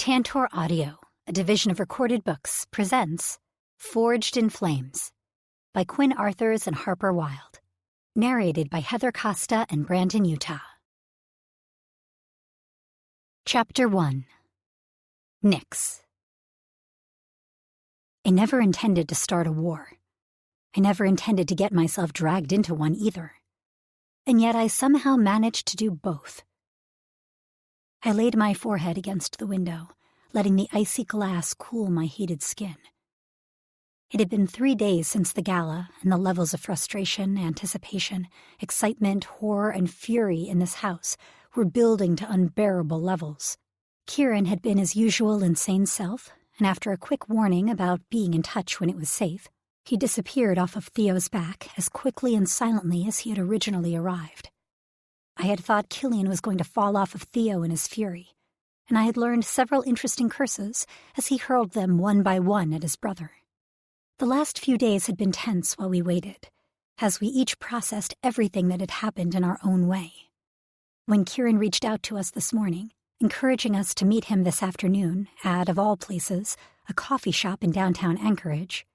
Tantor Audio, a division of Recorded Books, presents Forged in Flames by Quinn Arthurs and Harper Wilde. Narrated by Heather Costa and Brandon Utah. Chapter 1. Nyx. I never intended to start a war. I never intended to get myself dragged into one either. And yet I somehow managed to do both. I laid my forehead against the window, letting the icy glass cool my heated skin. It had been 3 days since the gala, and the levels of frustration, anticipation, excitement, horror, and fury in this house were building to unbearable levels. Kieran had been his usual insane self, and after a quick warning about being in touch when it was safe, he disappeared off of Theo's back as quickly and silently as he had originally arrived. I had thought Killian was going to fall off of Theo in his fury, and I had learned several interesting curses as he hurled them one by one at his brother. The last few days had been tense while we waited, as we each processed everything that had happened in our own way. When Kieran reached out to us this morning, encouraging us to meet him this afternoon at, of all places, a coffee shop in downtown Anchorage,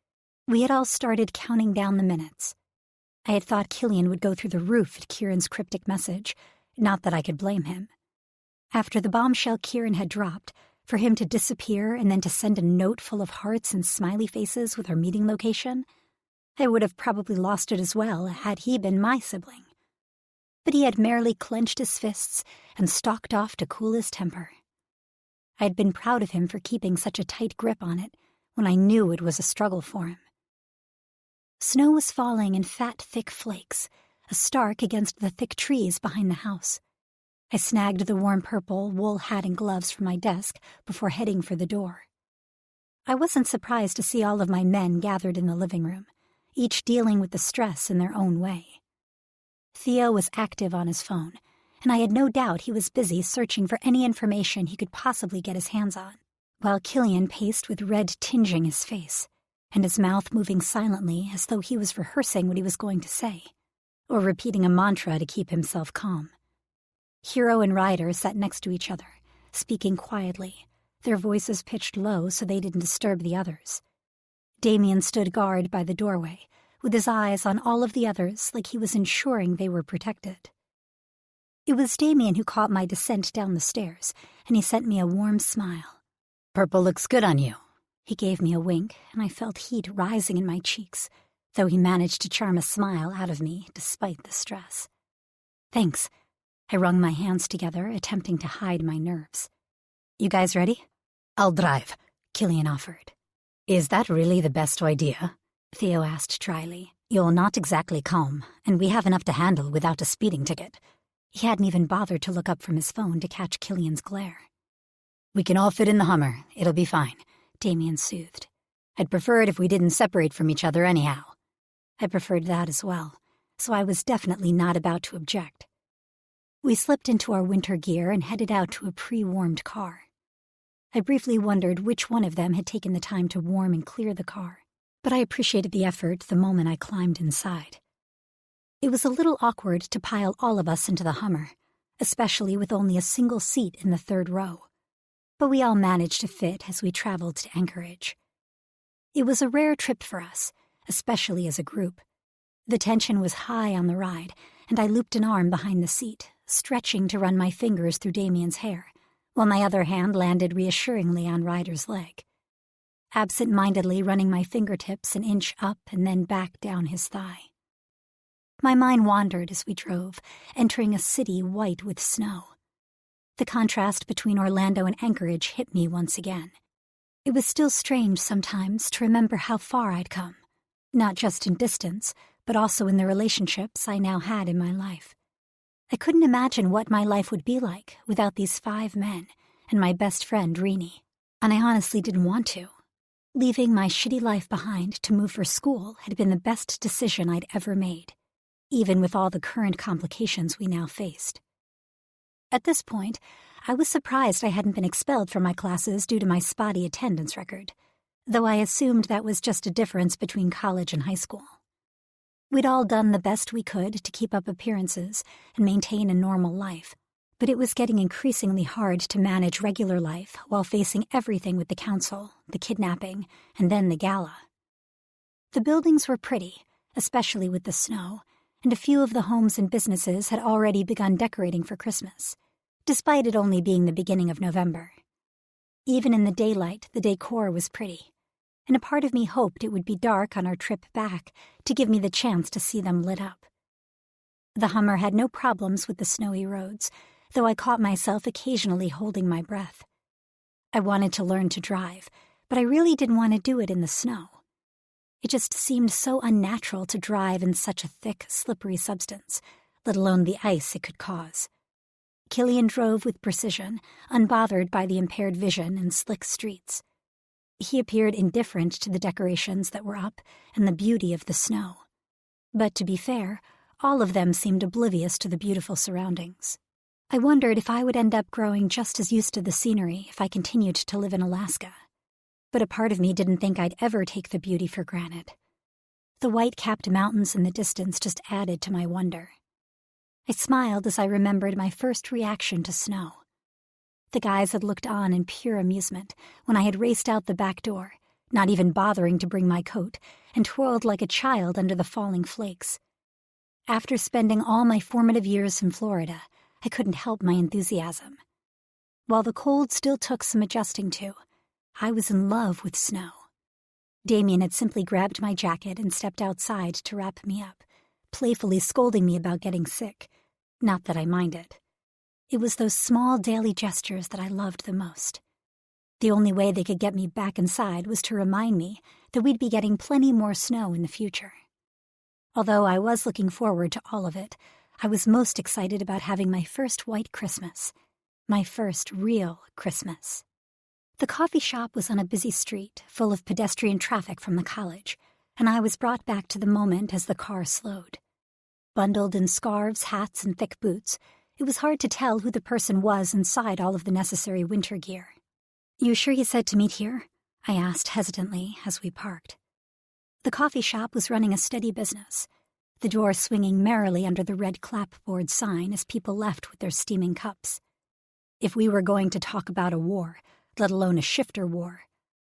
we had all started counting down the minutes. I had thought Killian would go through the roof at Kieran's cryptic message, not that I could blame him. After the bombshell Kieran had dropped, for him to disappear and then to send a note full of hearts and smiley faces with our meeting location, I would have probably lost it as well had he been my sibling. But he had merely clenched his fists and stalked off to cool his temper. I had been proud of him for keeping such a tight grip on it when I knew it was a struggle for him. Snow was falling in fat, thick flakes, a stark against the thick trees behind the house. I snagged the warm purple wool hat and gloves from my desk before heading for the door. I wasn't surprised to see all of my men gathered in the living room, each dealing with the stress in their own way. Theo was active on his phone, and I had no doubt he was busy searching for any information he could possibly get his hands on, while Killian paced with red tingeing his face, and his mouth moving silently as though he was rehearsing what he was going to say, or repeating a mantra to keep himself calm. Hero and Ryder sat next to each other, speaking quietly, their voices pitched low so they didn't disturb the others. Damien stood guard by the doorway, with his eyes on all of the others like he was ensuring they were protected. It was Damien who caught my descent down the stairs, and he sent me a warm smile. "Purple looks good on you." He gave me a wink, and I felt heat rising in my cheeks, though he managed to charm a smile out of me despite the stress. "Thanks." I wrung my hands together, attempting to hide my nerves. "You guys ready?" "I'll drive," Killian offered. "Is that really the best idea?" Theo asked dryly. "You're not exactly calm, and we have enough to handle without a speeding ticket." He hadn't even bothered to look up from his phone to catch Killian's glare. "We can all fit in the Hummer. It'll be fine," Damien soothed. "I'd prefer it if we didn't separate from each other anyhow." I preferred that as well, so I was definitely not about to object. We slipped into our winter gear and headed out to a pre-warmed car. I briefly wondered which one of them had taken the time to warm and clear the car, but I appreciated the effort the moment I climbed inside. It was a little awkward to pile all of us into the Hummer, especially with only a single seat in the third row, but we all managed to fit as we traveled to Anchorage. It was a rare trip for us, especially as a group. The tension was high on the ride, and I looped an arm behind the seat, stretching to run my fingers through Damien's hair, while my other hand landed reassuringly on Ryder's leg. Absent-mindedly running my fingertips an inch up and then back down his thigh. My mind wandered as we drove, entering a city white with snow. The contrast between Orlando and Anchorage hit me once again. It was still strange sometimes to remember how far I'd come, not just in distance, but also in the relationships I now had in my life. I couldn't imagine what my life would be like without these 5 men and my best friend, Renee, and I honestly didn't want to. Leaving my shitty life behind to move for school had been the best decision I'd ever made, even with all the current complications we now faced. At this point, I was surprised I hadn't been expelled from my classes due to my spotty attendance record, though I assumed that was just a difference between college and high school. We'd all done the best we could to keep up appearances and maintain a normal life, but it was getting increasingly hard to manage regular life while facing everything with the council, the kidnapping, and then the gala. The buildings were pretty, especially with the snow, and a few of the homes and businesses had already begun decorating for Christmas, despite it only being the beginning of November. Even in the daylight, the decor was pretty, and a part of me hoped it would be dark on our trip back to give me the chance to see them lit up. The Hummer had no problems with the snowy roads, though I caught myself occasionally holding my breath. I wanted to learn to drive, but I really didn't want to do it in the snow. It just seemed so unnatural to drive in such a thick, slippery substance, let alone the ice it could cause. Killian drove with precision, unbothered by the impaired vision and slick streets. He appeared indifferent to the decorations that were up and the beauty of the snow. But to be fair, all of them seemed oblivious to the beautiful surroundings. I wondered if I would end up growing just as used to the scenery if I continued to live in Alaska. But a part of me didn't think I'd ever take the beauty for granted. The white-capped mountains in the distance just added to my wonder. I smiled as I remembered my first reaction to snow. The guys had looked on in pure amusement when I had raced out the back door, not even bothering to bring my coat, and twirled like a child under the falling flakes. After spending all my formative years in Florida, I couldn't help my enthusiasm. While the cold still took some adjusting to, I was in love with snow. Damien had simply grabbed my jacket and stepped outside to wrap me up, playfully scolding me about getting sick. Not that I minded. It was those small daily gestures that I loved the most. The only way they could get me back inside was to remind me that we'd be getting plenty more snow in the future. Although I was looking forward to all of it, I was most excited about having my first white Christmas. My first real Christmas. The coffee shop was on a busy street, full of pedestrian traffic from the college, and I was brought back to the moment as the car slowed. Bundled in scarves, hats, and thick boots, it was hard to tell who the person was inside all of the necessary winter gear. "You sure he said to meet here?" I asked hesitantly as we parked. The coffee shop was running a steady business, the door swinging merrily under the red clapboard sign as people left with their steaming cups. If we were going to talk about a war, let alone a shifter war,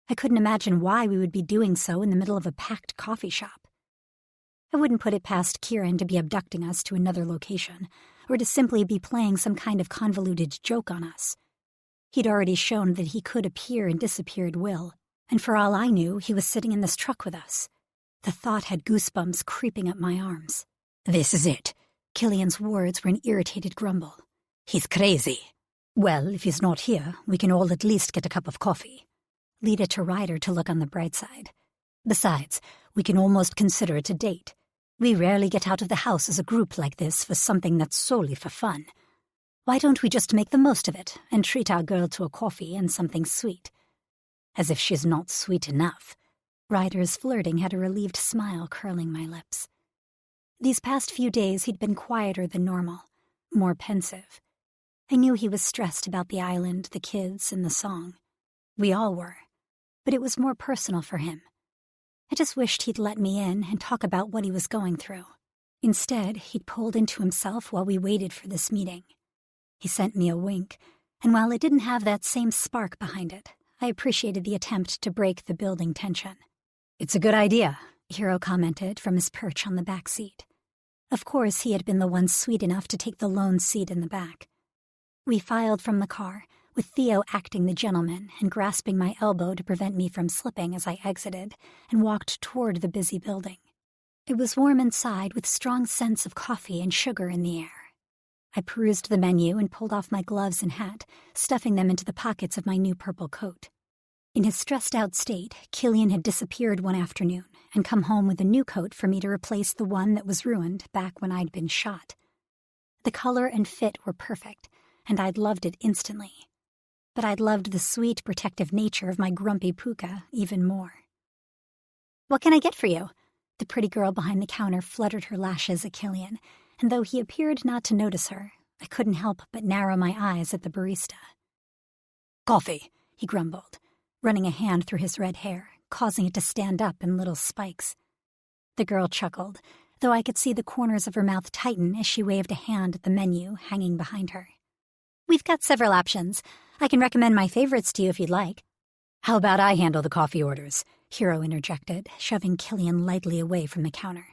I couldn't imagine why we would be doing so in the middle of a packed coffee shop. I wouldn't put it past Kieran to be abducting us to another location, or to simply be playing some kind of convoluted joke on us. He'd already shown that he could appear and disappear at will, and for all I knew, he was sitting in this truck with us. The thought had goosebumps creeping up my arms. "This is it." Killian's words were an irritated grumble. "He's crazy." "Well, if he's not here, we can all at least get a cup of coffee." Lead it to Ryder to look on the bright side. "Besides, we can almost consider it a date. We rarely get out of the house as a group like this for something that's solely for fun. Why don't we just make the most of it and treat our girl to a coffee and something sweet?" As if she's not sweet enough. Ryder's flirting had a relieved smile curling my lips. These past few days he'd been quieter than normal, more pensive. I knew he was stressed about the island, the kids, and the song. We all were. But it was more personal for him. I just wished he'd let me in and talk about what he was going through. Instead, he'd pulled into himself while we waited for this meeting. He sent me a wink, and while it didn't have that same spark behind it, I appreciated the attempt to break the building tension. "It's a good idea," Hero commented from his perch on the back seat. Of course, he had been the one sweet enough to take the lone seat in the back. We filed from the car, with Theo acting the gentleman and grasping my elbow to prevent me from slipping as I exited, and walked toward the busy building. It was warm inside with strong scents of coffee and sugar in the air. I perused the menu and pulled off my gloves and hat, stuffing them into the pockets of my new purple coat. In his stressed-out state, Killian had disappeared one afternoon and come home with a new coat for me to replace the one that was ruined back when I'd been shot. The color and fit were perfect, and I'd loved it instantly. But I'd loved the sweet, protective nature of my grumpy puka even more. "What can I get for you?" The pretty girl behind the counter fluttered her lashes at Killian, and though he appeared not to notice her, I couldn't help but narrow my eyes at the barista. "Coffee," he grumbled, running a hand through his red hair, causing it to stand up in little spikes. The girl chuckled, though I could see the corners of her mouth tighten as she waved a hand at the menu hanging behind her. We've got several options. I can recommend my favorites to you if you'd like. How about I handle the coffee orders? Hero interjected, shoving Killian lightly away from the counter.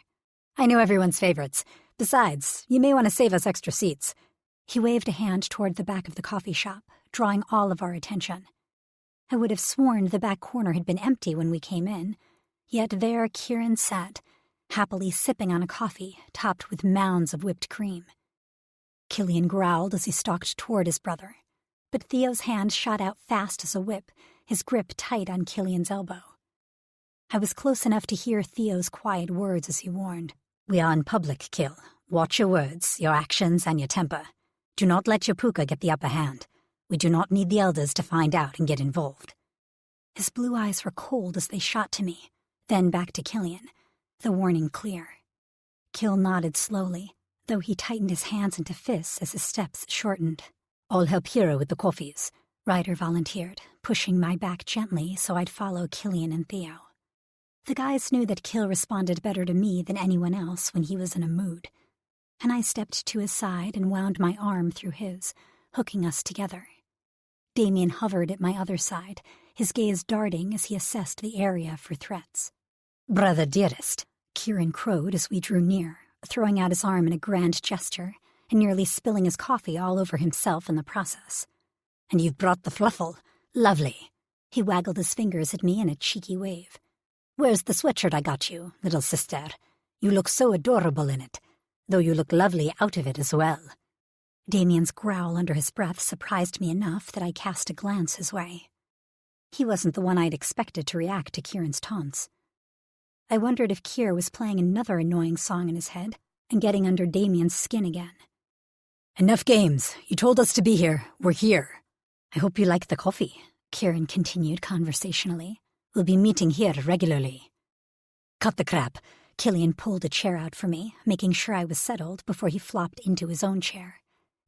I know everyone's favorites. Besides, you may want to save us extra seats. He waved a hand toward the back of the coffee shop, drawing all of our attention. I would have sworn the back corner had been empty when we came in, yet there Kieran sat, happily sipping on a coffee topped with mounds of whipped cream. Killian growled as he stalked toward his brother, but Theo's hand shot out fast as a whip, his grip tight on Killian's elbow. I was close enough to hear Theo's quiet words as he warned. We are in public, Kill. Watch your words, your actions, and your temper. Do not let your puka get the upper hand. We do not need the elders to find out and get involved. His blue eyes were cold as they shot to me, then back to Killian, the warning clear. Kill nodded slowly, though he tightened his hands into fists as his steps shortened. I'll help Hero with the coffees, Ryder volunteered, pushing my back gently so I'd follow Killian and Theo. The guys knew that Kill responded better to me than anyone else when he was in a mood, and I stepped to his side and wound my arm through his, hooking us together. Damien hovered at my other side, his gaze darting as he assessed the area for threats. Brother dearest, Kieran crowed as we drew near, throwing out his arm in a grand gesture and nearly spilling his coffee all over himself in the process. And you've brought the fluffle. Lovely. He waggled his fingers at me in a cheeky wave. Where's the sweatshirt I got you, little sister? You look so adorable in it, though you look lovely out of it as well. Damien's growl under his breath surprised me enough that I cast a glance his way. He wasn't the one I'd expected to react to Kieran's taunts. I wondered if Kier was playing another annoying song in his head and getting under Damien's skin again. Enough games. You told us to be here. We're here. I hope you like the coffee, Kieran continued conversationally. We'll be meeting here regularly. Cut the crap. Killian pulled a chair out for me, making sure I was settled before he flopped into his own chair,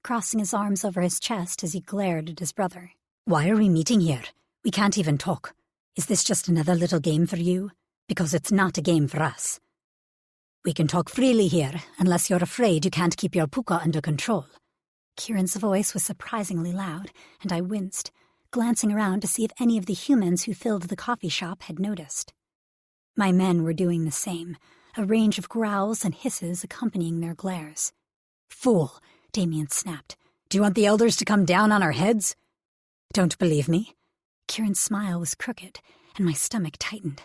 crossing his arms over his chest as he glared at his brother. Why are we meeting here? We can't even talk. Is this just another little game for you? Because it's not a game for us. We can talk freely here, unless you're afraid you can't keep your puka under control. Kieran's voice was surprisingly loud, and I winced, glancing around to see if any of the humans who filled the coffee shop had noticed. My men were doing the same, a range of growls and hisses accompanying their glares. Fool, Damien snapped. Do you want the elders to come down on our heads? Don't believe me? Kieran's smile was crooked, and my stomach tightened.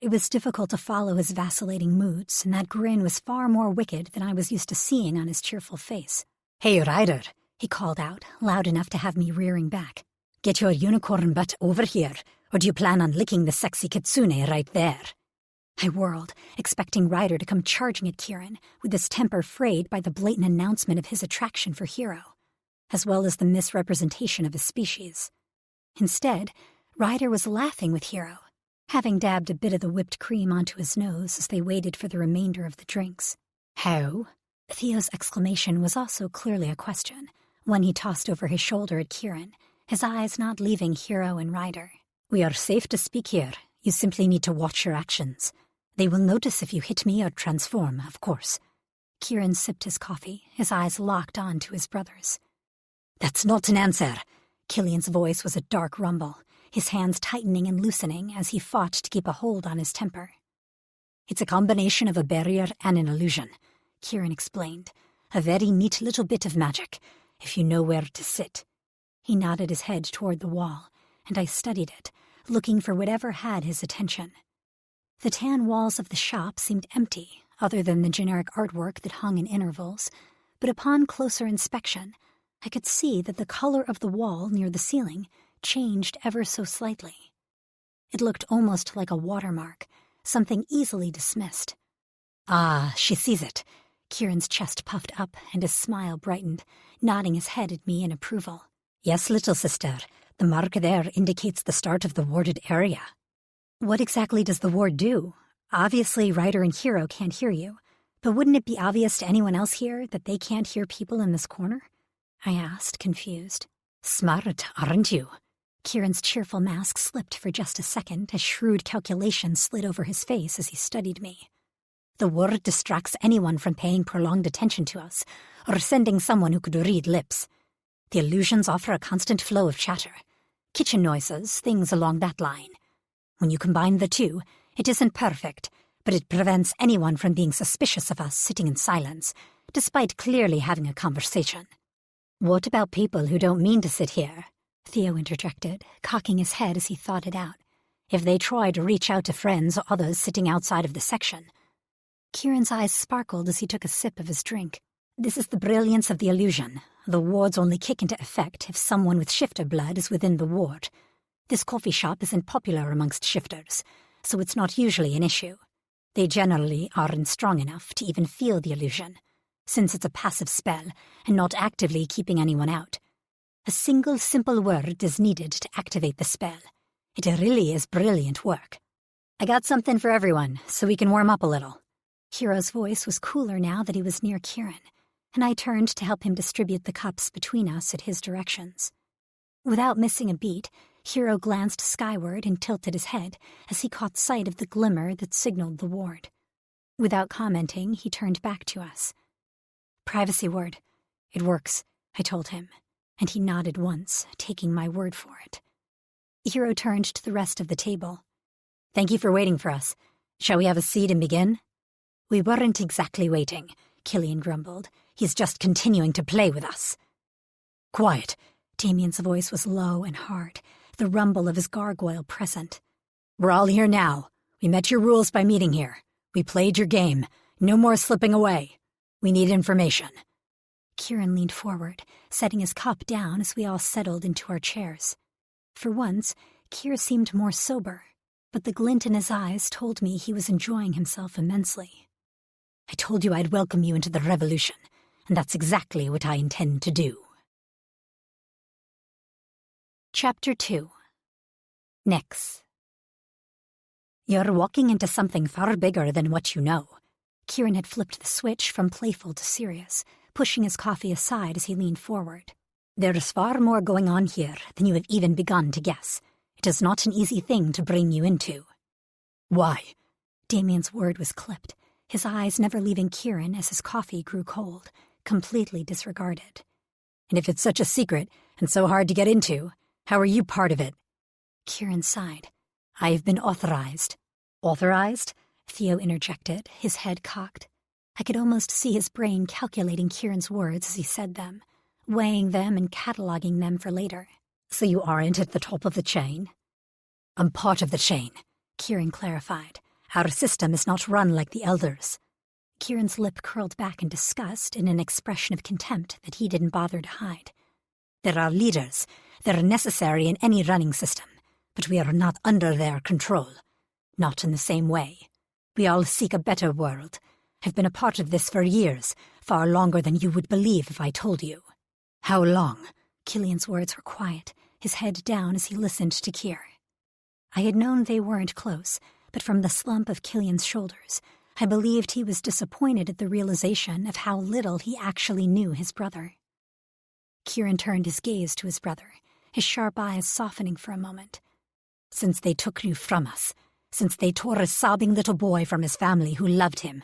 It was difficult to follow his vacillating moods, and that grin was far more wicked than I was used to seeing on his cheerful face. Hey, Ryder, he called out, loud enough to have me rearing back. Get your unicorn butt over here, or do you plan on licking the sexy kitsune right there? I whirled, expecting Ryder to come charging at Kieran, with his temper frayed by the blatant announcement of his attraction for Hero, as well as the misrepresentation of his species. Instead, Ryder was laughing with Hero, having dabbed a bit of the whipped cream onto his nose as they waited for the remainder of the drinks. How? Theo's exclamation was also clearly a question, one he tossed over his shoulder at Kieran, his eyes not leaving Hero and Ryder. We are safe to speak here. You simply need to watch your actions. They will notice if you hit me or transform, of course. Kieran sipped his coffee, his eyes locked on to his brother's. That's not an answer. Killian's voice was a dark rumble, his hands tightening and loosening as he fought to keep a hold on his temper. It's a combination of a barrier and an illusion, Kieran explained. A very neat little bit of magic, if you know where to sit. He nodded his head toward the wall, and I studied it, looking for whatever had his attention. The tan walls of the shop seemed empty, other than the generic artwork that hung in intervals, but upon closer inspection, I could see that the color of the wall near the ceiling changed ever so slightly. It looked almost like a watermark, something easily dismissed. Ah, she sees it. Kieran's chest puffed up and his smile brightened, nodding his head at me in approval. Yes, little sister, the mark there indicates the start of the warded area. What exactly does the ward do? Obviously, Ryder and Hero can't hear you, but wouldn't it be obvious to anyone else here that they can't hear people in this corner? I asked, confused. Smart, aren't you? Kieran's cheerful mask slipped for just a second as shrewd calculation slid over his face as he studied me. The word distracts anyone from paying prolonged attention to us, or sending someone who could read lips. The illusions offer a constant flow of chatter. Kitchen noises, things along that line. When you combine the two, it isn't perfect, but it prevents anyone from being suspicious of us sitting in silence, despite clearly having a conversation. What about people who don't mean to sit here? Theo interjected, cocking his head as he thought it out. If they try to reach out to friends or others sitting outside of the section. Kieran's eyes sparkled as he took a sip of his drink. This is the brilliance of the illusion. The wards only kick into effect if someone with shifter blood is within the ward. This coffee shop isn't popular amongst shifters, so it's not usually an issue. They generally aren't strong enough to even feel the illusion, since it's a passive spell and not actively keeping anyone out. A single simple word is needed to activate the spell. It really is brilliant work. I got something for everyone, so we can warm up a little. Hiro's voice was cooler now that he was near Kieran, and I turned to help him distribute the cups between us at his directions. Without missing a beat, Hiro glanced skyward and tilted his head as he caught sight of the glimmer that signaled the ward. Without commenting, he turned back to us. Privacy word. It works, I told him, and he nodded once, taking my word for it. Hiro turned to the rest of the table. Thank you for waiting for us. Shall we have a seat and begin? We weren't exactly waiting, Killian grumbled. He's just continuing to play with us. Quiet. Damien's voice was low and hard, the rumble of his gargoyle present. We're all here now. We met your rules by meeting here. We played your game. No more slipping away. We need information. Kieran leaned forward, setting his cup down as we all settled into our chairs. For once, Kier seemed more sober, but the glint in his eyes told me he was enjoying himself immensely. I told you I'd welcome you into the revolution, and that's exactly what I intend to do. Chapter 2. Nyx. You're walking into something far bigger than what you know. Kieran had flipped the switch from playful to serious, pushing his coffee aside as he leaned forward. There's far more going on here than you have even begun to guess. It is not an easy thing to bring you into. Why? Damien's word was clipped, his eyes never leaving Kieran as his coffee grew cold, completely disregarded. And if it's such a secret and so hard to get into, how are you part of it? Kieran sighed. I've been authorized. Authorized? Theo interjected, his head cocked. I could almost see his brain calculating Kieran's words as he said them, weighing them and cataloging them for later. So you aren't at the top of the chain? I'm part of the chain, Kieran clarified. Our system is not run like the elders. Kieran's lip curled back in disgust in an expression of contempt that he didn't bother to hide. There are leaders. They're necessary in any running system, but we are not under their control. Not in the same way. We all seek a better world. I've been a part of this for years, far longer than you would believe if I told you. How long? Killian's words were quiet, his head down as he listened to Kier. I had known they weren't close, but from the slump of Killian's shoulders, I believed he was disappointed at the realization of how little he actually knew his brother. Kieran turned his gaze to his brother, his sharp eyes softening for a moment. Since they took you from us, since they tore a sobbing little boy from his family who loved him,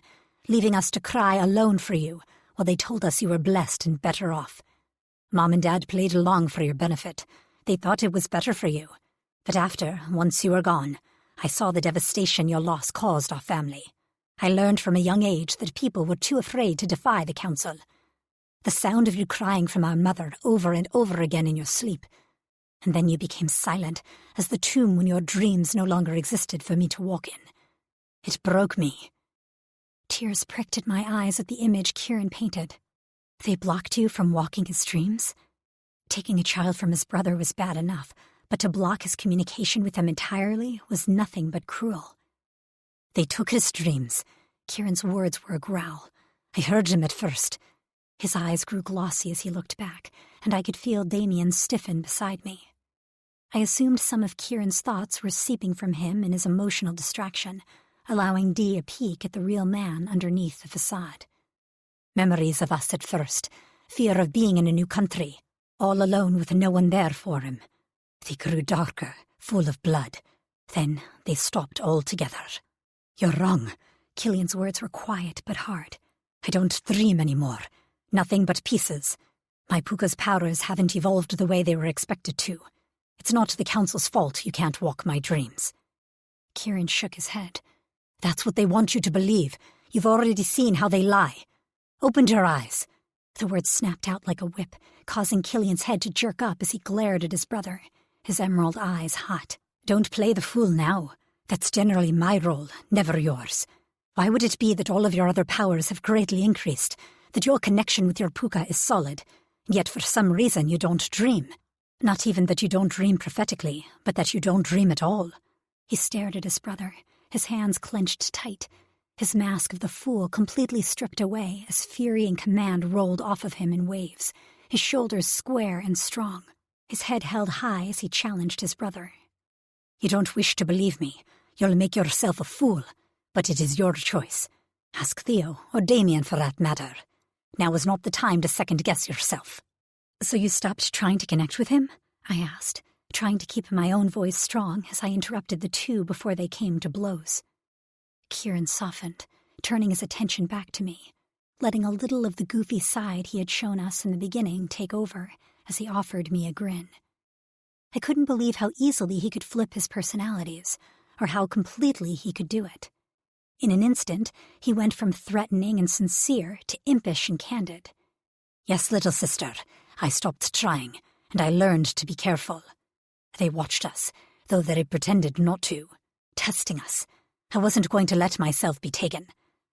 leaving us to cry alone for you while they told us you were blessed and better off. Mom and Dad played along for your benefit. They thought it was better for you. But after, once you were gone, I saw the devastation your loss caused our family. I learned from a young age that people were too afraid to defy the council. The sound of you crying from our mother over and over again in your sleep. And then you became silent as the tomb when your dreams no longer existed for me to walk in. It broke me. Tears pricked at my eyes at the image Kieran painted. They blocked you from walking his dreams? Taking a child from his brother was bad enough, but to block his communication with him entirely was nothing but cruel. They took his dreams. Kieran's words were a growl. I heard him at first. His eyes grew glossy as he looked back, and I could feel Damien stiffen beside me. I assumed some of Kieran's thoughts were seeping from him in his emotional distraction, allowing Dee a peek at the real man underneath the facade. Memories of us at first, fear of being in a new country, all alone with no one there for him. They grew darker, full of blood. Then they stopped altogether. You're wrong. Killian's words were quiet but hard. I don't dream anymore. Nothing but pieces. My Puka's powers haven't evolved the way they were expected to. It's not the Council's fault you can't walk my dreams. Kieran shook his head. That's what they want you to believe. You've already seen how they lie. Open your eyes. The words snapped out like a whip, causing Killian's head to jerk up as he glared at his brother, his emerald eyes hot. Don't play the fool now. That's generally my role, never yours. Why would it be that all of your other powers have greatly increased, that your connection with your Puka is solid, yet for some reason you don't dream? Not even that you don't dream prophetically, but that you don't dream at all. He stared at his brother, his hands clenched tight, his mask of the fool completely stripped away as fury and command rolled off of him in waves, his shoulders square and strong, his head held high as he challenged his brother. You don't wish to believe me. You'll make yourself a fool, but it is your choice. Ask Theo, or Damien for that matter. Now is not the time to second-guess yourself. So you stopped trying to connect with him? I asked, trying to keep my own voice strong as I interrupted the two before they came to blows. Kieran softened, turning his attention back to me, letting a little of the goofy side he had shown us in the beginning take over as he offered me a grin. I couldn't believe how easily he could flip his personalities, or how completely he could do it. In an instant, he went from threatening and sincere to impish and candid. Yes, little sister, I stopped trying, and I learned to be careful. They watched us, though they pretended not to, testing us. I wasn't going to let myself be taken.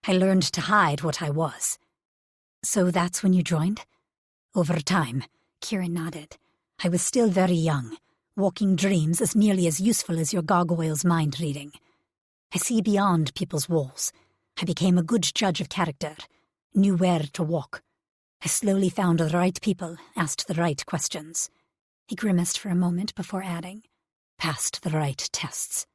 I learned to hide what I was. So that's when you joined? Over time, Kieran nodded. I was still very young. Walking dreams is nearly as useful as your gargoyle's mind reading. I see beyond people's walls. I became a good judge of character, knew where to walk. I slowly found the right people, asked the right questions. He grimaced for a moment before adding, passed the right tests.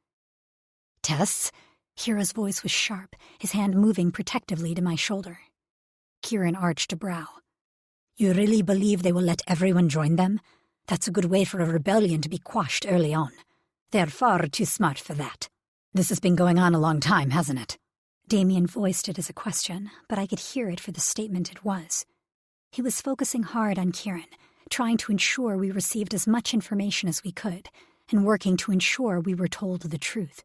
Tests? Kira's voice was sharp, his hand moving protectively to my shoulder. Kieran arched a brow. You really believe they will let everyone join them? That's a good way for a rebellion to be quashed early on. They're far too smart for that. This has been going on a long time, hasn't it? Damien voiced it as a question, but I could hear it for the statement it was. He was focusing hard on Kieran, trying to ensure we received as much information as we could, and working to ensure we were told the truth.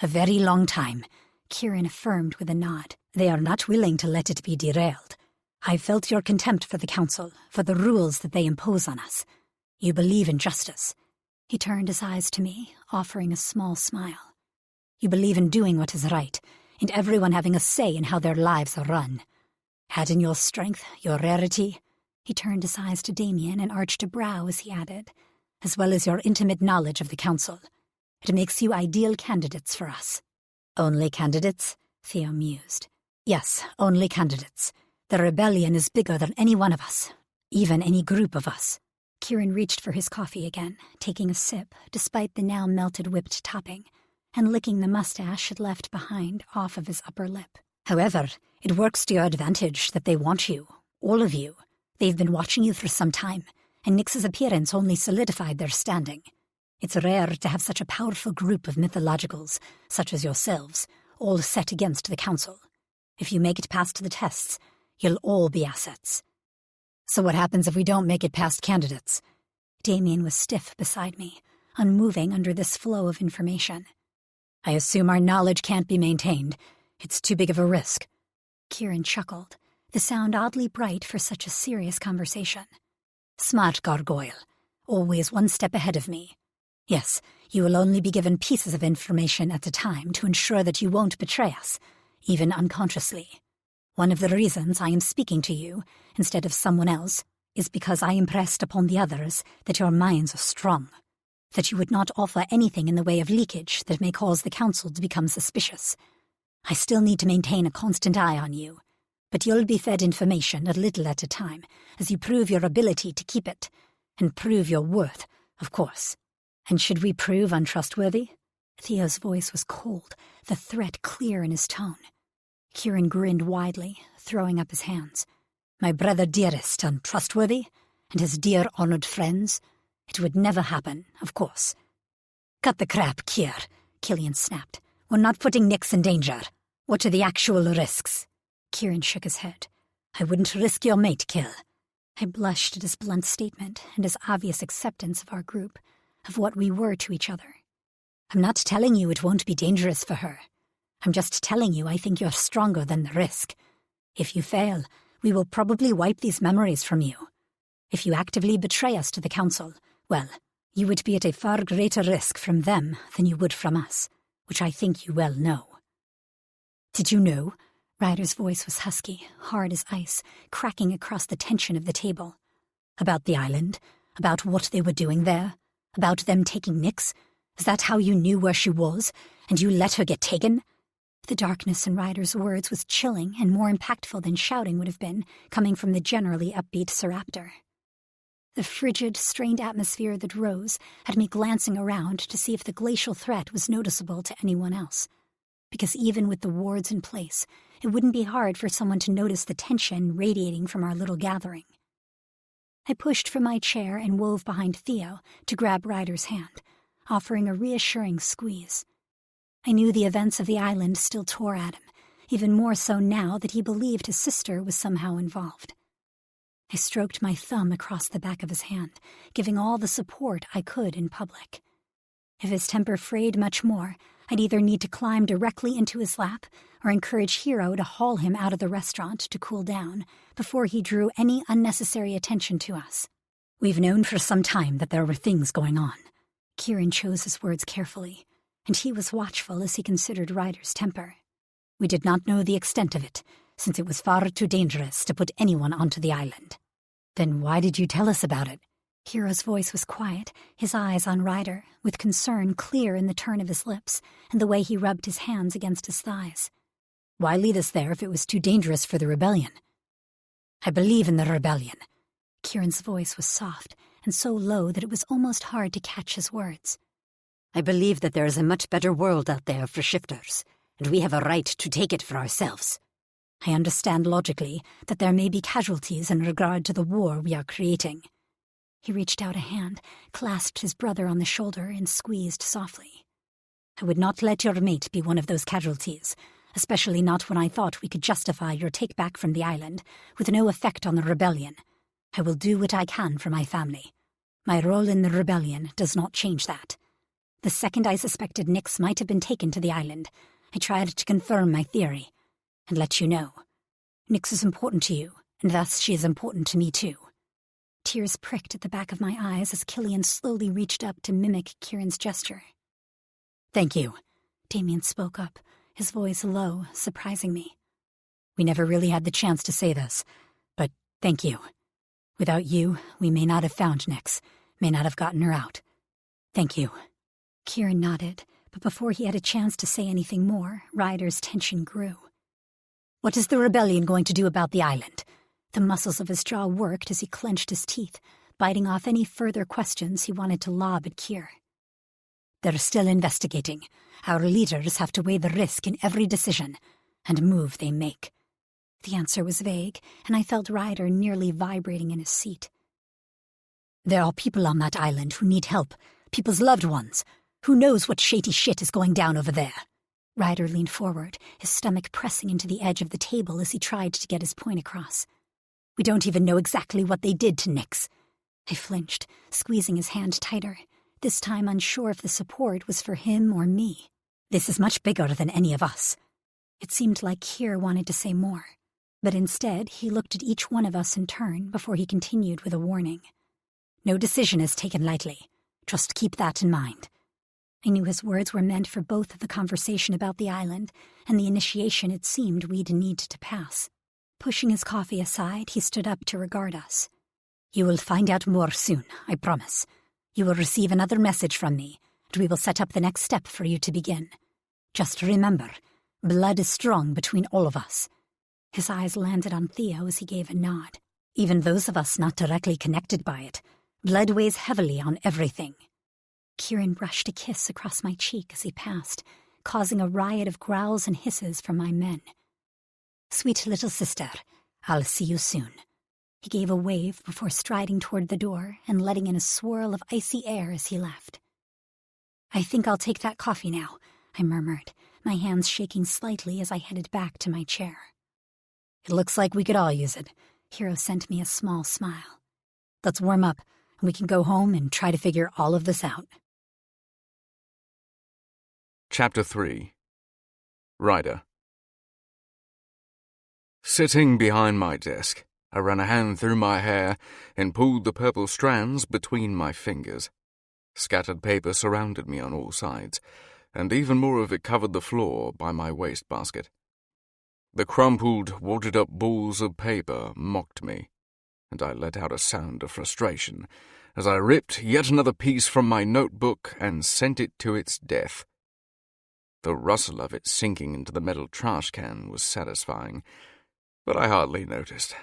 A very long time, Kieran affirmed with a nod. They are not willing to let it be derailed. I felt your contempt for the Council, for the rules that they impose on us. You believe in justice. He turned his eyes to me, offering a small smile. You believe in doing what is right, and everyone having a say in how their lives are run. Add in your strength, your rarity. He turned his eyes to Damien and arched a brow as he added, as well as your intimate knowledge of the Council. It makes you ideal candidates for us. Only candidates? Theo mused. Yes, only candidates. The rebellion is bigger than any one of us, even any group of us. Kieran reached for his coffee again, taking a sip, despite the now melted whipped topping, and licking the mustache it left behind off of his upper lip. However, it works to your advantage that they want you, all of you. They've been watching you for some time, and Nyx's appearance only solidified their standing. It's rare to have such a powerful group of mythologicals, such as yourselves, all set against the Council. If you make it past the tests, you'll all be assets. So what happens if we don't make it past candidates? Damien was stiff beside me, unmoving under this flow of information. I assume our knowledge can't be maintained. It's too big of a risk. Kieran chuckled, the sound oddly bright for such a serious conversation. Smart gargoyle, always one step ahead of me. Yes, you will only be given pieces of information at a time to ensure that you won't betray us, even unconsciously. One of the reasons I am speaking to you, instead of someone else, is because I impressed upon the others that your minds are strong, that you would not offer anything in the way of leakage that may cause the Council to become suspicious. I still need to maintain a constant eye on you, but you'll be fed information a little at a time as you prove your ability to keep it, and prove your worth, of course. And should we prove untrustworthy? Theo's voice was cold, the threat clear in his tone. Kieran grinned widely, throwing up his hands. My brother dearest untrustworthy? And his dear honored friends? It would never happen, of course. Cut the crap, Kier, Killian snapped. We're not putting Nyx in danger. What are the actual risks? Kieran shook his head. I wouldn't risk your mate kill. I blushed at his blunt statement and his obvious acceptance of our group, of what we were to each other. I'm not telling you it won't be dangerous for her. I'm just telling you I think you're stronger than the risk. If you fail, we will probably wipe these memories from you. If you actively betray us to the Council, well, you would be at a far greater risk from them than you would from us, which I think you well know. Did you know? Ryder's voice was husky, hard as ice, cracking across the tension of the table. About the island? About what they were doing there? About them taking Nyx? Is that how you knew where she was, and you let her get taken? The darkness in Ryder's words was chilling and more impactful than shouting would have been, coming from the generally upbeat Seraptor. The frigid, strained atmosphere that rose had me glancing around to see if the glacial threat was noticeable to anyone else. Because even with the wards in place, it wouldn't be hard for someone to notice the tension radiating from our little gathering. I pushed from my chair and wove behind Theo to grab Ryder's hand, offering a reassuring squeeze. I knew the events of the island still tore at him, even more so now that he believed his sister was somehow involved. I stroked my thumb across the back of his hand, giving all the support I could in public. If his temper frayed much more, I'd either need to climb directly into his lap or encourage Hero to haul him out of the restaurant to cool down before he drew any unnecessary attention to us. We've known for some time that there were things going on. Kieran chose his words carefully, and he was watchful as he considered Ryder's temper. We did not know the extent of it, since it was far too dangerous to put anyone onto the island. Then why did you tell us about it? Hero's voice was quiet, his eyes on Ryder, with concern clear in the turn of his lips and the way he rubbed his hands against his thighs. Why lead us there if it was too dangerous for the rebellion? I believe in the rebellion. Kieran's voice was soft and so low that it was almost hard to catch his words. I believe that there is a much better world out there for shifters, and we have a right to take it for ourselves. I understand logically that there may be casualties in regard to the war we are creating. He reached out a hand, clasped his brother on the shoulder, and squeezed softly. I would not let your mate be one of those casualties, especially not when I thought we could justify your take-back from the island, with no effect on the rebellion. I will do what I can for my family. My role in the rebellion does not change that. The second I suspected Nyx might have been taken to the island, I tried to confirm my theory, and let you know. Nyx is important to you, and thus she is important to me too. Tears pricked at the back of my eyes as Killian slowly reached up to mimic Kieran's gesture. Thank you, Damien spoke up, his voice low, surprising me. We never really had the chance to say this, but thank you. Without you, we may not have found Nyx, may not have gotten her out. Thank you. Kieran nodded, but before he had a chance to say anything more, Ryder's tension grew. What is the rebellion going to do about the island? The muscles of his jaw worked as he clenched his teeth, biting off any further questions he wanted to lob at Kier. They're still investigating. Our leaders have to weigh the risk in every decision and move they make. The answer was vague, and I felt Ryder nearly vibrating in his seat. There are people on that island who need help, people's loved ones. Who knows what shady shit is going down over there? Ryder leaned forward, his stomach pressing into the edge of the table as he tried to get his point across. We don't even know exactly what they did to Nyx. I flinched, squeezing his hand tighter, this time unsure if the support was for him or me. This is much bigger than any of us. It seemed like Kier wanted to say more, but instead he looked at each one of us in turn before he continued with a warning. No decision is taken lightly. Just keep that in mind. I knew his words were meant for both the conversation about the island and the initiation it seemed we'd need to pass. Pushing his coffee aside, he stood up to regard us. You will find out more soon, I promise. You will receive another message from me, and we will set up the next step for you to begin. Just remember, blood is strong between all of us. His eyes landed on Theo as he gave a nod. Even those of us not directly connected by it, blood weighs heavily on everything. Kieran brushed a kiss across my cheek as he passed, causing a riot of growls and hisses from my men. Sweet little sister, I'll see you soon. He gave a wave before striding toward the door and letting in a swirl of icy air as he left. I think I'll take that coffee now, I murmured, my hands shaking slightly as I headed back to my chair. It looks like we could all use it. Hiro sent me a small smile. Let's warm up, and we can go home and try to figure all of this out. Chapter 3. Ryder. Sitting behind my desk, I ran a hand through my hair and pulled the purple strands between my fingers. Scattered paper surrounded me on all sides, and even more of it covered the floor by my wastebasket. The crumpled, wadded-up balls of paper mocked me, and I let out a sound of frustration as I ripped yet another piece from my notebook and sent it to its death. The rustle of it sinking into the metal trash can was satisfying, but I hardly noticed.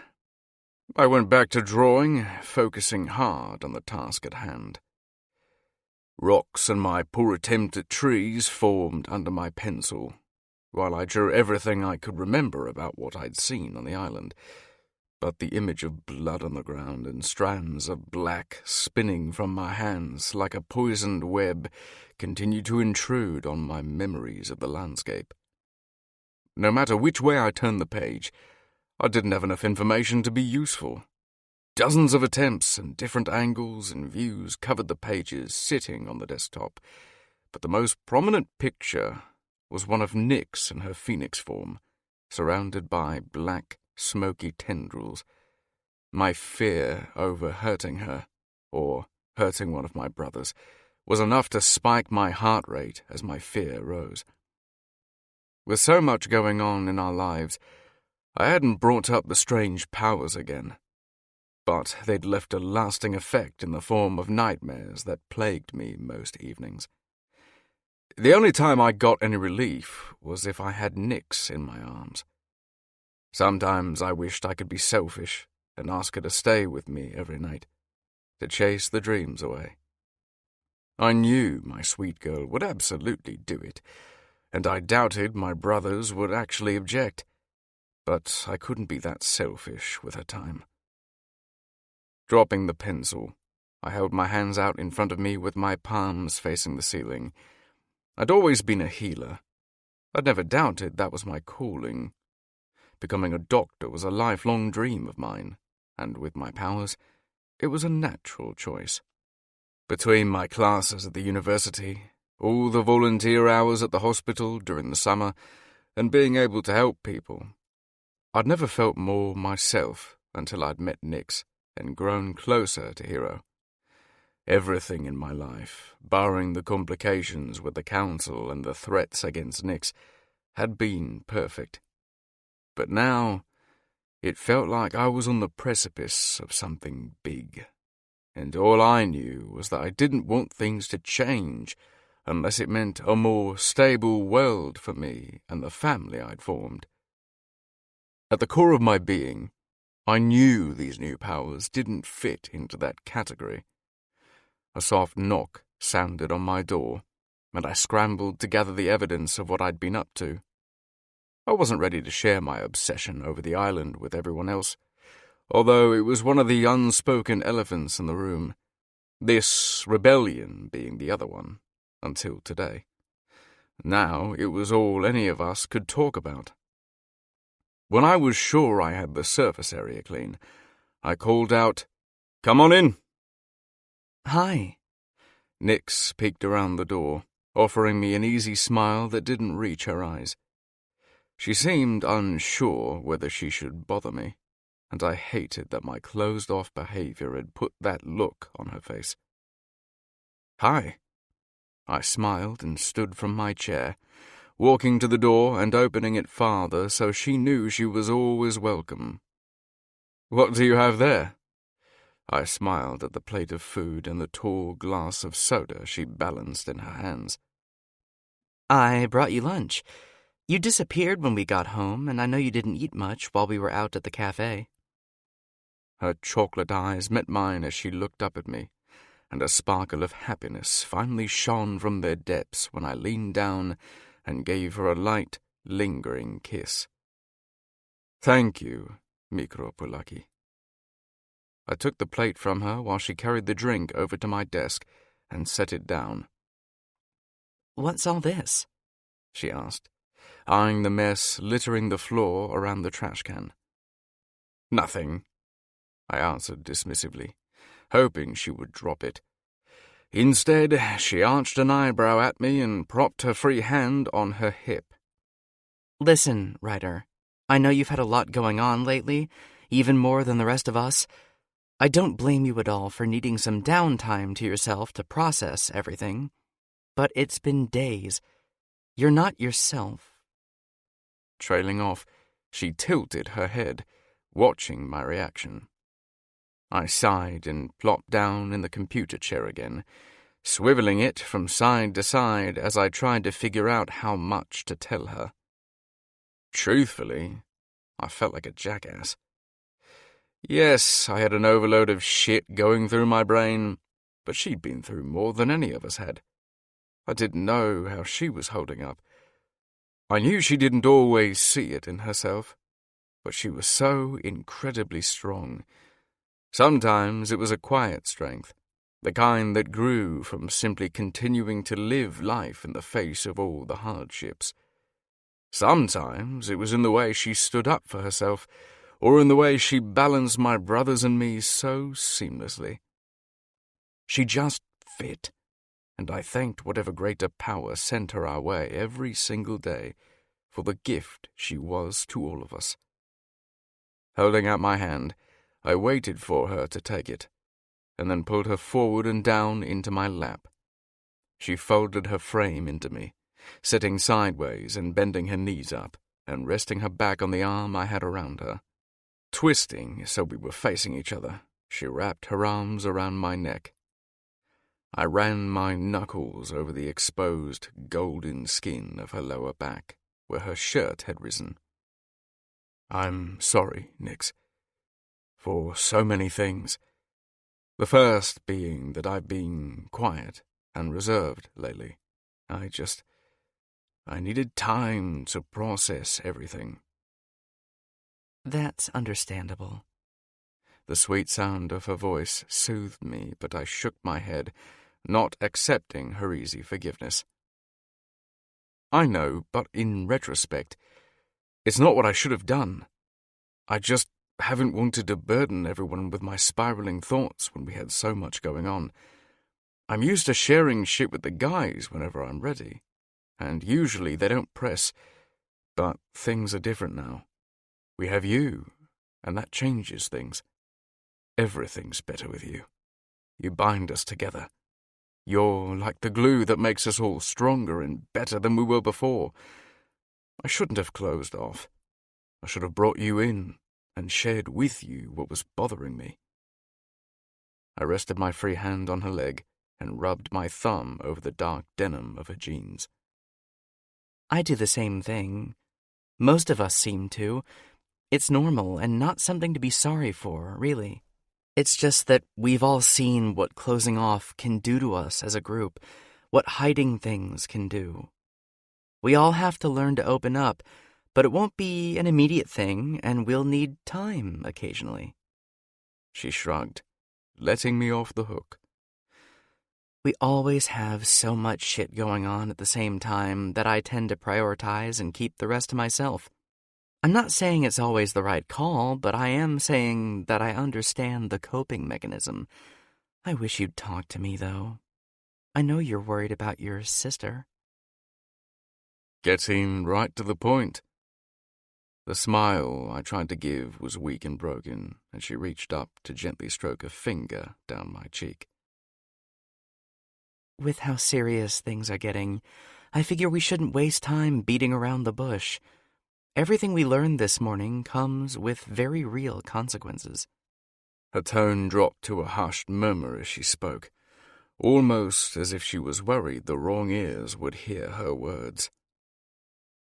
I went back to drawing, focusing hard on the task at hand. Rocks and my poor attempt at trees formed under my pencil, while I drew everything I could remember about what I'd seen on the island. But the image of blood on the ground and strands of black spinning from my hands like a poisoned web continued to intrude on my memories of the landscape. No matter which way I turned the page, I didn't have enough information to be useful. Dozens of attempts and different angles and views covered the pages sitting on the desktop, but the most prominent picture was one of Nyx in her phoenix form, surrounded by black, smoky tendrils. My fear over hurting her, or hurting one of my brothers, was enough to spike my heart rate as my fear rose. With so much going on in our lives, I hadn't brought up the strange powers again, but they'd left a lasting effect in the form of nightmares that plagued me most evenings. The only time I got any relief was if I had Nyx in my arms. Sometimes I wished I could be selfish and ask her to stay with me every night, to chase the dreams away. I knew my sweet girl would absolutely do it, and I doubted my brothers would actually object, but I couldn't be that selfish with her time. Dropping the pencil, I held my hands out in front of me with my palms facing the ceiling. I'd always been a healer. I'd never doubted that was my calling. Becoming a doctor was a lifelong dream of mine, and with my powers, it was a natural choice. Between my classes at the university, all the volunteer hours at the hospital during the summer, and being able to help people, I'd never felt more myself until I'd met Nyx and grown closer to Hiro. Everything in my life, barring the complications with the council and the threats against Nyx, had been perfect. But now, it felt like I was on the precipice of something big, and all I knew was that I didn't want things to change unless it meant a more stable world for me and the family I'd formed. At the core of my being, I knew these new powers didn't fit into that category. A soft knock sounded on my door, and I scrambled to gather the evidence of what I'd been up to. I wasn't ready to share my obsession over the island with everyone else, although it was one of the unspoken elephants in the room, this rebellion being the other one, until today. Now it was all any of us could talk about. When I was sure I had the surface area clean, I called out, "Come on in!" "Hi." Nyx peeked around the door, offering me an easy smile that didn't reach her eyes. She seemed unsure whether she should bother me, and I hated that my closed-off behavior had put that look on her face. "Hi." I smiled and stood from my chair, walking to the door and opening it farther so she knew she was always welcome. "What do you have there?" I smiled at the plate of food and the tall glass of soda she balanced in her hands. "I brought you lunch. You disappeared when we got home, and I know you didn't eat much while we were out at the cafe." Her chocolate eyes met mine as she looked up at me, and a sparkle of happiness finally shone from their depths when I leaned down and gave her a light, lingering kiss. "Thank you, Mikro Pulaki." I took the plate from her while she carried the drink over to my desk and set it down. "What's all this?" she asked, eyeing the mess littering the floor around the trash can. "Nothing," I answered dismissively, hoping she would drop it. Instead, she arched an eyebrow at me and propped her free hand on her hip. Listen, Ryder, I know you've had a lot going on lately, even more than the rest of us. I don't blame you at all for needing some downtime to yourself to process everything. But it's been days. You're not yourself. Trailing off, she tilted her head, watching my reaction. I sighed and plopped down in the computer chair again, swiveling it from side to side as I tried to figure out how much to tell her. Truthfully, I felt like a jackass. Yes, I had an overload of shit going through my brain, but she'd been through more than any of us had. I didn't know how she was holding up. I knew she didn't always see it in herself, but she was so incredibly strong. Sometimes it was a quiet strength, the kind that grew from simply continuing to live life in the face of all the hardships. Sometimes it was in the way she stood up for herself, or in the way she balanced my brothers and me so seamlessly. She just fit, and I thanked whatever greater power sent her our way every single day for the gift she was to all of us. Holding out my hand, I waited for her to take it, and then pulled her forward and down into my lap. She folded her frame into me, sitting sideways and bending her knees up, and resting her back on the arm I had around her. Twisting so we were facing each other, she wrapped her arms around my neck. I ran my knuckles over the exposed, golden skin of her lower back, where her shirt had risen. I'm sorry, Nix, for so many things. The first being that I've been quiet and reserved lately. I needed time to process everything. That's understandable. The sweet sound of her voice soothed me, but I shook my head, not accepting her easy forgiveness. I know, but in retrospect, it's not what I should have done. I just haven't wanted to burden everyone with my spiraling thoughts when we had so much going on. I'm used to sharing shit with the guys whenever I'm ready, and usually they don't press, but things are different now. We have you, and that changes things. Everything's better with you. You bind us together. You're like the glue that makes us all stronger and better than we were before. I shouldn't have closed off. I should have brought you in and shared with you what was bothering me. I rested my free hand on her leg and rubbed my thumb over the dark denim of her jeans. I do the same thing. Most of us seem to. It's normal and not something to be sorry for, really. It's just that we've all seen what closing off can do to us as a group, what hiding things can do. We all have to learn to open up, but it won't be an immediate thing, and we'll need time occasionally. She shrugged, letting me off the hook. We always have so much shit going on at the same time that I tend to prioritize and keep the rest to myself. I'm not saying it's always the right call, but I am saying that I understand the coping mechanism. I wish you'd talk to me, though. I know you're worried about your sister. Getting right to the point. The smile I tried to give was weak and broken, and she reached up to gently stroke a finger down my cheek. With how serious things are getting, I figure we shouldn't waste time beating around the bush. Everything we learned this morning comes with very real consequences. Her tone dropped to a hushed murmur as she spoke, almost as if she was worried the wrong ears would hear her words.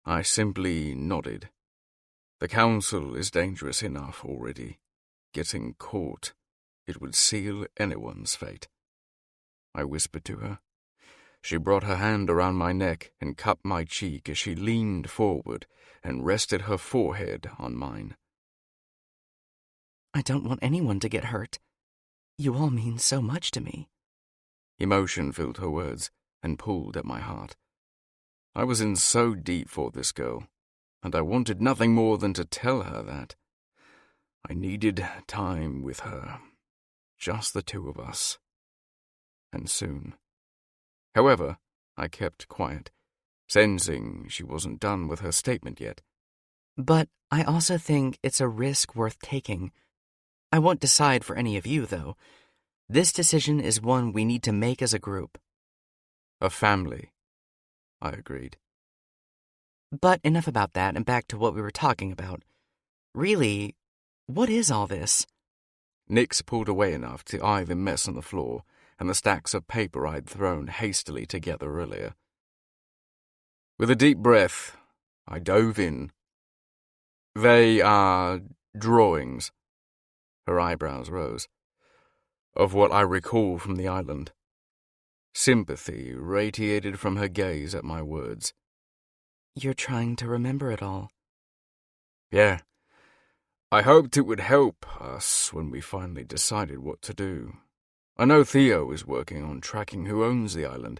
I simply nodded. The council is dangerous enough already. Getting caught, it would seal anyone's fate. I whispered to her. She brought her hand around my neck and cupped my cheek as she leaned forward and rested her forehead on mine. I don't want anyone to get hurt. You all mean so much to me. Emotion filled her words and pulled at my heart. I was in so deep for this girl, and I wanted nothing more than to tell her that. I needed time with her, just the two of us, and soon. However, I kept quiet, sensing she wasn't done with her statement yet. But I also think it's a risk worth taking. I won't decide for any of you, though. This decision is one we need to make as a group. A family, I agreed. But enough about that and back to what we were talking about. Really, what is all this? Nix pulled away enough to eye the mess on the floor and the stacks of paper I'd thrown hastily together earlier. With a deep breath, I dove in. They are drawings. Her eyebrows rose. Of what I recall from the island. Sympathy radiated from her gaze at my words. You're trying to remember it all. Yeah. I hoped it would help us when we finally decided what to do. I know Theo is working on tracking who owns the island,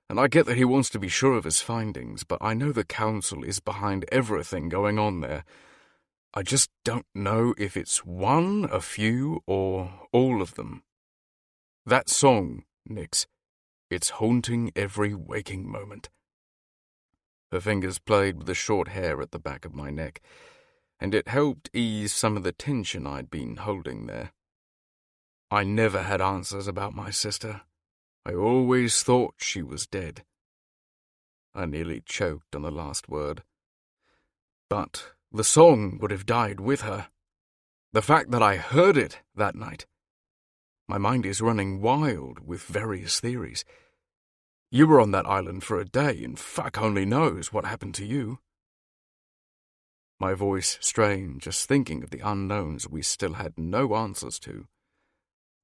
and I get that he wants to be sure of his findings, but I know the council is behind everything going on there. I just don't know if it's one, a few, or all of them. That song, Nix, it's haunting every waking moment. Her fingers played with the short hair at the back of my neck, and it helped ease some of the tension I'd been holding there. I never had answers about my sister. I always thought she was dead. I nearly choked on the last word. But the song would have died with her. The fact that I heard it that night. My mind is running wild with various theories. You were on that island for a day, and fuck only knows what happened to you. My voice strained just thinking of the unknowns we still had no answers to.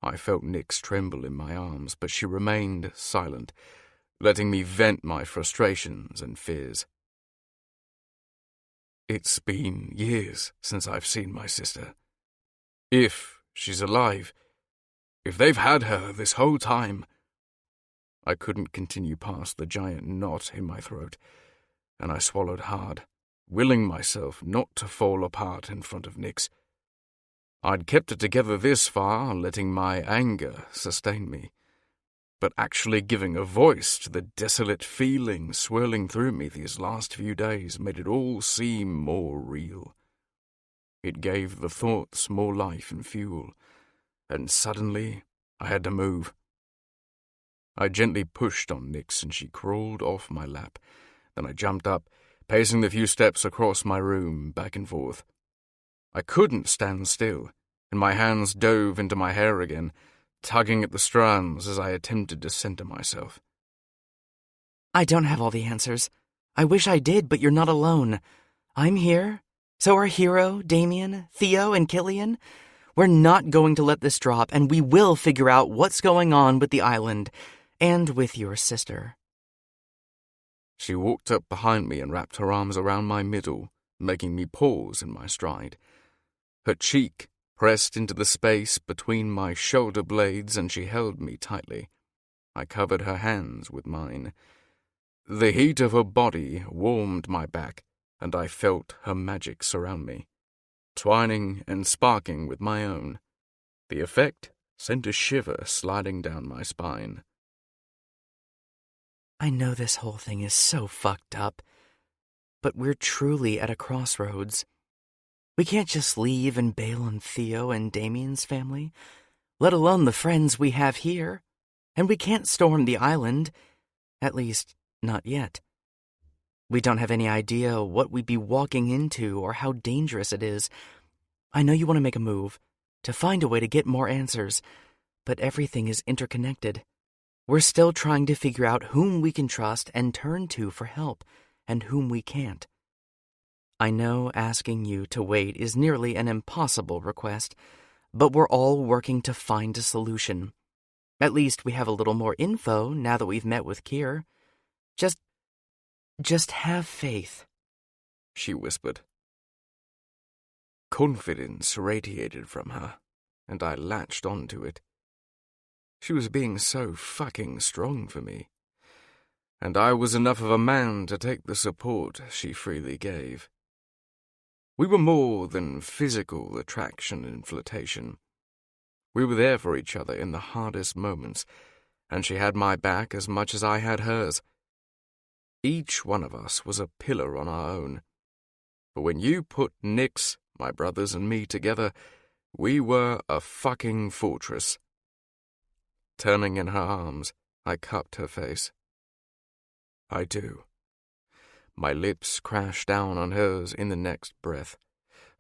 I felt Nix tremble in my arms, but she remained silent, letting me vent my frustrations and fears. It's been years since I've seen my sister. If she's alive, if they've had her this whole time. I couldn't continue past the giant knot in my throat, and I swallowed hard, willing myself not to fall apart in front of Nix. I'd kept it together this far, letting my anger sustain me, but actually giving a voice to the desolate feeling swirling through me these last few days made it all seem more real. It gave the thoughts more life and fuel, and suddenly I had to move. I gently pushed on Nix and she crawled off my lap. Then I jumped up, pacing the few steps across my room, back and forth. I couldn't stand still, and my hands dove into my hair again, tugging at the strands as I attempted to center myself. I don't have all the answers. I wish I did, but you're not alone. I'm here. So are Hero, Damien, Theo, and Killian. We're not going to let this drop, and we will figure out what's going on with the island, and with your sister. She walked up behind me and wrapped her arms around my middle, making me pause in my stride. Her cheek pressed into the space between my shoulder blades and she held me tightly. I covered her hands with mine. The heat of her body warmed my back, and I felt her magic surround me, twining and sparking with my own. The effect sent a shiver sliding down my spine. I know this whole thing is so fucked up, but we're truly at a crossroads. We can't just leave and bail on Theo and Damien's family, let alone the friends we have here. And we can't storm the island, at least, not yet. We don't have any idea what we'd be walking into or how dangerous it is. I know you want to make a move, to find a way to get more answers, but everything is interconnected. We're still trying to figure out whom we can trust and turn to for help, and whom we can't. I know asking you to wait is nearly an impossible request, but we're all working to find a solution. At least we have a little more info now that we've met with Kier. Just have faith, she whispered. Confidence radiated from her, and I latched onto it. She was being so fucking strong for me, and I was enough of a man to take the support she freely gave. We were more than physical attraction and flirtation. We were there for each other in the hardest moments, and she had my back as much as I had hers. Each one of us was a pillar on our own. But when you put Nix, my brothers, and me together, we were a fucking fortress. Turning in her arms, I cupped her face. I do. My lips crashed down on hers in the next breath.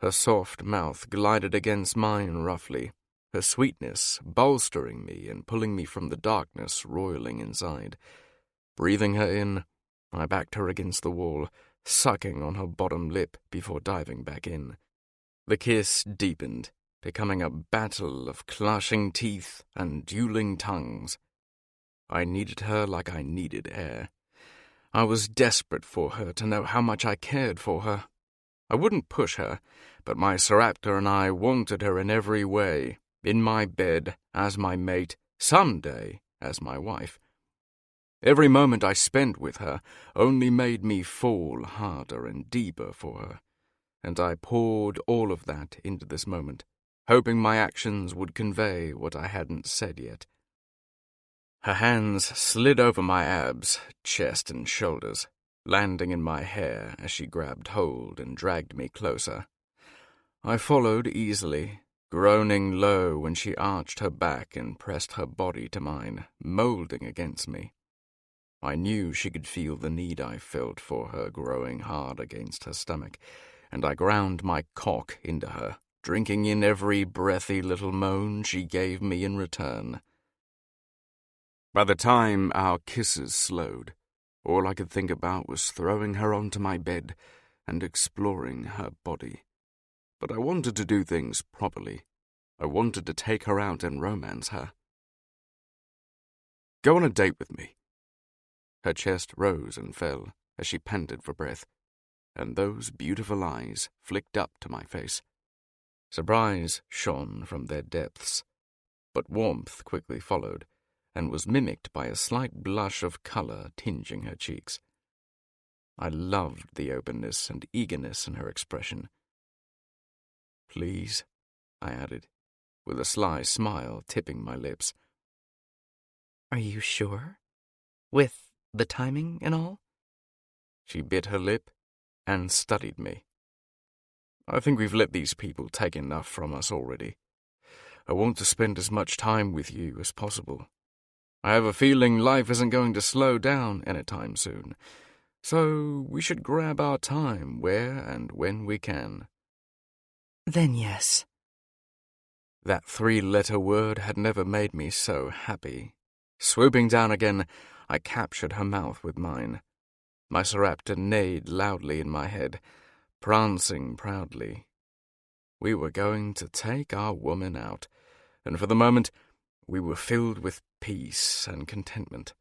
Her soft mouth glided against mine roughly, her sweetness bolstering me and pulling me from the darkness roiling inside. Breathing her in, I backed her against the wall, sucking on her bottom lip before diving back in. The kiss deepened, becoming a battle of clashing teeth and dueling tongues. I needed her like I needed air. I was desperate for her to know how much I cared for her. I wouldn't push her, but my Sarepta and I wanted her in every way, in my bed, as my mate, someday as my wife. Every moment I spent with her only made me fall harder and deeper for her, and I poured all of that into this moment, hoping my actions would convey what I hadn't said yet. Her hands slid over my abs, chest, and shoulders, landing in my hair as she grabbed hold and dragged me closer. I followed easily, groaning low when she arched her back and pressed her body to mine, molding against me. I knew she could feel the need I felt for her growing hard against her stomach, and I ground my cock into her, drinking in every breathy little moan she gave me in return. By the time our kisses slowed, all I could think about was throwing her onto my bed and exploring her body. But I wanted to do things properly. I wanted to take her out and romance her. Go on a date with me. Her chest rose and fell as she panted for breath, and those beautiful eyes flicked up to my face. Surprise shone from their depths, but warmth quickly followed, and was mimicked by a slight blush of colour tinging her cheeks. I loved the openness and eagerness in her expression. Please, I added, with a sly smile tipping my lips. Are you sure? With the timing and all? She bit her lip and studied me. I think we've let these people take enough from us already. I want to spend as much time with you as possible. I have a feeling life isn't going to slow down anytime soon, so we should grab our time where and when we can. Then yes. That 3-letter word had never made me so happy. Swooping down again, I captured her mouth with mine. My Sarepta neighed loudly in my head, prancing proudly. We were going to take our woman out, and for the moment we were filled with peace and contentment.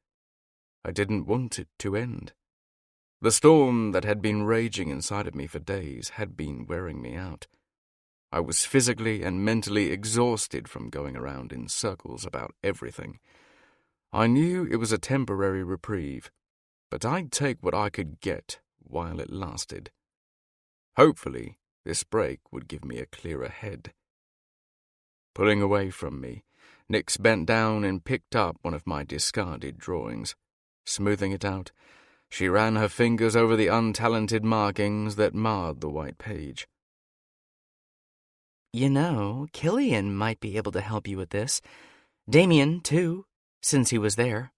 I didn't want it to end. The storm that had been raging inside of me for days had been wearing me out. I was physically and mentally exhausted from going around in circles about everything. I knew it was a temporary reprieve, but I'd take what I could get while it lasted. Hopefully, this break would give me a clearer head. Pulling away from me, Nix bent down and picked up one of my discarded drawings. Smoothing it out, she ran her fingers over the untalented markings that marred the white page. You know, Killian might be able to help you with this. Damien, too, since he was there.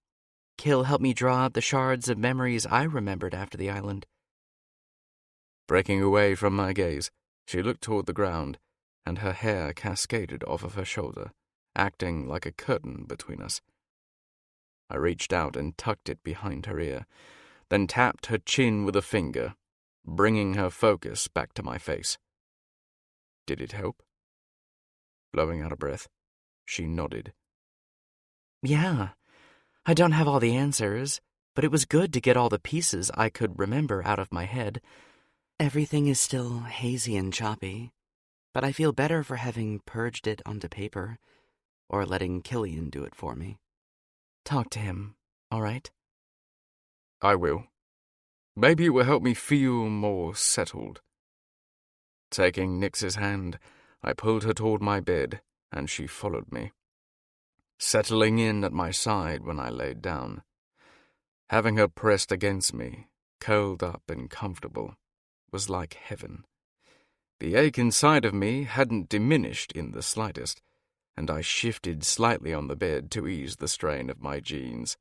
Kill helped me draw out the shards of memories I remembered after the island. Breaking away from my gaze, she looked toward the ground, and her hair cascaded off of her shoulder, acting like a curtain between us. I reached out and tucked it behind her ear, then tapped her chin with a finger, bringing her focus back to my face. Did it help? Blowing out a breath, she nodded. Yeah, I don't have all the answers, but it was good to get all the pieces I could remember out of my head. Everything is still hazy and choppy, but I feel better for having purged it onto paper, or letting Killian do it for me. Talk to him, all right? I will. Maybe it will help me feel more settled. Taking Nix's hand, I pulled her toward my bed, and she followed me, settling in at my side when I laid down. Having her pressed against me, curled up and comfortable, was like heaven. The ache inside of me hadn't diminished in the slightest, and I shifted slightly on the bed to ease the strain of my jeans.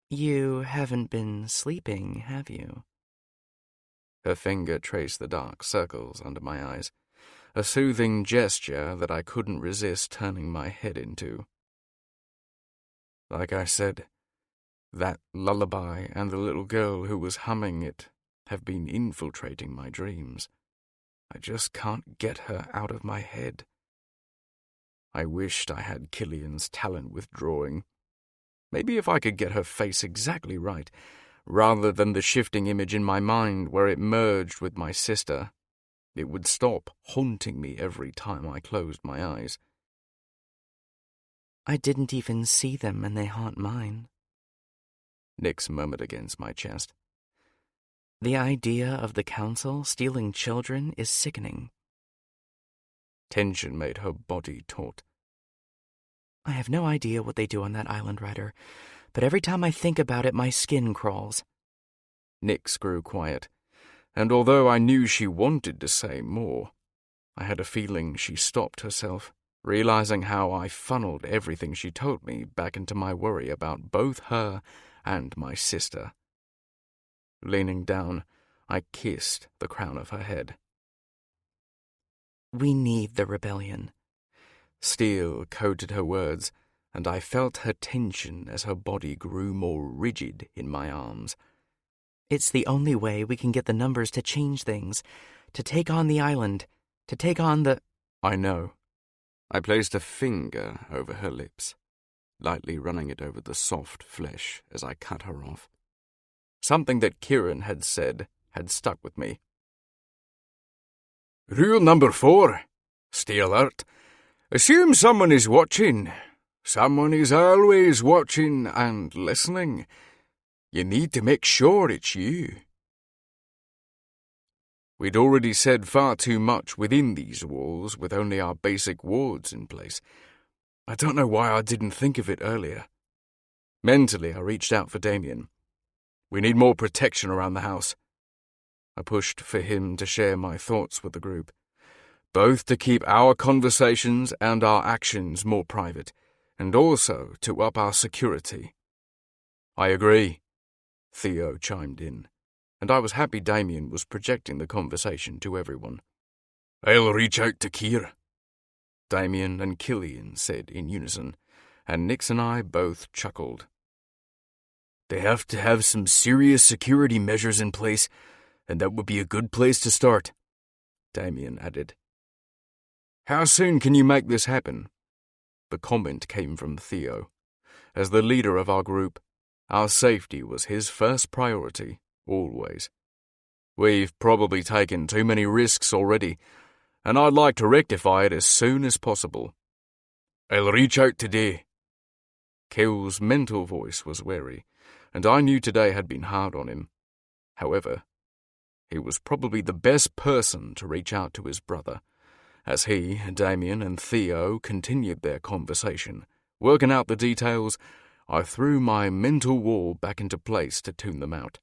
You haven't been sleeping, have you? Her finger traced the dark circles under my eyes, a soothing gesture that I couldn't resist turning my head into. Like I said, that lullaby and the little girl who was humming it have been infiltrating my dreams. I just can't get her out of my head. I wished I had Killian's talent with drawing. Maybe if I could get her face exactly right, rather than the shifting image in my mind where it merged with my sister, it would stop haunting me every time I closed my eyes. I didn't even see them and they haunt mine, Nix murmured against my chest. The idea of the council stealing children is sickening. Tension made her body taut. I have no idea what they do on that island, Ryder, but every time I think about it, my skin crawls. Nix grew quiet, and although I knew she wanted to say more, I had a feeling she stopped herself, realizing how I funneled everything she told me back into my worry about both her and my sister. Leaning down, I kissed the crown of her head. We need the rebellion. Steel coated her words, and I felt her tension as her body grew more rigid in my arms. It's the only way we can get the numbers to change things, to take on the island, to take on the... I know. I placed a finger over her lips, lightly running it over the soft flesh as I cut her off. Something that Kieran had said had stuck with me. Rule number 4, stay alert. Assume someone is watching. Someone is always watching and listening. You need to make sure it's you. We'd already said far too much within these walls with only our basic wards in place. I don't know why I didn't think of it earlier. Mentally, I reached out for Damien. We need more protection around the house. I pushed for him to share my thoughts with the group, both to keep our conversations and our actions more private, and also to up our security. I agree, Theo chimed in, and I was happy Damien was projecting the conversation to everyone. I'll reach out to Kier, Damien and Killian said in unison, and Nix and I both chuckled. They have to have some serious security measures in place, and that would be a good place to start, Damien added. How soon can you make this happen? The comment came from Theo. As the leader of our group, our safety was his first priority, always. We've probably taken too many risks already, and I'd like to rectify it as soon as possible. I'll reach out today. Kill's mental voice was wary, and I knew today had been hard on him. However, he was probably the best person to reach out to his brother. As he, Damien, and Theo continued their conversation, working out the details, I threw my mental wall back into place to tune them out.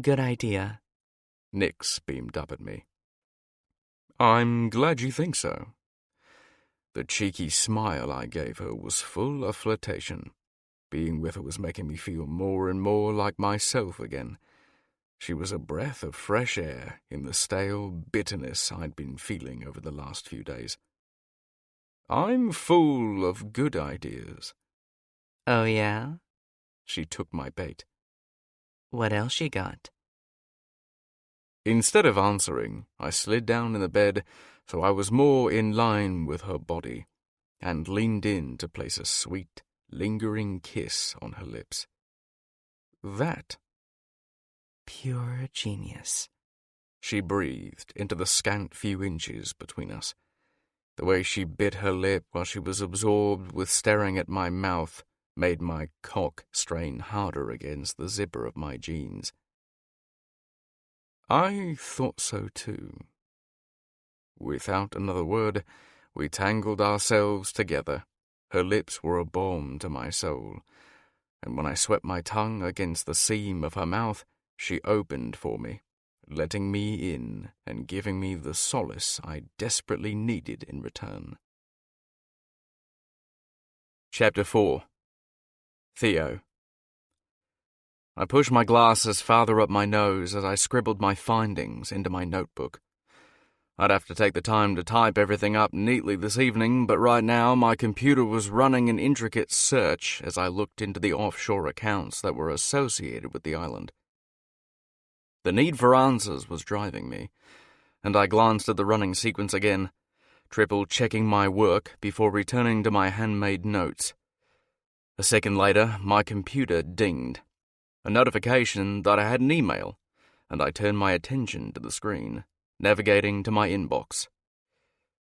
Good idea. Nix beamed up at me. I'm glad you think so. The cheeky smile I gave her was full of flirtation. Being with her was making me feel more and more like myself again. She was a breath of fresh air in the stale bitterness I'd been feeling over the last few days. I'm full of good ideas. Oh, yeah? She took my bait. What else you got? Instead of answering, I slid down in the bed so I was more in line with her body, and leaned in to place a sweet, lingering kiss on her lips. That... Pure genius. She breathed into the scant few inches between us. The way she bit her lip while she was absorbed with staring at my mouth made my cock strain harder against the zipper of my jeans. I thought so too. Without another word, we tangled ourselves together. Her lips were a balm to my soul, and when I swept my tongue against the seam of her mouth, she opened for me, letting me in and giving me the solace I desperately needed in return. Chapter 4. Theo. I pushed my glasses farther up my nose as I scribbled my findings into my notebook. I'd have to take the time to type everything up neatly this evening, but right now my computer was running an intricate search as I looked into the offshore accounts that were associated with the island. The need for answers was driving me, and I glanced at the running sequence again, triple-checking my work before returning to my handmade notes. A second later, my computer dinged. A notification that I had an email, and I turned my attention to the screen, navigating to my inbox.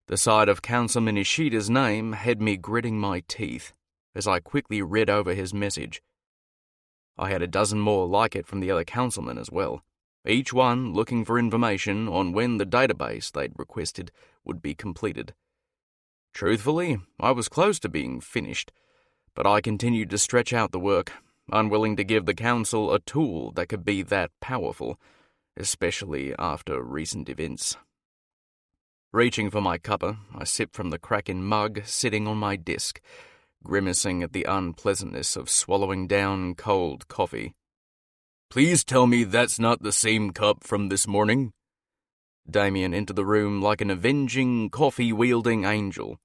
The sight of Councilman Ishida's name had me gritting my teeth as I quickly read over his message. I had a dozen more like it from the other councilmen as well, each one looking for information on when the database they'd requested would be completed. Truthfully, I was close to being finished, but I continued to stretch out the work, unwilling to give the council a tool that could be that powerful, especially after recent events. Reaching for my cuppa, I sipped from the cracking mug sitting on my desk, grimacing at the unpleasantness of swallowing down cold coffee. "Please tell me that's not the same cup from this morning." Damien entered the room like an avenging, coffee-wielding angel.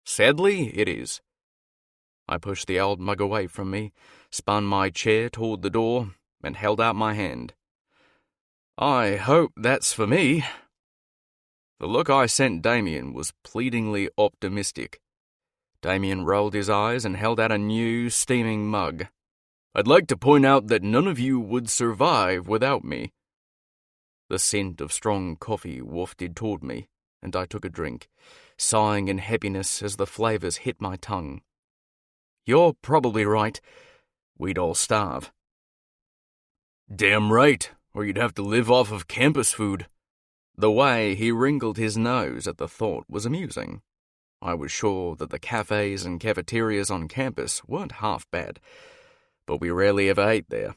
"Sadly, it is." I pushed the old mug away from me, spun my chair toward the door, and held out my hand. "I hope that's for me." The look I sent Damien was pleadingly optimistic. Damien rolled his eyes and held out a new, steaming mug. "I'd like to point out that none of you would survive without me." The scent of strong coffee wafted toward me, and I took a drink, sighing in happiness as the flavors hit my tongue. "You're probably right. We'd all starve." "Damn right, or you'd have to live off of campus food." The way he wrinkled his nose at the thought was amusing. I was sure that the cafes and cafeterias on campus weren't half bad, but we rarely ever ate there.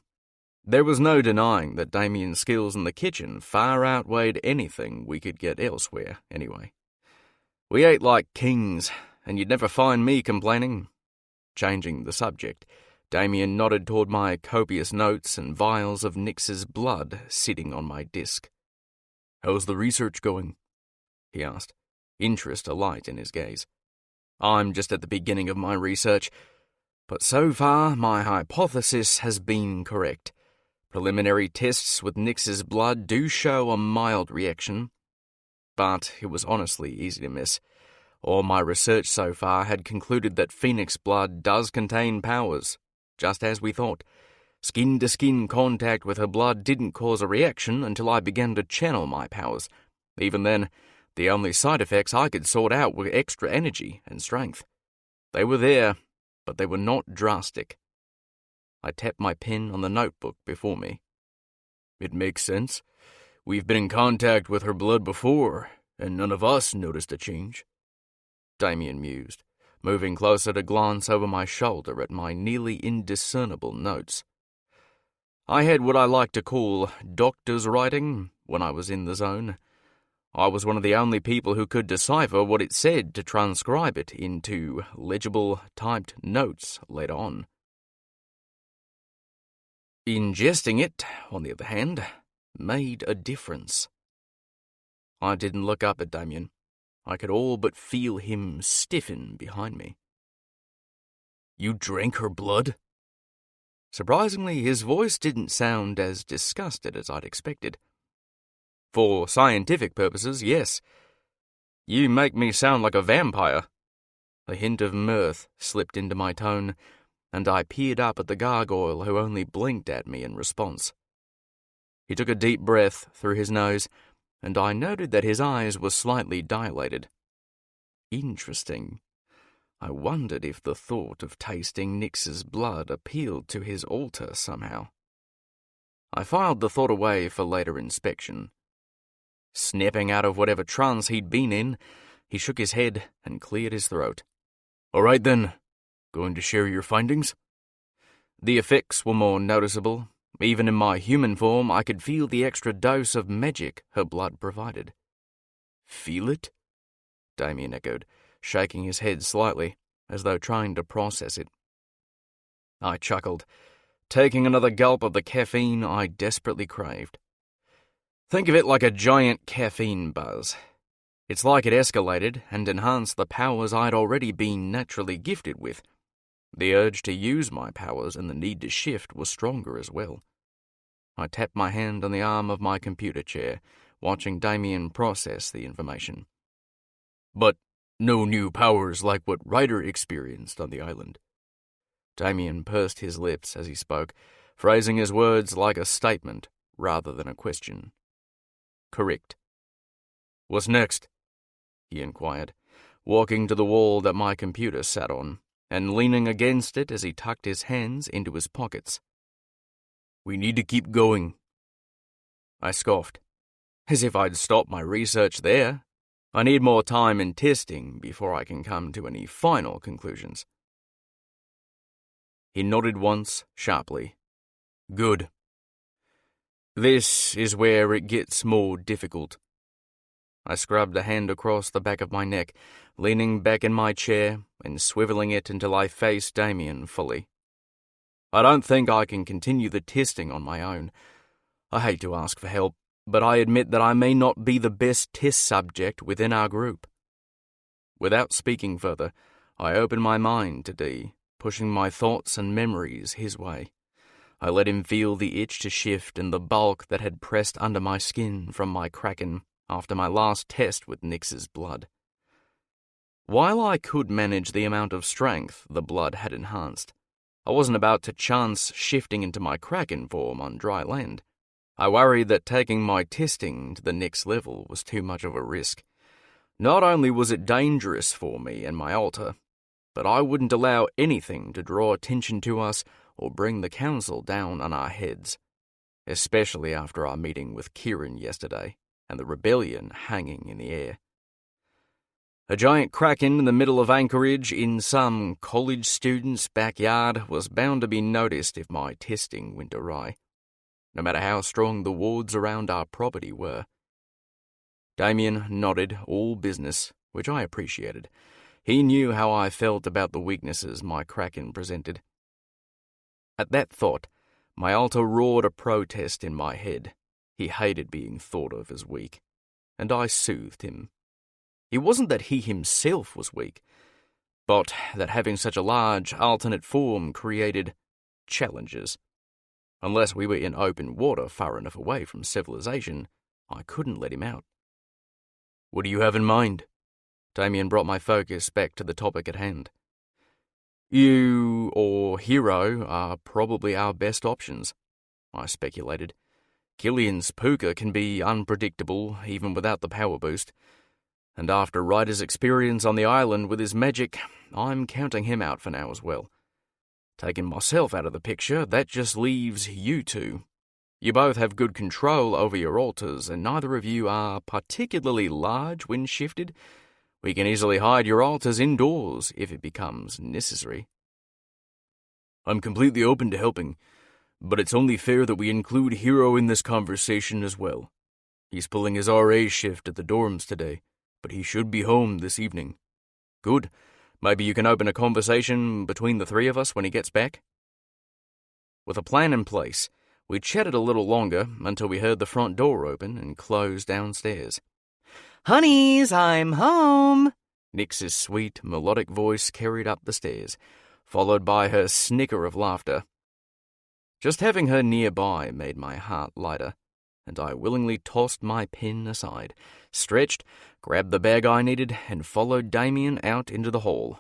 There was no denying that Damien's skills in the kitchen far outweighed anything we could get elsewhere, anyway. We ate like kings, and you'd never find me complaining. Changing the subject, Damien nodded toward my copious notes and vials of Nix's blood sitting on my desk. "How's the research going?" he asked, interest alight in his gaze. "I'm just at the beginning of my research, but so far my hypothesis has been correct. Preliminary tests with Nix's blood do show a mild reaction, but it was honestly easy to miss. All my research so far had concluded that Phoenix blood does contain powers, just as we thought. Skin-to-skin contact with her blood didn't cause a reaction until I began to channel my powers. Even then, the only side effects I could sort out were extra energy and strength. They were there, but they were not drastic. I tapped my pen on the notebook before me. "It makes sense. We've been in contact with her blood before, and none of us noticed a change." Damien mused, moving closer to glance over my shoulder at my nearly indiscernible notes. I had what I like to call doctor's writing when I was in the zone. I was one of the only people who could decipher what it said to transcribe it into legible, typed notes later on. Ingesting it, on the other hand, made a difference. I didn't look up at Damien. I could all but feel him stiffen behind me. "You drank her blood?" Surprisingly, his voice didn't sound as disgusted as I'd expected. "For scientific purposes, yes. You make me sound like a vampire." A hint of mirth slipped into my tone, and I peered up at the gargoyle who only blinked at me in response. He took a deep breath through his nose, and I noted that his eyes were slightly dilated. Interesting. I wondered if the thought of tasting Nix's blood appealed to his alter somehow. I filed the thought away for later inspection. Snapping out of whatever trance he'd been in, he shook his head and cleared his throat. "All right then, going to share your findings?" The effects were more noticeable. Even in my human form, I could feel the extra dose of magic her blood provided. "Feel it?" Damien echoed, shaking his head slightly, as though trying to process it. I chuckled, taking another gulp of the caffeine I desperately craved. Think of it like a giant caffeine buzz. It's like it escalated and enhanced the powers I'd already been naturally gifted with. The urge to use my powers and the need to shift was stronger as well. I tapped my hand on the arm of my computer chair, watching Damien process the information. "But no new powers like what Ryder experienced on the island." Damien pursed his lips as he spoke, phrasing his words like a statement rather than a question. "Correct." "What's next?" he inquired, walking to the wall that my computer sat on, and leaning against it as he tucked his hands into his pockets. "We need to keep going." I scoffed, as if I'd stopped my research there. I need more time and testing before I can come to any final conclusions. He nodded once, sharply. "Good. This is where it gets more difficult." I scrubbed a hand across the back of my neck, leaning back in my chair and swiveling it until I faced Damien fully. "I don't think I can continue the testing on my own. I hate to ask for help, but I admit that I may not be the best test subject within our group." Without speaking further, I opened my mind to D, pushing my thoughts and memories his way. I let him feel the itch to shift and the bulk that had pressed under my skin from my kraken after my last test with Nyx's blood. While I could manage the amount of strength the blood had enhanced, I wasn't about to chance shifting into my kraken form on dry land. I worried that taking my testing to the next level was too much of a risk. Not only was it dangerous for me and my altar, but I wouldn't allow anything to draw attention to us or bring the council down on our heads, especially after our meeting with Kieran yesterday and the rebellion hanging in the air. A giant kraken in the middle of Anchorage in some college student's backyard was bound to be noticed if my testing went awry, no matter how strong the wards around our property were. Damien nodded, all business, which I appreciated. He knew how I felt about the weaknesses my kraken presented. At that thought, my alter roared a protest in my head. He hated being thought of as weak, and I soothed him. It wasn't that he himself was weak, but that having such a large alternate form created challenges. Unless we were in open water far enough away from civilization, I couldn't let him out. "What do you have in mind?" Damien brought my focus back to the topic at hand. "You or Hero are probably our best options," I speculated. Killian's puka can be unpredictable even without the power boost, and after Ryder's experience on the island with his magic, I'm counting him out for now as well. Taking myself out of the picture, that just leaves you two. You both have good control over your altars, and neither of you are particularly large when shifted. We can easily hide your altars indoors if it becomes necessary. "I'm completely open to helping, but it's only fair that we include Hero in this conversation as well. He's pulling his RA shift at the dorms today, but he should be home this evening." "Good. Maybe you can open a conversation between the three of us when he gets back?" With a plan in place, we chatted a little longer until we heard the front door open and close downstairs. "Honeys, I'm home!" Nyx's sweet, melodic voice carried up the stairs, followed by her snicker of laughter. Just having her nearby made my heart lighter, and I willingly tossed my pen aside, stretched, grabbed the bag I needed, and followed Damien out into the hall.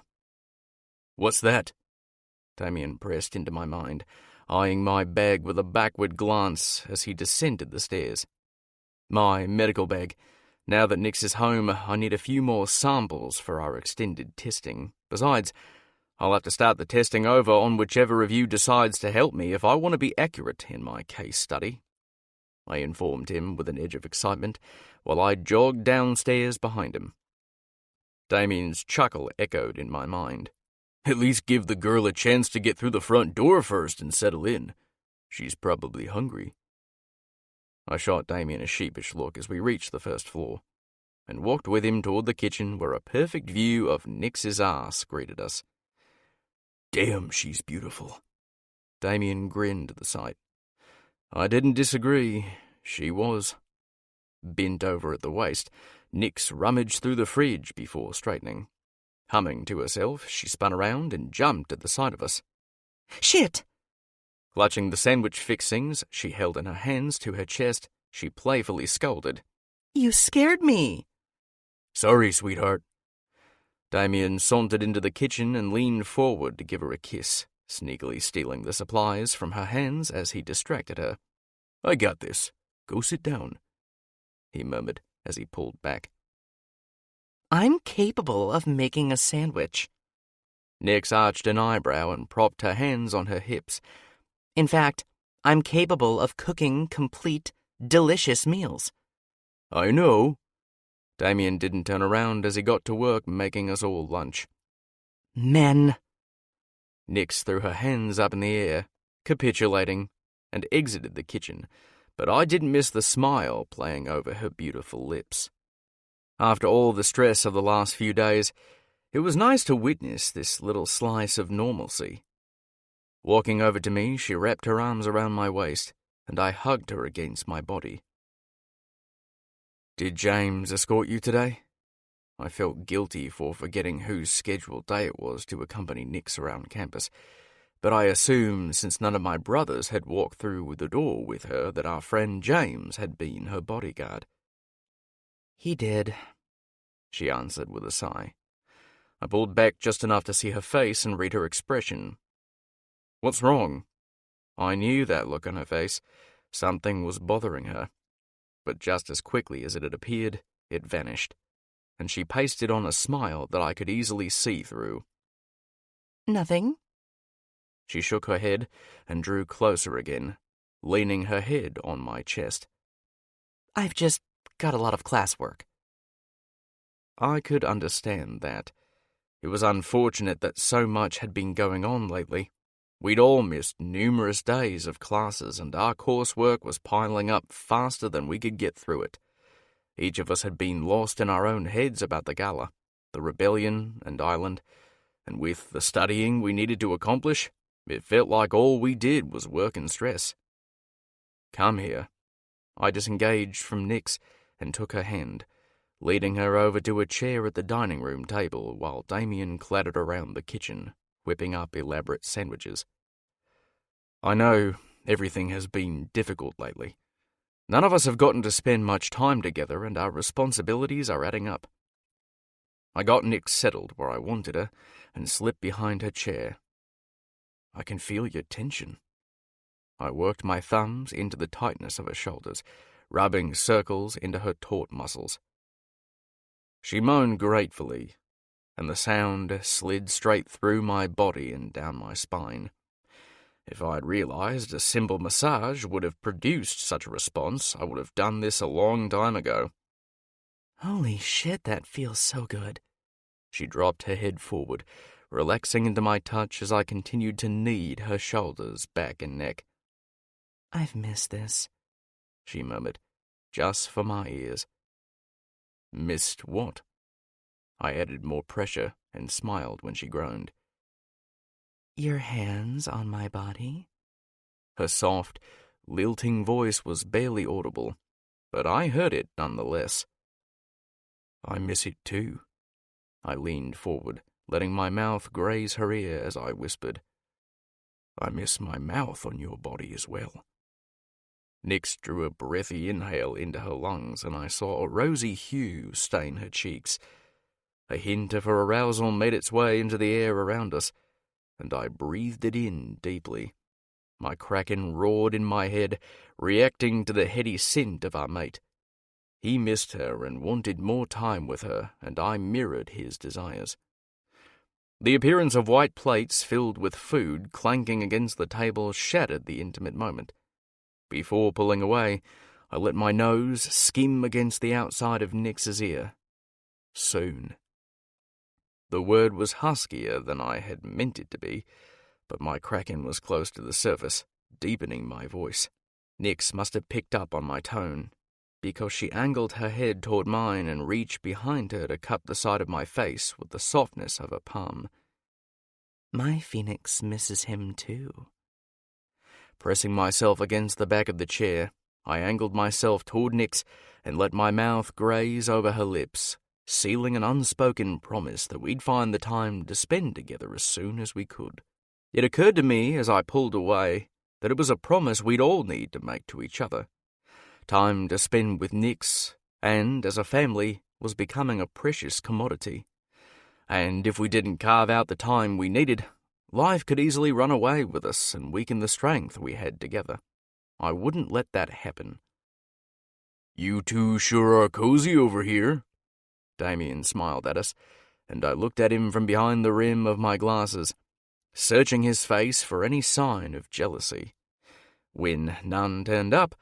"What's that?" Damien pressed into my mind, eyeing my bag with a backward glance as he descended the stairs. "My medical bag. Now that Nyx is home, I need a few more samples for our extended testing. Besides, I'll have to start the testing over on whichever of you decides to help me if I want to be accurate in my case study," I informed him with an edge of excitement while I jogged downstairs behind him. Damien's chuckle echoed in my mind. "At least give the girl a chance to get through the front door first and settle in. She's probably hungry." I shot Damien a sheepish look as we reached the first floor, and walked with him toward the kitchen where a perfect view of Nix's ass greeted us. "Damn, she's beautiful." Damien grinned at the sight. I didn't disagree. She was. Bent over at the waist, Nix rummaged through the fridge before straightening. Humming to herself, she spun around and jumped at the sight of us. "Shit!" Clutching the sandwich fixings she held in her hands to her chest, she playfully scolded. "You scared me." "Sorry, sweetheart." Damien sauntered into the kitchen and leaned forward to give her a kiss, sneakily stealing the supplies from her hands as he distracted her. "I got this. Go sit down," he murmured as he pulled back. "I'm capable of making a sandwich." Nix arched an eyebrow and propped her hands on her hips. "In fact, I'm capable of cooking complete, delicious meals." "I know." Damien didn't turn around as he got to work making us all lunch. "Men." Nix threw her hands up in the air, capitulating, and exited the kitchen, but I didn't miss the smile playing over her beautiful lips. After all the stress of the last few days, it was nice to witness this little slice of normalcy. Walking over to me, she wrapped her arms around my waist, and I hugged her against my body. "Did James escort you today?" I felt guilty for forgetting whose scheduled day it was to accompany Nix around campus, but I assumed since none of my brothers had walked through the door with her that our friend James had been her bodyguard. "He did," she answered with a sigh. I pulled back just enough to see her face and read her expression. "What's wrong?" I knew that look on her face. Something was bothering her. But just as quickly as it had appeared, it vanished, and she pasted on a smile that I could easily see through. "Nothing." She shook her head and drew closer again, leaning her head on my chest. "I've just got a lot of classwork." I could understand that. It was unfortunate that so much had been going on lately. We'd all missed numerous days of classes, and our coursework was piling up faster than we could get through it. Each of us had been lost in our own heads about the gala, the rebellion and island, and with the studying we needed to accomplish, it felt like all we did was work and stress. "Come here." I disengaged from Nix and took her hand, leading her over to a chair at the dining room table while Damien clattered around the kitchen, whipping up elaborate sandwiches. "I know everything has been difficult lately. None of us have gotten to spend much time together, and our responsibilities are adding up." I got Nix settled where I wanted her and slipped behind her chair. "I can feel your tension." I worked my thumbs into the tightness of her shoulders, rubbing circles into her taut muscles. She moaned gratefully, and the sound slid straight through my body and down my spine. If I had realized a simple massage would have produced such a response, I would have done this a long time ago. "Holy shit, that feels so good." She dropped her head forward, relaxing into my touch as I continued to knead her shoulders, back, and neck. "I've missed this," she murmured, just for my ears. "Missed what?" I added more pressure and smiled when she groaned. "Your hands on my body?" Her soft, lilting voice was barely audible, but I heard it nonetheless. "I miss it too." I leaned forward, letting my mouth graze her ear as I whispered, "I miss my mouth on your body as well." Nix drew a breathy inhale into her lungs, and I saw a rosy hue stain her cheeks. A hint of her arousal made its way into the air around us, and I breathed it in deeply. My kraken roared in my head, reacting to the heady scent of our mate. He missed her and wanted more time with her, and I mirrored his desires. The appearance of white plates filled with food clanking against the table shattered the intimate moment. Before pulling away, I let my nose skim against the outside of Nix's ear. Soon. The word was huskier than I had meant it to be, but my kraken was close to the surface, deepening my voice. Nix must have picked up on my tone, because she angled her head toward mine and reached behind her to cup the side of my face with the softness of her palm. My phoenix misses him too. Pressing myself against the back of the chair, I angled myself toward Nix and let my mouth graze over her lips, sealing an unspoken promise that we'd find the time to spend together as soon as we could. It occurred to me as I pulled away that it was a promise we'd all need to make to each other. Time to spend with Nix, and, as a family, was becoming a precious commodity. And if we didn't carve out the time we needed, life could easily run away with us and weaken the strength we had together. I wouldn't let that happen. "You two sure are cozy over here." Damien smiled at us, and I looked at him from behind the rim of my glasses, searching his face for any sign of jealousy. When none turned up,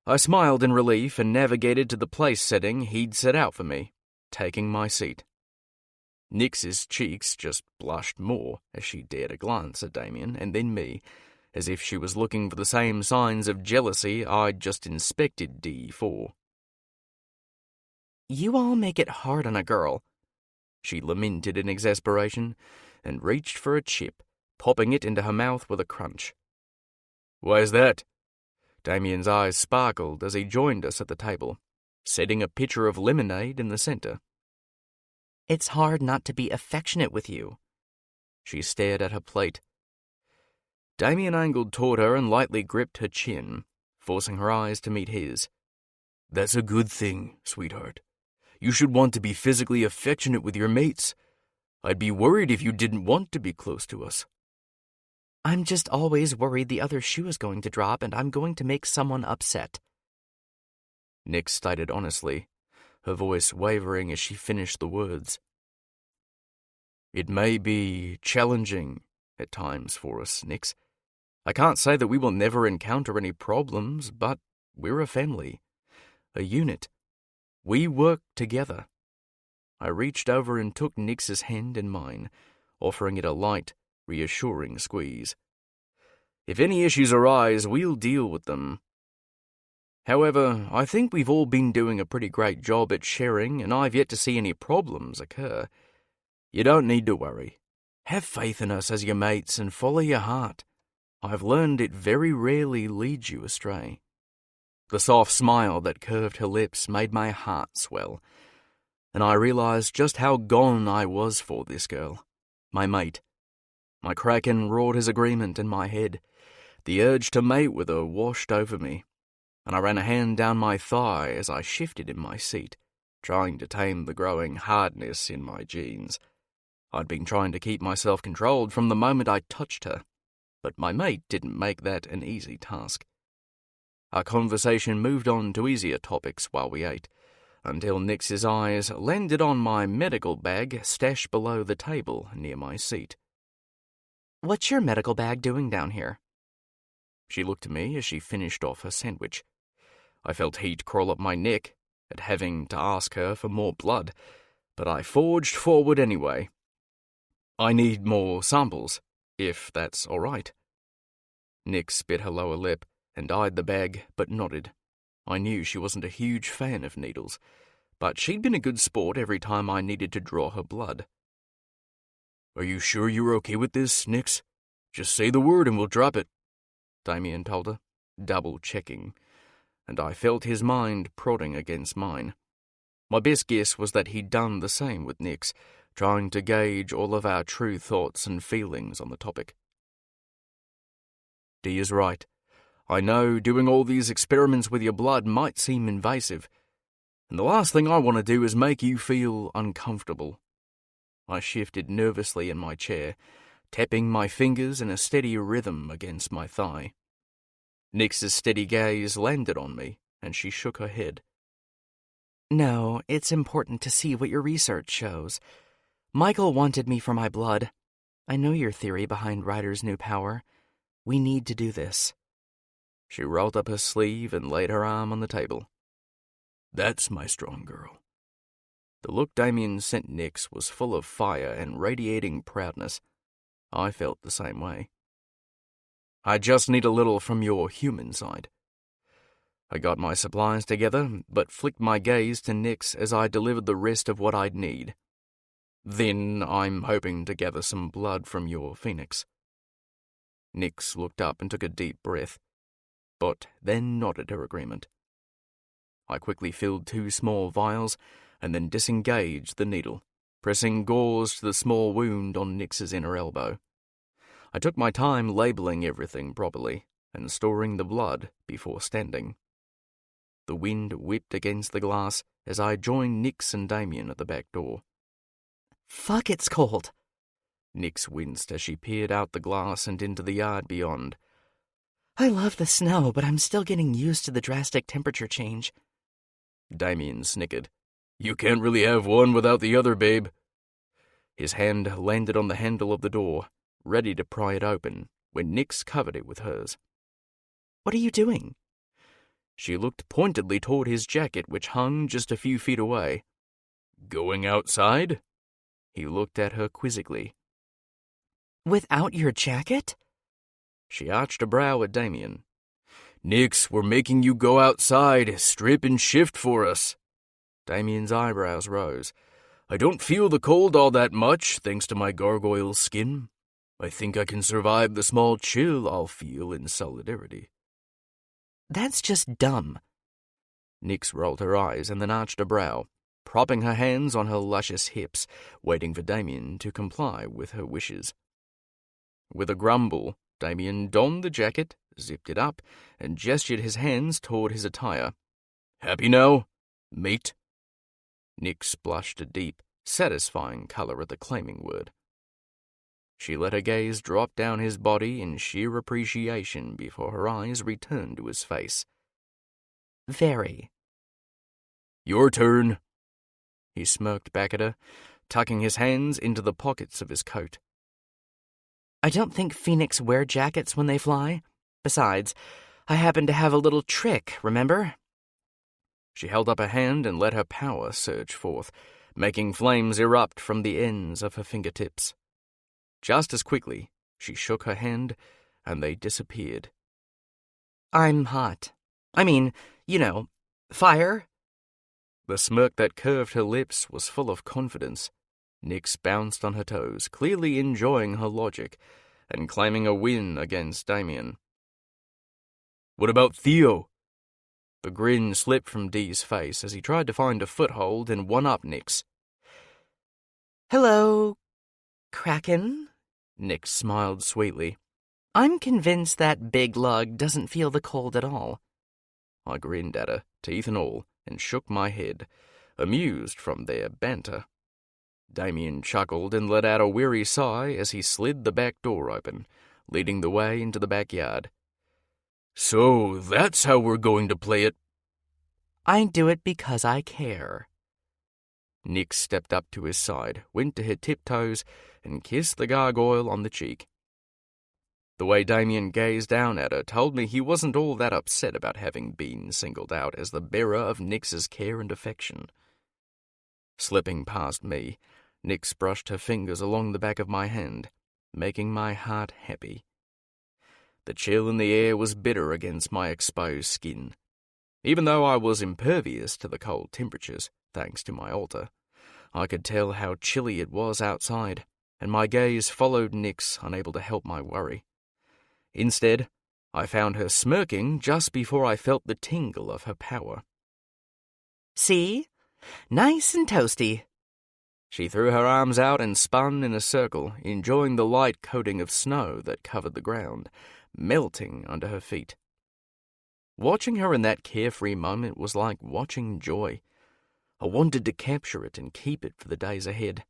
I smiled in relief and navigated to the place setting he'd set out for me, taking my seat. Nix's cheeks just blushed more as she dared a glance at Damien and then me, as if she was looking for the same signs of jealousy I'd just inspected D for. You all make it hard on a girl. She lamented in exasperation and reached for a chip, popping it into her mouth with a crunch. "Why's that?" Damien's eyes sparkled as he joined us at the table, setting a pitcher of lemonade in the center. It's hard not to be affectionate with you. She stared at her plate. Damien angled toward her and lightly gripped her chin, forcing her eyes to meet his. "That's a good thing, sweetheart. You should want to be physically affectionate with your mates. I'd be worried if you didn't want to be close to us." I'm just always worried the other shoe is going to drop and I'm going to make someone upset. Nix stated honestly, her voice wavering as she finished the words. "It may be challenging at times for us, Nix. I can't say that we will never encounter any problems, but we're a family, a unit. We work together." I reached over and took Nix's hand in mine, offering it a light, reassuring squeeze. "If any issues arise, we'll deal with them. However, I think we've all been doing a pretty great job at sharing, and I've yet to see any problems occur. You don't need to worry. Have faith in us as your mates and follow your heart. I've learned it very rarely leads you astray." The soft smile that curved her lips made my heart swell, and I realized just how gone I was for this girl, my mate. My kraken roared his agreement in my head. The urge to mate with her washed over me, and I ran a hand down my thigh as I shifted in my seat, trying to tame the growing hardness in my jeans. I'd been trying to keep myself controlled from the moment I touched her, but my mate didn't make that an easy task. Our conversation moved on to easier topics while we ate, until Nix's eyes landed on my medical bag stashed below the table near my seat. What's your medical bag doing down here? She looked at me as she finished off her sandwich. I felt heat crawl up my neck at having to ask her for more blood, but I forged forward anyway. "I need more samples, if that's all right." Nix bit her lower lip and eyed the bag, but nodded. I knew she wasn't a huge fan of needles, but she'd been a good sport every time I needed to draw her blood. "Are you sure you're okay with this, Nix? Just say the word and we'll drop it," Damien told her, double-checking, and I felt his mind prodding against mine. My best guess was that he'd done the same with Nix, trying to gauge all of our true thoughts and feelings on the topic. "Dee is right. I know doing all these experiments with your blood might seem invasive, and the last thing I want to do is make you feel uncomfortable." I shifted nervously in my chair, tapping my fingers in a steady rhythm against my thigh. Nix's steady gaze landed on me, and she shook her head. "No, it's important to see what your research shows. Michael wanted me for my blood, I know your theory behind Ryder's new power. We need to do this. She rolled up her sleeve and laid her arm on the table. That's my strong girl. The look Damien sent Nyx was full of fire and radiating proudness. I felt the same way. I just need a little from your human side. I got my supplies together, but flicked my gaze to Nyx as I delivered the rest of what I'd need. Then I'm hoping to gather some blood from your phoenix. Nyx looked up and took a deep breath, but then nodded her agreement. I quickly filled 2 small vials and then disengaged the needle, pressing gauze to the small wound on Nyx's inner elbow. I took my time labeling everything properly and storing the blood before standing. The wind whipped against the glass as I joined Nyx and Damien at the back door. Fuck, it's cold. Nyx winced as she peered out the glass and into the yard beyond. I love the snow, but I'm still getting used to the drastic temperature change. Damien snickered. You can't really have one without the other, babe. His hand landed on the handle of the door, ready to pry it open, when Nyx covered it with hers. What are you doing? She looked pointedly toward his jacket, which hung just a few feet away. Going outside? He looked at her quizzically. Without your jacket? She arched a brow at Damien. Nyx, we're making you go outside, strip and shift for us. Damien's eyebrows rose. I don't feel the cold all that much, thanks to my gargoyle skin. I think I can survive the small chill I'll feel in solidarity. That's just dumb. Nyx rolled her eyes and then arched a brow, propping her hands on her luscious hips, waiting for Damien to comply with her wishes. With a grumble, Damien donned the jacket, zipped it up, and gestured his hands toward his attire. Happy now, mate? Nyx blushed a deep, satisfying color at the claiming word. She let her gaze drop down his body in sheer appreciation before her eyes returned to his face. Very. Your turn. He smirked back at her, tucking his hands into the pockets of his coat. I don't think Phoenix wear jackets when they fly. Besides, I happen to have a little trick, remember? She held up a hand and let her power surge forth, making flames erupt from the ends of her fingertips. Just as quickly, she shook her hand, and they disappeared. I'm hot. I mean, fire. The smirk that curved her lips was full of confidence. Nyx bounced on her toes, clearly enjoying her logic, and claiming a win against Damien. What about Theo? The grin slipped from Dee's face as he tried to find a foothold and one-up Nyx. Hello, Kraken. Nyx smiled sweetly. I'm convinced that big lug doesn't feel the cold at all. I grinned at her, teeth and all, and shook my head, amused from their banter. Damien chuckled and let out a weary sigh as he slid the back door open, leading the way into the backyard. So that's how we're going to play it. I do it because I care. Nyx stepped up to his side, went to her tiptoes, and kissed the gargoyle on the cheek. The way Damien gazed down at her told me he wasn't all that upset about having been singled out as the bearer of Nyx's care and affection. Slipping past me, Nyx brushed her fingers along the back of my hand, making my heart happy. The chill in the air was bitter against my exposed skin. Even though I was impervious to the cold temperatures, thanks to my altar, I could tell how chilly it was outside, and my gaze followed Nyx, unable to help my worry. Instead, I found her smirking just before I felt the tingle of her power. See? Nice and toasty. She threw her arms out and spun in a circle, enjoying the light coating of snow that covered the ground, melting under her feet. Watching her in that carefree moment was like watching joy. I wanted to capture it and keep it for the days ahead.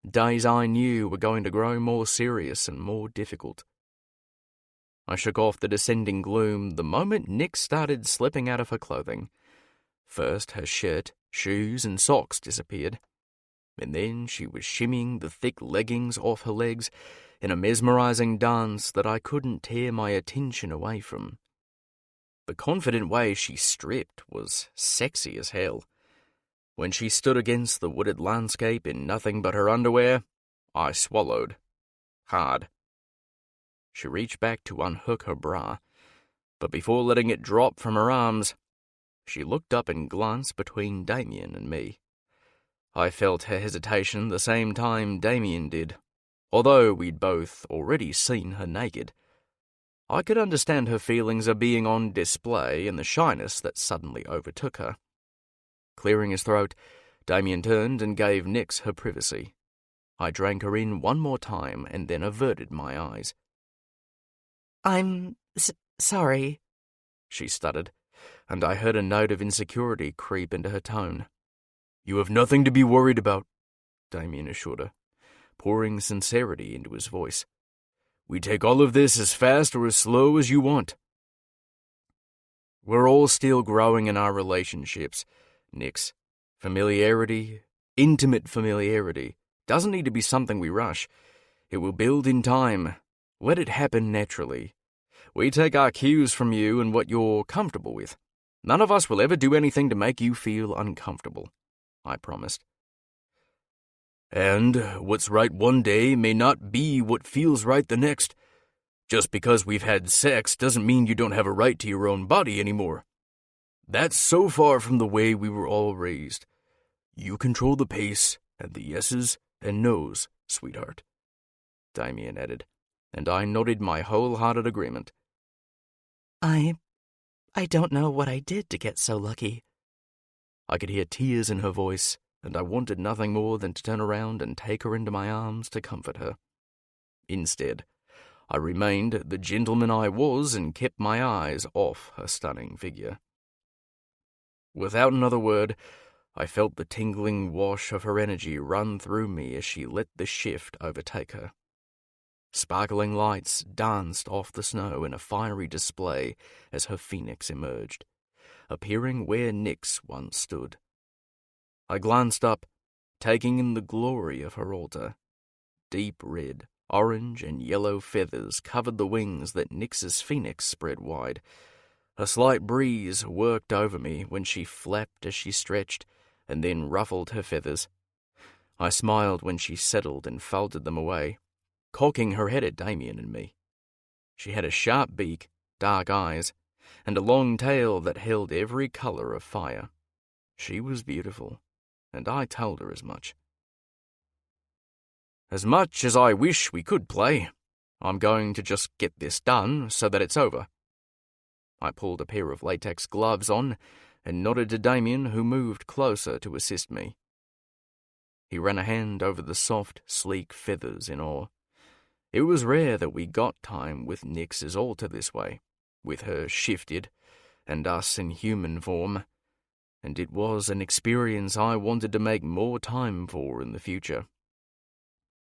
Days I knew were going to grow more serious and more difficult. I shook off the descending gloom the moment Nyx started slipping out of her clothing. First, her shirt, shoes, and socks disappeared. and then she was shimmying the thick leggings off her legs in a mesmerizing dance that I couldn't tear my attention away from. The confident way she stripped was sexy as hell. When she stood against the wooded landscape in nothing but her underwear, I swallowed. Hard. She reached back to unhook her bra, but before letting it drop from her arms, she looked up and glanced between Damien and me. I felt her hesitation the same time Damien did, although we'd both already seen her naked. I could understand her feelings of being on display and the shyness that suddenly overtook her. Clearing his throat, Damien turned and gave Nyx her privacy. I drank her in one more time and then averted my eyes. I'm sorry, she stuttered, and I heard a note of insecurity creep into her tone. You have nothing to be worried about, Damien assured her, pouring sincerity into his voice. We take all of this as fast or as slow as you want. We're all still growing in our relationships, Nyx. Familiarity, intimate familiarity, doesn't need to be something we rush. It will build in time. Let it happen naturally. We take our cues from you and what you're comfortable with. None of us will ever do anything to make you feel uncomfortable, I promised. And what's right one day may not be what feels right the next. Just because we've had sex doesn't mean you don't have a right to your own body anymore. That's so far from the way we were all raised. You control the pace and the yeses and nos, sweetheart, Damien added, and I nodded my wholehearted agreement. I don't know what I did to get so lucky. I could hear tears in her voice, and I wanted nothing more than to turn around and take her into my arms to comfort her. Instead, I remained the gentleman I was and kept my eyes off her stunning figure. Without another word, I felt the tingling wash of her energy run through me as she let the shift overtake her. Sparkling lights danced off the snow in a fiery display as her phoenix emerged, appearing where Nyx once stood. I glanced up, taking in the glory of her altar. Deep red, orange, and yellow feathers covered the wings that Nyx's phoenix spread wide. A slight breeze worked over me when she flapped as she stretched, and then ruffled her feathers. I smiled when she settled and folded them away, cocking her head at Damien and me. She had a sharp beak, dark eyes, and a long tail that held every color of fire. She was beautiful, and I told her as much. As much as I wish we could play, I'm going to just get this done so that it's over. I pulled a pair of latex gloves on and nodded to Damien, who moved closer to assist me. He ran a hand over the soft, sleek feathers in awe. It was rare that we got time with Nyx's altar this way, with her shifted and us in human form, and it was an experience I wanted to make more time for in the future.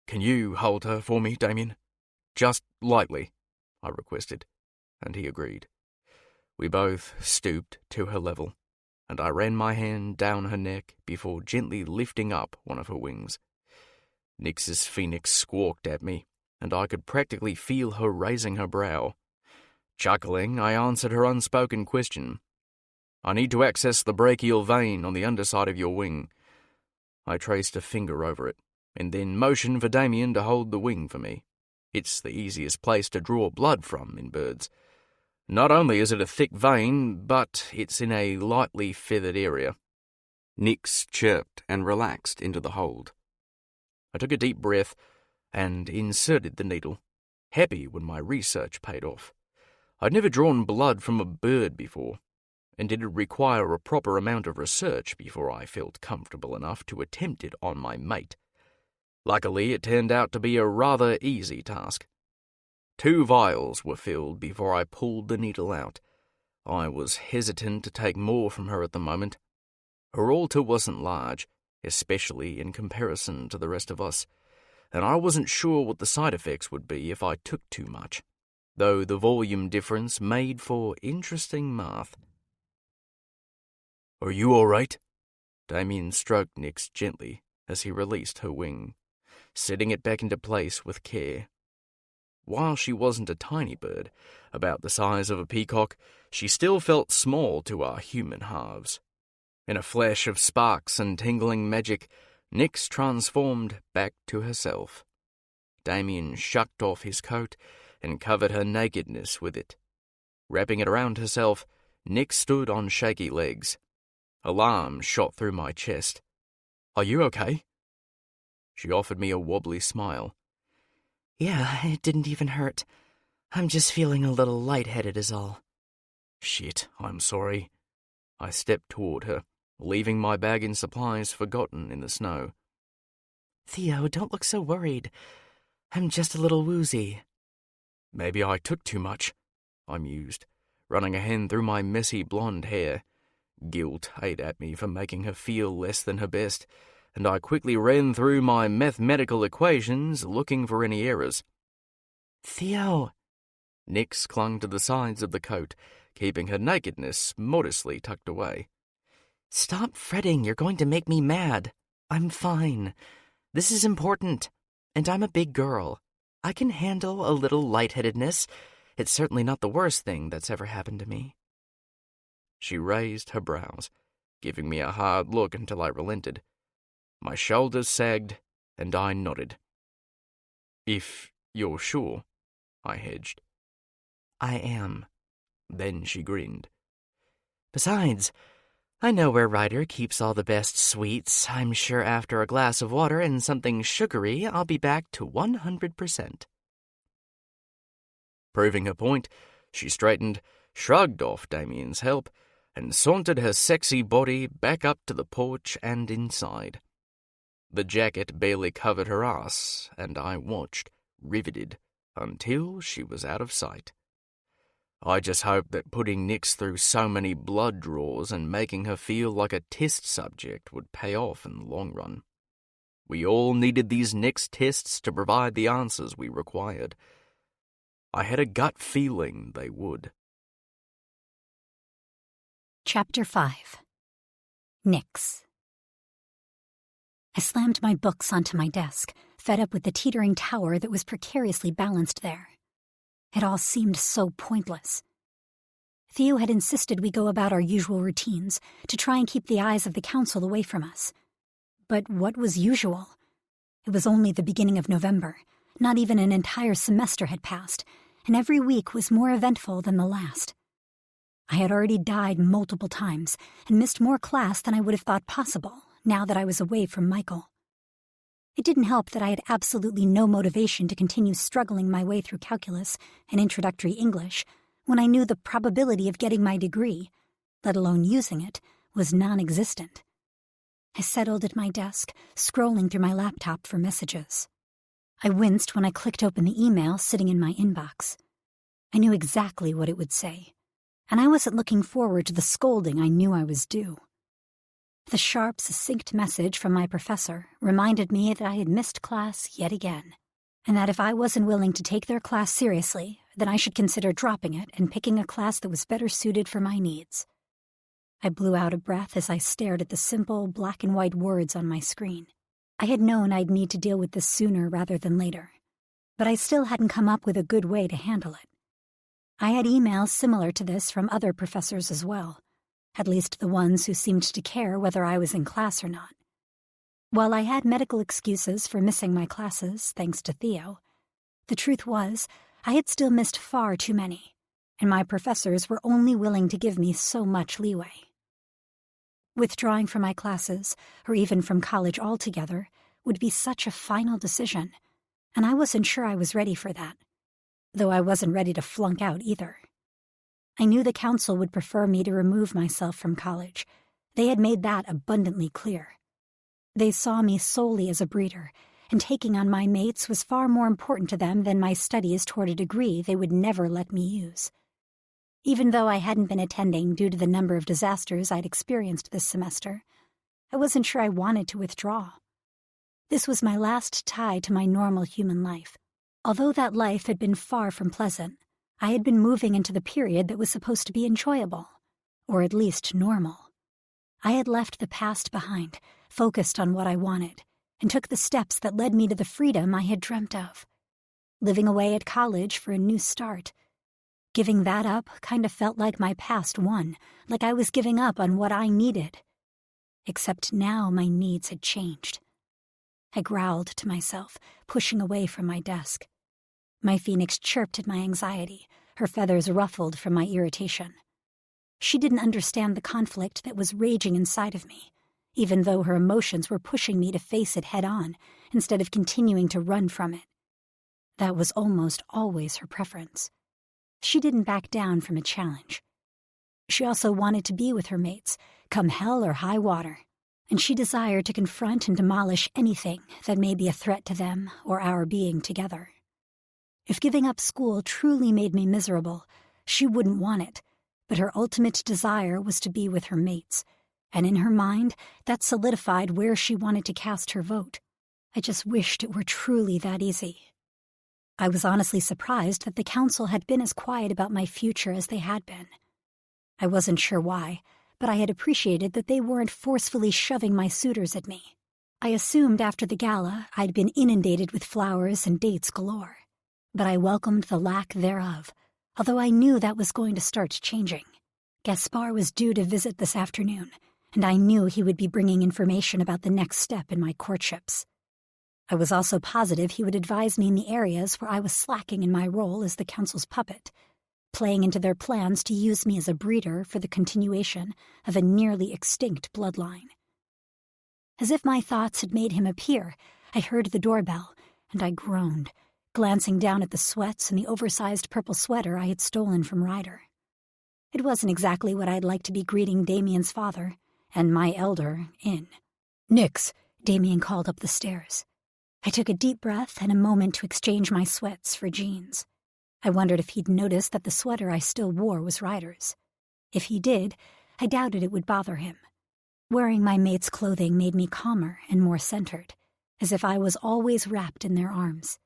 Can you hold her for me, Damien? Just lightly, I requested, and he agreed. We both stooped to her level, and I ran my hand down her neck before gently lifting up one of her wings. Nyx's phoenix squawked at me, and I could practically feel her raising her brow. Chuckling, I answered her unspoken question. I need to access the brachial vein on the underside of your wing. I traced a finger over it, and then motioned for Damien to hold the wing for me. It's the easiest place to draw blood from in birds. Not only is it a thick vein, but it's in a lightly feathered area. Nyx chirped and relaxed into the hold. I took a deep breath and inserted the needle, happy when my research paid off. I'd never drawn blood from a bird before, and it'd require a proper amount of research before I felt comfortable enough to attempt it on my mate. Luckily, it turned out to be a rather easy task. 2 vials were filled before I pulled the needle out. I was hesitant to take more from her at the moment. Her altar wasn't large, especially in comparison to the rest of us, and I wasn't sure what the side effects would be if I took too much, though the volume difference made for interesting math. Are you all right? Damien stroked Nyx gently, as he released her wing, setting it back into place with care. While she wasn't a tiny bird, about the size of a peacock, she still felt small to our human halves. In a flash of sparks and tingling magic, Nyx transformed back to herself. Damien shucked off his coat and covered her nakedness with it. Wrapping it around herself, Nyx stood on shaky legs. Alarm shot through my chest. "Are you okay?" She offered me a wobbly smile. "Yeah, it didn't even hurt. I'm just feeling a little lightheaded is all." "Shit, I'm sorry." I stepped toward her, leaving my bag and supplies forgotten in the snow. "Theo, don't look so worried. I'm just a little woozy." "Maybe I took too much," I mused, running a hand through my messy blonde hair. Guilt ate at me for making her feel less than her best, and I quickly ran through my mathematical equations looking for any errors. "Theo!" Nyx clung to the sides of the coat, keeping her nakedness modestly tucked away. "Stop fretting, you're going to make me mad. I'm fine. This is important, and I'm a big girl. I can handle a little lightheadedness. It's certainly not the worst thing that's ever happened to me." She raised her brows, giving me a hard look until I relented. My shoulders sagged, and I nodded. "If you're sure," I hedged. "I am." Then she grinned. "Besides, I know where Ryder keeps all the best sweets. I'm sure after a glass of water and something sugary, I'll be back to 100%. Proving her point, she straightened, shrugged off Damien's help, and sauntered her sexy body back up to the porch and inside. The jacket barely covered her ass, and I watched, riveted, until she was out of sight. I just hoped that putting Nyx through so many blood draws and making her feel like a test subject would pay off in the long run. We all needed these Nyx tests to provide the answers we required. I had a gut feeling they would. Chapter 5. Nyx. I slammed my books onto my desk, fed up with the teetering tower that was precariously balanced there. It all seemed so pointless. Theo had insisted we go about our usual routines to try and keep the eyes of the council away from us. But what was usual? It was only the beginning of November. Not even an entire semester had passed, and every week was more eventful than the last. I had already died multiple times and missed more class than I would have thought possible now that I was away from Michael. It didn't help that I had absolutely no motivation to continue struggling my way through calculus and introductory English when I knew the probability of getting my degree, let alone using it, was non-existent. I settled at my desk, scrolling through my laptop for messages. I winced when I clicked open the email sitting in my inbox. I knew exactly what it would say, and I wasn't looking forward to the scolding I knew I was due. The sharp, succinct message from my professor reminded me that I had missed class yet again, and that if I wasn't willing to take their class seriously, then I should consider dropping it and picking a class that was better suited for my needs. I blew out a breath as I stared at the simple, black-and-white words on my screen. I had known I'd need to deal with this sooner rather than later, but I still hadn't come up with a good way to handle it. I had emails similar to this from other professors as well, at least the ones who seemed to care whether I was in class or not. While I had medical excuses for missing my classes, thanks to Theo, the truth was I had still missed far too many, and my professors were only willing to give me so much leeway. Withdrawing from my classes, or even from college altogether, would be such a final decision, and I wasn't sure I was ready for that, though I wasn't ready to flunk out either. I knew the council would prefer me to remove myself from college. They had made that abundantly clear. They saw me solely as a breeder, and taking on my mates was far more important to them than my studies toward a degree they would never let me use. Even though I hadn't been attending due to the number of disasters I'd experienced this semester, I wasn't sure I wanted to withdraw. This was my last tie to my normal human life. Although that life had been far from pleasant, I had been moving into the period that was supposed to be enjoyable, or at least normal. I had left the past behind, focused on what I wanted, and took the steps that led me to the freedom I had dreamt of. Living away at college for a new start. Giving that up kind of felt like my past won, like I was giving up on what I needed. Except now my needs had changed. I growled to myself, pushing away from my desk. My phoenix chirped at my anxiety, her feathers ruffled from my irritation. She didn't understand the conflict that was raging inside of me, even though her emotions were pushing me to face it head-on instead of continuing to run from it. That was almost always her preference. She didn't back down from a challenge. She also wanted to be with her mates, come hell or high water, and she desired to confront and demolish anything that may be a threat to them or our being together. If giving up school truly made me miserable, she wouldn't want it, but her ultimate desire was to be with her mates, and in her mind, that solidified where she wanted to cast her vote. I just wished it were truly that easy. I was honestly surprised that the council had been as quiet about my future as they had been. I wasn't sure why, but I had appreciated that they weren't forcefully shoving my suitors at me. I assumed after the gala I'd been inundated with flowers and dates galore, but I welcomed the lack thereof, although I knew that was going to start changing. Gaspar was due to visit this afternoon, and I knew he would be bringing information about the next step in my courtships. I was also positive he would advise me in the areas where I was slacking in my role as the council's puppet, playing into their plans to use me as a breeder for the continuation of a nearly extinct bloodline. As if my thoughts had made him appear, I heard the doorbell, and I groaned, glancing down at the sweats and the oversized purple sweater I had stolen from Ryder. It wasn't exactly what I'd like to be greeting Damien's father, and my elder, in. "Nix," Damien called up the stairs. I took a deep breath and a moment to exchange my sweats for jeans. I wondered if he'd noticed that the sweater I still wore was Ryder's. If he did, I doubted it would bother him. Wearing my mate's clothing made me calmer and more centered, as if I was always wrapped in their arms.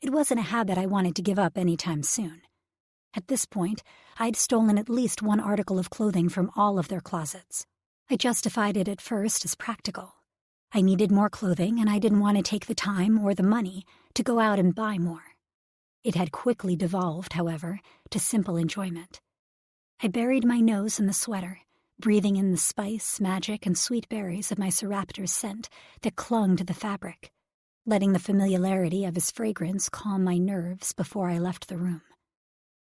It wasn't a habit I wanted to give up anytime soon. At this point, I'd stolen at least one article of clothing from all of their closets. I justified it at first as practical. I needed more clothing, and I didn't want to take the time or the money to go out and buy more. It had quickly devolved, however, to simple enjoyment. I buried my nose in the sweater, breathing in the spice, magic, and sweet berries of my Seraptor's scent that clung to the fabric, letting the familiarity of his fragrance calm my nerves before I left the room.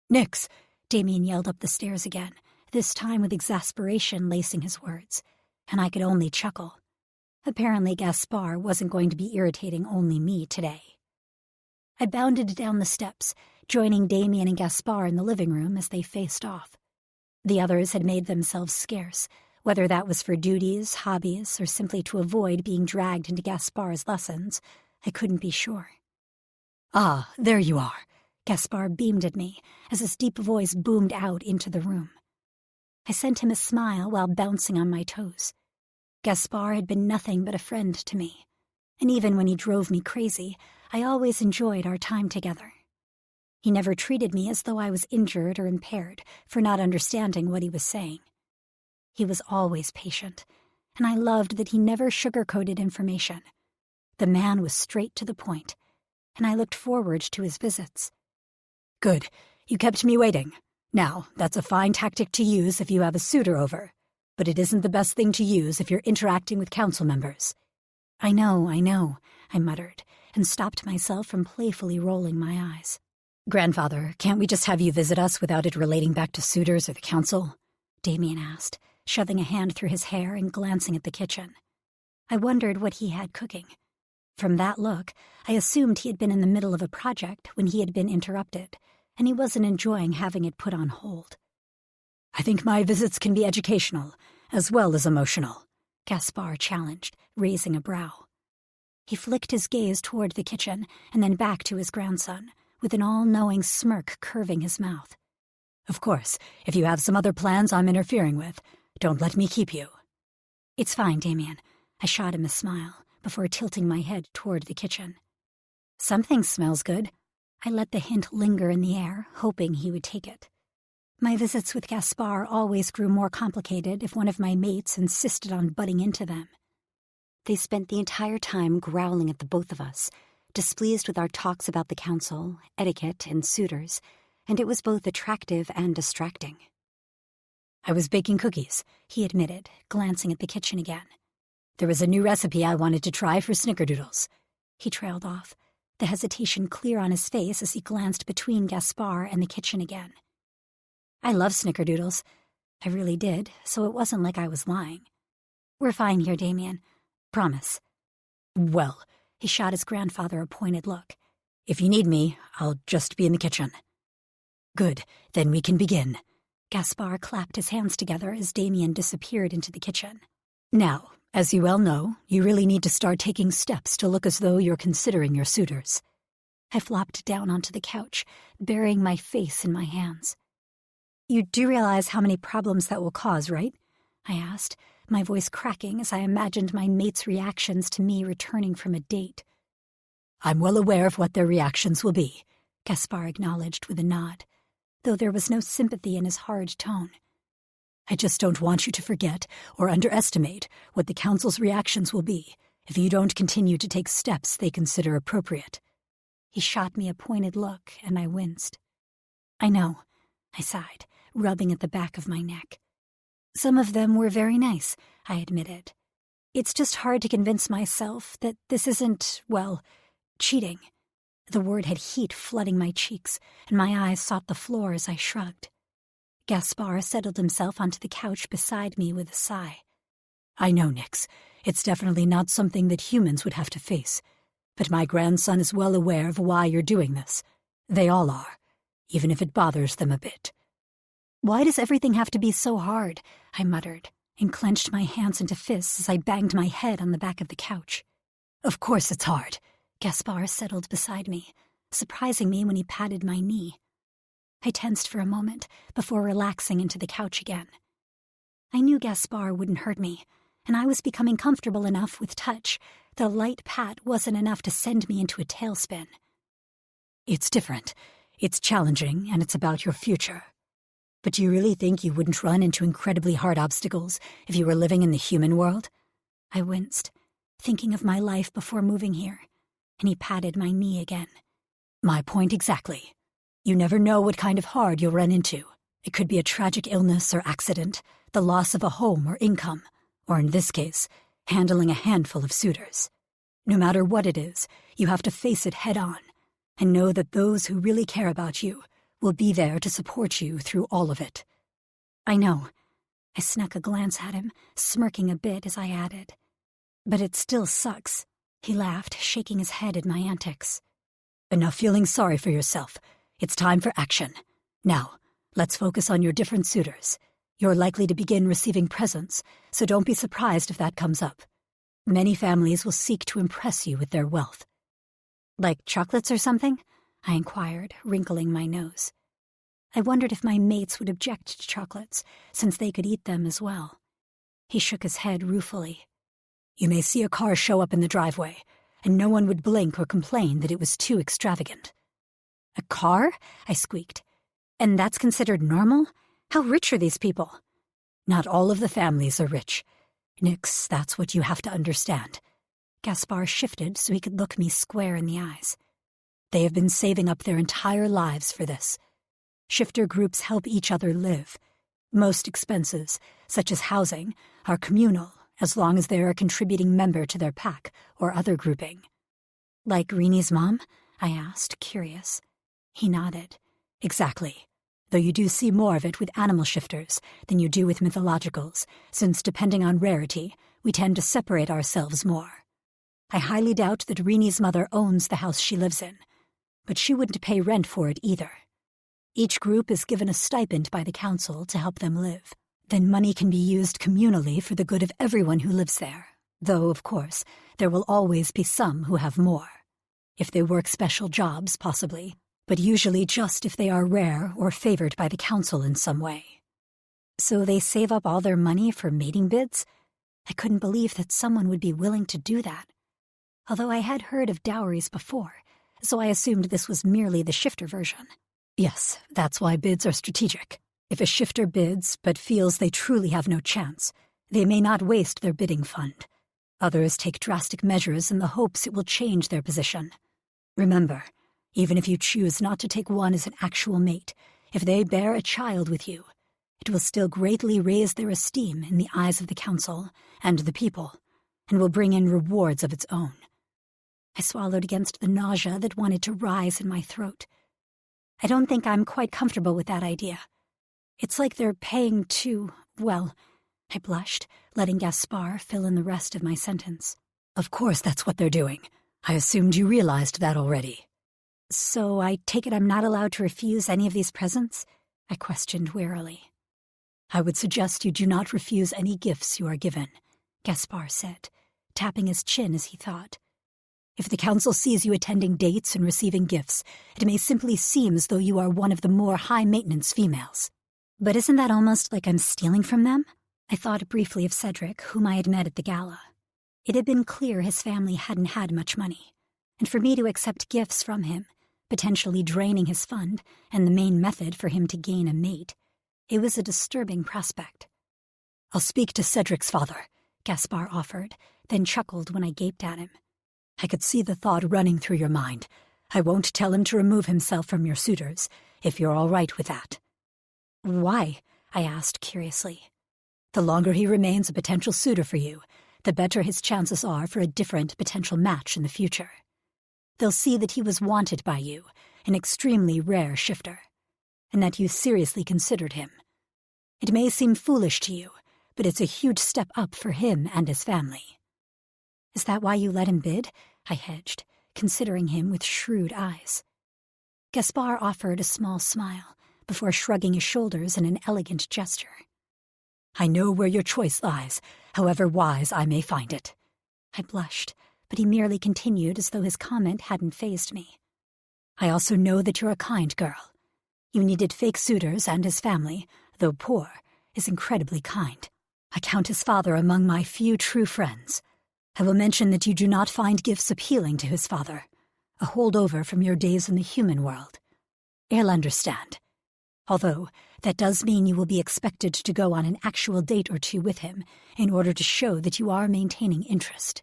"Nix!" Damien yelled up the stairs again, this time with exasperation lacing his words, and I could only chuckle. Apparently Gaspar wasn't going to be irritating only me today. I bounded down the steps, joining Damien and Gaspar in the living room as they faced off. The others had made themselves scarce, whether that was for duties, hobbies, or simply to avoid being dragged into Gaspar's lessons. I couldn't be sure. "Ah, there you are," Gaspar beamed at me as his deep voice boomed out into the room. I sent him a smile while bouncing on my toes. Gaspar had been nothing but a friend to me, and even when he drove me crazy, I always enjoyed our time together. He never treated me as though I was injured or impaired for not understanding what he was saying. He was always patient, and I loved that he never sugar-coated information. The man was straight to the point, and I looked forward to his visits. "Good, you kept me waiting. Now, that's a fine tactic to use if you have a suitor over, but it isn't the best thing to use if you're interacting with council members." I know, I muttered, and stopped myself from playfully rolling my eyes. "Grandfather, can't we just have you visit us without it relating back to suitors or the council?" Damien asked, shoving a hand through his hair and glancing at the kitchen. I wondered what he had cooking. From that look, I assumed he had been in the middle of a project when he had been interrupted, and he wasn't enjoying having it put on hold. "I think my visits can be educational, as well as emotional," Gaspar challenged, raising a brow. He flicked his gaze toward the kitchen and then back to his grandson, with an all-knowing smirk curving his mouth. "Of course, if you have some other plans I'm interfering with, don't let me keep you." "It's fine, Damien." I shot him a smile before tilting my head toward the kitchen. "Something smells good." I let the hint linger in the air, hoping he would take it. My visits with Gaspar always grew more complicated if one of my mates insisted on butting into them. They spent the entire time growling at the both of us, displeased with our talks about the council, etiquette, and suitors, and it was both attractive and distracting. "I was baking cookies," he admitted, glancing at the kitchen again. "There was a new recipe I wanted to try for snickerdoodles." He trailed off, the hesitation clear on his face as he glanced between Gaspar and the kitchen again. I love snickerdoodles. I really did, so it wasn't like I was lying. "We're fine here, Damien. Promise." "Well," he shot his grandfather a pointed look. "If you need me, I'll just be in the kitchen." "Good, then we can begin." Gaspar clapped his hands together as Damien disappeared into the kitchen. "Now, as you well know, you really need to start taking steps to look as though you're considering your suitors." I flopped down onto the couch, burying my face in my hands. "You do realize how many problems that will cause, right?" I asked, my voice cracking as I imagined my mate's reactions to me returning from a date. "I'm well aware of what their reactions will be," Gaspar acknowledged with a nod, though there was no sympathy in his hard tone. "I just don't want you to forget or underestimate what the Council's reactions will be if you don't continue to take steps they consider appropriate." He shot me a pointed look, and I winced. "I know," I sighed, rubbing at the back of my neck. "Some of them were very nice," I admitted. "It's just hard to convince myself that this isn't, well, cheating." The word had heat flooding my cheeks, and my eyes sought the floor as I shrugged. Gaspar settled himself onto the couch beside me with a sigh. "I know, Nix. It's definitely not something that humans would have to face. But my grandson is well aware of why you're doing this. They all are, even if it bothers them a bit." "Why does everything have to be so hard?" I muttered, and clenched my hands into fists as I banged my head on the back of the couch. "Of course it's hard." Gaspar settled beside me, surprising me when he patted my knee. I tensed for a moment before relaxing into the couch again. I knew Gaspar wouldn't hurt me, and I was becoming comfortable enough with touch that a light pat wasn't enough to send me into a tailspin. "It's different. It's challenging, and it's about your future. But do you really think you wouldn't run into incredibly hard obstacles if you were living in the human world?" I winced, thinking of my life before moving here, and he patted my knee again. "My point exactly. You never know what kind of hard you'll run into. It could be a tragic illness or accident, the loss of a home or income, or in this case, handling a handful of suitors. No matter what it is, you have to face it head on, and know that those who really care about you will be there to support you through all of it." "I know." I snuck a glance at him, smirking a bit as I added, "But it still sucks." He laughed, shaking his head at my antics. "Enough feeling sorry for yourself. It's time for action. Now, let's focus on your different suitors. You're likely to begin receiving presents, so don't be surprised if that comes up. Many families will seek to impress you with their wealth." "Like chocolates or something?" I inquired, wrinkling my nose. I wondered if my mates would object to chocolates, since they could eat them as well. He shook his head ruefully. "You may see a car show up in the driveway, and no one would blink or complain that it was too extravagant." "A car?" I squeaked. "And that's considered normal? How rich are these people?" "Not all of the families are rich. Nix, that's what you have to understand." Gaspar shifted so he could look me square in the eyes. "They have been saving up their entire lives for this. Shifter groups help each other live. Most expenses, such as housing, are communal as long as they're a contributing member to their pack or other grouping." "Like Reenie's mom?" I asked, curious. He nodded. "Exactly. Though you do see more of it with animal shifters than you do with mythologicals, since depending on rarity, we tend to separate ourselves more. I highly doubt that Reenie's mother owns the house she lives in, but she wouldn't pay rent for it either. Each group is given a stipend by the council to help them live. Then money can be used communally for the good of everyone who lives there, though, of course, there will always be some who have more. If they work special jobs, possibly, but usually just if they are rare or favored by the council in some way." "So they save up all their money for mating bids?" I couldn't believe that someone would be willing to do that. Although I had heard of dowries before, so I assumed this was merely the shifter version. "Yes, that's why bids are strategic. If a shifter bids but feels they truly have no chance, they may not waste their bidding fund. Others take drastic measures in the hopes it will change their position. Remember, even if you choose not to take one as an actual mate, if they bear a child with you, it will still greatly raise their esteem in the eyes of the council and the people, and will bring in rewards of its own. I swallowed against the nausea that wanted to rise in my throat. I don't think I'm quite comfortable with that idea. It's like they're paying to, well, I blushed, letting Gaspar fill in the rest of my sentence. Of course that's what they're doing. I assumed you realized that already. So I take it I'm not allowed to refuse any of these presents? I questioned warily. I would suggest you do not refuse any gifts you are given, Gaspar said, tapping his chin as he thought. If the council sees you attending dates and receiving gifts, it may simply seem as though you are one of the more high-maintenance females. But isn't that almost like I'm stealing from them? I thought briefly of Cedric, whom I had met at the gala. It had been clear his family hadn't had much money, and for me to accept gifts from him, potentially draining his fund and the main method for him to gain a mate, it was a disturbing prospect. I'll speak to Cedric's father, Gaspar offered, then chuckled when I gaped at him. I could see the thought running through your mind. I won't tell him to remove himself from your suitors, if you're all right with that. Why? I asked curiously. The longer he remains a potential suitor for you, the better his chances are for a different potential match in the future. They'll see that he was wanted by you, an extremely rare shifter, and that you seriously considered him. It may seem foolish to you, but it's a huge step up for him and his family. Is that why you let him bid? I hedged, considering him with shrewd eyes. Gaspar offered a small smile, before shrugging his shoulders in an elegant gesture. I know where your choice lies, however wise I may find it. I blushed, but he merely continued as though his comment hadn't fazed me. I also know that you're a kind girl. You needed fake suitors, and his family, though poor, is incredibly kind. I count his father among my few true friends. I will mention that you do not find gifts appealing to his father, a holdover from your days in the human world. He'll understand. Although, that does mean you will be expected to go on an actual date or two with him in order to show that you are maintaining interest.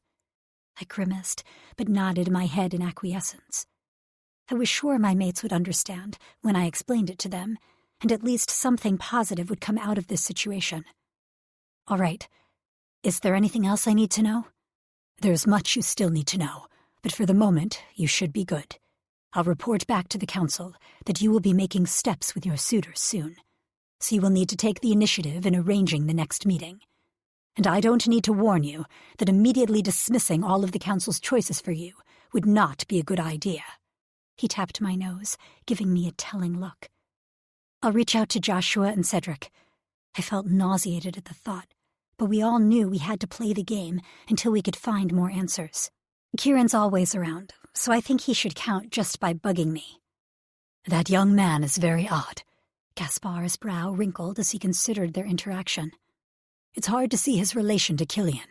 I grimaced, but nodded my head in acquiescence. I was sure my mates would understand when I explained it to them, and at least something positive would come out of this situation. All right. Is there anything else I need to know? There's much you still need to know, but for the moment, you should be good. I'll report back to the council that you will be making steps with your suitors soon, so you will need to take the initiative in arranging the next meeting. And I don't need to warn you that immediately dismissing all of the council's choices for you would not be a good idea. He tapped my nose, giving me a telling look. I'll reach out to Joshua and Cedric. I felt nauseated at the thought, but we all knew we had to play the game until we could find more answers. Kieran's always around, so I think he should count just by bugging me. That young man is very odd. Gaspar's brow wrinkled as he considered their interaction. It's hard to see his relation to Killian.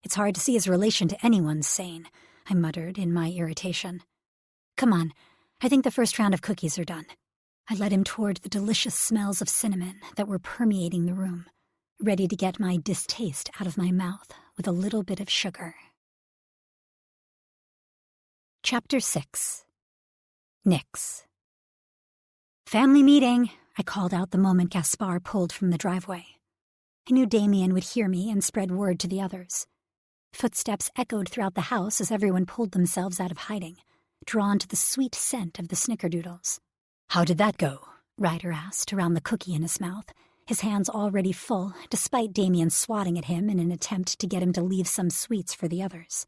It's hard to see his relation to anyone sane, I muttered in my irritation. Come on, I think the first round of cookies are done. I led him toward the delicious smells of cinnamon that were permeating the room, ready to get my distaste out of my mouth with a little bit of sugar. Chapter 6. Nix. Family meeting, I called out the moment Gaspar pulled from the driveway. I knew Damien would hear me and spread word to the others. Footsteps echoed throughout the house as everyone pulled themselves out of hiding, drawn to the sweet scent of the snickerdoodles. How did that go? Ryder asked, around the cookie in his mouth, his hands already full, despite Damien swatting at him in an attempt to get him to leave some sweets for the others.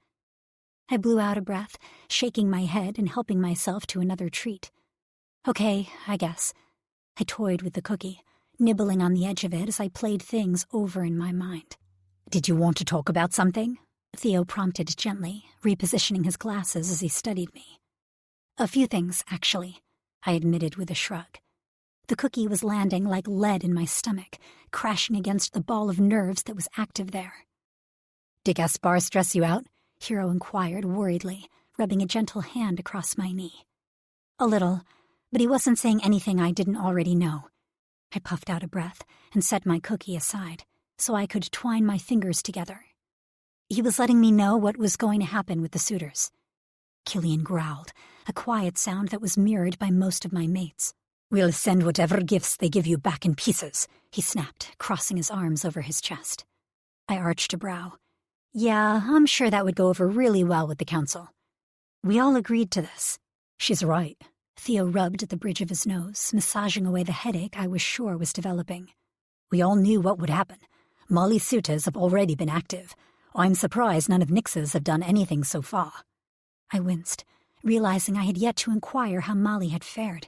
I blew out a breath, shaking my head and helping myself to another treat. Okay, I guess. I toyed with the cookie, nibbling on the edge of it as I played things over in my mind. Did you want to talk about something? Theo prompted gently, repositioning his glasses as he studied me. A few things, actually, I admitted with a shrug. The cookie was landing like lead in my stomach, crashing against the ball of nerves that was active there. Did Gaspar stress you out? Hero inquired worriedly, rubbing a gentle hand across my knee. A little, but he wasn't saying anything I didn't already know. I puffed out a breath and set my cookie aside, so I could twine my fingers together. He was letting me know what was going to happen with the suitors. Killian growled, a quiet sound that was mirrored by most of my mates. "We'll send whatever gifts they give you back in pieces," he snapped, crossing his arms over his chest. I arched a brow. Yeah, I'm sure that would go over really well with the council. We all agreed to this. "She's right." Theo rubbed at the bridge of his nose, massaging away the headache I was sure was developing. "We all knew what would happen. Molly's suitors have already been active. I'm surprised none of Nix's have done anything so far." I winced, realizing I had yet to inquire how Molly had fared.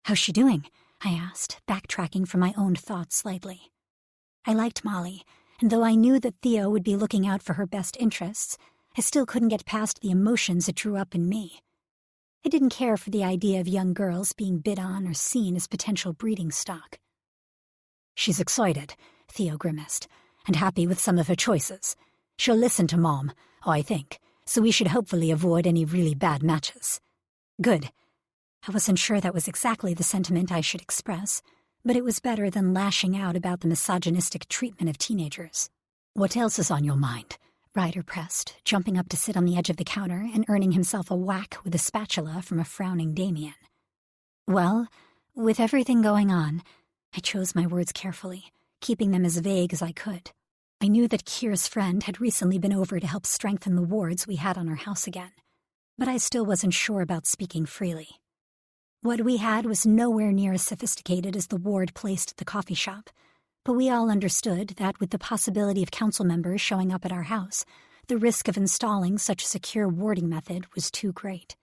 "How's she doing?" I asked, backtracking from my own thoughts slightly. I liked Molly, and though I knew that Theo would be looking out for her best interests, I still couldn't get past the emotions it drew up in me. I didn't care for the idea of young girls being bid on or seen as potential breeding stock. "She's excited," Theo grimaced, "and happy with some of her choices. She'll listen to Mom, I think, so we should hopefully avoid any really bad matches." Good. I wasn't sure that was exactly the sentiment I should express, but it was better than lashing out about the misogynistic treatment of teenagers. "What else is on your mind?" Ryder pressed, jumping up to sit on the edge of the counter and earning himself a whack with a spatula from a frowning Damien. "Well, with everything going on," I chose my words carefully, keeping them as vague as I could. I knew that Kier's friend had recently been over to help strengthen the wards we had on our house again, but I still wasn't sure about speaking freely. What we had was nowhere near as sophisticated as the ward placed at the coffee shop, but we all understood that with the possibility of council members showing up at our house, the risk of installing such a secure warding method was too great.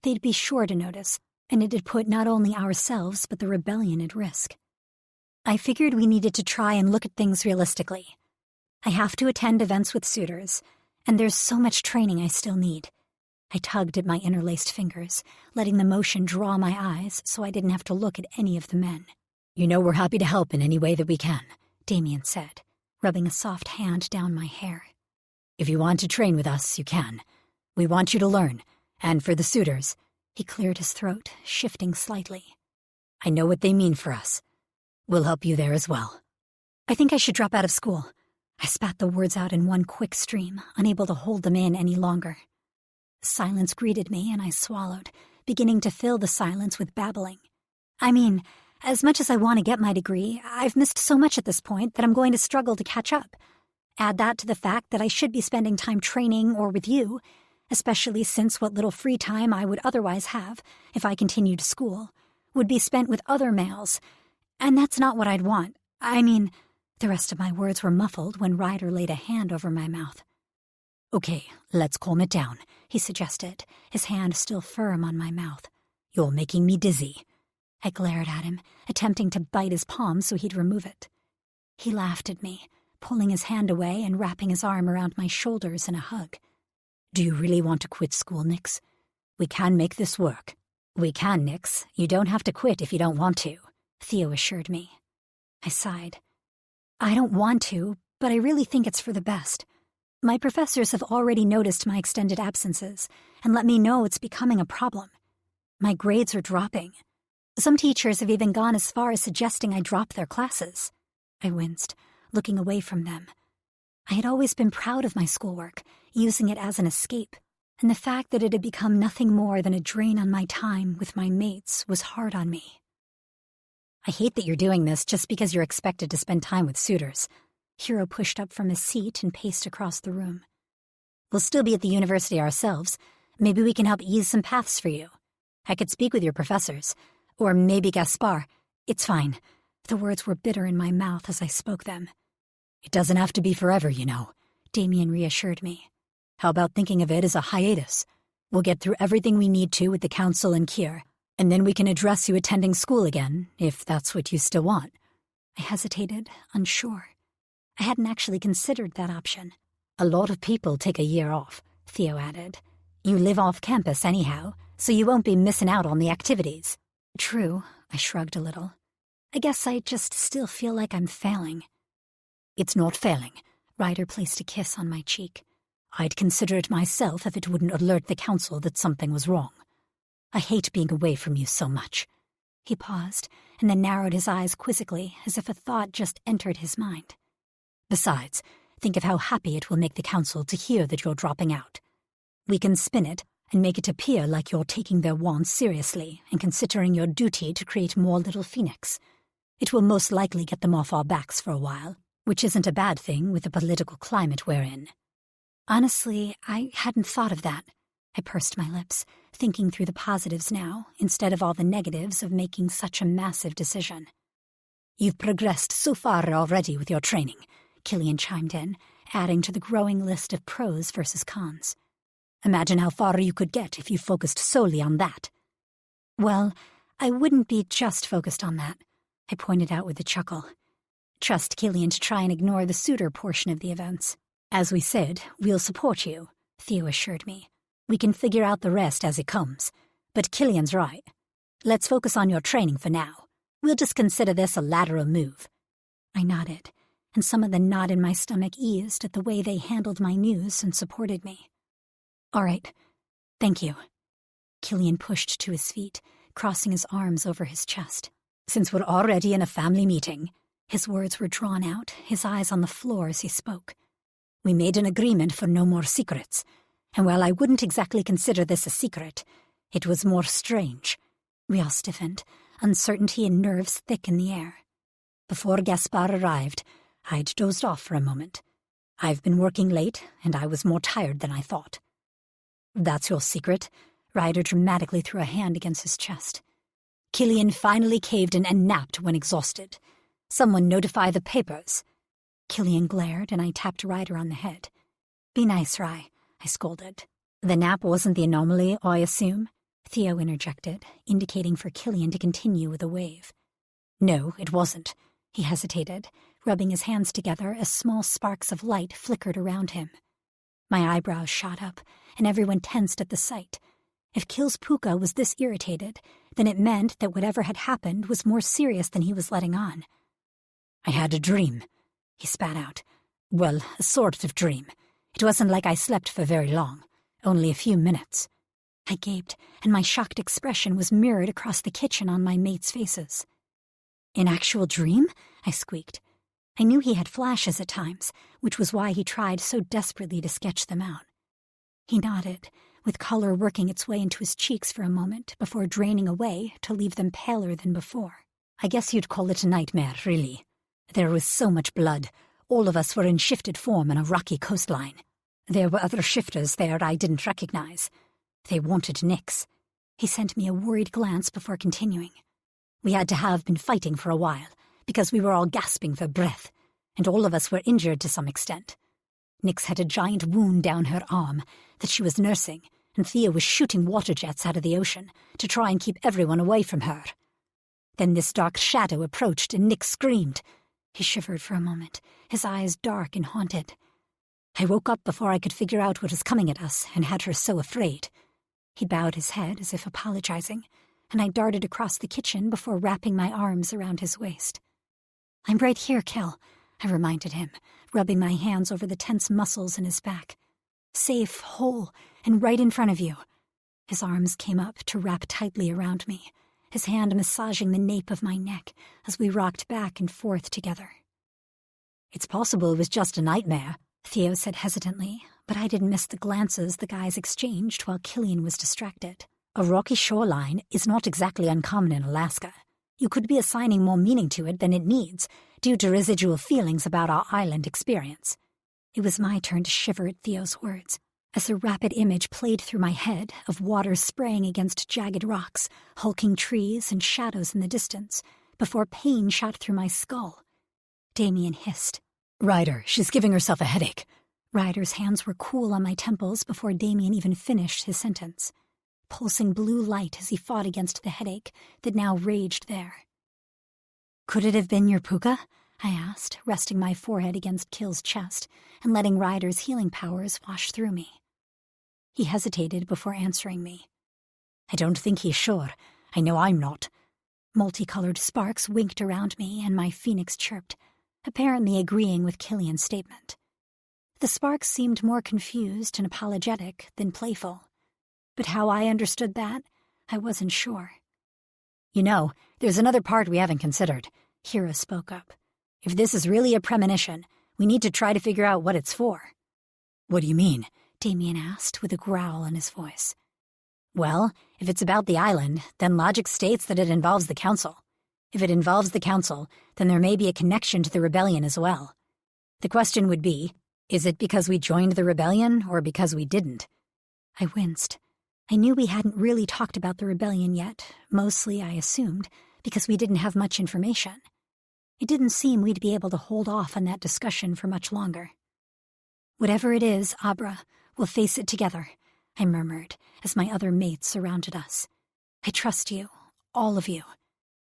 They'd be sure to notice, and it'd put not only ourselves but the rebellion at risk. I figured we needed to try and look at things realistically. I have to attend events with suitors, and there's so much training I still need. I tugged at my interlaced fingers, letting the motion draw my eyes so I didn't have to look at any of the men. "You know we're happy to help in any way that we can," Damien said, rubbing a soft hand down my hair. "If you want to train with us, you can. We want you to learn, and for the suitors," he cleared his throat, shifting slightly. "I know what they mean for us. We'll help you there as well." "I think I should drop out of school." I spat the words out in one quick stream, unable to hold them in any longer. Silence greeted me, and I swallowed, beginning to fill the silence with babbling. I mean, as much as I want to get my degree, I've missed so much at this point that I'm going to struggle to catch up. Add that to the fact that I should be spending time training or with you, especially since what little free time I would otherwise have, if I continued school, would be spent with other males, and that's not what I'd want. I mean, the rest of my words were muffled when Ryder laid a hand over my mouth. "Okay, let's calm it down," he suggested, his hand still firm on my mouth. "You're making me dizzy." I glared at him, attempting to bite his palm so he'd remove it. He laughed at me, pulling his hand away and wrapping his arm around my shoulders in a hug. "Do you really want to quit school, Nix? We can make this work." "We can, Nix. You don't have to quit if you don't want to," Theo assured me. I sighed. "I don't want to, but I really think it's for the best. My professors have already noticed my extended absences and let me know it's becoming a problem. My grades are dropping. Some teachers have even gone as far as suggesting I drop their classes." I winced, looking away from them. I had always been proud of my schoolwork, using it as an escape, and the fact that it had become nothing more than a drain on my time with my mates was hard on me. "I hate that you're doing this just because you're expected to spend time with suitors." Hiro pushed up from his seat and paced across the room. "We'll still be at the university ourselves. Maybe we can help ease some paths for you. I could speak with your professors. Or maybe Gaspar. It's fine." The words were bitter in my mouth as I spoke them. "It doesn't have to be forever, you know," Damien reassured me. "How about thinking of it as a hiatus? We'll get through everything we need to with the council and Kier, and then we can address you attending school again, if that's what you still want." I hesitated, unsure. I hadn't actually considered that option. "A lot of people take a year off," Theo added. "You live off campus anyhow, so you won't be missing out on the activities." "True," I shrugged a little. "I guess I just still feel like I'm failing." "It's not failing." Ryder placed a kiss on my cheek. "I'd consider it myself if it wouldn't alert the council that something was wrong. I hate being away from you so much." He paused, and then narrowed his eyes quizzically as if a thought just entered his mind. "Besides, Think of how happy it will make the council to hear that you're dropping out. We can spin it and make it appear like you're taking their wants seriously and considering your duty to create more little Phoenix. It will most likely get them off our backs for a while, which isn't a bad thing with the political climate we're in. Honestly, I hadn't thought of that. I pursed my lips, thinking through the positives now, instead of all the negatives of making such a massive decision. You've progressed so far already with your training, Killian chimed in, adding to the growing list of pros versus cons. Imagine how far you could get if you focused solely on that. Well, I wouldn't be just focused on that, I pointed out with a chuckle. Trust Killian to try and ignore the suitor portion of the events. As we said, we'll support you, Theo assured me. We can figure out the rest as it comes. But Killian's right. Let's focus on your training for now. We'll just consider this a lateral move. I nodded, and some of the knot in my stomach eased at the way they handled my news and supported me. All right. Thank you. Killian pushed to his feet, crossing his arms over his chest. Since we're already in a family meeting, his words were drawn out, his eyes on the floor as he spoke. We made an agreement for no more secrets, and while I wouldn't exactly consider this a secret, it was more strange. We all stiffened, uncertainty and nerves thick in the air. Before Gaspar arrived, I'd dozed off for a moment. I've been working late, and I was more tired than I thought. That's your secret? Ryder dramatically threw a hand against his chest. Killian finally caved in and napped when exhausted. Someone notify the papers. Killian glared, and I tapped Ryder on the head. Be nice, Ry, I scolded. The nap wasn't the anomaly, I assume? Theo interjected, indicating for Killian to continue with a wave. No, it wasn't. He hesitated, rubbing his hands together as small sparks of light flickered around him. My eyebrows shot up, and everyone tensed at the sight. If Kill's Puka was this irritated, then it meant that whatever had happened was more serious than he was letting on. I had a dream, he spat out. Well, a sort of dream. It wasn't like I slept for very long, only a few minutes. I gaped, and my shocked expression was mirrored across the kitchen on my mates' faces. An actual dream? I squeaked. I knew he had flashes at times, which was why he tried so desperately to sketch them out. He nodded, with color working its way into his cheeks for a moment before draining away to leave them paler than before. I guess you'd call it a nightmare, really. There was so much blood. All of us were in shifted form on a rocky coastline. There were other shifters there I didn't recognize. They wanted Nyx. He sent me a worried glance before continuing. We had to have been fighting for a while, because we were all gasping for breath, and all of us were injured to some extent. Nyx had a giant wound down her arm that she was nursing, and Thea was shooting water jets out of the ocean to try and keep everyone away from her. Then this dark shadow approached, and Nyx screamed. He shivered for a moment, his eyes dark and haunted. I woke up before I could figure out what was coming at us and had her so afraid. He bowed his head as if apologizing, and I darted across the kitchen before wrapping my arms around his waist. I'm right here, Kel, I reminded him, rubbing my hands over the tense muscles in his back. Safe, whole, and right in front of you. His arms came up to wrap tightly around me, his hand massaging the nape of my neck as we rocked back and forth together. It's possible it was just a nightmare, Theo said hesitantly, but I didn't miss the glances the guys exchanged while Killian was distracted. A rocky shoreline is not exactly uncommon in Alaska. You could be assigning more meaning to it than it needs, due to residual feelings about our island experience. It was my turn to shiver at Theo's words, as a rapid image played through my head of water spraying against jagged rocks, hulking trees, and shadows in the distance, before pain shot through my skull. Damien hissed. Ryder, she's giving herself a headache. Ryder's hands were cool on my temples before Damien even finished his sentence, pulsing blue light as he fought against the headache that now raged there. Could it have been your Puka? I asked, resting my forehead against Kill's chest and letting Ryder's healing powers wash through me. He hesitated before answering me. I don't think he's sure. I know I'm not. Multicolored sparks winked around me and my phoenix chirped, apparently agreeing with Killian's statement. The sparks seemed more confused and apologetic than playful, but how I understood that, I wasn't sure. You know, there's another part we haven't considered, Hira spoke up. If this is really a premonition, We need to try to figure out what it's for." "What do you mean?" Damien asked, with a growl in his voice. "Well, if it's about the island, then logic states that it involves the council. If it involves the council, then there may be a connection to the rebellion as well. The question would be, is it because we joined the rebellion or because we didn't?" I winced. I knew we hadn't really talked about the rebellion yet, mostly, I assumed, because we didn't have much information. It didn't seem we'd be able to hold off on that discussion for much longer. "Whatever it is, Abra, we'll face it together," I murmured as my other mates surrounded us. "I trust you, all of you.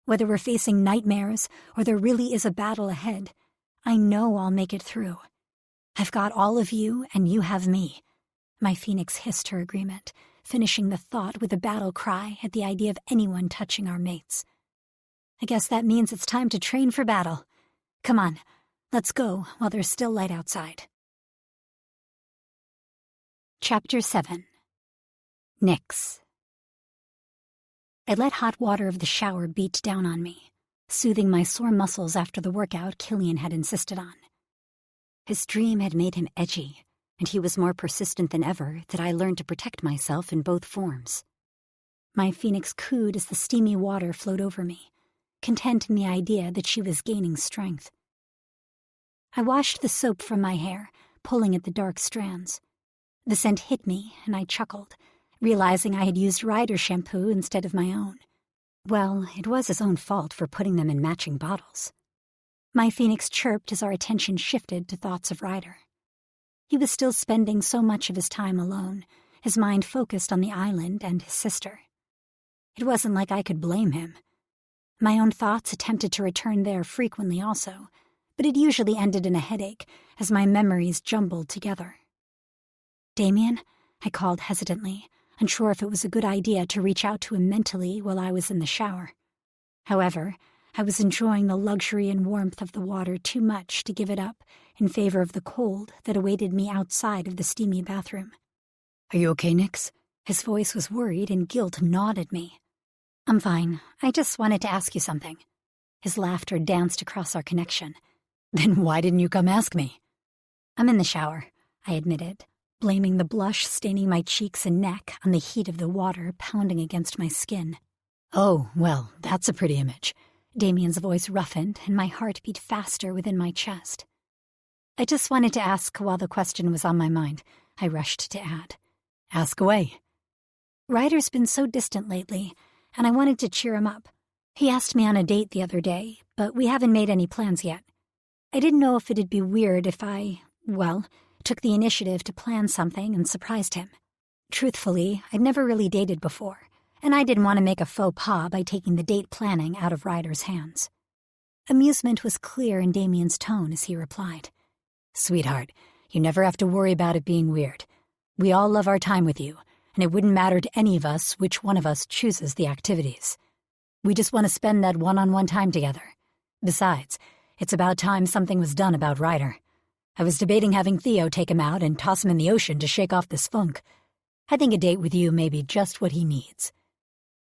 Whether we're facing nightmares or there really is a battle ahead, I know I'll make it through. I've got all of you and you have me." My phoenix hissed her agreement, finishing the thought with a battle cry at the idea of anyone touching our mates. "I guess that means it's time to train for battle. Come on, let's go while there's still light outside." Chapter 7. Nyx. I let hot water of the shower beat down on me, soothing my sore muscles after the workout Killian had insisted on. His dream had made him edgy, and he was more persistent than ever that I learned to protect myself in both forms. My phoenix cooed as the steamy water flowed over me, content in the idea that she was gaining strength. I washed the soap from my hair, pulling at the dark strands. The scent hit me, and I chuckled, realizing I had used Ryder's shampoo instead of my own. Well, it was his own fault for putting them in matching bottles. My phoenix chirped as our attention shifted to thoughts of Ryder. He was still spending so much of his time alone, his mind focused on the island and his sister. It wasn't like I could blame him. My own thoughts attempted to return there frequently also, but it usually ended in a headache as my memories jumbled together. "Damien?" I called hesitantly, unsure if it was a good idea to reach out to him mentally while I was in the shower. However, I was enjoying the luxury and warmth of the water too much to give it up in favor of the cold that awaited me outside of the steamy bathroom. "Are you okay, Nyx?" His voice was worried and guilt gnawed at me. "I'm fine. I just wanted to ask you something." His laughter danced across our connection. "Then why didn't you come ask me?" "I'm in the shower," I admitted, blaming the blush staining my cheeks and neck on the heat of the water pounding against my skin. "Oh, well, that's a pretty image." Damien's voice roughened, and my heart beat faster within my chest. "I just wanted to ask while the question was on my mind," I rushed to add. "Ask away." "Ryder's been so distant lately, and I wanted to cheer him up. He asked me on a date the other day, but we haven't made any plans yet. I didn't know if it'd be weird if I, took the initiative to plan something and surprised him. Truthfully, I'd never really dated before, and I didn't want to make a faux pas by taking the date planning out of Ryder's hands." Amusement was clear in Damien's tone as he replied. "Sweetheart, you never have to worry about it being weird. We all love our time with you, and it wouldn't matter to any of us which one of us chooses the activities. We just want to spend that one-on-one time together. Besides, it's about time something was done about Ryder. I was debating having Theo take him out and toss him in the ocean to shake off this funk. I think a date with you may be just what he needs."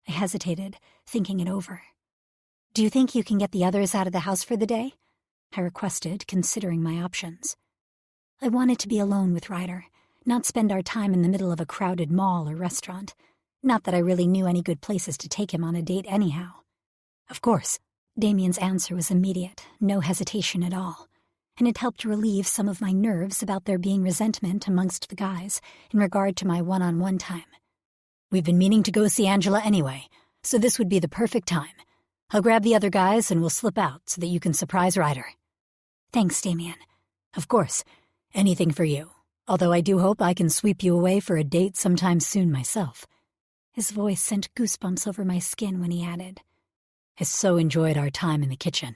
I hesitated, thinking it over. "Do you think you can get the others out of the house for the day?" I requested, considering my options. I wanted to be alone with Ryder, not spend our time in the middle of a crowded mall or restaurant. Not that I really knew any good places to take him on a date anyhow. "Of course." Damien's answer was immediate, no hesitation at all, and it helped relieve some of my nerves about there being resentment amongst the guys in regard to my one-on-one time. "We've been meaning to go see Angela anyway, so this would be the perfect time. I'll grab the other guys and we'll slip out so that you can surprise Ryder." "Thanks, Damien." "Of course. Anything for you. Although I do hope I can sweep you away for a date sometime soon myself." His voice sent goosebumps over my skin when he added, "I so enjoyed our time in the kitchen.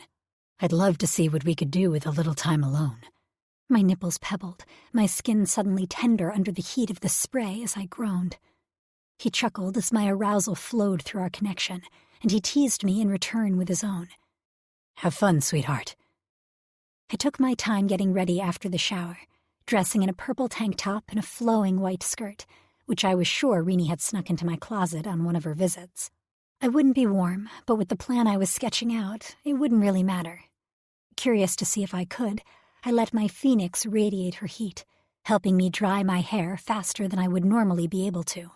I'd love to see what we could do with a little time alone." My nipples pebbled, my skin suddenly tender under the heat of the spray as I groaned. He chuckled as my arousal flowed through our connection, and he teased me in return with his own. "Have fun, sweetheart." I took my time getting ready after the shower, dressing in a purple tank top and a flowing white skirt, which I was sure Renee had snuck into my closet on one of her visits. I wouldn't be warm, but with the plan I was sketching out, it wouldn't really matter. Curious to see if I could, I let my phoenix radiate her heat, helping me dry my hair faster than I would normally be able to.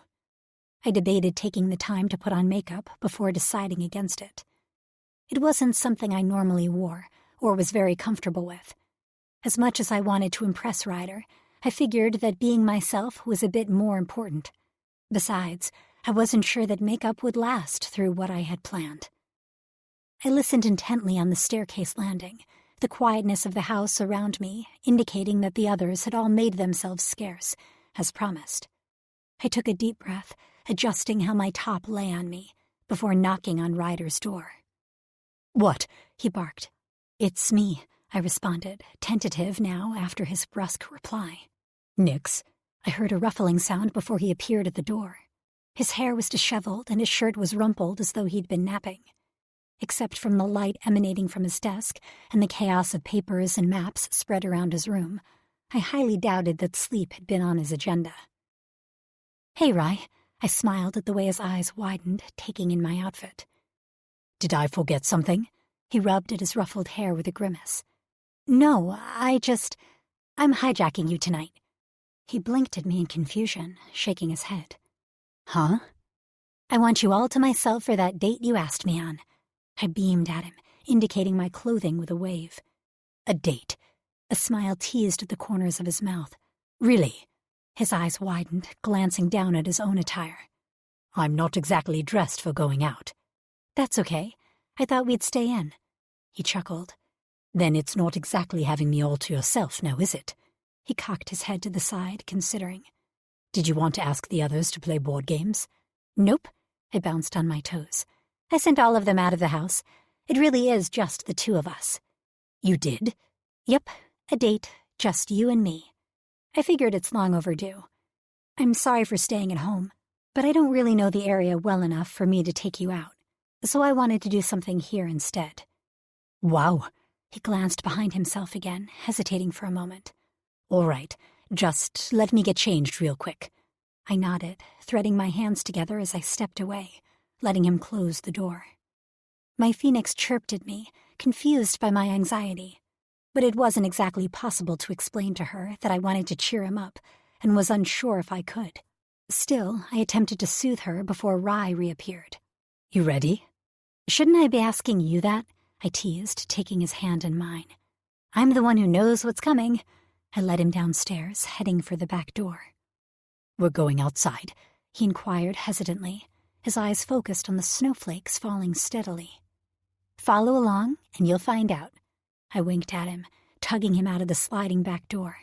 I debated taking the time to put on makeup before deciding against it. It wasn't something I normally wore or was very comfortable with. As much as I wanted to impress Ryder, I figured that being myself was a bit more important. Besides, I wasn't sure that makeup would last through what I had planned. I listened intently on the staircase landing, the quietness of the house around me indicating that the others had all made themselves scarce, as promised. I took a deep breath, adjusting how my top lay on me, before knocking on Ryder's door. "What?" he barked. "It's me," I responded, tentative now after his brusque reply. "Nix." I heard a ruffling sound before he appeared at the door. His hair was disheveled and his shirt was rumpled as though he'd been napping. Except from the light emanating from his desk and the chaos of papers and maps spread around his room, I highly doubted that sleep had been on his agenda. "Hey, Rye." I smiled at the way his eyes widened, taking in my outfit. "Did I forget something?" He rubbed at his ruffled hair with a grimace. "No, I'm hijacking you tonight." He blinked at me in confusion, shaking his head. "Huh?" "I want you all to myself for that date you asked me on." I beamed at him, indicating my clothing with a wave. "A date?" A smile teased at the corners of his mouth. "Really?" His eyes widened, glancing down at his own attire. "I'm not exactly dressed for going out." "That's okay. I thought we'd stay in." He chuckled. "Then it's not exactly having me all to yourself now, is it?" He cocked his head to the side, considering. "Did you want to ask the others to play board games?" "Nope." I bounced on my toes. "I sent all of them out of the house. It really is just the two of us." "You did?" "Yep, a date, just you and me. I figured it's long overdue. I'm sorry for staying at home, but I don't really know the area well enough for me to take you out, so I wanted to do something here instead." "Wow." He glanced behind himself again, hesitating for a moment. "All right, just let me get changed real quick." I nodded, threading my hands together as I stepped away, letting him close the door. My phoenix chirped at me, confused by my anxiety, but it wasn't exactly possible to explain to her that I wanted to cheer him up and was unsure if I could. Still, I attempted to soothe her before Rye reappeared. "You ready?" "Shouldn't I be asking you that?" I teased, taking his hand in mine. "I'm the one who knows what's coming." I led him downstairs, heading for the back door. "We're going outside?" he inquired hesitantly, his eyes focused on the snowflakes falling steadily. "Follow along, and you'll find out." I winked at him, tugging him out of the sliding back door.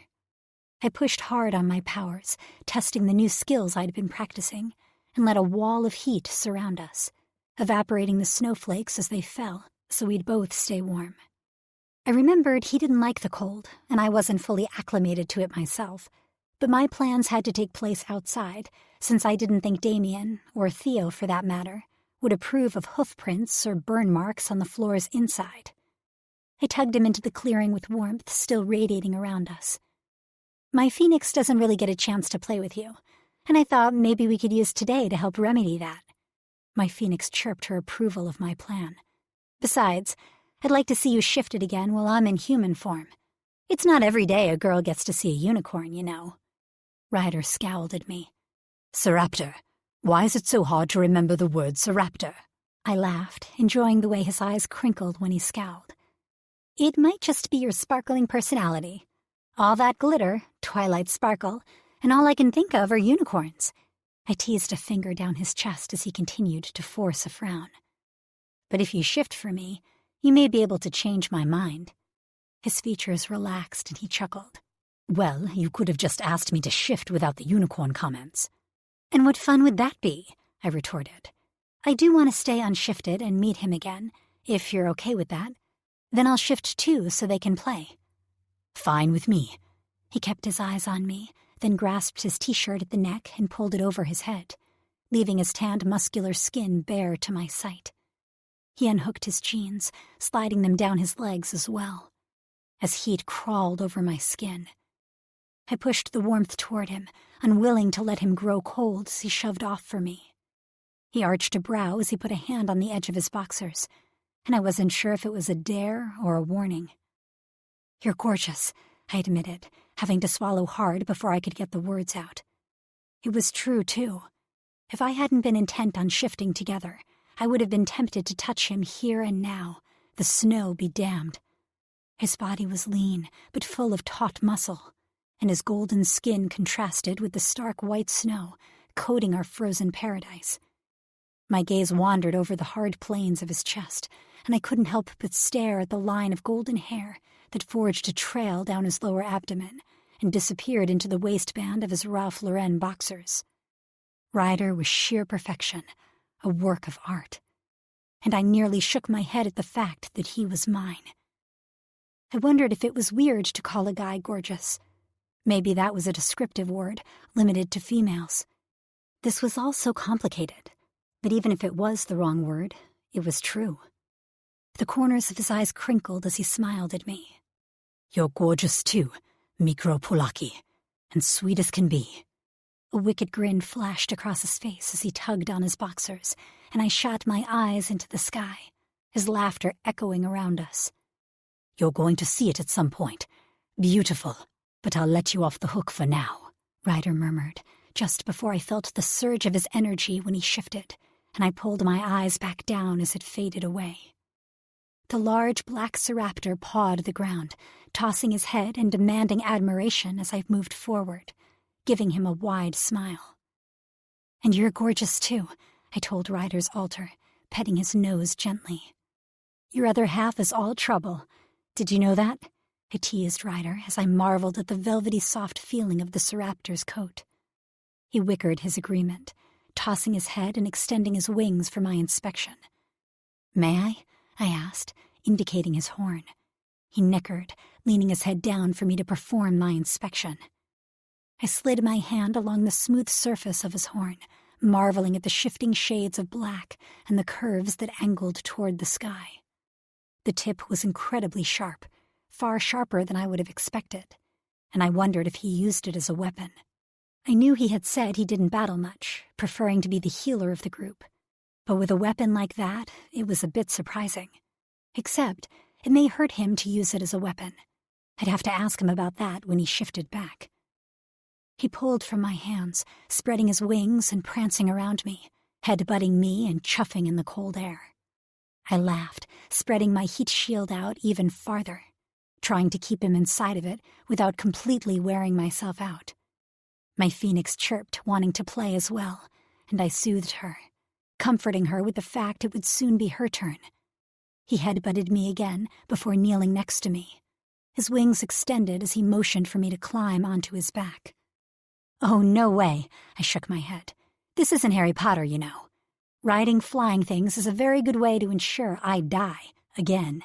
I pushed hard on my powers, testing the new skills I'd been practicing, and let a wall of heat surround us, evaporating the snowflakes as they fell, so we'd both stay warm. I remembered he didn't like the cold, and I wasn't fully acclimated to it myself, but my plans had to take place outside, since I didn't think Damien, or Theo for that matter, would approve of hoof prints or burn marks on the floors inside. I tugged him into the clearing with warmth still radiating around us. "My phoenix doesn't really get a chance to play with you, and I thought maybe we could use today to help remedy that." My phoenix chirped her approval of my plan. "Besides, I'd like to see you shifted again while I'm in human form. It's not every day a girl gets to see a unicorn, you know." Ryder scowled at me. "Seraptor. Why is it so hard to remember the word Seraptor?" I laughed, enjoying the way his eyes crinkled when he scowled. "It might just be your sparkling personality. All that glitter, twilight sparkle, and all I can think of are unicorns." I teased a finger down his chest as he continued to force a frown. "But if you shift for me, you may be able to change my mind." His features relaxed and he chuckled. "Well, you could have just asked me to shift without the unicorn comments." "And what fun would that be?" I retorted. "I do want to stay unshifted and meet him again, if you're okay with that. Then I'll shift too so they can play." "Fine with me." He kept his eyes on me, then grasped his t-shirt at the neck and pulled it over his head, leaving his tanned muscular skin bare to my sight. He unhooked his jeans, sliding them down his legs as well, as heat crawled over my skin. I pushed the warmth toward him, unwilling to let him grow cold as he shoved off for me. He arched a brow as he put a hand on the edge of his boxers, and I wasn't sure if it was a dare or a warning. "You're gorgeous," I admitted, having to swallow hard before I could get the words out. It was true, too. If I hadn't been intent on shifting together, I would have been tempted to touch him here and now, the snow be damned. His body was lean, but full of taut muscle, and his golden skin contrasted with the stark white snow coating our frozen paradise. My gaze wandered over the hard plains of his chest, and I couldn't help but stare at the line of golden hair that forged a trail down his lower abdomen and disappeared into the waistband of his Ralph Lauren boxers. Ryder was sheer perfection, a work of art, and I nearly shook my head at the fact that he was mine. I wondered if it was weird to call a guy gorgeous. Maybe that was a descriptive word, limited to females. This was all so complicated, but even if it was the wrong word, it was true. The corners of his eyes crinkled as he smiled at me. "You're gorgeous too, Mikro Polaki, and sweet as can be." A wicked grin flashed across his face as he tugged on his boxers, and I shot my eyes into the sky, his laughter echoing around us. "You're going to see it at some point. Beautiful, but I'll let you off the hook for now," Ryder murmured, just before I felt the surge of his energy when he shifted, and I pulled my eyes back down as it faded away. The large black Seraptor pawed the ground, tossing his head and demanding admiration as I moved forward, giving him a wide smile. "And you're gorgeous too," I told Ryder's altar, petting his nose gently. "Your other half is all trouble. Did you know that?" I teased Ryder as I marveled at the velvety soft feeling of the Seraptor's coat. He wickered his agreement, tossing his head and extending his wings for my inspection. "May I asked, indicating his horn. He nickered, leaning his head down for me to perform my inspection. I slid my hand along the smooth surface of his horn, marveling at the shifting shades of black and the curves that angled toward the sky. The tip was incredibly sharp, far sharper than I would have expected, and I wondered if he used it as a weapon. I knew he had said he didn't battle much, preferring to be the healer of the group. But with a weapon like that, it was a bit surprising. Except, it may hurt him to use it as a weapon. I'd have to ask him about that when he shifted back. He pulled from my hands, spreading his wings and prancing around me, head-butting me and chuffing in the cold air. I laughed, spreading my heat shield out even farther, trying to keep him inside of it without completely wearing myself out. My phoenix chirped, wanting to play as well, and I soothed her, comforting her with the fact it would soon be her turn. He head-butted me again before kneeling next to me, his wings extended as he motioned for me to climb onto his back. "Oh, no way," I shook my head. "This isn't Harry Potter, you know. Riding flying things is a very good way to ensure I die, again."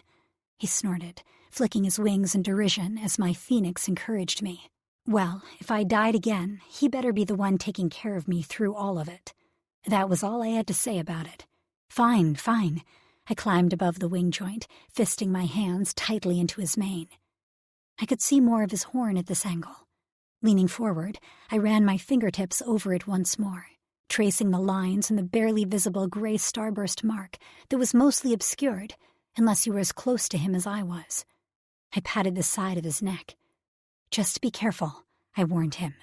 He snorted, flicking his wings in derision as my phoenix encouraged me. Well, if I died again, he better be the one taking care of me through all of it. That was all I had to say about it. Fine, fine. I climbed above the wing joint, fisting my hands tightly into his mane. I could see more of his horn at this angle. Leaning forward, I ran my fingertips over it once more, tracing the lines and the barely visible gray starburst mark that was mostly obscured, unless you were as close to him as I was. I patted the side of his neck. "Just be careful," I warned him.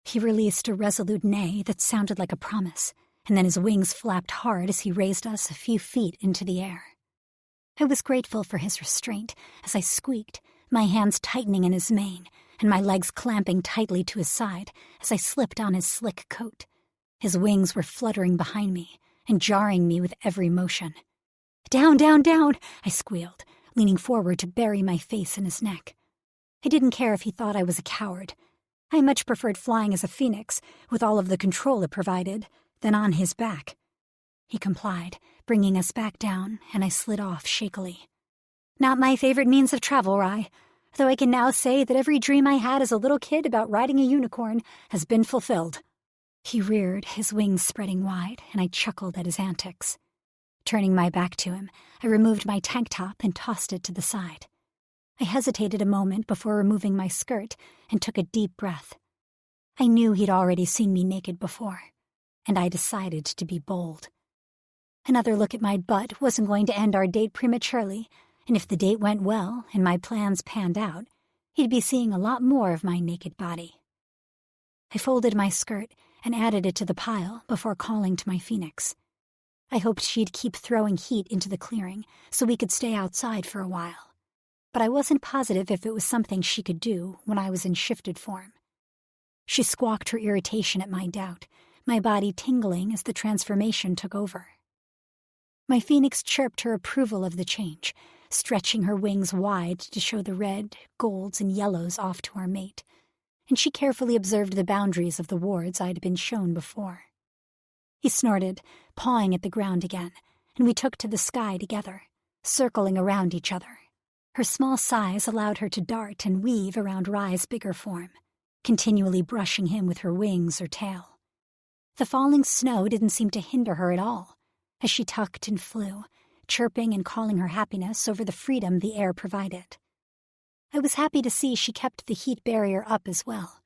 He released a resolute neigh that sounded like a promise, and then his wings flapped hard as he raised us a few feet into the air. I was grateful for his restraint as I squeaked, my hands tightening in his mane, and my legs clamping tightly to his side as I slipped on his slick coat. His wings were fluttering behind me and jarring me with every motion. "Down, down, down!" I squealed, leaning forward to bury my face in his neck. I didn't care if he thought I was a coward. I much preferred flying as a phoenix, with all of the control it provided, than on his back. He complied, bringing us back down, and I slid off shakily. Not my favorite means of travel, Rye, though I can now say that every dream I had as a little kid about riding a unicorn has been fulfilled. He reared, his wings spreading wide, and I chuckled at his antics. Turning my back to him, I removed my tank top and tossed it to the side. I hesitated a moment before removing my skirt and took a deep breath. I knew he'd already seen me naked before, and I decided to be bold. Another look at my butt wasn't going to end our date prematurely, and if the date went well and my plans panned out, he'd be seeing a lot more of my naked body. I folded my skirt and added it to the pile before calling to my phoenix. I hoped she'd keep throwing heat into the clearing so we could stay outside for a while, but I wasn't positive if it was something she could do when I was in shifted form. She squawked her irritation at my doubt, my body tingling as the transformation took over. My phoenix chirped her approval of the change, stretching her wings wide to show the red, golds, and yellows off to our mate, and she carefully observed the boundaries of the wards I'd been shown before. He snorted, pawing at the ground again, and we took to the sky together, circling around each other. Her small size allowed her to dart and weave around Rye's bigger form, continually brushing him with her wings or tail. The falling snow didn't seem to hinder her at all, as she tucked and flew, chirping and calling her happiness over the freedom the air provided. I was happy to see she kept the heat barrier up as well,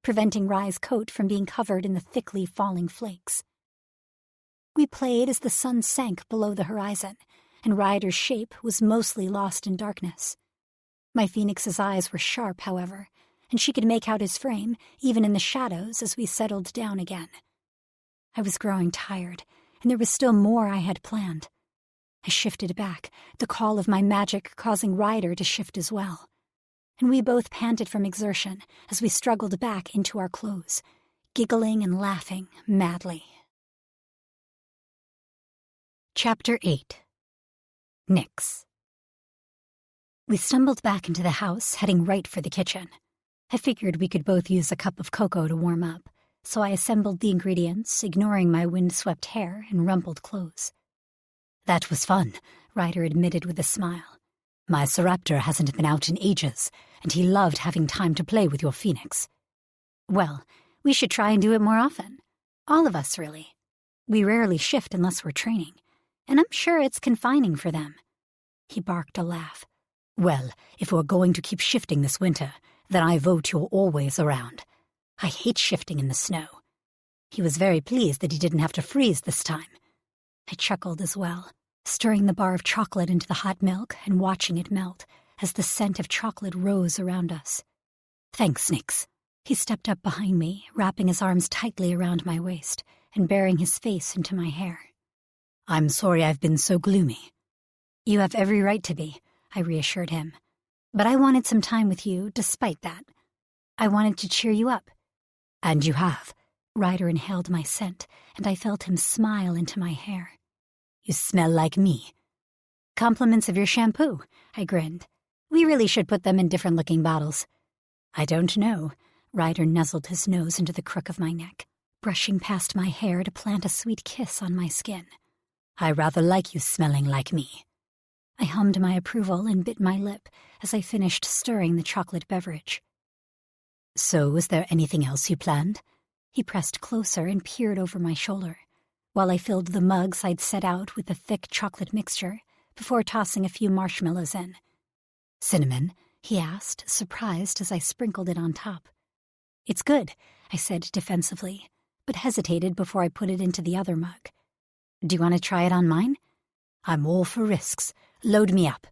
preventing Rye's coat from being covered in the thickly falling flakes. We played as the sun sank below the horizon, and Ryder's shape was mostly lost in darkness. My phoenix's eyes were sharp, however, and she could make out his frame, even in the shadows as we settled down again. I was growing tired, and there was still more I had planned. I shifted back, the call of my magic causing Ryder to shift as well. And we both panted from exertion as we struggled back into our clothes, giggling and laughing madly. Chapter 8. Nyx. We stumbled back into the house, heading right for the kitchen. I figured we could both use a cup of cocoa to warm up, so I assembled the ingredients, ignoring my wind-swept hair and rumpled clothes. "That was fun," Ryder admitted with a smile. "My Soraptor hasn't been out in ages, and he loved having time to play with your phoenix." "Well, we should try and do it more often. All of us, really. We rarely shift unless we're training, and I'm sure it's confining for them." He barked a laugh. "Well, if we're going to keep shifting this winter, then I vote you're always around. I hate shifting in the snow." He was very pleased that he didn't have to freeze this time. I chuckled as well, stirring the bar of chocolate into the hot milk and watching it melt as the scent of chocolate rose around us. "Thanks, Nyx." He stepped up behind me, wrapping his arms tightly around my waist and burying his face into my hair. "I'm sorry I've been so gloomy." "You have every right to be," I reassured him. "But I wanted some time with you despite that. I wanted to cheer you up." "And you have." Ryder inhaled my scent, and I felt him smile into my hair. "You smell like me." "Compliments of your shampoo," I grinned. "We really should put them in different-looking bottles." "I don't know." Ryder nuzzled his nose into the crook of my neck, brushing past my hair to plant a sweet kiss on my skin. "I rather like you smelling like me." I hummed my approval and bit my lip as I finished stirring the chocolate beverage. "So, is there anything else you planned?" He pressed closer and peered over my shoulder, while I filled the mugs I'd set out with the thick chocolate mixture before tossing a few marshmallows in. "Cinnamon?" he asked, surprised as I sprinkled it on top. "It's good," I said defensively, but hesitated before I put it into the other mug. "Do you want to try it on mine?" "I'm all for risks. Load me up."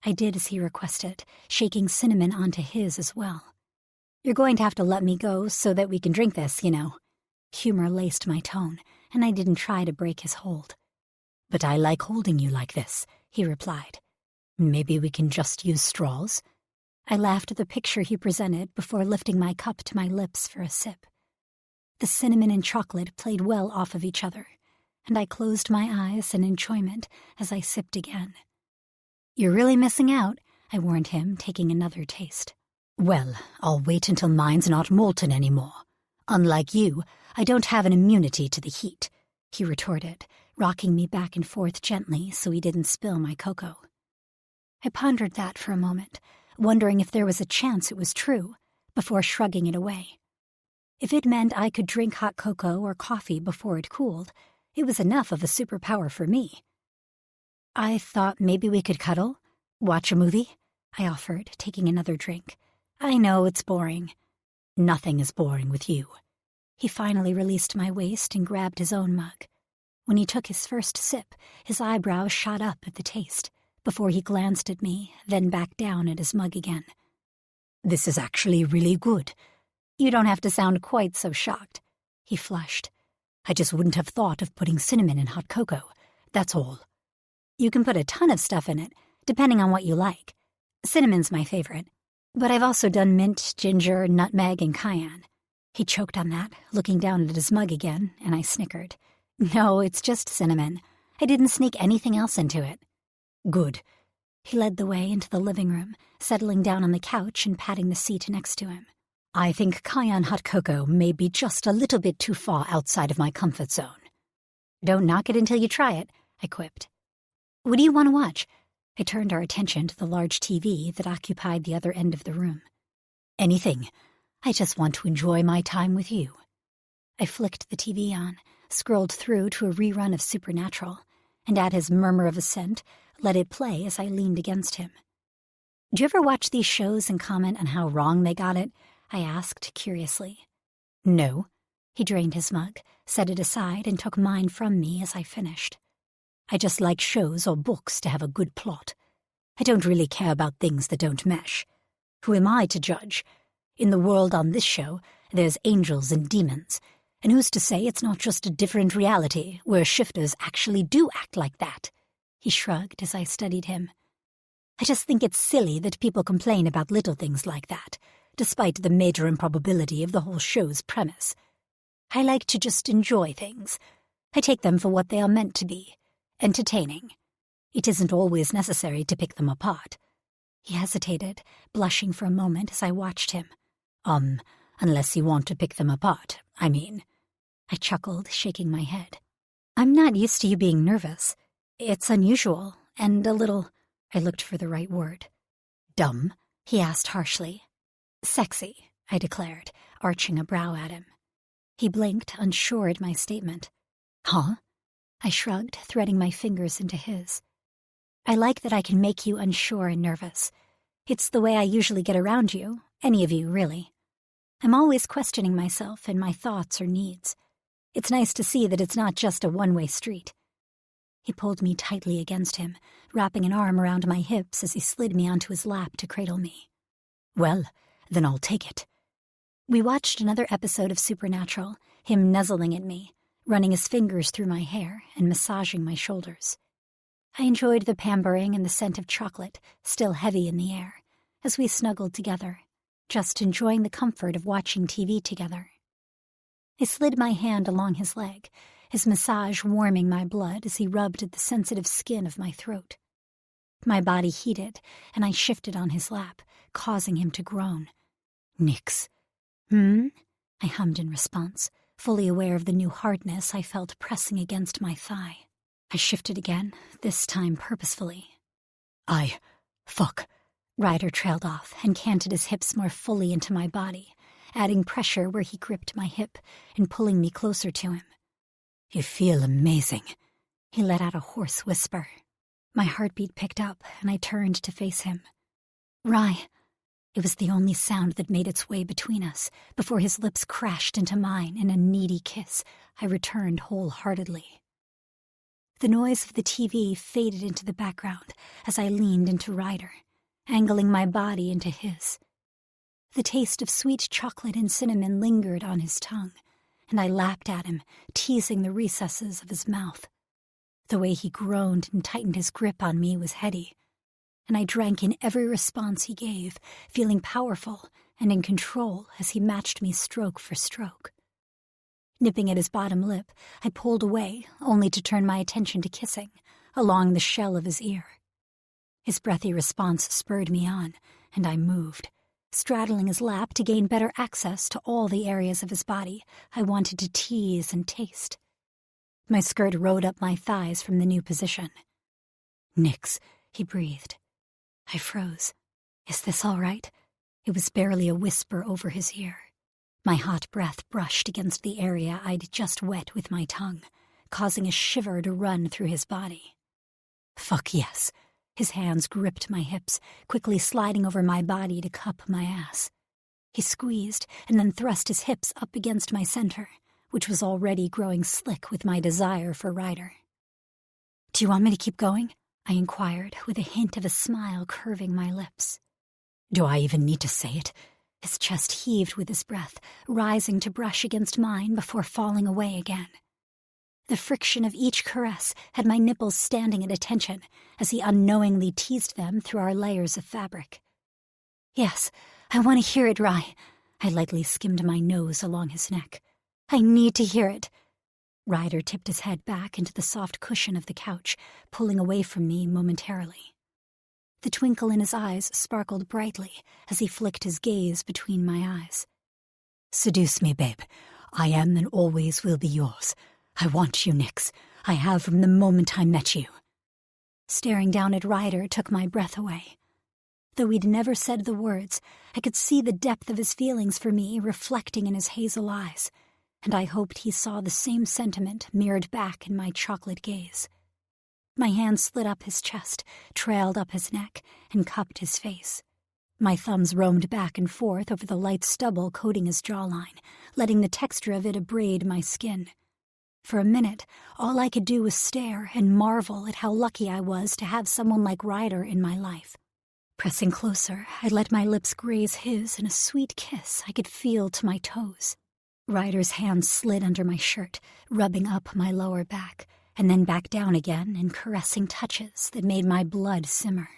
I did as he requested, shaking cinnamon onto his as well. "You're going to have to let me go so that we can drink this, you know." Humor laced my tone, and I didn't try to break his hold. "But I like holding you like this," he replied. "Maybe we can just use straws?" I laughed at the picture he presented before lifting my cup to my lips for a sip. The cinnamon and chocolate played well off of each other, and I closed my eyes in enjoyment as I sipped again. "You're really missing out," I warned him, taking another taste. "Well, I'll wait until mine's not molten anymore. Unlike you, I don't have an immunity to the heat," he retorted, rocking me back and forth gently so he didn't spill my cocoa. I pondered that for a moment, wondering if there was a chance it was true, before shrugging it away. If it meant I could drink hot cocoa or coffee before it cooled, it was enough of a superpower for me. "I thought maybe we could cuddle, watch a movie," I offered, taking another drink. "I know it's boring." "Nothing is boring with you." He finally released my waist and grabbed his own mug. When he took his first sip, his eyebrows shot up at the taste, before he glanced at me, then back down at his mug again. This is actually really good. You don't have to sound quite so shocked. He flushed. I just wouldn't have thought of putting cinnamon in hot cocoa. That's all. You can put a ton of stuff in it, depending on what you like. Cinnamon's my favorite. But I've also done mint, ginger, nutmeg, and cayenne. He choked on that, looking down at his mug again, and I snickered. No, it's just cinnamon. I didn't sneak anything else into it. Good. He led the way into the living room, settling down on the couch and patting the seat next to him. I think cayenne hot cocoa may be just a little bit too far outside of my comfort zone. Don't knock it until you try it, I quipped. What do you want to watch? I turned our attention to the large TV that occupied the other end of the room. Anything. I just want to enjoy my time with you. I flicked the TV on, scrolled through to a rerun of Supernatural, and at his murmur of assent, let it play as I leaned against him. Do you ever watch these shows and comment on how wrong they got it? I asked curiously. No. He drained his mug, set it aside, and took mine from me as I finished. I just like shows or books to have a good plot. I don't really care about things that don't mesh. Who am I to judge? In the world on this show, there's angels and demons, and who's to say it's not just a different reality where shifters actually do act like that? He shrugged as I studied him. I just think it's silly that people complain about little things like that, despite the major improbability of the whole show's premise. I like to just enjoy things. I take them for what they are meant to be, entertaining. It isn't always necessary to pick them apart. He hesitated, blushing for a moment as I watched him. Unless you want to pick them apart, I mean. I chuckled, shaking my head. I'm not used to you being nervous. It's unusual, and a little... I looked for the right word. Dumb? He asked harshly. Sexy, I declared, arching a brow at him. He blinked, unsure at my statement. Huh? I shrugged, threading my fingers into his. I like that I can make you unsure and nervous. It's the way I usually get around you, any of you, really. I'm always questioning myself and my thoughts or needs. It's nice to see that it's not just a one-way street. He pulled me tightly against him, wrapping an arm around my hips as he slid me onto his lap to cradle me. Well, then I'll take it. We watched another episode of Supernatural, him nuzzling at me, running his fingers through my hair and massaging my shoulders. I enjoyed the pampering and the scent of chocolate, still heavy in the air, as we snuggled together, just enjoying the comfort of watching TV together. I slid my hand along his leg, his massage warming my blood as he rubbed at the sensitive skin of my throat. My body heated, and I shifted on his lap, causing him to groan. Nix. I hummed in response, fully aware of the new hardness I felt pressing against my thigh. I shifted again, this time purposefully. Fuck. Ryder trailed off and canted his hips more fully into my body, adding pressure where he gripped my hip and pulling me closer to him. You feel amazing. He let out a hoarse whisper. My heartbeat picked up, and I turned to face him. Rye. It was the only sound that made its way between us before his lips crashed into mine in a needy kiss I returned wholeheartedly. The noise of the TV faded into the background as I leaned into Ryder, angling my body into his. The taste of sweet chocolate and cinnamon lingered on his tongue, and I lapped at him, teasing the recesses of his mouth. The way he groaned and tightened his grip on me was heady, and I drank in every response he gave, feeling powerful and in control as he matched me stroke for stroke. Nipping at his bottom lip, I pulled away, only to turn my attention to kissing, along the shell of his ear. His breathy response spurred me on, and I moved, straddling his lap to gain better access to all the areas of his body I wanted to tease and taste. My skirt rode up my thighs from the new position. Nix, he breathed. I froze. Is this all right? It was barely a whisper over his ear. My hot breath brushed against the area I'd just wet with my tongue, causing a shiver to run through his body. Fuck yes. His hands gripped my hips, quickly sliding over my body to cup my ass. He squeezed and then thrust his hips up against my center, which was already growing slick with my desire for Ryder. Do you want me to keep going? I inquired, with a hint of a smile curving my lips. Do I even need to say it? His chest heaved with his breath, rising to brush against mine before falling away again. The friction of each caress had my nipples standing at attention as he unknowingly teased them through our layers of fabric. Yes, I want to hear it, Rye. I lightly skimmed my nose along his neck. I need to hear it. Ryder tipped his head back into the soft cushion of the couch, pulling away from me momentarily. The twinkle in his eyes sparkled brightly as he flicked his gaze between my eyes. Seduce me, babe. I am and always will be yours. I want you, Nix. I have from the moment I met you. Staring down at Ryder took my breath away. Though he'd never said the words, I could see the depth of his feelings for me reflecting in his hazel eyes, and I hoped he saw the same sentiment mirrored back in my chocolate gaze. My hand slid up his chest, trailed up his neck, and cupped his face. My thumbs roamed back and forth over the light stubble coating his jawline, letting the texture of it abrade my skin. For a minute, all I could do was stare and marvel at how lucky I was to have someone like Ryder in my life. Pressing closer, I let my lips graze his in a sweet kiss I could feel to my toes. Ryder's hand slid under my shirt, rubbing up my lower back, and then back down again in caressing touches that made my blood simmer.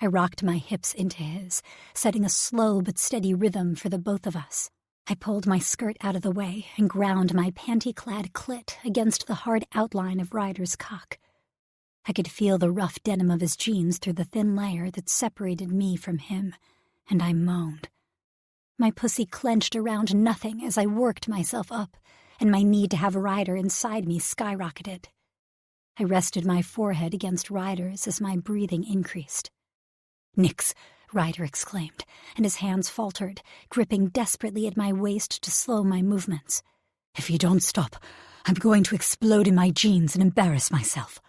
I rocked my hips into his, setting a slow but steady rhythm for the both of us. I pulled my skirt out of the way and ground my panty-clad clit against the hard outline of Ryder's cock. I could feel the rough denim of his jeans through the thin layer that separated me from him, and I moaned. My pussy clenched around nothing as I worked myself up, and my need to have Ryder inside me skyrocketed. I rested my forehead against Ryder's as my breathing increased. Nix, Ryder exclaimed, and his hands faltered, gripping desperately at my waist to slow my movements. If you don't stop, I'm going to explode in my jeans and embarrass myself.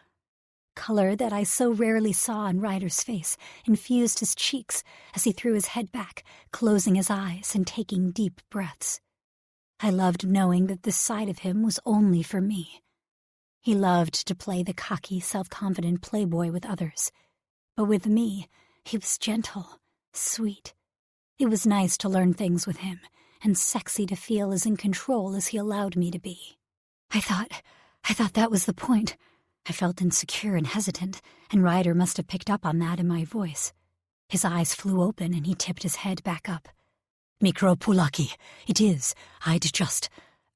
Color that I so rarely saw on Ryder's face infused his cheeks as he threw his head back, closing his eyes and taking deep breaths. I loved knowing that this side of him was only for me. He loved to play the cocky, self-confident playboy with others, but with me, he was gentle, sweet. It was nice to learn things with him, and sexy to feel as in control as he allowed me to be. I thought that was the point. I felt insecure and hesitant, and Ryder must have picked up on that in my voice. His eyes flew open and he tipped his head back up. Mikro Pulaki, it is. I'd just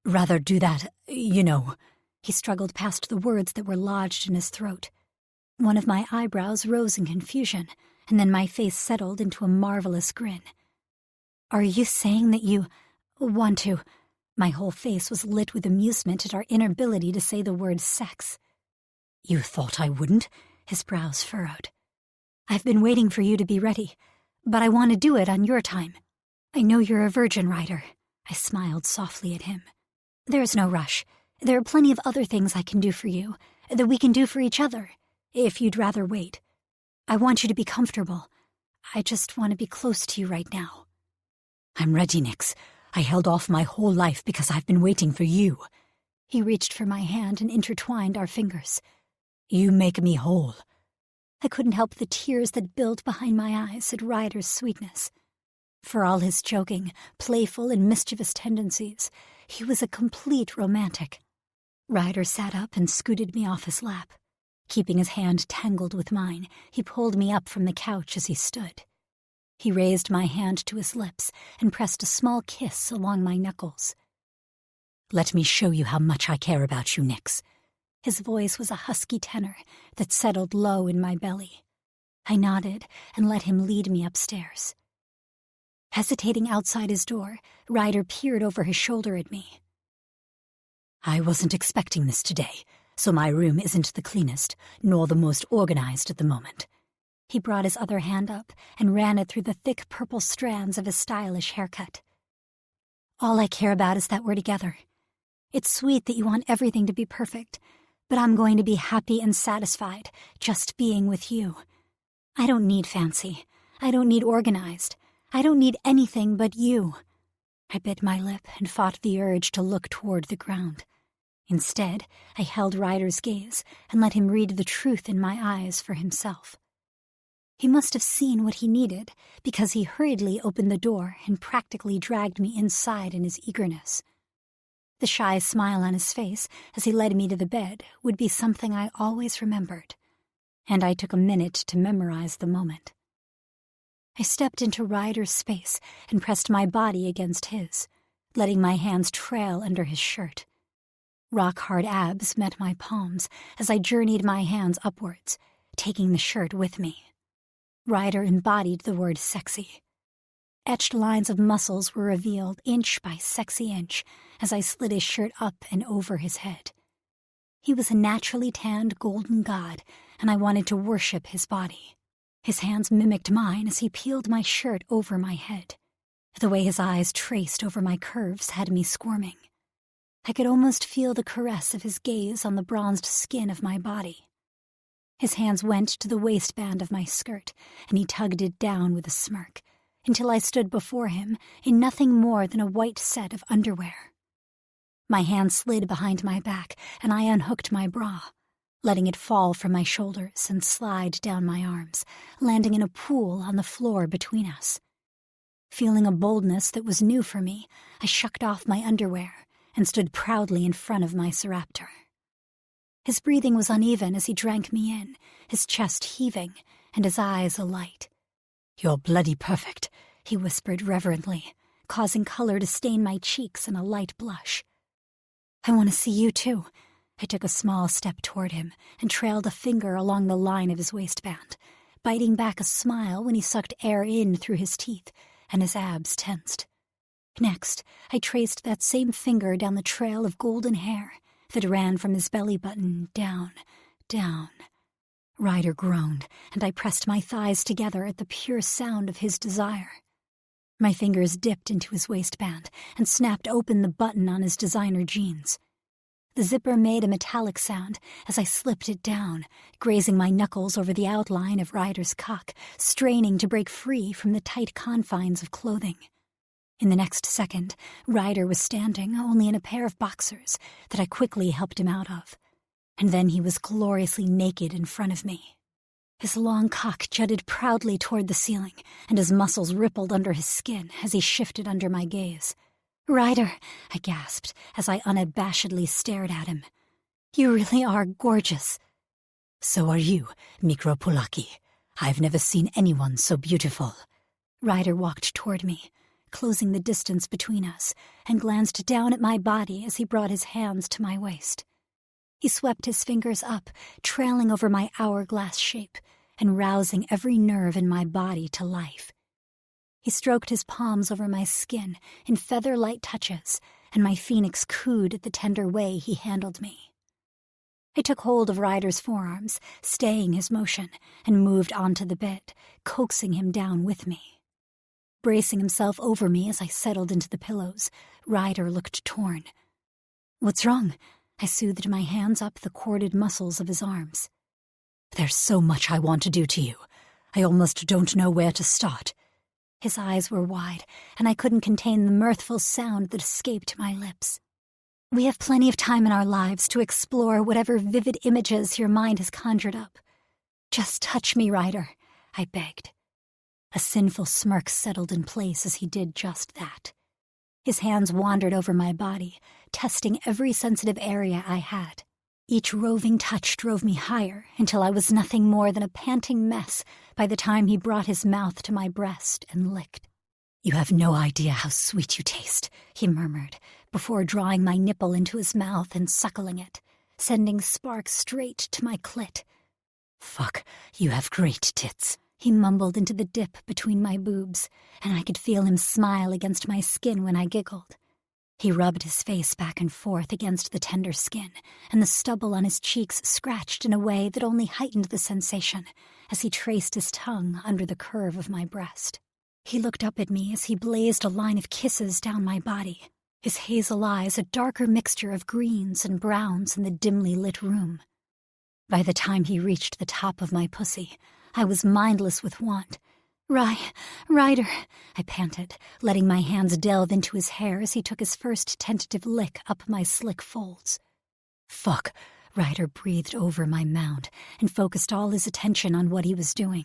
rather do that, you know. He struggled past the words that were lodged in his throat. One of my eyebrows rose in confusion, and then my face settled into a marvelous grin. Are you saying that you want to? My whole face was lit with amusement at our inability to say the word sex. You thought I wouldn't? His brows furrowed. I've been waiting for you to be ready, but I want to do it on your time. I know you're a virgin, Ryder. I smiled softly at him. There's no rush. There are plenty of other things I can do for you, that we can do for each other, if you'd rather wait. I want you to be comfortable. I just want to be close to you right now. I'm ready, Nix. I held off my whole life because I've been waiting for you. He reached for my hand and intertwined our fingers. You make me whole. I couldn't help the tears that built behind my eyes at Ryder's sweetness. For all his joking, playful, and mischievous tendencies, he was a complete romantic. Ryder sat up and scooted me off his lap. Keeping his hand tangled with mine, he pulled me up from the couch as he stood. He raised my hand to his lips and pressed a small kiss along my knuckles. Let me show you how much I care about you, Nix. His voice was a husky tenor that settled low in my belly. I nodded and let him lead me upstairs. Hesitating outside his door, Ryder peered over his shoulder at me. I wasn't expecting this today, so my room isn't the cleanest, nor the most organized at the moment. He brought his other hand up and ran it through the thick purple strands of his stylish haircut. All I care about is that we're together. It's sweet that you want everything to be perfect, but I'm going to be happy and satisfied just being with you. I don't need fancy. I don't need organized. I don't need anything but you. I bit my lip and fought the urge to look toward the ground. Instead, I held Ryder's gaze and let him read the truth in my eyes for himself. He must have seen what he needed, because he hurriedly opened the door and practically dragged me inside in his eagerness. The shy smile on his face as he led me to the bed would be something I always remembered, and I took a minute to memorize the moment. I stepped into Ryder's space and pressed my body against his, letting my hands trail under his shirt. Rock-hard abs met my palms as I journeyed my hands upwards, taking the shirt with me. Ryder embodied the word sexy. Etched lines of muscles were revealed inch by sexy inch as I slid his shirt up and over his head. He was a naturally tanned golden god, and I wanted to worship his body. His hands mimicked mine as he peeled my shirt over my head. The way his eyes traced over my curves had me squirming. I could almost feel the caress of his gaze on the bronzed skin of my body. His hands went to the waistband of my skirt, and he tugged it down with a smirk, until I stood before him in nothing more than a white set of underwear. My hand slid behind my back, and I unhooked my bra, letting it fall from my shoulders and slide down my arms, landing in a pool on the floor between us. Feeling a boldness that was new for me, I shucked off my underwear and stood proudly in front of my Seraptor. His breathing was uneven as he drank me in, his chest heaving and his eyes alight. "You're bloody perfect," he whispered reverently, causing color to stain my cheeks in a light blush. "I want to see you too." I took a small step toward him and trailed a finger along the line of his waistband, biting back a smile when he sucked air in through his teeth and his abs tensed. Next, I traced that same finger down the trail of golden hair that ran from his belly button down, down. Ryder groaned, and I pressed my thighs together at the pure sound of his desire. My fingers dipped into his waistband and snapped open the button on his designer jeans. The zipper made a metallic sound as I slipped it down, grazing my knuckles over the outline of Ryder's cock, straining to break free from the tight confines of clothing. In the next second, Ryder was standing only in a pair of boxers that I quickly helped him out of, and then he was gloriously naked in front of me. His long cock jutted proudly toward the ceiling, and his muscles rippled under his skin as he shifted under my gaze. "Ryder," I gasped as I unabashedly stared at him. "You really are gorgeous." "So are you, Mikro Polaki. I've never seen anyone so beautiful." Ryder walked toward me, closing the distance between us, and glanced down at my body as he brought his hands to my waist. He swept his fingers up, trailing over my hourglass shape, and rousing every nerve in my body to life. He stroked his palms over my skin in feather-light touches, and my phoenix cooed at the tender way he handled me. I took hold of Ryder's forearms, staying his motion, and moved onto the bed, coaxing him down with me. Bracing himself over me as I settled into the pillows, Ryder looked torn. "What's wrong?" I soothed my hands up the corded muscles of his arms. "There's so much I want to do to you. I almost don't know where to start." His eyes were wide, and I couldn't contain the mirthful sound that escaped my lips. "We have plenty of time in our lives to explore whatever vivid images your mind has conjured up. Just touch me, Ryder," I begged. A sinful smirk settled in place as he did just that. His hands wandered over my body, testing every sensitive area I had. Each roving touch drove me higher until I was nothing more than a panting mess by the time he brought his mouth to my breast and licked. "You have no idea how sweet you taste," he murmured, before drawing my nipple into his mouth and suckling it, sending sparks straight to my clit. "Fuck, you have great tits," he mumbled into the dip between my boobs, and I could feel him smile against my skin when I giggled. He rubbed his face back and forth against the tender skin, and the stubble on his cheeks scratched in a way that only heightened the sensation as he traced his tongue under the curve of my breast. He looked up at me as he blazed a line of kisses down my body, his hazel eyes a darker mixture of greens and browns in the dimly lit room. By the time he reached the top of my pussy, I was mindless with want. Ryder, I panted, letting my hands delve into his hair as he took his first tentative lick up my slick folds. "Fuck," Ryder breathed over my mound and focused all his attention on what he was doing.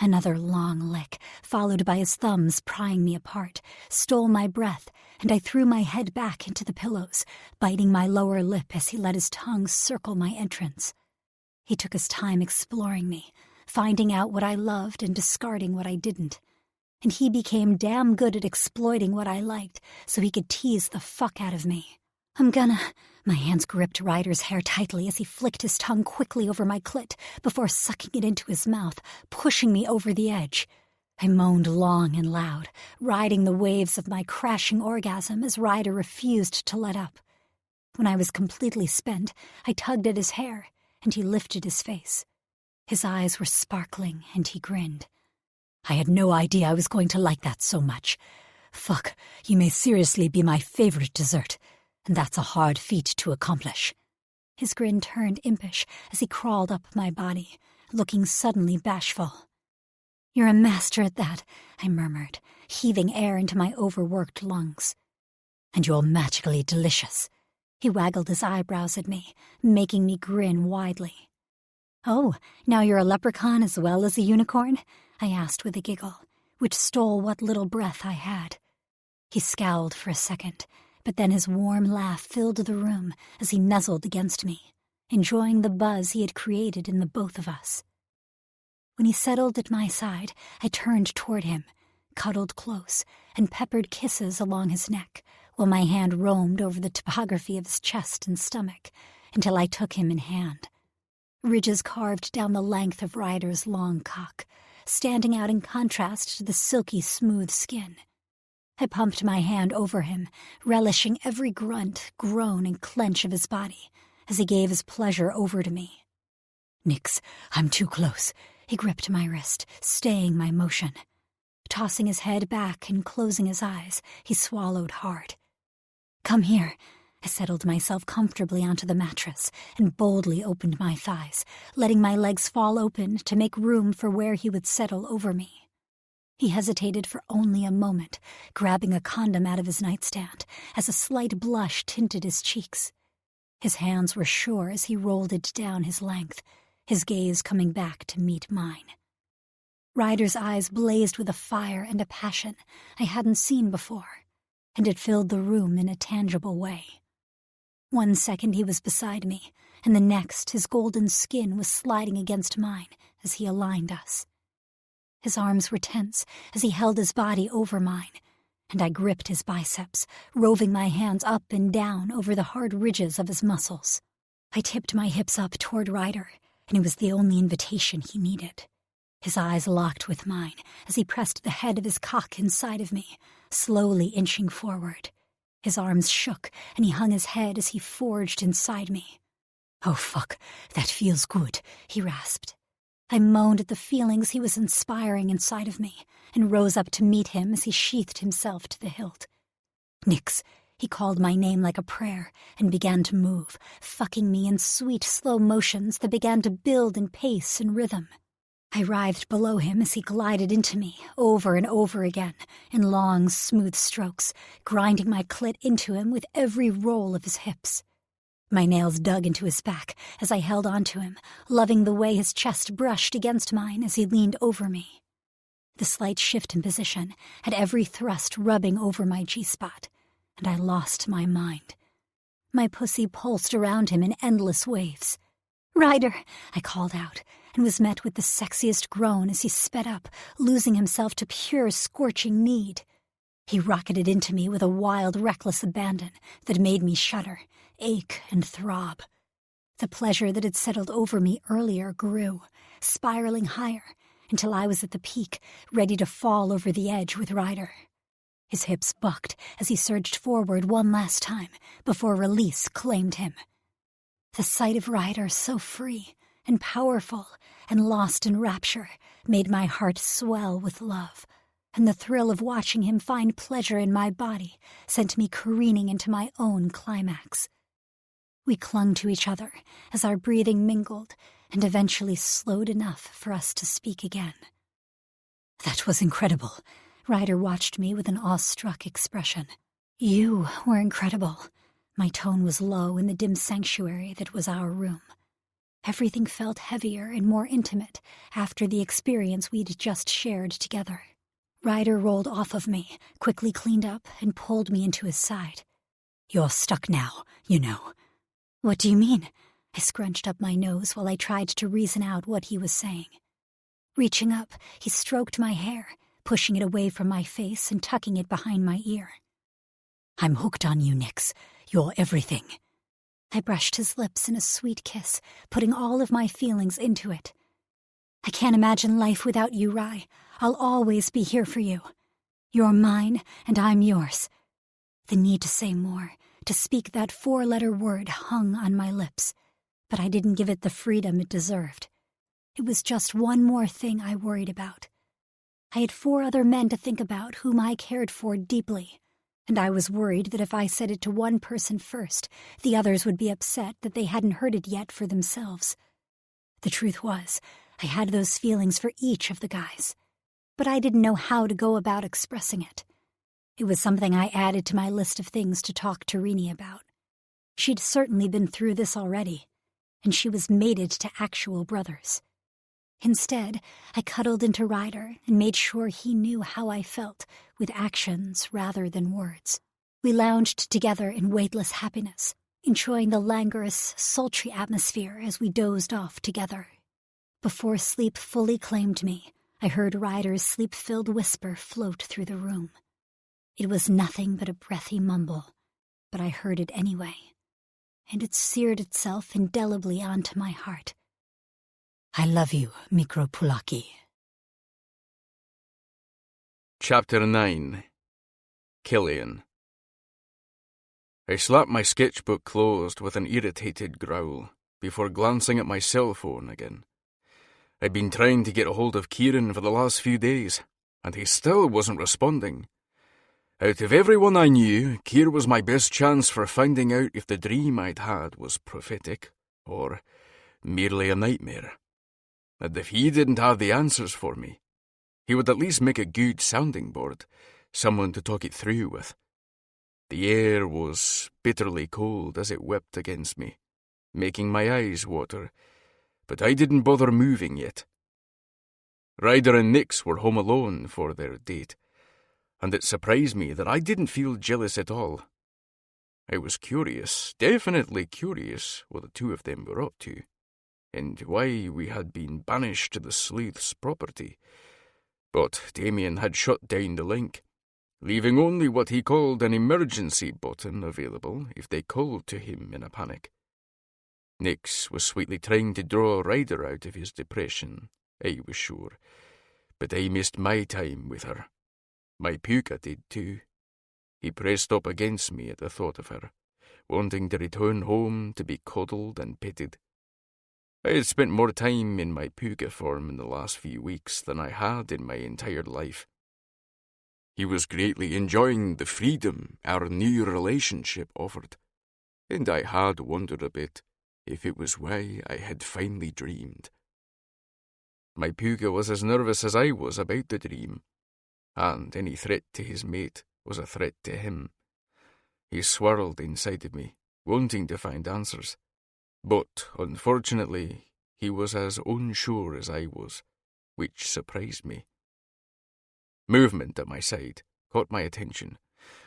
Another long lick, followed by his thumbs prying me apart, stole my breath, and I threw my head back into the pillows, biting my lower lip as he let his tongue circle my entrance. He took his time exploring me, finding out what I loved and discarding what I didn't. And he became damn good at exploiting what I liked so he could tease the fuck out of me. My hands gripped Ryder's hair tightly as he flicked his tongue quickly over my clit before sucking it into his mouth, pushing me over the edge. I moaned long and loud, riding the waves of my crashing orgasm as Ryder refused to let up. When I was completely spent, I tugged at his hair, and he lifted his face. His eyes were sparkling, and he grinned. I had no idea I was going to like that so much. Fuck, you may seriously be my favorite dessert, and that's a hard feat to accomplish. His grin turned impish as he crawled up my body, looking suddenly bashful. You're a master at that, I murmured, heaving air into my overworked lungs. And you're magically delicious. He waggled his eyebrows at me, making me grin widely. Oh, now you're a leprechaun as well as a unicorn? I asked with a giggle, which stole what little breath I had. He scowled for a second, but then his warm laugh filled the room as he nuzzled against me, enjoying the buzz he had created in the both of us. When he settled at my side, I turned toward him, cuddled close, and peppered kisses along his neck, while my hand roamed over the topography of his chest and stomach until I took him in hand. Ridges carved down the length of Ryder's long cock, standing out in contrast to the silky smooth skin. I pumped my hand over him, relishing every grunt, groan, and clench of his body as he gave his pleasure over to me. Nix, I'm too close. He gripped my wrist, staying my motion. Tossing his head back and closing his eyes, he swallowed hard. Come here. I settled myself comfortably onto the mattress and boldly opened my thighs, letting my legs fall open to make room for where he would settle over me. He hesitated for only a moment, grabbing a condom out of his nightstand as a slight blush tinted his cheeks. His hands were sure as he rolled it down his length, his gaze coming back to meet mine. Ryder's eyes blazed with a fire and a passion I hadn't seen before, and it filled the room in a tangible way. 1 second he was beside me, and the next his golden skin was sliding against mine as he aligned us. His arms were tense as he held his body over mine, and I gripped his biceps, roving my hands up and down over the hard ridges of his muscles. I tipped my hips up toward Ryder, and it was the only invitation he needed. His eyes locked with mine as he pressed the head of his cock inside of me, slowly inching forward. His arms shook, and he hung his head as he forged inside me. Oh, fuck, that feels good, he rasped. I moaned at the feelings he was inspiring inside of me, and rose up to meet him as he sheathed himself to the hilt. Nix, he called my name like a prayer, and began to move, fucking me in sweet, slow motions that began to build in pace and rhythm. I writhed below him as he glided into me, over and over again, in long, smooth strokes, grinding my clit into him with every roll of his hips. My nails dug into his back as I held onto him, loving the way his chest brushed against mine as he leaned over me. The slight shift in position had every thrust rubbing over my G-spot, and I lost my mind. My pussy pulsed around him in endless waves. "Ryder!" I called out, and was met with the sexiest groan as he sped up, losing himself to pure scorching need. He rocketed into me with a wild, reckless abandon that made me shudder, ache, and throb. The pleasure that had settled over me earlier grew, spiraling higher, until I was at the peak, ready to fall over the edge with Ryder. His hips bucked as he surged forward one last time before release claimed him. The sight of Ryder so free and powerful and lost in rapture made my heart swell with love, and the thrill of watching him find pleasure in my body sent me careening into my own climax. We clung to each other as our breathing mingled and eventually slowed enough for us to speak again. "That was incredible." Ryder watched me with an awestruck expression. "You were incredible." My tone was low in the dim sanctuary that was our room. Everything felt heavier and more intimate after the experience we'd just shared together. Ryder rolled off of me, quickly cleaned up, and pulled me into his side. "You're stuck now, you know." "What do you mean?" I scrunched up my nose while I tried to reason out what he was saying. Reaching up, he stroked my hair, pushing it away from my face and tucking it behind my ear. "I'm hooked on you, Nix. You're everything." I brushed his lips in a sweet kiss, putting all of my feelings into it. "I can't imagine life without you, Rye. I'll always be here for you. You're mine, and I'm yours." The need to say more, to speak that 4-letter word hung on my lips, but I didn't give it the freedom it deserved. It was just one more thing I worried about. I had 4 other men to think about whom I cared for deeply, and I was worried that if I said it to one person first, the others would be upset that they hadn't heard it yet for themselves. The truth was, I had those feelings for each of the guys, but I didn't know how to go about expressing it. It was something I added to my list of things to talk to Rini about. She'd certainly been through this already, and she was mated to actual brothers. Instead, I cuddled into Ryder and made sure he knew how I felt, with actions rather than words. We lounged together in weightless happiness, enjoying the languorous, sultry atmosphere as we dozed off together. Before sleep fully claimed me, I heard Ryder's sleep-filled whisper float through the room. It was nothing but a breathy mumble, but I heard it anyway, and it seared itself indelibly onto my heart. "I love you, Mikro Pulaki." Chapter 9. Killian. I slapped my sketchbook closed with an irritated growl before glancing at my cell phone again. I'd been trying to get a hold of Kieran for the last few days, and he still wasn't responding. Out of everyone I knew, Kier was my best chance for finding out if the dream I'd had was prophetic or merely a nightmare. And if he didn't have the answers for me, he would at least make a good sounding board, someone to talk it through with. The air was bitterly cold as it whipped against me, making my eyes water, but I didn't bother moving yet. Ryder and Nix were home alone for their date, and it surprised me that I didn't feel jealous at all. I was curious, definitely curious, what the two of them were up to, and why we had been banished to the sleuth's property. But Damien had shut down the link, leaving only what he called an emergency button available if they called to him in a panic. Nix was sweetly trying to draw Ryder out of his depression, I was sure, but I missed my time with her. My puka did too. He pressed up against me at the thought of her, wanting to return home to be coddled and petted. I had spent more time in my puka form in the last few weeks than I had in my entire life. He was greatly enjoying the freedom our new relationship offered, and I had wondered a bit if it was why I had finally dreamed. My puka was as nervous as I was about the dream, and any threat to his mate was a threat to him. He swirled inside of me, wanting to find answers, but unfortunately he was as unsure as I was, which surprised me. Movement at my side caught my attention,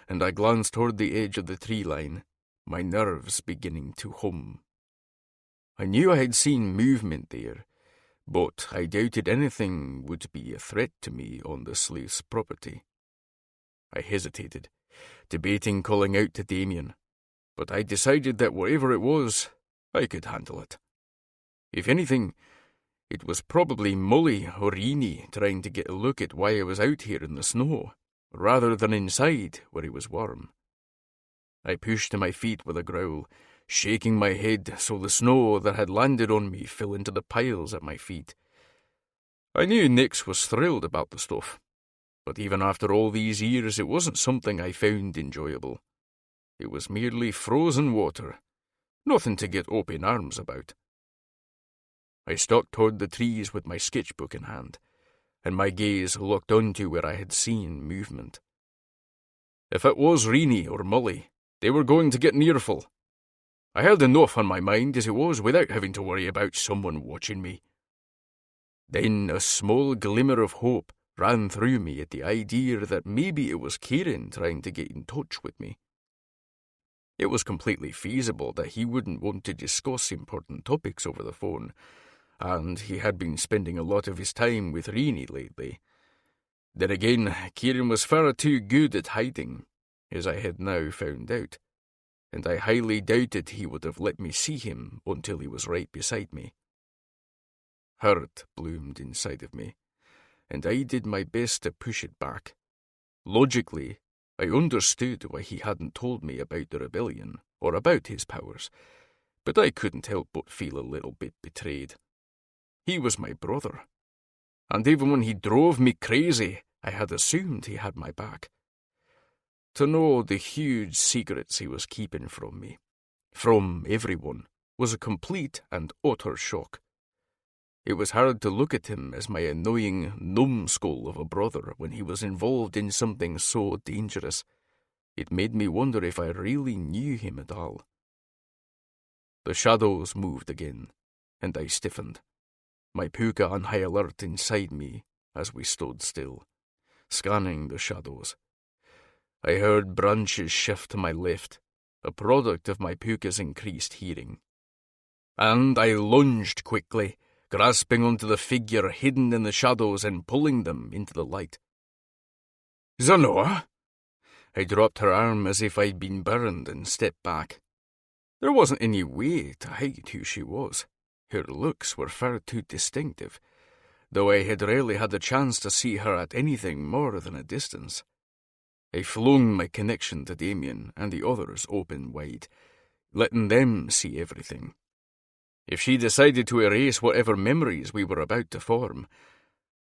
and I glanced toward the edge of the tree line, my nerves beginning to hum. I knew I had seen movement there, but I doubted anything would be a threat to me on the sleuth's property. I hesitated, debating calling out to Damien, but I decided that whatever it was, I could handle it. If anything, it was probably Molly or Rini trying to get a look at why I was out here in the snow, rather than inside where it was warm. I pushed to my feet with a growl, shaking my head so the snow that had landed on me fell into the piles at my feet. I knew Nix was thrilled about the stuff, but even after all these years it wasn't something I found enjoyable. It was merely frozen water, nothing to get up in arms about. I stalked toward the trees with my sketchbook in hand, and my gaze locked onto where I had seen movement. If it was Rini or Molly, they were going to get an earful. I had enough on my mind as it was without having to worry about someone watching me. Then a small glimmer of hope ran through me at the idea that maybe it was Kieran trying to get in touch with me. It was completely feasible that he wouldn't want to discuss important topics over the phone, and he had been spending a lot of his time with Reenie lately. Then again, Kieran was far too good at hiding, as I had now found out, and I highly doubted he would have let me see him until he was right beside me. Hurt bloomed inside of me, and I did my best to push it back. Logically, I understood why he hadn't told me about the rebellion, or about his powers, but I couldn't help but feel a little bit betrayed. He was my brother, and even when he drove me crazy, I had assumed he had my back. To know the huge secrets he was keeping from me, from everyone, was a complete and utter shock. It was hard to look at him as my annoying numbskull of a brother when he was involved in something so dangerous. It made me wonder if I really knew him at all. The shadows moved again, and I stiffened, my puka on high alert inside me as we stood still, scanning the shadows. I heard branches shift to my left, a product of my puka's increased hearing. And I lunged quickly, grasping onto the figure hidden in the shadows and pulling them into the light. "Zanoa?" I dropped her arm as if I'd been burned and stepped back. There wasn't any way to hide who she was. Her looks were far too distinctive, though I had rarely had the chance to see her at anything more than a distance. I flung my connection to Damien and the others open wide, letting them see everything. If she decided to erase whatever memories we were about to form,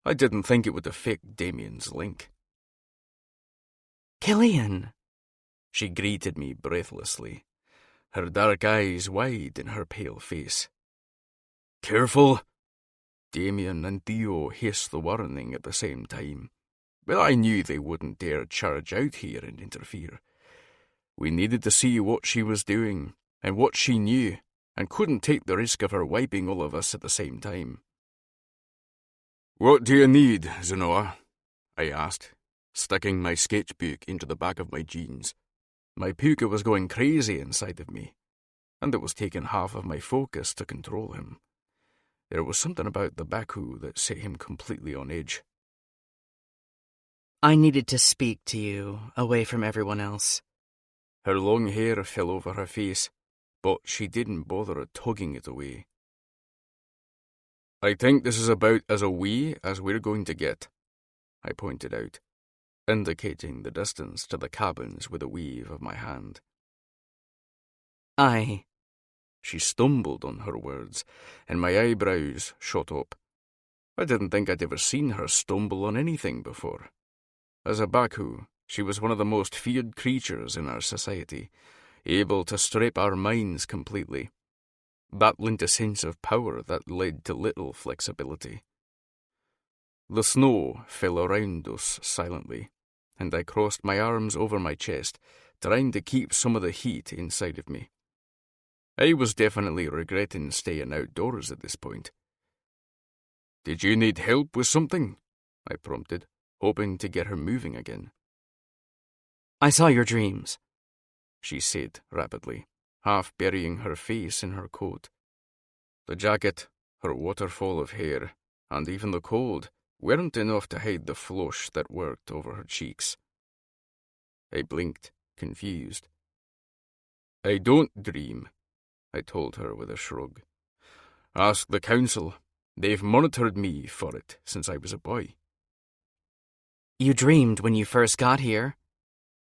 I didn't think it would affect Damien's link. "Killian!" She greeted me breathlessly, her dark eyes wide in her pale face. "Careful!" Damien and Theo hissed the warning at the same time, but I knew they wouldn't dare charge out here and interfere. We needed to see what she was doing and what she knew, and couldn't take the risk of her wiping all of us at the same time. "What do you need, Zanoa?" I asked, sticking my sketchbook into the back of my jeans. My puka was going crazy inside of me, and it was taking half of my focus to control him. There was something about the Baku that set him completely on edge. "I needed to speak to you, away from everyone else." Her long hair fell over her face, but she didn't bother tugging it away. "I think this is about as away as we're going to get," I pointed out, indicating the distance to the cabins with a wave of my hand. She stumbled on her words, and my eyebrows shot up. I didn't think I'd ever seen her stumble on anything before. As a Baku, she was one of the most feared creatures in our society, able to strip our minds completely. That lent a sense of power that led to little flexibility. The snow fell around us silently, and I crossed my arms over my chest, trying to keep some of the heat inside of me. I was definitely regretting staying outdoors at this point. "Did you need help with something?" I prompted, hoping to get her moving again. "I saw your dreams," she said rapidly, half burying her face in her coat. The jacket, her waterfall of hair, and even the cold weren't enough to hide the flush that worked over her cheeks. I blinked, confused. "I don't dream," I told her with a shrug. "Ask the council. They've monitored me for it since I was a boy." "You dreamed when you first got here,"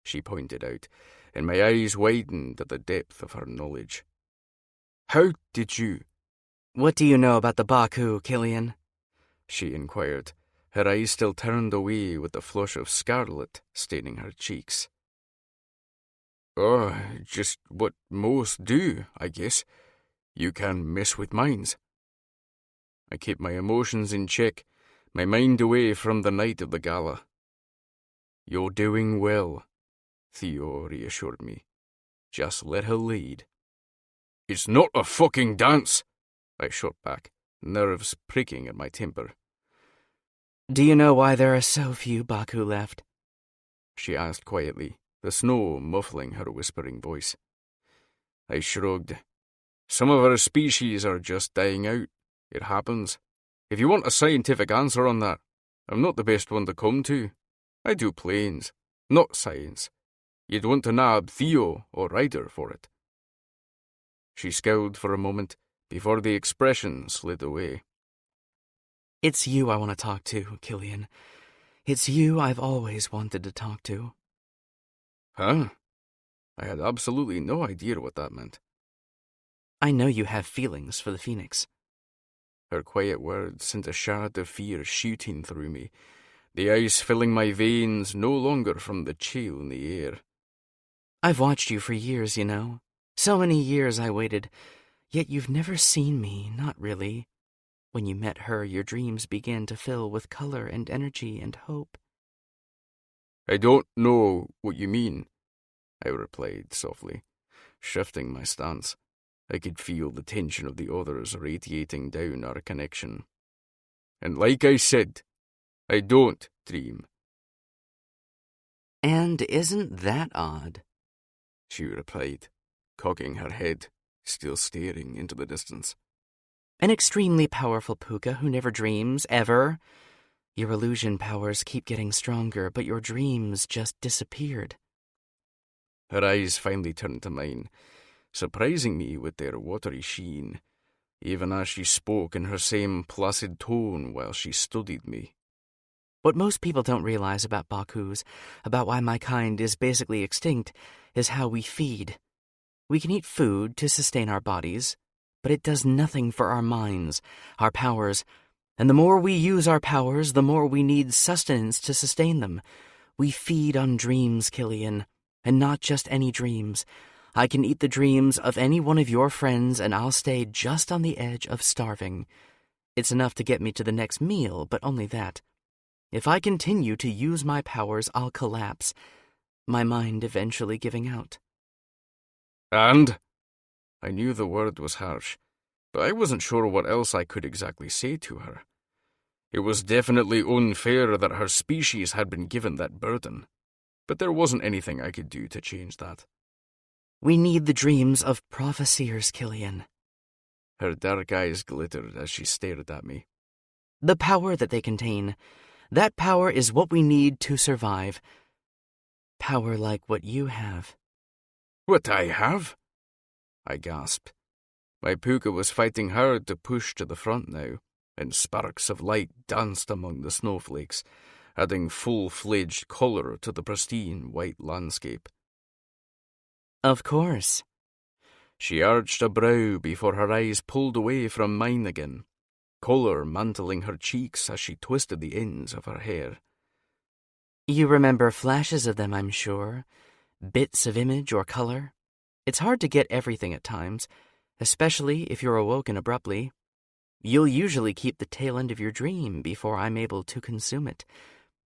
she pointed out, and my eyes widened at the depth of her knowledge. "How did you—" "What do you know about the Baku, Killian?" she inquired, her eyes still turned away with the flush of scarlet staining her cheeks. "Oh, just what most do, I guess. You can mess with minds." I kept my emotions in check, my mind away from the night of the gala. "You're doing well," Theo reassured me. "Just let her lead." It's not a fucking dance, I shot back, nerves pricking at my temper. Do you know why there are so few Baku left? She asked quietly, the snow muffling her whispering voice. I shrugged. Some of our species are just dying out. It happens. If you want a scientific answer on that, I'm not the best one to come to. I do planes, not science. You'd want to nab Theo or Ryder for it. She scowled for a moment before the expression slid away. It's you I want to talk to, Killian. It's you I've always wanted to talk to. Huh? I had absolutely no idea what that meant. I know you have feelings for the Phoenix. Her quiet words sent a shard of fear shooting through me, the ice filling my veins no longer from the chill in the air. I've watched you for years, you know. So many years I waited, yet you've never seen me, not really. When you met her, your dreams began to fill with color and energy and hope. I don't know what you mean, I replied softly, shifting my stance. I could feel the tension of the others radiating down our connection. And like I said, I don't dream. And isn't that odd? She replied, cocking her head, still staring into the distance. An extremely powerful puka who never dreams, ever. Your illusion powers keep getting stronger, but your dreams just disappeared. Her eyes finally turned to mine, surprising me with their watery sheen, even as she spoke in her same placid tone while she studied me. What most people don't realize about Bakus, about why my kind is basically extinct, is how we feed. We can eat food to sustain our bodies, but it does nothing for our minds, our powers, and the more we use our powers, the more we need sustenance to sustain them. We feed on dreams, Killian, and not just any dreams. I can eat the dreams of any one of your friends, and I'll stay just on the edge of starving. It's enough to get me to the next meal, but only that. If I continue to use my powers, I'll collapse, my mind eventually giving out. And? I knew the word was harsh, but I wasn't sure what else I could exactly say to her. It was definitely unfair that her species had been given that burden, but there wasn't anything I could do to change that. We need the dreams of prophesiers, Killian. Her dark eyes glittered as she stared at me. The power that they contain. That power is what we need to survive. Power like what you have. What I have? I gasped. My puka was fighting hard to push to the front now, and sparks of light danced among the snowflakes, adding full-fledged colour to the pristine white landscape. Of course. She arched a brow before her eyes pulled away from mine again, colour mantling her cheeks as she twisted the ends of her hair. You remember flashes of them, I'm sure. Bits of image or color. It's hard to get everything at times, especially if you're awoken abruptly. You'll usually keep the tail end of your dream before I'm able to consume it.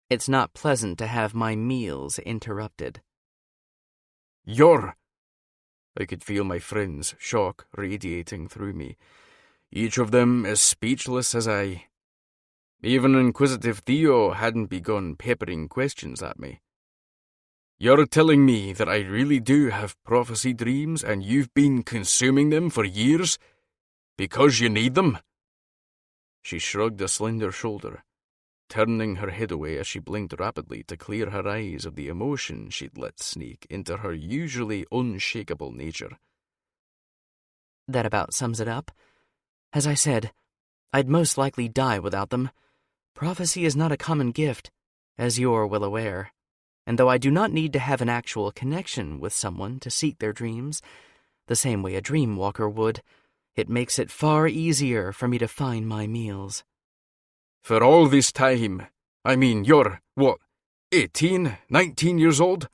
It's not pleasant to have my meals interrupted. I could feel my friends' shock radiating through me, each of them as speechless as I. Even inquisitive Theo hadn't begun peppering questions at me. You're telling me that I really do have prophecy dreams and you've been consuming them for years? Because you need them? She shrugged a slender shoulder, turning her head away as she blinked rapidly to clear her eyes of the emotion she'd let sneak into her usually unshakable nature. That about sums it up. As I said, I'd most likely die without them. Prophecy is not a common gift, as you're well aware. And though I do not need to have an actual connection with someone to seek their dreams, the same way a dream walker would, it makes it far easier for me to find my meals. For all this time, I mean, you're, 18, 19 years old?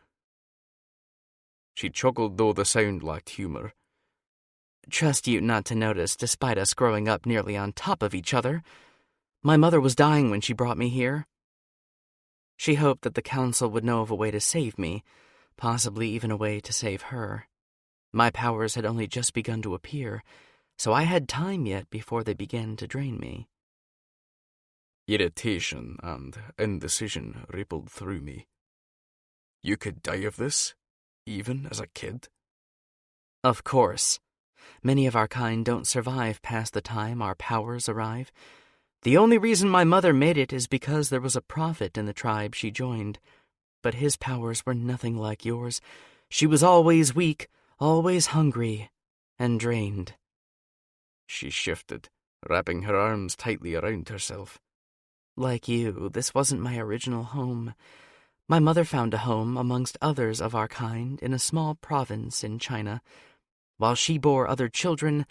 She chuckled, though the sound lacked humour. Trust you not to notice, despite us growing up nearly on top of each other. My mother was dying when she brought me here. She hoped that the council would know of a way to save me, possibly even a way to save her. My powers had only just begun to appear, so I had time yet before they began to drain me. Irritation and indecision rippled through me. You could die of this, even as a kid? Of course. Many of our kind don't survive past the time our powers arrive. The only reason my mother made it is because there was a prophet in the tribe she joined. But his powers were nothing like yours. She was always weak, always hungry, and drained. She shifted, wrapping her arms tightly around herself. Like you, this wasn't my original home. My mother found a home amongst others of our kind in a small province in China. While she bore other children,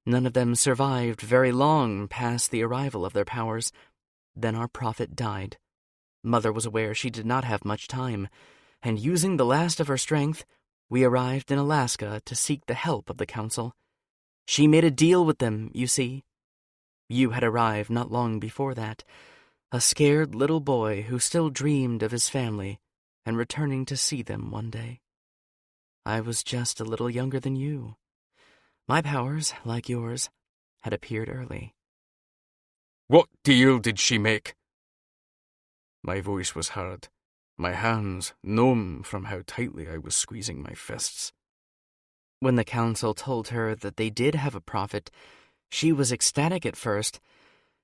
none of them survived very long past the arrival of their powers. Then our prophet died. Mother was aware she did not have much time, and using the last of her strength, we arrived in Alaska to seek the help of the council. She made a deal with them, you see. You had arrived not long before that, a scared little boy who still dreamed of his family and returning to see them one day. I was just a little younger than you. My powers, like yours, had appeared early. What deal did she make? My voice was hard, my hands numb from how tightly I was squeezing my fists. When the council told her that they did have a prophet, she was ecstatic at first.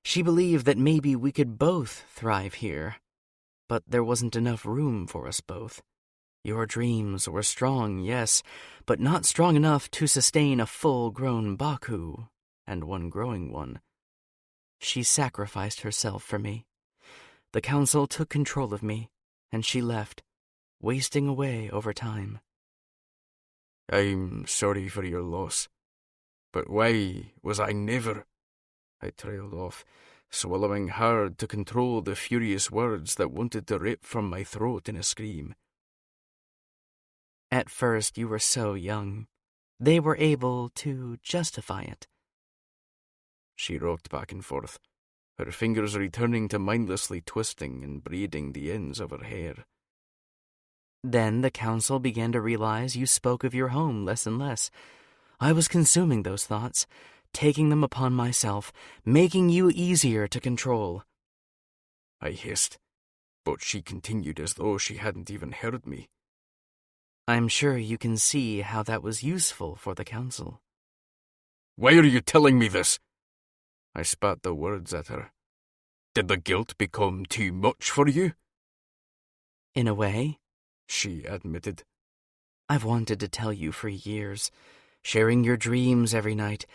She believed that maybe we could both thrive here. But there wasn't enough room for us both. Your dreams were strong, yes, but not strong enough to sustain a full-grown Baku, and one growing one. She sacrificed herself for me. The council took control of me, and she left, wasting away over time. I'm sorry for your loss, but why was I never... I trailed off, swallowing hard to control the furious words that wanted to rip from my throat in a scream. At first you were so young. They were able to justify it. She rocked back and forth, her fingers returning to mindlessly twisting and braiding the ends of her hair. Then the council began to realize you spoke of your home less and less. I was consuming those thoughts, taking them upon myself, making you easier to control. I hissed, but she continued as though she hadn't even heard me. I'm sure you can see how that was useful for the council. Why are you telling me this? I spat the words at her. Did the guilt become too much for you? In a way, she admitted. I've wanted to tell you for years, sharing your dreams every night.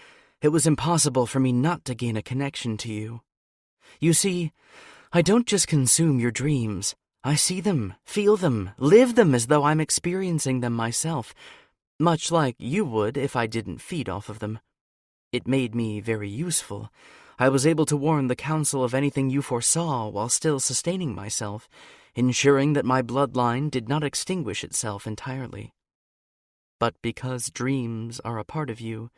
It was impossible for me not to gain a connection to you. You see, I don't just consume your dreams. I see them, feel them, live them as though I'm experiencing them myself, much like you would if I didn't feed off of them. It made me very useful. I was able to warn the council of anything you foresaw while still sustaining myself, ensuring that my bloodline did not extinguish itself entirely. But because dreams are a part of you,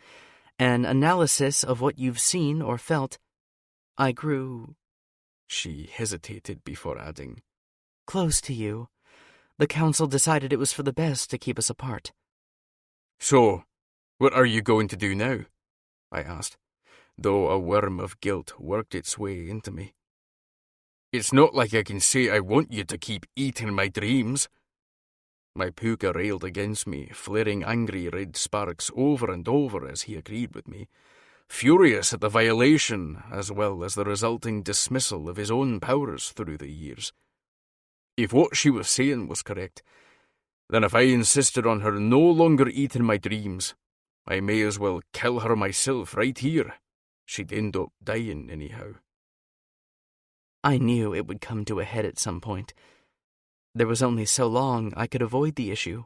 an analysis of what you've seen or felt, I grew... She hesitated before adding, close to you. The council decided it was for the best to keep us apart. So, what are you going to do now? I asked, though a worm of guilt worked its way into me. It's not like I can say I want you to keep eating my dreams. My puka railed against me, flaring angry red sparks over and over as he agreed with me, furious at the violation as well as the resulting dismissal of his own powers through the years. If what she was saying was correct, then if I insisted on her no longer eating my dreams, I may as well kill her myself right here. She'd end up dying anyhow. I knew it would come to a head at some point. There was only so long I could avoid the issue.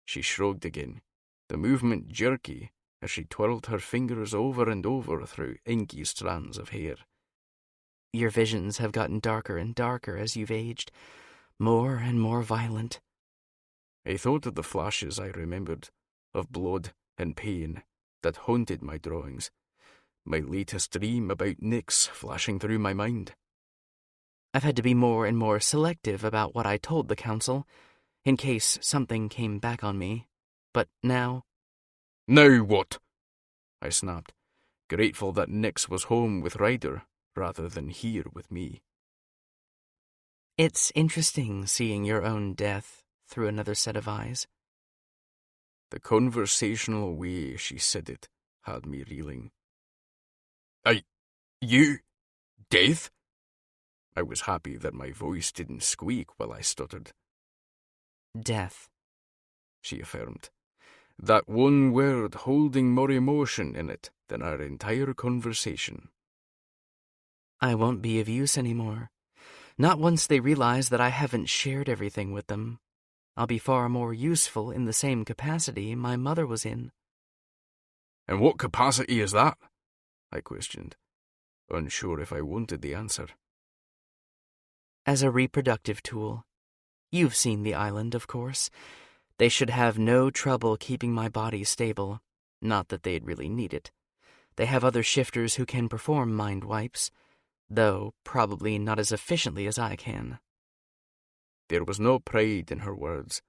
She shrugged again, the movement jerky as she twirled her fingers over and over through inky strands of hair. Your visions have gotten darker and darker as you've aged, more and more violent. I thought of the flashes I remembered, of blood and pain that haunted my drawings, my latest dream about Nyx flashing through my mind. I've had to be more and more selective about what I told the council, in case something came back on me. But now, Now what? I snapped, grateful that Nix was home with Ryder rather than here with me. It's interesting seeing your own death through another set of eyes. The conversational way she said it had me reeling. You? Death? I was happy that my voice didn't squeak while I stuttered. Death, she affirmed, that one word holding more emotion in it than our entire conversation. I won't be of use anymore. Not once they realize that I haven't shared everything with them. I'll be far more useful in the same capacity my mother was in. And what capacity is that? I questioned, unsure if I wanted the answer. As a reproductive tool. You've seen the island, of course. They should have no trouble keeping my body stable. Not that they'd really need it. They have other shifters who can perform mind wipes, though probably not as efficiently as I can. There was no pride in her words,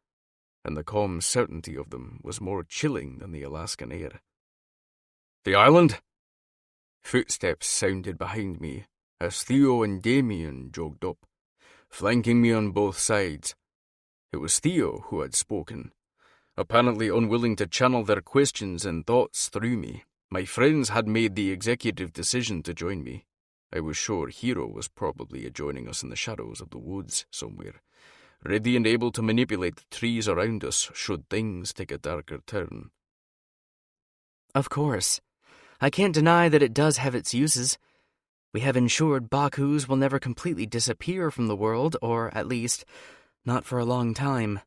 and the calm certainty of them was more chilling than the Alaskan air. The island? Footsteps sounded behind me as Theo and Damien jogged up, flanking me on both sides. It was Theo who had spoken. Apparently unwilling to channel their questions and thoughts through me, my friends had made the executive decision to join me. I was sure Hero was probably joining us in the shadows of the woods somewhere, ready and able to manipulate the trees around us should things take a darker turn. Of course. I can't deny that it does have its uses. We have ensured Bakus will never completely disappear from the world, or at least, not for a long time.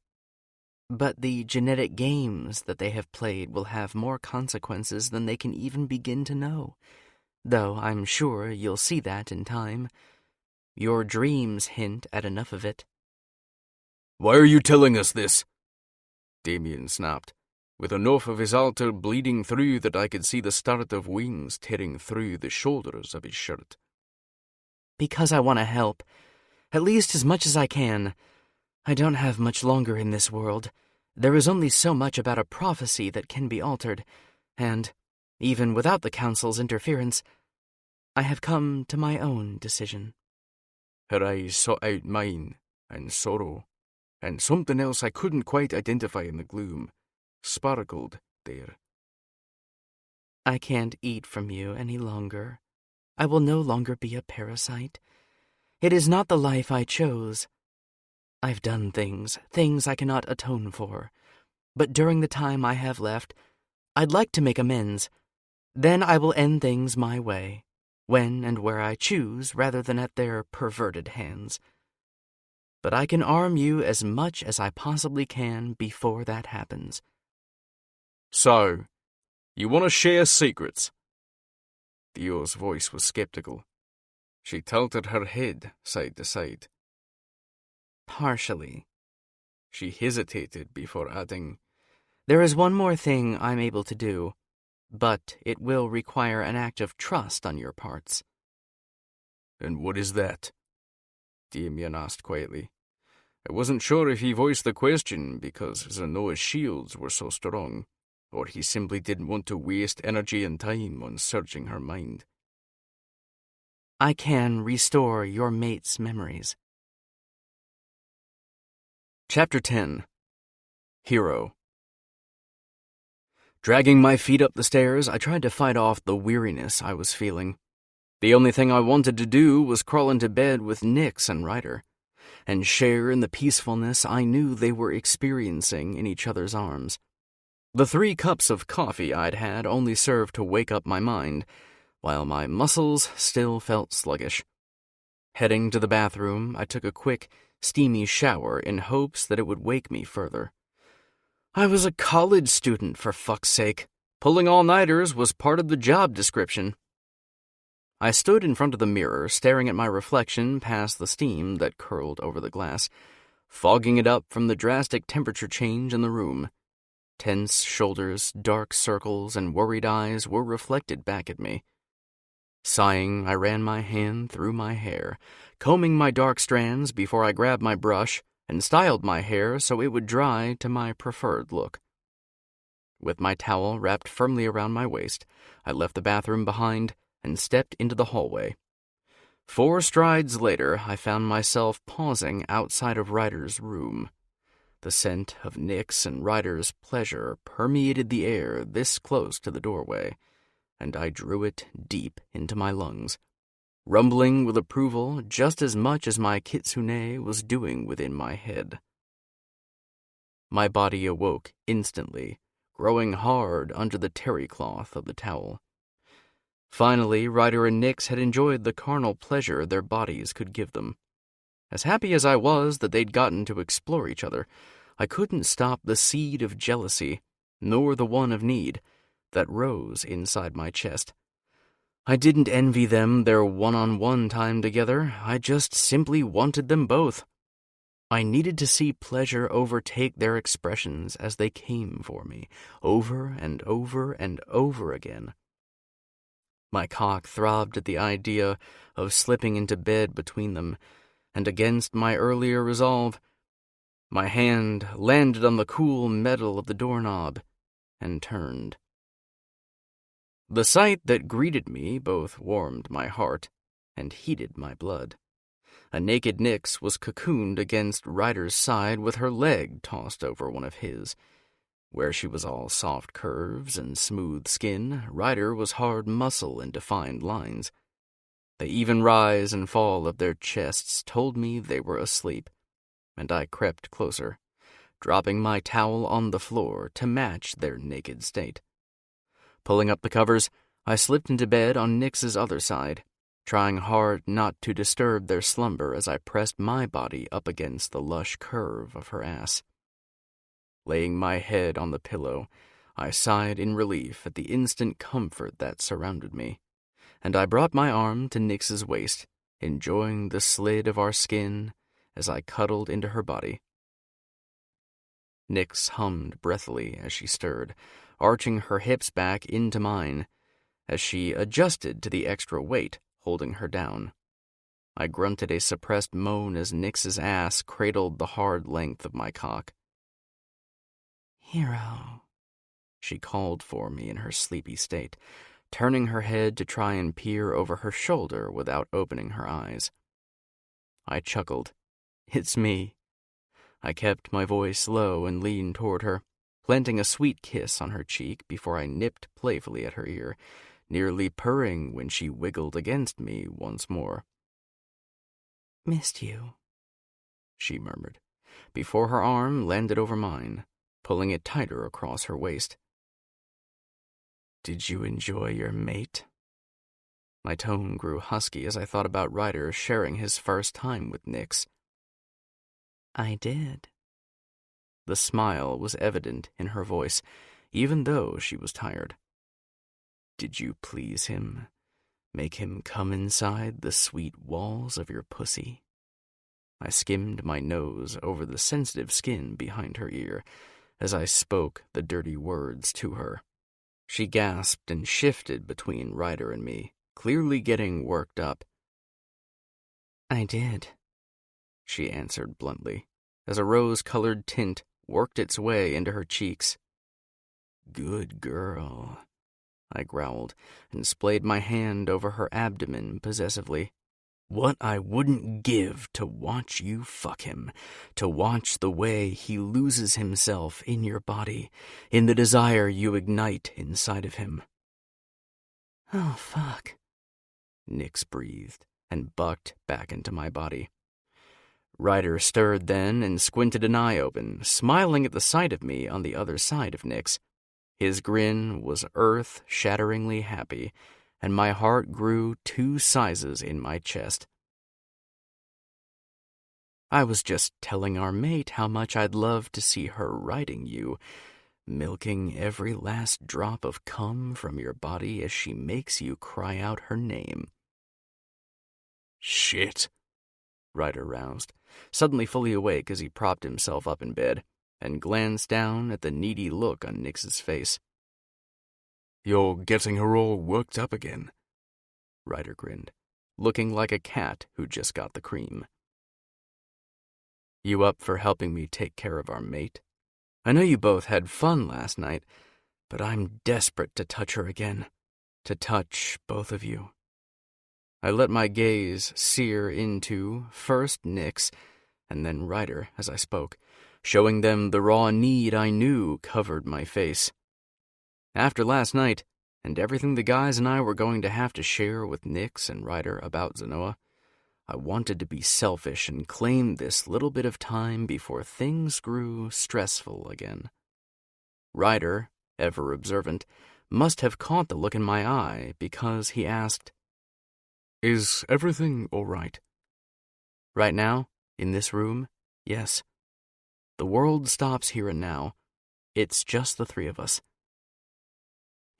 But the genetic games that they have played will have more consequences than they can even begin to know, though I'm sure you'll see that in time. Your dreams hint at enough of it. Why are you telling us this? Damien snapped, with enough of his altar bleeding through that I could see the start of wings tearing through the shoulders of his shirt. Because I want to help, at least as much as I can. I don't have much longer in this world. There is only so much about a prophecy that can be altered, and, even without the Council's interference, I have come to my own decision. Her eyes sought out mine, and sorrow, and something else I couldn't quite identify in the gloom, sparkled there. I can't eat from you any longer. I will no longer be a parasite. It is not the life I chose. I've done things I cannot atone for. But during the time I have left, I'd like to make amends. Then I will end things my way, when and where I choose, rather than at their perverted hands. But I can arm you as much as I possibly can before that happens. So, you want to share secrets? Theo's voice was skeptical. She tilted her head side to side. Partially. She hesitated before adding, There is one more thing I'm able to do, but it will require an act of trust on your parts. And what is that? Damien asked quietly. I wasn't sure if he voiced the question because Zenoa's shields were so strong, or he simply didn't want to waste energy and time on searching her mind. I can restore your mate's memories. Chapter 10. Hero. Dragging my feet up the stairs, I tried to fight off the weariness I was feeling. The only thing I wanted to do was crawl into bed with Nix and Ryder, and share in the peacefulness I knew they were experiencing in each other's arms. The 3 cups of coffee I'd had only served to wake up my mind, while my muscles still felt sluggish. Heading to the bathroom, I took a quick, steamy shower in hopes that it would wake me further. I was a college student, for fuck's sake. Pulling all-nighters was part of the job description. I stood in front of the mirror, staring at my reflection past the steam that curled over the glass, fogging it up from the drastic temperature change in the room. Tense shoulders, dark circles, and worried eyes were reflected back at me. Sighing, I ran my hand through my hair, combing my dark strands before I grabbed my brush and styled my hair so it would dry to my preferred look. With my towel wrapped firmly around my waist, I left the bathroom behind and stepped into the hallway. 4 strides later, I found myself pausing outside of Ryder's room. The scent of Nick's and Ryder's pleasure permeated the air this close to the doorway, and I drew it deep into my lungs, rumbling with approval just as much as my kitsune was doing within my head. My body awoke instantly, growing hard under the terry cloth of the towel. Finally, Ryder and Nix had enjoyed the carnal pleasure their bodies could give them. As happy as I was that they'd gotten to explore each other, I couldn't stop the seed of jealousy, nor the one of need, that rose inside my chest. I didn't envy them their one-on-one time together. I just simply wanted them both. I needed to see pleasure overtake their expressions as they came for me, over and over and over again. My cock throbbed at the idea of slipping into bed between them, and against my earlier resolve, my hand landed on the cool metal of the doorknob and turned. The sight that greeted me both warmed my heart and heated my blood. A naked Nix was cocooned against Ryder's side with her leg tossed over one of his. Where she was all soft curves and smooth skin, Ryder was hard muscle and defined lines. The even rise and fall of their chests told me they were asleep, and I crept closer, dropping my towel on the floor to match their naked state. Pulling up the covers, I slipped into bed on Nix's other side, trying hard not to disturb their slumber as I pressed my body up against the lush curve of her ass. Laying my head on the pillow, I sighed in relief at the instant comfort that surrounded me, and I brought my arm to Nix's waist, enjoying the slid of our skin as I cuddled into her body. Nix hummed breathily as she stirred, arching her hips back into mine as she adjusted to the extra weight holding her down. I grunted a suppressed moan as Nix's ass cradled the hard length of my cock. "Hero," she called for me in her sleepy state, turning her head to try and peer over her shoulder without opening her eyes. I chuckled. "It's me." I kept my voice low and leaned toward her, planting a sweet kiss on her cheek before I nipped playfully at her ear, nearly purring when she wiggled against me once more. "Missed you," she murmured, before her arm landed over mine, pulling it tighter across her waist. "Did you enjoy your mate?" My tone grew husky as I thought about Ryder sharing his first time with Nix. "I did." The smile was evident in her voice, even though she was tired. "Did you please him? Make him come inside the sweet walls of your pussy?" I skimmed my nose over the sensitive skin behind her ear as I spoke the dirty words to her. She gasped and shifted between Ryder and me, clearly getting worked up. "I did," she answered bluntly, as a rose-colored tint worked its way into her cheeks. "Good girl," I growled, and splayed my hand over her abdomen possessively. "What I wouldn't give to watch you fuck him, to watch the way he loses himself in your body, in the desire you ignite inside of him." "Oh, fuck," Nix breathed and bucked back into my body. Ryder stirred then and squinted an eye open, smiling at the sight of me on the other side of Nix. His grin was earth-shatteringly happy, and my heart grew 2 sizes in my chest. "I was just telling our mate how much I'd love to see her riding you, milking every last drop of cum from your body as she makes you cry out her name." "Shit," Ryder roused, suddenly fully awake as he propped himself up in bed and glanced down at the needy look on Nix's face. "You're getting her all worked up again," Ryder grinned, looking like a cat who just got the cream. "You up for helping me take care of our mate? I know you both had fun last night, but I'm desperate to touch her again, to touch both of you. I let my gaze sear into first Nix and then Ryder as I spoke, showing them the raw need I knew covered my face. After last night, and everything the guys and I were going to have to share with Nix and Ryder about Zenoa, I wanted to be selfish and claim this little bit of time before things grew stressful again. Ryder, ever observant, must have caught the look in my eye because he asked, "Is everything all right?" "Right now, in this room, yes. The world stops here and now. It's just the three of us."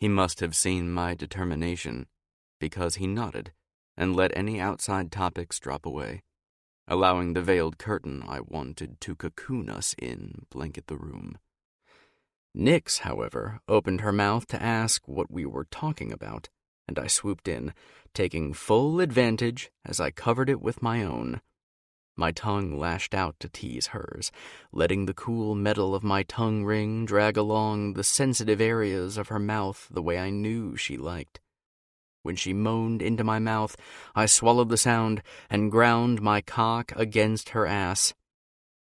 He must have seen my determination, because he nodded and let any outside topics drop away, allowing the veiled curtain I wanted to cocoon us in blanket the room. Nix, however, opened her mouth to ask what we were talking about, and I swooped in, taking full advantage as I covered it with my own. My tongue lashed out to tease hers, letting the cool metal of my tongue ring drag along the sensitive areas of her mouth the way I knew she liked. When she moaned into my mouth, I swallowed the sound and ground my cock against her ass.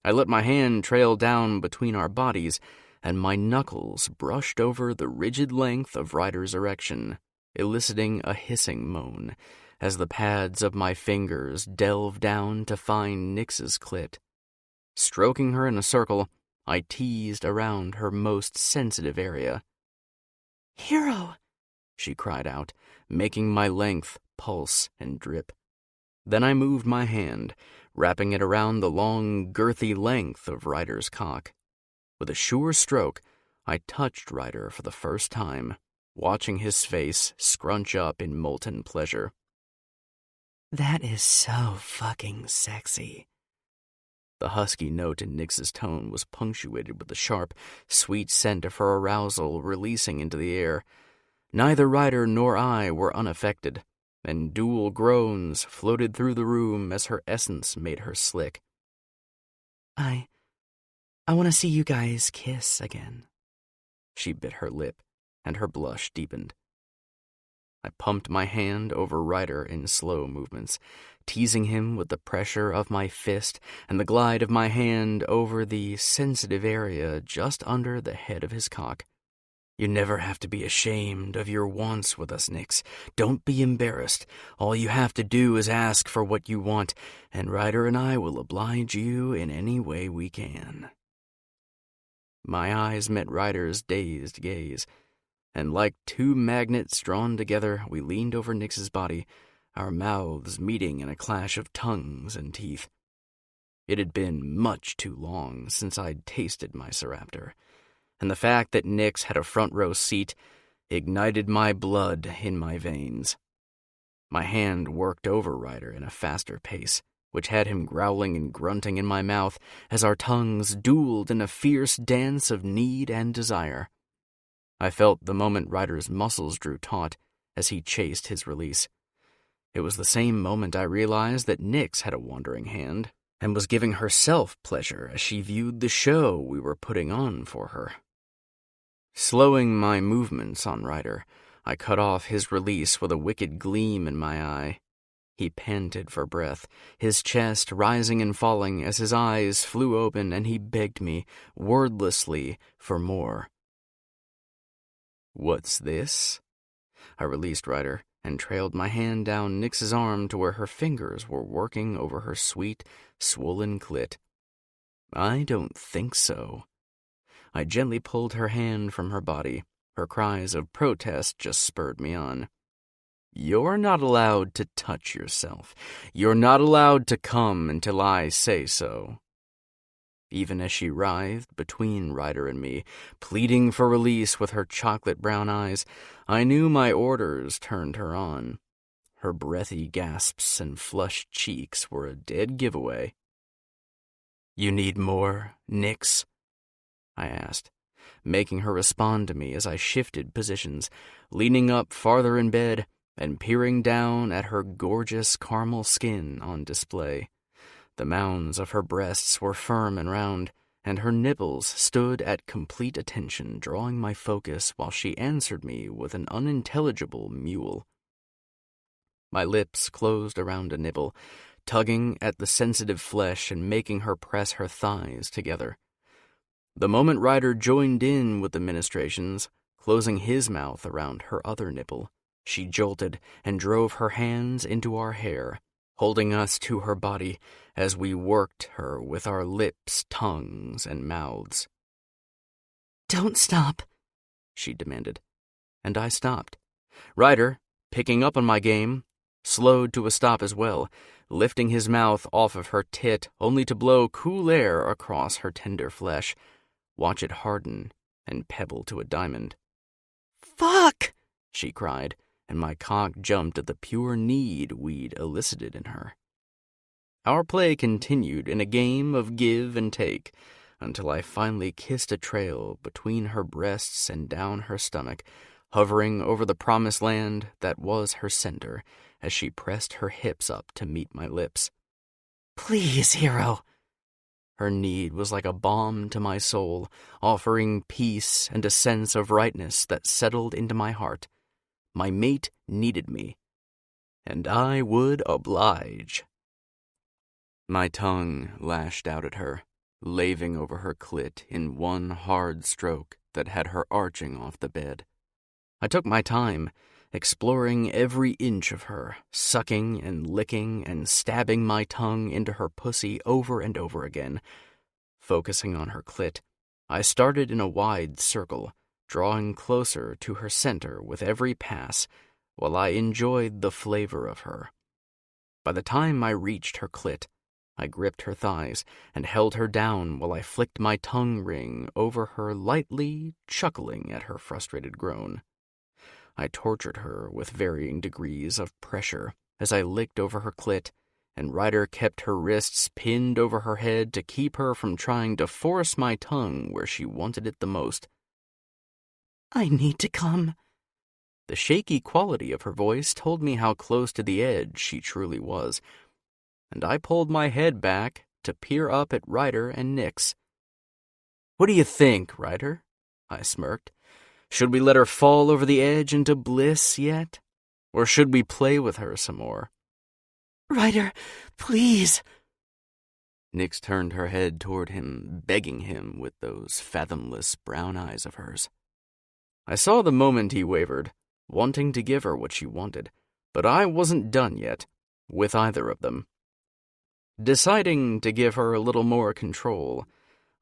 I let my hand trail down between our bodies, and my knuckles brushed over the rigid length of Ryder's erection, eliciting a hissing moan as the pads of my fingers delved down to find Nix's clit. Stroking her in a circle, I teased around her most sensitive area. "Hero!" she cried out, making my length pulse and drip. Then I moved my hand, wrapping it around the long, girthy length of Ryder's cock. With a sure stroke, I touched Ryder for the first time, watching his face scrunch up in molten pleasure. "That is so fucking sexy." The husky note in Nix's tone was punctuated with the sharp, sweet scent of her arousal releasing into the air. Neither Ryder nor I were unaffected, and dual groans floated through the room as her essence made her slick. I want to see you guys kiss again." She bit her lip, and her blush deepened. I pumped my hand over Ryder in slow movements, teasing him with the pressure of my fist and the glide of my hand over the sensitive area just under the head of his cock. "You never have to be ashamed of your wants with us, Nix. Don't be embarrassed. All you have to do is ask for what you want, and Ryder and I will oblige you in any way we can." My eyes met Ryder's dazed gaze, and like two magnets drawn together, we leaned over Nix's body, our mouths meeting in a clash of tongues and teeth. It had been much too long since I'd tasted my Seraptor, and the fact that Nix had a front row seat ignited my blood in my veins. My hand worked over Ryder in a faster pace, which had him growling and grunting in my mouth as our tongues dueled in a fierce dance of need and desire. I felt the moment Ryder's muscles drew taut as he chased his release. It was the same moment I realized that Nix had a wandering hand and was giving herself pleasure as she viewed the show we were putting on for her. Slowing my movements on Ryder, I cut off his release with a wicked gleam in my eye. He panted for breath, his chest rising and falling as his eyes flew open, and he begged me, wordlessly, for more. "What's this?" I released Ryder and trailed my hand down Nix's arm to where her fingers were working over her sweet, swollen clit. "I don't think so." I gently pulled her hand from her body. Her cries of protest just spurred me on. "You're not allowed to touch yourself. You're not allowed to come until I say so." Even as she writhed between Ryder and me, pleading for release with her chocolate-brown eyes, I knew my orders turned her on. Her breathy gasps and flushed cheeks were a dead giveaway. "You need more, Nix?" I asked, making her respond to me as I shifted positions, leaning up farther in bed and peering down at her gorgeous caramel skin on display. The mounds of her breasts were firm and round, and her nipples stood at complete attention, drawing my focus while she answered me with an unintelligible mewl. My lips closed around a nipple, tugging at the sensitive flesh and making her press her thighs together. The moment Ryder joined in with the ministrations, closing his mouth around her other nipple, she jolted and drove her hands into our hair, holding us to her body as we worked her with our lips, tongues, and mouths. "Don't stop," she demanded, and I stopped. Ryder, picking up on my game, slowed to a stop as well, lifting his mouth off of her tit only to blow cool air across her tender flesh, watch it harden and pebble to a diamond. "Fuck!" she cried, and my cock jumped at the pure need we'd elicited in her. Our play continued in a game of give and take until I finally kissed a trail between her breasts and down her stomach, hovering over the promised land that was her center as she pressed her hips up to meet my lips. "Please, hero." Her need was like a balm to my soul, offering peace and a sense of rightness that settled into my heart. My mate needed me, and I would oblige. My tongue lashed out at her, laving over her clit in one hard stroke that had her arching off the bed. I took my time, exploring every inch of her, sucking and licking and stabbing my tongue into her pussy over and over again. Focusing on her clit, I started in a wide circle, drawing closer to her center with every pass, while I enjoyed the flavor of her. By the time I reached her clit, I gripped her thighs and held her down while I flicked my tongue ring over her lightly, chuckling at her frustrated groan. I tortured her with varying degrees of pressure as I licked over her clit, and Ryder kept her wrists pinned over her head to keep her from trying to force my tongue where she wanted it the most. "I need to come." The shaky quality of her voice told me how close to the edge she truly was, and I pulled my head back to peer up at Ryder and Nix. "What do you think, Ryder?" I smirked. "Should we let her fall over the edge into bliss yet? Or should we play with her some more?" "Ryder, please." Nix turned her head toward him, begging him with those fathomless brown eyes of hers. I saw the moment he wavered, wanting to give her what she wanted, but I wasn't done yet, with either of them. Deciding to give her a little more control,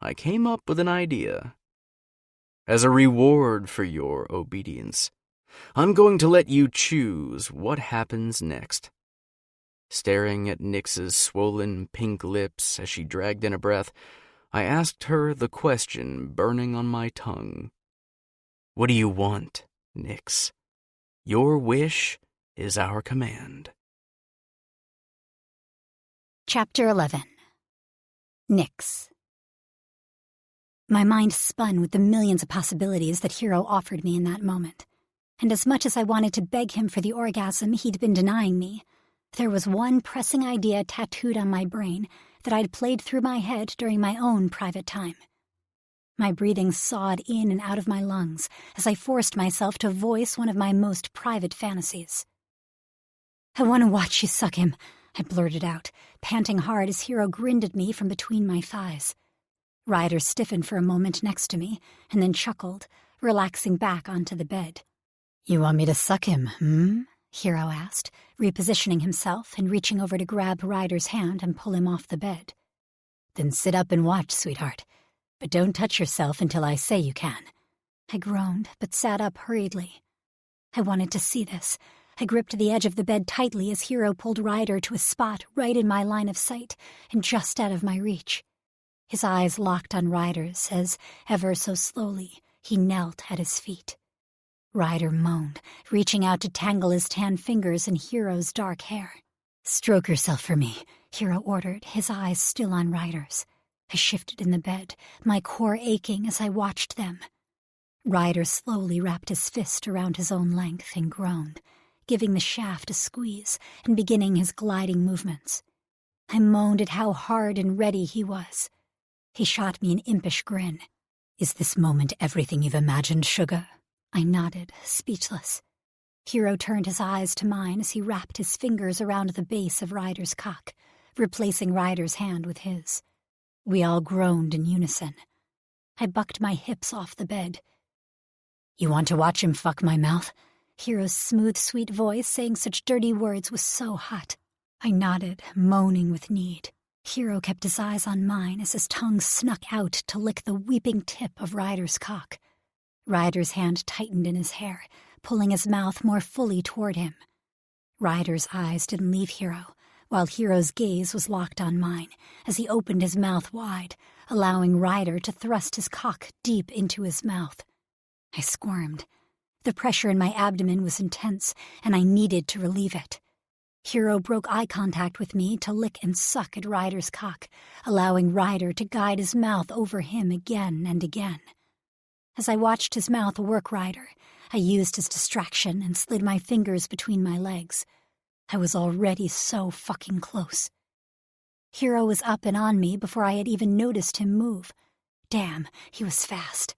I came up with an idea. "As a reward for your obedience, I'm going to let you choose what happens next." Staring at Nix's swollen pink lips as she dragged in a breath, I asked her the question burning on my tongue. "What do you want, Nix? Your wish is our command." Chapter 11. Nix. My mind spun with the millions of possibilities that Hero offered me in that moment, and as much as I wanted to beg him for the orgasm he'd been denying me, there was one pressing idea tattooed on my brain that I'd played through my head during my own private time. My breathing sawed in and out of my lungs as I forced myself to voice one of my most private fantasies. "I want to watch you suck him," I blurted out, panting hard as Hero grinned at me from between my thighs. Ryder stiffened for a moment next to me, and then chuckled, relaxing back onto the bed. "You want me to suck him, Hero asked, repositioning himself and reaching over to grab Ryder's hand and pull him off the bed. "Then sit up and watch, sweetheart. But don't touch yourself until I say you can." I groaned, but sat up hurriedly. I wanted to see this. I gripped the edge of the bed tightly as Hero pulled Ryder to a spot right in my line of sight and just out of my reach. His eyes locked on Ryder's as, ever so slowly, he knelt at his feet. Ryder moaned, reaching out to tangle his tan fingers in Hero's dark hair. "Stroke yourself for me," Hero ordered, his eyes still on Ryder's. I shifted in the bed, my core aching as I watched them. Ryder slowly wrapped his fist around his own length and groaned, giving the shaft a squeeze and beginning his gliding movements. I moaned at how hard and ready he was. He shot me an impish grin. "Is this moment everything you've imagined, sugar?" I nodded, speechless. Hero turned his eyes to mine as he wrapped his fingers around the base of Ryder's cock, replacing Ryder's hand with his. We all groaned in unison. I bucked my hips off the bed. "You want to watch him fuck my mouth?" Hero's smooth, sweet voice saying such dirty words was so hot. I nodded, moaning with need. Hero kept his eyes on mine as his tongue snuck out to lick the weeping tip of Ryder's cock. Ryder's hand tightened in his hair, pulling his mouth more fully toward him. Ryder's eyes didn't leave Hero, while Hero's gaze was locked on mine as he opened his mouth wide, allowing Ryder to thrust his cock deep into his mouth. I squirmed. The pressure in my abdomen was intense, and I needed to relieve it. Hero broke eye contact with me to lick and suck at Ryder's cock, allowing Ryder to guide his mouth over him again and again. As I watched his mouth work Ryder, I used his distraction and slid my fingers between my legs. I was already so fucking close. Hero was up and on me before I had even noticed him move. Damn, he was fast.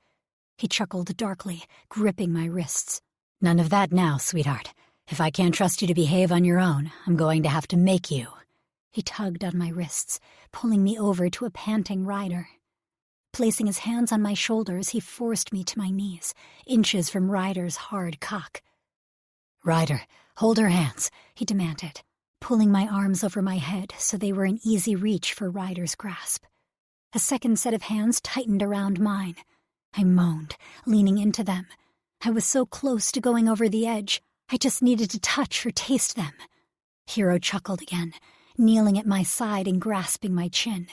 He chuckled darkly, gripping my wrists. "None of that now, sweetheart. If I can't trust you to behave on your own, I'm going to have to make you." He tugged on my wrists, pulling me over to a panting Ryder. Placing his hands on my shoulders, he forced me to my knees, inches from Ryder's hard cock. "Ryder, hold her hands," he demanded, pulling my arms over my head so they were in easy reach for Ryder's grasp. A second set of hands tightened around mine. I moaned, leaning into them. I was so close to going over the edge. I just needed to touch or taste them. Hero chuckled again, kneeling at my side and grasping my chin.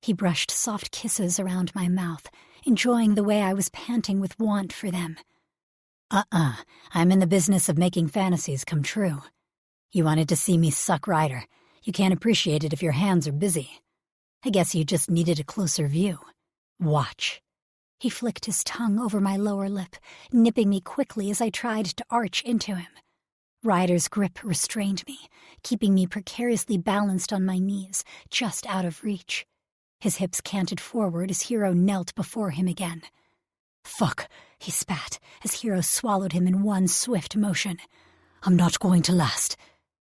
He brushed soft kisses around my mouth, enjoying the way I was panting with want for them. I'm in the business of making fantasies come true. You wanted to see me suck Ryder. You can't appreciate it if your hands are busy. I guess you just needed a closer view. Watch." He flicked his tongue over my lower lip, nipping me quickly as I tried to arch into him. Ryder's grip restrained me, keeping me precariously balanced on my knees, just out of reach. His hips canted forward as Hero knelt before him again. "Fuck," he spat, as Hero swallowed him in one swift motion. "I'm not going to last."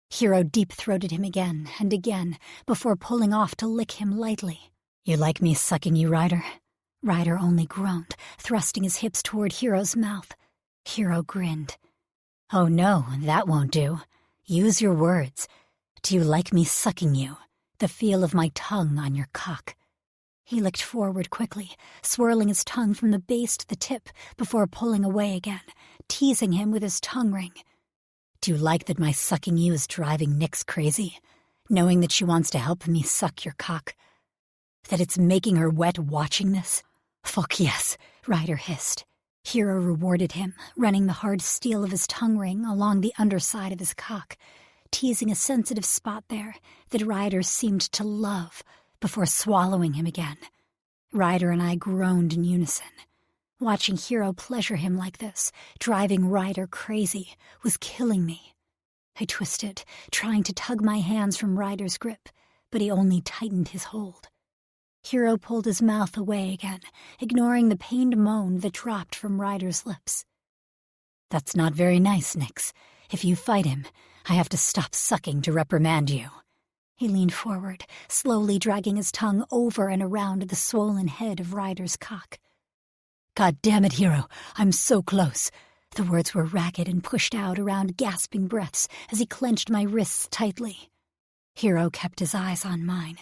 Hero deep-throated him again and again, before pulling off to lick him lightly. "You like me sucking you, Ryder?" Ryder only groaned, thrusting his hips toward Hero's mouth. Hero grinned. "Oh no, that won't do. Use your words. Do you like me sucking you? The feel of my tongue on your cock." He licked forward quickly, swirling his tongue from the base to the tip before pulling away again, teasing him with his tongue ring. "Do you like that my sucking you is driving Nyx crazy? Knowing that she wants to help me suck your cock? That it's making her wet watching this? Fuck yes," Ryder hissed. Hero rewarded him, running the hard steel of his tongue ring along the underside of his cock, teasing a sensitive spot there that Ryder seemed to love, before swallowing him again. Ryder and I groaned in unison. Watching Hero pleasure him like this, driving Ryder crazy, was killing me. I twisted, trying to tug my hands from Ryder's grip, but he only tightened his hold. Hero pulled his mouth away again, ignoring the pained moan that dropped from Ryder's lips. "That's not very nice, Nyx. If you fight him, I have to stop sucking to reprimand you." He leaned forward, slowly dragging his tongue over and around the swollen head of Ryder's cock. "God damn it, Hero, I'm so close." The words were ragged and pushed out around gasping breaths as he clenched my wrists tightly. Hero kept his eyes on mine.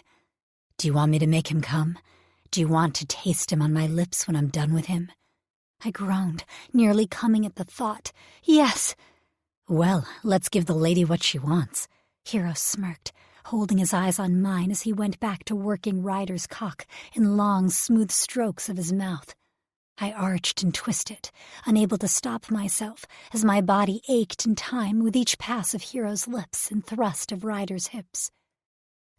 "Do you want me to make him come? Do you want to taste him on my lips when I'm done with him?" I groaned, nearly coming at the thought. "Yes." "Well, let's give the lady what she wants." Hero smirked, holding his eyes on mine as he went back to working Ryder's cock in long, smooth strokes of his mouth. I arched and twisted, unable to stop myself as my body ached in time with each pass of Hero's lips and thrust of Ryder's hips.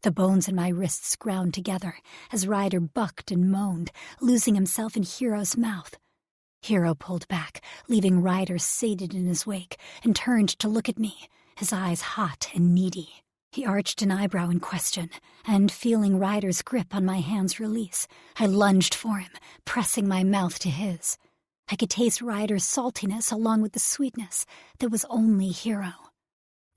The bones in my wrists ground together as Ryder bucked and moaned, losing himself in Hero's mouth. Hero pulled back, leaving Ryder sated in his wake, and turned to look at me, his eyes hot and needy. He arched an eyebrow in question, and feeling Ryder's grip on my hand's release, I lunged for him, pressing my mouth to his. I could taste Ryder's saltiness along with the sweetness that was only Hero.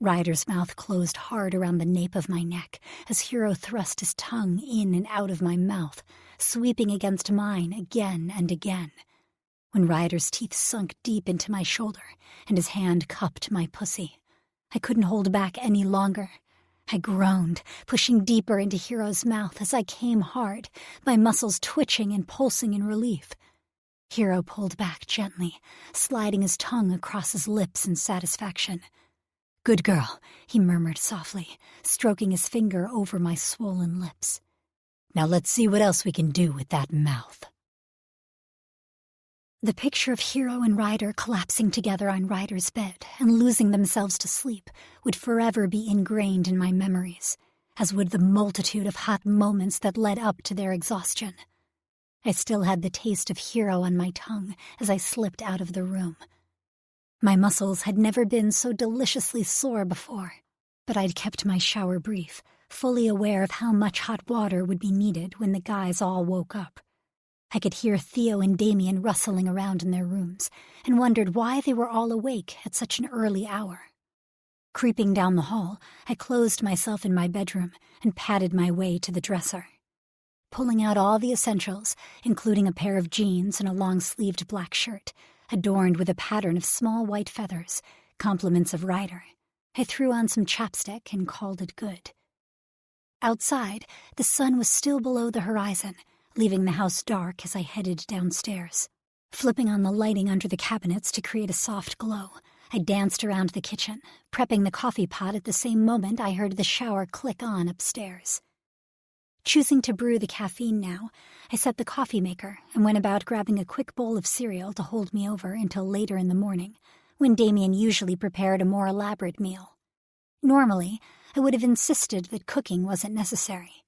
Ryder's mouth closed hard around the nape of my neck as Hero thrust his tongue in and out of my mouth, sweeping against mine again and again. When Ryder's teeth sunk deep into my shoulder and his hand cupped my pussy, I couldn't hold back any longer. I groaned, pushing deeper into Hero's mouth as I came hard, my muscles twitching and pulsing in relief. Hero pulled back gently, sliding his tongue across his lips in satisfaction. "Good girl," he murmured softly, stroking his finger over my swollen lips. "Now let's see what else we can do with that mouth." The picture of Hero and Ryder collapsing together on Ryder's bed and losing themselves to sleep would forever be ingrained in my memories, as would the multitude of hot moments that led up to their exhaustion. I still had the taste of Hero on my tongue as I slipped out of the room. My muscles had never been so deliciously sore before, but I'd kept my shower brief, fully aware of how much hot water would be needed when the guys all woke up. I could hear Theo and Damien rustling around in their rooms, and wondered why they were all awake at such an early hour. Creeping down the hall, I closed myself in my bedroom and padded my way to the dresser. Pulling out all the essentials, including a pair of jeans and a long-sleeved black shirt, adorned with a pattern of small white feathers, compliments of Ryder, I threw on some chapstick and called it good. Outside, the sun was still below the horizon, leaving the house dark as I headed downstairs. Flipping on the lighting under the cabinets to create a soft glow, I danced around the kitchen, prepping the coffee pot at the same moment I heard the shower click on upstairs. Choosing to brew the caffeine now, I set the coffee maker and went about grabbing a quick bowl of cereal to hold me over until later in the morning, when Damien usually prepared a more elaborate meal. Normally, I would have insisted that cooking wasn't necessary,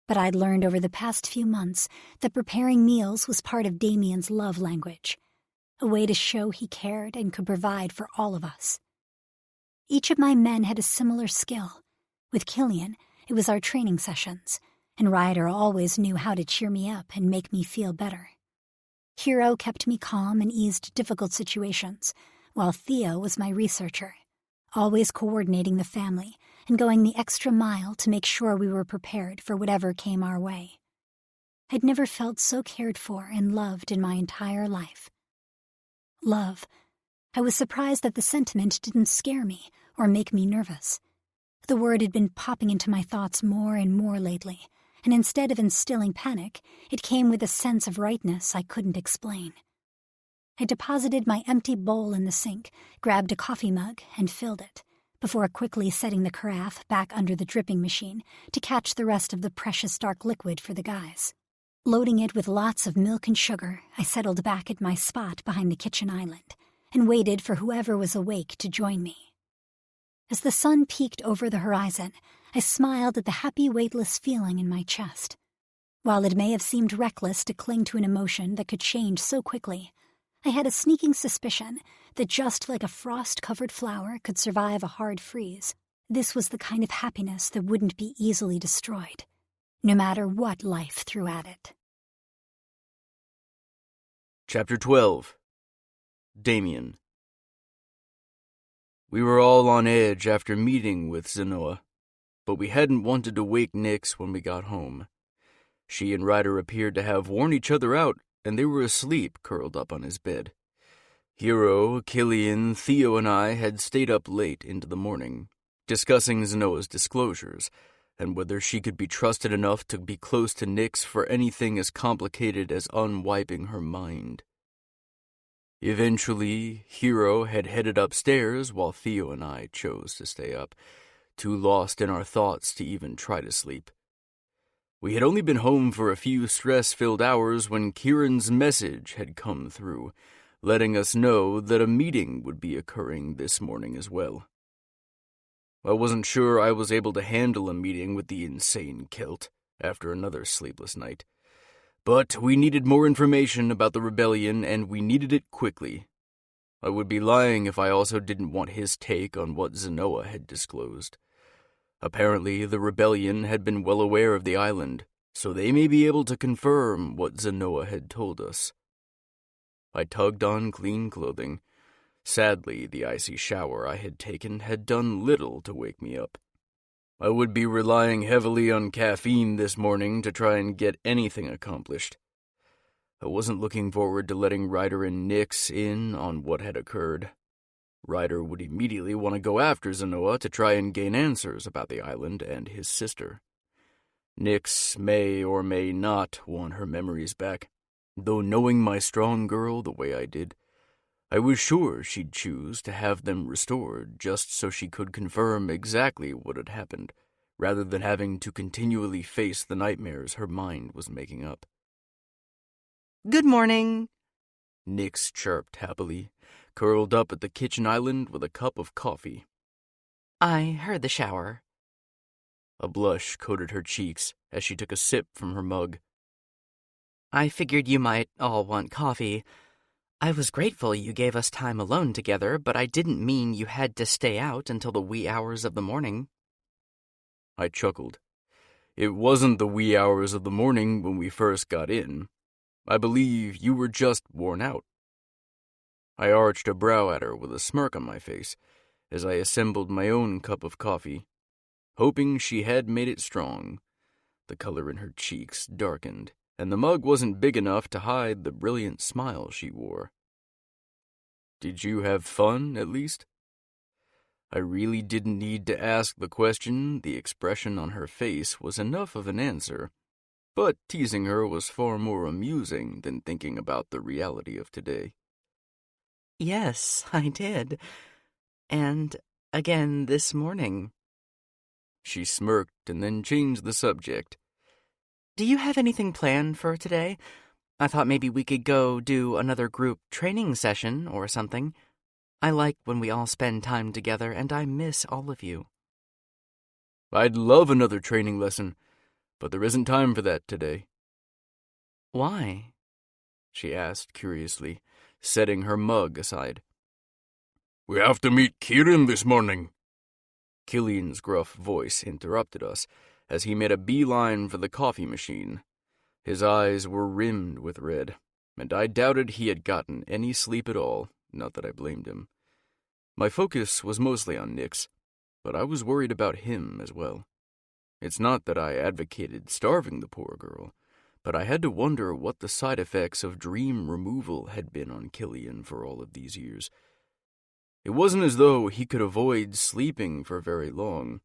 but I'd learned over the past few months that preparing meals was part of Damien's love language, a way to show he cared and could provide for all of us. Each of my men had a similar skill. With Killian, it was our training sessions, and Ryder always knew how to cheer me up and make me feel better. Hero kept me calm and eased difficult situations, while Theo was my researcher, always coordinating the family and going the extra mile to make sure we were prepared for whatever came our way. I'd never felt so cared for and loved in my entire life. Love. I was surprised that the sentiment didn't scare me or make me nervous. The word had been popping into my thoughts more and more lately, and instead of instilling panic, it came with a sense of rightness I couldn't explain. I deposited my empty bowl in the sink, grabbed a coffee mug, and filled it, before quickly setting the carafe back under the dripping machine to catch the rest of the precious dark liquid for the guys. Loading it with lots of milk and sugar, I settled back at my spot behind the kitchen island and waited for whoever was awake to join me. As the sun peeked over the horizon, I smiled at the happy, weightless feeling in my chest. While it may have seemed reckless to cling to an emotion that could change so quickly, I had a sneaking suspicion that just like a frost-covered flower could survive a hard freeze, this was the kind of happiness that wouldn't be easily destroyed, no matter what life threw at it. Chapter 12. Damien. We were all on edge after meeting with Zenoa, but we hadn't wanted to wake Nix when we got home. She and Ryder appeared to have worn each other out, and they were asleep, curled up on his bed. Hero, Killian, Theo, and I had stayed up late into the morning, discussing Zenoa's disclosures, and whether she could be trusted enough to be close to Nix for anything as complicated as unwiping her mind. Eventually, Hero had headed upstairs while Theo and I chose to stay up, too lost in our thoughts to even try to sleep. We had only been home for a few stress-filled hours when Kieran's message had come through, letting us know that a meeting would be occurring this morning as well. I wasn't sure I was able to handle a meeting with the insane Celt after another sleepless night. But we needed more information about the rebellion, and we needed it quickly. I would be lying if I also didn't want his take on what Zenoa had disclosed. Apparently, the rebellion had been well aware of the island, so they may be able to confirm what Zenoa had told us. I tugged on clean clothing. Sadly, the icy shower I had taken had done little to wake me up. I would be relying heavily on caffeine this morning to try and get anything accomplished. I wasn't looking forward to letting Ryder and Nix in on what had occurred. Ryder would immediately want to go after Zenoa to try and gain answers about the island and his sister. Nix may or may not want her memories back, though knowing my strong girl the way I did, I was sure she'd choose to have them restored just so she could confirm exactly what had happened, rather than having to continually face the nightmares her mind was making up. Good morning, Nix chirped happily, curled up at the kitchen island with a cup of coffee. I heard the shower. A blush coated her cheeks as she took a sip from her mug. I figured you might all want coffee. I was grateful you gave us time alone together, but I didn't mean you had to stay out until the wee hours of the morning. I chuckled. It wasn't the wee hours of the morning when we first got in. I believe you were just worn out. I arched a brow at her with a smirk on my face as I assembled my own cup of coffee, hoping she had made it strong. The color in her cheeks darkened, and the mug wasn't big enough to hide the brilliant smile she wore. Did you have fun, at least? I really didn't need to ask the question. The expression on her face was enough of an answer. But teasing her was far more amusing than thinking about the reality of today. Yes, I did. And again this morning. She smirked and then changed the subject. Do you have anything planned for today? I thought maybe we could go do another group training session or something. I like when we all spend time together, and I miss all of you. I'd love another training lesson, but there isn't time for that today. Why? She asked curiously, setting her mug aside. We have to meet Kieran this morning. Killian's gruff voice interrupted us as he made a beeline for the coffee machine. His eyes were rimmed with red, and I doubted he had gotten any sleep at all, not that I blamed him. My focus was mostly on Nix, but I was worried about him as well. It's not that I advocated starving the poor girl, but I had to wonder what the side effects of dream removal had been on Killian for all of these years. It wasn't as though he could avoid sleeping for very long,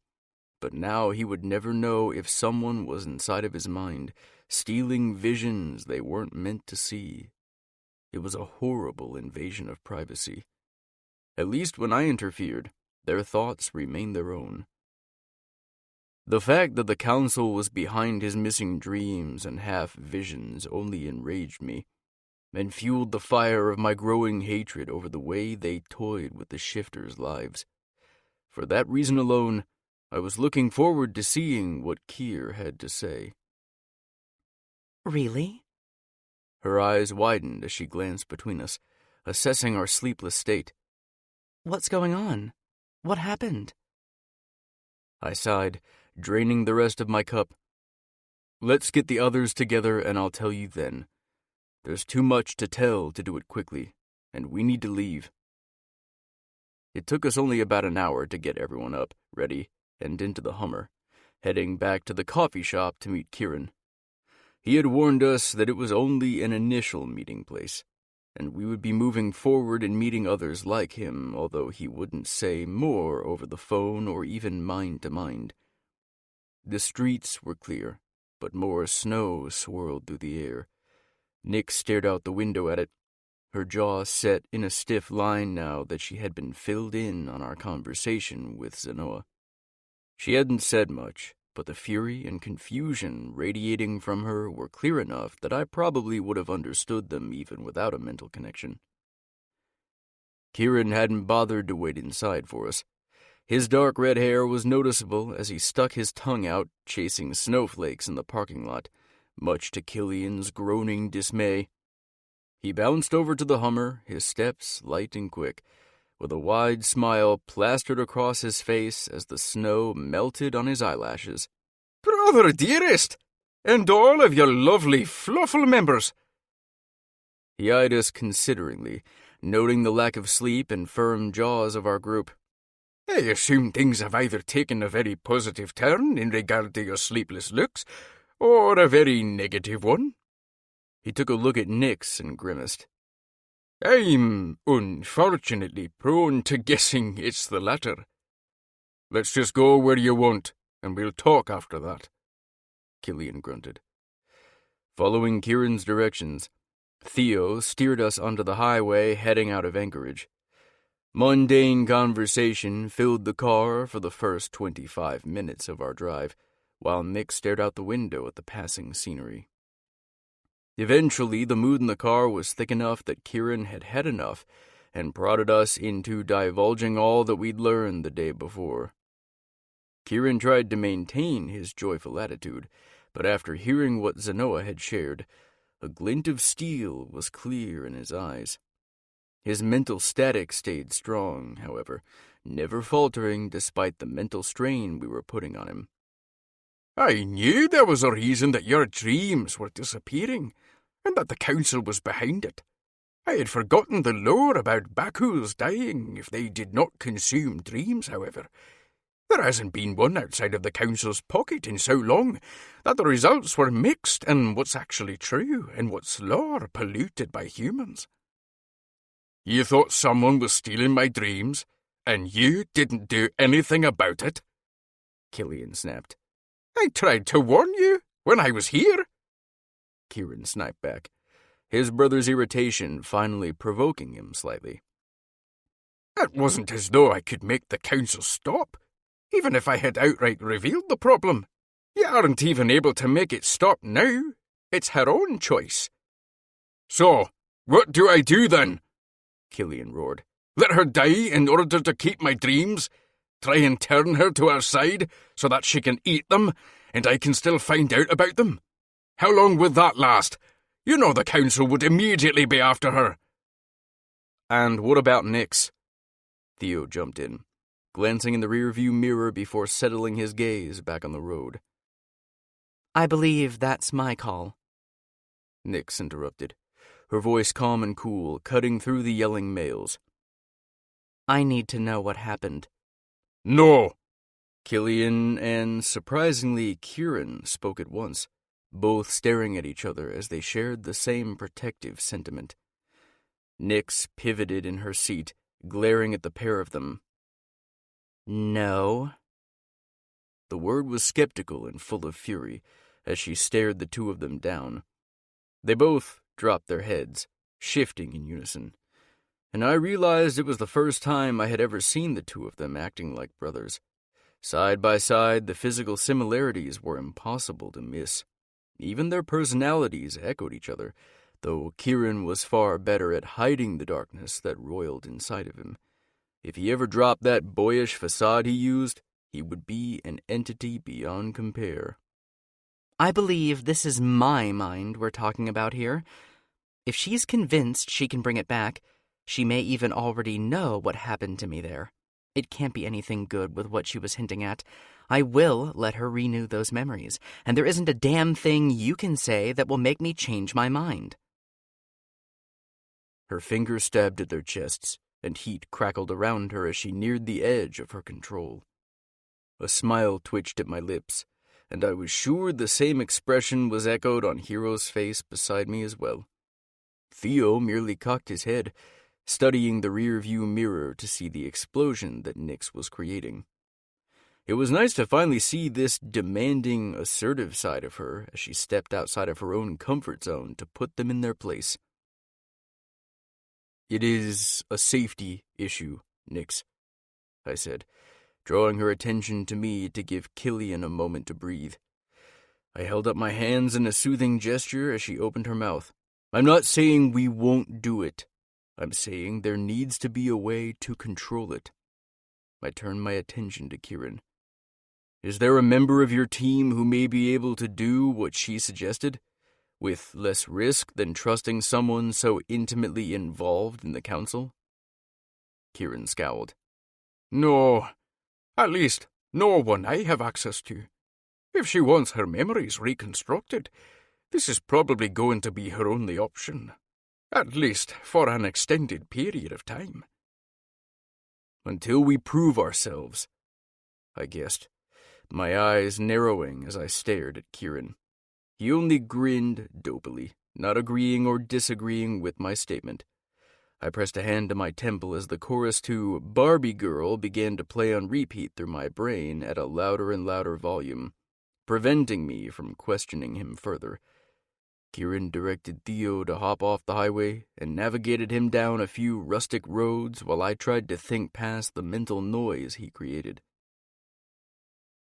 but now he would never know if someone was inside of his mind, stealing visions they weren't meant to see. It was a horrible invasion of privacy. At least when I interfered, their thoughts remained their own. The fact that the council was behind his missing dreams and half-visions only enraged me, and fueled the fire of my growing hatred over the way they toyed with the shifters' lives. For that reason alone, I was looking forward to seeing what Kier had to say. Really? Her eyes widened as she glanced between us, assessing our sleepless state. What's going on? What happened? I sighed, draining the rest of my cup. Let's get the others together and I'll tell you then. There's too much to tell to do it quickly, and we need to leave. It took us only about an hour to get everyone up, ready, and into the Hummer, heading back to the coffee shop to meet Kieran. He had warned us that it was only an initial meeting place, and we would be moving forward and meeting others like him, although he wouldn't say more over the phone or even mind to mind. The streets were clear, but more snow swirled through the air. Nick stared out the window at it, her jaw set in a stiff line now that she had been filled in on our conversation with Zenoa. She hadn't said much, but the fury and confusion radiating from her were clear enough that I probably would have understood them even without a mental connection. Kieran hadn't bothered to wait inside for us. His dark red hair was noticeable as he stuck his tongue out, chasing snowflakes in the parking lot, much to Killian's groaning dismay. He bounced over to the Hummer, his steps light and quick, with a wide smile plastered across his face as the snow melted on his eyelashes. "Brother dearest, and all of your lovely fluffle members." He eyed us consideringly, noting the lack of sleep and firm jaws of our group. "I assume things have either taken a very positive turn in regard to your sleepless looks, or a very negative one." He took a look at Nix and grimaced. "I'm unfortunately prone to guessing it's the latter. Let's just go where you want, and we'll talk after that," Killian grunted. Following Kieran's directions, Theo steered us onto the highway heading out of Anchorage. Mundane conversation filled the car for the first 25 minutes of our drive, while Nick stared out the window at the passing scenery. Eventually, the mood in the car was thick enough that Kieran had had enough and prodded us into divulging all that we'd learned the day before. Kieran tried to maintain his joyful attitude, but after hearing what Zenoa had shared, a glint of steel was clear in his eyes. His mental static stayed strong, however, never faltering despite the mental strain we were putting on him. "I knew there was a reason that your dreams were disappearing, and that the council was behind it. I had forgotten the lore about Baku's dying if they did not consume dreams, however. There hasn't been one outside of the council's pocket in so long that the results were mixed, and what's actually true and what's lore polluted by humans." "You thought someone was stealing my dreams, and you didn't do anything about it?" Killian snapped. "I tried to warn you when I was here," Kieran sniped back, his brother's irritation finally provoking him slightly. "It wasn't as though I could make the council stop, even if I had outright revealed the problem. You aren't even able to make it stop now. It's her own choice." "So, what do I do then?" Killian roared. "Let her die in order to keep my dreams? Try and turn her to our side so that she can eat them, and I can still find out about them? How long would that last? You know the council would immediately be after her." "And what about Nix?" Theo jumped in, glancing in the rearview mirror before settling his gaze back on the road. "I believe that's my call," Nix interrupted, her voice calm and cool, cutting through the yelling males. "I need to know what happened." "No!" Killian and, surprisingly, Kieran spoke at once, both staring at each other as they shared the same protective sentiment. Nix pivoted in her seat, glaring at the pair of them. "No." The word was skeptical and full of fury as she stared the two of them down. They both dropped their heads, shifting in unison, and I realized it was the first time I had ever seen the two of them acting like brothers. Side by side, the physical similarities were impossible to miss. Even their personalities echoed each other, though Kieran was far better at hiding the darkness that roiled inside of him. If he ever dropped that boyish facade he used, he would be an entity beyond compare. "I believe this is my mind we're talking about here. If she's convinced she can bring it back, she may even already know what happened to me there. It can't be anything good with what she was hinting at. I will let her renew those memories, and there isn't a damn thing you can say that will make me change my mind." Her fingers stabbed at their chests, and heat crackled around her as she neared the edge of her control. A smile twitched at my lips, and I was sure the same expression was echoed on Hero's face beside me as well. Theo merely cocked his head, studying the rear-view mirror to see the explosion that Nix was creating. It was nice to finally see this demanding, assertive side of her as she stepped outside of her own comfort zone to put them in their place. "It is a safety issue, Nix," I said, drawing her attention to me to give Killian a moment to breathe. I held up my hands in a soothing gesture as she opened her mouth. "I'm not saying we won't do it. I'm saying there needs to be a way to control it." I turned my attention to Kieran. "Is there a member of your team who may be able to do what she suggested, with less risk than trusting someone so intimately involved in the council?" Kieran scowled. No, at least no one I have access to. If she wants her memories reconstructed, this is probably going to be her only option. At least for an extended period of time. Until we prove ourselves, I guessed, my eyes narrowing as I stared at Kieran. He only grinned dopily, not agreeing or disagreeing with my statement. I pressed a hand to my temple as the chorus to Barbie Girl began to play on repeat through my brain at a louder and louder volume, preventing me from questioning him further. Kieran directed Theo to hop off the highway and navigated him down a few rustic roads while I tried to think past the mental noise he created.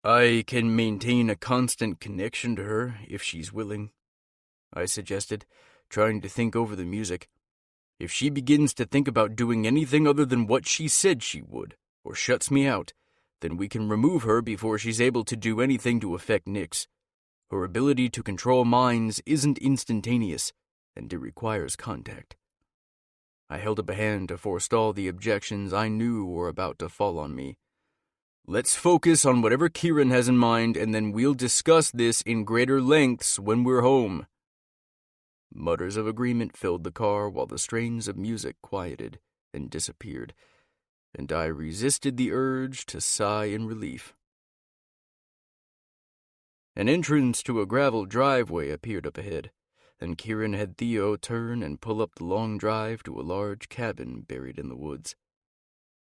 I can maintain a constant connection to her if she's willing, I suggested, trying to think over the music. If she begins to think about doing anything other than what she said she would, or shuts me out, then we can remove her before she's able to do anything to affect Nyx. Her ability to control minds isn't instantaneous, and it requires contact. I held up a hand to forestall the objections I knew were about to fall on me. Let's focus on whatever Kieran has in mind, and then we'll discuss this in greater lengths when we're home. Mutters of agreement filled the car while the strains of music quieted and disappeared, and I resisted the urge to sigh in relief. An entrance to a gravel driveway appeared up ahead, and Kieran had Theo turn and pull up the long drive to a large cabin buried in the woods.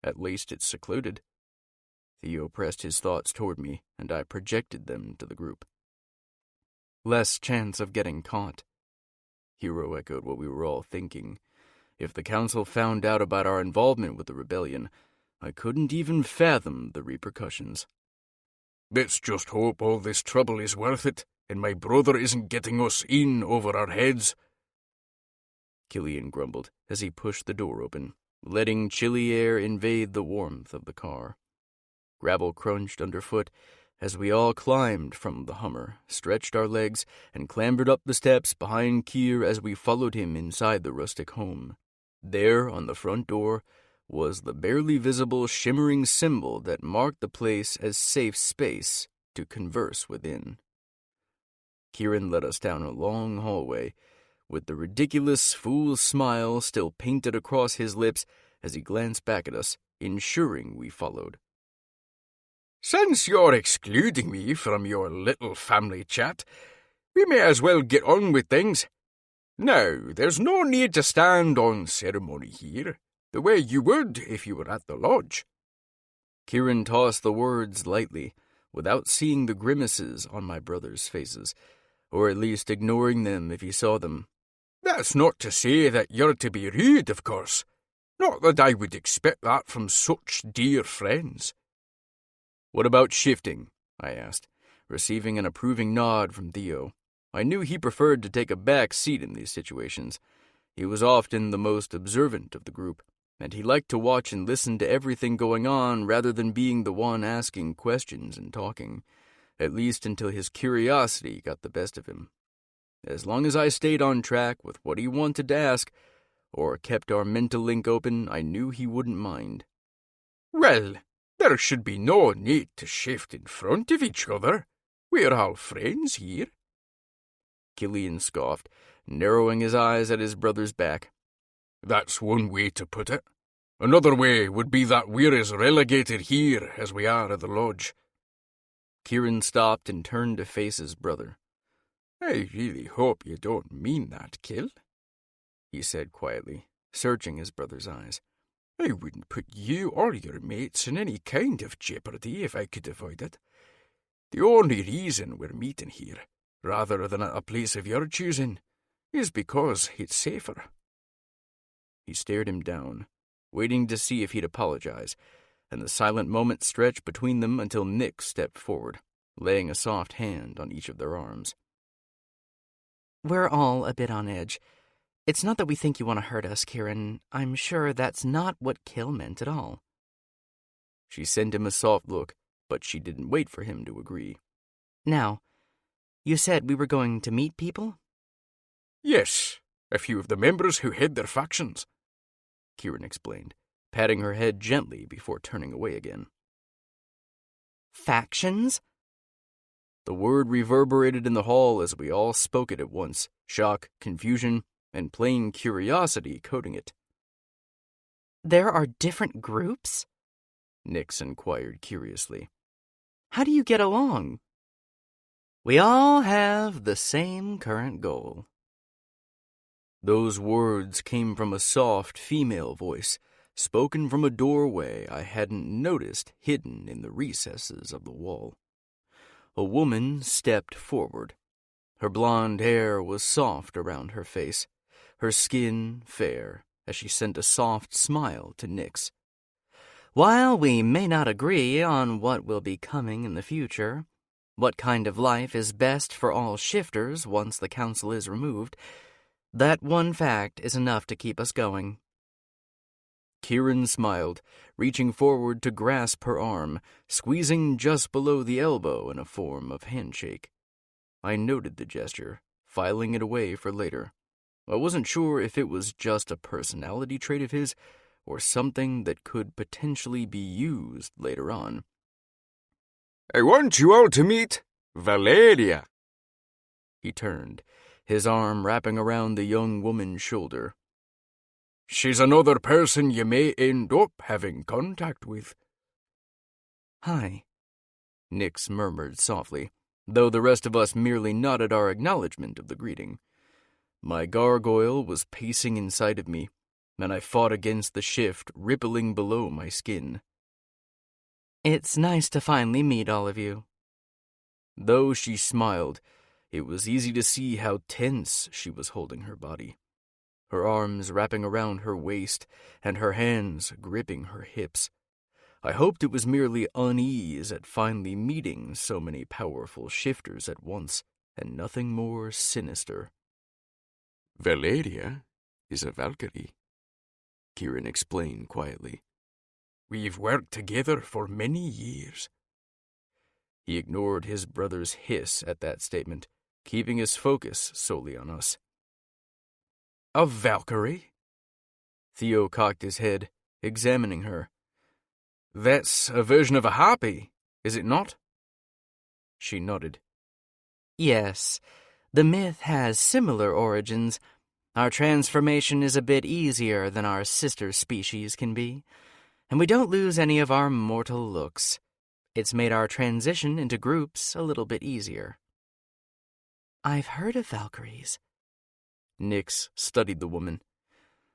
At least it's secluded. Theo pressed his thoughts toward me, and I projected them to the group. Less chance of getting caught. Hero echoed what we were all thinking. If the council found out about our involvement with the rebellion, I couldn't even fathom the repercussions. Let's just hope all this trouble is worth it, and my brother isn't getting us in over our heads. Killian grumbled as he pushed the door open, letting chilly air invade the warmth of the car. Gravel crunched underfoot as we all climbed from the Hummer, stretched our legs, and clambered up the steps behind Kier as we followed him inside the rustic home. There, on the front door, was the barely visible shimmering symbol that marked the place as safe space to converse within. Kieran led us down a long hallway, with the ridiculous fool smile still painted across his lips as he glanced back at us, ensuring we followed. Since you're excluding me from your little family chat, we may as well get on with things. Now, there's no need to stand on ceremony here, the way you would if you were at the lodge. Kieran tossed the words lightly, without seeing the grimaces on my brothers' faces, or at least ignoring them if he saw them. That's not to say that you're to be rude, of course. Not that I would expect that from such dear friends. What about shifting? I asked, receiving an approving nod from Theo. I knew he preferred to take a back seat in these situations. He was often the most observant of the group, and he liked to watch and listen to everything going on rather than being the one asking questions and talking, at least until his curiosity got the best of him. As long as I stayed on track with what he wanted to ask, or kept our mental link open, I knew he wouldn't mind. Well, there should be no need to shift in front of each other. We're all friends here. Killian scoffed, narrowing his eyes at his brother's back. That's one way to put it. Another way would be that we're as relegated here as we are at the lodge. Kieran stopped and turned to face his brother. I really hope you don't mean that, Kill, he said quietly, searching his brother's eyes. I wouldn't put you or your mates in any kind of jeopardy if I could avoid it. The only reason we're meeting here, rather than at a place of your choosing, is because it's safer. He stared him down, waiting to see if he'd apologize, and the silent moment stretched between them until Nyx stepped forward, laying a soft hand on each of their arms. We're all a bit on edge. It's not that we think you want to hurt us, Kieran. I'm sure that's not what Kill meant at all. She sent him a soft look, but she didn't wait for him to agree. Now, you said we were going to meet people? Yes, a few of the members who head their factions, Kieran explained, patting her head gently before turning away again. Factions? The word reverberated in the hall as we all spoke it at once, shock, confusion, and plain curiosity coating it. There are different groups? Nix inquired curiously. How do you get along? We all have the same current goal. Those words came from a soft female voice, spoken from a doorway I hadn't noticed hidden in the recesses of the wall. A woman stepped forward. Her blonde hair was soft around her face, her skin fair, as she sent a soft smile to Nix. While we may not agree on what will be coming in the future, what kind of life is best for all shifters once the council is removed, that one fact is enough to keep us going. Kieran smiled, reaching forward to grasp her arm, squeezing just below the elbow in a form of handshake. I noted the gesture, filing it away for later. I wasn't sure if it was just a personality trait of his, or something that could potentially be used later on. I want you all to meet Valeria. He turned, his arm wrapping around the young woman's shoulder. She's another person you may end up having contact with. Hi, Nix murmured softly, though the rest of us merely nodded our acknowledgement of the greeting. My gargoyle was pacing inside of me, and I fought against the shift rippling below my skin. It's nice to finally meet all of you. Though she smiled, it was easy to see how tense she was holding her body, her arms wrapping around her waist and her hands gripping her hips. I hoped it was merely unease at finally meeting so many powerful shifters at once, and nothing more sinister. Valeria is a Valkyrie, Kieran explained quietly. We've worked together for many years. He ignored his brother's hiss at that statement, keeping his focus solely on us. A Valkyrie? Theo cocked his head, examining her. That's a version of a harpy, is it not? She nodded. Yes, the myth has similar origins. Our transformation is a bit easier than our sister species can be, and we don't lose any of our mortal looks. It's made our transition into groups a little bit easier. I've heard of Valkyries. Nix studied the woman.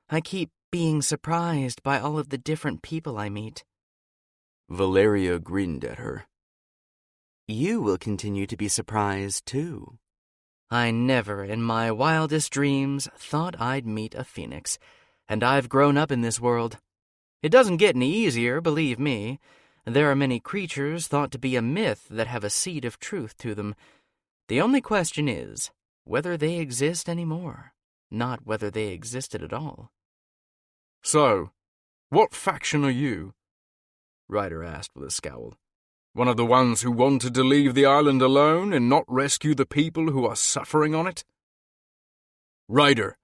I keep being surprised by all of the different people I meet. Valeria grinned at her. You will continue to be surprised, too. I never, in my wildest dreams, thought I'd meet a phoenix, and I've grown up in this world. It doesn't get any easier, believe me. There are many creatures thought to be a myth that have a seed of truth to them. The only question is whether they exist anymore, not whether they existed at all. So, what faction are you? Ryder asked with a scowl. One of the ones who wanted to leave the island alone and not rescue the people who are suffering on it? Ryder!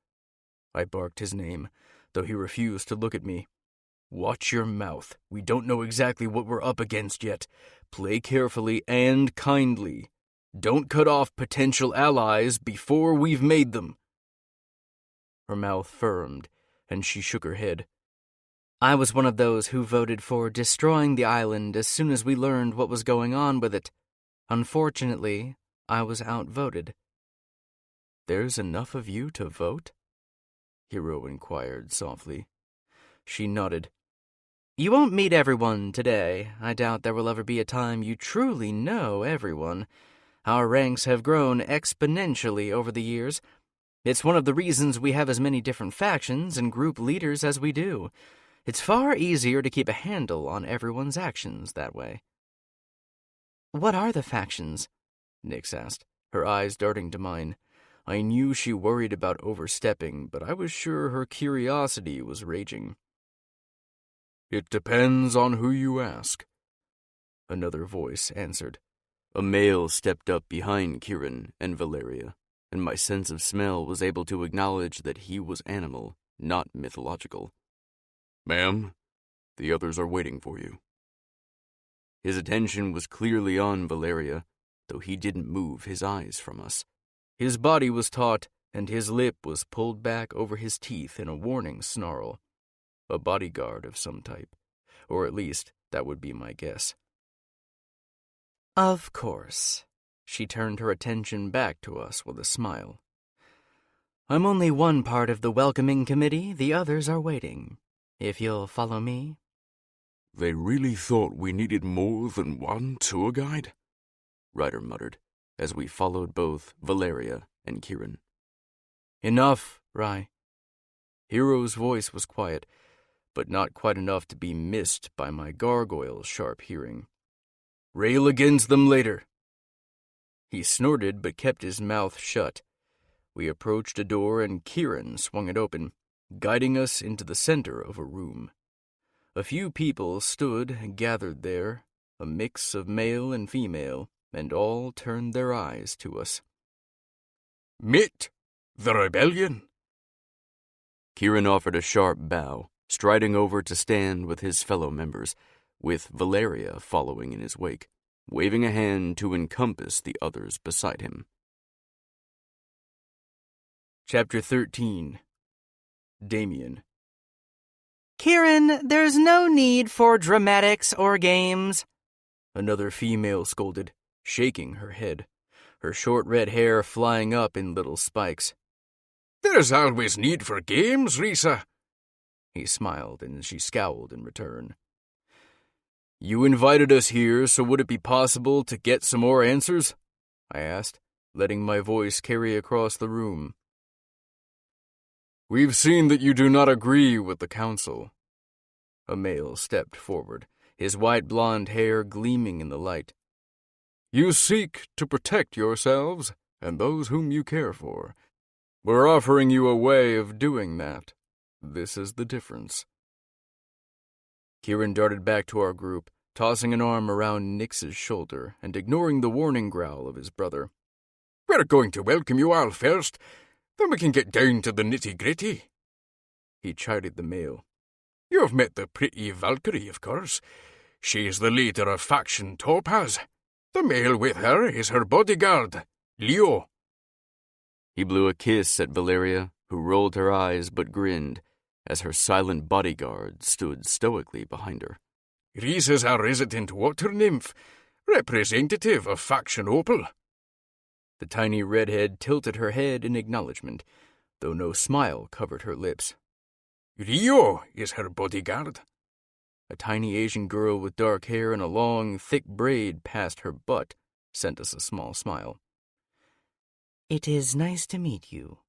I barked his name, though he refused to look at me. Watch your mouth. We don't know exactly what we're up against yet. Play carefully and kindly. Don't cut off potential allies before we've made them. Her mouth firmed, and she shook her head. I was one of those who voted for destroying the island as soon as we learned what was going on with it. Unfortunately, I was outvoted. There's enough of you to vote? Hero inquired softly. She nodded. You won't meet everyone today. I doubt there will ever be a time you truly know everyone. Our ranks have grown exponentially over the years. It's one of the reasons we have as many different factions and group leaders as we do. It's far easier to keep a handle on everyone's actions that way. What are the factions? Nix asked, her eyes darting to mine. I knew she worried about overstepping, but I was sure her curiosity was raging. It depends on who you ask, another voice answered. A male stepped up behind Kieran and Valeria, and my sense of smell was able to acknowledge that he was animal, not mythological. Ma'am, The others are waiting for you." His attention was clearly on Valeria, though he didn't move his eyes from us. His body was taut, and his lip was pulled back over his teeth in a warning snarl. A bodyguard of some type, or at least that would be my guess. Of course. She turned her attention back to us with a smile. I'm only one part of the welcoming committee. The others are waiting. If you'll follow me. "They really thought we needed more than one tour guide?" Ryder muttered, as we followed both Valeria and Kieran. Enough, Rye. Hero's voice was quiet, but not quite enough to be missed by my gargoyle's sharp hearing. "Rail against them later." He snorted but kept his mouth shut. We approached a door and Kieran swung it open, guiding us into the center of a room. A few people stood gathered there, a mix of male and female, and all turned their eyes to us. "Meet the rebellion." Kieran offered a sharp bow, striding over to stand with his fellow members, with Valeria following in his wake, waving a hand to encompass the others beside him. Chapter 13. Damien. Kieran, there's no need for dramatics or games. Another female scolded, shaking her head, her short red hair flying up in little spikes. "There's always need for games, Risa." He smiled, and she scowled in return. "You invited us here, so would it be possible to get some more answers?" I asked, letting my voice carry across the room. "We've seen that you do not agree with the council." A male stepped forward, his white blonde hair gleaming in the light. "You seek to protect yourselves and those whom you care for. We're offering you a way of doing that. This is the difference." Kieran darted back to our group, tossing an arm around Nix's shoulder and ignoring the warning growl of his brother. "We're going to welcome you all first, then we can get down to the nitty-gritty." He chided the male. "You've met the pretty Valkyrie, of course. She's the leader of faction Topaz. The male with her is her bodyguard, Leo." He blew a kiss at Valeria, who rolled her eyes but grinned, as her silent bodyguard stood stoically behind her. "Risa's our resident water nymph, representative of faction Opal." The tiny redhead tilted her head in acknowledgement, though no smile covered her lips. "Rio is her bodyguard." A tiny Asian girl with dark hair and a long, thick braid past her butt sent us a small smile. It is nice to meet you.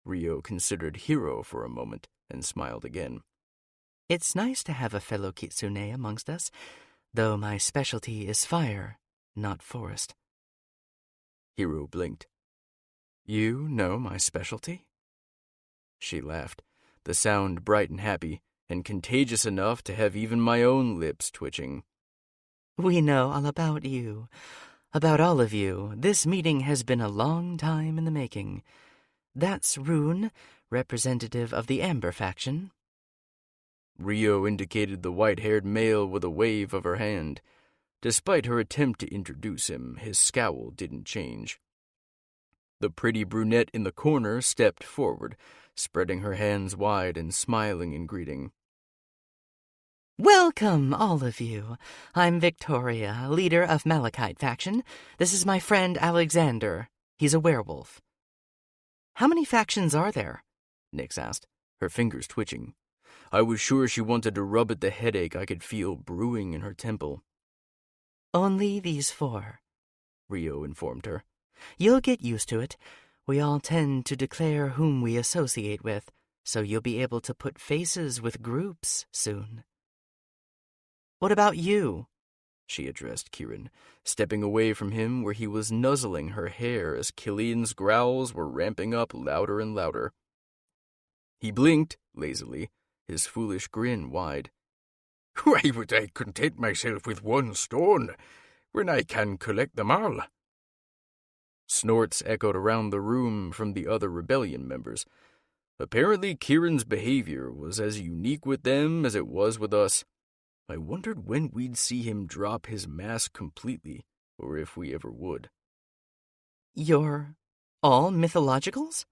Rio considered Hiro for a moment and smiled again. It's nice to have a fellow kitsune amongst us, though my specialty is fire, not forest. Hiro blinked. You know my specialty? She laughed, the sound bright and happy, and contagious enough to have even my own lips twitching. We know all about you. About all of you. This meeting has been a long time in the making. That's Rune, representative of the Amber faction. Rio indicated the white-haired male with a wave of her hand. Despite her attempt to introduce him, his scowl didn't change. The pretty brunette in the corner stepped forward, spreading her hands wide and smiling in greeting. Welcome, all of you. I'm Victoria, leader of Malachite faction. This is my friend Alexander. He's a werewolf. How many factions are there? Nix asked, her fingers twitching. I was sure she wanted to rub at the headache I could feel brewing in her temple. Only these 4, Rio informed her. You'll get used to it. We all tend to declare whom we associate with, so you'll be able to put faces with groups soon. What about you? She addressed Kieran, stepping away from him where he was nuzzling her hair as Killian's growls were ramping up louder and louder. He blinked, lazily, his foolish grin wide. Why would I content myself with 1 stone, when I can collect them all? Snorts echoed around the room from the other rebellion members. Apparently, Kieran's behavior was as unique with them as it was with us. I wondered when we'd see him drop his mask completely, or if we ever would. You're all mythologicals?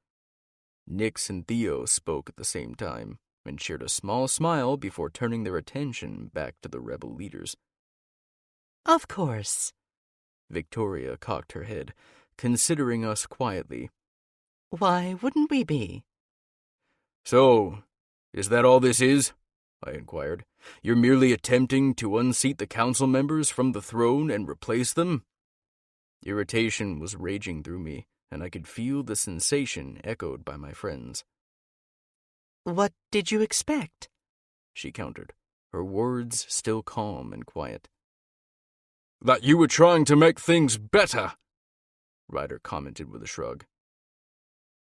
Nix and Theo spoke at the same time, and shared a small smile before turning their attention back to the rebel leaders. Of course. Victoria cocked her head, considering us quietly. Why wouldn't we be? So, is that all this is? I inquired. You're merely attempting to unseat the council members from the throne and replace them? Irritation was raging through me, and I could feel the sensation echoed by my friends. What did you expect? She countered, her words still calm and quiet. That you were trying to make things better, Ryder commented with a shrug.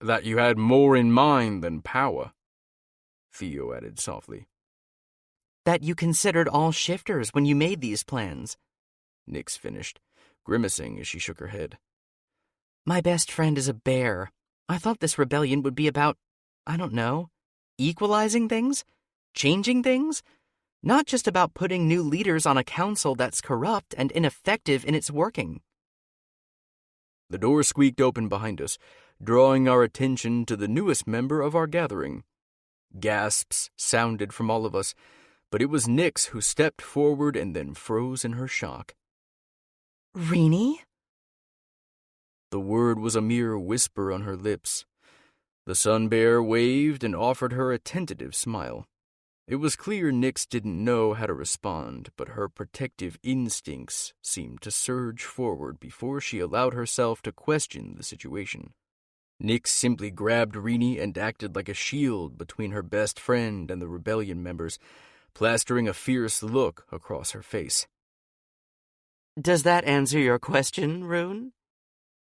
That you had more in mind than power, Theo added softly. That you considered all shifters when you made these plans, Nix finished, grimacing as she shook her head. My best friend is a bear. I thought this rebellion would be about, I don't know, equalizing things? Changing things? Not just about putting new leaders on a council that's corrupt and ineffective in its working. The door squeaked open behind us, drawing our attention to the newest member of our gathering. Gasps sounded from all of us, but it was Nix who stepped forward and then froze in her shock. Rini? The word was a mere whisper on her lips. The sun bear waved and offered her a tentative smile. It was clear Nix didn't know how to respond, but her protective instincts seemed to surge forward before she allowed herself to question the situation. Nix simply grabbed Rini and acted like a shield between her best friend and the rebellion members, plastering a fierce look across her face. Does that answer your question, Rune?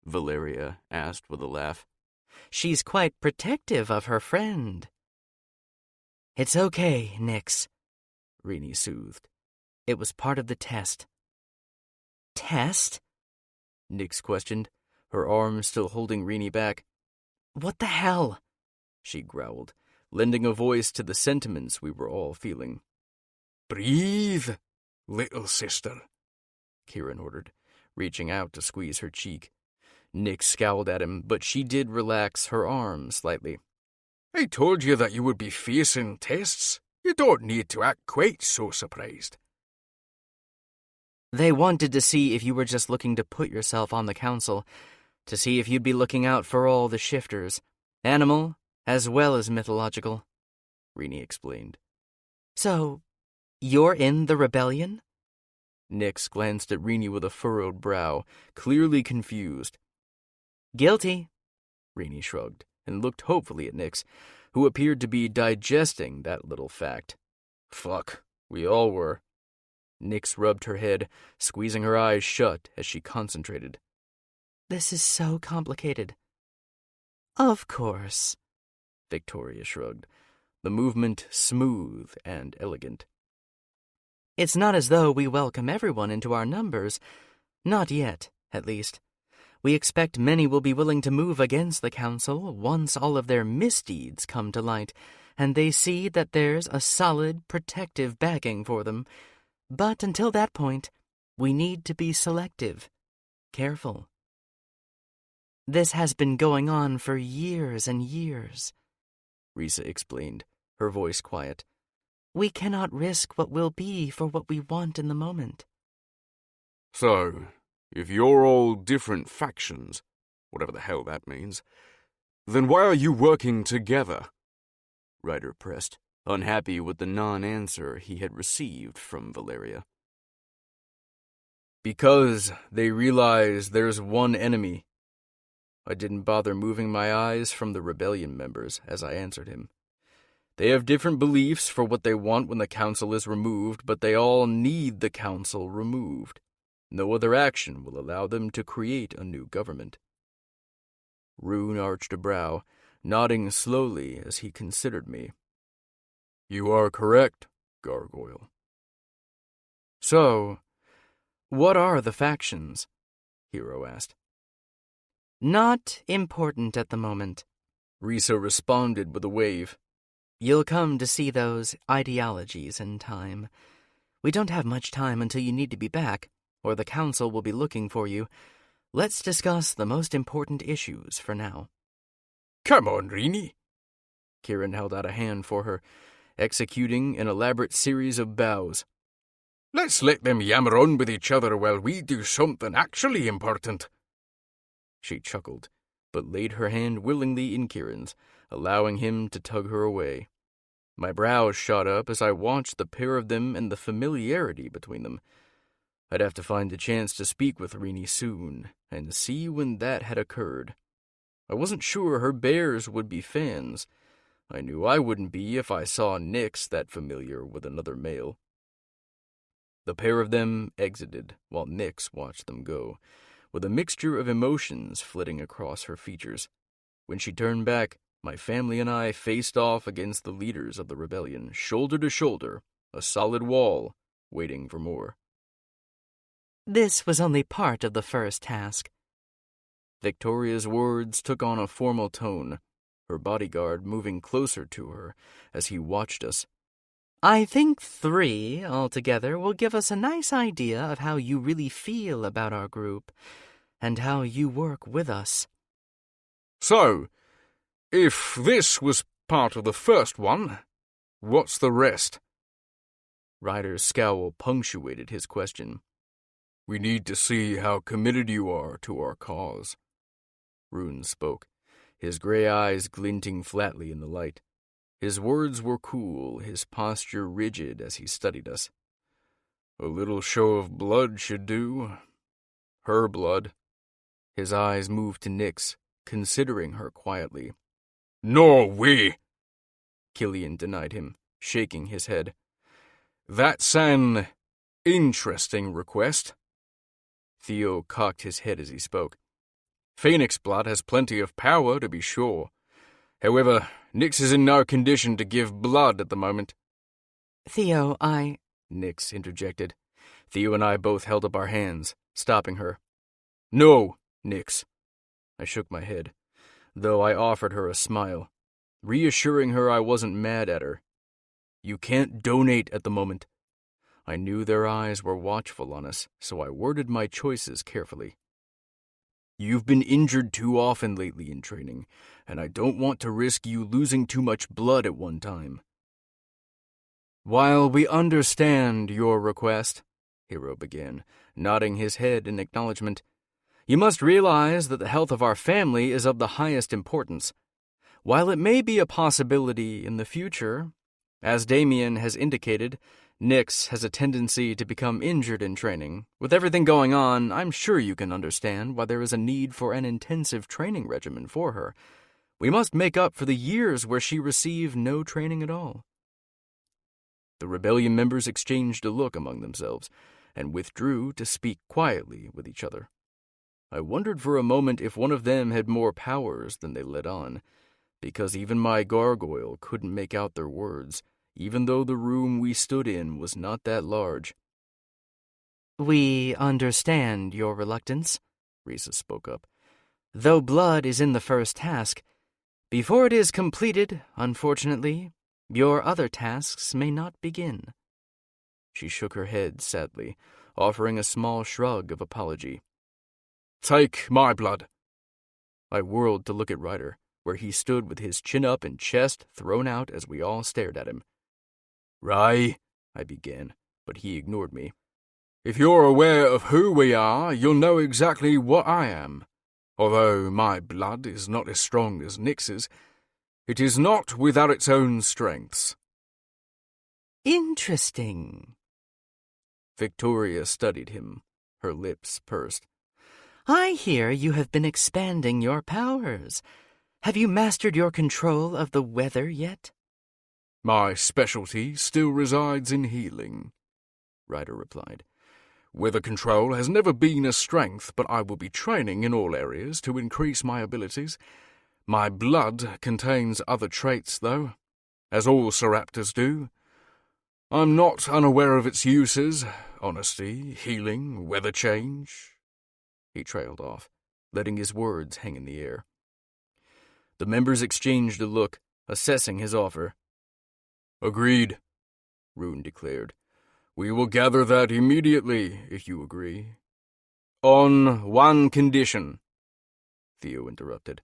Valeria asked with a laugh. She's quite protective of her friend. It's okay, Nix, Rini soothed. It was part of the test. Test? Nix questioned, her arm still holding Rini back. What the hell? She growled, lending a voice to the sentiments we were all feeling. Breathe, little sister, Kieran ordered, reaching out to squeeze her cheek. Nix scowled at him, but she did relax her arm slightly. I told you that you would be facing tests. You don't need to act quite so surprised. They wanted to see if you were just looking to put yourself on the council, to see if you'd be looking out for all the shifters, animal as well as mythological, Rini explained. So, you're in the rebellion? Nix glanced at Rini with a furrowed brow, clearly confused. Guilty, Rini shrugged and looked hopefully at Nix, who appeared to be digesting that little fact. Fuck, we all were. Nix rubbed her head, squeezing her eyes shut as she concentrated. This is so complicated. Of course, Victoria shrugged, the movement smooth and elegant. It's not as though we welcome everyone into our numbers. Not yet, at least. We expect many will be willing to move against the council once all of their misdeeds come to light, and they see that there's a solid, protective backing for them. But until that point, we need to be selective, careful. This has been going on for years and years, Risa explained, her voice quiet. We cannot risk what will be for what we want in the moment. So, if you're all different factions, whatever the hell that means, then why are you working together? Ryder pressed, unhappy with the non-answer he had received from Valeria. Because they realize there's one enemy. I didn't bother moving my eyes from the rebellion members as I answered him. They have different beliefs for what they want when the council is removed, but they all need the council removed. No other action will allow them to create a new government. Rune arched a brow, nodding slowly as he considered me. You are correct, Gargoyle. So, what are the factions? Hero asked. Not important at the moment. Risa responded with a wave. You'll come to see those ideologies in time. We don't have much time until you need to be back, or the council will be looking for you. Let's discuss the most important issues for now. Come on, Rini. Kieran held out a hand for her, executing an elaborate series of bows. Let's let them yammer on with each other while we do something actually important. She chuckled, but laid her hand willingly in Kieran's, allowing him to tug her away. My brows shot up as I watched the pair of them and the familiarity between them. I'd have to find a chance to speak with Rini soon, and see when that had occurred. I wasn't sure her bears would be fans. I knew I wouldn't be if I saw Nyx that familiar with another male. The pair of them exited, while Nyx watched them go, with a mixture of emotions flitting across her features. When she turned back, my family and I faced off against the leaders of the rebellion, shoulder to shoulder, a solid wall, waiting for more. This was only part of the first task. Victoria's words took on a formal tone, her bodyguard moving closer to her as he watched us. I think 3 altogether will give us a nice idea of how you really feel about our group, and how you work with us. So, if this was part of the first one, what's the rest? Ryder's scowl punctuated his question. We need to see how committed you are to our cause. Rune spoke, his gray eyes glinting flatly in the light. His words were cool, his posture rigid as he studied us. A little show of blood should do. Her blood. His eyes moved to Nyx, considering her quietly. No way! Killian denied him, shaking his head. That's an interesting request. Theo cocked his head as he spoke. Phoenix blood has plenty of power, to be sure. However, Nyx is in no condition to give blood at the moment. Theo, Nyx interjected. Theo and I both held up our hands, stopping her. No, Nyx. I shook my head, though I offered her a smile, reassuring her I wasn't mad at her. You can't donate at the moment. I knew their eyes were watchful on us, so I worded my choices carefully. You've been injured too often lately in training, and I don't want to risk you losing too much blood at one time. While we understand your request, Hero began, nodding his head in acknowledgement, you must realize that the health of our family is of the highest importance. While it may be a possibility in the future, as Damien has indicated, Nyx has a tendency to become injured in training. With everything going on, I'm sure you can understand why there is a need for an intensive training regimen for her. We must make up for the years where she received no training at all. The rebellion members exchanged a look among themselves, and withdrew to speak quietly with each other. I wondered for a moment if one of them had more powers than they let on, because even my gargoyle couldn't make out their words, even though the room we stood in was not that large. We understand your reluctance, Risa spoke up. Though blood is in the first task, before it is completed, unfortunately, your other tasks may not begin. She shook her head sadly, offering a small shrug of apology. Take my blood. I whirled to look at Ryder, where he stood with his chin up and chest thrown out as we all stared at him. Ray, I began, but he ignored me. If you're aware of who we are, you'll know exactly what I am. Although my blood is not as strong as Nyx's, it is not without its own strengths. Interesting. Victoria studied him, her lips pursed. I hear you have been expanding your powers. Have you mastered your control of the weather yet? My specialty still resides in healing, Ryder replied. Weather control has never been a strength, but I will be training in all areas to increase my abilities. My blood contains other traits, though, as all Seraptors do. I'm not unaware of its uses: honesty, healing, weather change. He trailed off, letting his words hang in the air. The members exchanged a look, assessing his offer. "Agreed," Rune declared. "We will gather that immediately, if you agree." "On one condition," Theo interrupted.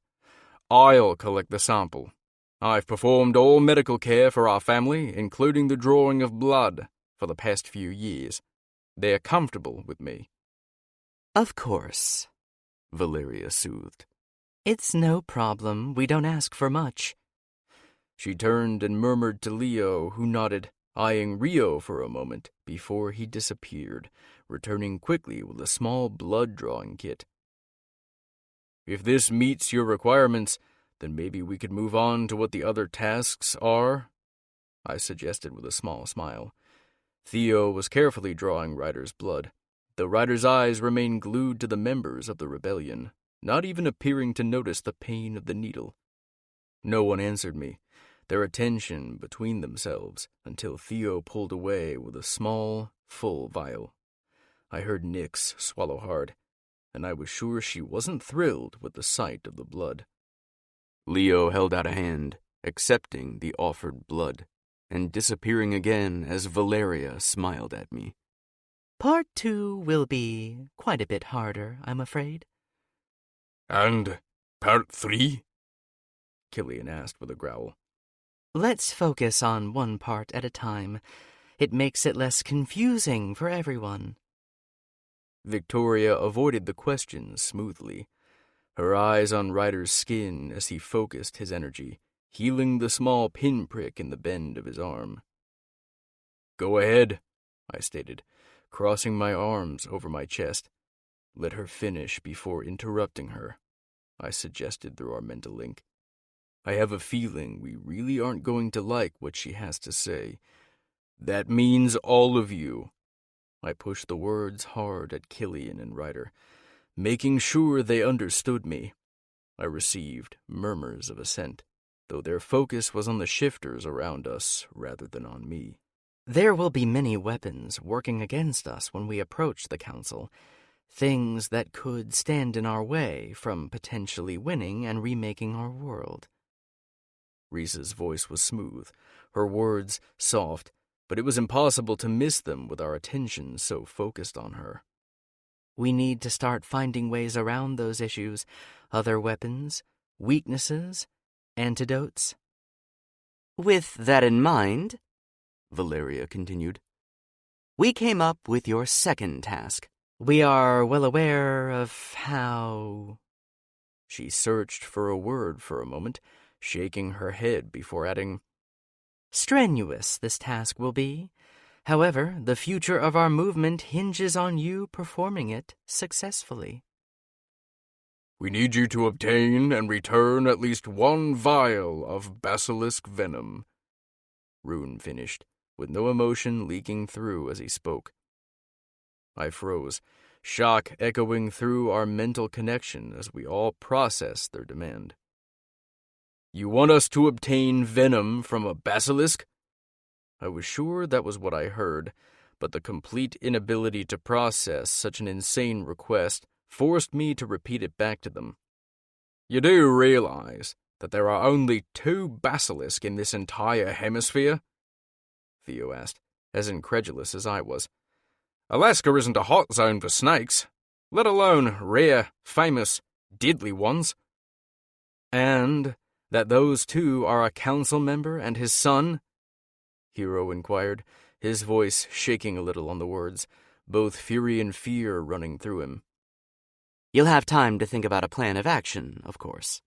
"I'll collect the sample. I've performed all medical care for our family, including the drawing of blood, for the past few years. They're comfortable with me." "Of course," Valeria soothed. "It's no problem. We don't ask for much." She turned and murmured to Leo, who nodded, eyeing Rio for a moment before he disappeared, returning quickly with a small blood-drawing kit. "If this meets your requirements, then maybe we could move on to what the other tasks are," I suggested with a small smile. Theo was carefully drawing Ryder's blood, though Ryder's eyes remained glued to the members of the rebellion, not even appearing to notice the pain of the needle. No one answered me, their attention between themselves, until Theo pulled away with a small, full vial. I heard Nyx swallow hard, and I was sure she wasn't thrilled with the sight of the blood. Leo held out a hand, accepting the offered blood, and disappearing again as Valeria smiled at me. Part 2 will be quite a bit harder, I'm afraid. "And part 3? Killian asked with a growl. Let's focus on one part at a time. It makes it less confusing for everyone." Victoria avoided the questions smoothly, her eyes on Ryder's skin as he focused his energy, healing the small pinprick in the bend of his arm. "Go ahead," I stated, crossing my arms over my chest. "Let her finish before interrupting her," I suggested through our mental link. "I have a feeling we really aren't going to like what she has to say. That means all of you." I pushed the words hard at Killian and Ryder, making sure they understood me. I received murmurs of assent, though their focus was on the shifters around us rather than on me. There will be many weapons working against us when we approach the Council, things that could stand in our way from potentially winning and remaking our world. Reese's voice was smooth, her words soft, but it was impossible to miss them with our attention so focused on her. We need to start finding ways around those issues, other weapons, weaknesses, antidotes. "With that in mind," Valeria continued, "we came up with your second task." We are well aware of how... She searched for a word for a moment, shaking her head before adding, strenuous this task will be. However, the future of our movement hinges on you performing it successfully. "We need you to obtain and return at least 1 vial of basilisk venom," Rune finished, with no emotion leaking through as he spoke. I froze, shock echoing through our mental connection as we all processed their demand. "You want us to obtain venom from a basilisk?" I was sure that was what I heard, but the complete inability to process such an insane request forced me to repeat it back to them. "You do realize that there are only 2 basilisks in this entire hemisphere?" Theo asked, as incredulous as I was. "Alaska isn't a hot zone for snakes, let alone rare, famous, deadly ones." "And that those 2 are a council member and his son?" Hero inquired, his voice shaking a little on the words, both fury and fear running through him. "You'll have time to think about a plan of action, of course,"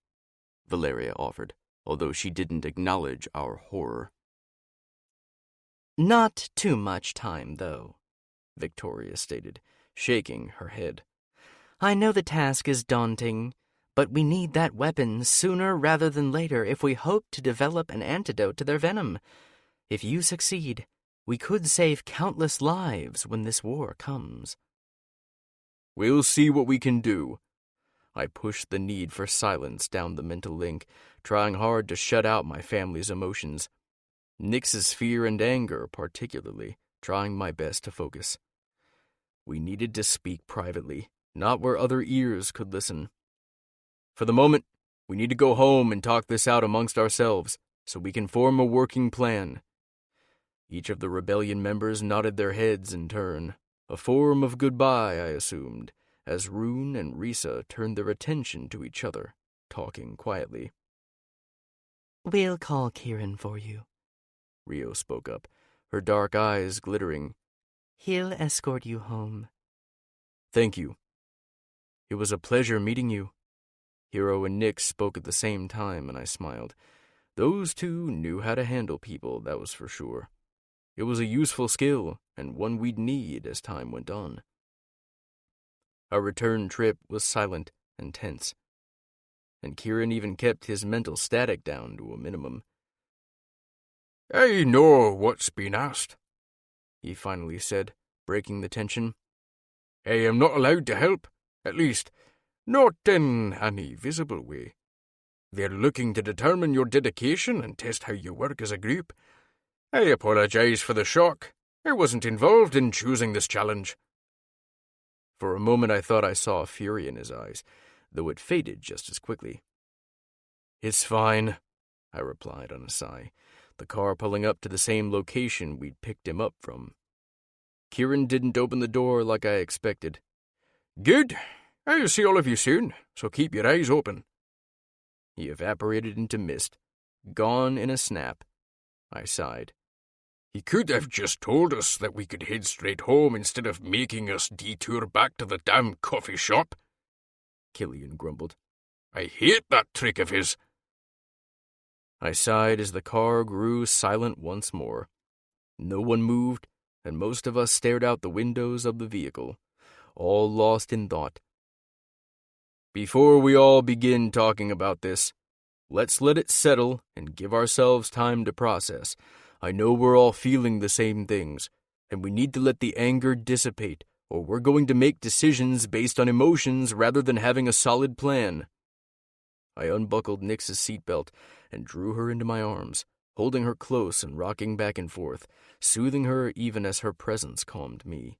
Valeria offered, although she didn't acknowledge our horror. Not too much time, though, Victoria stated, shaking her head. I know the task is daunting, but we need that weapon sooner rather than later if we hope to develop an antidote to their venom. If you succeed, we could save countless lives when this war comes. "We'll see what we can do." I pushed the need for silence down the mental link, trying hard to shut out my family's emotions. Nyx's fear and anger particularly, trying my best to focus. We needed to speak privately, not where other ears could listen. "For the moment, We need to go home and talk this out amongst ourselves, so we can form a working plan. Each of the rebellion members nodded their heads in turn, a form of goodbye, I assumed, as Rune and Risa turned their attention to each other, talking quietly. We'll call Kieran for you, Rio spoke up, her dark eyes glittering. He'll escort you home. Thank you. It was a pleasure meeting you. Hiro and Nix spoke at the same time, and I smiled. Those two knew how to handle people, that was for sure. It was a useful skill, and one we'd need as time went on. Our return trip was silent and tense, and Kieran even kept his mental static down to a minimum. I know what's been asked, he finally said, breaking the tension. I am not allowed to help, at least, not in any visible way. They're looking to determine your dedication and test how you work as a group. I apologize for the shock. I wasn't involved in choosing this challenge. For a moment I thought I saw fury in his eyes, though it faded just as quickly. It's fine, I replied on a sigh, the car pulling up to the same location we'd picked him up from. Kieran didn't open the door like I expected. Good. I'll see all of you soon, so keep your eyes open. He evaporated into mist, gone in a snap. I sighed. He could have just told us that we could head straight home instead of making us detour back to the damn coffee shop, Killian grumbled. I hate that trick of his. I sighed as the car grew silent once more. No one moved, and most of us stared out the windows of the vehicle, all lost in thought. Before we all begin talking about this, let's let it settle and give ourselves time to process. I know we're all feeling the same things, and we need to let the anger dissipate, or we're going to make decisions based on emotions rather than having a solid plan. I unbuckled Nix's seatbelt and drew her into my arms, holding her close and rocking back and forth, soothing her even as her presence calmed me.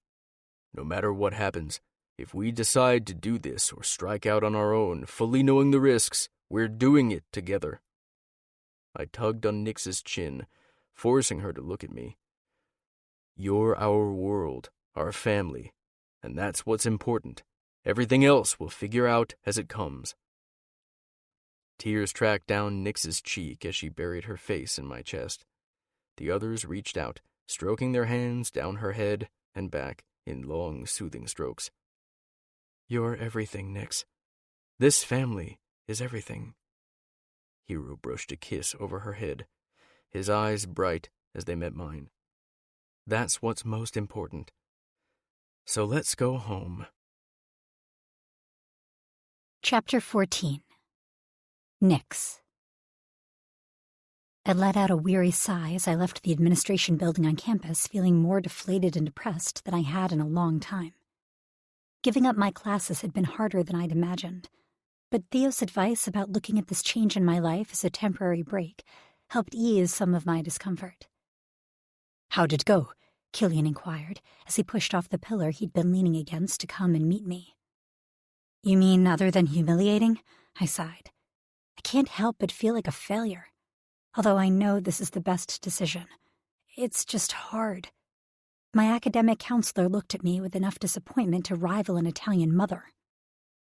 No matter what happens, if we decide to do this or strike out on our own, fully knowing the risks, we're doing it together. I tugged on Nix's chin, forcing her to look at me. You're our world, our family, and that's what's important. Everything else we'll figure out as it comes. Tears tracked down Nix's cheek as she buried her face in my chest. The others reached out, stroking their hands down her head and back in long, soothing strokes. You're everything, Nix. This family is everything. Hiro brushed a kiss over her head, his eyes bright as they met mine. That's what's most important. So let's go home. Chapter 14. Nix. I let out a weary sigh as I left the administration building on campus, feeling more deflated and depressed than I had in a long time. Giving up my classes had been harder than I'd imagined, but Theo's advice about looking at this change in my life as a temporary break helped ease some of my discomfort. "How'd it go?" Killian inquired as he pushed off the pillar he'd been leaning against to come and meet me. "You mean other than humiliating?" I sighed. I can't help but feel like a failure, although I know this is the best decision. It's just hard. My academic counselor looked at me with enough disappointment to rival an Italian mother.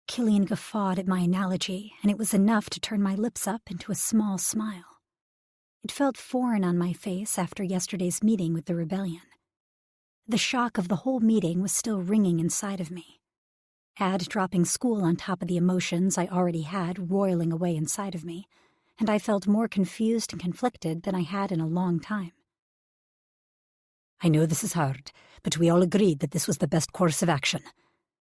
Killian guffawed at my analogy, and it was enough to turn my lips up into a small smile. It felt foreign on my face after yesterday's meeting with the rebellion. The shock of the whole meeting was still ringing inside of me. Add dropping school on top of the emotions I already had roiling away inside of me, and I felt more confused and conflicted than I had in a long time. "I know this is hard, but we all agreed that this was the best course of action.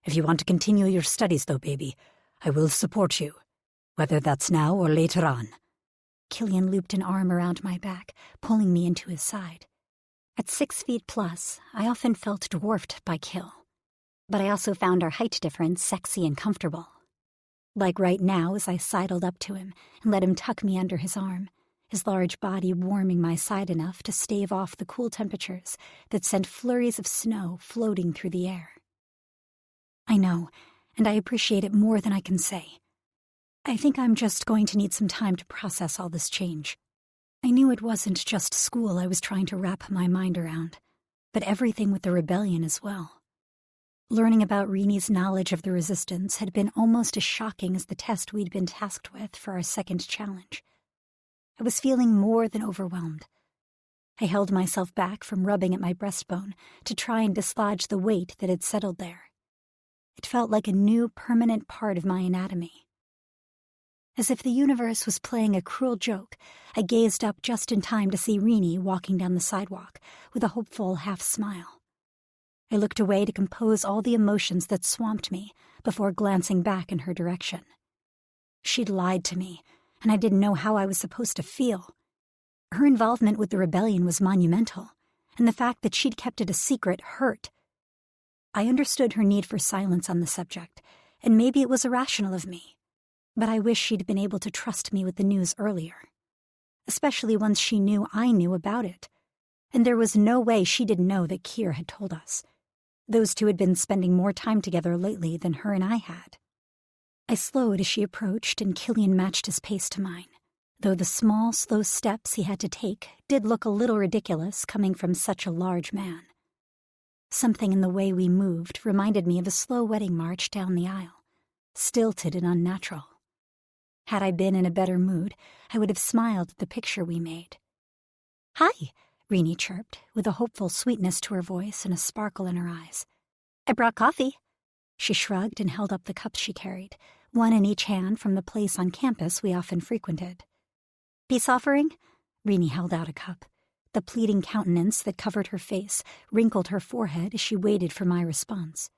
If you want to continue your studies, though, baby, I will support you, whether that's now or later on." Killian looped an arm around my back, pulling me into his side. At 6 feet plus, I often felt dwarfed by Kill, but I also found our height difference sexy and comfortable. Like right now as I sidled up to him and let him tuck me under his arm, his large body warming my side enough to stave off the cool temperatures that sent flurries of snow floating through the air. I know, and I appreciate it more than I can say. I think I'm just going to need some time to process all this change. I knew it wasn't just school I was trying to wrap my mind around, but everything with the rebellion as well. Learning about Reenie's knowledge of the resistance had been almost as shocking as the test we'd been tasked with for our second challenge. I was feeling more than overwhelmed. I held myself back from rubbing at my breastbone to try and dislodge the weight that had settled there. It felt like a new permanent part of my anatomy. As if the universe was playing a cruel joke, I gazed up just in time to see Reenie walking down the sidewalk with a hopeful half-smile. I looked away to compose all the emotions that swamped me before glancing back in her direction. She'd lied to me, and I didn't know how I was supposed to feel. Her involvement with the rebellion was monumental, and the fact that she'd kept it a secret hurt. I understood her need for silence on the subject, and maybe it was irrational of me. But I wish she'd been able to trust me with the news earlier, especially once she knew I knew about it. And there was no way she didn't know that Kier had told us. Those two had been spending more time together lately than her and I had. I slowed as she approached, and Killian matched his pace to mine, though the small, slow steps he had to take did look a little ridiculous coming from such a large man. Something in the way we moved reminded me of a slow wedding march down the aisle, stilted and unnatural. Had I been in a better mood, I would have smiled at the picture we made. "Hi," Reenie chirped, with a hopeful sweetness to her voice and a sparkle in her eyes. "I brought coffee." She shrugged and held up the cups she carried, one in each hand from the place on campus we often frequented. "Peace offering?" Reenie held out a cup. The pleading countenance that covered her face wrinkled her forehead as she waited for my response.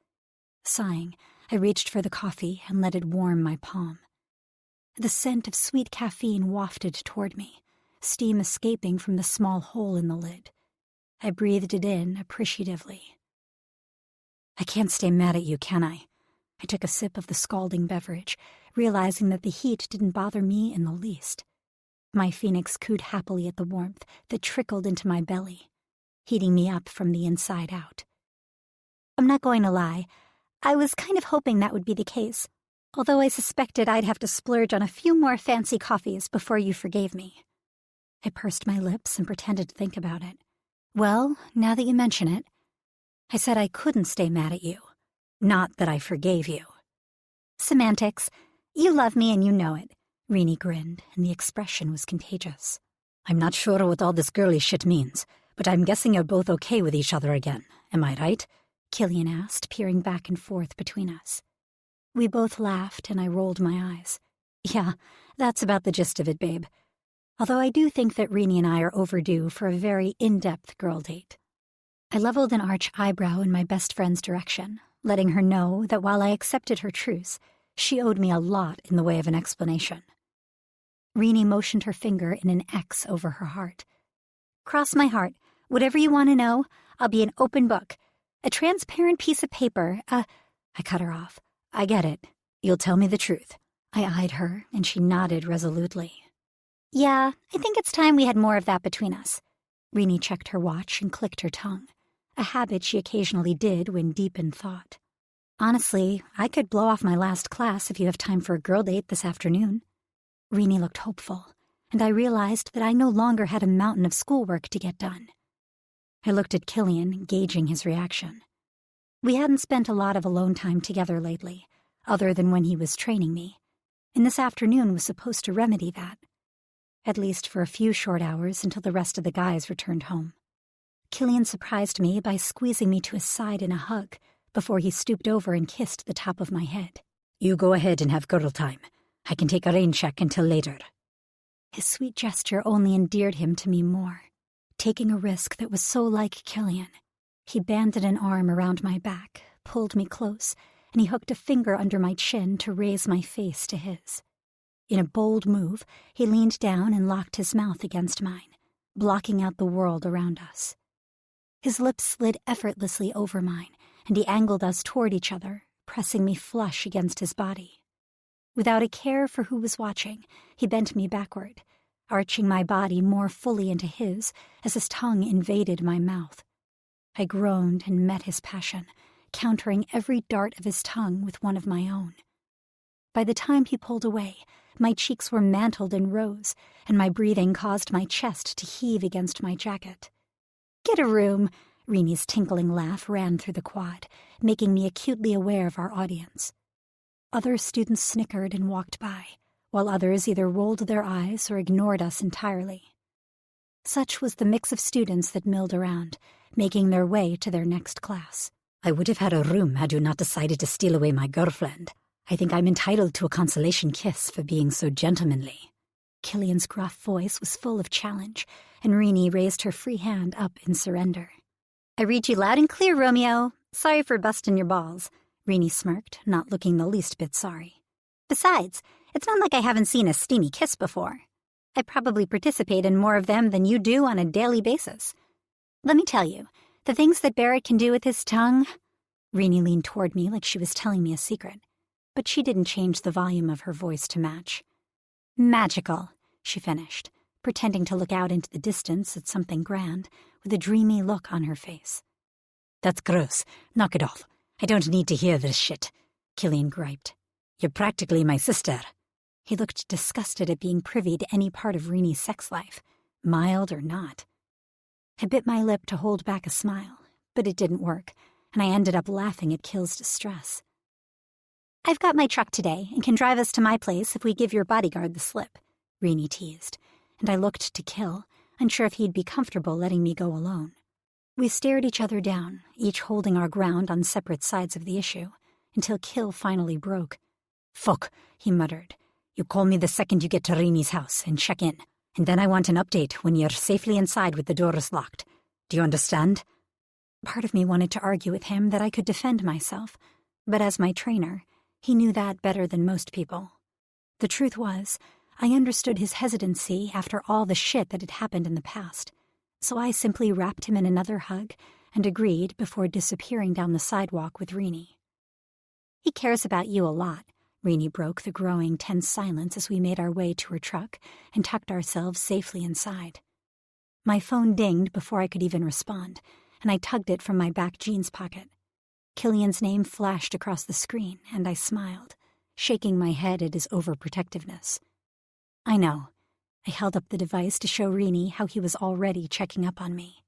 Sighing, I reached for the coffee and let it warm my palm. The scent of sweet caffeine wafted toward me, steam escaping from the small hole in the lid. I breathed it in appreciatively. "I can't stay mad at you, can I?" I took a sip of the scalding beverage, realizing that the heat didn't bother me in the least. My phoenix cooed happily at the warmth that trickled into my belly, heating me up from the inside out. "I'm not going to lie. I was kind of hoping that would be the case, although I suspected I'd have to splurge on a few more fancy coffees before you forgave me." I pursed my lips and pretended to think about it. "Well, now that you mention it, I said I couldn't stay mad at you, not that I forgave you." "Semantics. You love me and you know it." Reenie grinned, and the expression was contagious. "I'm not sure what all this girly shit means, but I'm guessing you're both okay with each other again. Am I right?" Killian asked, peering back and forth between us. We both laughed, and I rolled my eyes. "Yeah, that's about the gist of it, babe. Although I do think that Reenie and I are overdue for a very in-depth girl date." I leveled an arch eyebrow in my best friend's direction, letting her know that while I accepted her truce, she owed me a lot in the way of an explanation. Reenie motioned her finger in an X over her heart. "Cross my heart. Whatever you want to know, I'll be an open book. A transparent piece of paper, I cut her off. "I get it. You'll tell me the truth." I eyed her, and she nodded resolutely. "Yeah, I think it's time we had more of that between us." Reenie checked her watch and clicked her tongue, a habit she occasionally did when deep in thought. "Honestly, I could blow off my last class if you have time for a girl date this afternoon." Reenie looked hopeful, and I realized that I no longer had a mountain of schoolwork to get done. I looked at Killian, gauging his reaction. We hadn't spent a lot of alone time together lately, other than when he was training me, and this afternoon was supposed to remedy that. At least for a few short hours until the rest of the guys returned home. Killian surprised me by squeezing me to his side in a hug before he stooped over and kissed the top of my head. "You go ahead and have girl time. I can take a rain check until later." His sweet gesture only endeared him to me more, taking a risk that was so like Killian. He banded an arm around my back, pulled me close, and he hooked a finger under my chin to raise my face to his. In a bold move, he leaned down and locked his mouth against mine, blocking out the world around us. His lips slid effortlessly over mine, and he angled us toward each other, pressing me flush against his body. Without a care for who was watching, he bent me backward, arching my body more fully into his as his tongue invaded my mouth. I groaned and met his passion, countering every dart of his tongue with one of my own. By the time he pulled away, my cheeks were mantled in rows, and my breathing caused my chest to heave against my jacket. "Get a room!" Reenie's tinkling laugh ran through the quad, making me acutely aware of our audience. Other students snickered and walked by, while others either rolled their eyes or ignored us entirely. Such was the mix of students that milled around, making their way to their next class. "I would have had a room had you not decided to steal away my girlfriend. I think I'm entitled to a consolation kiss for being so gentlemanly." Killian's gruff voice was full of challenge, and Reenie raised her free hand up in surrender. "I read you loud and clear, Romeo. Sorry for busting your balls." Reenie smirked, not looking the least bit sorry. "Besides, it's not like I haven't seen a steamy kiss before. I probably participate in more of them than you do on a daily basis. Let me tell you, the things that Barrett can do with his tongue—" Reenie leaned toward me like she was telling me a secret, but she didn't change the volume of her voice to match. "Magical," she finished, pretending to look out into the distance at something grand, with a dreamy look on her face. "That's gross. Knock it off. I don't need to hear this shit," Killian griped. "You're practically my sister." He looked disgusted at being privy to any part of Reenie's sex life, mild or not. I bit my lip to hold back a smile, but it didn't work, and I ended up laughing at Kill's distress. "I've got my truck today and can drive us to my place if we give your bodyguard the slip," Reenie teased, and I looked to Kill, unsure if he'd be comfortable letting me go alone. We stared each other down, each holding our ground on separate sides of the issue, until Kill finally broke. "Fuck," he muttered. "You call me the second you get to Reenie's house and check in, and then I want an update when you're safely inside with the doors locked. Do you understand?" Part of me wanted to argue with him that I could defend myself, but as my trainer, he knew that better than most people. The truth was, I understood his hesitancy after all the shit that had happened in the past, so I simply wrapped him in another hug and agreed before disappearing down the sidewalk with Reenie. "He cares about you a lot." Reenie broke the growing, tense silence as we made our way to her truck and tucked ourselves safely inside. My phone dinged before I could even respond, and I tugged it from my back jeans pocket. Killian's name flashed across the screen, and I smiled, shaking my head at his overprotectiveness. "I know." I held up the device to show Reenie how he was already checking up on me.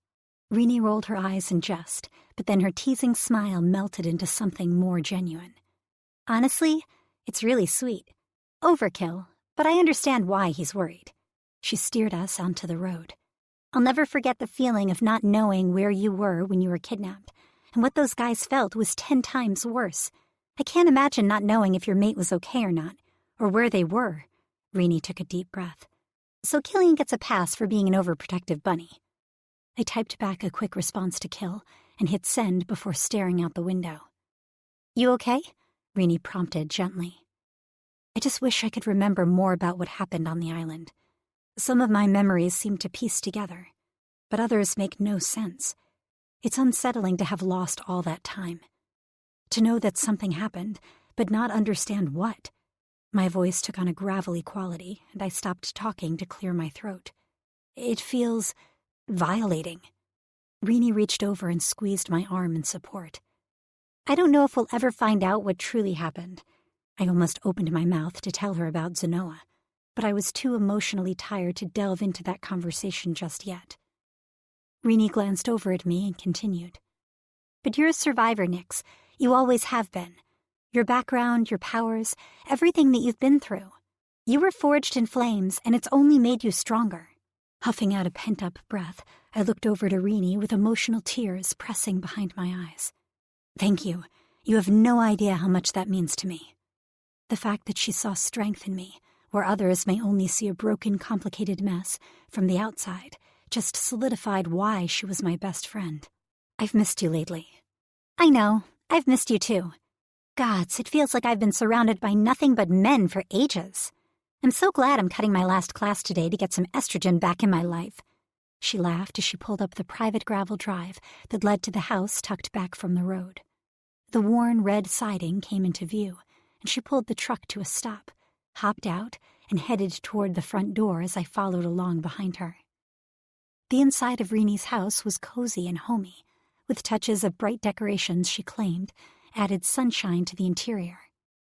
Reenie rolled her eyes in jest, but then her teasing smile melted into something more genuine. "Honestly, it's really sweet. Overkill, but I understand why he's worried." She steered us onto the road. "I'll never forget the feeling of not knowing where you were when you were kidnapped, and what those guys felt was 10 times worse. I can't imagine not knowing if your mate was okay or not, or where they were." Reenie took a deep breath. "So Killian gets a pass for being an overprotective bunny." I typed back a quick response to Kill and hit send before staring out the window. "You okay?" Reenie prompted gently. I just wish I could remember more about what happened on the island. Some of my memories seem to piece together, but others make no sense. It's unsettling to have lost all that time. To know that something happened, but not understand what. My voice took on a gravelly quality, and I stopped talking to clear my throat. It feels violating. Reenie reached over and squeezed my arm in support. "I don't know if we'll ever find out what truly happened." I almost opened my mouth to tell her about Zenoa, but I was too emotionally tired to delve into that conversation just yet. Reenie glanced over at me and continued. "But you're a survivor, Nix. You always have been. Your background, your powers, everything that you've been through. You were forged in flames, and it's only made you stronger." Huffing out a pent-up breath, I looked over to Reenie with emotional tears pressing behind my eyes. "Thank you. You have no idea how much that means to me." The fact that she saw strength in me, where others may only see a broken, complicated mess from the outside, just solidified why she was my best friend. "I've missed you lately." "I know. I've missed you too. Gods, it feels like I've been surrounded by nothing but men for ages. I'm so glad I'm cutting my last class today to get some estrogen back in my life." She laughed as she pulled up the private gravel drive that led to the house tucked back from the road. The worn red siding came into view, and she pulled the truck to a stop, hopped out, and headed toward the front door as I followed along behind her. The inside of Reenie's house was cozy and homey, with touches of bright decorations she claimed added sunshine to the interior.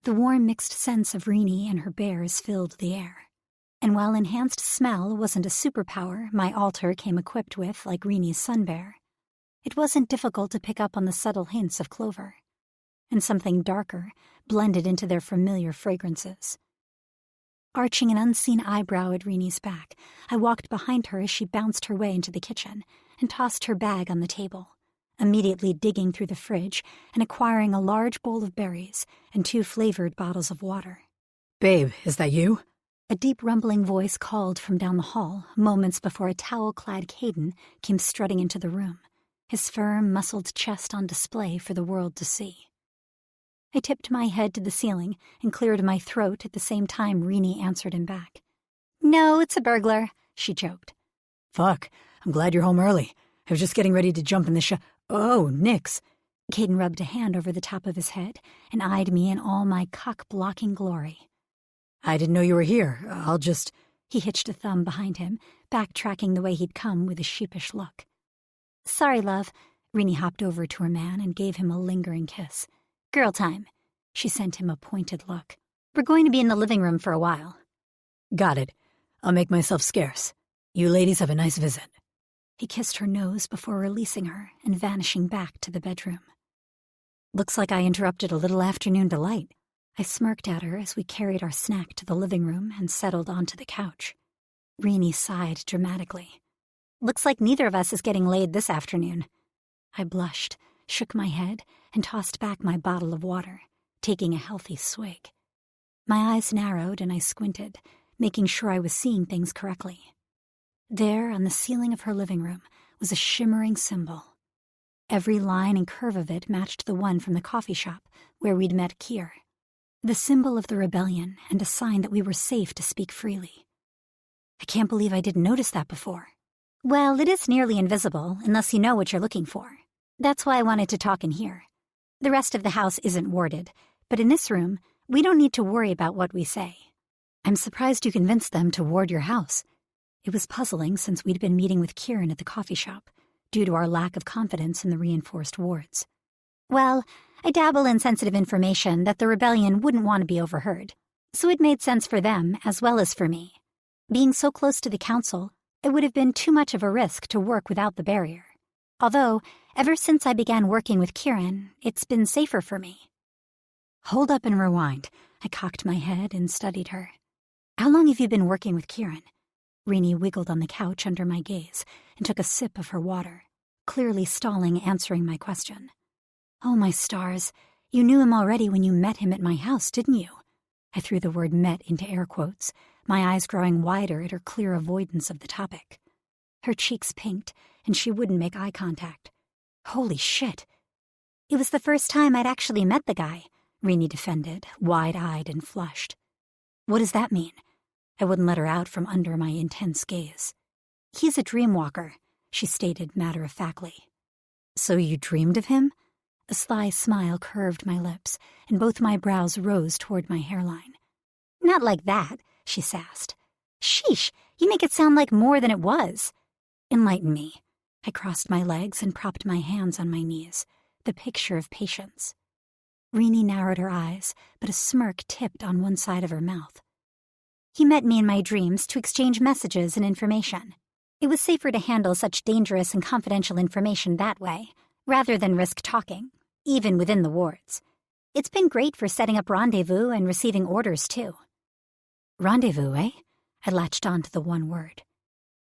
The warm mixed scents of Rini and her bears filled the air. And while enhanced smell wasn't a superpower my altar came equipped with like Rini's sun bear, it wasn't difficult to pick up on the subtle hints of clover. And something darker blended into their familiar fragrances. Arching an unseen eyebrow at Rini's back, I walked behind her as she bounced her way into the kitchen and tossed her bag on the table, immediately digging through the fridge and acquiring a large bowl of berries and 2 flavored bottles of water. "Babe, is that you?" A deep rumbling voice called from down the hall moments before a towel-clad Caden came strutting into the room, his firm, muscled chest on display for the world to see. I tipped my head to the ceiling and cleared my throat at the same time Rini answered him back. "No, it's a burglar," she joked. "Fuck, I'm glad you're home early. I was just getting ready to jump in the Oh, nix." Caden rubbed a hand over the top of his head and eyed me in all my cock-blocking glory. "I didn't know you were here. I'll just—" He hitched a thumb behind him, backtracking the way he'd come with a sheepish look. "Sorry, love." Rini hopped over to her man and gave him a lingering kiss. "Girl time." She sent him a pointed look. "We're going to be in the living room for a while." "Got it. I'll make myself scarce. You ladies have a nice visit." He kissed her nose before releasing her and vanishing back to the bedroom. "Looks like I interrupted a little afternoon delight." I smirked at her as we carried our snack to the living room and settled onto the couch. Rini sighed dramatically. "Looks like neither of us is getting laid this afternoon." I blushed, shook my head, and tossed back my bottle of water, taking a healthy swig. My eyes narrowed and I squinted, making sure I was seeing things correctly. There, on the ceiling of her living room, was a shimmering symbol. Every line and curve of it matched the one from the coffee shop where we'd met Kier. The symbol of the rebellion and a sign that we were safe to speak freely. I can't believe I didn't notice that before. Well, it is nearly invisible unless you know what you're looking for. That's why I wanted to talk in here. The rest of the house isn't warded, but in this room, we don't need to worry about what we say. I'm surprised you convinced them to ward your house. It was puzzling since we'd been meeting with Kieran at the coffee shop, due to our lack of confidence in the reinforced wards. Well, I dabble in sensitive information that the rebellion wouldn't want to be overheard, so it made sense for them as well as for me. Being so close to the council, it would have been too much of a risk to work without the barrier. Although, ever since I began working with Kieran, it's been safer for me. Hold up and rewind. I cocked my head and studied her. How long have you been working with Kieran? Rini wiggled on the couch under my gaze and took a sip of her water, clearly stalling answering my question. Oh, my stars. You knew him already when you met him at my house, didn't you? I threw the word met into air quotes, my eyes growing wider at her clear avoidance of the topic. Her cheeks pinked, and she wouldn't make eye contact. Holy shit. It was the first time I'd actually met the guy, Rini defended, wide-eyed and flushed. What does that mean? I wouldn't let her out from under my intense gaze. He's a dreamwalker, she stated matter-of-factly. So you dreamed of him? A sly smile curved my lips, and both my brows rose toward my hairline. Not like that, she sassed. Sheesh, you make it sound like more than it was. Enlighten me. I crossed my legs and propped my hands on my knees, the picture of patience. Rini narrowed her eyes, but a smirk tipped on one side of her mouth. He met me in my dreams to exchange messages and information. It was safer to handle such dangerous and confidential information that way, rather than risk talking, even within the wards. It's been great for setting up rendezvous and receiving orders, too. Rendezvous, eh? I latched on to the one word.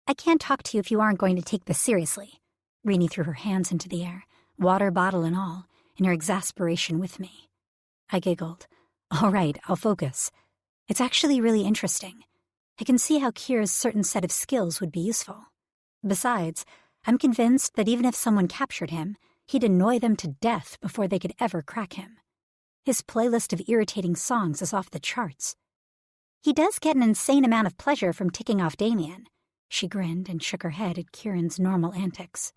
I can't talk to you if you aren't going to take this seriously. Rini threw her hands into the air, water bottle and all, in her exasperation with me. I giggled. All right, I'll focus. It's actually really interesting. I can see how Kier's certain set of skills would be useful. Besides, I'm convinced that even if someone captured him, he'd annoy them to death before they could ever crack him. His playlist of irritating songs is off the charts. He does get an insane amount of pleasure from ticking off Damien. She grinned and shook her head at Kieran's normal antics.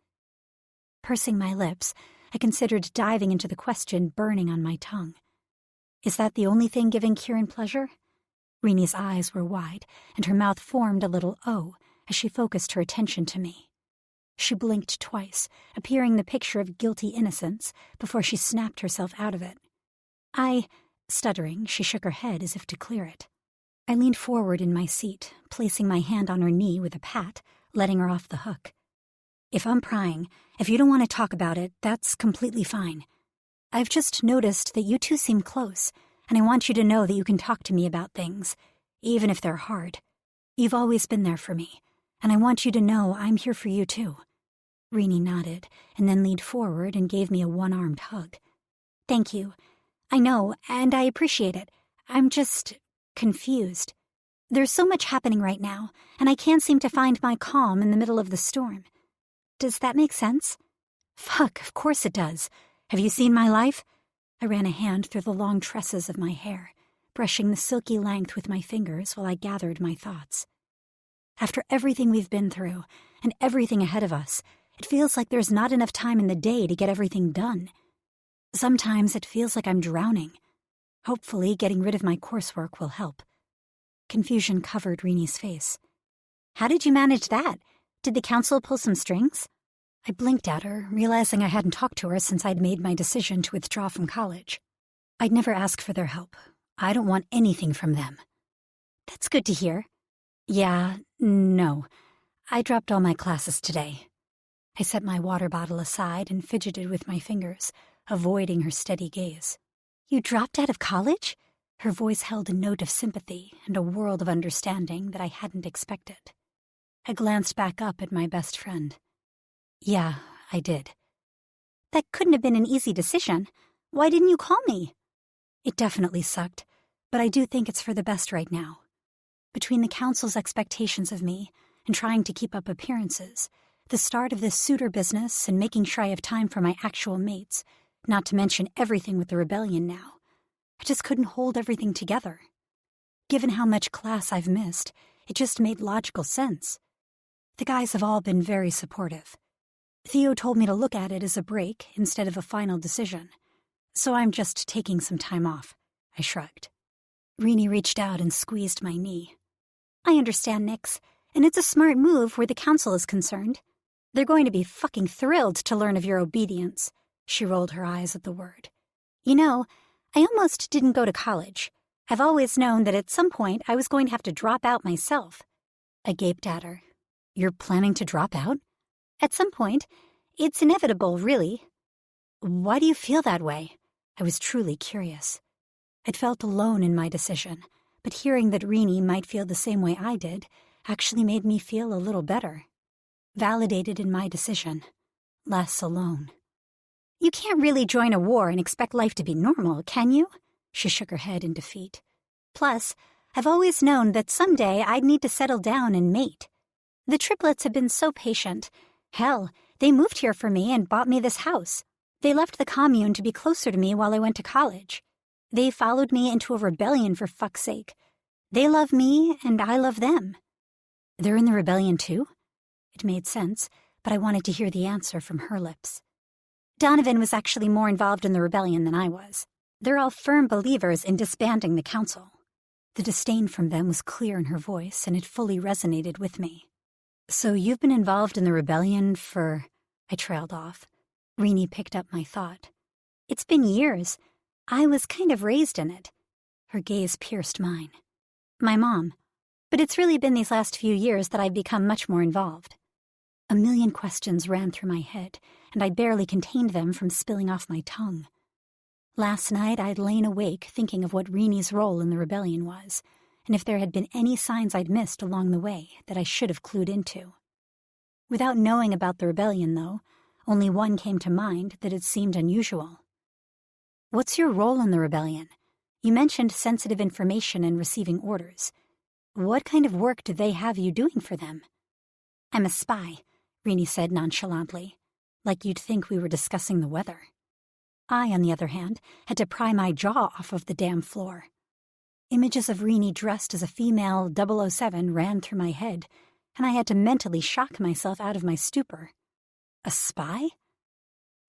Pursing my lips, I considered diving into the question burning on my tongue. Is that the only thing giving Kieran pleasure? Rini's eyes were wide, and her mouth formed a little O as she focused her attention to me. She blinked twice, appearing the picture of guilty innocence, before she snapped herself out of it. Stuttering, she shook her head as if to clear it. I leaned forward in my seat, placing my hand on her knee with a pat, letting her off the hook. If I'm prying, if you don't want to talk about it, that's completely fine. I've just noticed that you two seem close, and I want you to know that you can talk to me about things, even if they're hard. You've always been there for me, and I want you to know I'm here for you too. Renee nodded, and then leaned forward and gave me a one-armed hug. Thank you. I know, and I appreciate it. I'm just confused. There's so much happening right now, and I can't seem to find my calm in the middle of the storm. Does that make sense? Fuck, of course it does. Have you seen my life? I ran a hand through the long tresses of my hair, brushing the silky length with my fingers while I gathered my thoughts. After everything we've been through, and everything ahead of us, it feels like there's not enough time in the day to get everything done. Sometimes it feels like I'm drowning. Hopefully, getting rid of my coursework will help. Confusion covered Renee's face. How did you manage that? Did the council pull some strings? I blinked at her, realizing I hadn't talked to her since I'd made my decision to withdraw from college. I'd never ask for their help. I don't want anything from them. That's good to hear. Yeah, no. I dropped all my classes today. I set my water bottle aside and fidgeted with my fingers, avoiding her steady gaze. You dropped out of college? Her voice held a note of sympathy and a world of understanding that I hadn't expected. I glanced back up at my best friend. Yeah, I did. That couldn't have been an easy decision. Why didn't you call me? It definitely sucked, but I do think it's for the best right now. Between the council's expectations of me and trying to keep up appearances, the start of this suitor business and making sure I have time for my actual mates, not to mention everything with the rebellion now, I just couldn't hold everything together. Given how much class I've missed, it just made logical sense. The guys have all been very supportive. Theo told me to look at it as a break instead of a final decision, so I'm just taking some time off. I shrugged. Renee reached out and squeezed my knee. I understand, Nix, and it's a smart move where the council is concerned. They're going to be fucking thrilled to learn of your obedience. She rolled her eyes at the word. You know, I almost didn't go to college. I've always known that at some point I was going to have to drop out myself. I gaped at her. You're planning to drop out? At some point. It's inevitable, really. Why do you feel that way? I was truly curious. I'd felt alone in my decision, but hearing that Renee might feel the same way I did actually made me feel a little better. Validated in my decision. Less alone. You can't really join a war and expect life to be normal, can you? She shook her head in defeat. Plus, I've always known that someday I'd need to settle down and mate. The triplets have been so patient. Hell, they moved here for me and bought me this house. They left the commune to be closer to me while I went to college. They followed me into a rebellion for fuck's sake. They love me and I love them. They're in the rebellion too? It made sense, but I wanted to hear the answer from her lips. Donovan was actually more involved in the rebellion than I was. They're all firm believers in disbanding the council. The disdain from them was clear in her voice, and it fully resonated with me. So you've been involved in the rebellion for... I trailed off. Renee picked up my thought. It's been years. I was kind of raised in it. Her gaze pierced mine. My mom. But it's really been these last few years that I've become much more involved. A million questions ran through my head, and I barely contained them from spilling off my tongue. Last night I'd lain awake thinking of what Renee's role in the rebellion was, and if there had been any signs I'd missed along the way that I should have clued into. Without knowing about the rebellion, though, only one came to mind that had seemed unusual. What's your role in the rebellion? You mentioned sensitive information and receiving orders. What kind of work do they have you doing for them? I'm a spy, Renee said nonchalantly, like you'd think we were discussing the weather. I, on the other hand, had to pry my jaw off of the damn floor. Images of Renee dressed as a female 007 ran through my head, and I had to mentally shock myself out of my stupor. A spy?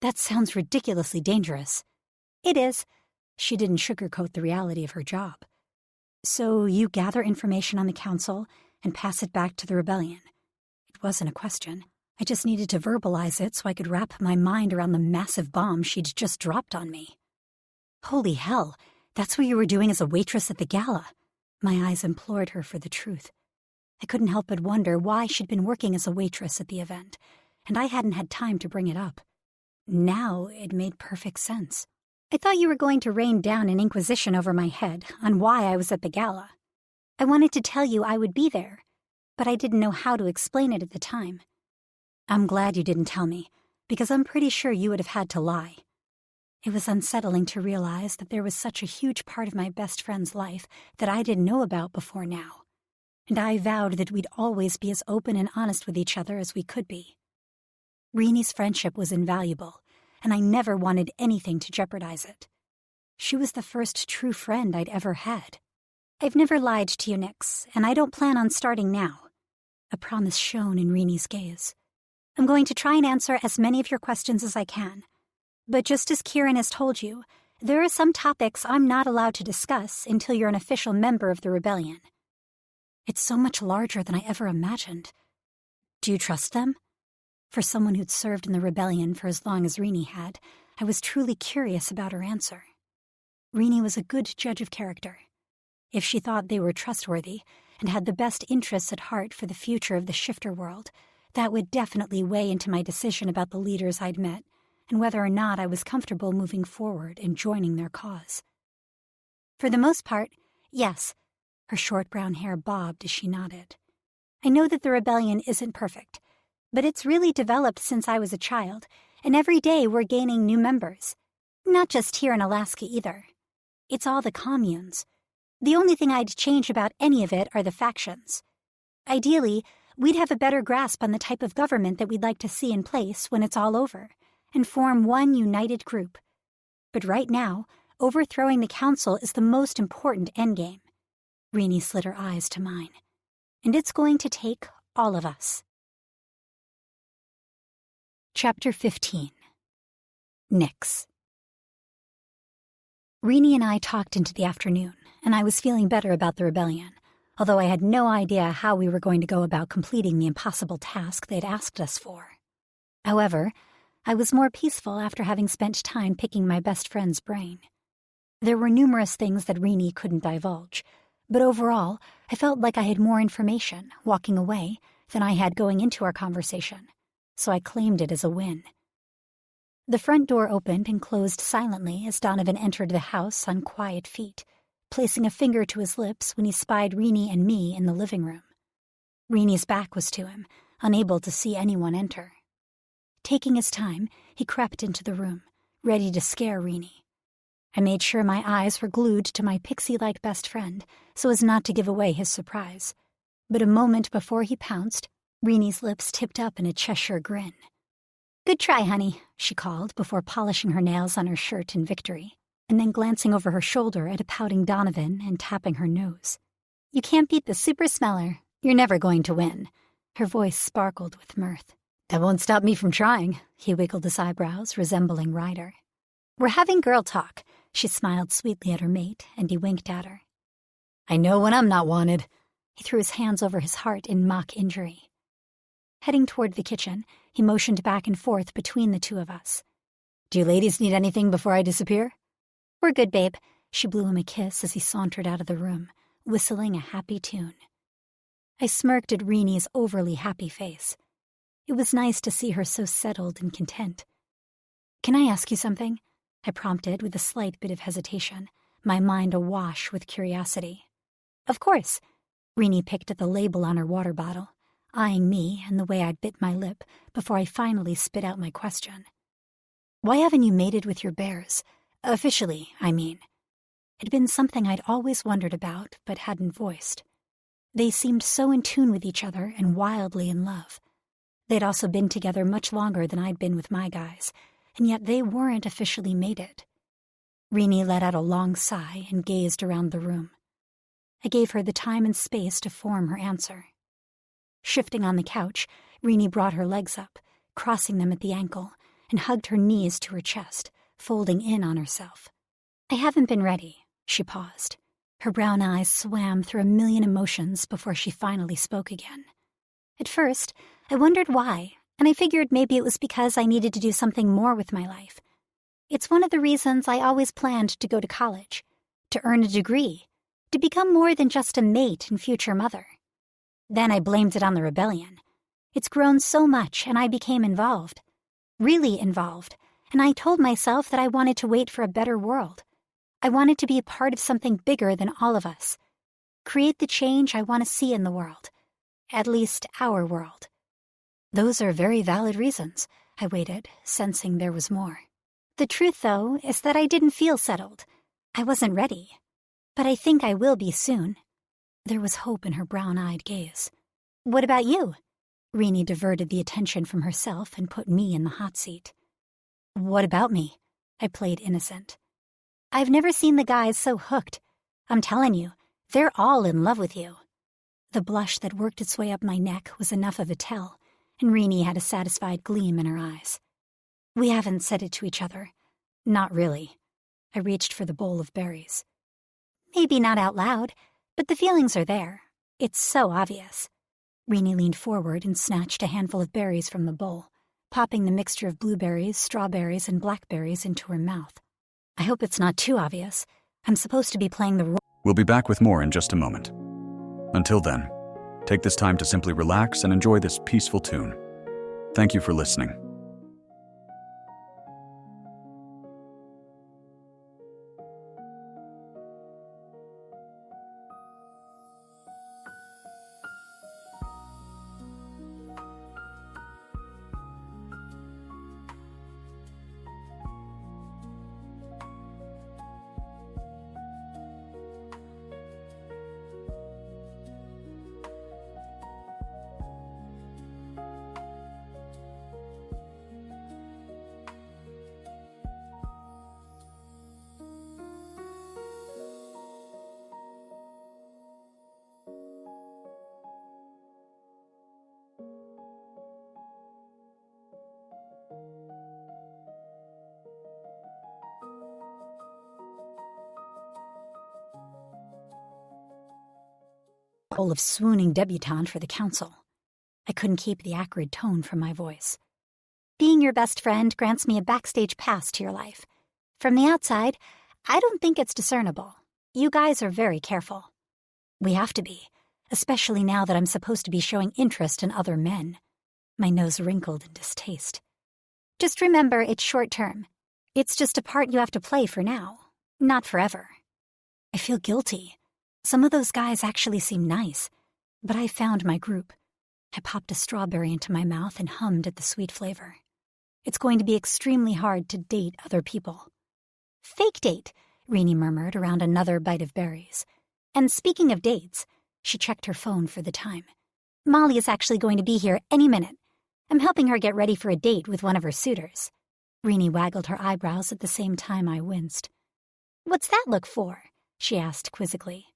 That sounds ridiculously dangerous. It is. She didn't sugarcoat the reality of her job. So you gather information on the council and pass it back to the rebellion. It wasn't a question. I just needed to verbalize it so I could wrap my mind around the massive bomb she'd just dropped on me. Holy hell, That's what you were doing as a waitress at the gala. My eyes implored her for the truth. I couldn't help but wonder why she'd been working as a waitress at the event, and I hadn't had time to bring it up. Now it made perfect sense. I thought you were going to rain down an inquisition over my head on why I was at the gala. I wanted to tell you I would be there, but I didn't know how to explain it at the time. I'm glad you didn't tell me, because I'm pretty sure you would have had to lie. It was unsettling to realize that there was such a huge part of my best friend's life that I didn't know about before now, and I vowed that we'd always be as open and honest with each other as we could be. Reenie's friendship was invaluable, and I never wanted anything to jeopardize it. She was the first true friend I'd ever had. I've never lied to you, Nix, and I don't plan on starting now. A promise shone in Reenie's gaze. I'm going to try and answer as many of your questions as I can. But just as Kieran has told you, there are some topics I'm not allowed to discuss until you're an official member of the rebellion. It's so much larger than I ever imagined. Do you trust them? For someone who'd served in the rebellion for as long as Reenie had, I was truly curious about her answer. Reenie was a good judge of character. If she thought they were trustworthy and had the best interests at heart for the future of the shifter world, that would definitely weigh into my decision about the leaders I'd met and whether or not I was comfortable moving forward and joining their cause. For the most part, yes. Her short brown hair bobbed as she nodded. I know that the rebellion isn't perfect, but it's really developed since I was a child, and every day we're gaining new members. Not just here in Alaska either. It's all the communes. The only thing I'd change about any of it are the factions. Ideally, we'd have a better grasp on the type of government that we'd like to see in place when it's all over, and form one united group. But right now, overthrowing the council is the most important endgame. Reenie slid her eyes to mine. And it's going to take all of us. Chapter 15. Nix. Reenie and I talked into the afternoon, and I was feeling better about the rebellion, although I had no idea how we were going to go about completing the impossible task they'd asked us for. However, I was more peaceful after having spent time picking my best friend's brain. There were numerous things that Reenie couldn't divulge, but overall, I felt like I had more information walking away than I had going into our conversation, so I claimed it as a win. The front door opened and closed silently as Donovan entered the house on quiet feet, placing a finger to his lips when he spied Reenie and me in the living room. Reenie's back was to him, unable to see anyone enter. Taking his time, he crept into the room, ready to scare Reenie. I made sure my eyes were glued to my pixie-like best friend so as not to give away his surprise. But a moment before he pounced, Reenie's lips tipped up in a Cheshire grin. "Good try, honey," she called before polishing her nails on her shirt in victory, and then glancing over her shoulder at a pouting Donovan and tapping her nose. "You can't beat the super smeller. You're never going to win." Her voice sparkled with mirth. "That won't stop me from trying," he wiggled his eyebrows, resembling Ryder. "We're having girl talk." She smiled sweetly at her mate, and he winked at her. "I know when I'm not wanted." He threw his hands over his heart in mock injury. Heading toward the kitchen, he motioned back and forth between the two of us. "Do you ladies need anything before I disappear?" "We're good, babe." She blew him a kiss as he sauntered out of the room, whistling a happy tune. I smirked at Reenie's overly happy face. It was nice to see her so settled and content. "Can I ask you something?" I prompted with a slight bit of hesitation, my mind awash with curiosity. "Of course." Reenie picked at the label on her water bottle, eyeing me and the way I bit my lip before I finally spit out my question. "Why haven't you mated with your bears? Officially, I mean." It'd been something I'd always wondered about but hadn't voiced. They seemed so in tune with each other and wildly in love. They'd also been together much longer than I'd been with my guys, and yet they weren't officially mated. Reenie let out a long sigh and gazed around the room. I gave her the time and space to form her answer. Shifting on the couch, Reenie brought her legs up, crossing them at the ankle, and hugged her knees to her chest, folding in on herself. "I haven't been ready." She paused. Her brown eyes swam through a million emotions before she finally spoke again. At first, I wondered why, and I figured maybe it was because I needed to do something more with my life. It's one of the reasons I always planned to go to college, to earn a degree, to become more than just a mate and future mother. Then I blamed it on the rebellion. It's grown so much, and I became involved. Really involved, and I told myself that I wanted to wait for a better world. I wanted to be a part of something bigger than all of us. Create the change I want to see in the world. At least our world. Those are very valid reasons. I waited, sensing there was more. The truth, though, is that I didn't feel settled. I wasn't ready. But I think I will be soon. There was hope in her brown-eyed gaze. What about you? Renee diverted the attention from herself and put me in the hot seat. What about me? I played innocent. I've never seen the guys so hooked. I'm telling you, they're all in love with you. The blush that worked its way up my neck was enough of a tell, and Renee had a satisfied gleam in her eyes. We haven't said it to each other. Not really. I reached for the bowl of berries. Maybe not out loud, but the feelings are there. It's so obvious. Renee leaned forward and snatched a handful of berries from the bowl, popping the mixture of blueberries, strawberries, and blackberries into her mouth. I hope it's not too obvious. I'm supposed to be playing the role. We'll be back with more in just a moment. Until then, take this time to simply relax and enjoy this peaceful tune. Thank you for listening. Of swooning debutante for the council. I couldn't keep the acrid tone from my voice. Being your best friend grants me a backstage pass to your life. From the outside, I don't think it's discernible. You guys are very careful. We have to be, especially now that I'm supposed to be showing interest in other men. My nose wrinkled in distaste. Just remember, it's short term. It's just a part you have to play for now, not forever. I feel guilty. Some of those guys actually seem nice, but I found my group. I popped a strawberry into my mouth and hummed at the sweet flavor. It's going to be extremely hard to date other people. Fake date, Renee murmured around another bite of berries. And speaking of dates, she checked her phone for the time. Molly is actually going to be here any minute. I'm helping her get ready for a date with one of her suitors. Renee waggled her eyebrows at the same time I winced. What's that look for? She asked quizzically.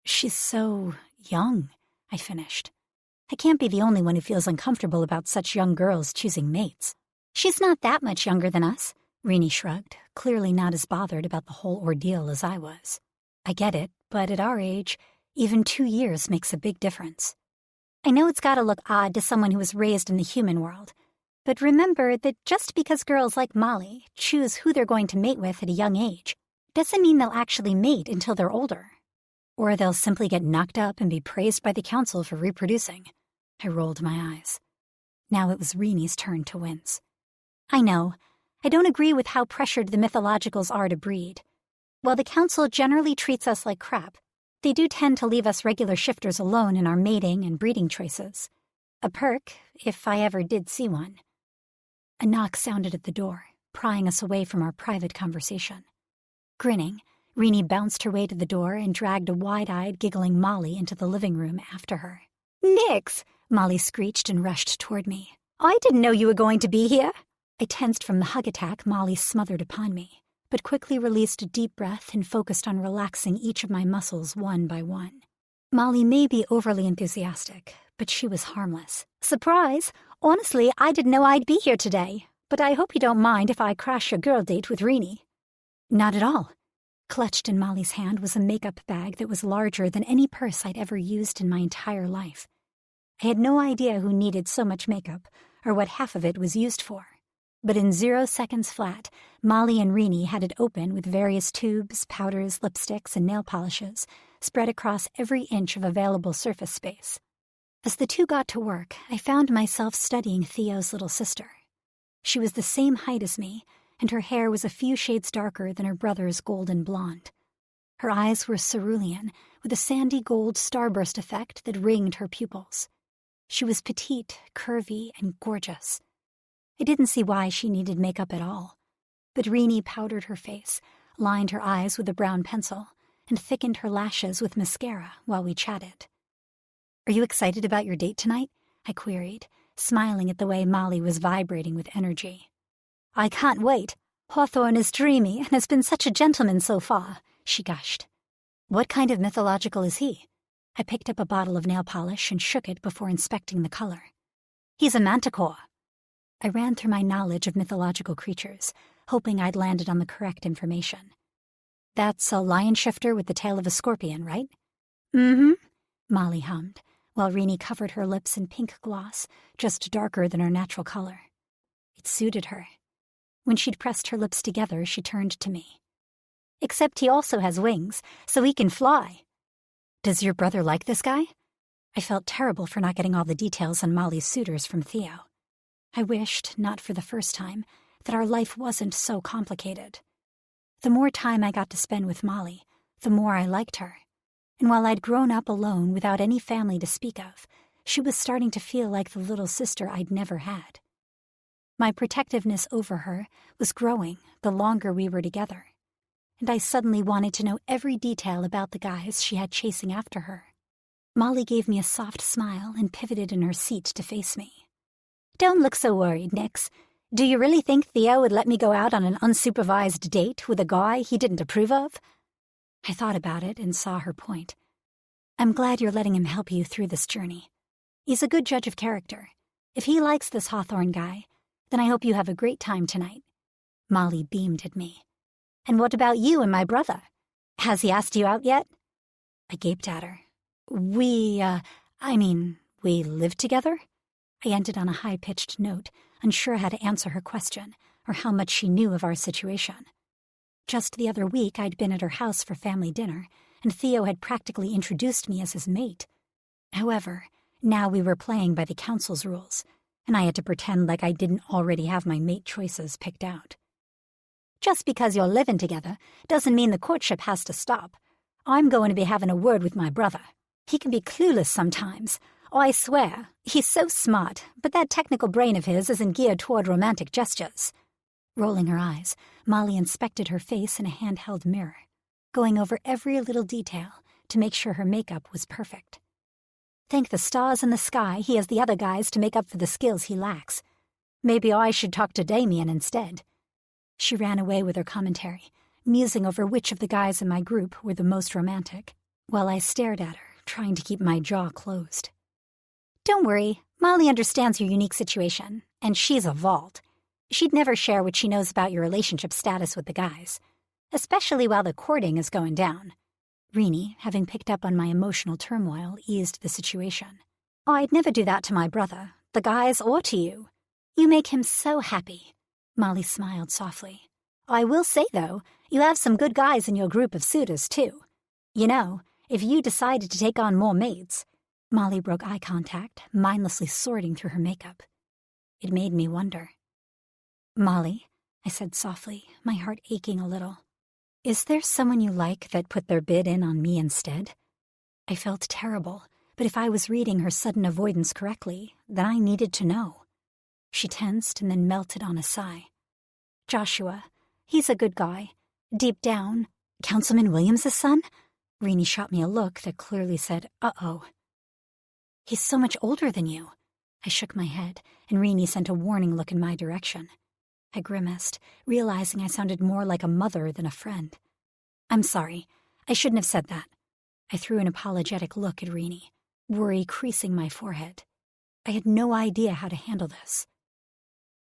She's so young, I finished. I can't be the only one who feels uncomfortable about such young girls choosing mates. She's not that much younger than us, Renee shrugged, clearly not as bothered about the whole ordeal as I was. I get it, but at our age, even 2 years makes a big difference. I know it's gotta look odd to someone who was raised in the human world, but remember that just because girls like Molly choose who they're going to mate with at a young age, doesn't mean they'll actually mate until they're older. Or they'll simply get knocked up and be praised by the council for reproducing. I rolled my eyes. Now it was Renee's turn to wince. I know. I don't agree with how pressured the mythologicals are to breed. While the council generally treats us like crap, they do tend to leave us regular shifters alone in our mating and breeding choices. A perk, if I ever did see one. A knock sounded at the door, prying us away from our private conversation. Grinning, Renee bounced her way to the door and dragged a wide-eyed, giggling Molly into the living room after her. Nix! Molly screeched and rushed toward me. I didn't know you were going to be here. I tensed from the hug attack Molly smothered upon me, but quickly released a deep breath and focused on relaxing each of my muscles one by one. Molly may be overly enthusiastic, but she was harmless. Surprise! Honestly, I didn't know I'd be here today, but I hope you don't mind if I crash your girl date with Renee. Not at all. Clutched in Molly's hand was a makeup bag that was larger than any purse I'd ever used in my entire life. I had no idea who needed so much makeup, or what half of it was used for. But in 0 seconds flat, Molly and Renee had it open with various tubes, powders, lipsticks, and nail polishes spread across every inch of available surface space. As the two got to work, I found myself studying Theo's little sister. She was the same height as me, and her hair was a few shades darker than her brother's golden blonde. Her eyes were cerulean, with a sandy gold starburst effect that ringed her pupils. She was petite, curvy, and gorgeous. I didn't see why she needed makeup at all, but Renee powdered her face, lined her eyes with a brown pencil, and thickened her lashes with mascara while we chatted. "Are you excited about your date tonight?" I queried, smiling at the way Molly was vibrating with energy. "I can't wait. Hawthorne is dreamy and has been such a gentleman so far," she gushed. "What kind of mythological is he?" I picked up a bottle of nail polish and shook it before inspecting the color. "He's a manticore." I ran through my knowledge of mythological creatures, hoping I'd landed on the correct information. "That's a lion shifter with the tail of a scorpion, right?" "Mm-hmm," Molly hummed, while Renee covered her lips in pink gloss, just darker than her natural color. It suited her. When she'd pressed her lips together, she turned to me. "Except he also has wings, so he can fly." "Does your brother like this guy?" I felt terrible for not getting all the details on Molly's suitors from Theo. I wished, not for the first time, that our life wasn't so complicated. The more time I got to spend with Molly, the more I liked her. And while I'd grown up alone without any family to speak of, she was starting to feel like the little sister I'd never had. My protectiveness over her was growing the longer we were together, and I suddenly wanted to know every detail about the guys she had chasing after her. Molly gave me a soft smile and pivoted in her seat to face me. "Don't look so worried, Nix. Do you really think Theo would let me go out on an unsupervised date with a guy he didn't approve of?" I thought about it and saw her point. "I'm glad you're letting him help you through this journey. He's a good judge of character. If he likes this Hawthorne guy, then I hope you have a great time tonight." Molly beamed at me. "And what about you and my brother? Has he asked you out yet?" I gaped at her. We live together?" I ended on a high-pitched note, unsure how to answer her question or how much she knew of our situation. Just the other week, I'd been at her house for family dinner, and Theo had practically introduced me as his mate. However, now we were playing by the council's rules, and I had to pretend like I didn't already have my mate choices picked out. "Just because you're living together doesn't mean the courtship has to stop. I'm going to be having a word with my brother. He can be clueless sometimes. I swear, he's so smart, but that technical brain of his isn't geared toward romantic gestures." Rolling her eyes, Molly inspected her face in a handheld mirror, going over every little detail to make sure her makeup was perfect. "Thank the stars in the sky he has the other guys to make up for the skills he lacks. Maybe I should talk to Damien instead." She ran away with her commentary, musing over which of the guys in my group were the most romantic, while I stared at her, trying to keep my jaw closed. "Don't worry, Molly understands your unique situation, and she's a vault. She'd never share what she knows about your relationship status with the guys, especially while the courting is going down." Renee, having picked up on my emotional turmoil, eased the situation. "I'd never do that to my brother, the guys, or to you. You make him so happy." Molly smiled softly. "I will say, though, you have some good guys in your group of suitors, too. You know, if you decided to take on more mates..." Molly broke eye contact, mindlessly sorting through her makeup. It made me wonder. "Molly," I said softly, my heart aching a little, "is there someone you like that put their bid in on me instead?" I felt terrible, but if I was reading her sudden avoidance correctly, then I needed to know. She tensed and then melted on a sigh. "Joshua, he's a good guy. Deep down..." "Councilman Williams' son?" Renee shot me a look that clearly said, "Uh-oh." "He's so much older than you." I shook my head, and Renee sent a warning look in my direction. I grimaced, realizing I sounded more like a mother than a friend. "I'm sorry. I shouldn't have said that." I threw an apologetic look at Renee, worry creasing my forehead. I had no idea how to handle this.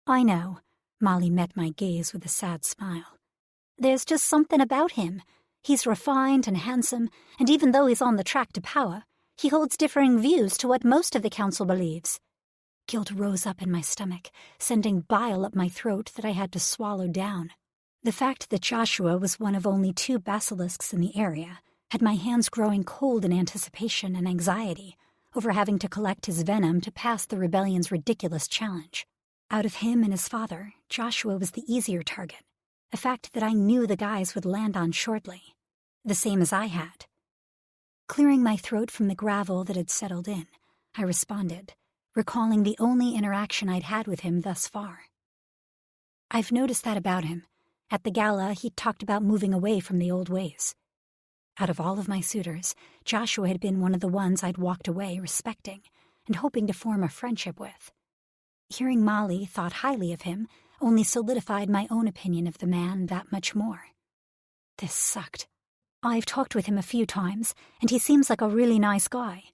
"I know," Molly met my gaze with a sad smile. "There's just something about him. He's refined and handsome, and even though he's on the track to power, he holds differing views to what most of the council believes. Guilt rose up in my stomach, sending bile up my throat that I had to swallow down. The fact that Joshua was one of only 2 basilisks in the area had my hands growing cold in anticipation and anxiety over having to collect his venom to pass the rebellion's ridiculous challenge. Out of him and his father, Joshua was the easier target, a fact that I knew the guys would land on shortly, the same as I had. Clearing my throat from the gravel that had settled in, I responded, recalling the only interaction I'd had with him thus far. I've noticed that about him. At the gala, he talked about moving away from the old ways. Out of all of my suitors, Joshua had been one of the ones I'd walked away respecting and hoping to form a friendship with. Hearing Molly thought highly of him only solidified my own opinion of the man that much more. This sucked. I've talked with him a few times, and he seems like a really nice guy.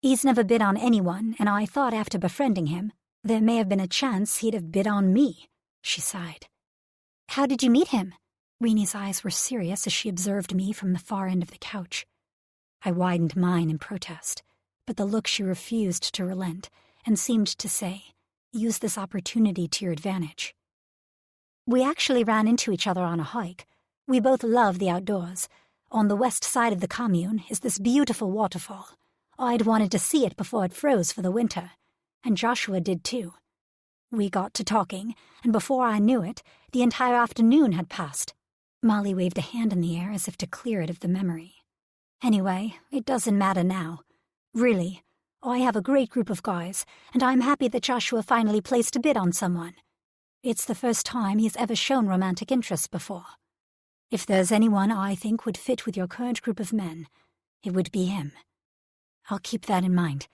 He's never bid on anyone, and I thought after befriending him, there may have been a chance he'd have bid on me, she sighed. How did you meet him? Reenie's eyes were serious as she observed me from the far end of the couch. I widened mine in protest, but the look she refused to relent and seemed to say, use this opportunity to your advantage. We actually ran into each other on a hike. We both love the outdoors. On the west side of the commune is this beautiful waterfall. I'd wanted to see it before it froze for the winter, and Joshua did too. We got to talking, and before I knew it, the entire afternoon had passed. Molly waved a hand in the air as if to clear it of the memory. Anyway, it doesn't matter now. Really, I have a great group of guys, and I'm happy that Joshua finally placed a bid on someone. It's the first time he's ever shown romantic interest before. If there's anyone I think would fit with your current group of men, it would be him. I'll keep that in mind.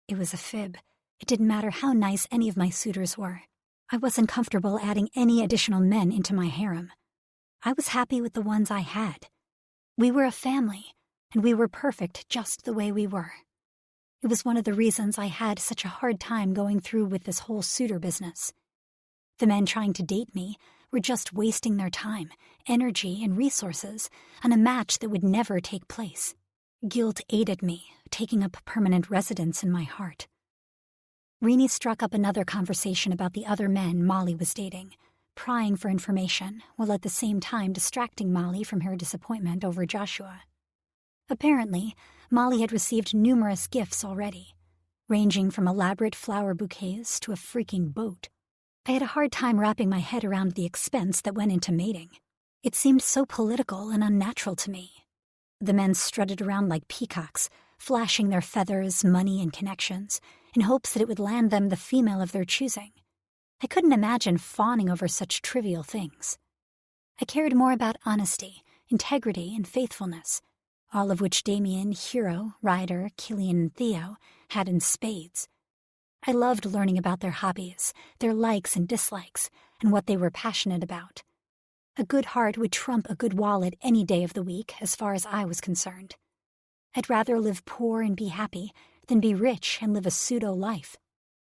It was a fib. It didn't matter how nice any of my suitors were. I wasn't comfortable adding any additional men into my harem. I was happy with the ones I had. We were a family, and we were perfect just the way we were. It was one of the reasons I had such a hard time going through with this whole suitor business. The men trying to date me were just wasting their time, energy, and resources on a match that would never take place. Guilt aided me, taking up permanent residence in my heart. Reenie struck up another conversation about the other men Molly was dating, prying for information, while at the same time distracting Molly from her disappointment over Joshua. Apparently, Molly had received numerous gifts already, ranging from elaborate flower bouquets to a freaking boat. I had a hard time wrapping my head around the expense that went into mating. It seemed so political and unnatural to me. The men strutted around like peacocks, flashing their feathers, money, and connections, in hopes that it would land them the female of their choosing. I couldn't imagine fawning over such trivial things. I cared more about honesty, integrity, and faithfulness, all of which Damien, Hero, Ryder, Killian, and Theo had in spades. I loved learning about their hobbies, their likes and dislikes, and what they were passionate about. A good heart would trump a good wallet any day of the week as far as I was concerned. I'd rather live poor and be happy than be rich and live a pseudo-life.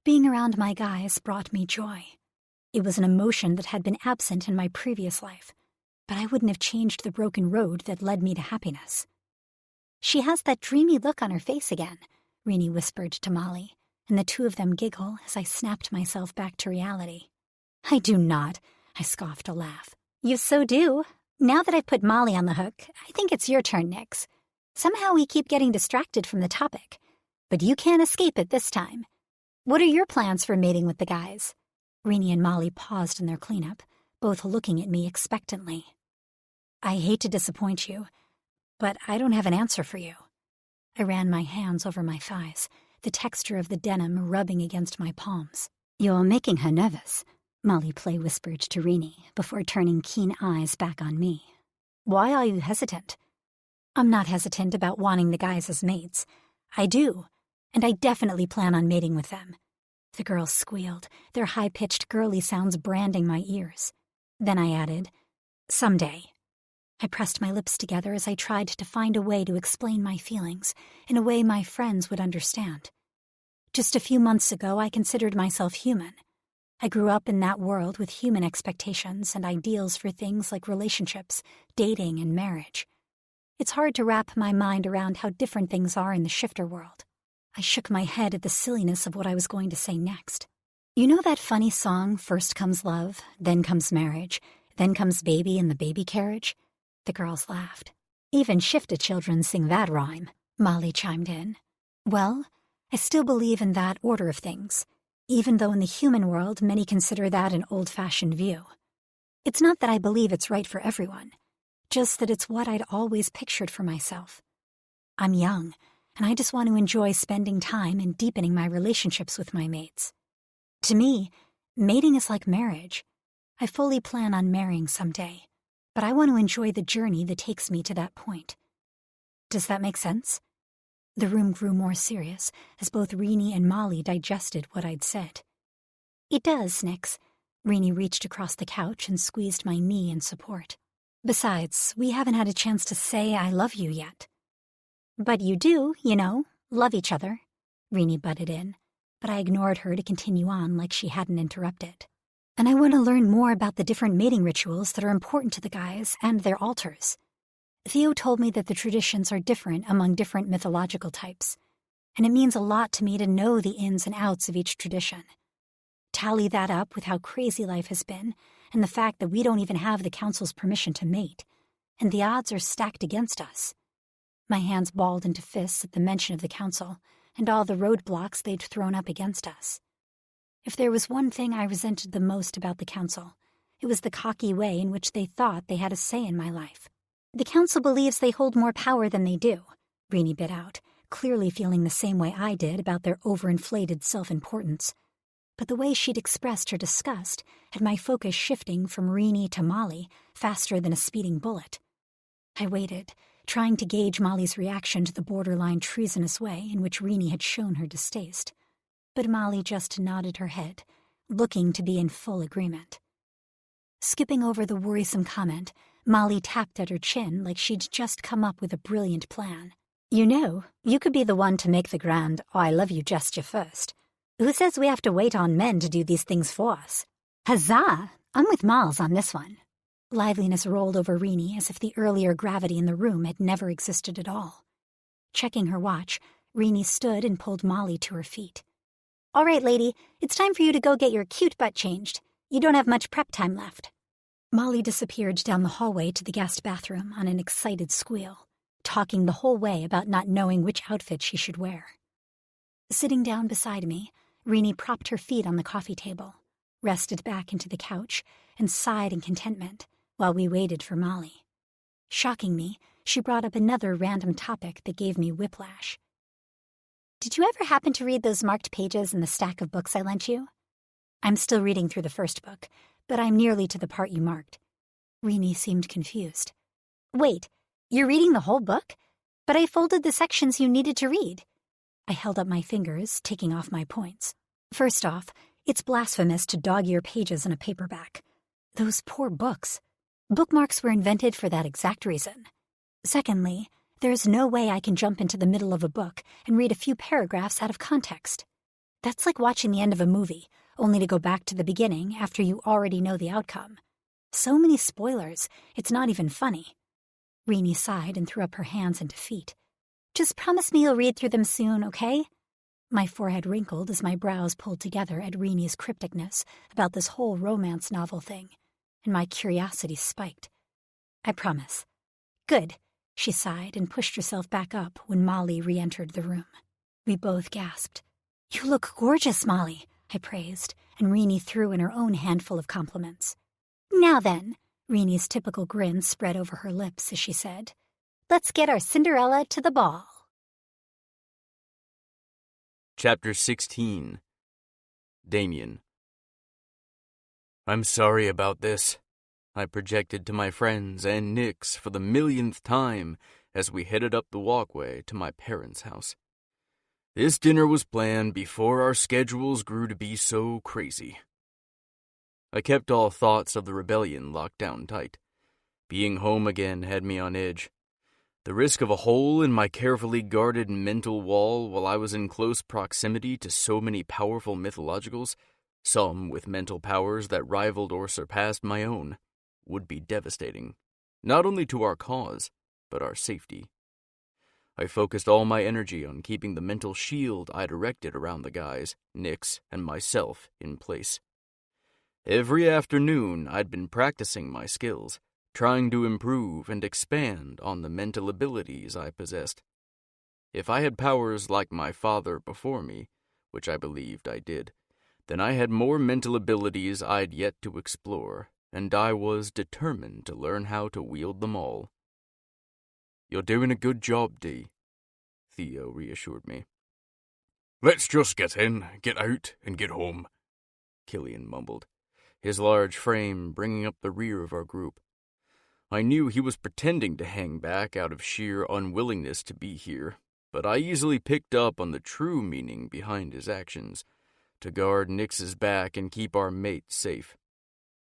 Being around my guys brought me joy. It was an emotion that had been absent in my previous life, but I wouldn't have changed the broken road that led me to happiness. She has that dreamy look on her face again, Reenie whispered to Molly, and the two of them giggle as I snapped myself back to reality. I do not, I scoffed a laugh. You so do. Now that I've put Molly on the hook, I think it's your turn, Nix. Somehow we keep getting distracted from the topic, but you can't escape it this time. What are your plans for mating with the guys? Reenie and Molly paused in their cleanup, both looking at me expectantly. I hate to disappoint you, but I don't have an answer for you. I ran my hands over my thighs, the texture of the denim rubbing against my palms. You're making her nervous, Molly Play whispered to Reenie before turning keen eyes back on me. Why are you hesitant? I'm not hesitant about wanting the guys as mates. I do, and I definitely plan on mating with them. The girls squealed, their high-pitched girly sounds branding my ears. Then I added, someday. I pressed my lips together as I tried to find a way to explain my feelings in a way my friends would understand. Just a few months ago, I considered myself human. I grew up in that world with human expectations and ideals for things like relationships, dating, and marriage. It's hard to wrap my mind around how different things are in the shifter world. I shook my head at the silliness of what I was going to say next. You know that funny song, First Comes Love, Then Comes Marriage, Then Comes Baby in the Baby Carriage? The girls laughed. Even shifted children sing that rhyme, Molly chimed in. Well, I still believe in that order of things, even though in the human world many consider that an old-fashioned view. It's not that I believe it's right for everyone, just that it's what I'd always pictured for myself. I'm young, and I just want to enjoy spending time and deepening my relationships with my mates. To me, mating is like marriage. I fully plan on marrying someday, but I want to enjoy the journey that takes me to that point. Does that make sense? The room grew more serious as both Renee and Molly digested what I'd said. It does, Nix. Renee reached across the couch and squeezed my knee in support. Besides, we haven't had a chance to say I love you yet. But you do, love each other, Renee butted in, but I ignored her to continue on like she hadn't interrupted. And I want to learn more about the different mating rituals that are important to the guys and their altars. Theo told me that the traditions are different among different mythological types, and it means a lot to me to know the ins and outs of each tradition. Tally that up with how crazy life has been, and the fact that we don't even have the council's permission to mate, and the odds are stacked against us. My hands balled into fists at the mention of the council, and all the roadblocks they'd thrown up against us. If there was one thing I resented the most about the council, it was the cocky way in which they thought they had a say in my life. The council believes they hold more power than they do, Renee bit out, clearly feeling the same way I did about their overinflated self-importance. But the way she'd expressed her disgust had my focus shifting from Renee to Molly faster than a speeding bullet. I waited, trying to gauge Molly's reaction to the borderline treasonous way in which Renee had shown her distaste. But Molly just nodded her head, looking to be in full agreement. Skipping over the worrisome comment, Molly tapped at her chin like she'd just come up with a brilliant plan. You could be the one to make the grand "I love you" gesture first. Who says we have to wait on men to do these things for us? Huzzah! I'm with Miles on this one. Liveliness rolled over Renee as if the earlier gravity in the room had never existed at all. Checking her watch, Renee stood and pulled Molly to her feet. All right, lady, it's time for you to go get your cute butt changed. You don't have much prep time left. Molly disappeared down the hallway to the guest bathroom on an excited squeal, talking the whole way about not knowing which outfit she should wear. Sitting down beside me, Renee propped her feet on the coffee table, rested back into the couch, and sighed in contentment while we waited for Molly. Shocking me, she brought up another random topic that gave me whiplash. Did you ever happen to read those marked pages in the stack of books I lent you? I'm still reading through the first book, but I'm nearly to the part you marked. Renee seemed confused. Wait, you're reading the whole book? But I folded the sections you needed to read. I held up my fingers, ticking off my points. First off, it's blasphemous to dog-ear pages in a paperback. Those poor books. Bookmarks were invented for that exact reason. Secondly, there's no way I can jump into the middle of a book and read a few paragraphs out of context. That's like watching the end of a movie, only to go back to the beginning after you already know the outcome. So many spoilers, it's not even funny. Renee sighed and threw up her hands in defeat. Just promise me you'll read through them soon, okay? My forehead wrinkled as my brows pulled together at Renee's crypticness about this whole romance novel thing, and my curiosity spiked. I promise. Good, she sighed and pushed herself back up when Molly re-entered the room. We both gasped. You look gorgeous, Molly, I praised, and Renee threw in her own handful of compliments. Now then, Renee's typical grin spread over her lips as she said, let's get our Cinderella to the ball. Chapter 16. Damien. I'm sorry about this, I projected to my friends and Nix for the millionth time as we headed up the walkway to my parents' house. This dinner was planned before our schedules grew to be so crazy. I kept all thoughts of the rebellion locked down tight. Being home again had me on edge. The risk of a hole in my carefully guarded mental wall while I was in close proximity to so many powerful mythologicals, some with mental powers that rivaled or surpassed my own, would be devastating, not only to our cause, but our safety. I focused all my energy on keeping the mental shield I'd erected around the guys, Nix, and myself in place. Every afternoon, I'd been practicing my skills, trying to improve and expand on the mental abilities I possessed. If I had powers like my father before me, which I believed I did, then I had more mental abilities I'd yet to explore, and I was determined to learn how to wield them all. "You're doing a good job, Dee," Theo reassured me. "Let's just get in, get out, and get home," Killian mumbled, his large frame bringing up the rear of our group. I knew he was pretending to hang back out of sheer unwillingness to be here, but I easily picked up on the true meaning behind his actions, to guard Nix's back and keep our mate safe.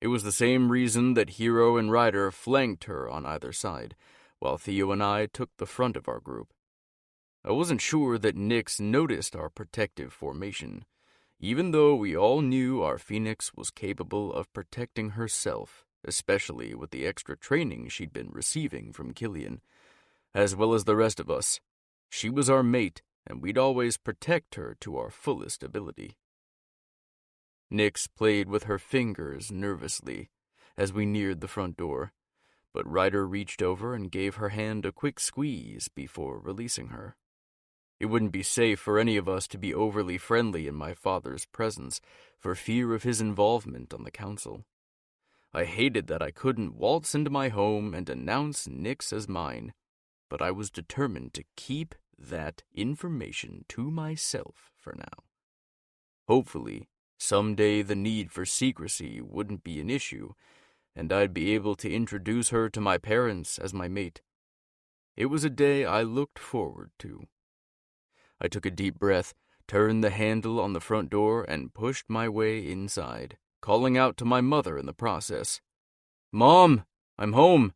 It was the same reason that Hero and Ryder flanked her on either side, while Theo and I took the front of our group. I wasn't sure that Nix noticed our protective formation, even though we all knew our Phoenix was capable of protecting herself, especially with the extra training she'd been receiving from Killian, as well as the rest of us. She was our mate, and we'd always protect her to our fullest ability. Nix played with her fingers nervously as we neared the front door, but Ryder reached over and gave her hand a quick squeeze before releasing her. It wouldn't be safe for any of us to be overly friendly in my father's presence, for fear of his involvement on the council. I hated that I couldn't waltz into my home and announce Nix as mine, but I was determined to keep that information to myself for now. Hopefully, someday the need for secrecy wouldn't be an issue, and I'd be able to introduce her to my parents as my mate. It was a day I looked forward to. I took a deep breath, turned the handle on the front door, and pushed my way inside, calling out to my mother in the process. "Mom, I'm home!"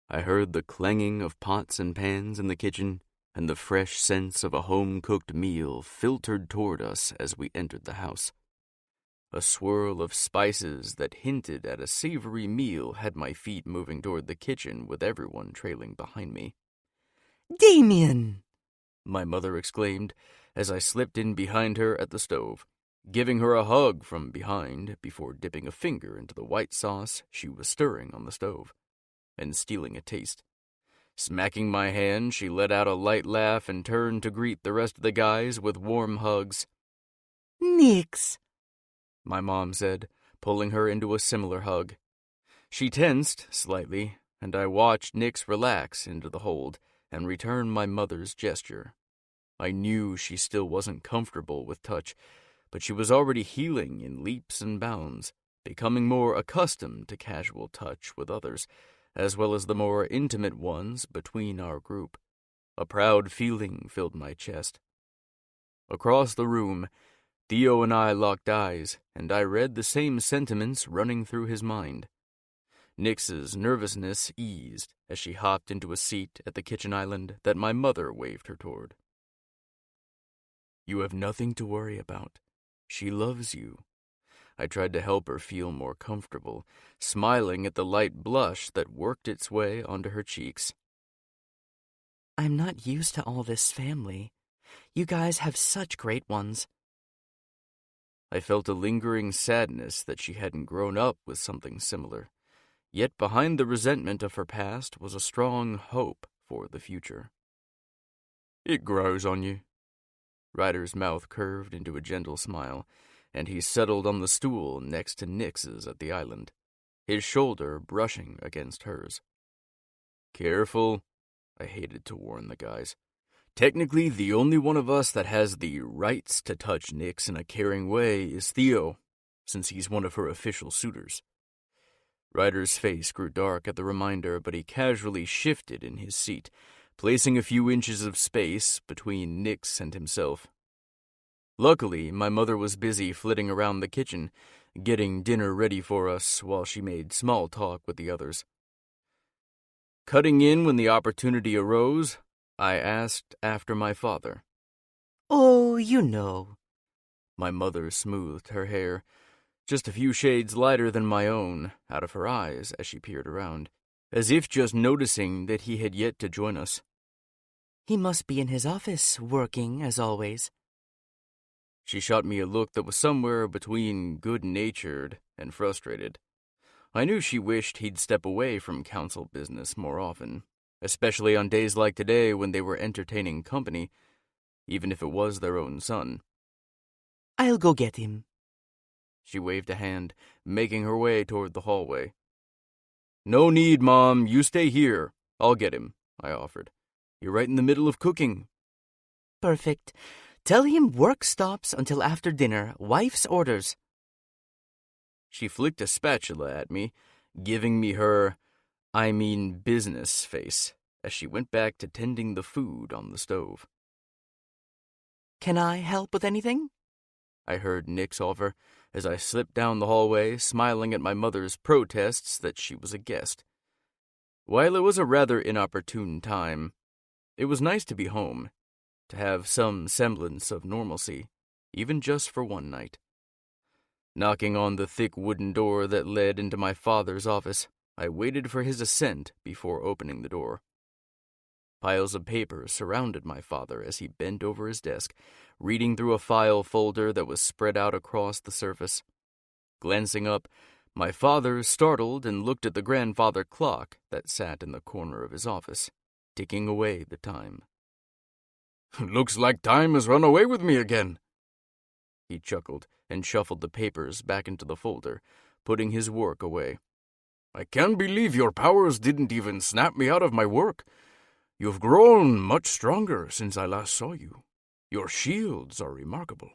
I heard the clanging of pots and pans in the kitchen, and the fresh scents of a home-cooked meal filtered toward us as we entered the house. A swirl of spices that hinted at a savory meal had my feet moving toward the kitchen with everyone trailing behind me. "Damien!" my mother exclaimed as I slipped in behind her at the stove, giving her a hug from behind before dipping a finger into the white sauce she was stirring on the stove, and stealing a taste. Smacking my hand, she let out a light laugh and turned to greet the rest of the guys with warm hugs. "Nix," my mom said, pulling her into a similar hug. She tensed slightly, and I watched Nix relax into the hold and return my mother's gesture. I knew she still wasn't comfortable with touch, but she was already healing in leaps and bounds, becoming more accustomed to casual touch with others, as well as the more intimate ones between our group. A proud feeling filled my chest. Across the room, Theo and I locked eyes, and I read the same sentiments running through his mind. Nix's nervousness eased as she hopped into a seat at the kitchen island that my mother waved her toward. "You have nothing to worry about. She loves you." I tried to help her feel more comfortable, smiling at the light blush that worked its way onto her cheeks. "I'm not used to all this family. You guys have such great ones." I felt a lingering sadness that she hadn't grown up with something similar. Yet behind the resentment of her past was a strong hope for the future. "It grows on you." Ryder's mouth curved into a gentle smile, and he settled on the stool next to Nix's at the island, his shoulder brushing against hers. "Careful," I hated to warn the guys. Technically, the only one of us that has the rights to touch Nix in a caring way is Theo, since he's one of her official suitors. Ryder's face grew dark at the reminder, but he casually shifted in his seat, placing a few inches of space between Nix and himself. Luckily, my mother was busy flitting around the kitchen, getting dinner ready for us while she made small talk with the others. Cutting in when the opportunity arose, I asked after my father. "Oh, you know." My mother smoothed her hair, just a few shades lighter than my own, out of her eyes as she peered around, as if just noticing that he had yet to join us. He must be in his office, working as always. She shot me a look that was somewhere between good-natured and frustrated. I knew she wished he'd step away from council business more often, especially on days like today when they were entertaining company, even if it was their own son. I'll go get him. She waved a hand, making her way toward the hallway. No need, Mom. You stay here. I'll get him, I offered. You're right in the middle of cooking. Perfect. Tell him work stops until after dinner. Wife's orders. She flicked a spatula at me, giving me her, business face, as she went back to tending the food on the stove. Can I help with anything? I heard Nix offer as I slipped down the hallway, smiling at my mother's protests that she was a guest. While it was a rather inopportune time, it was nice to be home, to have some semblance of normalcy, even just for one night. Knocking on the thick wooden door that led into my father's office, I waited for his assent before opening the door. Piles of papers surrounded my father as he bent over his desk, reading through a file folder that was spread out across the surface. Glancing up, my father startled and looked at the grandfather clock that sat in the corner of his office, ticking away the time. Looks like time has run away with me again. He chuckled and shuffled the papers back into the folder, putting his work away. I can't believe your powers didn't even snap me out of my work. You've grown much stronger since I last saw you. Your shields are remarkable.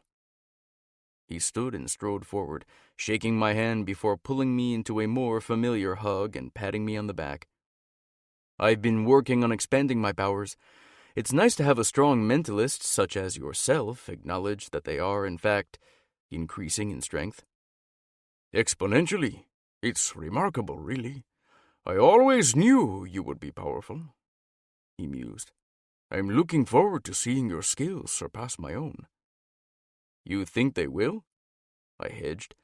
He stood and strode forward, shaking my hand before pulling me into a more familiar hug and patting me on the back. I've been working on expanding my powers. It's nice to have a strong mentalist such as yourself acknowledge that they are, in fact, increasing in strength. Exponentially. It's remarkable, really. I always knew you would be powerful, he mused. I'm looking forward to seeing your skills surpass my own. You think they will? I hedged,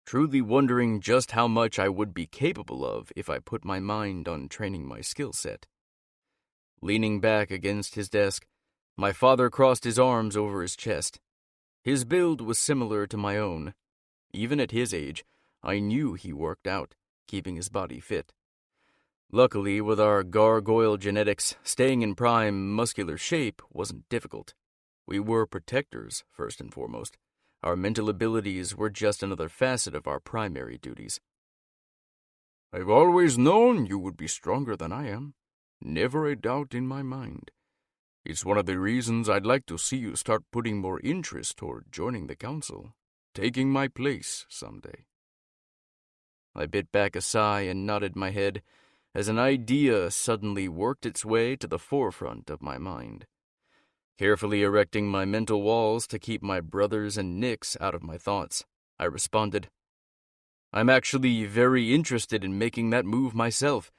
truly wondering just how much I would be capable of if I put my mind on training my skill set. Leaning back against his desk, my father crossed his arms over his chest. His build was similar to my own. Even at his age, I knew he worked out, keeping his body fit. Luckily, with our gargoyle genetics, staying in prime muscular shape wasn't difficult. We were protectors, first and foremost. Our mental abilities were just another facet of our primary duties. I've always known you would be stronger than I am. Never a doubt in my mind. It's one of the reasons I'd like to see you start putting more interest toward joining the council, taking my place someday. I bit back a sigh and nodded my head as an idea suddenly worked its way to the forefront of my mind. Carefully erecting my mental walls to keep my brothers and Nix out of my thoughts, I responded, I'm actually very interested in making that move myself.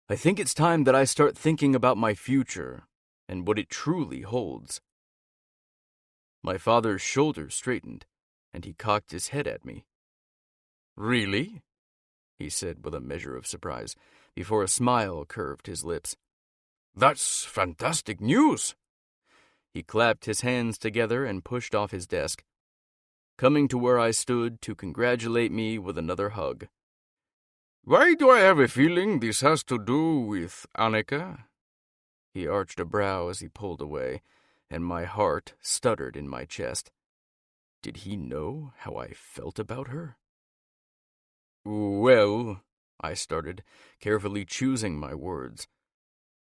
I think it's time that I start thinking about my future and what it truly holds. My father's shoulders straightened, and he cocked his head at me. Really? He said with a measure of surprise, before a smile curved his lips. That's fantastic news. He clapped his hands together and pushed off his desk, coming to where I stood to congratulate me with another hug. Why do I have a feeling this has to do with Annika? He arched a brow as he pulled away, and my heart stuttered in my chest. Did he know how I felt about her? Well, I started, carefully choosing my words.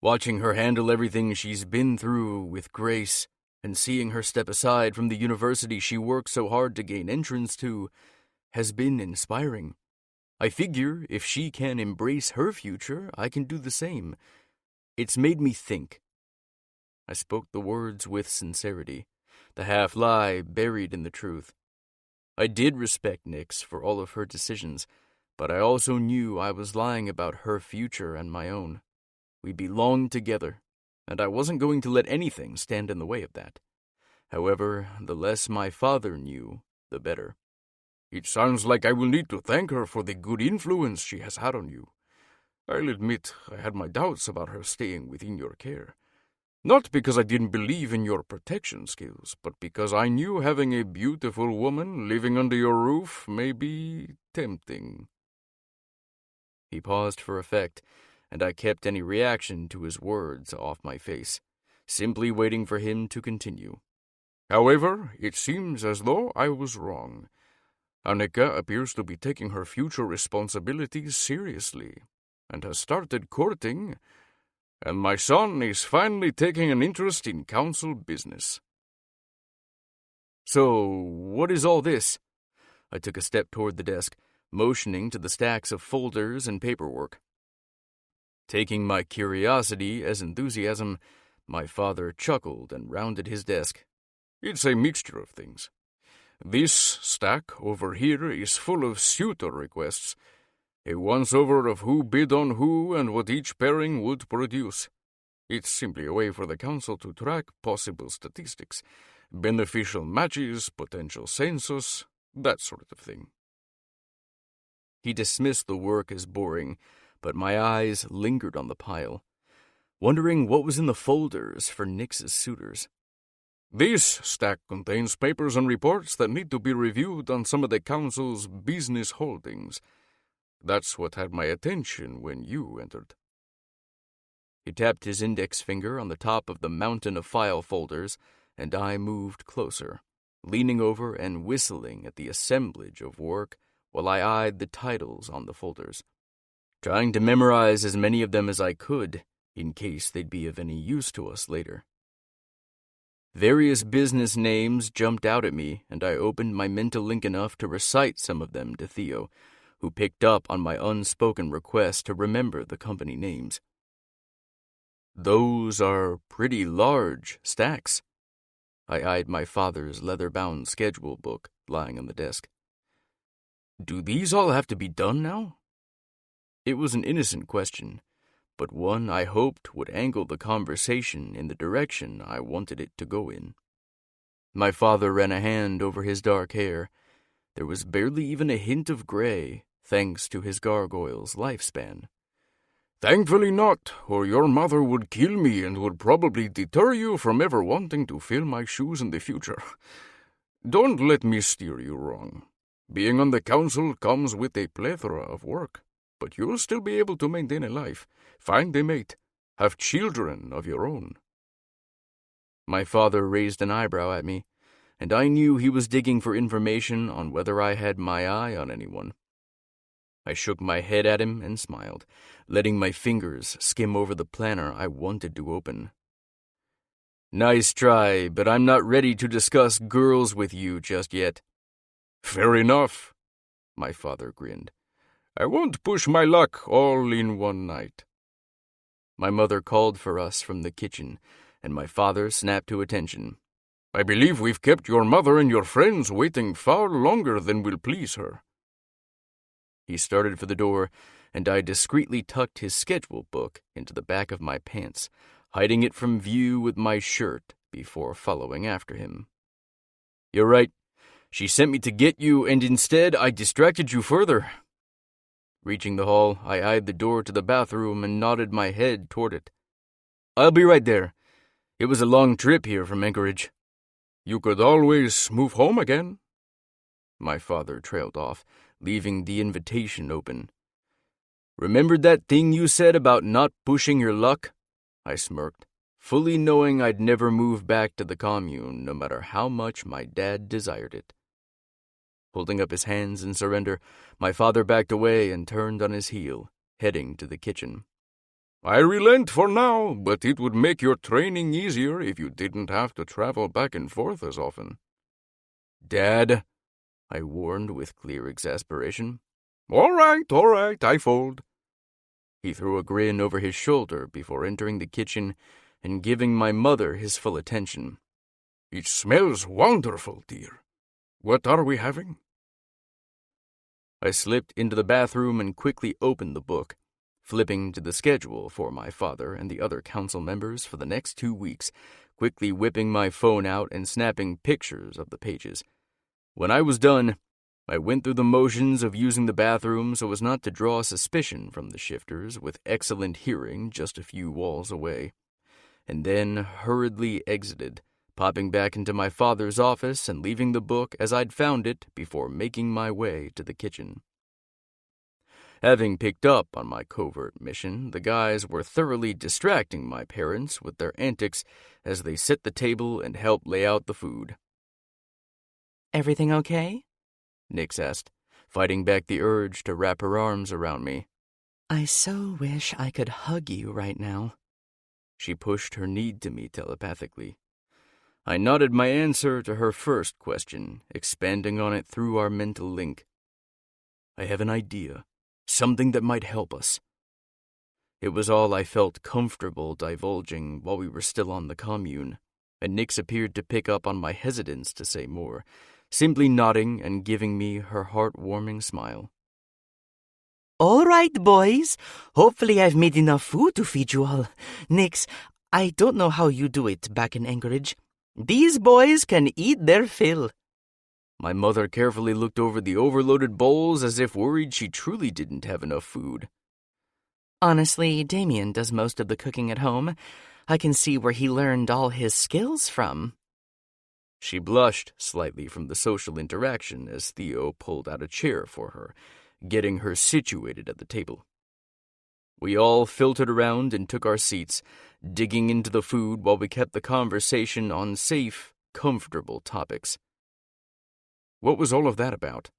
Watching her handle everything she's been through with grace, and seeing her step aside from the university she worked so hard to gain entrance to, has been inspiring. I figure if she can embrace her future, I can do the same. It's made me think. I spoke the words with sincerity, the half-lie buried in the truth. I did respect Nix for all of her decisions, but I also knew I was lying about her future and my own. We belonged together, and I wasn't going to let anything stand in the way of that. However, the less my father knew, the better. It sounds like I will need to thank her for the good influence she has had on you. I'll admit I had my doubts about her staying within your care. Not because I didn't believe in your protection skills, but because I knew having a beautiful woman living under your roof may be tempting. He paused for effect, and I kept any reaction to his words off my face, simply waiting for him to continue. However, it seems as though I was wrong. Annika appears to be taking her future responsibilities seriously, and has started courting, and my son is finally taking an interest in council business. So, what is all this? I took a step toward the desk, motioning to the stacks of folders and paperwork. Taking my curiosity as enthusiasm, my father chuckled and rounded his desk. It's a mixture of things. This stack over here is full of suitor requests, a once-over of who bid on who and what each pairing would produce. It's simply a way for the council to track possible statistics, beneficial matches, potential census, that sort of thing. He dismissed the work as boring, but my eyes lingered on the pile, wondering what was in the folders for Nix's suitors. This stack contains papers and reports that need to be reviewed on some of the council's business holdings. That's what had my attention when you entered. He tapped his index finger on the top of the mountain of file folders, and I moved closer, leaning over and whistling at the assemblage of work while I eyed the titles on the folders, trying to memorize as many of them as I could in case they'd be of any use to us later. Various business names jumped out at me, and I opened my mental link enough to recite some of them to Theo, who picked up on my unspoken request to remember the company names. Those are pretty large stacks. I eyed my father's leather-bound schedule book lying on the desk. Do these all have to be done now? It was an innocent question, but one I hoped would angle the conversation in the direction I wanted it to go in. My father ran a hand over his dark hair. There was barely even a hint of gray, thanks to his gargoyle's lifespan. Thankfully not, or your mother would kill me and would probably deter you from ever wanting to fill my shoes in the future. Don't let me steer you wrong. Being on the council comes with a plethora of work, but you'll still be able to maintain a life, find a mate, have children of your own. My father raised an eyebrow at me, and I knew he was digging for information on whether I had my eye on anyone. I shook my head at him and smiled, letting my fingers skim over the planner I wanted to open. Nice try, but I'm not ready to discuss girls with you just yet. Fair enough, my father grinned. I won't push my luck all in one night. My mother called for us from the kitchen, and my father snapped to attention. I believe we've kept your mother and your friends waiting far longer than will please her. He started for the door, and I discreetly tucked his schedule book into the back of my pants, hiding it from view with my shirt before following after him. You're right. She sent me to get you, and instead I distracted you further. Reaching the hall, I eyed the door to the bathroom and nodded my head toward it. I'll be right there. It was a long trip here from Anchorage. You could always move home again. My father trailed off, leaving the invitation open. Remembered that thing you said about not pushing your luck? I smirked, fully knowing I'd never move back to the commune, no matter how much my dad desired it. Holding up his hands in surrender, my father backed away and turned on his heel, heading to the kitchen. I relent for now, but it would make your training easier if you didn't have to travel back and forth as often. Dad, I warned with clear exasperation. All right, I fold. He threw a grin over his shoulder before entering the kitchen and giving my mother his full attention. It smells wonderful, dear. What are we having? I slipped into the bathroom and quickly opened the book, flipping to the schedule for my father and the other council members for the next 2 weeks, quickly whipping my phone out and snapping pictures of the pages. When I was done, I went through the motions of using the bathroom so as not to draw suspicion from the shifters with excellent hearing just a few walls away, and then hurriedly exited, popping back into my father's office and leaving the book as I'd found it before making my way to the kitchen. Having picked up on my covert mission, the guys were thoroughly distracting my parents with their antics as they set the table and helped lay out the food. Everything okay? Nix asked, fighting back the urge to wrap her arms around me. I so wish I could hug you right now. She pushed her need to me telepathically. I nodded my answer to her first question, expanding on it through our mental link. I have an idea. Something that might help us. It was all I felt comfortable divulging while we were still on the commune, and Nix appeared to pick up on my hesitance to say more, simply nodding and giving me her heart-warming smile. All right, boys. Hopefully I've made enough food to feed you all. Nix, I don't know how you do it back in Anchorage. These boys can eat their fill. My mother carefully looked over the overloaded bowls as if worried she truly didn't have enough food. Honestly, Damien does most of the cooking at home. I can see where he learned all his skills from. She blushed slightly from the social interaction as Theo pulled out a chair for her, getting her situated at the table. We all filtered around and took our seats, digging into the food while we kept the conversation on safe, comfortable topics. What was all of that about?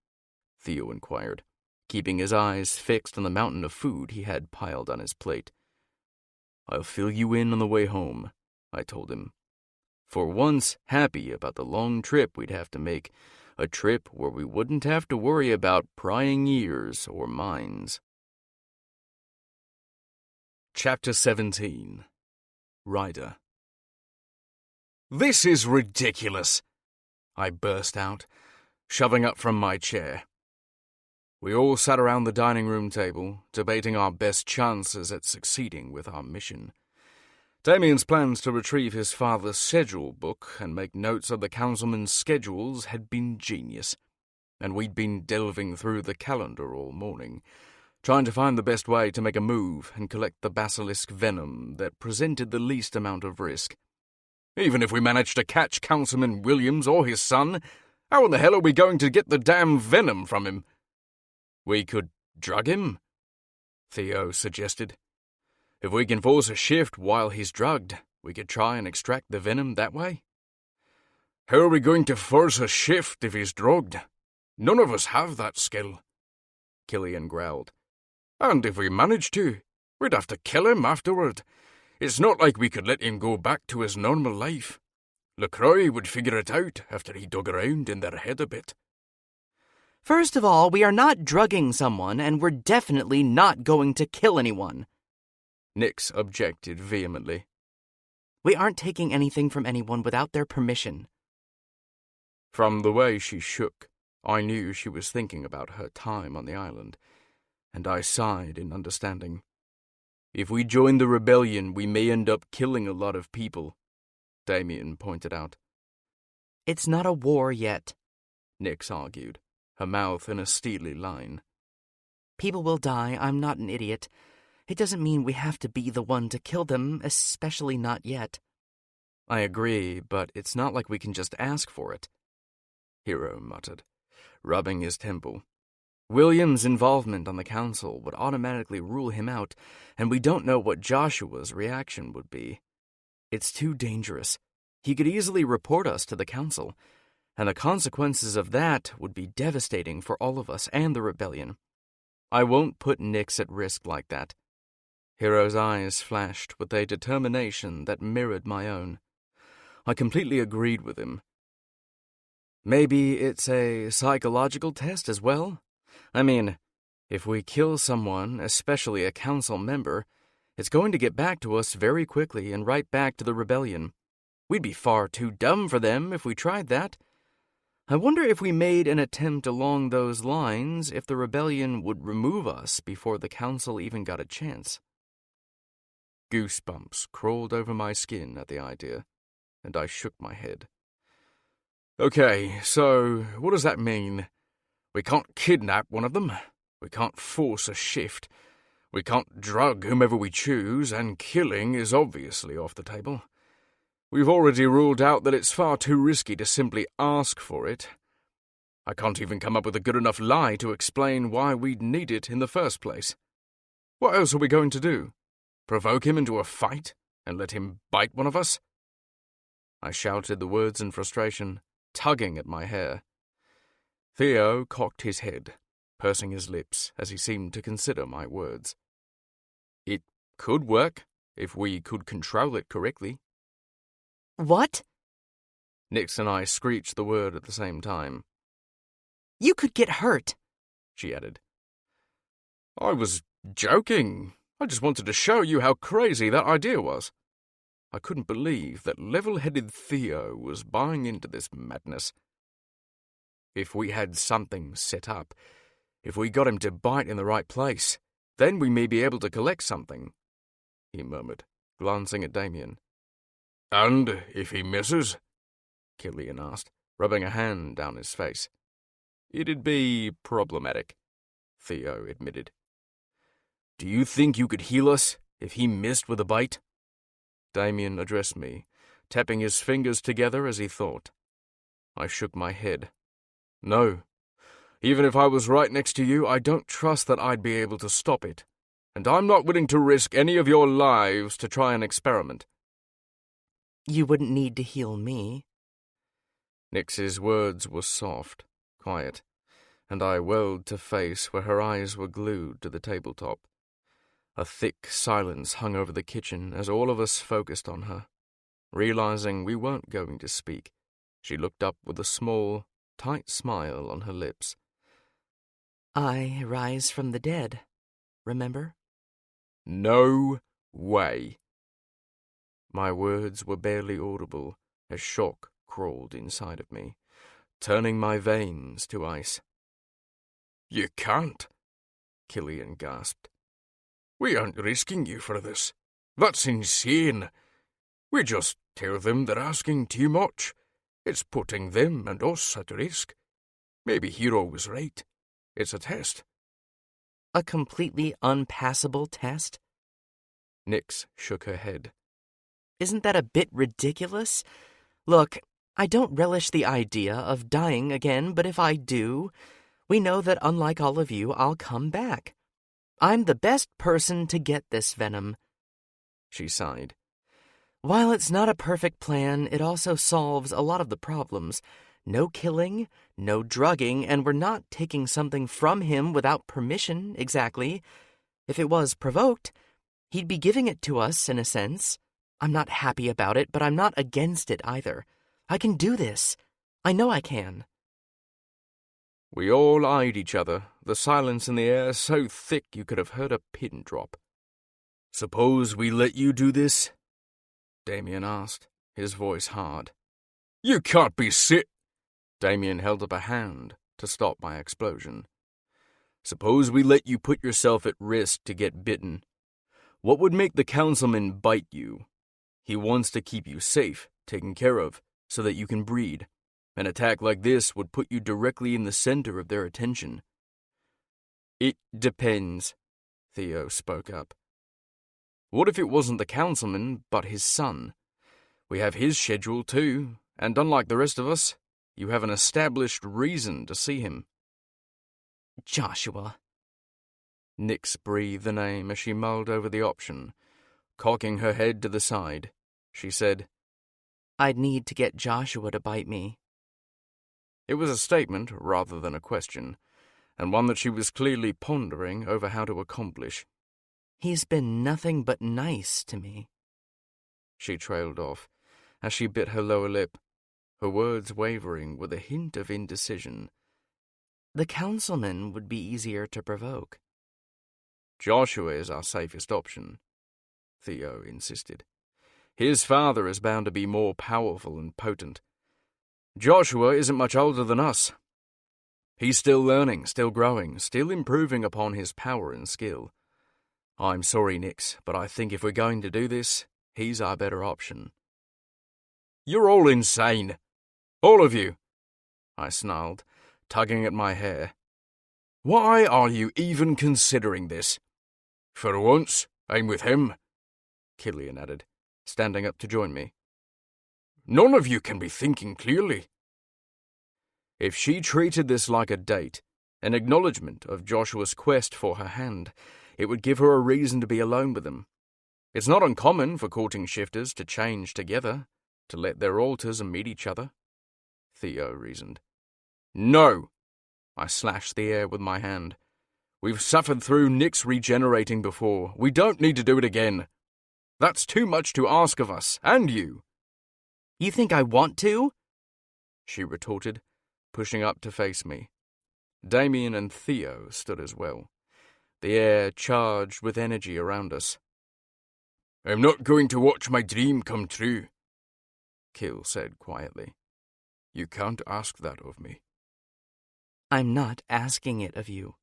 Theo inquired, keeping his eyes fixed on the mountain of food he had piled on his plate. I'll fill you in on the way home, I told him. For once happy about the long trip we'd have to make, a trip where we wouldn't have to worry about prying ears or minds. Chapter 17. Ryder. This is ridiculous, I burst out, shoving up from my chair. We all sat around the dining room table, debating our best chances at succeeding with our mission. Damien's plans to retrieve his father's schedule book and make notes of the councilmen's schedules had been genius, and we'd been delving through the calendar all morning, trying to find the best way to make a move and collect the basilisk venom that presented the least amount of risk. Even if we managed to catch Councilman Williams or his son, how in the hell are we going to get the damn venom from him? We could drug him, Theo suggested. If we can force a shift while he's drugged, we could try and extract the venom that way. How are we going to force a shift if he's drugged? None of us have that skill, Killian growled. And if we managed to, we'd have to kill him afterward. It's not like we could let him go back to his normal life. LaCroix would figure it out after he dug around in their head a bit. First of all, we are not drugging someone, and we're definitely not going to kill anyone, Nix objected vehemently. We aren't taking anything from anyone without their permission. From the way she shook, I knew she was thinking about her time on the island, and I sighed in understanding. If we join the rebellion, we may end up killing a lot of people, Damien pointed out. It's not a war yet, Nix argued, her mouth in a steely line. People will die, I'm not an idiot. It doesn't mean we have to be the one to kill them, especially not yet. I agree, but it's not like we can just ask for it, Hero muttered, rubbing his temple. William's involvement on the council would automatically rule him out, and we don't know what Joshua's reaction would be. It's too dangerous. He could easily report us to the council, and the consequences of that would be devastating for all of us and the rebellion. I won't put Nix at risk like that. Hero's eyes flashed with a determination that mirrored my own. I completely agreed with him. Maybe it's a psychological test as well? I mean, if we kill someone, especially a council member, it's going to get back to us very quickly and right back to the rebellion. We'd be far too dumb for them if we tried that. I wonder if we made an attempt along those lines, if the rebellion would remove us before the council even got a chance. Goosebumps crawled over my skin at the idea, and I shook my head. Okay, so what does that mean? We can't kidnap one of them. We can't force a shift. We can't drug whomever we choose, and killing is obviously off the table. We've already ruled out that it's far too risky to simply ask for it. I can't even come up with a good enough lie to explain why we'd need it in the first place. What else are we going to do? Provoke him into a fight and let him bite one of us? I shouted the words in frustration, tugging at my hair. Theo cocked his head, pursing his lips as he seemed to consider my words. It could work, if we could control it correctly. What? Nix and I screeched the word at the same time. You could get hurt, she added. I was joking. I just wanted to show you how crazy that idea was. I couldn't believe that level-headed Theo was buying into this madness. If we had something set up, if we got him to bite in the right place, then we may be able to collect something, he murmured, glancing at Damien. And if he misses? Killian asked, rubbing a hand down his face. It'd be problematic, Theo admitted. Do you think you could heal us if he missed with a bite? Damien addressed me, tapping his fingers together as he thought. I shook my head. No. Even if I was right next to you, I don't trust that I'd be able to stop it. And I'm not willing to risk any of your lives to try an experiment. You wouldn't need to heal me. Nix's words were soft, quiet, and I whirled to face where her eyes were glued to the tabletop. A thick silence hung over the kitchen as all of us focused on her. Realizing we weren't going to speak, she looked up with a small, tight smile on her lips. I rise from the dead, remember? No way. My words were barely audible as shock crawled inside of me, turning my veins to ice. You can't, Killian gasped. We aren't risking you for this. That's insane. We just tell them they're asking too much. It's putting them and us at risk. Maybe Hero was right. It's a test. A completely unpassable test? Nix shook her head. Isn't that a bit ridiculous? Look, I don't relish the idea of dying again, but if I do, we know that unlike all of you, I'll come back. I'm the best person to get this venom. She sighed. While it's not a perfect plan, it also solves a lot of the problems. No killing, no drugging, and we're not taking something from him without permission, exactly. If it was provoked, he'd be giving it to us, in a sense. I'm not happy about it, but I'm not against it either. I can do this. I know I can. We all eyed each other, the silence in the air so thick you could have heard a pin drop. Suppose we let you do this? Damien asked, his voice hard. You can't be sick. Damien held up a hand to stop my explosion. Suppose we let you put yourself at risk to get bitten. What would make the councilman bite you? He wants to keep you safe, taken care of, so that you can breed. An attack like this would put you directly in the center of their attention. It depends, Theo spoke up. What if it wasn't the councilman, but his son? We have his schedule too, and unlike the rest of us, you have an established reason to see him. Joshua. Nix breathed the name as she mulled over the option. Cocking her head to the side, she said, I'd need to get Joshua to bite me. It was a statement rather than a question, and one that she was clearly pondering over how to accomplish. He's been nothing but nice to me. She trailed off, as she bit her lower lip, her words wavering with a hint of indecision. The councilman would be easier to provoke. Joshua is our safest option, Theo insisted. His father is bound to be more powerful and potent. Joshua isn't much older than us. He's still learning, still growing, still improving upon his power and skill. I'm sorry, Nix, but I think if we're going to do this, he's our better option. You're all insane. All of you, I snarled, tugging at my hair. Why are you even considering this? For once, I'm with him, Killian added, standing up to join me. None of you can be thinking clearly. If she treated this like a date, an acknowledgement of Joshua's quest for her hand, it would give her a reason to be alone with him. It's not uncommon for courting shifters to change together, to let their alters and meet each other, Theo reasoned. No! I slashed the air with my hand. We've suffered through Nyx regenerating before. We don't need to do it again. That's too much to ask of us, and you. You think I want to? She retorted, pushing up to face me. Damien and Theo stood as well, the air charged with energy around us. I'm not going to watch my dream come true, Kill said quietly. You can't ask that of me. I'm not asking it of you,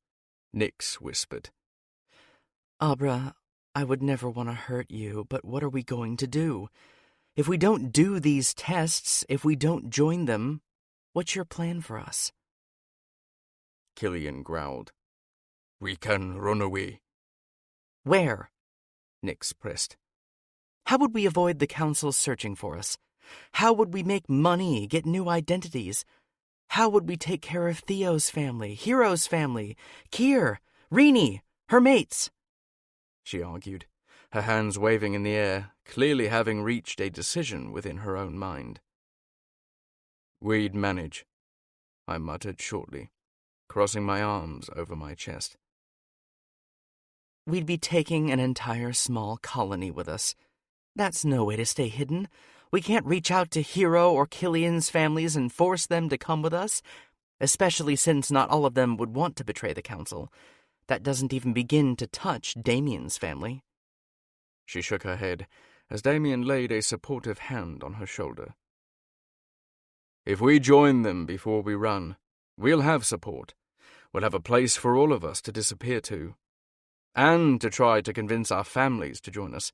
Nyx whispered. Abra, I would never want to hurt you, but what are we going to do? If we don't do these tests, if we don't join them, what's your plan for us? Killian growled. We can run away. Where? Nyx pressed. How would we avoid the council searching for us? How would we make money, get new identities? How would we take care of Theo's family, Hero's family, Kier, Rini, her mates? She argued, her hands waving in the air, clearly having reached a decision within her own mind. We'd manage, I muttered shortly, crossing my arms over my chest. We'd be taking an entire small colony with us. That's no way to stay hidden. We can't reach out to Hero or Killian's families and force them to come with us, especially since not all of them would want to betray the council. That doesn't even begin to touch Damien's family. She shook her head as Damien laid a supportive hand on her shoulder. If we join them before we run, we'll have support. We'll have a place for all of us to disappear to. And to try to convince our families to join us.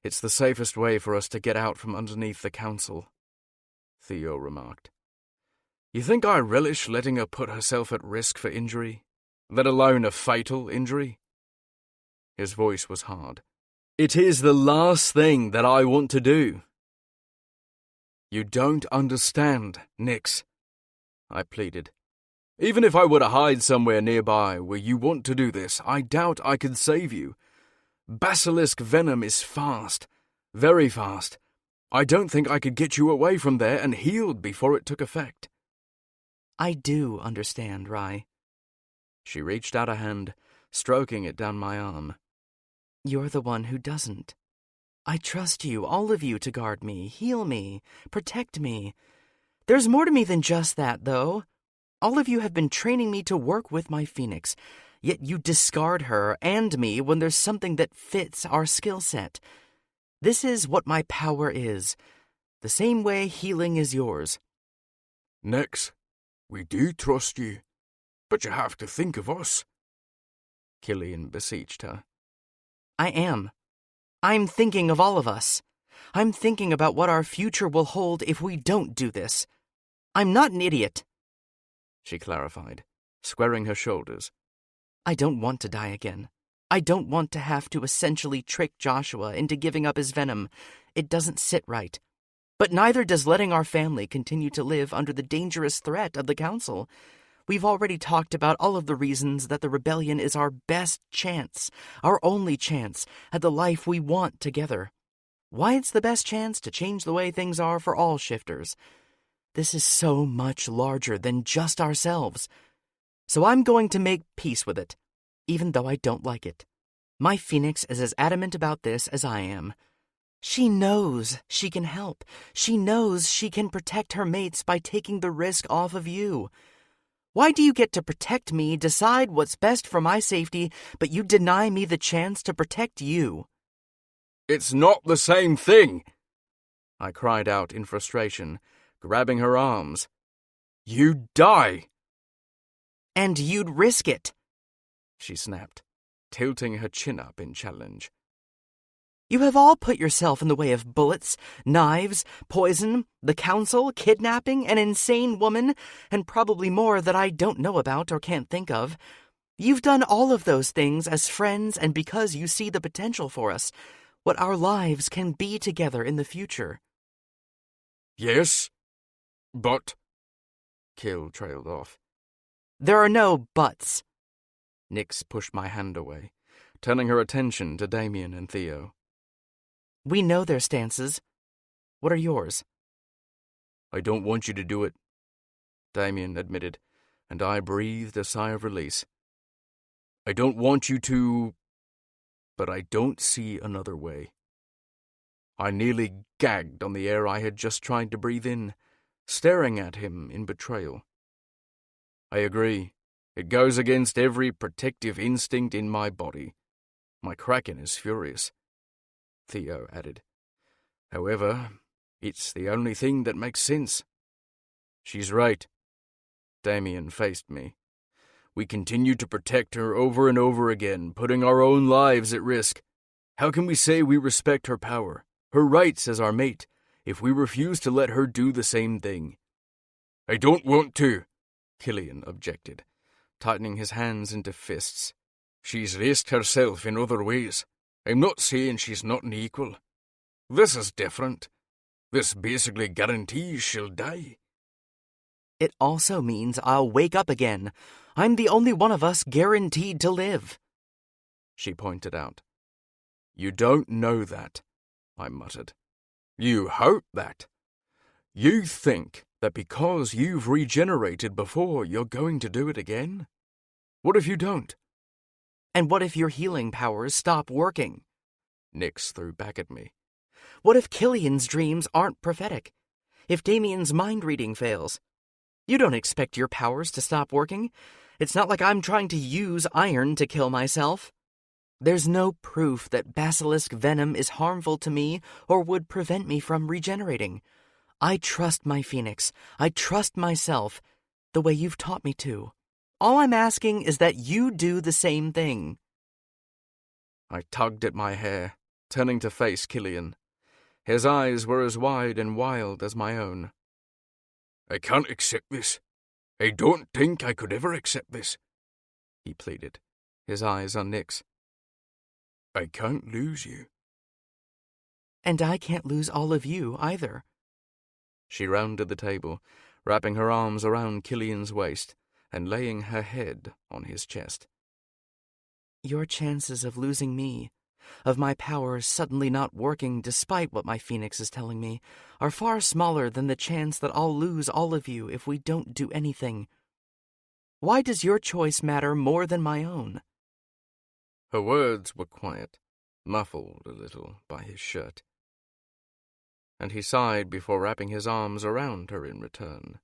It's the safest way for us to get out from underneath the council, Theo remarked. You think I relish letting her put herself at risk for injury, let alone a fatal injury? His voice was hard. It is the last thing that I want to do. You don't understand, Nyx, I pleaded. Even if I were to hide somewhere nearby where you want to do this, I doubt I could save you. Basilisk venom is fast, very fast. I don't think I could get you away from there and healed before it took effect. I do understand, Rai. She reached out a hand, stroking it down my arm. You're the one who doesn't. I trust you, all of you, to guard me, heal me, protect me. There's more to me than just that, though. All of you have been training me to work with my phoenix, yet you discard her and me when there's something that fits our skill set. This is what my power is, the same way healing is yours. Nyx, we do trust you, but you have to think of us, Killian beseeched her. I am. I'm thinking of all of us. I'm thinking about what our future will hold if we don't do this. I'm not an idiot, she clarified, squaring her shoulders. I don't want to die again. I don't want to have to essentially trick Joshua into giving up his venom. It doesn't sit right. But neither does letting our family continue to live under the dangerous threat of the council. We've already talked about all of the reasons that the rebellion is our best chance, our only chance, at the life we want together. Why it's the best chance to change the way things are for all shifters. This is so much larger than just ourselves. So I'm going to make peace with it, even though I don't like it. My phoenix is as adamant about this as I am. She knows she can help. She knows she can protect her mates by taking the risk off of you. Why do you get to protect me, decide what's best for my safety, but you deny me the chance to protect you? It's not the same thing, I cried out in frustration, grabbing her arms. You'd die. And you'd risk it, she snapped, tilting her chin up in challenge. You have all put yourself in the way of bullets, knives, poison, the council, kidnapping, an insane woman, and probably more that I don't know about or can't think of. You've done all of those things as friends and because you see the potential for us, what our lives can be together in the future. Yes, but... Kill trailed off. There are no buts. Nyx pushed my hand away, turning her attention to Damien and Theo. We know their stances. What are yours? I don't want you to do it, Damien admitted, and I breathed a sigh of release. I don't want you to, but I don't see another way. I nearly gagged on the air I had just tried to breathe in, staring at him in betrayal. I agree. It goes against every protective instinct in my body. My Kraken is furious, Theo added. However, it's the only thing that makes sense. She's right. Damien faced me. We continue to protect her over and over again, putting our own lives at risk. How can we say we respect her power, her rights as our mate, if we refuse to let her do the same thing? I don't want to, Killian objected, tightening his hands into fists. She's risked herself in other ways. I'm not saying she's not an equal. This is different. This basically guarantees she'll die. It also means I'll wake up again. I'm the only one of us guaranteed to live, she pointed out. You don't know that, I muttered. You hope that. You think that because you've regenerated before, you're going to do it again? What if you don't? And what if your healing powers stop working? Nyx threw back at me. What if Killian's dreams aren't prophetic? If Damien's mind reading fails? You don't expect your powers to stop working. It's not like I'm trying to use iron to kill myself. There's no proof that basilisk venom is harmful to me or would prevent me from regenerating. I trust my phoenix. I trust myself, the way you've taught me to. All I'm asking is that you do the same thing. I tugged at my hair, turning to face Killian. His eyes were as wide and wild as my own. I can't accept this. I don't think I could ever accept this, he pleaded, his eyes on Nyx. I can't lose you. And I can't lose all of you either. She rounded the table, wrapping her arms around Killian's waist and laying her head on his chest. Your chances of losing me, of my powers suddenly not working despite what my phoenix is telling me, are far smaller than the chance that I'll lose all of you if we don't do anything. Why does your choice matter more than my own? Her words were quiet, muffled a little by his shirt. And he sighed before wrapping his arms around her in return.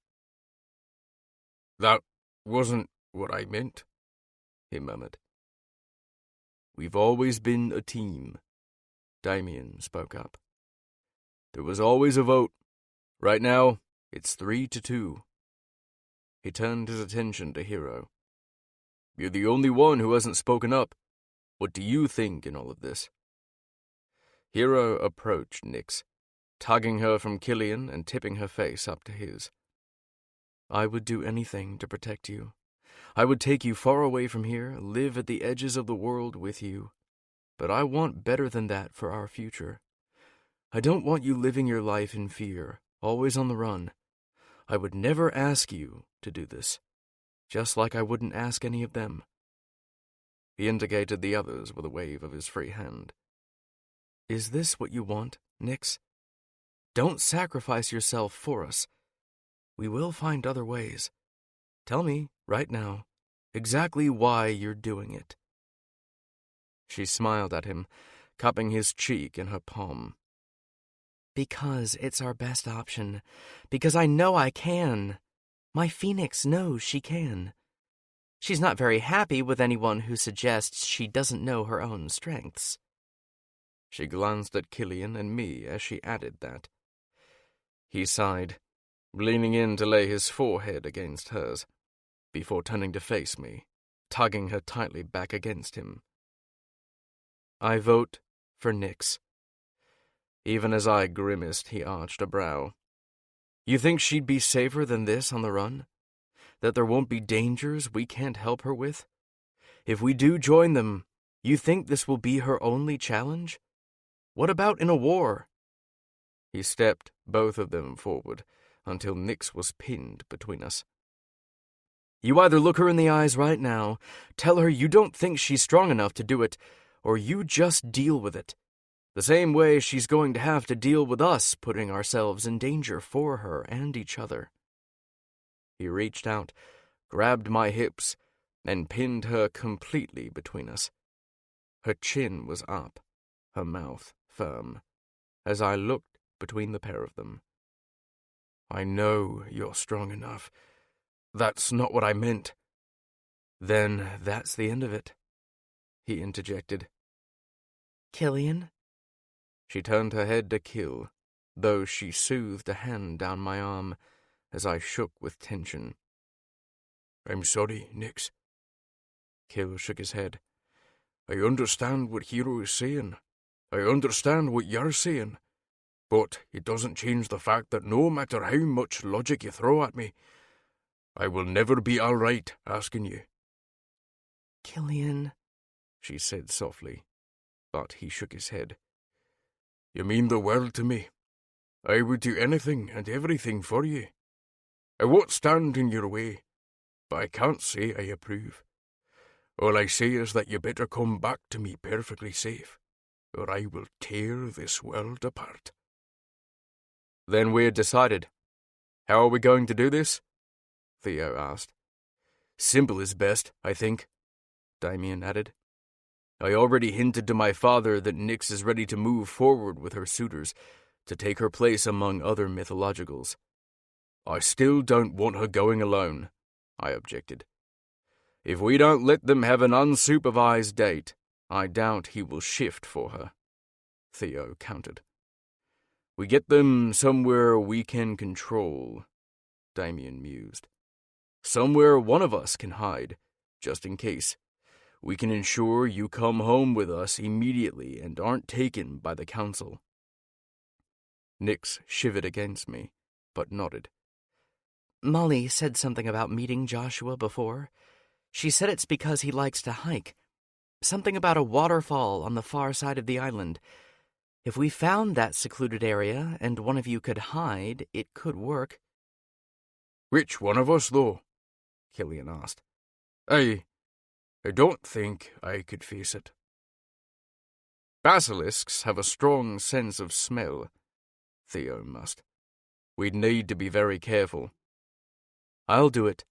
That wasn't what I meant, he murmured. We've always been a team, Damien spoke up. There was always a vote. Right now, it's 3-2. He turned his attention to Hero. You're the only one who hasn't spoken up. What do you think in all of this? Hero approached Nyx, tugging her from Killian and tipping her face up to his. I would do anything to protect you. I would take you far away from here, live at the edges of the world with you. But I want better than that for our future. I don't want you living your life in fear, always on the run. I would never ask you to do this, just like I wouldn't ask any of them. He indicated the others with a wave of his free hand. Is this what you want, Nyx? Don't sacrifice yourself for us. We will find other ways. Tell me, right now, exactly why you're doing it. She smiled at him, cupping his cheek in her palm. Because it's our best option. Because I know I can. My phoenix knows she can. She's not very happy with anyone who suggests she doesn't know her own strengths. She glanced at Killian and me as she added that. He sighed, leaning in to lay his forehead against hers, before turning to face me, tugging her tightly back against him. I vote for Nyx. Even as I grimaced, he arched a brow. You think she'd be safer than this on the run? That there won't be dangers we can't help her with? If we do join them, you think this will be her only challenge? What about in a war? He stepped both of them forward until Nix was pinned between us. You either look her in the eyes right now, tell her you don't think she's strong enough to do it, or you just deal with it. The same way she's going to have to deal with us putting ourselves in danger for her and each other. He reached out, grabbed my hips, and pinned her completely between us. Her chin was up, her mouth firm, as I looked between the pair of them. I know you're strong enough. That's not what I meant. Then that's the end of it, he interjected. Killian? She turned her head to Kill, though she soothed a hand down my arm as I shook with tension. I'm sorry, Nix. Kill shook his head. I understand what Hero is saying. I understand what you're saying. But it doesn't change the fact that no matter how much logic you throw at me, I will never be all right asking you. Killian, she said softly, but he shook his head. You mean the world to me. I would do anything and everything for you. I won't stand in your way, but I can't say I approve. All I say is that you better come back to me perfectly safe, or I will tear this world apart. Then we're decided. How are we going to do this? Theo asked. Simple is best, I think, Damien added. I already hinted to my father that Nix is ready to move forward with her suitors, to take her place among other mythologicals. I still don't want her going alone, I objected. If we don't let them have an unsupervised date, I doubt he will shift for her, Theo countered. We get them somewhere we can control, Damien mused. Somewhere one of us can hide, just in case. We can ensure you come home with us immediately and aren't taken by the council. Nix shivered against me, but nodded. Molly said something about meeting Joshua before. She said it's because he likes to hike. Something about a waterfall on the far side of the island. If we found that secluded area and one of you could hide, it could work. Which one of us, though? Killian asked. I don't think I could face it. Basilisks have a strong sense of smell, Theo must. We'd need to be very careful. I'll do it,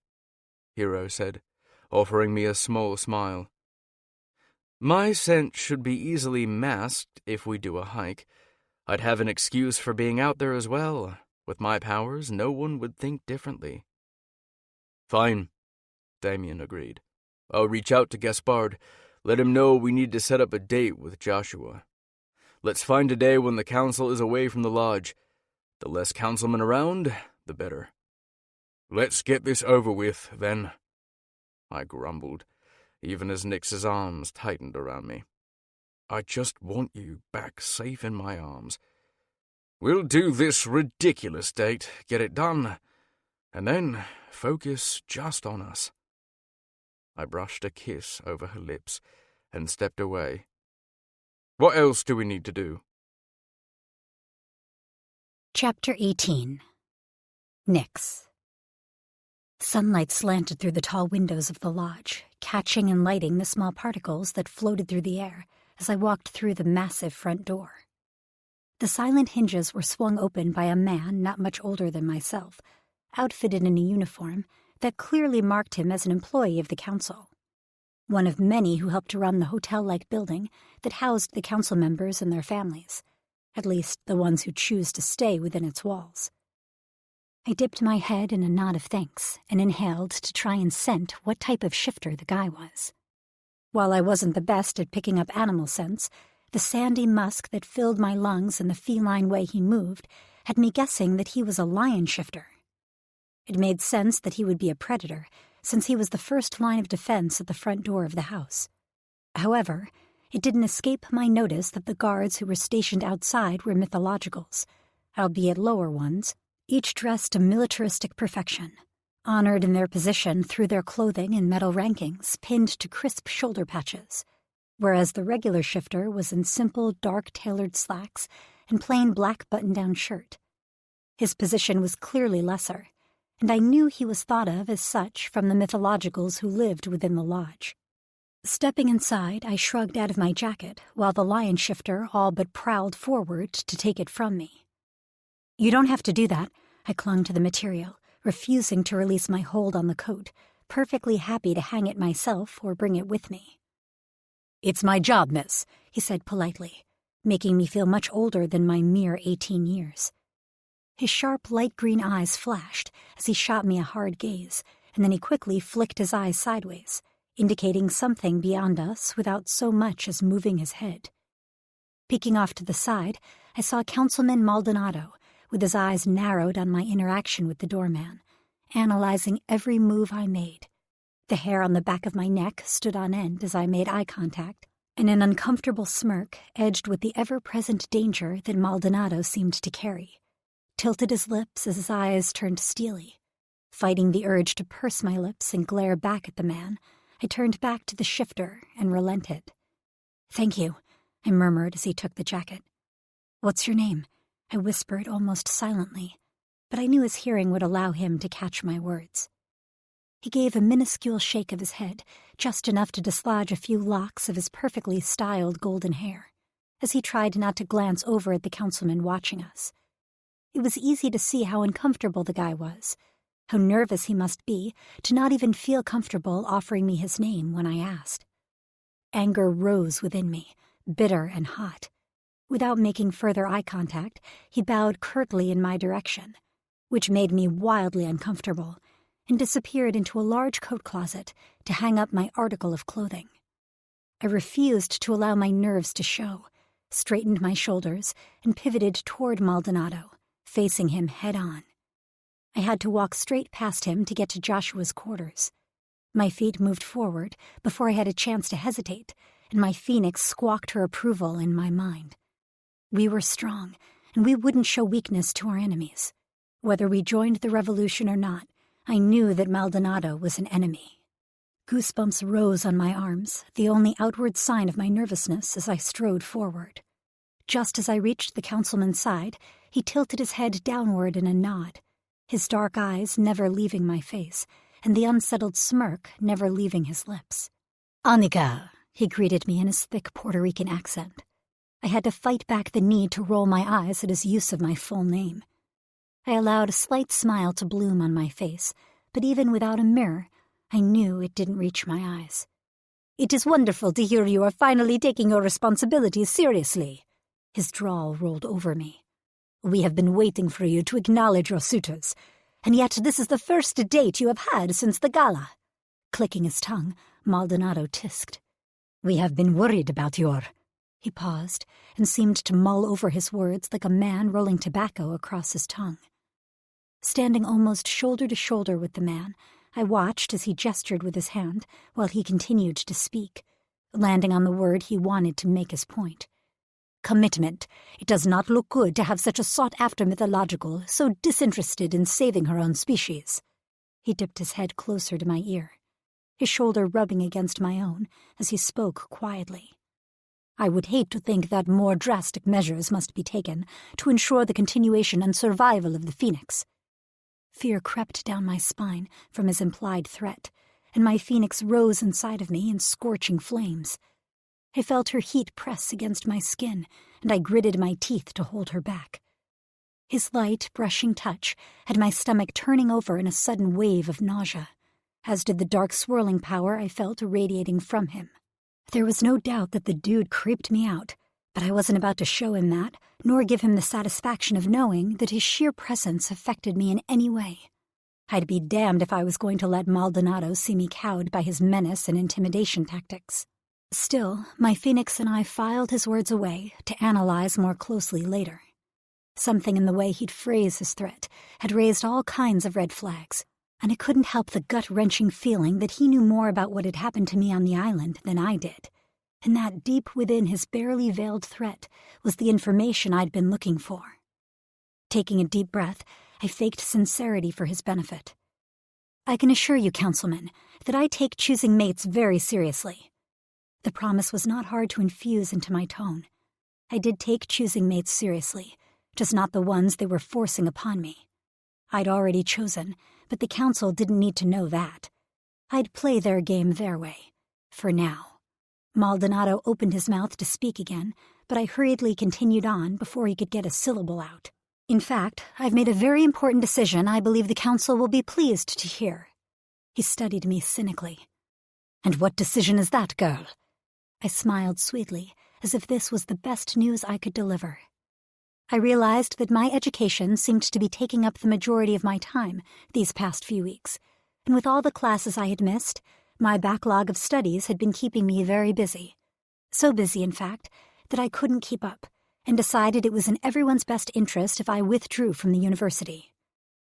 Hero said, offering me a small smile. My scent should be easily masked if we do a hike. I'd have an excuse for being out there as well. With my powers, no one would think differently. Fine, Damien agreed. I'll reach out to Gaspard. Let him know we need to set up a date with Joshua. Let's find a day when the council is away from the lodge. The less councilmen around, the better. Let's get this over with, then, I grumbled, even as Nix's arms tightened around me. I just want you back safe in my arms. We'll do this ridiculous date, get it done, and then focus just on us. I brushed a kiss over her lips and stepped away. What else do we need to do? Chapter 18. Nix. Sunlight slanted through the tall windows of the lodge, catching and lighting the small particles that floated through the air as I walked through the massive front door. The silent hinges were swung open by a man not much older than myself, outfitted in a uniform that clearly marked him as an employee of the council. One of many who helped to run the hotel-like building that housed the council members and their families, at least the ones who choose to stay within its walls. I dipped my head in a nod of thanks and inhaled to try and scent what type of shifter the guy was. While I wasn't the best at picking up animal scents, the sandy musk that filled my lungs and the feline way he moved had me guessing that he was a lion shifter. It made sense that he would be a predator, since he was the first line of defense at the front door of the house. However, it didn't escape my notice that the guards who were stationed outside were mythologicals, albeit lower ones, each dressed to militaristic perfection, honored in their position through their clothing and metal rankings pinned to crisp shoulder patches, whereas the regular shifter was in simple, dark-tailored slacks and plain black button-down shirt. His position was clearly lesser, and I knew he was thought of as such from the mythologicals who lived within the lodge. Stepping inside, I shrugged out of my jacket while the lion shifter all but prowled forward to take it from me. "You don't have to do that," I clung to the material, refusing to release my hold on the coat, perfectly happy to hang it myself or bring it with me. "It's my job, miss," he said politely, making me feel much older than my mere 18 years. His sharp light green eyes flashed as he shot me a hard gaze, and then he quickly flicked his eyes sideways, indicating something beyond us without so much as moving his head. Peeking off to the side, I saw Councilman Maldonado, with his eyes narrowed on my interaction with the doorman, analyzing every move I made. The hair on the back of my neck stood on end as I made eye contact, and an uncomfortable smirk, edged with the ever-present danger that Maldonado seemed to carry, tilted his lips as his eyes turned steely. Fighting the urge to purse my lips and glare back at the man, I turned back to the shifter and relented. "Thank you," I murmured as he took the jacket. "What's your name?" I whispered almost silently, but I knew his hearing would allow him to catch my words. He gave a minuscule shake of his head, just enough to dislodge a few locks of his perfectly styled golden hair, as he tried not to glance over at the councilman watching us. It was easy to see how uncomfortable the guy was, how nervous he must be to not even feel comfortable offering me his name when I asked. Anger rose within me, bitter and hot. Without making further eye contact, he bowed curtly in my direction, which made me wildly uncomfortable, and disappeared into a large coat closet to hang up my article of clothing. I refused to allow my nerves to show, straightened my shoulders, and pivoted toward Maldonado, facing him head-on. I had to walk straight past him to get to Joshua's quarters. My feet moved forward before I had a chance to hesitate, and my phoenix squawked her approval in my mind. We were strong, and we wouldn't show weakness to our enemies. Whether we joined the revolution or not, I knew that Maldonado was an enemy. Goosebumps rose on my arms, the only outward sign of my nervousness as I strode forward. Just as I reached the councilman's side, he tilted his head downward in a nod, his dark eyes never leaving my face, and the unsettled smirk never leaving his lips. "Anika," he greeted me in his thick Puerto Rican accent. I had to fight back the need to roll my eyes at his use of my full name. I allowed a slight smile to bloom on my face, but even without a mirror, I knew it didn't reach my eyes. "It is wonderful to hear you are finally taking your responsibilities seriously." His drawl rolled over me. "We have been waiting for you to acknowledge your suitors, and yet this is the first date you have had since the gala." Clicking his tongue, Maldonado tisked. "We have been worried about your—" He paused and seemed to mull over his words like a man rolling tobacco across his tongue. Standing almost shoulder to shoulder with the man, I watched as he gestured with his hand while he continued to speak, landing on the word he wanted to make his point. "Commitment. It does not look good to have such a sought-after mythological so disinterested in saving her own species." He dipped his head closer to my ear, his shoulder rubbing against my own as he spoke quietly. "I would hate to think that more drastic measures must be taken to ensure the continuation and survival of the Phoenix." Fear crept down my spine from his implied threat, and my phoenix rose inside of me in scorching flames. I felt her heat press against my skin, and I gritted my teeth to hold her back. His light, brushing touch had my stomach turning over in a sudden wave of nausea, as did the dark swirling power I felt radiating from him. There was no doubt that the dude creeped me out, but I wasn't about to show him that, nor give him the satisfaction of knowing that his sheer presence affected me in any way. I'd be damned if I was going to let Maldonado see me cowed by his menace and intimidation tactics. Still, my phoenix and I filed his words away to analyze more closely later. Something in the way he'd phrased his threat had raised all kinds of red flags, and I couldn't help the gut-wrenching feeling that he knew more about what had happened to me on the island than I did, and that deep within his barely veiled threat was the information I'd been looking for. Taking a deep breath, I faked sincerity for his benefit. I can assure you, Councilman, that I take choosing mates very seriously. The promise was not hard to infuse into my tone. I did take choosing mates seriously, just not the ones they were forcing upon me. I'd already chosen, but the council didn't need to know that. I'd play their game their way, for now. Maldonado opened his mouth to speak again, but I hurriedly continued on before he could get a syllable out. In fact, I've made a very important decision I believe the council will be pleased to hear. He studied me cynically. And what decision is that, girl? I smiled sweetly, as if this was the best news I could deliver. I realized that my education seemed to be taking up the majority of my time these past few weeks, and with all the classes I had missed, my backlog of studies had been keeping me very busy. So busy, in fact, that I couldn't keep up, and decided it was in everyone's best interest if I withdrew from the university.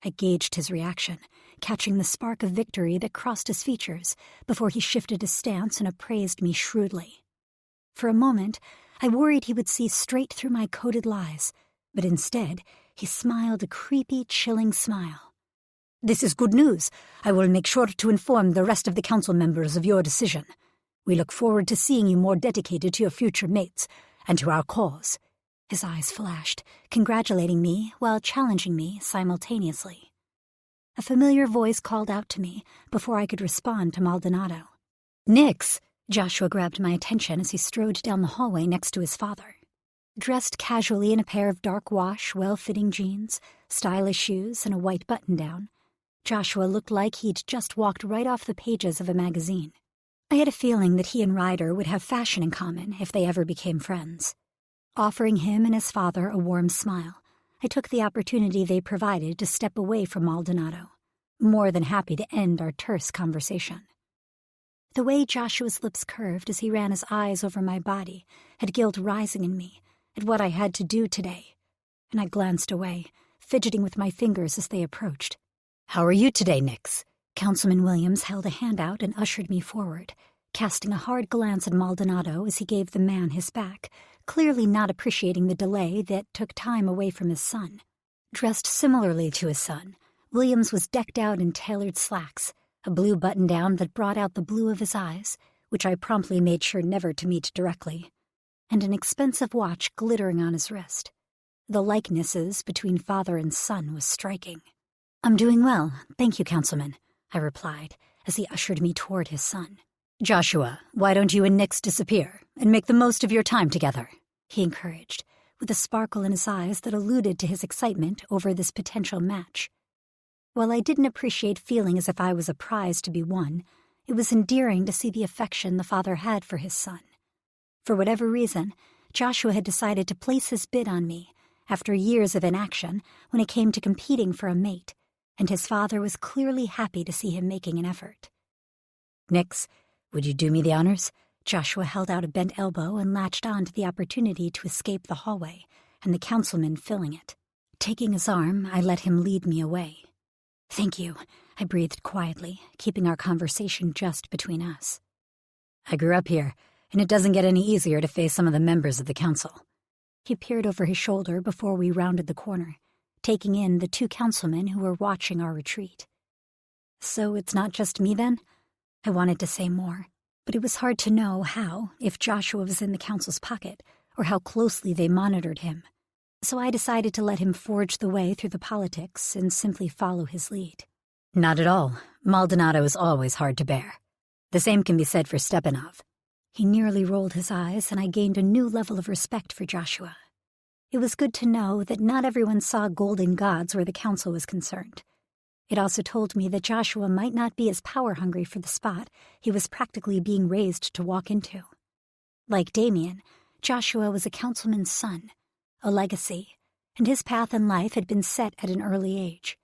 I gauged his reaction, catching the spark of victory that crossed his features before he shifted his stance and appraised me shrewdly. For a moment, I worried he would see straight through my coded lies, but instead, he smiled a creepy, chilling smile. This is good news. I will make sure to inform the rest of the council members of your decision. We look forward to seeing you more dedicated to your future mates and to our cause. His eyes flashed, congratulating me while challenging me simultaneously. A familiar voice called out to me before I could respond to Maldonado. Nix! Joshua grabbed my attention as he strode down the hallway next to his father. Dressed casually in a pair of dark wash, well-fitting jeans, stylish shoes, and a white button-down, Joshua looked like he'd just walked right off the pages of a magazine. I had a feeling that he and Ryder would have fashion in common if they ever became friends. Offering him and his father a warm smile, I took the opportunity they provided to step away from Maldonado, more than happy to end our terse conversation. The way Joshua's lips curved as he ran his eyes over my body had guilt rising in me at what I had to do today, and I glanced away, fidgeting with my fingers as they approached. How are you today, Nix? Councilman Williams held a hand out and ushered me forward, casting a hard glance at Maldonado as he gave the man his back, clearly not appreciating the delay that took time away from his son. Dressed similarly to his son, Williams was decked out in tailored slacks, a blue button-down that brought out the blue of his eyes, which I promptly made sure never to meet directly, and an expensive watch glittering on his wrist. The likenesses between father and son was striking. I'm doing well, thank you, Councilman, I replied as he ushered me toward his son. Joshua, why don't you and Nix disappear and make the most of your time together? He encouraged, with a sparkle in his eyes that alluded to his excitement over this potential match. While I didn't appreciate feeling as if I was a prize to be won, it was endearing to see the affection the father had for his son. For whatever reason, Joshua had decided to place his bid on me after years of inaction when it came to competing for a mate, and his father was clearly happy to see him making an effort. Nix, would you do me the honors? Joshua held out a bent elbow and latched on to the opportunity to escape the hallway, and the councilman filling it. Taking his arm, I let him lead me away. Thank you, I breathed quietly, keeping our conversation just between us. I grew up here, and it doesn't get any easier to face some of the members of the council. He peered over his shoulder before we rounded the corner, taking in the two councilmen who were watching our retreat. So it's not just me then? I wanted to say more, but it was hard to know how, if Joshua was in the council's pocket, or how closely they monitored him. So I decided to let him forge the way through the politics and simply follow his lead. Not at all. Maldonado is always hard to bear. The same can be said for Stepanov. He nearly rolled his eyes, and I gained a new level of respect for Joshua. It was good to know that not everyone saw golden gods where the council was concerned. It also told me that Joshua might not be as power-hungry for the spot he was practically being raised to walk into. Like Damien, Joshua was a councilman's son, a legacy, and his path in life had been set at an early age.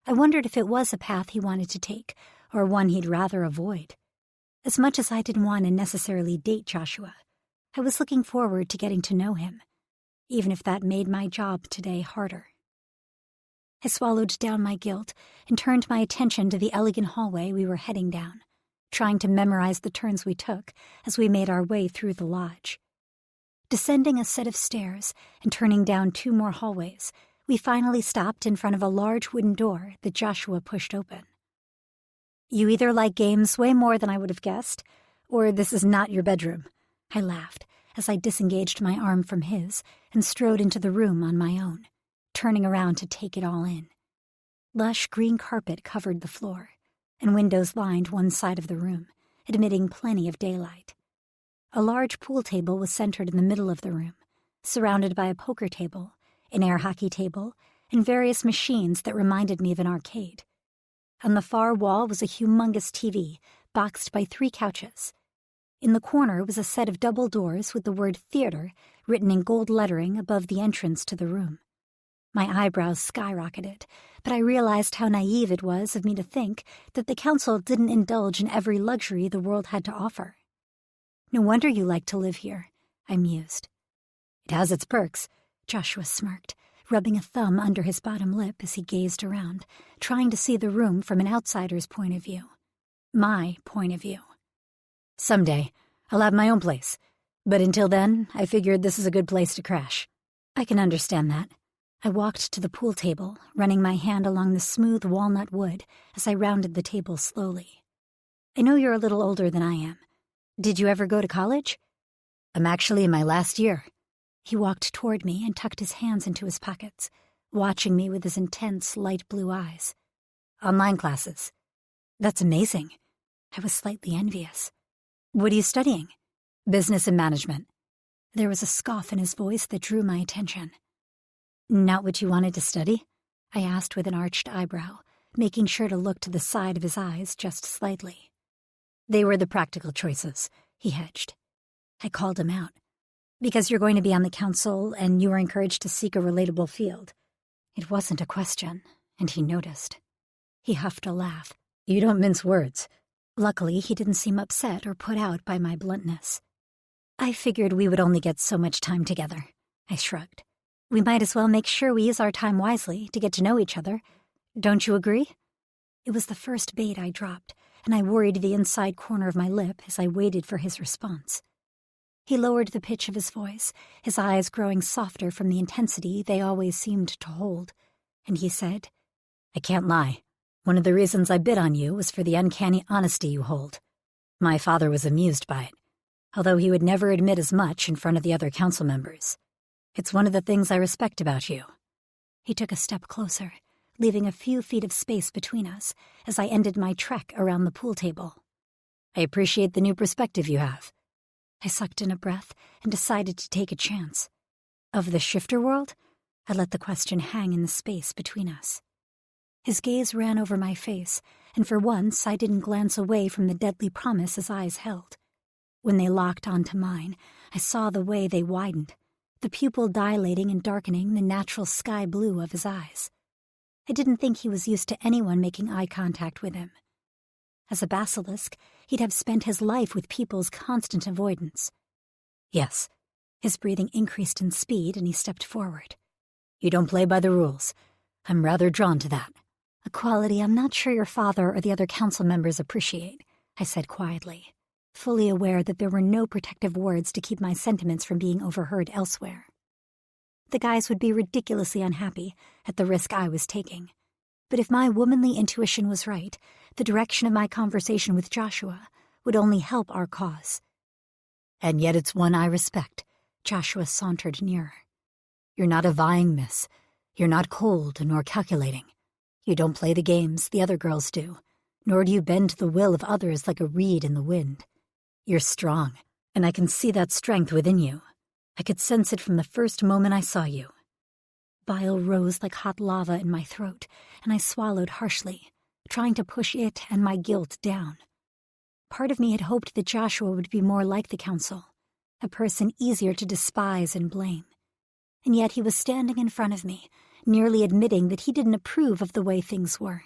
I wondered if it was a path he wanted to take, or one he'd rather avoid. As much as I didn't want to necessarily date Joshua, I was looking forward to getting to know him, even if that made my job today harder. I swallowed down my guilt and turned my attention to the elegant hallway we were heading down, trying to memorize the turns we took as we made our way through the lodge. Descending a set of stairs and turning down 2 more hallways, we finally stopped in front of a large wooden door that Joshua pushed open. You either like games way more than I would have guessed, or this is not your bedroom. I laughed as I disengaged my arm from his and strode into the room on my own, turning around to take it all in. Lush green carpet covered the floor, and windows lined one side of the room, admitting plenty of daylight. A large pool table was centered in the middle of the room, surrounded by a poker table, an air hockey table, and various machines that reminded me of an arcade. On the far wall was a humongous TV, boxed by 3 couches. In the corner was a set of double doors with the word theater written in gold lettering above the entrance to the room. My eyebrows skyrocketed, but I realized how naive it was of me to think that the council didn't indulge in every luxury the world had to offer. No wonder you like to live here, I mused. It has its perks, Joshua smirked, rubbing a thumb under his bottom lip as he gazed around, trying to see the room from an outsider's point of view. My point of view. Someday, I'll have my own place, but until then, I figured this is a good place to crash. I can understand that. I walked to the pool table, running my hand along the smooth walnut wood as I rounded the table slowly. I know you're a little older than I am. Did you ever go to college? I'm actually in my last year. He walked toward me and tucked his hands into his pockets, watching me with his intense, light blue eyes. Online classes. That's amazing. I was slightly envious. What are you studying? Business and management. There was a scoff in his voice that drew my attention. Not what you wanted to study? I asked with an arched eyebrow, making sure to look to the side of his eyes just slightly. They were the practical choices, he hedged. I called him out. Because you're going to be on the council and you were encouraged to seek a relatable field. It wasn't a question, and he noticed. He huffed a laugh. You don't mince words. Luckily, he didn't seem upset or put out by my bluntness. I figured we would only get so much time together. I shrugged. We might as well make sure we use our time wisely to get to know each other. Don't you agree? It was the first bait I dropped, and I worried the inside corner of my lip as I waited for his response. He lowered the pitch of his voice, his eyes growing softer from the intensity they always seemed to hold, and he said, I can't lie. One of the reasons I bid on you was for the uncanny honesty you hold. My father was amused by it, although he would never admit as much in front of the other council members. It's one of the things I respect about you. He took a step closer, leaving a few feet of space between us as I ended my trek around the pool table. I appreciate the new perspective you have. I sucked in a breath and decided to take a chance. Of the shifter world? I let the question hang in the space between us. His gaze ran over my face, and for once I didn't glance away from the deadly promise his eyes held. When they locked onto mine, I saw the way they widened, the pupil dilating and darkening the natural sky blue of his eyes. I didn't think he was used to anyone making eye contact with him. As a basilisk, he'd have spent his life with people's constant avoidance. Yes, his breathing increased in speed and he stepped forward. You don't play by the rules. I'm rather drawn to that. A quality I'm not sure your father or the other council members appreciate, I said quietly, fully aware that there were no protective words to keep my sentiments from being overheard elsewhere. The guys would be ridiculously unhappy at the risk I was taking. But if my womanly intuition was right, the direction of my conversation with Joshua would only help our cause. And yet it's one I respect. Joshua sauntered nearer. You're not a vying miss. You're not cold nor calculating. You don't play the games the other girls do, nor do you bend to the will of others like a reed in the wind. You're strong, and I can see that strength within you. I could sense it from the first moment I saw you. Bile rose like hot lava in my throat, and I swallowed harshly, trying to push it and my guilt down. Part of me had hoped that Joshua would be more like the council, a person easier to despise and blame. And yet he was standing in front of me, nearly admitting that he didn't approve of the way things were,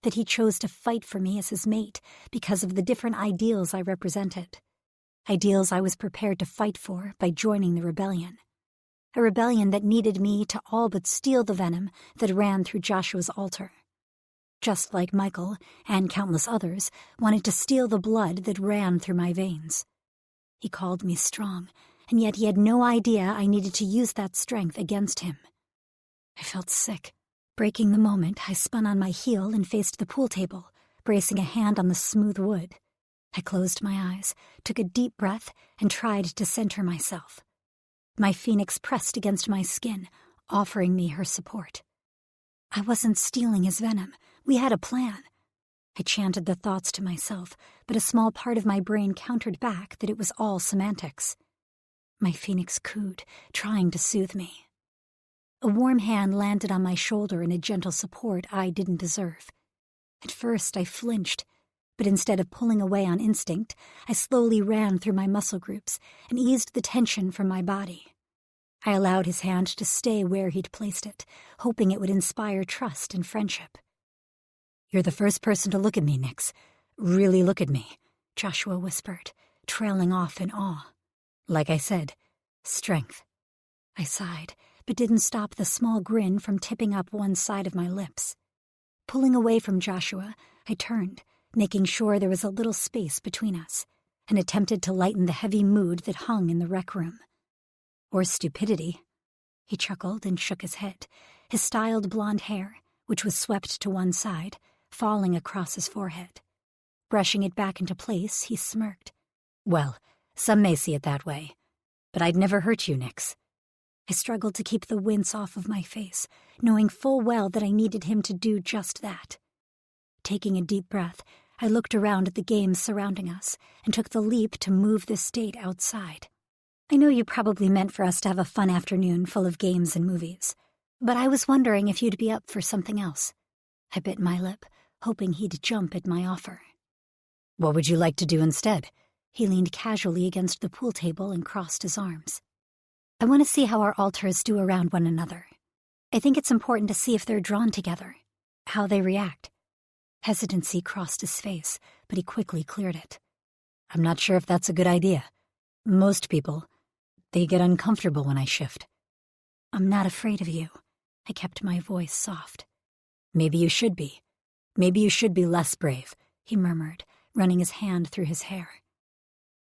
that he chose to fight for me as his mate because of the different ideals I represented, ideals I was prepared to fight for by joining the rebellion. A rebellion that needed me to all but steal the venom that ran through Joshua's altar. Just like Michael, and countless others, wanted to steal the blood that ran through my veins. He called me strong, and yet he had no idea I needed to use that strength against him. I felt sick. Breaking the moment, I spun on my heel and faced the pool table, bracing a hand on the smooth wood. I closed my eyes, took a deep breath, and tried to center myself. My phoenix pressed against my skin, offering me her support. I wasn't stealing his venom. We had a plan. I chanted the thoughts to myself, but a small part of my brain countered back that it was all semantics. My phoenix cooed, trying to soothe me. A warm hand landed on my shoulder in a gentle support I didn't deserve. At first, I flinched, but instead of pulling away on instinct, I slowly ran through my muscle groups and eased the tension from my body. I allowed his hand to stay where he'd placed it, hoping it would inspire trust and friendship. "You're the first person to look at me, Nix. Really look at me," Joshua whispered, trailing off in awe. "Like I said, strength." I sighed, but didn't stop the small grin from tipping up one side of my lips. Pulling away from Joshua, I turned, making sure there was a little space between us, and attempted to lighten the heavy mood that hung in the rec room. "Or stupidity." He chuckled and shook his head, his styled blonde hair, which was swept to one side, falling across his forehead. Brushing it back into place, he smirked. "Well, some may see it that way, but I'd never hurt you, Nix." I struggled to keep the wince off of my face, knowing full well that I needed him to do just that. Taking a deep breath, I looked around at the games surrounding us and took the leap to move this date outside. "I know you probably meant for us to have a fun afternoon full of games and movies, but I was wondering if you'd be up for something else." I bit my lip, hoping he'd jump at my offer. "What would you like to do instead?" He leaned casually against the pool table and crossed his arms. "I want to see how our alters do around one another. I think it's important to see if they're drawn together, how they react." Hesitancy crossed his face, but he quickly cleared it. "I'm not sure if that's a good idea. Most people, they get uncomfortable when I shift." "I'm not afraid of you." I kept my voice soft. "Maybe you should be. Maybe you should be less brave," he murmured, running his hand through his hair.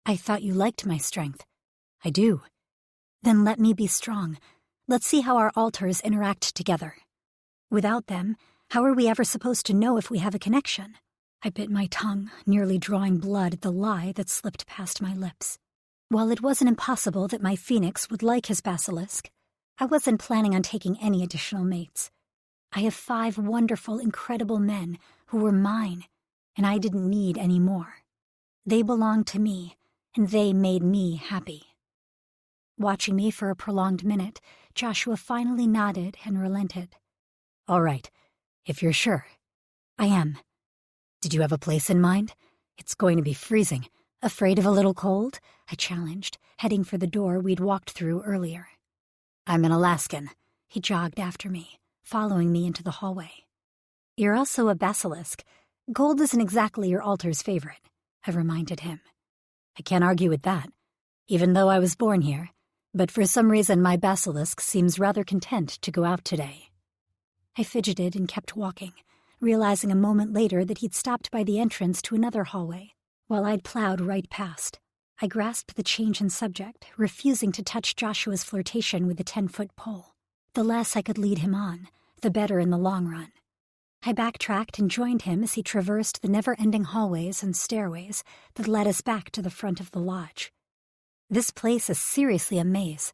"I thought you liked my strength." "I do." "Then let me be strong. Let's see how our alters interact together. Without them, how are we ever supposed to know if we have a connection?" I bit my tongue, nearly drawing blood at the lie that slipped past my lips. While it wasn't impossible that my phoenix would like his basilisk, I wasn't planning on taking any additional mates. I have 5 wonderful, incredible men who were mine, and I didn't need any more. They belonged to me, and they made me happy. Watching me for a prolonged minute, Joshua finally nodded and relented. "All right, if you're sure." "I am." "Did you have a place in mind? It's going to be freezing. Afraid of a little cold?" I challenged, heading for the door we'd walked through earlier. "I'm an Alaskan." He jogged after me, following me into the hallway. "You're also a basilisk. Gold isn't exactly your alter's favorite," I reminded him. "I can't argue with that, even though I was born here. But for some reason my basilisk seems rather content to go out today." I fidgeted and kept walking, realizing a moment later that he'd stopped by the entrance to another hallway, while I'd plowed right past. I grasped the change in subject, refusing to touch Joshua's flirtation with the 10-foot pole. The less I could lead him on, the better in the long run. I backtracked and joined him as he traversed the never-ending hallways and stairways that led us back to the front of the lodge. This place is seriously a maze.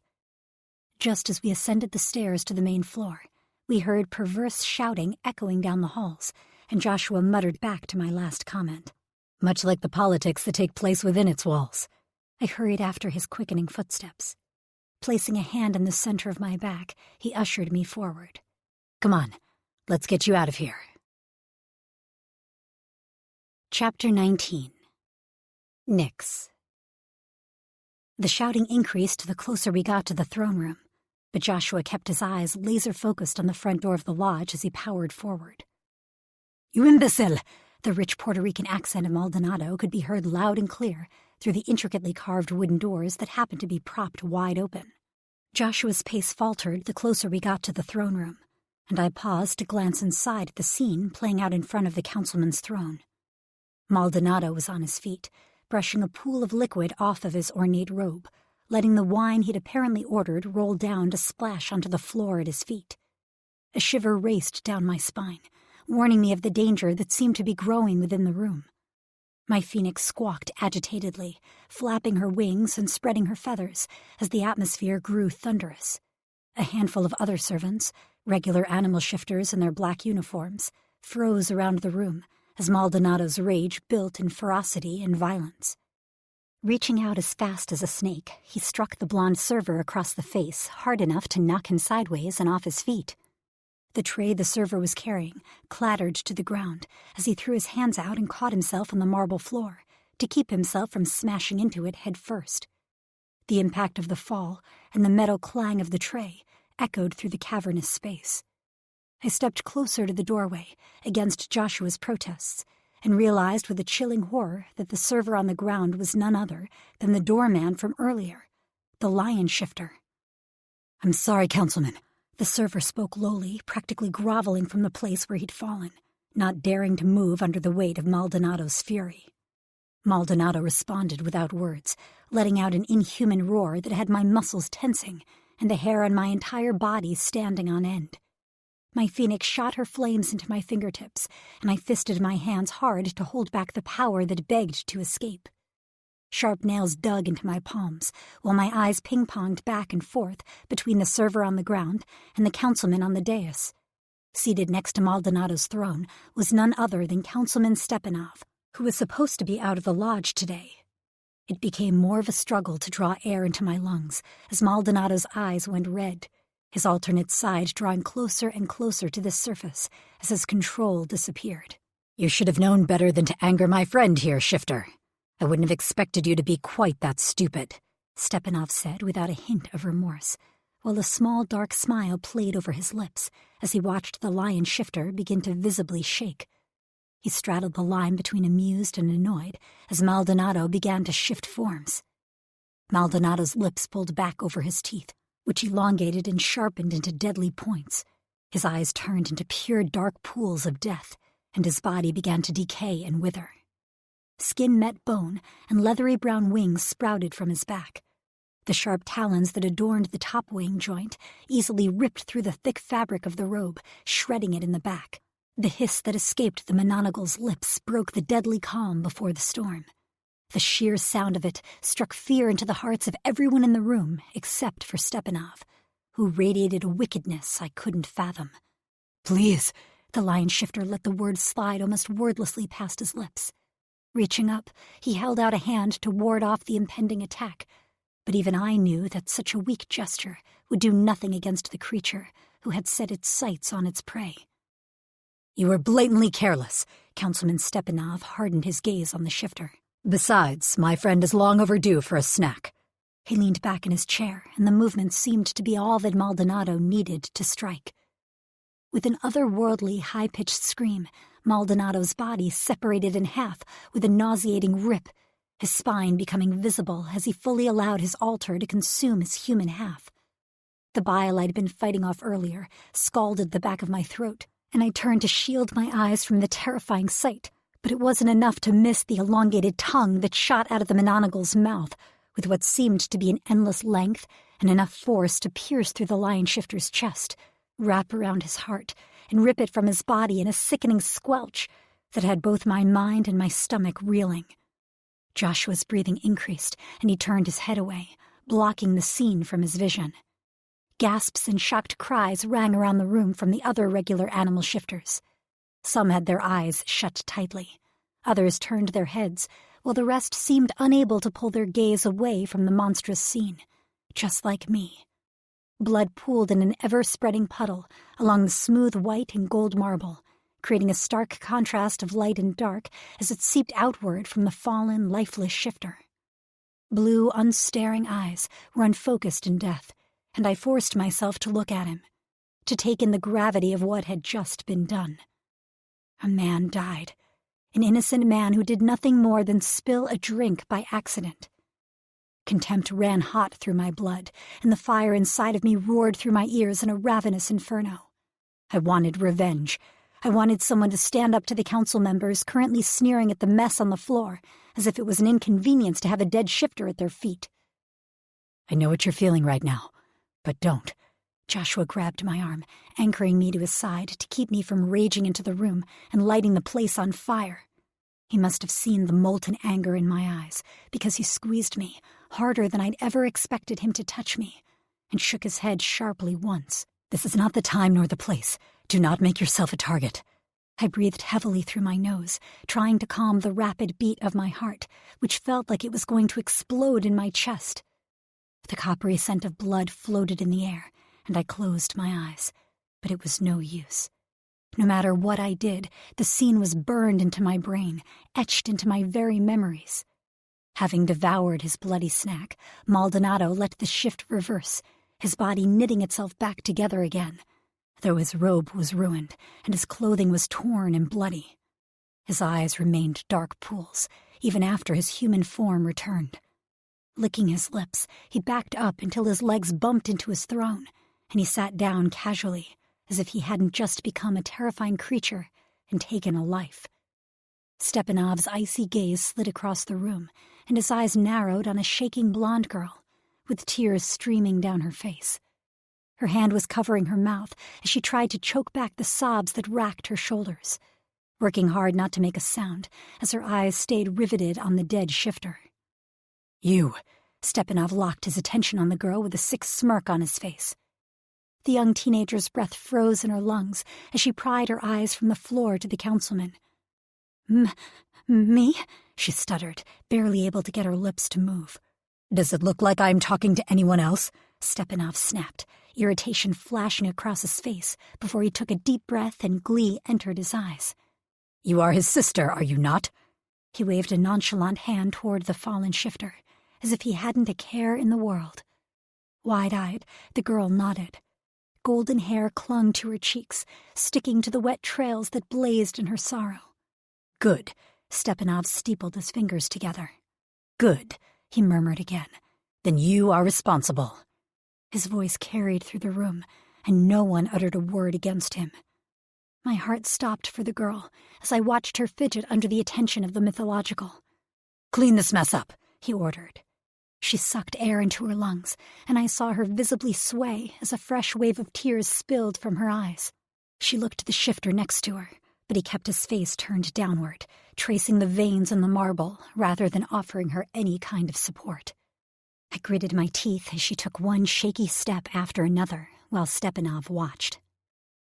Just as we ascended the stairs to the main floor, we heard perverse shouting echoing down the halls, and Joshua muttered back to my last comment. "Much like the politics that take place within its walls." I hurried after his quickening footsteps. Placing a hand in the center of my back, he ushered me forward. "Come on, let's get you out of here." Chapter 19. Nix. The shouting increased the closer we got to the throne room, but Joshua kept his eyes laser-focused on the front door of the lodge as he powered forward. "You imbecile!" The rich Puerto Rican accent of Maldonado could be heard loud and clear through the intricately carved wooden doors that happened to be propped wide open. Joshua's pace faltered the closer we got to the throne room, and I paused to glance inside at the scene playing out in front of the councilman's throne. Maldonado was on his feet, brushing a pool of liquid off of his ornate robe, letting the wine he'd apparently ordered roll down to splash onto the floor at his feet. A shiver raced down my spine, warning me of the danger that seemed to be growing within the room. My phoenix squawked agitatedly, flapping her wings and spreading her feathers as the atmosphere grew thunderous. A handful of other servants, regular animal shifters in their black uniforms, froze around the room as Maldonado's rage built in ferocity and violence. Reaching out as fast as a snake, he struck the blonde server across the face hard enough to knock him sideways and off his feet. The tray the server was carrying clattered to the ground as he threw his hands out and caught himself on the marble floor to keep himself from smashing into it head first. The impact of the fall and the metal clang of the tray echoed through the cavernous space. I stepped closer to the doorway against Joshua's protests and realized with a chilling horror that the server on the ground was none other than the doorman from earlier, the lion shifter. "I'm sorry, Councilman." The server spoke lowly, practically groveling from the place where he'd fallen, not daring to move under the weight of Maldonado's fury. Maldonado responded without words, letting out an inhuman roar that had my muscles tensing and the hair on my entire body standing on end. My phoenix shot her flames into my fingertips, and I fisted my hands hard to hold back the power that begged to escape. Sharp nails dug into my palms, while my eyes ping-ponged back and forth between the server on the ground and the councilman on the dais. Seated next to Maldonado's throne was none other than Councilman Stepanov, who was supposed to be out of the lodge today. It became more of a struggle to draw air into my lungs as Maldonado's eyes went red, his alternate side drawing closer and closer to the surface as his control disappeared. "You should have known better than to anger my friend here, Shifter. I wouldn't have expected you to be quite that stupid," Stepanov said without a hint of remorse, while a small dark smile played over his lips as he watched the lion shifter begin to visibly shake. He straddled the line between amused and annoyed as Maldonado began to shift forms. Maldonado's lips pulled back over his teeth, which elongated and sharpened into deadly points. His eyes turned into pure dark pools of death, and his body began to decay and wither. Skin met bone, and leathery brown wings sprouted from his back. The sharp talons that adorned the top wing joint easily ripped through the thick fabric of the robe, shredding it in the back. The hiss that escaped the Mononagal's lips broke the deadly calm before the storm. The sheer sound of it struck fear into the hearts of everyone in the room except for Stepanov, who radiated a wickedness I couldn't fathom. "Please," the lion shifter let the words slide almost wordlessly past his lips. Reaching up, he held out a hand to ward off the impending attack, but even I knew that such a weak gesture would do nothing against the creature who had set its sights on its prey. "You were blatantly careless." Councilman Stepanov hardened his gaze on the shifter. "Besides, my friend is long overdue for a snack." He leaned back in his chair, and the movement seemed to be all that Maldonado needed to strike. With an otherworldly, high-pitched scream, Maldonado's body separated in half with a nauseating rip, his spine becoming visible as he fully allowed his altar to consume his human half. The bile I'd been fighting off earlier scalded the back of my throat, and I turned to shield my eyes from the terrifying sight, but it wasn't enough to miss the elongated tongue that shot out of the Mononagal's mouth with what seemed to be an endless length and enough force to pierce through the lion shifter's chest, wrap around his heart, and rip it from his body in a sickening squelch that had both my mind and my stomach reeling. Joshua's breathing increased, and he turned his head away, blocking the scene from his vision. Gasps and shocked cries rang around the room from the other regular animal shifters. Some had their eyes shut tightly. Others turned their heads, while the rest seemed unable to pull their gaze away from the monstrous scene, just like me. Blood pooled in an ever-spreading puddle along the smooth white and gold marble, creating a stark contrast of light and dark as it seeped outward from the fallen, lifeless shifter. Blue, unstaring eyes were unfocused in death, and I forced myself to look at him, to take in the gravity of what had just been done. A man died, an innocent man who did nothing more than spill a drink by accident. Contempt ran hot through my blood, and the fire inside of me roared through my ears in a ravenous inferno. I wanted revenge. I wanted someone to stand up to the council members currently sneering at the mess on the floor, as if it was an inconvenience to have a dead shifter at their feet. "I know what you're feeling right now, but don't. Joshua grabbed my arm, anchoring me to his side to keep me from raging into the room and lighting the place on fire. He must have seen the molten anger in my eyes, because he squeezed me harder than I'd ever expected him to touch me, and shook his head sharply once. "This is not the time nor the place. Do not make yourself a target." I breathed heavily through my nose, trying to calm the rapid beat of my heart, which felt like it was going to explode in my chest. The coppery scent of blood floated in the air, and I closed my eyes, but it was no use. No matter what I did, the scene was burned into my brain, etched into my very memories. Having devoured his bloody snack, Maldonado let the shift reverse, his body knitting itself back together again, though his robe was ruined and his clothing was torn and bloody. His eyes remained dark pools, even after his human form returned. Licking his lips, he backed up until his legs bumped into his throne, and he sat down casually, as if he hadn't just become a terrifying creature and taken a life. Stepanov's icy gaze slid across the room, and his eyes narrowed on a shaking blonde girl, with tears streaming down her face. Her hand was covering her mouth as she tried to choke back the sobs that racked her shoulders, working hard not to make a sound as her eyes stayed riveted on the dead shifter. "You." Stepanov locked his attention on the girl with a sick smirk on his face. The young teenager's breath froze in her lungs as she pried her eyes from the floor to the councilman. Me? She stuttered, barely able to get her lips to move. "Does it look like I'm talking to anyone else?" Stepanov snapped, irritation flashing across his face before he took a deep breath and glee entered his eyes. "You are his sister, are you not?" He waved a nonchalant hand toward the fallen shifter, as if he hadn't a care in the world. Wide-eyed, the girl nodded. Golden hair clung to her cheeks, sticking to the wet trails that blazed in her sorrow. "Good." Stepanov steepled his fingers together. "Good," he murmured again. "Then you are responsible." His voice carried through the room, and no one uttered a word against him. My heart stopped for the girl as I watched her fidget under the attention of the mythological. "Clean this mess up," he ordered. She sucked air into her lungs, and I saw her visibly sway as a fresh wave of tears spilled from her eyes. She looked at the shifter next to her, but he kept his face turned downward, tracing the veins in the marble rather than offering her any kind of support. I gritted my teeth as she took one shaky step after another while Stepanov watched.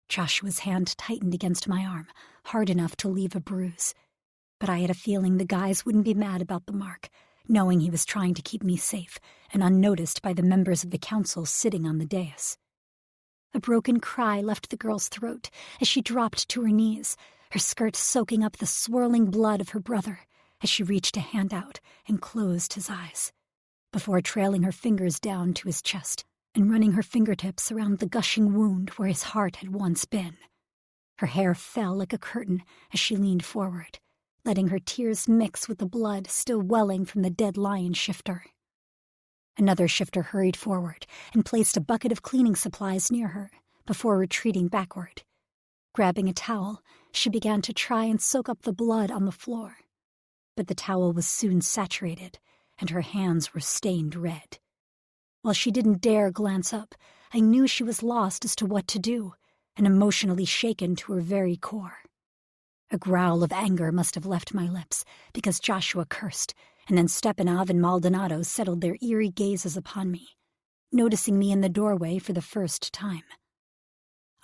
Joshua's hand tightened against my arm, hard enough to leave a bruise. But I had a feeling the guys wouldn't be mad about the mark, knowing he was trying to keep me safe and unnoticed by the members of the council sitting on the dais. A broken cry left the girl's throat as she dropped to her knees, her skirt soaking up the swirling blood of her brother as she reached a hand out and closed his eyes, before trailing her fingers down to his chest and running her fingertips around the gushing wound where his heart had once been. Her hair fell like a curtain as she leaned forward, letting her tears mix with the blood still welling from the dead lion shifter. Another shifter hurried forward and placed a bucket of cleaning supplies near her before retreating backward. Grabbing a towel, she began to try and soak up the blood on the floor. But the towel was soon saturated, and her hands were stained red. While she didn't dare glance up, I knew she was lost as to what to do, and emotionally shaken to her very core. A growl of anger must have left my lips, because Joshua cursed, and then Stepanov and Maldonado settled their eerie gazes upon me, noticing me in the doorway for the first time.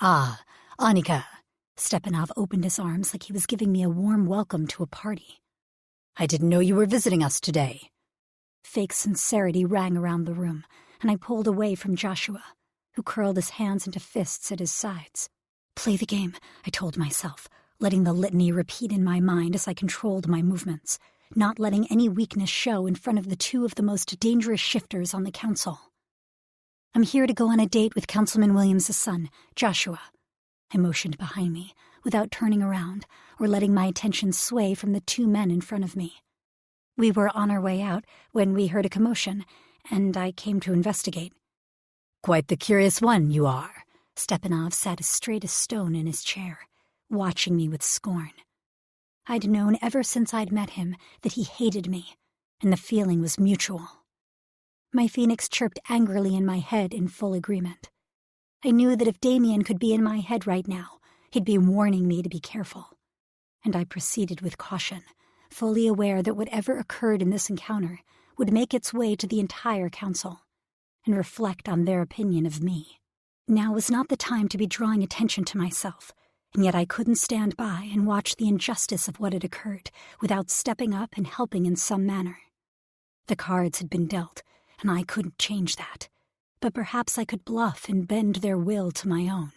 "Ah, Annika." Stepanov opened his arms like he was giving me a warm welcome to a party. "I didn't know you were visiting us today." Fake sincerity rang around the room, and I pulled away from Joshua, who curled his hands into fists at his sides. Play the game, I told myself, letting the litany repeat in my mind as I controlled my movements, not letting any weakness show in front of the two of the most dangerous shifters on the council. "I'm here to go on a date with Councilman Williams' son, Joshua." I motioned behind me, without turning around or letting my attention sway from the two men in front of me. We were on our way out when we heard a commotion, and I came to investigate. "Quite the curious one you are." Stepanov sat as straight as stone in his chair, watching me with scorn. I'd known ever since I'd met him that he hated me, and the feeling was mutual. My phoenix chirped angrily in my head in full agreement. I knew that if Damien could be in my head right now, he'd be warning me to be careful. And I proceeded with caution, fully aware that whatever occurred in this encounter would make its way to the entire council and reflect on their opinion of me. Now was not the time to be drawing attention to myself, and yet I couldn't stand by and watch the injustice of what had occurred without stepping up and helping in some manner. The cards had been dealt, and I couldn't change that, but perhaps I could bluff and bend their will to my own.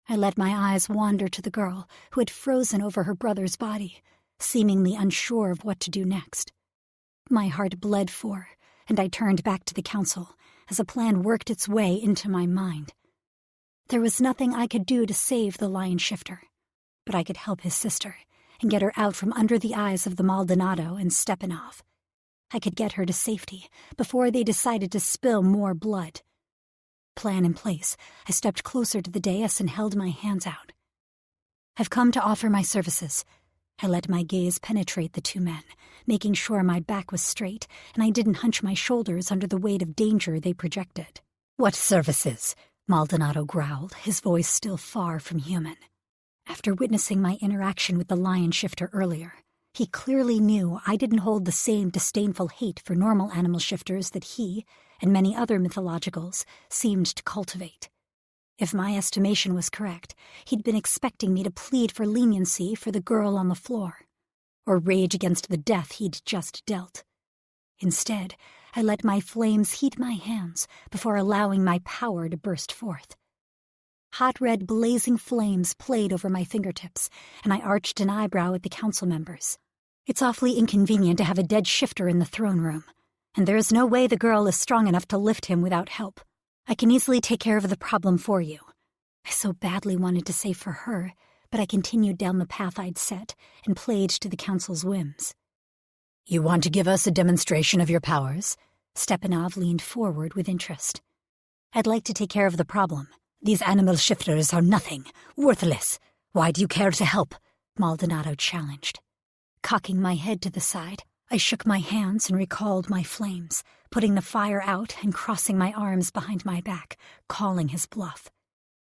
I let my eyes wander to the girl who had frozen over her brother's body, seemingly unsure of what to do next. My heart bled for her, and I turned back to the council as a plan worked its way into my mind. There was nothing I could do to save the lion shifter, but I could help his sister and get her out from under the eyes of the Maldonado and Stepanov. I could get her to safety before they decided to spill more blood. Plan in place, I stepped closer to the dais and held my hands out. "I've come to offer my services." I let my gaze penetrate the two men, making sure my back was straight and I didn't hunch my shoulders under the weight of danger they projected. "What services?" Maldonado growled, his voice still far from human. After witnessing my interaction with the lion shifter earlier, he clearly knew I didn't hold the same disdainful hate for normal animal shifters that he, and many other mythologicals, seemed to cultivate. If my estimation was correct, he'd been expecting me to plead for leniency for the girl on the floor, or rage against the death he'd just dealt. Instead, I let my flames heat my hands before allowing my power to burst forth. Hot red blazing flames played over my fingertips, and I arched an eyebrow at the council members. It's awfully inconvenient to have a dead shifter in the throne room, and there is no way the girl is strong enough to lift him without help. I can easily take care of the problem for you. I so badly wanted to say for her, but I continued down the path I'd set and played to the council's whims. "You want to give us a demonstration of your powers?" Stepanov leaned forward with interest. "I'd like to take care of the problem. These animal shifters are nothing, worthless. Why do you care to help?" Maldonado challenged. Cocking my head to the side, I shook my hands and recalled my flames, putting the fire out and crossing my arms behind my back, calling his bluff.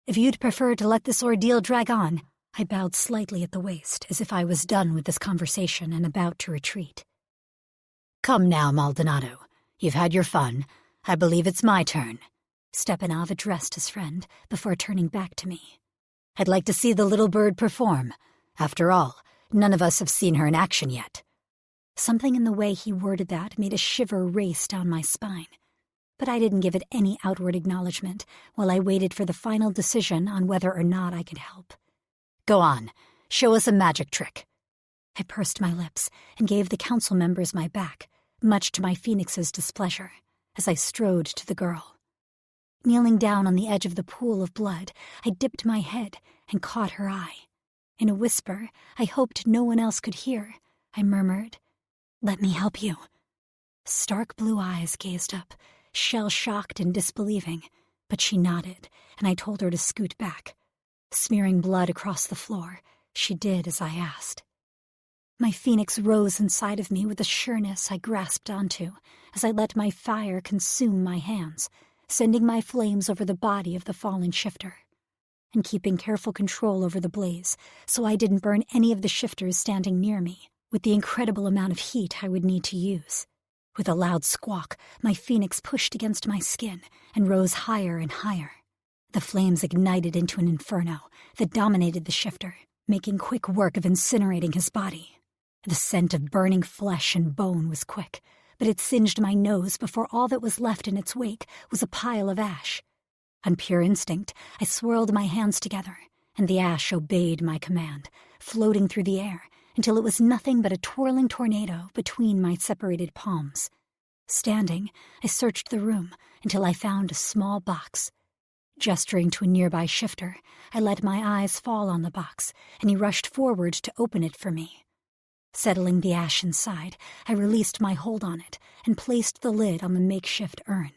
"If you'd prefer to let this ordeal drag on," I bowed slightly at the waist as if I was done with this conversation and about to retreat. "Come now, Maldonado. You've had your fun. I believe it's my turn." Stepanov addressed his friend before turning back to me. "I'd like to see the little bird perform. After all, none of us have seen her in action yet." Something in the way he worded that made a shiver race down my spine, but I didn't give it any outward acknowledgement while I waited for the final decision on whether or not I could help. "Go on, show us a magic trick." I pursed my lips and gave the council members my back, much to my phoenix's displeasure, as I strode to the girl. Kneeling down on the edge of the pool of blood, I dipped my head and caught her eye. In a whisper I hoped no one else could hear, I murmured, "Let me help you." Stark blue eyes gazed up, shell-shocked and disbelieving, but she nodded, and I told her to scoot back. Smearing blood across the floor, she did as I asked. My phoenix rose inside of me with a sureness I grasped onto as I let my fire consume my hands, sending my flames over the body of the fallen shifter, and keeping careful control over the blaze so I didn't burn any of the shifters standing near me with the incredible amount of heat I would need to use. With a loud squawk, my phoenix pushed against my skin and rose higher and higher. The flames ignited into an inferno that dominated the shifter, making quick work of incinerating his body. The scent of burning flesh and bone was quick, but it singed my nose before all that was left in its wake was a pile of ash. On pure instinct, I swirled my hands together, and the ash obeyed my command, floating through the air until it was nothing but a twirling tornado between my separated palms. Standing, I searched the room until I found a small box. Gesturing to a nearby shifter, I let my eyes fall on the box, and he rushed forward to open it for me. Settling the ash inside, I released my hold on it and placed the lid on the makeshift urn.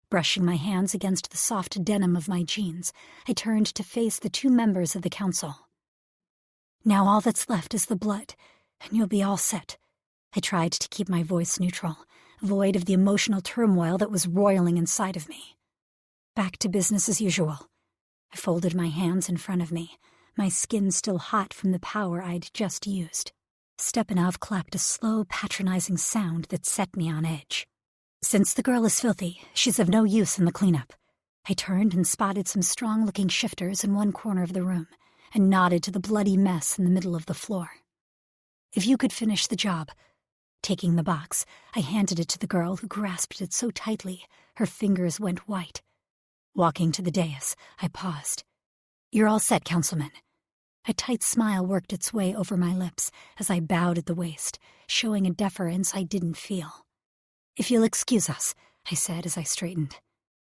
Brushing my hands against the soft denim of my jeans, I turned to face the two members of the council. "Now all that's left is the blood, and you'll be all set." I tried to keep my voice neutral, void of the emotional turmoil that was roiling inside of me. Back to business as usual. I folded my hands in front of me, my skin still hot from the power I'd just used. Stepanov clapped a slow, patronizing sound that set me on edge. Since the girl is filthy, she's of no use in the cleanup. I turned and spotted some strong-looking shifters in one corner of the room and nodded to the bloody mess in the middle of the floor. If you could finish the job. Taking the box, I handed it to the girl who grasped it so tightly, her fingers went white. Walking to the dais, I paused. You're all set, Councilman. A tight smile worked its way over my lips as I bowed at the waist, showing a deference I didn't feel. If you'll excuse us, I said as I straightened.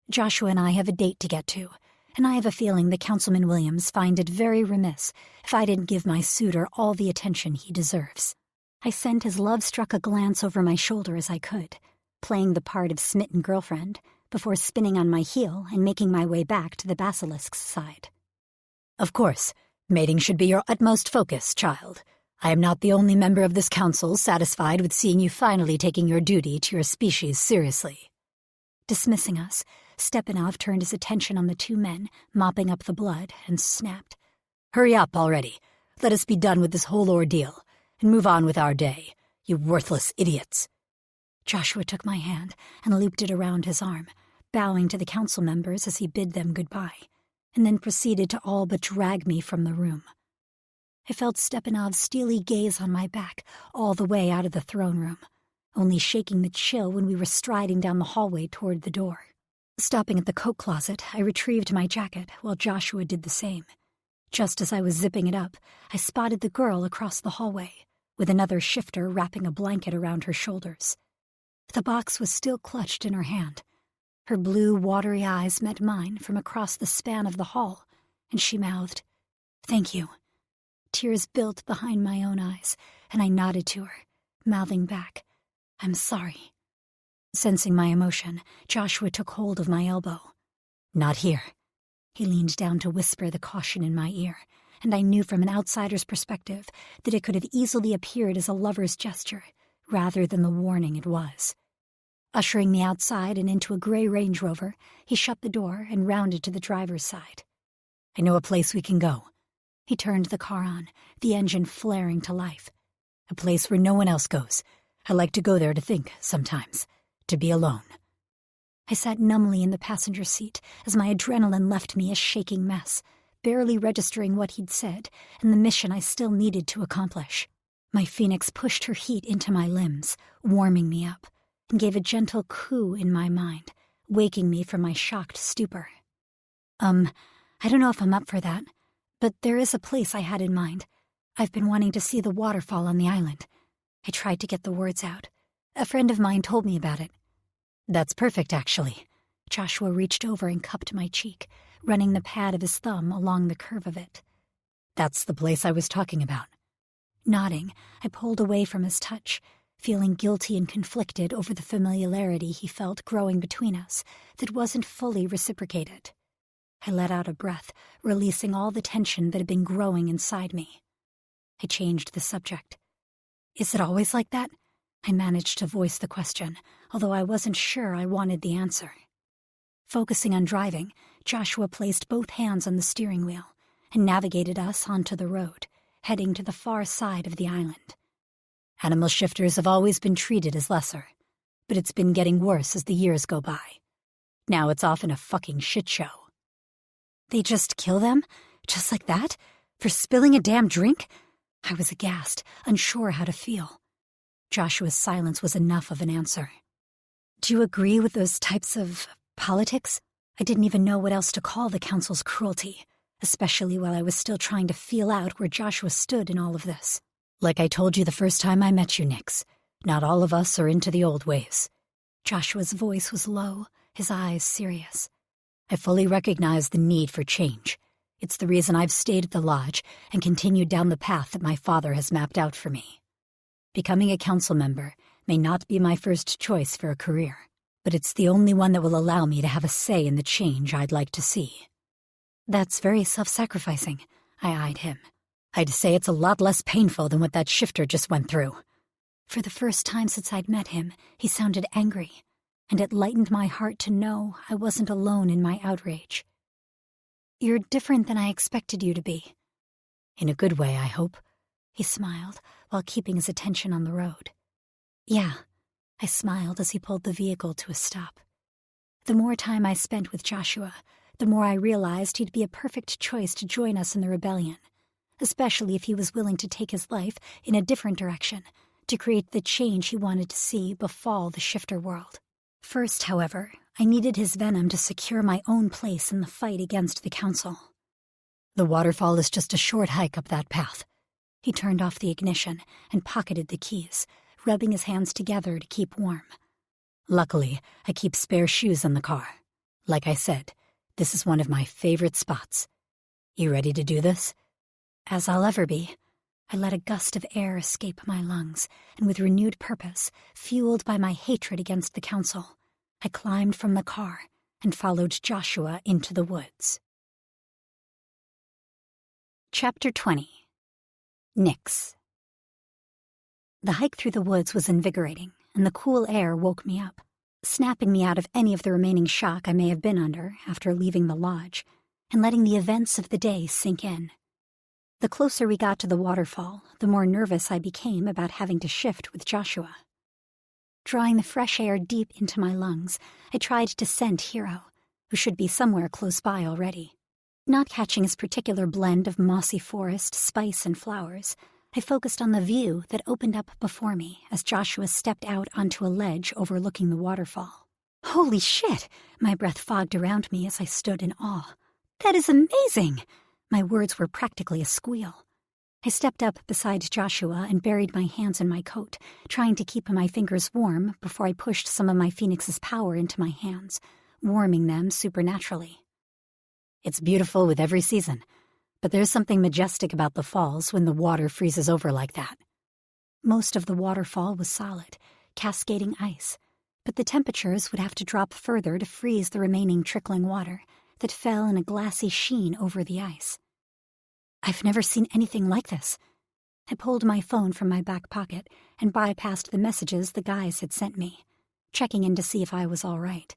Joshua and I have a date to get to, and I have a feeling that Councilman Williams find it very remiss if I didn't give my suitor all the attention he deserves. I sent as love-struck a glance over my shoulder as I could, playing the part of smitten girlfriend, before spinning on my heel and making my way back to the basilisk's side. Of course, mating should be your utmost focus, child. I am not the only member of this council satisfied with seeing you finally taking your duty to your species seriously. Dismissing us, Stepanov turned his attention on the two men, mopping up the blood, and snapped. Hurry up already. Let us be done with this whole ordeal, and move on with our day, you worthless idiots. Joshua took my hand and looped it around his arm, bowing to the council members as he bid them goodbye, and then proceeded to all but drag me from the room. I felt Stepanov's steely gaze on my back all the way out of the throne room, only shaking the chill when we were striding down the hallway toward the door. Stopping at the coat closet, I retrieved my jacket while Joshua did the same. Just as I was zipping it up, I spotted the girl across the hallway, with another shifter wrapping a blanket around her shoulders. The box was still clutched in her hand. Her blue, watery eyes met mine from across the span of the hall, and she mouthed, "Thank you." Tears built behind my own eyes, and I nodded to her, mouthing back, "I'm sorry." Sensing my emotion, Joshua took hold of my elbow. "Not here." He leaned down to whisper the caution in my ear, and I knew from an outsider's perspective that it could have easily appeared as a lover's gesture, rather than the warning it was. Ushering me outside and into a gray Range Rover, he shut the door and rounded to the driver's side. "I know a place we can go." He turned the car on, the engine flaring to life. "A place where no one else goes. I like to go there to think, sometimes. To be alone." I sat numbly in the passenger seat as my adrenaline left me a shaking mess, barely registering what he'd said and the mission I still needed to accomplish. My phoenix pushed her heat into my limbs, warming me up, and gave a gentle coo in my mind, waking me from my shocked stupor. I don't know if I'm up for that, but there is a place I had in mind. I've been wanting to see the waterfall on the island." I tried to get the words out. A friend of mine told me about it. "That's perfect, actually." Joshua reached over and cupped my cheek, running the pad of his thumb along the curve of it. "That's the place I was talking about." Nodding, I pulled away from his touch, feeling guilty and conflicted over the familiarity he felt growing between us that wasn't fully reciprocated. I let out a breath, releasing all the tension that had been growing inside me. I changed the subject. "Is it always like that?" I managed to voice the question, although I wasn't sure I wanted the answer. Focusing on driving, Joshua placed both hands on the steering wheel and navigated us onto the road, heading to the far side of the island. "Animal shifters have always been treated as lesser, but it's been getting worse as the years go by. Now it's often a fucking shit show." "They just kill them? Just like that? For spilling a damn drink?" I was aghast, unsure how to feel. Joshua's silence was enough of an answer. "Do you agree with those types of politics?" I didn't even know what else to call the council's cruelty, especially while I was still trying to feel out where Joshua stood in all of this. "Like I told you the first time I met you, Nix, not all of us are into the old ways." Joshua's voice was low, his eyes serious. "I fully recognize the need for change. It's the reason I've stayed at the lodge and continued down the path that my father has mapped out for me. Becoming a council member may not be my first choice for a career, but it's the only one that will allow me to have a say in the change I'd like to see." "That's very self-sacrificing," I eyed him. "I'd say it's a lot less painful than what that shifter just went through." For the first time since I'd met him, he sounded angry. and it lightened my heart to know I wasn't alone in my outrage. "You're different than I expected you to be." In a good way, I hope. He smiled while keeping his attention on the road. "Yeah," I smiled as he pulled the vehicle to a stop. The more time I spent with Joshua, the more I realized he'd be a perfect choice to join us in the rebellion, especially if he was willing to take his life in a different direction to create the change he wanted to see befall the shifter world. First, however, I needed his venom to secure my own place in the fight against the Council. The waterfall is just a short hike up that path. He turned off the ignition and pocketed the keys, rubbing his hands together to keep warm. Luckily, I keep spare shoes in the car. Like I said, this is one of my favorite spots. You ready to do this? As I'll ever be. I let a gust of air escape my lungs, and with renewed purpose, fueled by my hatred against the Council, I climbed from the car and followed Joshua into the woods. Chapter 20. Nix. The hike through the woods was invigorating, and the cool air woke me up, snapping me out of any of the remaining shock I may have been under after leaving the lodge, and letting the events of the day sink in. The closer we got to the waterfall, the more nervous I became about having to shift with Joshua. Drawing the fresh air deep into my lungs, I tried to scent Hero, who should be somewhere close by already. Not catching his particular blend of mossy forest, spice, and flowers, I focused on the view that opened up before me as Joshua stepped out onto a ledge overlooking the waterfall. Holy shit! My breath fogged around me as I stood in awe. That is amazing! My words were practically a squeal. I stepped up beside Joshua and buried my hands in my coat, trying to keep my fingers warm before I pushed some of my Phoenix's power into my hands, warming them supernaturally. It's beautiful with every season, but there's something majestic about the falls when the water freezes over like that. Most of the waterfall was solid, cascading ice, but the temperatures would have to drop further to freeze the remaining trickling water that fell in a glassy sheen over the ice. I've never seen anything like this. I pulled my phone from my back pocket and bypassed the messages the guys had sent me, checking in to see if I was all right.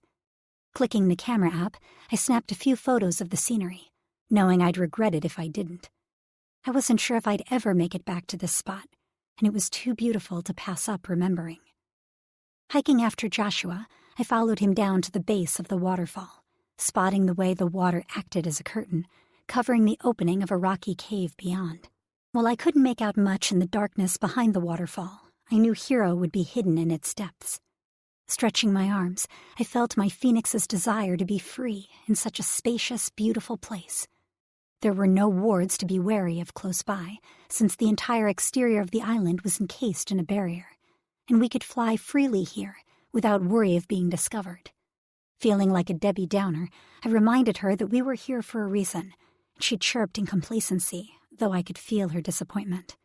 Clicking the camera app, I snapped a few photos of the scenery, knowing I'd regret it if I didn't. I wasn't sure if I'd ever make it back to this spot, and it was too beautiful to pass up remembering. Hiking after Joshua, I followed him down to the base of the waterfall, spotting the way the water acted as a curtain, covering the opening of a rocky cave beyond. While I couldn't make out much in the darkness behind the waterfall, I knew Hero would be hidden in its depths. Stretching my arms, I felt my Phoenix's desire to be free in such a spacious, beautiful place. There were no wards to be wary of close by, since the entire exterior of the island was encased in a barrier, and we could fly freely here without worry of being discovered. Feeling like a Debbie Downer, I reminded her that we were here for a reason, and she chirped in complacency, though I could feel her disappointment.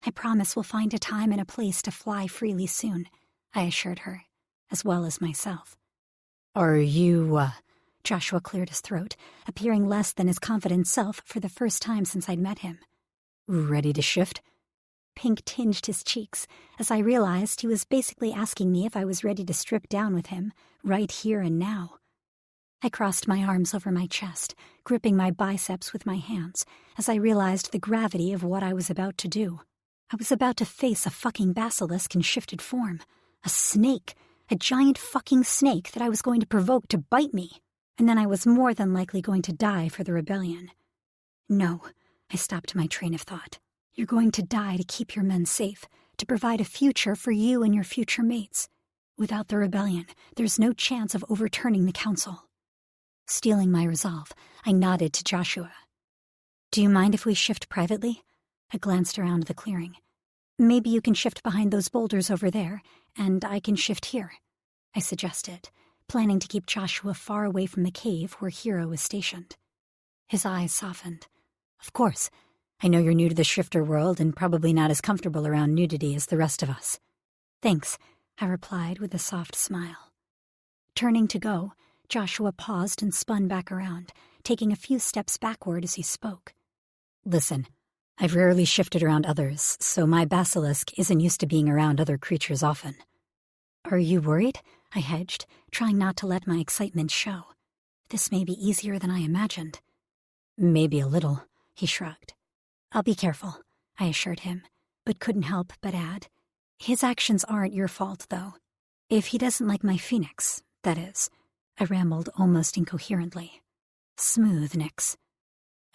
"I promise we'll find a time and a place to fly freely soon," I assured her, as well as myself. Are you, Joshua cleared his throat, appearing less than his confident self for the first time since I'd met him. ready to shift? Pink tinged his cheeks as I realized he was basically asking me if I was ready to strip down with him, right here and now. I crossed my arms over my chest, gripping my biceps with my hands, as I realized the gravity of what I was about to do. I was about to face a fucking basilisk in shifted form. A snake. A giant fucking snake that I was going to provoke to bite me. And then I was more than likely going to die for the rebellion. No, I stopped my train of thought. You're going to die to keep your men safe, to provide a future for you and your future mates. Without the rebellion, there's no chance of overturning the council. Stealing my resolve, I nodded to Joshua. Do you mind if we shift privately? I glanced around the clearing. Maybe you can shift behind those boulders over there, and I can shift here, I suggested, planning to keep Joshua far away from the cave where Hero was stationed. His eyes softened. Of course. I know you're new to the shifter world and probably not as comfortable around nudity as the rest of us. Thanks, I replied with a soft smile. Turning to go, Joshua paused and spun back around, taking a few steps backward as he spoke. Listen, I've rarely shifted around others, so my basilisk isn't used to being around other creatures often. Are you worried? I hedged, trying not to let my excitement show. This may be easier than I imagined. Maybe a little, he shrugged. I'll be careful, I assured him, but couldn't help but add, his actions aren't your fault, though. If he doesn't like my phoenix, that is. I rambled almost incoherently. Smooth, Nix.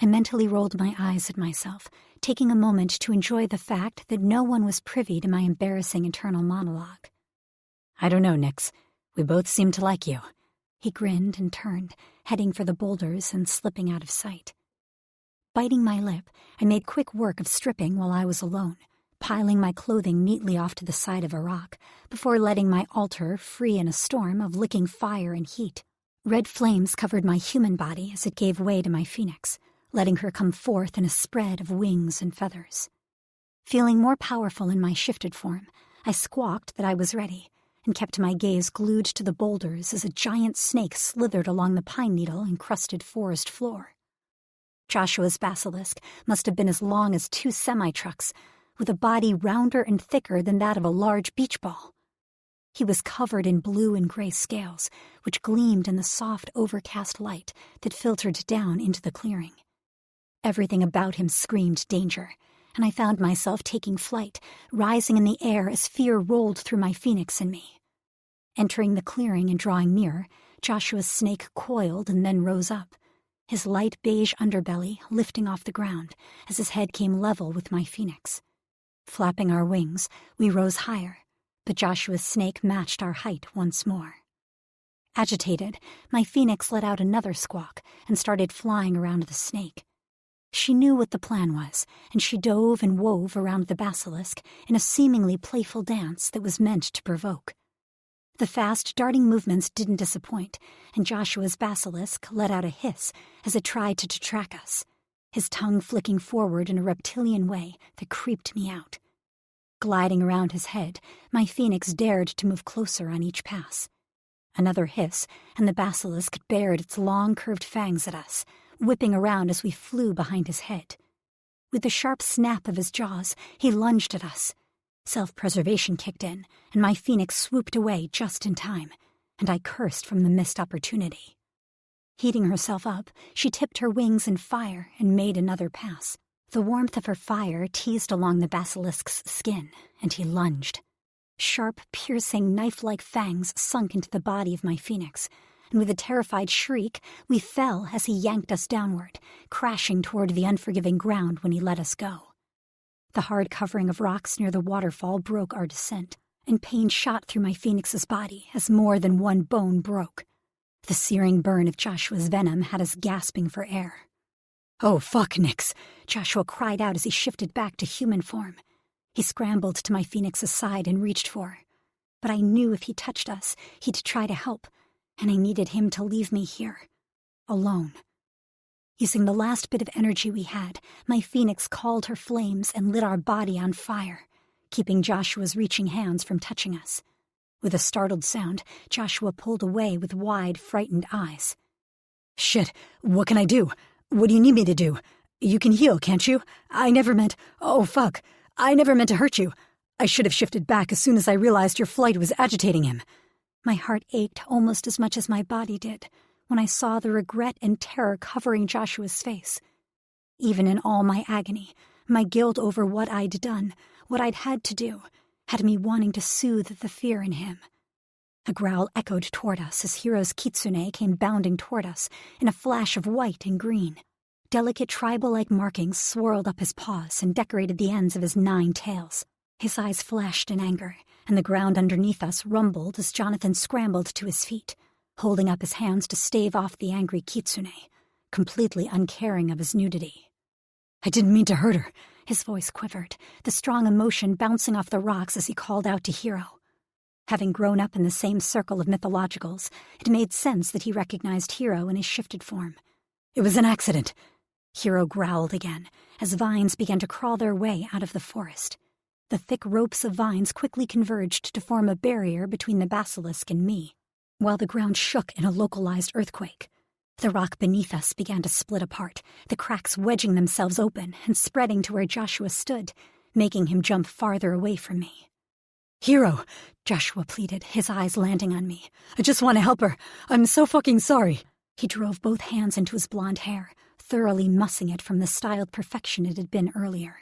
I mentally rolled my eyes at myself, taking a moment to enjoy the fact that no one was privy to my embarrassing internal monologue. I don't know, Nix. We both seem to like you. He grinned and turned, heading for the boulders and slipping out of sight. Biting my lip, I made quick work of stripping while I was alone, piling my clothing neatly off to the side of a rock before letting my altar free in a storm of licking fire and heat. Red flames covered my human body as it gave way to my phoenix, letting her come forth in a spread of wings and feathers. Feeling more powerful in my shifted form, I squawked that I was ready and kept my gaze glued to the boulders as a giant snake slithered along the pine needle-encrusted forest floor. Joshua's basilisk must have been as long as 2 semi-trucks, with a body rounder and thicker than that of a large beach ball. He was covered in blue and gray scales, which gleamed in the soft, overcast light that filtered down into the clearing. Everything about him screamed danger, and I found myself taking flight, rising in the air as fear rolled through my phoenix and me. Entering the clearing and drawing near, Joshua's snake coiled and then rose up, his light beige underbelly lifting off the ground as his head came level with my phoenix. Flapping our wings, we rose higher, but Joshua's snake matched our height once more. Agitated, my phoenix let out another squawk and started flying around the snake. She knew what the plan was, and she dove and wove around the basilisk in a seemingly playful dance that was meant to provoke. The fast, darting movements didn't disappoint, and Joshua's basilisk let out a hiss as it tried to detract us, his tongue flicking forward in a reptilian way that creeped me out. Gliding around his head, my phoenix dared to move closer on each pass. Another hiss, and the basilisk bared its long, curved fangs at us, whipping around as we flew behind his head. With the sharp snap of his jaws, he lunged at us. Self-preservation kicked in, and my phoenix swooped away just in time, and I cursed from the missed opportunity. Heating herself up, she tipped her wings in fire and made another pass. The warmth of her fire teased along the basilisk's skin, and he lunged. Sharp, piercing, knife-like fangs sunk into the body of my phoenix, and with a terrified shriek, we fell as he yanked us downward, crashing toward the unforgiving ground when he let us go. The hard covering of rocks near the waterfall broke our descent, and pain shot through my phoenix's body as more than one bone broke. The searing burn of Joshua's venom had us gasping for air. "Oh, fuck, Nix!" Joshua cried out as he shifted back to human form. He scrambled to my phoenix's side and reached for her. But I knew if he touched us, he'd try to help, and I needed him to leave me here, alone. Using the last bit of energy we had, my phoenix called her flames and lit our body on fire, keeping Joshua's reaching hands from touching us. With a startled sound, Joshua pulled away with wide, frightened eyes. "Shit, what can I do? What do you need me to do? You can heal, can't you? I never meant to hurt you. I should have shifted back as soon as I realized your flight was agitating him." My heart ached almost as much as my body did when I saw the regret and terror covering Joshua's face. Even in all my agony, my guilt over what I'd done, what I'd had to do, had me wanting to soothe the fear in him. A growl echoed toward us as Hiro's kitsune came bounding toward us in a flash of white and green. Delicate tribal-like markings swirled up his paws and decorated the ends of his 9 tails. His eyes flashed in anger, and the ground underneath us rumbled as Jonathan scrambled to his feet, holding up his hands to stave off the angry kitsune, completely uncaring of his nudity. "I didn't mean to hurt her." His voice quivered, the strong emotion bouncing off the rocks as he called out to Hiro. Having grown up in the same circle of mythologicals, it made sense that he recognized Hiro in his shifted form. "It was an accident." Hiro growled again, as vines began to crawl their way out of the forest. The thick ropes of vines quickly converged to form a barrier between the basilisk and me, while the ground shook in a localized earthquake. The rock beneath us began to split apart, the cracks wedging themselves open and spreading to where Joshua stood, making him jump farther away from me. Hiro, Joshua pleaded, his eyes landing on me. I just want to help her. I'm so fucking sorry. He drove both hands into his blonde hair, thoroughly mussing it from the styled perfection it had been earlier.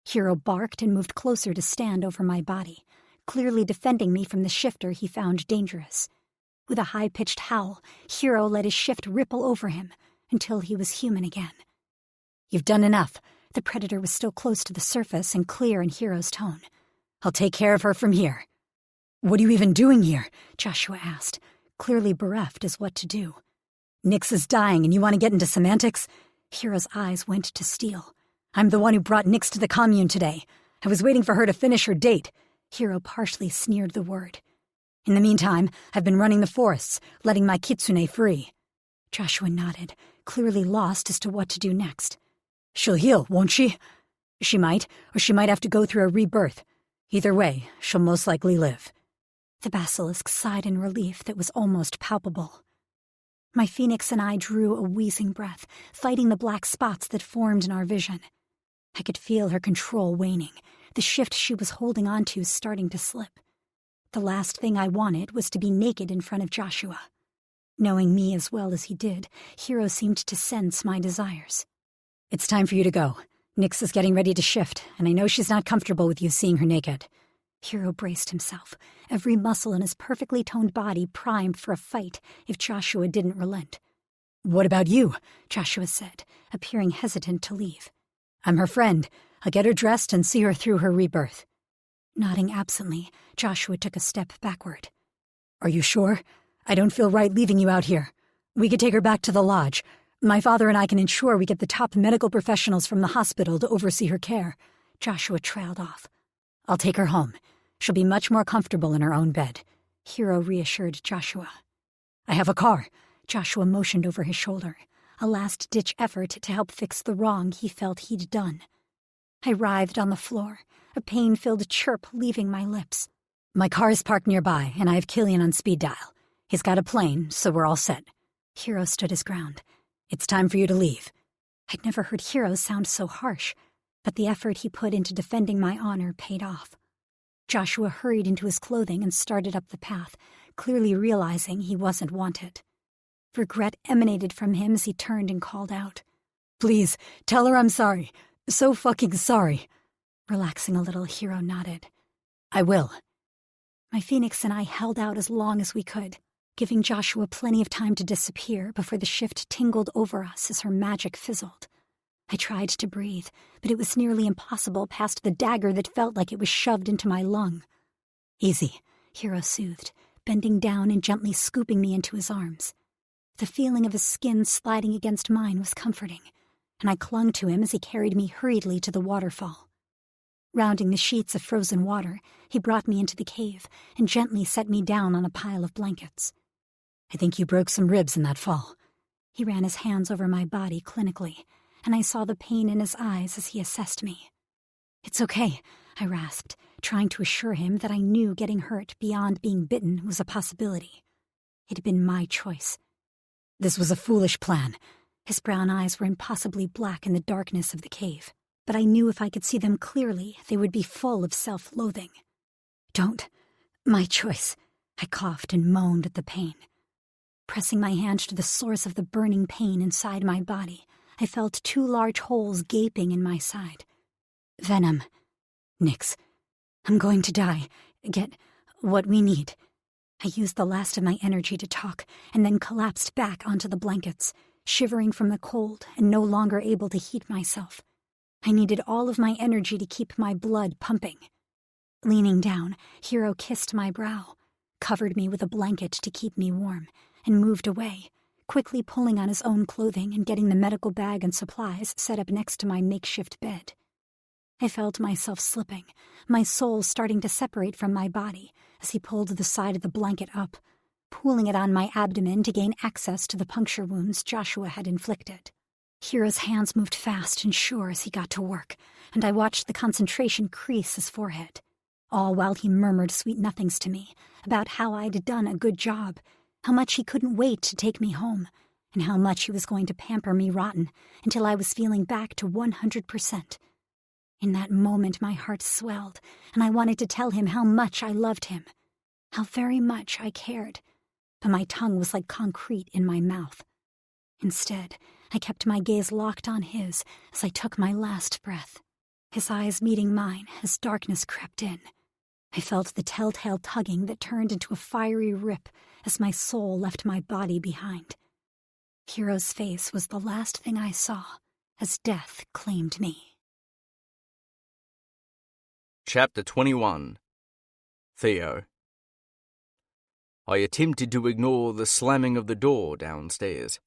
Hiro barked and moved closer to stand over my body, clearly defending me from the shifter he found dangerous. With a high-pitched howl, Hiro let his shift ripple over him until he was human again. You've done enough. The predator was still close to the surface and clear in Hiro's tone. I'll take care of her from here. What are you even doing here? Joshua asked, clearly bereft as what to do. Nix is dying and you want to get into semantics? Hiro's eyes went to steel. I'm the one who brought Nix to the commune today. I was waiting for her to finish her date. Hiro partially sneered the word. In the meantime, I've been running the forests, letting my kitsune free. Joshua nodded, clearly lost as to what to do next. She'll heal, won't she? She might, or she might have to go through a rebirth. Either way, she'll most likely live. The basilisk sighed in relief that was almost palpable. My phoenix and I drew a wheezing breath, fighting the black spots that formed in our vision. I could feel her control waning, the shift she was holding onto starting to slip. The last thing I wanted was to be naked in front of Joshua. Knowing me as well as he did, Hiro seemed to sense my desires. It's time for you to go. Nix is getting ready to shift, and I know she's not comfortable with you seeing her naked. Hiro braced himself, every muscle in his perfectly toned body primed for a fight if Joshua didn't relent. What about you? Joshua said, appearing hesitant to leave. I'm her friend. I'll get her dressed and see her through her rebirth. Nodding absently, Joshua took a step backward. Are you sure? I don't feel right leaving you out here. We could take her back to the lodge. My father and I can ensure we get the top medical professionals from the hospital to oversee her care. Joshua trailed off. I'll take her home. She'll be much more comfortable in her own bed. Hiro reassured Joshua. I have a car. Joshua motioned over his shoulder, a last-ditch effort to help fix the wrong he felt he'd done. I writhed on the floor, a pain-filled chirp leaving my lips. My car is parked nearby, and I have Killian on speed dial. He's got a plane, so we're all set. Hiro stood his ground. It's time for you to leave. I'd never heard Hiro sound so harsh, but the effort he put into defending my honor paid off. Joshua hurried into his clothing and started up the path, clearly realizing he wasn't wanted. Regret emanated from him as he turned and called out. Please, tell her I'm sorry. So fucking sorry. Relaxing a little, Hiro nodded. I will. My phoenix and I held out as long as we could, giving Joshua plenty of time to disappear before the shift tingled over us as her magic fizzled. I tried to breathe, but it was nearly impossible past the dagger that felt like it was shoved into my lung. Easy, Hiro soothed, bending down and gently scooping me into his arms. The feeling of his skin sliding against mine was comforting, and I clung to him as he carried me hurriedly to the waterfall. Rounding the sheets of frozen water, he brought me into the cave and gently set me down on a pile of blankets. I think you broke some ribs in that fall. He ran his hands over my body clinically, and I saw the pain in his eyes as he assessed me. It's okay, I rasped, trying to assure him that I knew getting hurt beyond being bitten was a possibility. It had been my choice. This was a foolish plan. His brown eyes were impossibly black in the darkness of the cave, but I knew if I could see them clearly, they would be full of self-loathing. Don't. My choice. I coughed and moaned at the pain. Pressing my hand to the source of the burning pain inside my body, I felt 2 large holes gaping in my side. Venom. Nix. I'm going to die. Get what we need. I used the last of my energy to talk, and then collapsed back onto the blankets, shivering from the cold and no longer able to heat myself. I needed all of my energy to keep my blood pumping. Leaning down, Hiro kissed my brow, covered me with a blanket to keep me warm, and moved away, quickly pulling on his own clothing and getting the medical bag and supplies set up next to my makeshift bed. I felt myself slipping, my soul starting to separate from my body as he pulled the side of the blanket up, pulling it on my abdomen to gain access to the puncture wounds Joshua had inflicted. Hiro's hands moved fast and sure as he got to work, and I watched the concentration crease his forehead, all while he murmured sweet nothings to me about how I'd done a good job, how much he couldn't wait to take me home, and how much he was going to pamper me rotten until I was feeling back to 100%. In that moment, my heart swelled, and I wanted to tell him how much I loved him, how very much I cared, but my tongue was like concrete in my mouth. Instead, I kept my gaze locked on his as I took my last breath, his eyes meeting mine as darkness crept in. I felt the telltale tugging that turned into a fiery rip as my soul left my body behind. Hero's face was the last thing I saw as death claimed me. Chapter 21. Theo. I attempted to ignore the slamming of the door downstairs.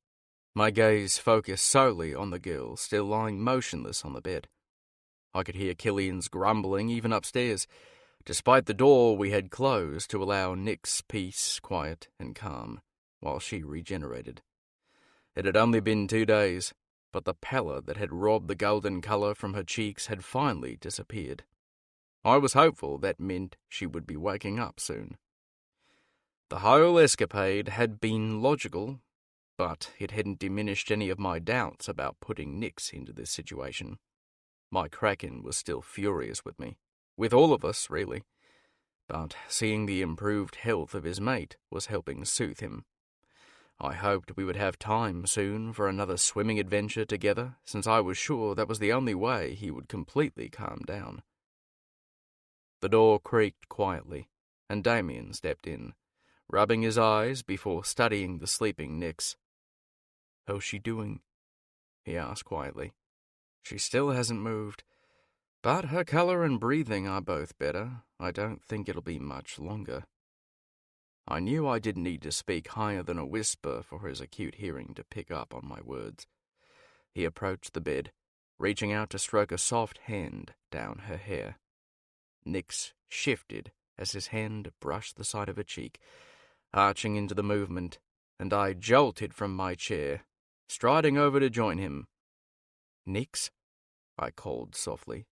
My gaze focused solely on the girl still lying motionless on the bed. I could hear Killian's grumbling even upstairs, despite the door we had closed to allow Nick's peace, quiet, and calm, while she regenerated. It had only been 2 days, but the pallor that had robbed the golden colour from her cheeks had finally disappeared. I was hopeful that meant she would be waking up soon. The whole escapade had been logical, but it hadn't diminished any of my doubts about putting Nix into this situation. My Kraken was still furious with me, with all of us, really, but seeing the improved health of his mate was helping soothe him. I hoped we would have time soon for another swimming adventure together, since I was sure that was the only way he would completely calm down. The door creaked quietly, and Damien stepped in, rubbing his eyes before studying the sleeping Nix. "How's she doing?" he asked quietly. "She still hasn't moved, but her colour and breathing are both better. I don't think it'll be much longer." I knew I didn't need to speak higher than a whisper for his acute hearing to pick up on my words. He approached the bed, reaching out to stroke a soft hand down her hair. Nix shifted as his hand brushed the side of her cheek, arching into the movement, and I jolted from my chair, striding over to join him. "Nix?" I called softly,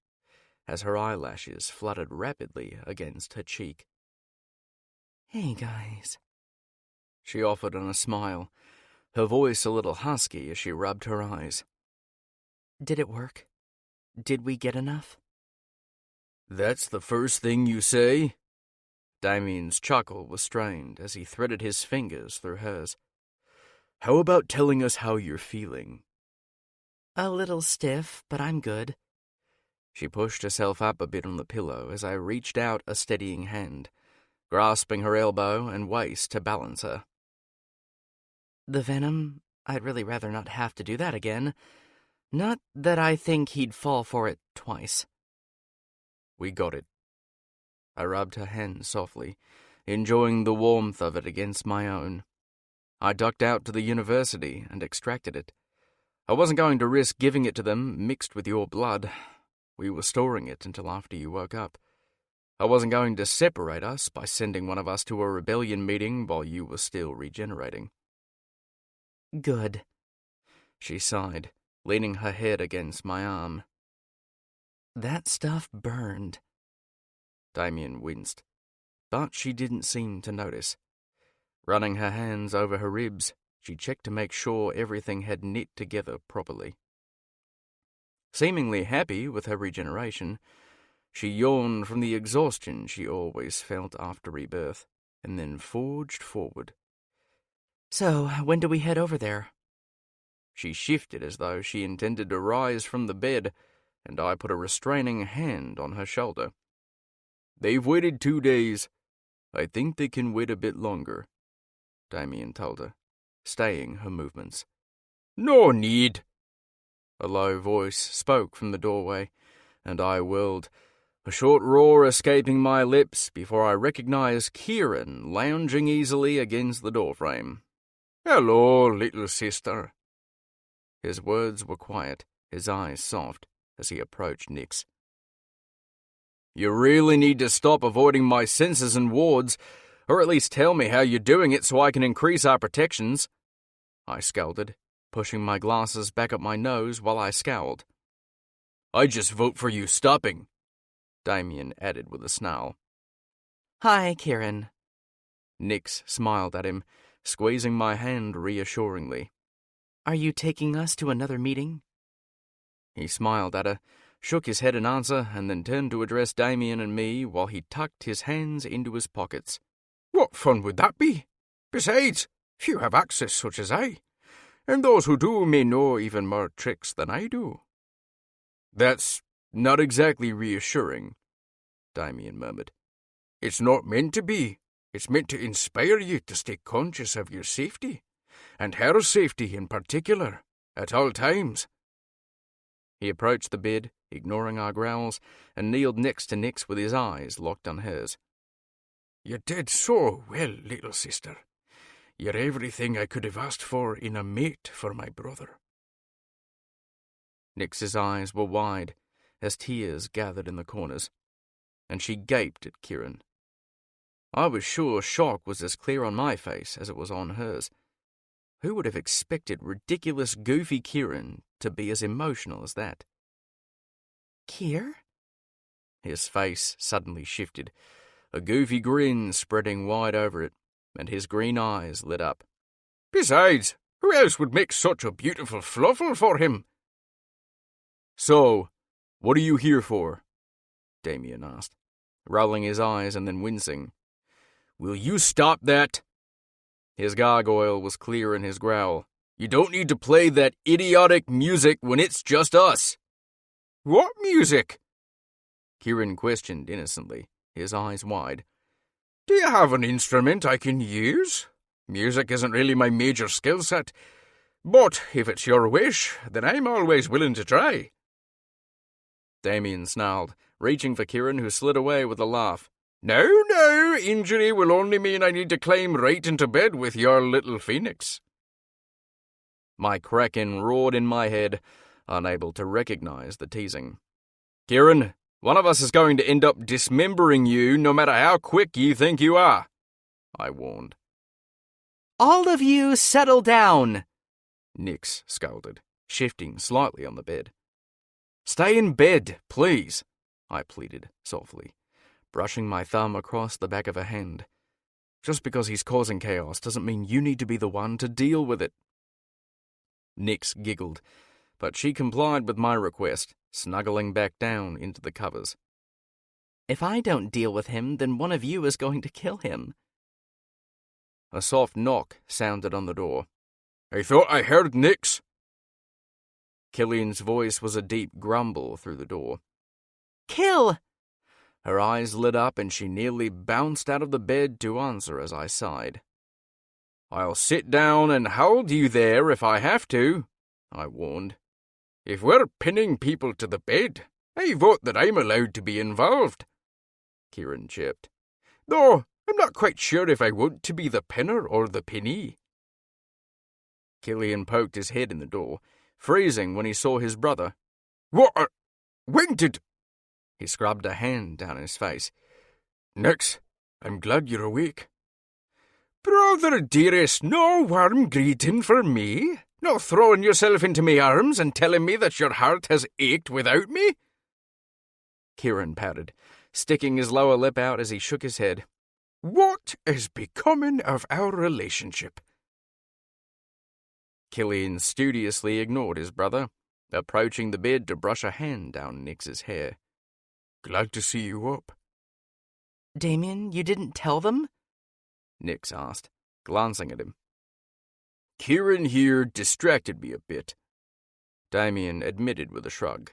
as her eyelashes fluttered rapidly against her cheek. "Hey, guys," she offered on a smile, her voice a little husky as she rubbed her eyes. "Did it work? Did we get enough?" "That's the first thing you say?" Damien's chuckle was strained as he threaded his fingers through hers. "How about telling us how you're feeling?" "A little stiff, but I'm good." She pushed herself up a bit on the pillow as I reached out a steadying hand, grasping her elbow and waist to balance her. "The venom, I'd really rather not have to do that again. Not that I think he'd fall for it twice." "We got it." I rubbed her hand softly, enjoying the warmth of it against my own. I ducked out to the university and extracted it. I wasn't going to risk giving it to them mixed with your blood. We were storing it until after you woke up. I wasn't going to separate us by sending one of us to a rebellion meeting while you were still regenerating. "Good," she sighed, leaning her head against my arm. "That stuff burned." Damien winced, but she didn't seem to notice. Running her hands over her ribs, she checked to make sure everything had knit together properly. Seemingly happy with her regeneration, she yawned from the exhaustion she always felt after rebirth, and then forged forward. "So, when do we head over there?" She shifted as though she intended to rise from the bed, and I put a restraining hand on her shoulder. "They've waited 2 days. I think they can wait a bit longer," Damien told her, staying her movements. "No need." A low voice spoke from the doorway, and I whirled, a short roar escaping my lips before I recognized Kieran lounging easily against the doorframe. "Hello, little sister." His words were quiet, his eyes soft, as he approached Nix. "You really need to stop avoiding my sensors and wards, or at least tell me how you're doing it so I can increase our protections," I scolded, pushing my glasses back up my nose while I scowled. "I just vote for you stopping," Damien added with a snarl. "Hi, Kieran." Nix smiled at him, squeezing my hand reassuringly. "Are you taking us to another meeting?" He smiled at her, shook his head in answer, and then turned to address Damien and me while he tucked his hands into his pockets. What fun would that be? Besides, few have access such as I, and those who do may know even more tricks than I do. That's not exactly reassuring, Damien murmured. It's not meant to be. It's meant to inspire you to stay conscious of your safety, and her safety in particular, at all times. He approached the bed, ignoring our growls, and kneeled next to Nix with his eyes locked on hers. You did so well, little sister. You're everything I could have asked for in a mate for my brother. Nix's eyes were wide as tears gathered in the corners, and she gaped at Kieran. I was sure shock was as clear on my face as it was on hers. Who would have expected ridiculous, goofy Kieran to be as emotional as that? Kier? His face suddenly shifted, a goofy grin spreading wide over it, and his green eyes lit up. Besides, who else would make such a beautiful fluffle for him? So, what are you here for? Damien asked, rolling his eyes and then wincing. Will you stop that? His gargoyle was clear in his growl. You don't need to play that idiotic music when it's just us. What music? Kieran questioned innocently, his eyes wide. Do you have an instrument I can use? Music isn't really my major skill set, but if it's your wish, then I'm always willing to try. Damien snarled, reaching for Kieran, who slid away with a laugh. No, injury will only mean I need to climb right into bed with your little phoenix. My kraken roared in my head, unable to recognize the teasing. Kieran, one of us is going to end up dismembering you no matter how quick you think you are, I warned. All of you settle down, Nix scolded, shifting slightly on the bed. Stay in bed, please, I pleaded softly, brushing my thumb across the back of her hand. Just because he's causing chaos doesn't mean you need to be the one to deal with it. Nix giggled, but she complied with my request, snuggling back down into the covers. If I don't deal with him, then one of you is going to kill him. A soft knock sounded on the door. I thought I heard Nix. Killian's voice was a deep grumble through the door. Kill! Her eyes lit up and she nearly bounced out of the bed to answer as I sighed. I'll sit down and hold you there if I have to, I warned. If we're pinning people to the bed, I vote that I'm allowed to be involved, Kieran chirped. Though I'm not quite sure if I want to be the pinner or the pinnee. Killian poked his head in the door, freezing when he saw his brother. What? When did... He scrubbed a hand down his face. Nix, I'm glad you're awake. Brother dearest, no warm greeting for me? No throwing yourself into my arms and telling me that your heart has ached without me? Kieran pouted, sticking his lower lip out as he shook his head. What is becoming of our relationship? Killian studiously ignored his brother, approaching the bed to brush a hand down Nix's hair. Glad to see you up. Damien, you didn't tell them? Nix asked, glancing at him. Kieran here distracted me a bit, Damien admitted with a shrug.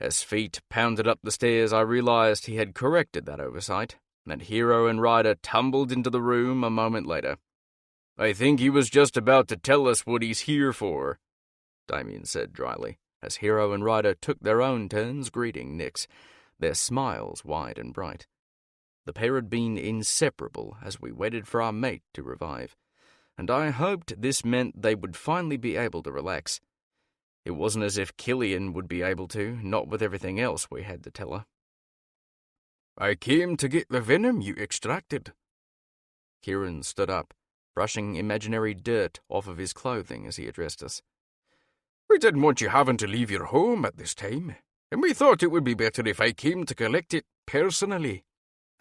As feet pounded up the stairs, I realized he had corrected that oversight, and Hero and Ryder tumbled into the room a moment later. I think he was just about to tell us what he's here for, Damien said dryly, as Hero and Ryder took their own turns greeting Nix, their smiles wide and bright. The pair had been inseparable as we waited for our mate to revive, and I hoped this meant they would finally be able to relax. It wasn't as if Killian would be able to, not with everything else we had to tell her. I came to get the venom you extracted. Kieran stood up, brushing imaginary dirt off of his clothing as he addressed us. We didn't want you having to leave your home at this time, and we thought it would be better if I came to collect it personally.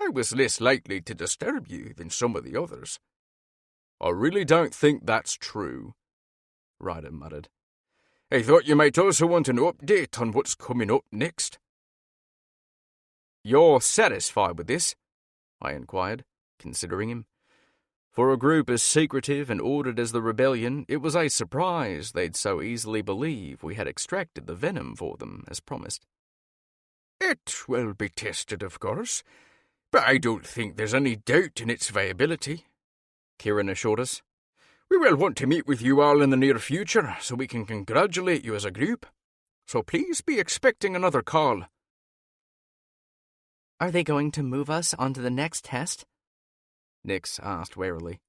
I was less likely to disturb you than some of the others. I really don't think that's true, Ryder muttered. I thought you might also want an update on what's coming up next. You're satisfied with this? I inquired, considering him. For a group as secretive and ordered as the rebellion, it was a surprise they'd so easily believe we had extracted the venom for them, as promised. It will be tested, of course, but I don't think there's any doubt in its viability, Kieran assured us. We will want to meet with you all in the near future so we can congratulate you as a group. So please be expecting another call. Are they going to move us onto the next test? Nix asked warily.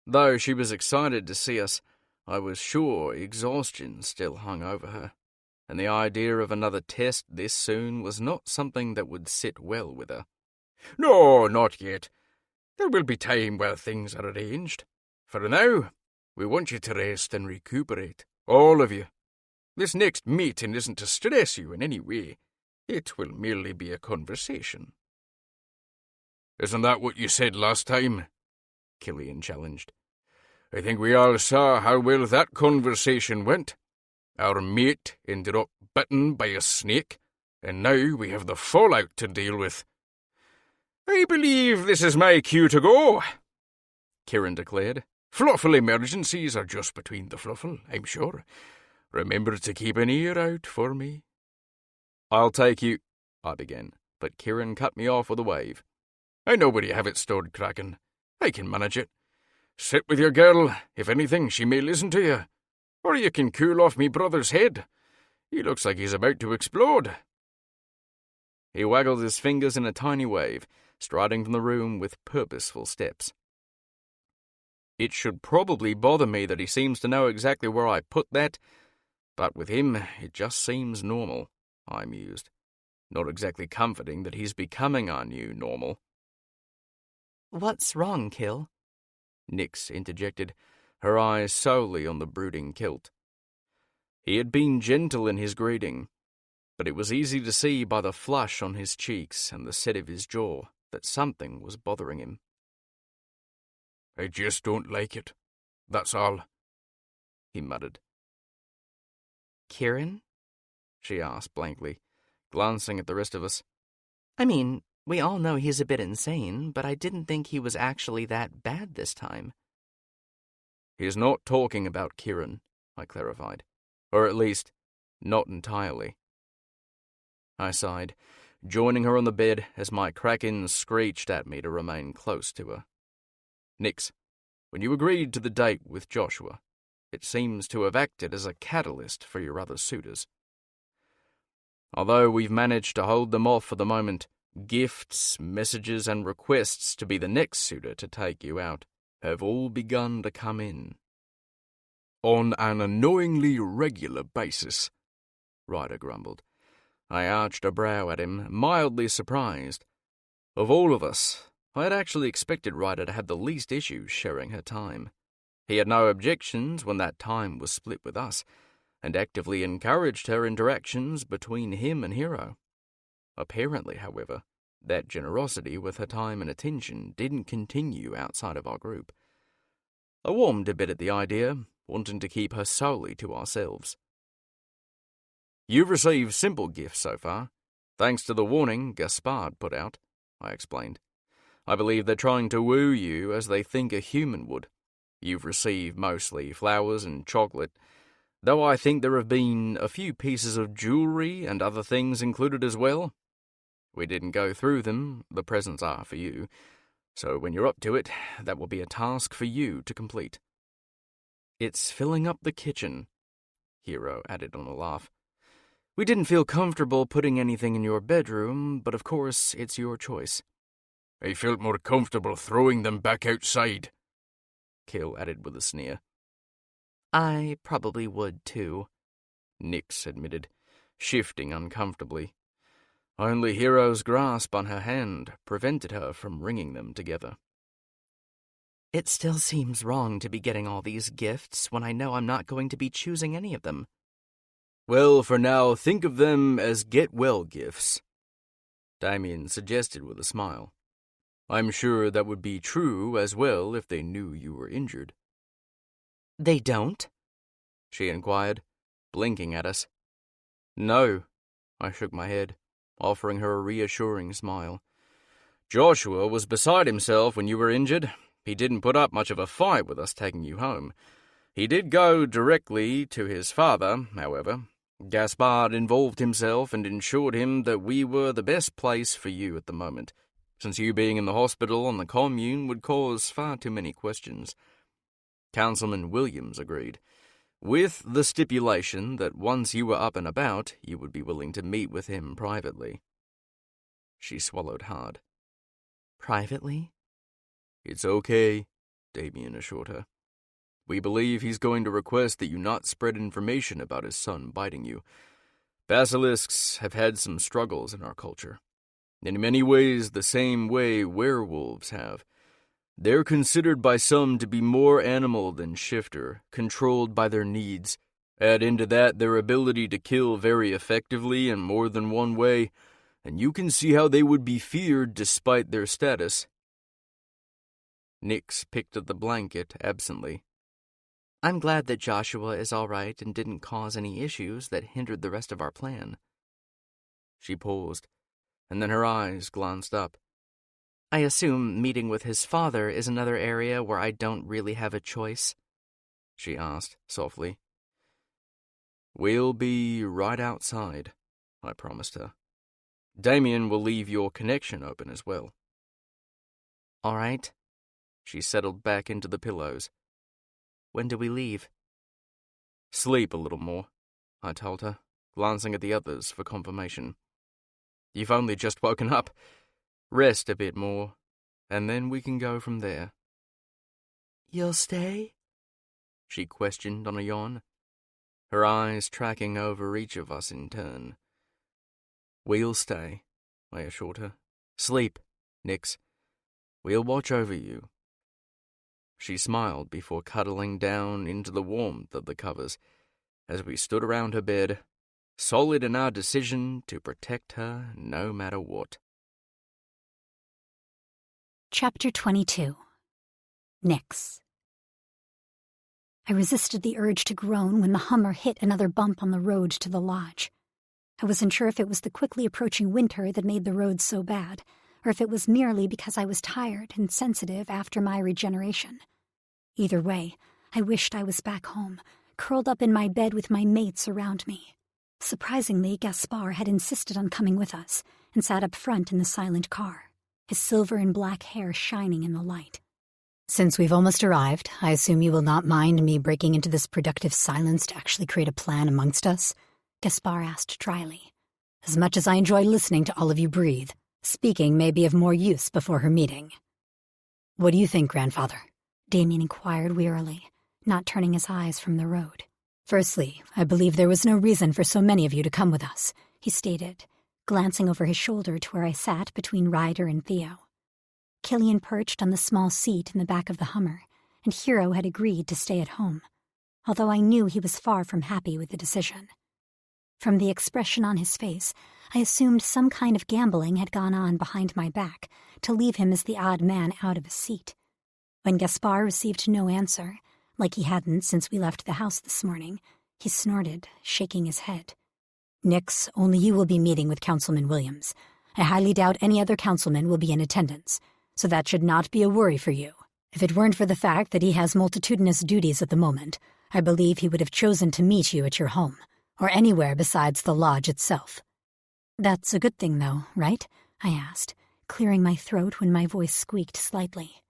Though she was excited to see us, I was sure exhaustion still hung over her, and the idea of another test this soon was not something that would sit well with her. No, not yet. There will be time while things are arranged. For now, we want you to rest and recuperate, all of you. This next meeting isn't to stress you in any way. It will merely be a conversation. Isn't that what you said last time? Killian challenged. I think we all saw how well that conversation went. Our mate ended up bitten by a snake, and now we have the fallout to deal with. I believe this is my cue to go, Kieran declared. Fluffle emergencies are just between the fluffle, I'm sure. Remember to keep an ear out for me. I'll take you, I began, but Kieran cut me off with a wave. I know where you have it stored, Kraken. I can manage it. Sit with your girl. If anything, she may listen to you. Or you can cool off me brother's head. He looks like he's about to explode. He waggled his fingers in a tiny wave, striding from the room with purposeful steps. It should probably bother me that he seems to know exactly where I put that, but with him, it just seems normal, I mused. Not exactly comforting that he's becoming our new normal. What's wrong, Kill? Nix interjected, her eyes solely on the brooding kilt. He had been gentle in his greeting, but it was easy to see by the flush on his cheeks and the set of his jaw that something was bothering him. I just don't like it. That's all, he muttered. Kieran? She asked blankly, glancing at the rest of us. I mean, we all know he's a bit insane, but I didn't think he was actually that bad this time. He's not talking about Kieran, I clarified. Or at least, not entirely. I sighed, joining her on the bed as my Kraken screeched at me to remain close to her. Nix, when you agreed to the date with Joshua, it seems to have acted as a catalyst for your other suitors. Although we've managed to hold them off for the moment, gifts, messages, and requests to be the next suitor to take you out have all begun to come in. On an annoyingly regular basis, Ryder grumbled. I arched a brow at him, mildly surprised. Of all of us, I had actually expected Ryder to have the least issues sharing her time. He had no objections when that time was split with us, and actively encouraged her interactions between him and Hero. Apparently, however, that generosity with her time and attention didn't continue outside of our group. I warmed a bit at the idea, wanting to keep her solely to ourselves. You've received simple gifts so far, thanks to the warning Gaspard put out, I explained. I believe they're trying to woo you as they think a human would. You've received mostly flowers and chocolate, though I think there have been a few pieces of jewelry and other things included as well. We didn't go through them, the presents are for you, so when you're up to it, that will be a task for you to complete. It's filling up the kitchen, Hero added on a laugh. We didn't feel comfortable putting anything in your bedroom, but of course it's your choice. I felt more comfortable throwing them back outside, Kill added with a sneer. I probably would too, Nix admitted, shifting uncomfortably. Only Hero's grasp on her hand prevented her from wringing them together. It still seems wrong to be getting all these gifts when I know I'm not going to be choosing any of them. Well, for now, think of them as get-well gifts, Damien suggested with a smile. I'm sure that would be true as well if they knew you were injured. They don't? She inquired, blinking at us. No, I shook my head, offering her a reassuring smile. Joshua was beside himself when you were injured. He didn't put up much of a fight with us taking you home. He did go directly to his father, however. Gaspard involved himself and ensured him that we were the best place for you at the moment, since you being in the hospital on the commune would cause far too many questions. Councilman Williams agreed, with the stipulation that once you were up and about, you would be willing to meet with him privately. She swallowed hard. Privately? It's okay, Damien assured her. We believe he's going to request that you not spread information about his son biting you. Basilisks have had some struggles in our culture. In many ways the same way werewolves have. They're considered by some to be more animal than shifter, controlled by their needs. Add into that their ability to kill very effectively in more than one way, and you can see how they would be feared despite their status. Nix picked at the blanket absently. I'm glad that Joshua is all right and didn't cause any issues that hindered the rest of our plan. She paused, and then her eyes glanced up. I assume meeting with his father is another area where I don't really have a choice? She asked softly. We'll be right outside, I promised her. Damien will leave your connection open as well. All right. She settled back into the pillows. When do we leave? Sleep a little more, I told her, glancing at the others for confirmation. You've only just woken up. Rest a bit more, and then we can go from there. You'll stay? She questioned on a yawn, her eyes tracking over each of us in turn. We'll stay, I assured her. Sleep, Nix. We'll watch over you. She smiled before cuddling down into the warmth of the covers as we stood around her bed, solid in our decision to protect her no matter what. Chapter 22. Nix. I resisted the urge to groan when the Hummer hit another bump on the road to the lodge. I wasn't sure if it was the quickly approaching winter that made the roads so bad, or if it was merely because I was tired and sensitive after my regeneration. Either way, I wished I was back home, curled up in my bed with my mates around me. Surprisingly, Gaspard had insisted on coming with us and sat up front in the silent car, his silver and black hair shining in the light. Since we've almost arrived, I assume you will not mind me breaking into this productive silence to actually create a plan amongst us? Gaspard asked dryly. As much as I enjoy listening to all of you breathe, speaking may be of more use before her meeting. What do you think, grandfather? Damien inquired wearily, not turning his eyes from the road. Firstly, I believe there was no reason for so many of you to come with us, he stated, glancing over his shoulder to where I sat between Ryder and Theo. Killian perched on the small seat in the back of the Hummer, and Hero had agreed to stay at home, although I knew he was far from happy with the decision. From the expression on his face, I assumed some kind of gambling had gone on behind my back to leave him as the odd man out of his seat. When Gaspard received no answer, like he hadn't since we left the house this morning, he snorted, shaking his head. Nix, only you will be meeting with Councilman Williams. I highly doubt any other councilman will be in attendance, so that should not be a worry for you. If it weren't for the fact that he has multitudinous duties at the moment, I believe he would have chosen to meet you at your home, or anywhere besides the lodge itself. That's a good thing, though, right? I asked, clearing my throat when my voice squeaked slightly.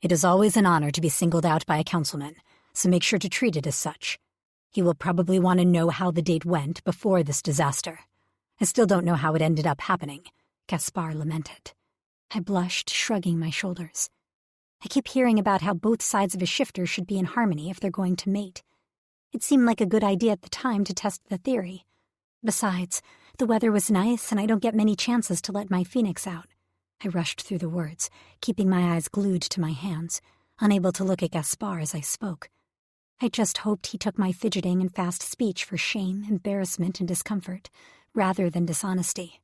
It is always an honor to be singled out by a councilman, so make sure to treat it as such. He will probably want to know how the date went before this disaster. I still don't know how it ended up happening, Gaspard lamented. I blushed, shrugging my shoulders. I keep hearing about how both sides of a shifter should be in harmony if they're going to mate. It seemed like a good idea at the time to test the theory. Besides, the weather was nice and I don't get many chances to let my phoenix out. I rushed through the words, keeping my eyes glued to my hands, unable to look at Gaspard as I spoke. I just hoped he took my fidgeting and fast speech for shame, embarrassment, and discomfort, rather than dishonesty.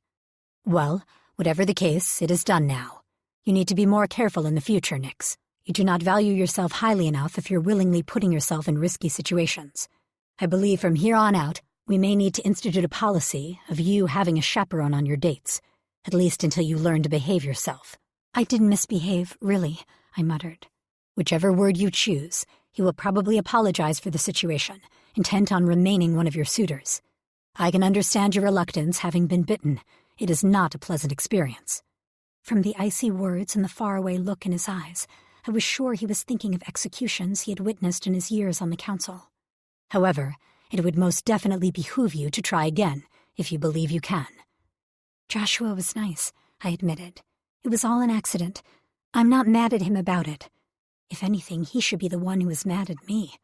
Well, whatever the case, it is done now. You need to be more careful in the future, Nix. You do not value yourself highly enough if you're willingly putting yourself in risky situations. I believe from here on out, we may need to institute a policy of you having a chaperone on your dates, at least until you learn to behave yourself." "I didn't misbehave, really," I muttered. "Whichever word you choose, he will probably apologize for the situation, intent on remaining one of your suitors. I can understand your reluctance, having been bitten. It is not a pleasant experience." From the icy words and the faraway look in his eyes, I was sure he was thinking of executions he had witnessed in his years on the council. "However, it would most definitely behoove you to try again, if you believe you can." "Joshua was nice," I admitted. "It was all an accident. I'm not mad at him about it. If anything, he should be the one who is mad at me."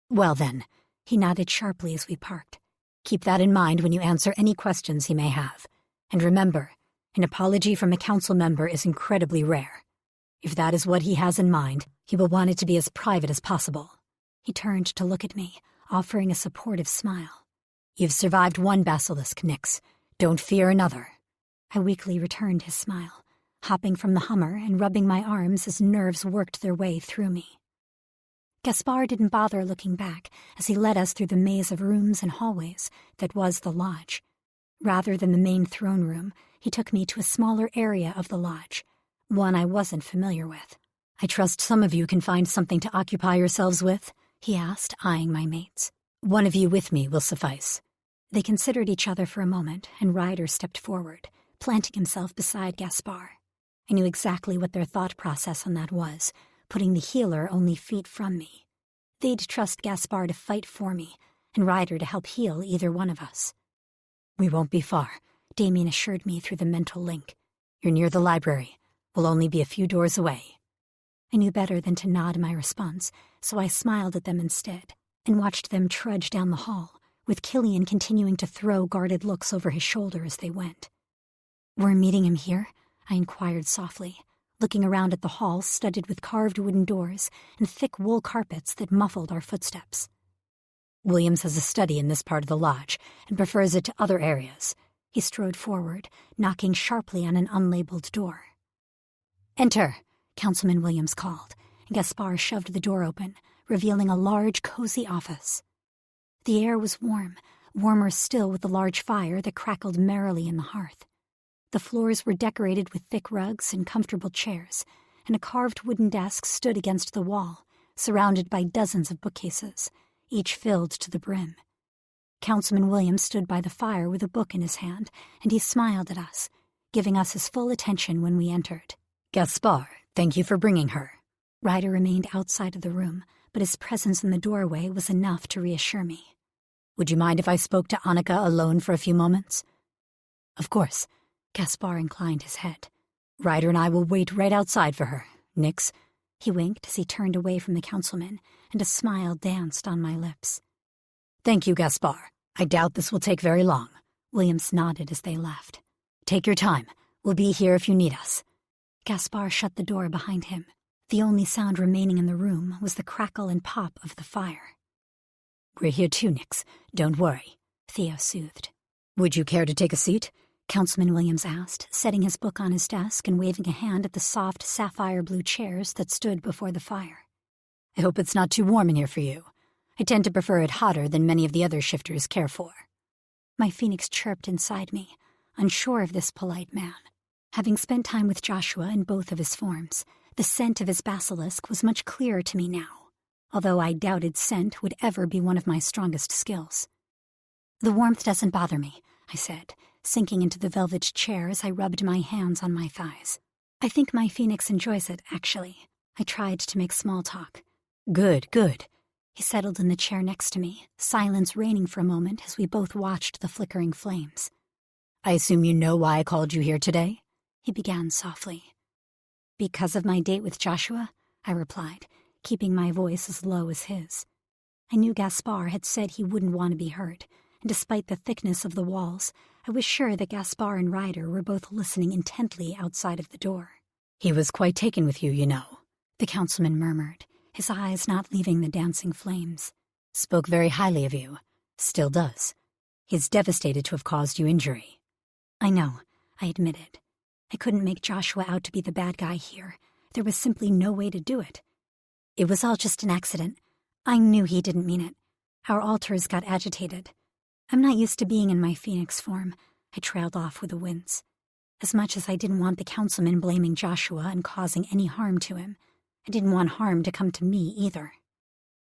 "Well then," he nodded sharply as we parked. "Keep that in mind when you answer any questions he may have. And remember, an apology from a council member is incredibly rare. If that is what he has in mind, he will want it to be as private as possible." He turned to look at me, offering a supportive smile. "You've survived one basilisk, Nix. Don't fear another." I weakly returned his smile, hopping from the Hummer and rubbing my arms as nerves worked their way through me. Gaspar didn't bother looking back as he led us through the maze of rooms and hallways that was the lodge. Rather than the main throne room, he took me to a smaller area of the lodge, one I wasn't familiar with. "I trust some of you can find something to occupy yourselves with?" he asked, eyeing my mates. "One of you with me will suffice." They considered each other for a moment, and Ryder stepped forward, planting himself beside Gaspar. I knew exactly what their thought process on that was, putting the healer only feet from me. They'd trust Gaspar to fight for me, and Ryder to help heal either one of us. "We won't be far," Damien assured me through the mental link. "You're near the library. We'll only be a few doors away." I knew better than to nod my response, so I smiled at them instead, and watched them trudge down the hall, with Killian continuing to throw guarded looks over his shoulder as they went. "We're meeting him here?" I inquired softly, looking around at the hall studded with carved wooden doors and thick wool carpets that muffled our footsteps. "Williams has a study in this part of the lodge and prefers it to other areas." He strode forward, knocking sharply on an unlabeled door. "Enter," Councilman Williams called, and Gaspar shoved the door open, revealing a large, cozy office. The air was warm, warmer still with the large fire that crackled merrily in the hearth. The floors were decorated with thick rugs and comfortable chairs, and a carved wooden desk stood against the wall, surrounded by dozens of bookcases, each filled to the brim. Councilman Williams stood by the fire with a book in his hand, and he smiled at us, giving us his full attention when we entered. "Gaspar, thank you for bringing her." Ryder remained outside of the room, but his presence in the doorway was enough to reassure me. "Would you mind if I spoke to Annika alone for a few moments?" "Of course." Gaspar inclined his head. "Ryder and I will wait right outside for her. Nix." He winked as he turned away from the councilman, and a smile danced on my lips. "Thank you, Gaspar. I doubt this will take very long." Williams nodded as they left. "Take your time. We'll be here if you need us." Gaspar shut the door behind him. The only sound remaining in the room was the crackle and pop of the fire. "We're here too, Nix. Don't worry," Theo soothed. "Would you care to take a seat?" Councilman Williams asked, setting his book on his desk and waving a hand at the soft sapphire blue chairs that stood before the fire. "I hope it's not too warm in here for you. I tend to prefer it hotter than many of the other shifters care for." My phoenix chirped inside me, unsure of this polite man. Having spent time with Joshua in both of his forms, the scent of his basilisk was much clearer to me now, although I doubted scent would ever be one of my strongest skills. "The warmth doesn't bother me," I said, sinking into the velvet chair as I rubbed my hands on my thighs. "I think my phoenix enjoys it, actually." I tried to make small talk. "Good, good." He settled in the chair next to me, silence reigning for a moment as we both watched the flickering flames. "I assume you know why I called you here today?" He began softly. "Because of my date with Joshua?" I replied, keeping my voice as low as his. I knew Gaspar had said he wouldn't want to be hurt, and despite the thickness of the walls, I was sure that Gaspar and Ryder were both listening intently outside of the door. "He was quite taken with you, you know," the councilman murmured, his eyes not leaving the dancing flames. "Spoke very highly of you. Still does. He's devastated to have caused you injury." "I know," I admitted. I couldn't make Joshua out to be the bad guy here. There was simply no way to do it. "It was all just an accident. I knew he didn't mean it. Our alters got agitated. I'm not used to being in my phoenix form. I trailed off with a wince. As much as I didn't want the councilman blaming Joshua and causing any harm to him, I didn't want harm to come to me either.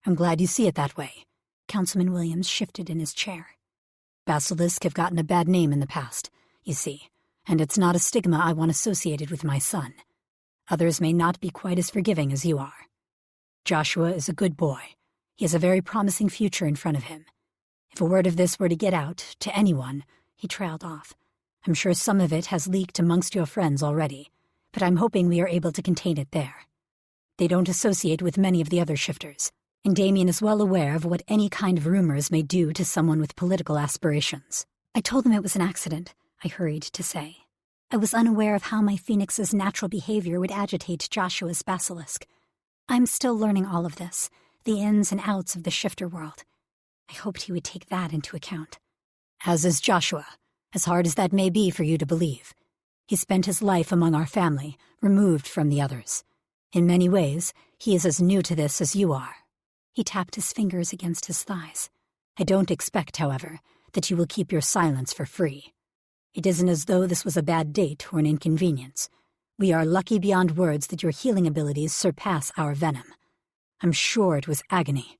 I'm glad you see it that way. Councilman Williams shifted in his chair. Basilisk have gotten a bad name in the past, you see, and it's not a stigma I want associated with my son. Others may not be quite as forgiving as you are. Joshua is a good boy. He has a very promising future in front of him. If a word of this were to get out, to anyone, he trailed off. I'm sure some of it has leaked amongst your friends already, but I'm hoping we are able to contain it there. They don't associate with many of the other shifters, and Damien is well aware of what any kind of rumors may do to someone with political aspirations. I told him it was an accident, I hurried to say. I was unaware of how my phoenix's natural behavior would agitate Joshua's basilisk. I'm still learning all of this, the ins and outs of the shifter world. I hoped he would take that into account. As is Joshua, as hard as that may be for you to believe. He spent his life among our family, removed from the others. In many ways, he is as new to this as you are. He tapped his fingers against his thighs. I don't expect, however, that you will keep your silence for free. It isn't as though this was a bad date or an inconvenience. We are lucky beyond words that your healing abilities surpass our venom. I'm sure it was agony.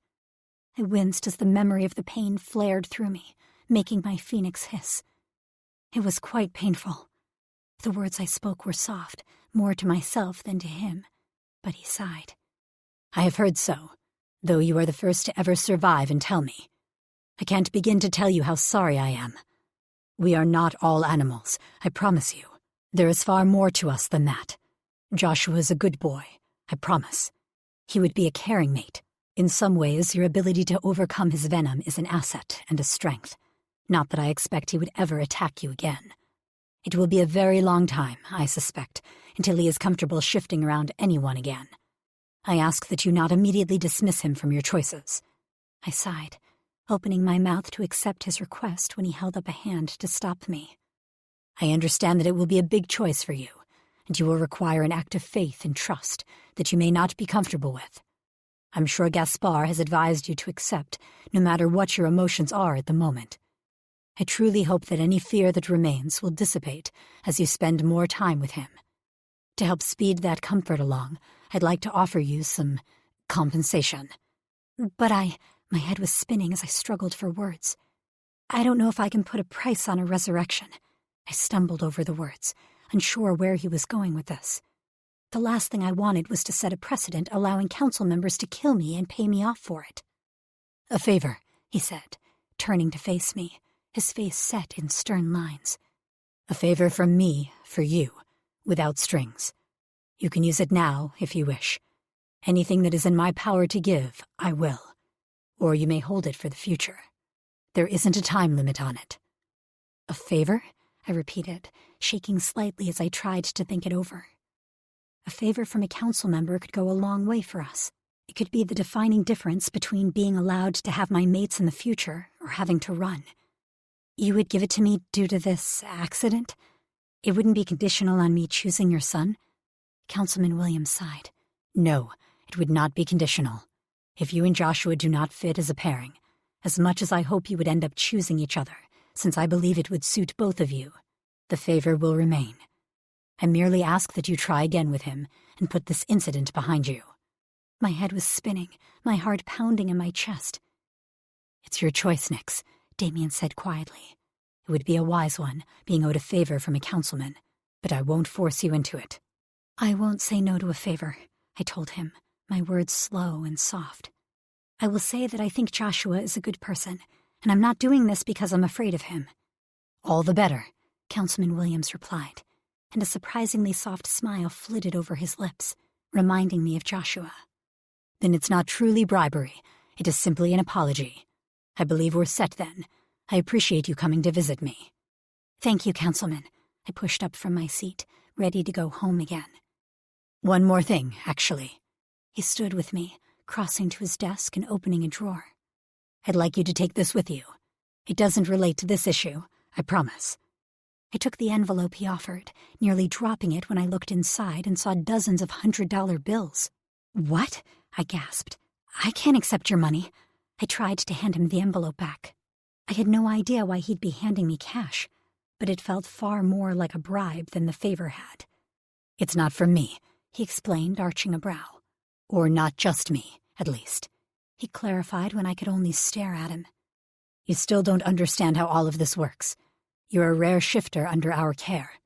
I winced as the memory of the pain flared through me, making my phoenix hiss. It was quite painful. The words I spoke were soft, more to myself than to him, but he sighed. I have heard so, though you are the first to ever survive and tell me. I can't begin to tell you how sorry I am. We are not all animals, I promise you. There is far more to us than that. Joshua is a good boy, I promise. He would be a caring mate. In some ways, your ability to overcome his venom is an asset and a strength. Not that I expect he would ever attack you again. It will be a very long time, I suspect, until he is comfortable shifting around anyone again. I ask that you not immediately dismiss him from your choices. I sighed, opening my mouth to accept his request when he held up a hand to stop me. I understand that it will be a big choice for you, and you will require an act of faith and trust that you may not be comfortable with. I'm sure Gaspar has advised you to accept, no matter what your emotions are at the moment. I truly hope that any fear that remains will dissipate as you spend more time with him. To help speed that comfort along, I'd like to offer you some compensation. But my head was spinning as I struggled for words. I don't know if I can put a price on a resurrection. I stumbled over the words, unsure where he was going with this. The last thing I wanted was to set a precedent allowing council members to kill me and pay me off for it. A favor, he said, turning to face me, his face set in stern lines. A favor from me for you, without strings. You can use it now if you wish. Anything that is in my power to give, I will. Or you may hold it for the future. There isn't a time limit on it. A favor? I repeated, shaking slightly as I tried to think it over. A favor from a council member could go a long way for us. It could be the defining difference between being allowed to have my mates in the future or having to run. You would give it to me due to this accident? It wouldn't be conditional on me choosing your son? Councilman Williams sighed. No, it would not be conditional. If you and Joshua do not fit as a pairing, as much as I hope you would end up choosing each other, since I believe it would suit both of you, the favor will remain. I merely ask that you try again with him and put this incident behind you. My head was spinning, my heart pounding in my chest. It's your choice, Nix, Damien said quietly. It would be a wise one, being owed a favor from a councilman, but I won't force you into it. I won't say no to a favor, I told him, my words slow and soft. I will say that I think Joshua is a good person, and I'm not doing this because I'm afraid of him. All the better, Councilman Williams replied, and a surprisingly soft smile flitted over his lips, reminding me of Joshua. Then it's not truly bribery. It is simply an apology. I believe we're set then. I appreciate you coming to visit me. Thank you, Councilman. I pushed up from my seat, ready to go home again. One more thing, actually. He stood with me, crossing to his desk and opening a drawer. I'd like you to take this with you. It doesn't relate to this issue, I promise. I took the envelope he offered, nearly dropping it when I looked inside and saw dozens of $100 bills. What? I gasped. I can't accept your money. I tried to hand him the envelope back. I had no idea why he'd be handing me cash, but it felt far more like a bribe than the favor had. "It's not from me," he explained, arching a brow. "Or not just me, at least," he clarified when I could only stare at him. "You still don't understand how all of this works. You're a rare shifter under our care.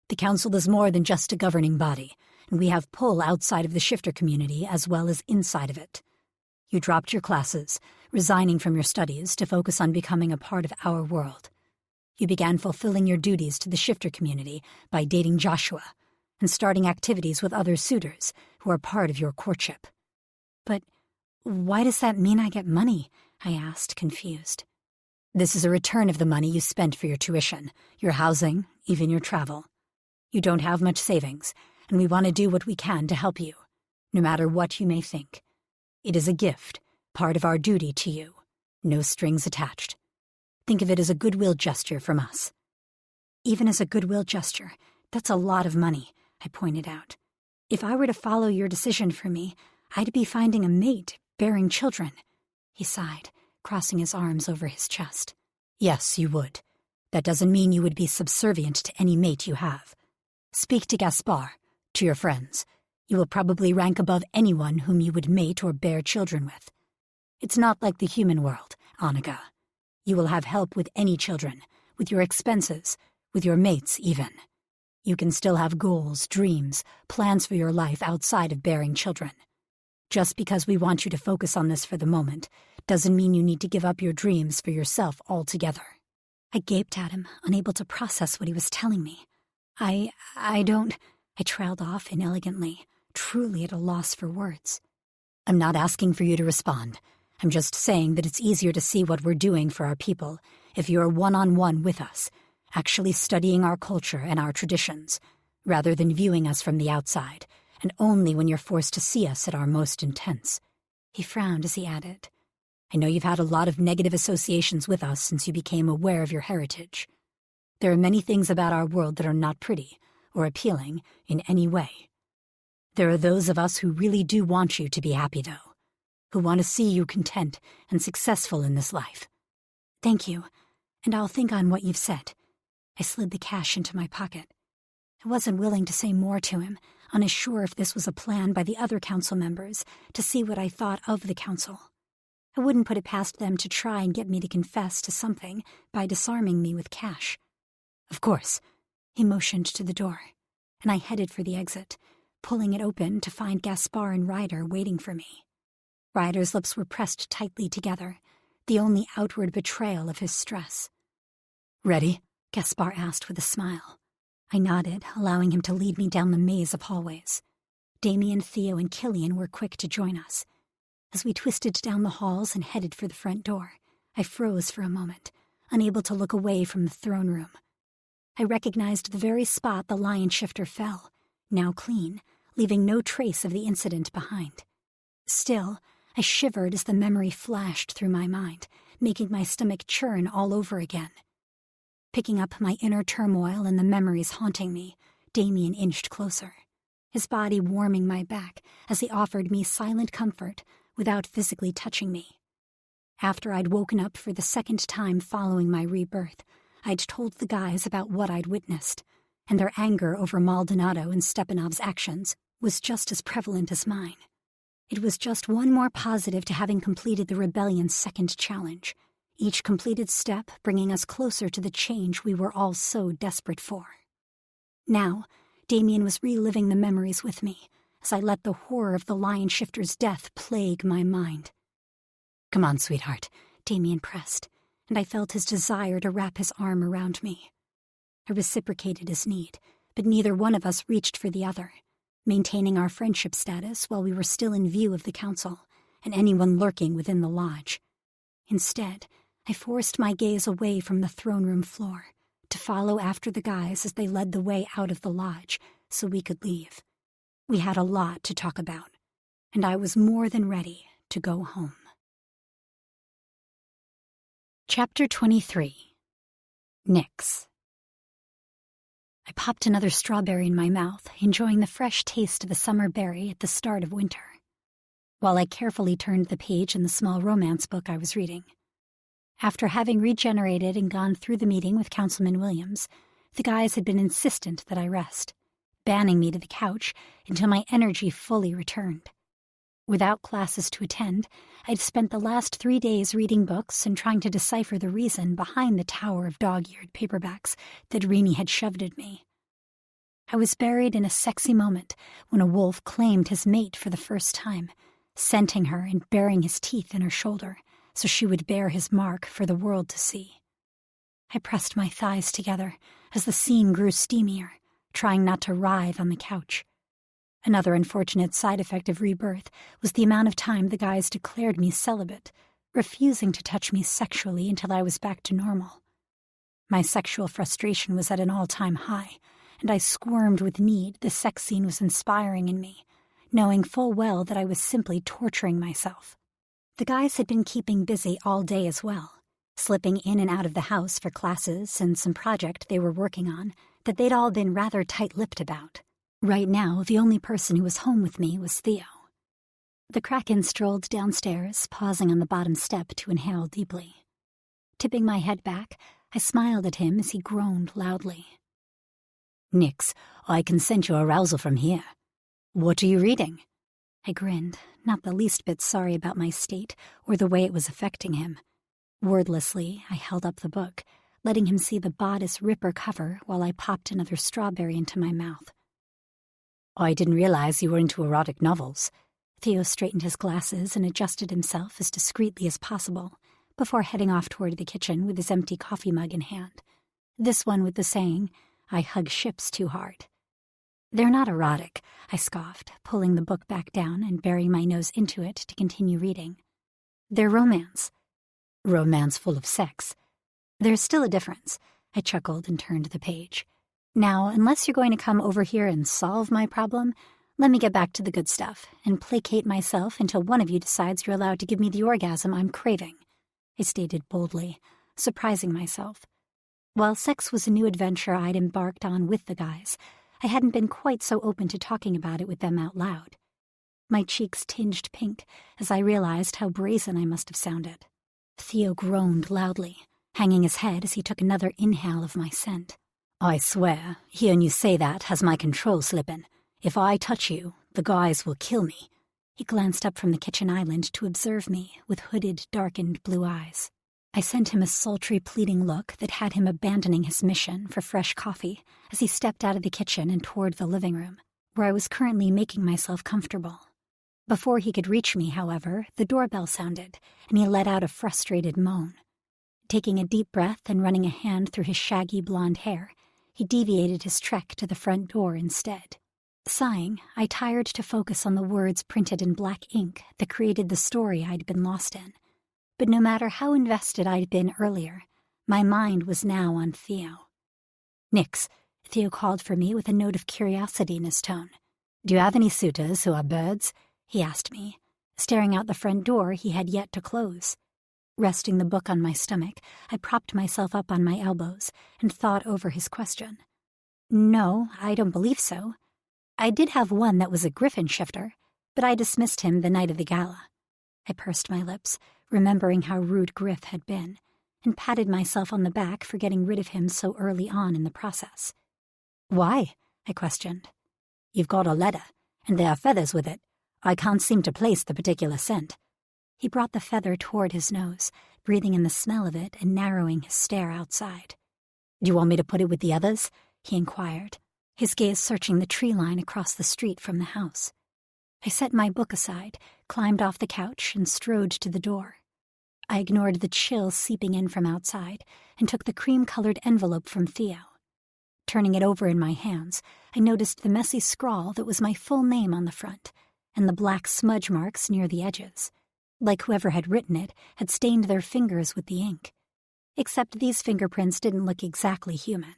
The Council is more than just a governing body, and we have pull outside of the shifter community as well as inside of it. You dropped your classes, resigning from your studies to focus on becoming a part of our world. You began fulfilling your duties to the shifter community by dating Joshua and starting activities with other suitors who are part of your courtship." "But why does that mean I get money?" I asked, confused. "This is a return of the money you spent for your tuition, your housing, even your travel. You don't have much savings, and we want to do what we can to help you, no matter what you may think. It is a gift, part of our duty to you, no strings attached. Think of it as a goodwill gesture from us." "Even as a goodwill gesture, that's a lot of money," I pointed out. "If I were to follow your decision for me, I'd be finding a mate, bearing children." He sighed, crossing his arms over his chest. "Yes, you would. That doesn't mean you would be subservient to any mate you have. Speak to Gaspar, to your friends. You will probably rank above anyone whom you would mate or bear children with. It's not like the human world, Annika. You will have help with any children, with your expenses, with your mates even. You can still have goals, dreams, plans for your life outside of bearing children. Just because we want you to focus on this for the moment doesn't mean you need to give up your dreams for yourself altogether." I gaped at him, unable to process what he was telling me. I don't... I trailed off inelegantly, truly at a loss for words. "I'm not asking for you to respond. I'm just saying that it's easier to see what we're doing for our people if you're one-on-one with us, actually studying our culture and our traditions, rather than viewing us from the outside, and only when you're forced to see us at our most intense." He frowned as he added, "I know you've had a lot of negative associations with us since you became aware of your heritage. There are many things about our world that are not pretty or appealing in any way. There are those of us who really do want you to be happy, though, who want to see you content and successful in this life." "Thank you, and I'll think on what you've said." I slid the cash into my pocket. I wasn't willing to say more to him, unsure if this was a plan by the other council members to see what I thought of the council. I wouldn't put it past them to try and get me to confess to something by disarming me with cash. "Of course," he motioned to the door, and I headed for the exit, pulling it open to find Gaspar and Ryder waiting for me. Ryder's lips were pressed tightly together, the only outward betrayal of his stress. "Ready?" Gaspar asked with a smile. I nodded, allowing him to lead me down the maze of hallways. Damien, Theo, and Killian were quick to join us. As we twisted down the halls and headed for the front door, I froze for a moment, unable to look away from the throne room. I recognized the very spot the lion shifter fell, now clean, leaving no trace of the incident behind. Still, I shivered as the memory flashed through my mind, making my stomach churn all over again. Picking up my inner turmoil and the memories haunting me, Damien inched closer, his body warming my back as he offered me silent comfort without physically touching me. After I'd woken up for the second time following my rebirth, I'd told the guys about what I'd witnessed, and their anger over Maldonado and Stepanov's actions was just as prevalent as mine. It was just one more positive to having completed the rebellion's second challenge, each completed step bringing us closer to the change we were all so desperate for. Now, Damien was reliving the memories with me, as I let the horror of the lion shifter's death plague my mind. "Come on, sweetheart," Damien pressed, and I felt his desire to wrap his arm around me. I reciprocated his need, but neither one of us reached for the other, maintaining our friendship status while we were still in view of the council and anyone lurking within the lodge. Instead, I forced my gaze away from the throne room floor to follow after the guys as they led the way out of the lodge so we could leave. We had a lot to talk about, and I was more than ready to go home. Chapter 23. Nyx. I popped another strawberry in my mouth, enjoying the fresh taste of a summer berry at the start of winter. while I carefully turned the page in the small romance book I was reading. After having regenerated and gone through the meeting with Councilman Williams, the guys had been insistent that I rest, banning me to the couch until my energy fully returned. Without classes to attend, I'd spent the last 3 days reading books and trying to decipher the reason behind the tower of dog-eared paperbacks that Rini had shoved at me. I was buried in a sexy moment when a wolf claimed his mate for the first time, scenting her and burying his teeth in her shoulder so she would bear his mark for the world to see. I pressed my thighs together as the scene grew steamier, trying not to writhe on the couch. Another unfortunate side effect of rebirth was the amount of time the guys declared me celibate, refusing to touch me sexually until I was back to normal. My sexual frustration was at an all-time high, and I squirmed with need the sex scene was inspiring in me, knowing full well that I was simply torturing myself. The guys had been keeping busy all day as well, slipping in and out of the house for classes and some project they were working on that they'd all been rather tight-lipped about. Right now, the only person who was home with me was Theo. The Kraken strolled downstairs, pausing on the bottom step to inhale deeply. Tipping my head back, I smiled at him as he groaned loudly. "Nix, I can sense your arousal from here. What are you reading?" I grinned, not the least bit sorry about my state or the way it was affecting him. Wordlessly, I held up the book, letting him see the bodice ripper cover while I popped another strawberry into my mouth. "I didn't realize you were into erotic novels." Theo straightened his glasses and adjusted himself as discreetly as possible before heading off toward the kitchen with his empty coffee mug in hand. This one with the saying, "I hug ships too hard." "They're not erotic," I scoffed, pulling the book back down and burying my nose into it to continue reading. "They're romance." "Romance full of sex." "There's still a difference," I chuckled and turned the page. "Now, unless you're going to come over here and solve my problem, let me get back to the good stuff and placate myself until one of you decides you're allowed to give me the orgasm I'm craving," I stated boldly, surprising myself. While sex was a new adventure I'd embarked on with the guys, I hadn't been quite so open to talking about it with them out loud. My cheeks tinged pink as I realized how brazen I must have sounded. Theo groaned loudly, hanging his head as he took another inhale of my scent. "I swear, hearing you say that has my control slipping. If I touch you, the guys will kill me." He glanced up from the kitchen island to observe me with hooded, darkened blue eyes. I sent him a sultry, pleading look that had him abandoning his mission for fresh coffee as he stepped out of the kitchen and toward the living room, where I was currently making myself comfortable. Before he could reach me, however, the doorbell sounded, and he let out a frustrated moan. Taking a deep breath and running a hand through his shaggy blonde hair, he deviated his trek to the front door instead. Sighing, I tired to focus on the words printed in black ink that created the story I'd been lost in. But no matter how invested I'd been earlier, my mind was now on Theo. "Nix," Theo called for me with a note of curiosity in his tone. "Do you have any suitors who are birds?" he asked me, staring out the front door he had yet to close. Resting the book on my stomach, I propped myself up on my elbows and thought over his question. "No, I don't believe so. I did have one that was a griffin shifter, but I dismissed him the night of the gala." I pursed my lips, remembering how rude Griff had been, and patted myself on the back for getting rid of him so early on in the process. "Why?" I questioned. "You've got a letter, and there are feathers with it. I can't seem to place the particular scent." He brought the feather toward his nose, breathing in the smell of it and narrowing his stare outside. "Do you want me to put it with the others?" he inquired, his gaze searching the tree line across the street from the house. I set my book aside, climbed off the couch, and strode to the door. I ignored the chill seeping in from outside and took the cream-colored envelope from Theo. Turning it over in my hands, I noticed the messy scrawl that was my full name on the front, and the black smudge marks near the edges. Like whoever had written it had stained their fingers with the ink. Except these fingerprints didn't look exactly human,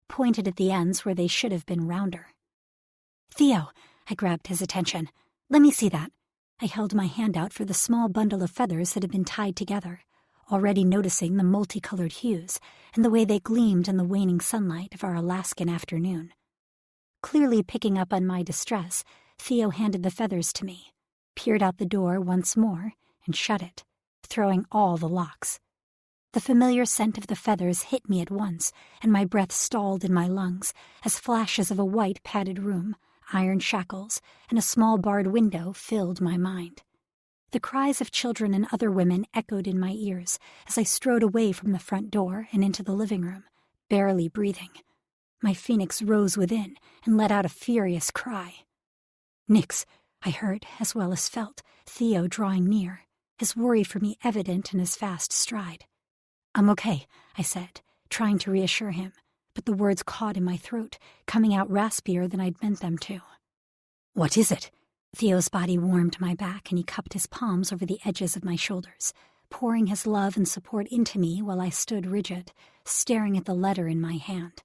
pointed at the ends where they should have been rounder. "Theo," I grabbed his attention. "Let me see that." I held my hand out for the small bundle of feathers that had been tied together, already noticing the multicolored hues and the way they gleamed in the waning sunlight of our Alaskan afternoon. Clearly picking up on my distress, Theo handed the feathers to me, peered out the door once more, and shut it, throwing all the locks. The familiar scent of the feathers hit me at once, and my breath stalled in my lungs as flashes of a white padded room, iron shackles, and a small barred window filled my mind. The cries of children and other women echoed in my ears as I strode away from the front door and into the living room, barely breathing. My phoenix rose within and let out a furious cry. "Nix," I heard, as well as felt, Theo drawing near, his worry for me evident in his fast stride. "I'm okay," I said, trying to reassure him, but the words caught in my throat, coming out raspier than I'd meant them to. "What is it?" Theo's body warmed my back, and he cupped his palms over the edges of my shoulders, pouring his love and support into me while I stood rigid, staring at the letter in my hand.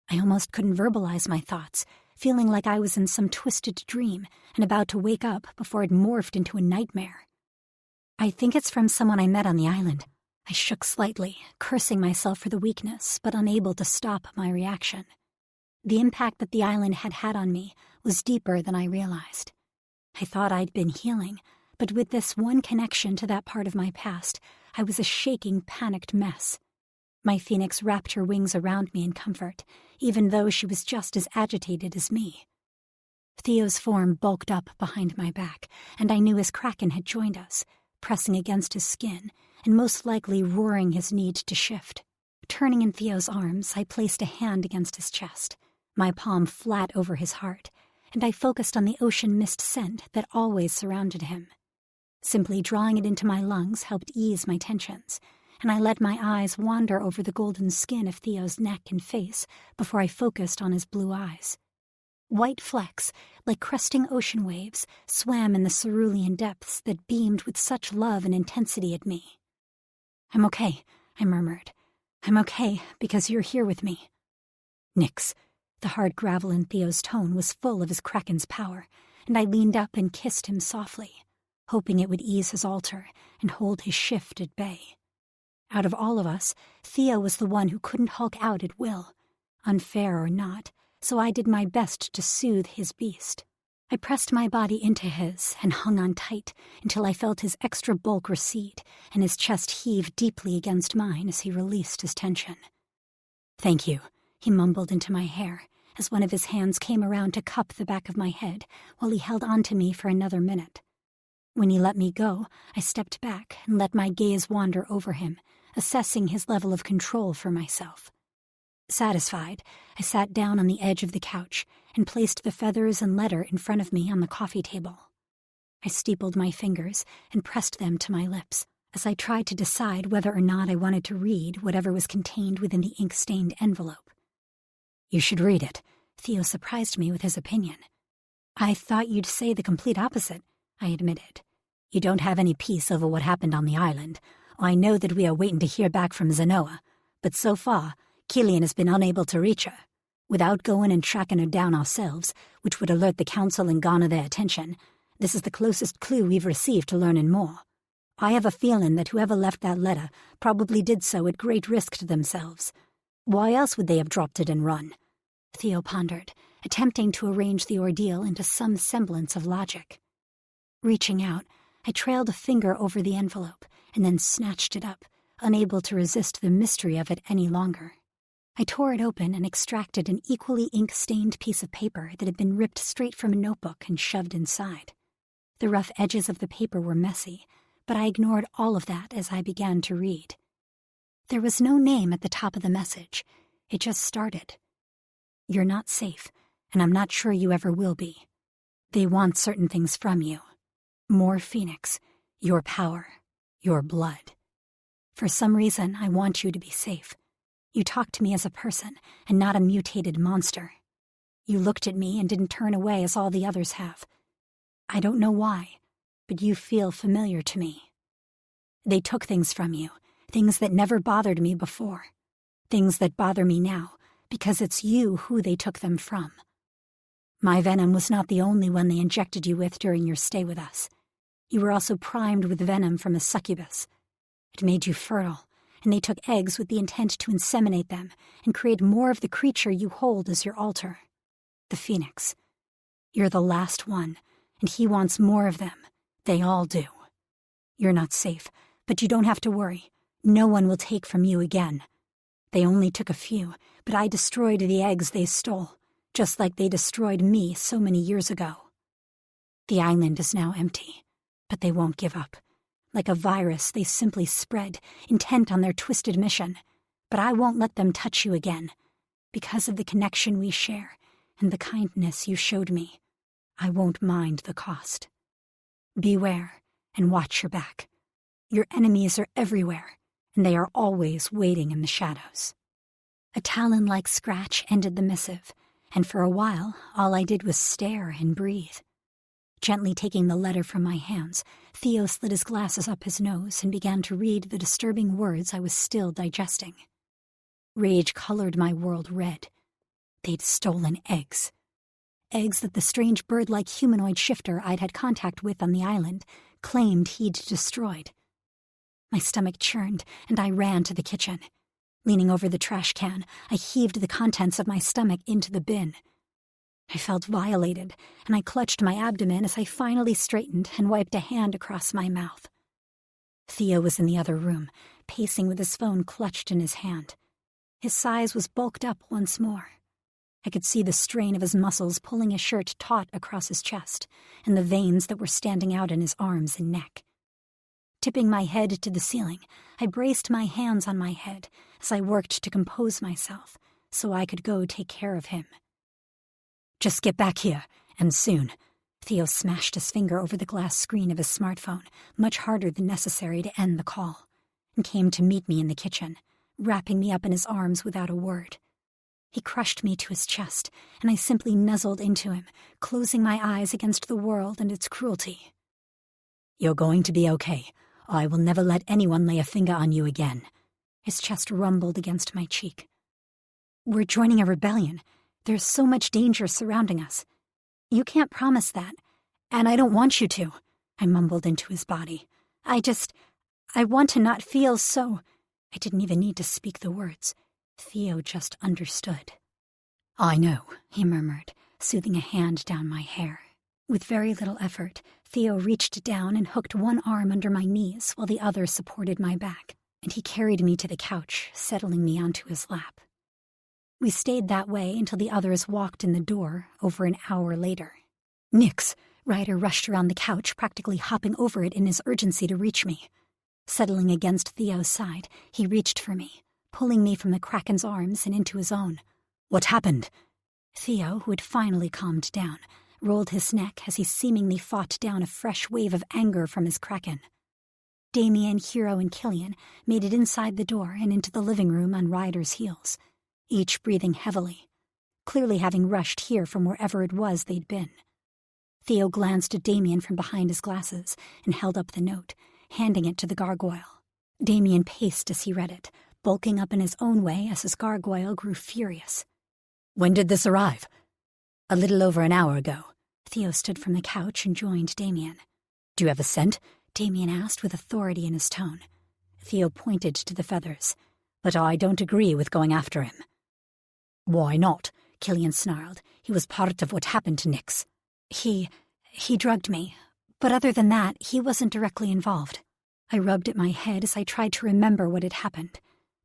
I almost couldn't verbalize my thoughts, feeling like I was in some twisted dream and about to wake up before it morphed into a nightmare. "I think it's from someone I met on the island." I shook slightly, cursing myself for the weakness, but unable to stop my reaction. The impact that the island had had on me was deeper than I realized. I thought I'd been healing, but with this one connection to that part of my past, I was a shaking, panicked mess. My phoenix wrapped her wings around me in comfort, even though she was just as agitated as me. Theo's form bulked up behind my back, and I knew his kraken had joined us, pressing against his skin, and most likely roaring his need to shift. Turning in Theo's arms, I placed a hand against his chest, my palm flat over his heart, and I focused on the ocean mist scent that always surrounded him. Simply drawing it into my lungs helped ease my tensions, and I let my eyes wander over the golden skin of Theo's neck and face before I focused on his blue eyes. White flecks, like cresting ocean waves, swam in the cerulean depths that beamed with such love and intensity at me. "I'm okay," I murmured. "I'm okay because you're here with me." "Nix." The hard gravel in Theo's tone was full of his kraken's power, and I leaned up and kissed him softly, hoping it would ease his alter and hold his shift at bay. Out of all of us, Theo was the one who couldn't hulk out at will, unfair or not, so I did my best to soothe his beast. I pressed my body into his and hung on tight until I felt his extra bulk recede and his chest heave deeply against mine as he released his tension. "Thank you," he mumbled into my hair as one of his hands came around to cup the back of my head while he held on to me for another minute. When he let me go, I stepped back and let my gaze wander over him, assessing his level of control for myself. Satisfied, I sat down on the edge of the couch and placed the feathers and letter in front of me on the coffee table. I steepled my fingers and pressed them to my lips as I tried to decide whether or not I wanted to read whatever was contained within the ink-stained envelope. "You should read it," Theo surprised me with his opinion. "I thought you'd say the complete opposite," I admitted. "You don't have any peace over what happened on the island. I know that we are waiting to hear back from Zenoa, but so far, Killian has been unable to reach her. Without going and tracking her down ourselves, which would alert the council and garner their attention, this is the closest clue we've received to learning more. I have a feeling that whoever left that letter probably did so at great risk to themselves. Why else would they have dropped it and run?" Theo pondered, attempting to arrange the ordeal into some semblance of logic. Reaching out, I trailed a finger over the envelope and then snatched it up, unable to resist the mystery of it any longer. I tore it open and extracted an equally ink-stained piece of paper that had been ripped straight from a notebook and shoved inside. The rough edges of the paper were messy, but I ignored all of that as I began to read. There was no name at the top of the message. It just started. "You're not safe, and I'm not sure you ever will be. They want certain things from you. More Phoenix, your power, your blood. For some reason, I want you to be safe. You talked to me as a person and not a mutated monster. You looked at me and didn't turn away as all the others have. I don't know why, but you feel familiar to me. They took things from you, things that never bothered me before, things that bother me now, because it's you who they took them from. My venom was not the only one they injected you with during your stay with us. You were also primed with venom from a succubus. It made you fertile, and they took eggs with the intent to inseminate them and create more of the creature you hold as your alter, the Phoenix. You're the last one, and he wants more of them. They all do. You're not safe, but you don't have to worry. No one will take from you again. They only took a few, but I destroyed the eggs they stole, just like they destroyed me so many years ago. The island is now empty, but they won't give up. Like a virus, they simply spread, intent on their twisted mission. But I won't let them touch you again. Because of the connection we share and the kindness you showed me, I won't mind the cost. Beware and watch your back. Your enemies are everywhere, and they are always waiting in the shadows. A talon-like scratch ended the missive, and for a while, all I did was stare and breathe. Gently taking the letter from my hands, Theo slid his glasses up his nose and began to read the disturbing words I was still digesting. Rage colored my world red. They'd stolen eggs. Eggs that the strange bird-like humanoid shifter I'd had contact with on the island claimed he'd destroyed. My stomach churned, and I ran to the kitchen. Leaning over the trash can, I heaved the contents of my stomach into the bin. I felt violated, and I clutched my abdomen as I finally straightened and wiped a hand across my mouth. Theo was in the other room, pacing with his phone clutched in his hand. His size was bulked up once more. I could see the strain of his muscles pulling his shirt taut across his chest, and the veins that were standing out in his arms and neck. Tipping my head to the ceiling, I braced my hands on my head as I worked to compose myself so I could go take care of him. Just get back here, and soon. Theo smashed his finger over the glass screen of his smartphone, much harder than necessary to end the call, and came to meet me in the kitchen, wrapping me up in his arms without a word. He crushed me to his chest, and I simply nuzzled into him, closing my eyes against the world and its cruelty. You're going to be okay. I will never let anyone lay a finger on you again. His chest rumbled against my cheek. We're joining a rebellion. There's so much danger surrounding us. You can't promise that, and I don't want you to, I mumbled into his body. I want to not feel so... I didn't even need to speak the words. Theo just understood. I know, he murmured, soothing a hand down my hair. With very little effort, Theo reached down and hooked one arm under my knees while the other supported my back, and he carried me to the couch, settling me onto his lap. We stayed that way until the others walked in the door over an hour later. Nix! Ryder rushed around the couch, practically hopping over it in his urgency to reach me. Settling against Theo's side, he reached for me, pulling me from the Kraken's arms and into his own. What happened? Theo, who had finally calmed down, rolled his neck as he seemingly fought down a fresh wave of anger from his Kraken. Damien, Hero, and Killian made it inside the door and into the living room on Ryder's heels, each breathing heavily, clearly having rushed here from wherever it was they'd been. Theo glanced at Damien from behind his glasses and held up the note, handing it to the gargoyle. Damien paced as he read it, bulking up in his own way as his gargoyle grew furious. When did this arrive? A little over an hour ago. Theo stood from the couch and joined Damien. Do you have a scent? Damien asked with authority in his tone. Theo pointed to the feathers. But I don't agree with going after him. Why not? Killian snarled. He was part of what happened to Nix. He drugged me. But other than that, he wasn't directly involved. I rubbed at my head as I tried to remember what had happened.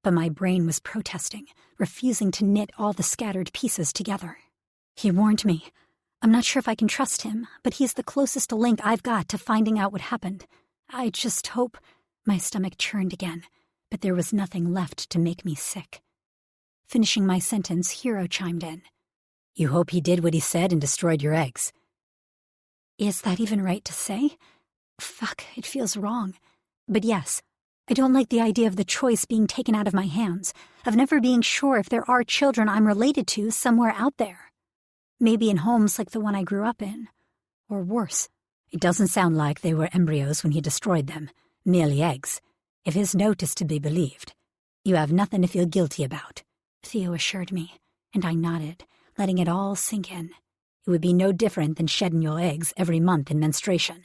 But my brain was protesting, refusing to knit all the scattered pieces together. He warned me. I'm not sure if I can trust him, but he's the closest link I've got to finding out what happened. I just hope... My stomach churned again, but there was nothing left to make me sick. Finishing my sentence, Hero chimed in. You hope he did what he said and destroyed your eggs. Is that even right to say? Fuck, it feels wrong. But yes, I don't like the idea of the choice being taken out of my hands, of never being sure if there are children I'm related to somewhere out there. Maybe in homes like the one I grew up in. Or worse. It doesn't sound like they were embryos when he destroyed them, merely eggs. If his note is to be believed, you have nothing to feel guilty about, Theo assured me, and I nodded, letting it all sink in. It would be no different than shedding your eggs every month in menstruation.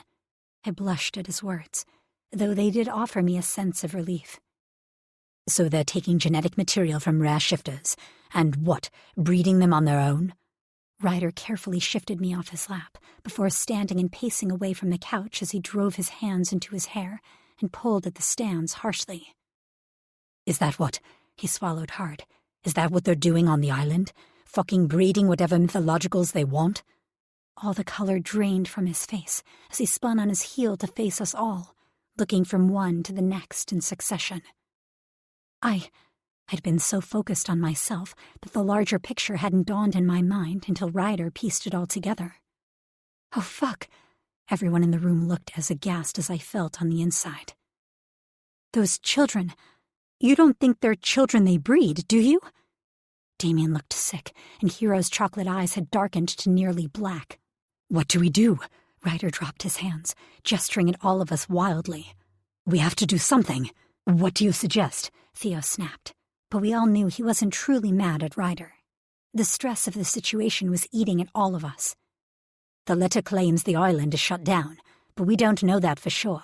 I blushed at his words, though they did offer me a sense of relief. So they're taking genetic material from rare shifters, and what, breeding them on their own? Ryder carefully shifted me off his lap before standing and pacing away from the couch as he drove his hands into his hair and pulled at the stands harshly. Is that what? He swallowed hard. Is that what they're doing on the island? Fucking breeding whatever mythologicals they want? All the color drained from his face as he spun on his heel to face us all, looking from one to the next in succession. I'd been so focused on myself that the larger picture hadn't dawned in my mind until Ryder pieced it all together. Oh, fuck! Everyone in the room looked as aghast as I felt on the inside. Those children. You don't think they're children they breed, do you? Damien looked sick, and Hero's chocolate eyes had darkened to nearly black. What do we do? Ryder dropped his hands, gesturing at all of us wildly. We have to do something. What do you suggest? Theo snapped, but we all knew he wasn't truly mad at Ryder. The stress of the situation was eating at all of us. The letter claims the island is shut down, but we don't know that for sure.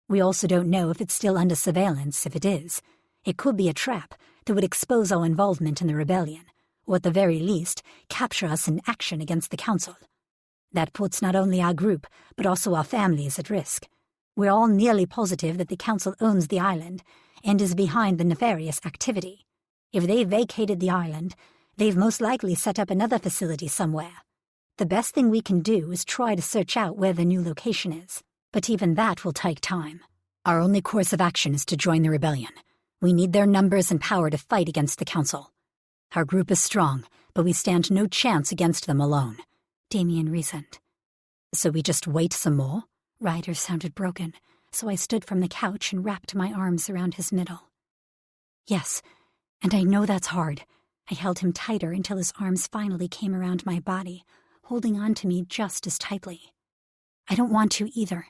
We also don't know if it's still under surveillance. If it is, it could be a trap that would expose our involvement in the rebellion, or at the very least, capture us in action against the council. That puts not only our group, but also our families at risk. We're all nearly positive that the council owns the island and is behind the nefarious activity. If they vacated the island, they've most likely set up another facility somewhere. The best thing we can do is try to search out where the new location is, but even that will take time. Our only course of action is to join the rebellion. We need their numbers and power to fight against the council. Our group is strong, but we stand no chance against them alone, Damien reasoned. So we just wait some more? Ryder sounded broken, so I stood from the couch and wrapped my arms around his middle. Yes, and I know that's hard. I held him tighter until his arms finally came around my body, holding on to me just as tightly. I don't want to either,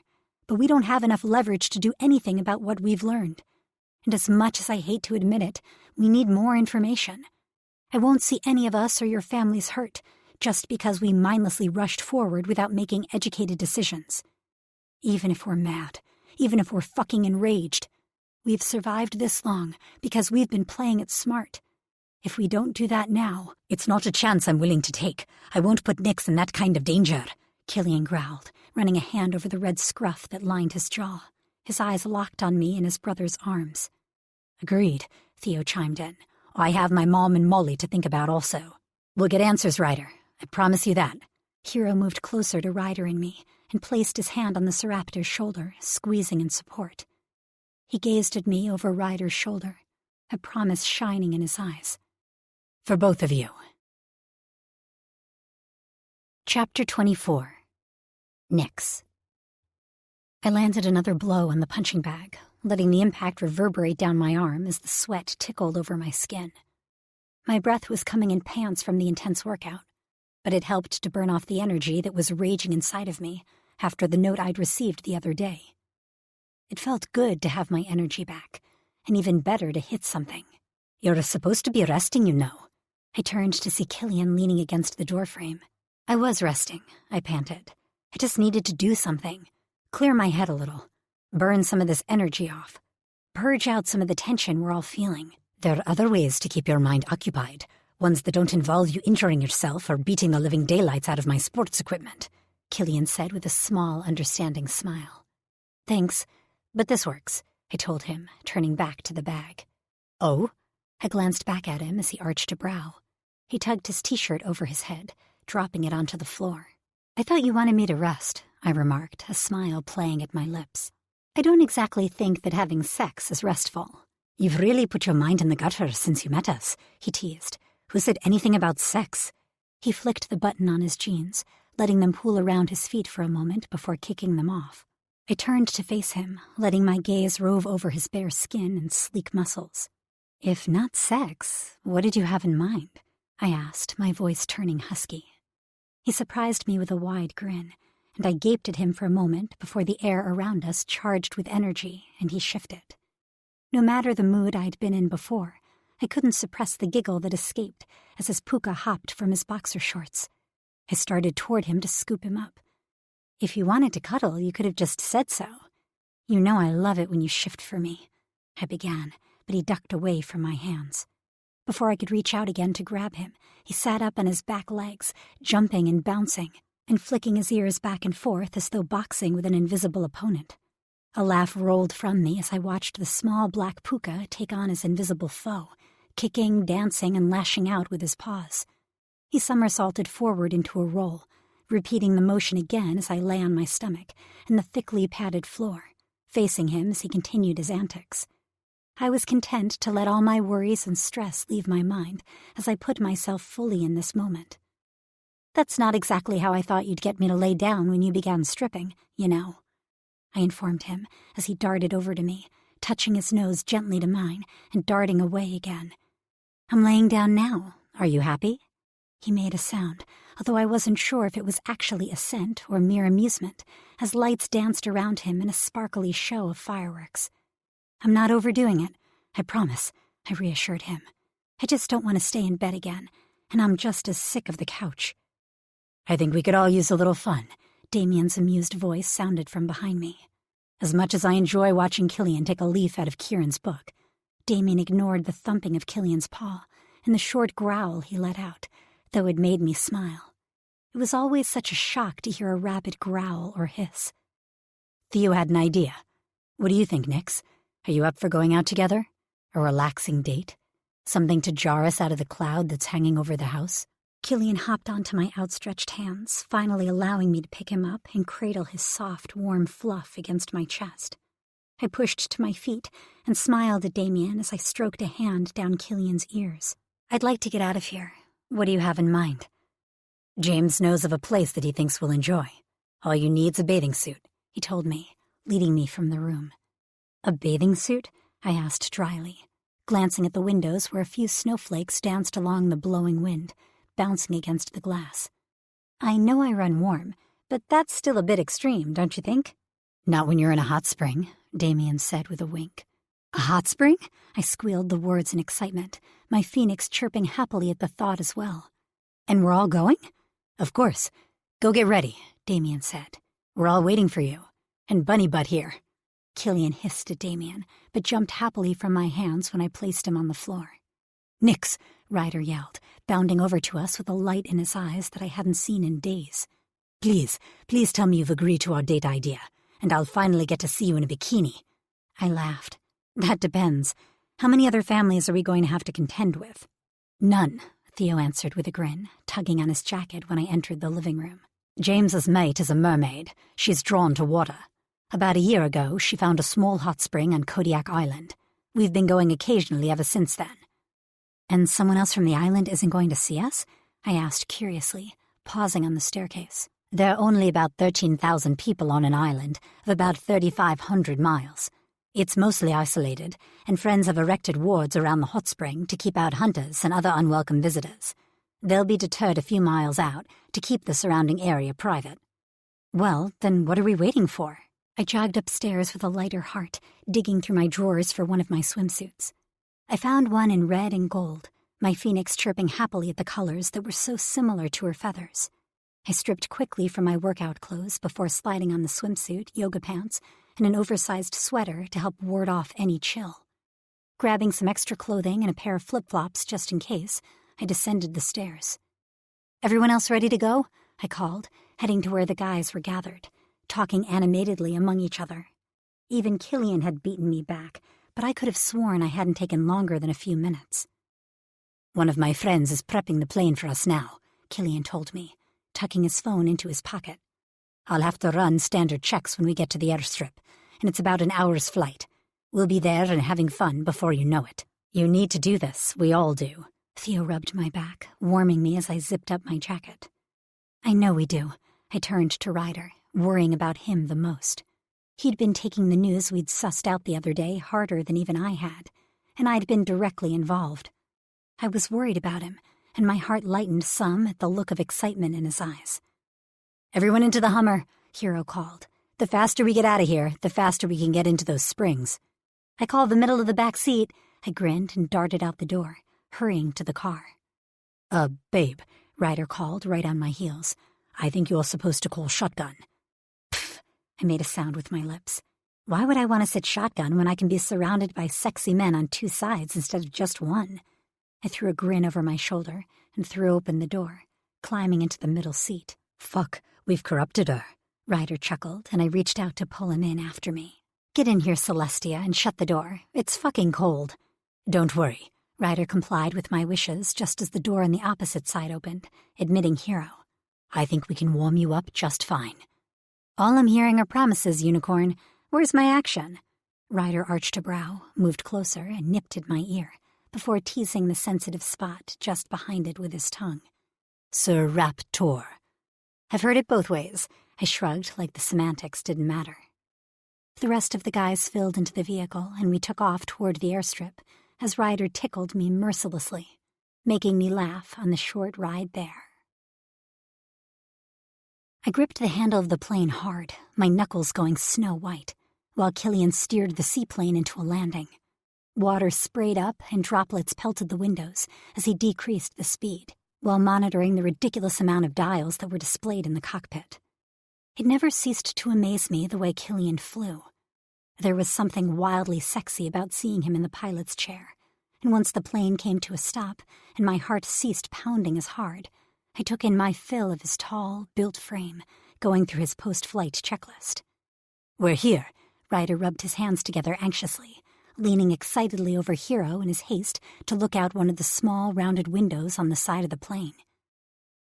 but we don't have enough leverage to do anything about what we've learned. And as much as I hate to admit it, we need more information. I won't see any of us or your families hurt, just because we mindlessly rushed forward without making educated decisions. Even if we're mad, even if we're fucking enraged, we've survived this long because we've been playing it smart. If we don't do that now... It's not a chance I'm willing to take. I won't put Nix in that kind of danger, Killian growled, running a hand over the red scruff that lined his jaw, his eyes locked on me in his brother's arms. Agreed, Theo chimed in. I have my mom and Molly to think about also. We'll get answers, Ryder. I promise you that. Hero moved closer to Ryder and me and placed his hand on the Seraptor's shoulder, squeezing in support. He gazed at me over Ryder's shoulder, a promise shining in his eyes. For both of you. Chapter 24. Nix. I landed another blow on the punching bag, letting the impact reverberate down my arm as the sweat tickled over my skin. My breath was coming in pants from the intense workout, but it helped to burn off the energy that was raging inside of me after the note I'd received the other day. It felt good to have my energy back, and even better to hit something. You're supposed to be resting, you know. I turned to see Killian leaning against the doorframe. I was resting, I panted. I just needed to do something. Clear my head a little. Burn some of this energy off. Purge out some of the tension we're all feeling. There are other ways to keep your mind occupied, ones that don't involve you injuring yourself or beating the living daylights out of my sports equipment, Killian said with a small, understanding smile. Thanks, but this works, I told him, turning back to the bag. Oh? I glanced back at him as he arched a brow. He tugged his t-shirt over his head, dropping it onto the floor. I thought you wanted me to rest, I remarked, a smile playing at my lips. I don't exactly think that having sex is restful. You've really put your mind in the gutter since you met us, he teased. Who said anything about sex? He flicked the button on his jeans, letting them pool around his feet for a moment before kicking them off. I turned to face him, letting my gaze rove over his bare skin and sleek muscles. If not sex, what did you have in mind? I asked, my voice turning husky. He surprised me with a wide grin, and I gaped at him for a moment before the air around us charged with energy and he shifted. No matter the mood I'd been in before, I couldn't suppress the giggle that escaped as his puka hopped from his boxer shorts. I started toward him to scoop him up. If you wanted to cuddle, you could have just said so. You know I love it when you shift for me, I began, but he ducked away from my hands. Before I could reach out again to grab him, he sat up on his back legs, jumping and bouncing, and flicking his ears back and forth as though boxing with an invisible opponent. A laugh rolled from me as I watched the small black puka take on his invisible foe, kicking, dancing, and lashing out with his paws. He somersaulted forward into a roll, repeating the motion again as I lay on my stomach in the thickly padded floor, facing him as he continued his antics. I was content to let all my worries and stress leave my mind as I put myself fully in this moment. "That's not exactly how I thought you'd get me to lay down when you began stripping, you know," I informed him as he darted over to me, touching his nose gently to mine and darting away again. "I'm laying down now. Are you happy?" He made a sound, although I wasn't sure if it was actually assent or mere amusement, as lights danced around him in a sparkly show of fireworks. "I'm not overdoing it, I promise," I reassured him. "I just don't want to stay in bed again, and I'm just as sick of the couch." "I think we could all use a little fun," Damien's amused voice sounded from behind me. "As much as I enjoy watching Killian take a leaf out of Kieran's book." Damien ignored the thumping of Killian's paw and the short growl he let out, though it made me smile. It was always such a shock to hear a rapid growl or hiss. "Theo had an idea. What do you think, Nix? Are you up for going out together? A relaxing date? Something to jar us out of the cloud that's hanging over the house?" Killian hopped onto my outstretched hands, finally allowing me to pick him up and cradle his soft, warm fluff against my chest. I pushed to my feet and smiled at Damien as I stroked a hand down Killian's ears. "I'd like to get out of here. What do you have in mind?" "James knows of a place that he thinks we'll enjoy. All you need's a bathing suit," he told me, leading me from the room. "A bathing suit?" I asked dryly, glancing at the windows where a few snowflakes danced along the blowing wind, bouncing against the glass. "I know I run warm, but that's still a bit extreme, don't you think?" "Not when you're in a hot spring," Damien said with a wink. "A hot spring?" I squealed the words in excitement, my phoenix chirping happily at the thought as well. "And we're all going?" "Of course. Go get ready," Damien said. "We're all waiting for you. And Bunny Butt here." Killian hissed at Damien, but jumped happily from my hands when I placed him on the floor. "Nix!" Ryder yelled, bounding over to us with a light in his eyes that I hadn't seen in days. Please tell me you've agreed to our date idea, and I'll finally get to see you in a bikini." I laughed. "That depends. How many other families are we going to have to contend with?" "None," Theo answered with a grin, tugging on his jacket when I entered the living room. "James's mate is a mermaid. She's drawn to water. About a year ago, she found a small hot spring on Kodiak Island. We've been going occasionally ever since then." "And someone else from the island isn't going to see us?" I asked curiously, pausing on the staircase. "There are only about 13,000 people on an island of about 3,500 miles. It's mostly isolated, and friends have erected wards around the hot spring to keep out hunters and other unwelcome visitors. They'll be deterred a few miles out to keep the surrounding area private." "Well, then what are we waiting for?" I jogged upstairs with a lighter heart, digging through my drawers for one of my swimsuits. I found one in red and gold, my phoenix chirping happily at the colors that were so similar to her feathers. I stripped quickly from my workout clothes before sliding on the swimsuit, yoga pants, and an oversized sweater to help ward off any chill. Grabbing some extra clothing and a pair of flip-flops just in case, I descended the stairs. "Everyone else ready to go?" I called, heading to where the guys were gathered, talking animatedly among each other. Even Killian had beaten me back, but I could have sworn I hadn't taken longer than a few minutes. "One of my friends is prepping the plane for us now," Killian told me, tucking his phone into his pocket. "I'll have to run standard checks when we get to the airstrip, and it's about an hour's flight. We'll be there and having fun before you know it." "You need to do this, we all do." Theo rubbed my back, warming me as I zipped up my jacket. "I know we do." I turned to Ryder, worrying about him the most. He'd been taking the news we'd sussed out the other day harder than even I had, and I'd been directly involved. I was worried about him, and my heart lightened some at the look of excitement in his eyes. "Everyone into the Hummer," Hero called. "The faster we get out of here, the faster we can get into those springs." "I call the middle of the back seat," I grinned and darted out the door, hurrying to the car. Babe," Ryder called right on my heels. "I think you're supposed to call shotgun." Pfft, I made a sound with my lips. Why would I want to sit shotgun when I can be surrounded by sexy men on two sides instead of just one? I threw a grin over my shoulder and threw open the door, climbing into the middle seat. Fuck, we've corrupted her. Ryder chuckled, and I reached out to pull him in after me. Get in here, Celestia, and shut the door. It's fucking cold. Don't worry. Ryder complied with my wishes just as the door on the opposite side opened, admitting Hero. I think we can warm you up just fine. All I'm hearing are promises, Unicorn. Where's my action? Ryder arched a brow, moved closer, and nipped at my ear, before teasing the sensitive spot just behind it with his tongue. Sir Raptor. I've heard it both ways. I shrugged like the semantics didn't matter. The rest of the guys filled into the vehicle, and we took off toward the airstrip as Ryder tickled me mercilessly, making me laugh on the short ride there. I gripped the handle of the plane hard, my knuckles going snow-white, while Killian steered the seaplane into a landing. Water sprayed up and droplets pelted the windows as he decreased the speed, while monitoring the ridiculous amount of dials that were displayed in the cockpit. It never ceased to amaze me the way Killian flew. There was something wildly sexy about seeing him in the pilot's chair, and once the plane came to a stop and my heart ceased pounding as hard, I took in my fill of his tall, built frame, going through his post-flight checklist. We're here. Ryder rubbed his hands together anxiously, leaning excitedly over Hero in his haste to look out one of the small, rounded windows on the side of the plane.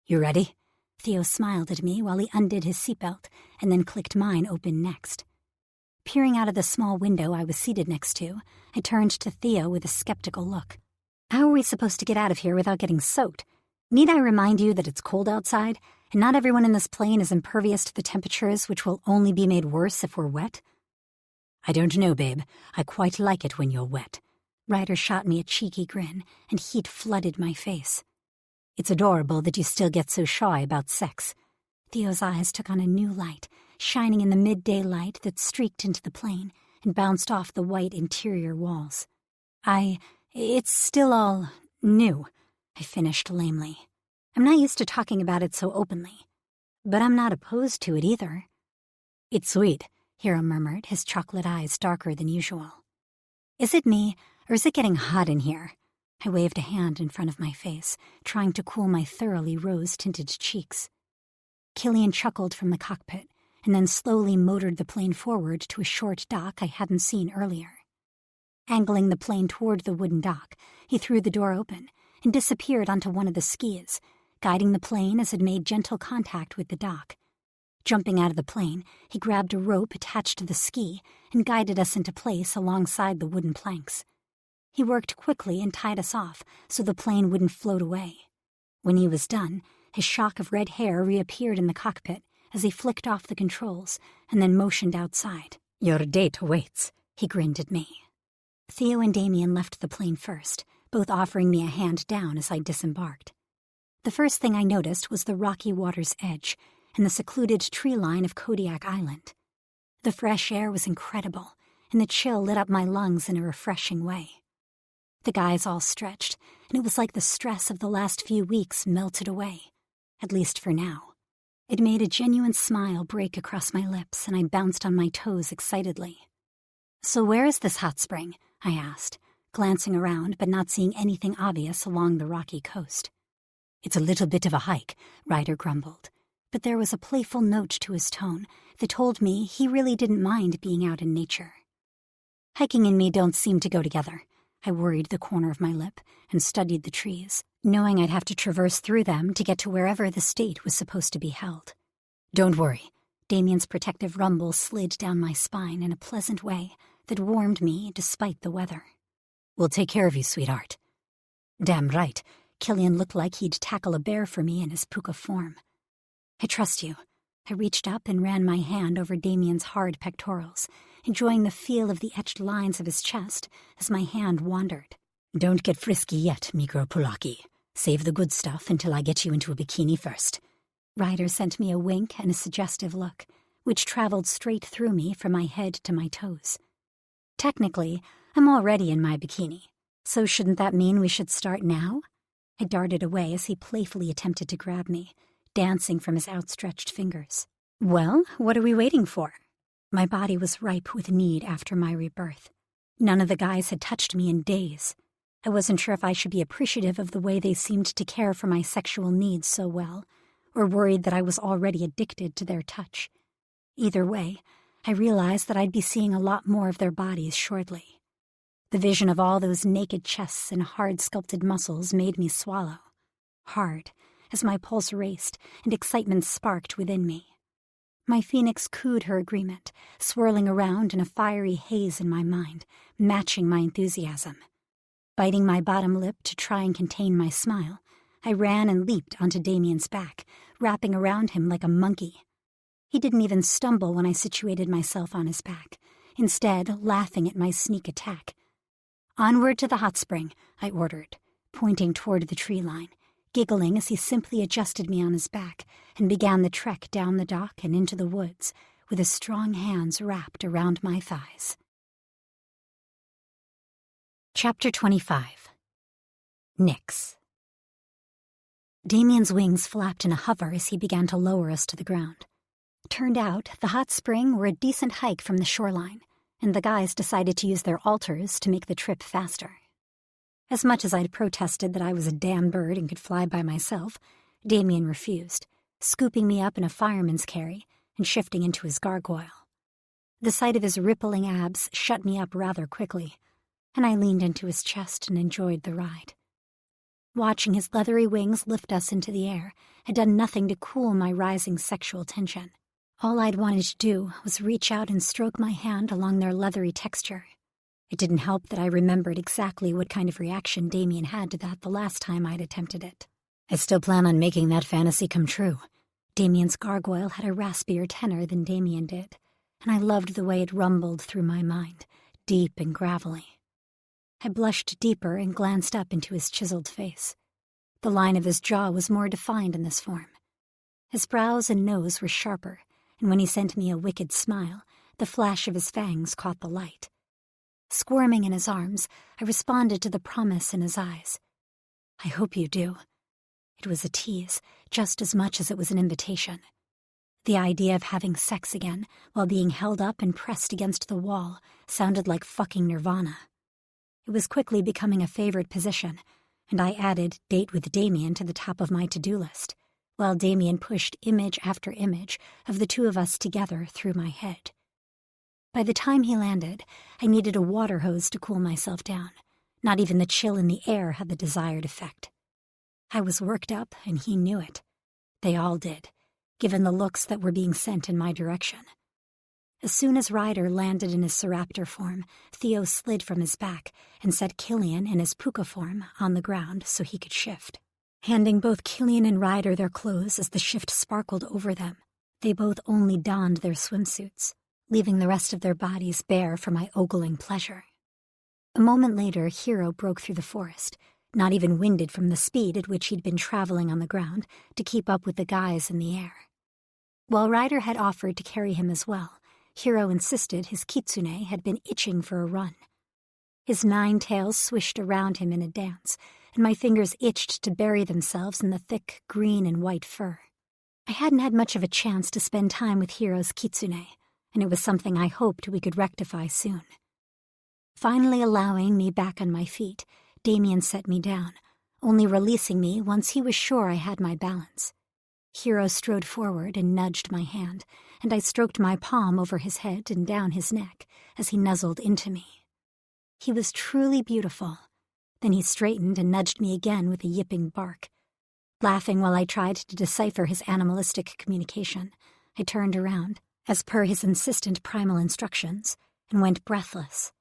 You ready? Theo smiled at me while he undid his seatbelt and then clicked mine open next. Peering out of the small window I was seated next to, I turned to Theo with a skeptical look. How are we supposed to get out of here without getting soaked? Need I remind you that it's cold outside, and not everyone in this plane is impervious to the temperatures which will only be made worse if we're wet? I don't know, babe. I quite like it when you're wet. Ryder shot me a cheeky grin, and heat flooded my face. It's adorable that you still get so shy about sex. Theo's eyes took on a new light, shining in the midday light that streaked into the plane and bounced off the white interior walls. It's still all new, I finished lamely. I'm not used to talking about it so openly, but I'm not opposed to it either. It's sweet, Hero murmured, his chocolate eyes darker than usual. Is it me, or is it getting hot in here? I waved a hand in front of my face, trying to cool my thoroughly rose-tinted cheeks. Killian chuckled from the cockpit, and then slowly motored the plane forward to a short dock I hadn't seen earlier. Angling the plane toward the wooden dock, he threw the door open and disappeared onto one of the skis, guiding the plane as it made gentle contact with the dock. Jumping out of the plane, he grabbed a rope attached to the ski and guided us into place alongside the wooden planks. He worked quickly and tied us off so the plane wouldn't float away. When he was done, his shock of red hair reappeared in the cockpit as he flicked off the controls and then motioned outside. Your date awaits, he grinned at me. Theo and Damien left the plane first, both offering me a hand down as I disembarked. The first thing I noticed was the rocky water's edge and the secluded tree line of Kodiak Island. The fresh air was incredible, and the chill lit up my lungs in a refreshing way. The guys all stretched, and it was like the stress of the last few weeks melted away, at least for now. It made a genuine smile break across my lips, and I bounced on my toes excitedly. So where is this hot spring? I asked, glancing around but not seeing anything obvious along the rocky coast. It's a little bit of a hike, Ryder grumbled, but there was a playful note to his tone that told me he really didn't mind being out in nature. Hiking and me don't seem to go together. I worried the corner of my lip and studied the trees, knowing I'd have to traverse through them to get to wherever the state was supposed to be held. Don't worry. Damien's protective rumble slid down my spine in a pleasant way that warmed me despite the weather. We'll take care of you, sweetheart. Damn right. Killian looked like he'd tackle a bear for me in his puka form. I trust you. I reached up and ran my hand over Damien's hard pectorals, enjoying the feel of the etched lines of his chest as my hand wandered. Don't get frisky yet, Micro Polaki. Save the good stuff until I get you into a bikini first. Ryder sent me a wink and a suggestive look, which traveled straight through me from my head to my toes. Technically, I'm already in my bikini, so shouldn't that mean we should start now? I darted away as he playfully attempted to grab me, dancing from his outstretched fingers. Well, what are we waiting for? My body was ripe with need after my rebirth. None of the guys had touched me in days. I wasn't sure if I should be appreciative of the way they seemed to care for my sexual needs so well, or worried that I was already addicted to their touch. Either way, I realized that I'd be seeing a lot more of their bodies shortly. The vision of all those naked chests and hard-sculpted muscles made me swallow. Hard, as my pulse raced and excitement sparked within me. My phoenix cooed her agreement, swirling around in a fiery haze in my mind, matching my enthusiasm. Biting my bottom lip to try and contain my smile, I ran and leaped onto Damien's back, wrapping around him like a monkey. He didn't even stumble when I situated myself on his back, instead laughing at my sneak attack. "Onward to the hot spring," I ordered, pointing toward the tree line, giggling as he simply adjusted me on his back and began the trek down the dock and into the woods, with his strong hands wrapped around my thighs. Chapter 25. Nyx. Damien's wings flapped in a hover as he began to lower us to the ground. Turned out, the hot spring were a decent hike from the shoreline, and the guys decided to use their alters to make the trip faster. As much as I'd protested that I was a damn bird and could fly by myself, Damien refused, scooping me up in a fireman's carry and shifting into his gargoyle. The sight of his rippling abs shut me up rather quickly, and I leaned into his chest and enjoyed the ride. Watching his leathery wings lift us into the air had done nothing to cool my rising sexual tension. All I'd wanted to do was reach out and stroke my hand along their leathery texture. It didn't help that I remembered exactly what kind of reaction Damien had to that the last time I'd attempted it. I still plan on making that fantasy come true. Damien's gargoyle had a raspier tenor than Damien did, and I loved the way it rumbled through my mind, deep and gravelly. I blushed deeper and glanced up into his chiseled face. The line of his jaw was more defined in this form. His brows and nose were sharper, and when he sent me a wicked smile, the flash of his fangs caught the light. Squirming in his arms, I responded to the promise in his eyes. "I hope you do." It was a tease, just as much as it was an invitation. The idea of having sex again, while being held up and pressed against the wall, sounded like fucking nirvana. It was quickly becoming a favored position, and I added date with Damien to the top of my to-do list, while Damien pushed image after image of the two of us together through my head. By the time he landed, I needed a water hose to cool myself down. Not even the chill in the air had the desired effect. I was worked up, and he knew it. They all did, given the looks that were being sent in my direction. As soon as Ryder landed in his Seraptor form, Theo slid from his back and set Killian in his Puka form on the ground so he could shift. Handing both Killian and Ryder their clothes as the shift sparkled over them, they both only donned their swimsuits, leaving the rest of their bodies bare for my ogling pleasure. A moment later, Hero broke through the forest, not even winded from the speed at which he'd been traveling on the ground to keep up with the guys in the air. While Ryder had offered to carry him as well, Hero insisted his kitsune had been itching for a run. His 9 tails swished around him in a dance, and my fingers itched to bury themselves in the thick green and white fur. I hadn't had much of a chance to spend time with Hero's kitsune, and it was something I hoped we could rectify soon. Finally allowing me back on my feet, Damien set me down, only releasing me once he was sure I had my balance. Hero strode forward and nudged my hand, and I stroked my palm over his head and down his neck as he nuzzled into me. He was truly beautiful. Then he straightened and nudged me again with a yipping bark. Laughing while I tried to decipher his animalistic communication, I turned around, as per his insistent primal instructions, and went breathless.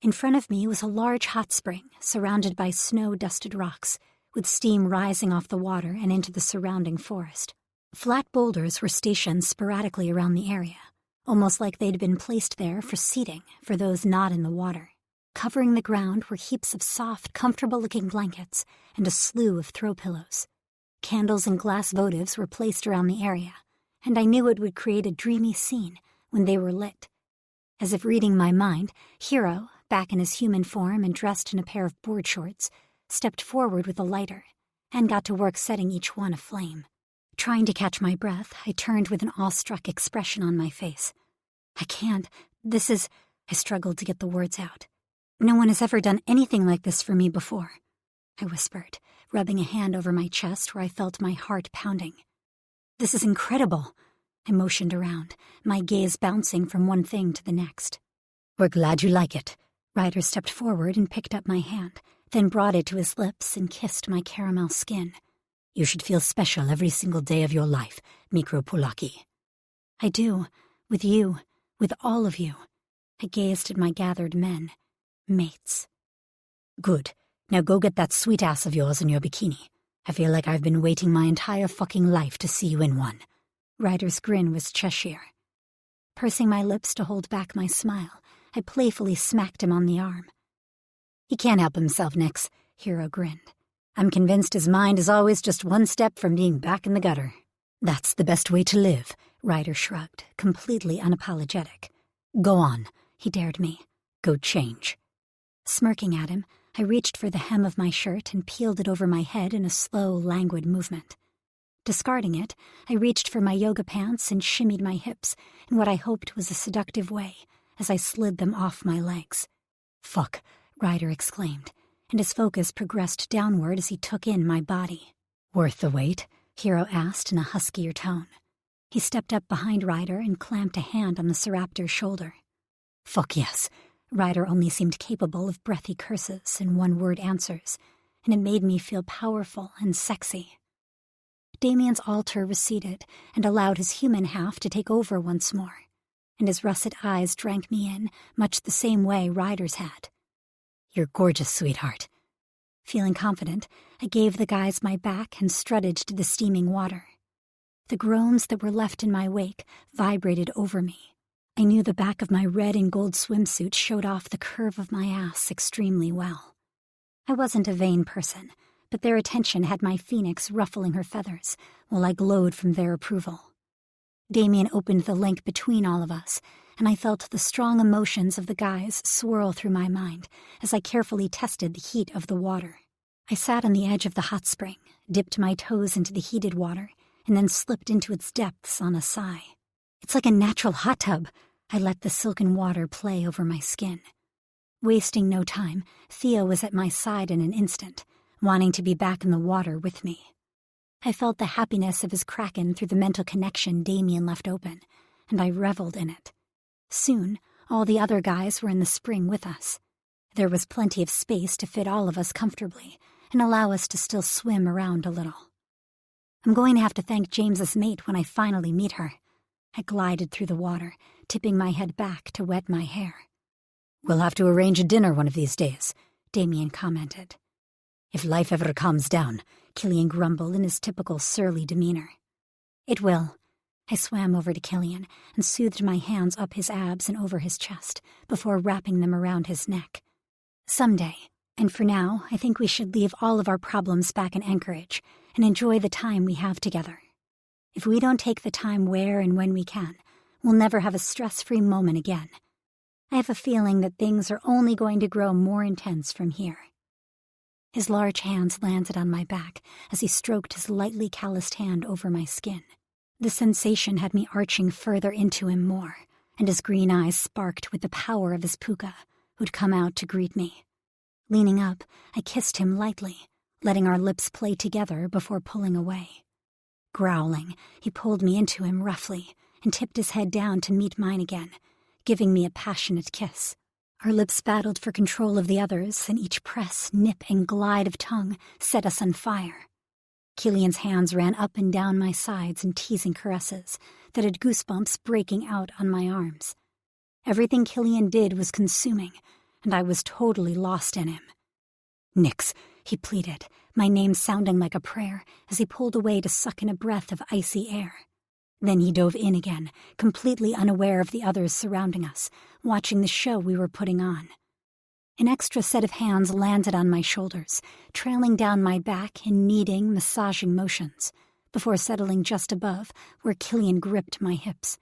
In front of me was a large hot spring surrounded by snow-dusted rocks, with steam rising off the water and into the surrounding forest. Flat boulders were stationed sporadically around the area, almost like they'd been placed there for seating for those not in the water. Covering the ground were heaps of soft, comfortable-looking blankets and a slew of throw pillows. Candles and glass votives were placed around the area, and I knew it would create a dreamy scene when they were lit. As if reading my mind, Hero, back in his human form and dressed in a pair of board shorts, stepped forward with a lighter and got to work setting each one aflame. Trying to catch my breath, I turned with an awestruck expression on my face. I can't. I struggled to get the words out. No one has ever done anything like this for me before, I whispered, rubbing a hand over my chest where I felt my heart pounding. This is incredible. I motioned around, my gaze bouncing from one thing to the next. We're glad you like it. Ryder stepped forward and picked up my hand, then brought it to his lips and kissed my caramel skin. You should feel special every single day of your life, Mikro Polaki. I do, with you, with all of you. I gazed at my gathered men, mates. Good. Now go get that sweet ass of yours in your bikini. I feel like I've been waiting my entire fucking life to see you in one. Ryder's grin was Cheshire. Pursing my lips to hold back my smile, I playfully smacked him on the arm. He can't help himself, Nix, Hero grinned. I'm convinced his mind is always just one step from being back in the gutter. That's the best way to live, Ryder shrugged, completely unapologetic. Go on, he dared me. Go change. Smirking at him, I reached for the hem of my shirt and peeled it over my head in a slow, languid movement. Discarding it, I reached for my yoga pants and shimmied my hips in what I hoped was a seductive way as I slid them off my legs. Fuck, Ryder exclaimed, and his focus progressed downward as he took in my body. Worth the wait? Hero asked in a huskier tone. He stepped up behind Ryder and clamped a hand on the Seraptor's shoulder. Fuck yes. Ryder only seemed capable of breathy curses and one-word answers, and it made me feel powerful and sexy. Damien's altar receded and allowed his human half to take over once more, and his russet eyes drank me in much the same way Ryder's had. You're gorgeous, sweetheart. Feeling confident, I gave the guys my back and strutted to the steaming water. The groans that were left in my wake vibrated over me. I knew the back of my red and gold swimsuit showed off the curve of my ass extremely well. I wasn't a vain person, but their attention had my phoenix ruffling her feathers while I glowed from their approval. Damien opened the link between all of us, and I felt the strong emotions of the guys swirl through my mind as I carefully tested the heat of the water. I sat on the edge of the hot spring, dipped my toes into the heated water, and then slipped into its depths on a sigh. It's like a natural hot tub. I let the silken water play over my skin. Wasting no time, Theo was at my side in an instant, wanting to be back in the water with me. I felt the happiness of his kraken through the mental connection Damien left open, and I reveled in it. Soon, all the other guys were in the spring with us. There was plenty of space to fit all of us comfortably and allow us to still swim around a little. I'm going to have to thank James's mate when I finally meet her. I glided through the water, tipping my head back to wet my hair. We'll have to arrange a dinner one of these days, Damien commented. If life ever calms down, Killian grumbled in his typical surly demeanor. It will. I swam over to Killian and soothed my hands up his abs and over his chest before wrapping them around his neck. Someday, and for now, I think we should leave all of our problems back in Anchorage and enjoy the time we have together. If we don't take the time where and when we can, we'll never have a stress-free moment again. I have a feeling that things are only going to grow more intense from here. His large hands landed on my back as he stroked his lightly calloused hand over my skin. The sensation had me arching further into him more, and his green eyes sparked with the power of his puka, who'd come out to greet me. Leaning up, I kissed him lightly, letting our lips play together before pulling away. Growling, he pulled me into him roughly and tipped his head down to meet mine again, giving me a passionate kiss. Our lips battled for control of the others, and each press, nip, and glide of tongue set us on fire. Killian's hands ran up and down my sides in teasing caresses that had goosebumps breaking out on my arms. Everything Killian did was consuming, and I was totally lost in him. Nix, he pleaded, my name sounding like a prayer as he pulled away to suck in a breath of icy air. Then he dove in again, completely unaware of the others surrounding us, watching the show we were putting on. An extra set of hands landed on my shoulders, trailing down my back in kneading, massaging motions, before settling just above where Killian gripped my hips,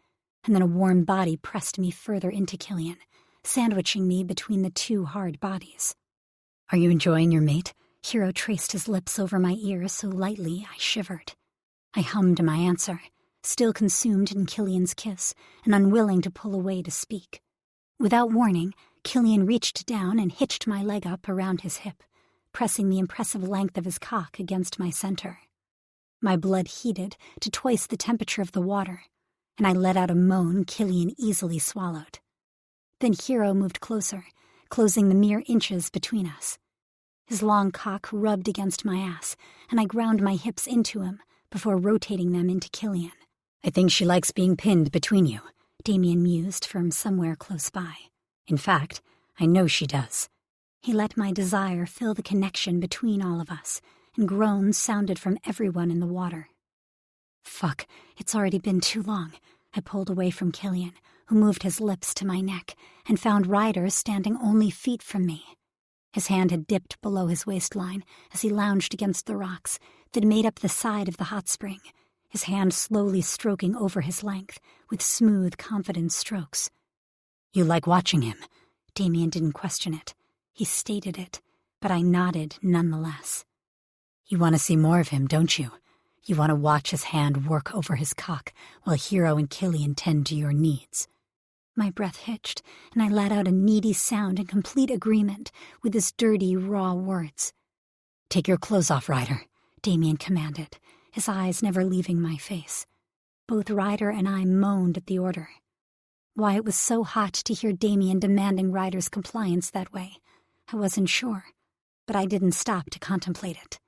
and then a warm body pressed me further into Killian, sandwiching me between the two hard bodies. Are you enjoying your mate? Hero traced his lips over my ear so lightly I shivered. I hummed my answer, still consumed in Killian's kiss and unwilling to pull away to speak. Without warning, Killian reached down and hitched my leg up around his hip, pressing the impressive length of his cock against my center. My blood heated to twice the temperature of the water, and I let out a moan Killian easily swallowed. Then Hero moved closer, closing the mere inches between us. His long cock rubbed against my ass, and I ground my hips into him before rotating them into Killian. I think she likes being pinned between you, Damien mused from somewhere close by. In fact, I know she does. He let my desire fill the connection between all of us, and groans sounded from everyone in the water. Fuck, it's already been too long. I pulled away from Killian, who moved his lips to my neck, and found Ryder standing only feet from me. His hand had dipped below his waistline as he lounged against the rocks that made up the side of the hot spring, his hand slowly stroking over his length with smooth, confident strokes. You like watching him? Damien didn't question it. He stated it, but I nodded nonetheless. You want to see more of him, don't you? You want to watch his hand work over his cock while Hero and Killian tend to your needs. My breath hitched, and I let out a needy sound in complete agreement with his dirty, raw words. Take your clothes off, Ryder, Damien commanded, his eyes never leaving my face. Both Ryder and I moaned at the order. Why it was so hot to hear Damien demanding Ryder's compliance that way, I wasn't sure, but I didn't stop to contemplate it.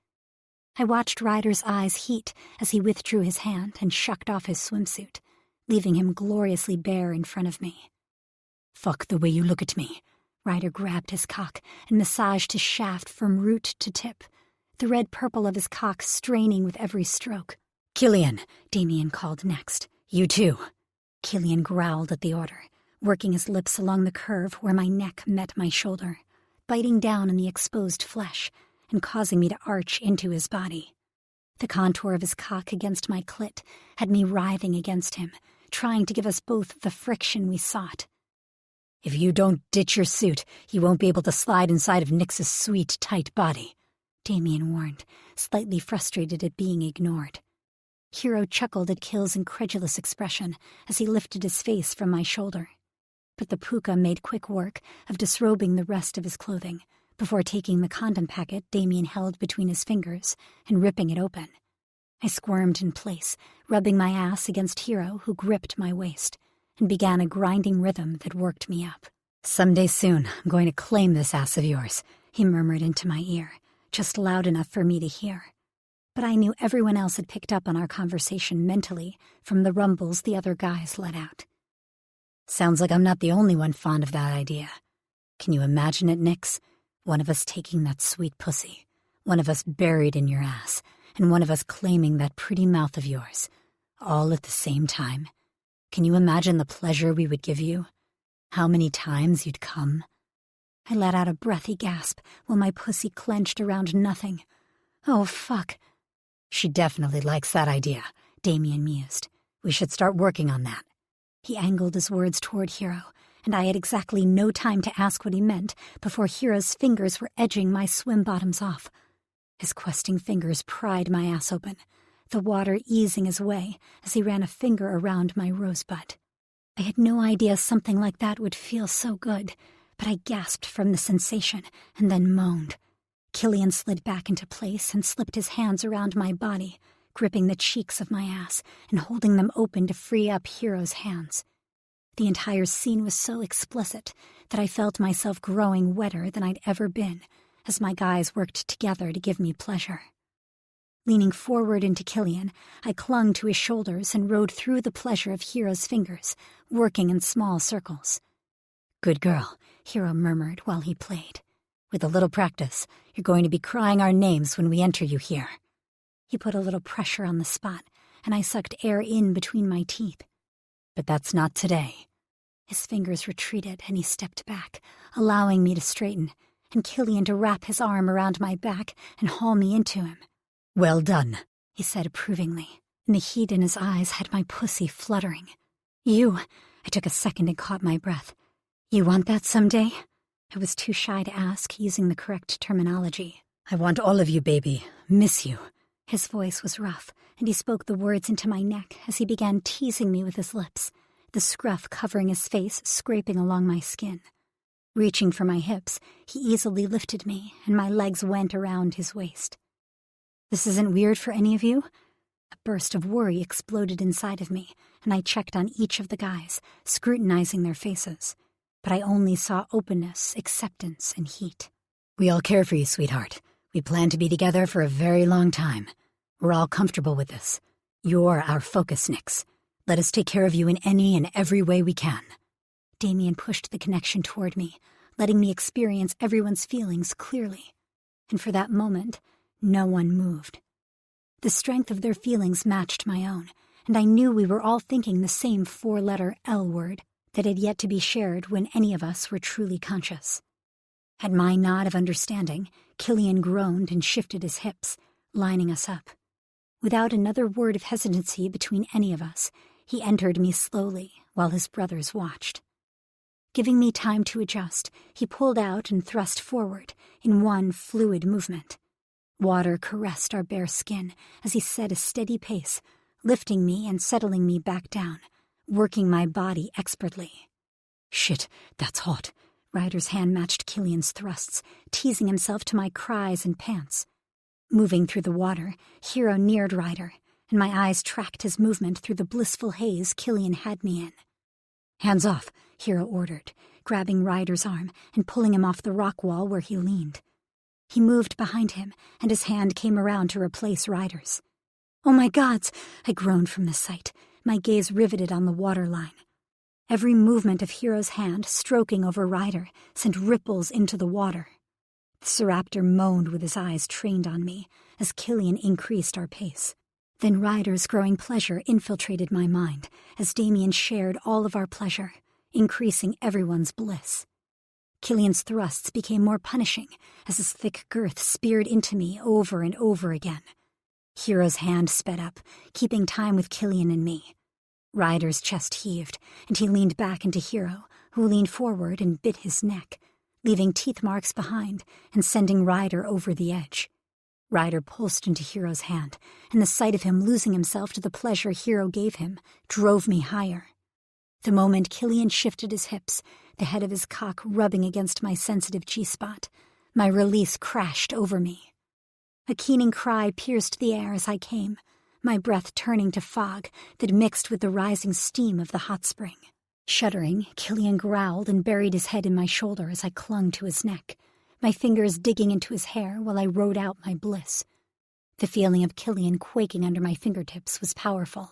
I watched Ryder's eyes heat as he withdrew his hand and shucked off his swimsuit, leaving him gloriously bare in front of me. Fuck the way you look at me. Ryder grabbed his cock and massaged his shaft from root to tip, the red purple of his cock straining with every stroke. Killian, Damien called next. You too. Killian growled at the order, working his lips along the curve where my neck met my shoulder, biting down on the exposed flesh and causing me to arch into his body. The contour of his cock against my clit had me writhing against him, trying to give us both the friction we sought. If you don't ditch your suit, you won't be able to slide inside of Nyx's sweet, tight body, Damien warned, slightly frustrated at being ignored. Hero chuckled at Kill's incredulous expression as he lifted his face from my shoulder. But the puka made quick work of disrobing the rest of his clothing before taking the condom packet Damien held between his fingers and ripping it open. I squirmed in place, rubbing my ass against Hero, who gripped my waist, and began a grinding rhythm that worked me up. Someday soon, I'm going to claim this ass of yours, he murmured into my ear, just loud enough for me to hear. But I knew everyone else had picked up on our conversation mentally from the rumbles the other guys let out. Sounds like I'm not the only one fond of that idea. Can you imagine it, Nyx? One of us taking that sweet pussy, one of us buried in your ass, and one of us claiming that pretty mouth of yours, all at the same time. Can you imagine the pleasure we would give you? How many times you'd come? I let out a breathy gasp while my pussy clenched around nothing. Oh, fuck. She definitely likes that idea, Damien mused. We should start working on that. He angled his words toward Hero, and I had exactly no time to ask what he meant before Hero's fingers were edging my swim bottoms off. His questing fingers pried my ass open, the water easing his way as he ran a finger around my rosebud. I had no idea something like that would feel so good, but I gasped from the sensation and then moaned. Killian slid back into place and slipped his hands around my body, gripping the cheeks of my ass and holding them open to free up Hero's hands. The entire scene was so explicit that I felt myself growing wetter than I'd ever been as my guys worked together to give me pleasure. Leaning forward into Killian, I clung to his shoulders and rode through the pleasure of Hero's fingers, working in small circles. Good girl, Hero murmured while he played. With a little practice, you're going to be crying our names when we enter you here. He put a little pressure on the spot, and I sucked air in between my teeth. But that's not today. His fingers retreated and he stepped back, allowing me to straighten, and Killian to wrap his arm around my back and haul me into him. Well done, he said approvingly, and the heat in his eyes had my pussy fluttering. I took a second and caught my breath. You want that someday? I was too shy to ask, using the correct terminology. I want all of you, baby. Miss you. His voice was rough, and he spoke the words into my neck as he began teasing me with his lips, the scruff covering his face, scraping along my skin. Reaching for my hips, he easily lifted me, and my legs went around his waist. This isn't weird for any of you? A burst of worry exploded inside of me, and I checked on each of the guys, scrutinizing their faces. But I only saw openness, acceptance, and heat. We all care for you, sweetheart. We plan to be together for a very long time. We're all comfortable with this. You're our focus, Nix. Let us take care of you in any and every way we can. Damien pushed the connection toward me, letting me experience everyone's feelings clearly. And for that moment, no one moved. The strength of their feelings matched my own, and I knew we were all thinking the same four-letter L word that had yet to be shared when any of us were truly conscious. At my nod of understanding, Killian groaned and shifted his hips, lining us up. Without another word of hesitancy between any of us, he entered me slowly while his brothers watched. Giving me time to adjust, he pulled out and thrust forward in one fluid movement. Water caressed our bare skin as he set a steady pace, lifting me and settling me back down, working my body expertly. Shit, that's hot. Ryder's hand matched Killian's thrusts, teasing himself to my cries and pants. Moving through the water, Hero neared Ryder, and my eyes tracked his movement through the blissful haze Killian had me in. Hands off, Hero ordered, grabbing Ryder's arm and pulling him off the rock wall where he leaned. He moved behind him, and his hand came around to replace Ryder's. Oh my gods! I groaned from the sight, my gaze riveted on the waterline. Every movement of Hero's hand stroking over Ryder sent ripples into the water. The Seraptor moaned with his eyes trained on me as Killian increased our pace. Then Ryder's growing pleasure infiltrated my mind as Damien shared all of our pleasure, increasing everyone's bliss. Killian's thrusts became more punishing as his thick girth speared into me over and over again. Hero's hand sped up, keeping time with Killian and me. Ryder's chest heaved, and he leaned back into Hero, who leaned forward and bit his neck, leaving teeth marks behind and sending Ryder over the edge. Ryder pulsed into Hero's hand, and the sight of him losing himself to the pleasure Hero gave him drove me higher. The moment Killian shifted his hips, the head of his cock rubbing against my sensitive G-spot, my release crashed over me. A keening cry pierced the air as I came, my breath turning to fog that mixed with the rising steam of the hot spring. Shuddering, Killian growled and buried his head in my shoulder as I clung to his neck, my fingers digging into his hair while I rode out my bliss. The feeling of Killian quaking under my fingertips was powerful,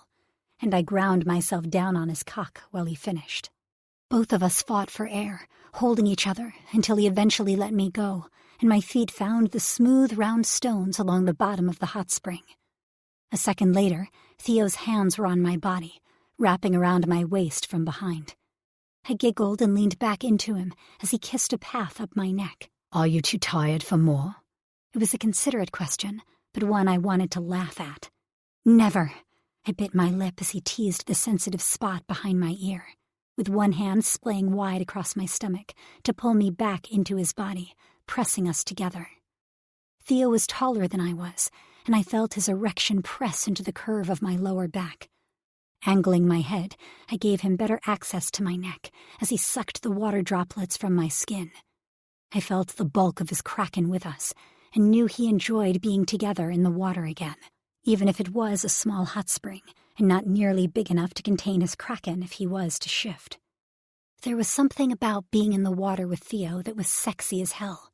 and I ground myself down on his cock while he finished. Both of us fought for air, holding each other until he eventually let me go, and my feet found the smooth, round stones along the bottom of the hot spring. A second later, Theo's hands were on my body, wrapping around my waist from behind. I giggled and leaned back into him as he kissed a path up my neck. Are you too tired for more? It was a considerate question, but one I wanted to laugh at. Never. I bit my lip as he teased the sensitive spot behind my ear, with one hand splaying wide across my stomach to pull me back into his body, pressing us together. Theo was taller than I was, and I felt his erection press into the curve of my lower back. Angling my head, I gave him better access to my neck as he sucked the water droplets from my skin. I felt the bulk of his kraken with us, and knew he enjoyed being together in the water again, even if it was a small hot spring and not nearly big enough to contain his kraken if he was to shift. There was something about being in the water with Theo that was sexy as hell.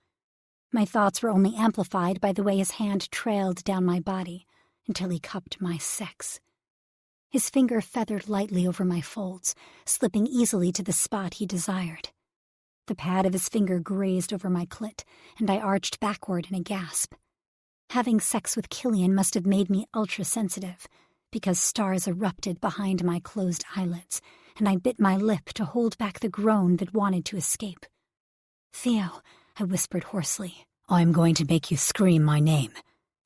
My thoughts were only amplified by the way his hand trailed down my body until he cupped my sex. His finger feathered lightly over my folds, slipping easily to the spot he desired. The pad of his finger grazed over my clit, and I arched backward in a gasp. Having sex with Killian must have made me ultra-sensitive, because stars erupted behind my closed eyelids, and I bit my lip to hold back the groan that wanted to escape. "Theo," I whispered hoarsely. "I'm going to make you scream my name."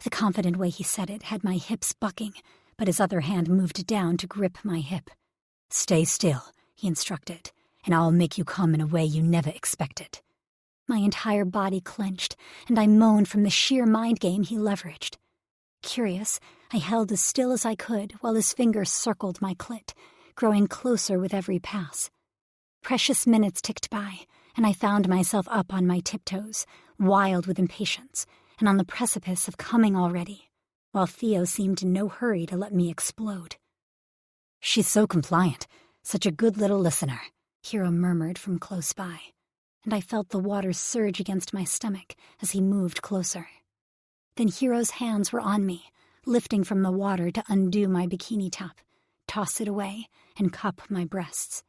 The confident way he said it had my hips bucking, but his other hand moved down to grip my hip. "Stay still," he instructed, "and I'll make you come in a way you never expected." My entire body clenched, and I moaned from the sheer mind game he leveraged. Curious, I held as still as I could while his fingers circled my clit, growing closer with every pass. Precious minutes ticked by, and I found myself up on my tiptoes, wild with impatience, and on the precipice of coming already, while Theo seemed in no hurry to let me explode. "She's so compliant, such a good little listener," Hero murmured from close by, and I felt the water surge against my stomach as he moved closer. Then Hero's hands were on me, lifting from the water to undo my bikini top, toss it away, and cup my breasts.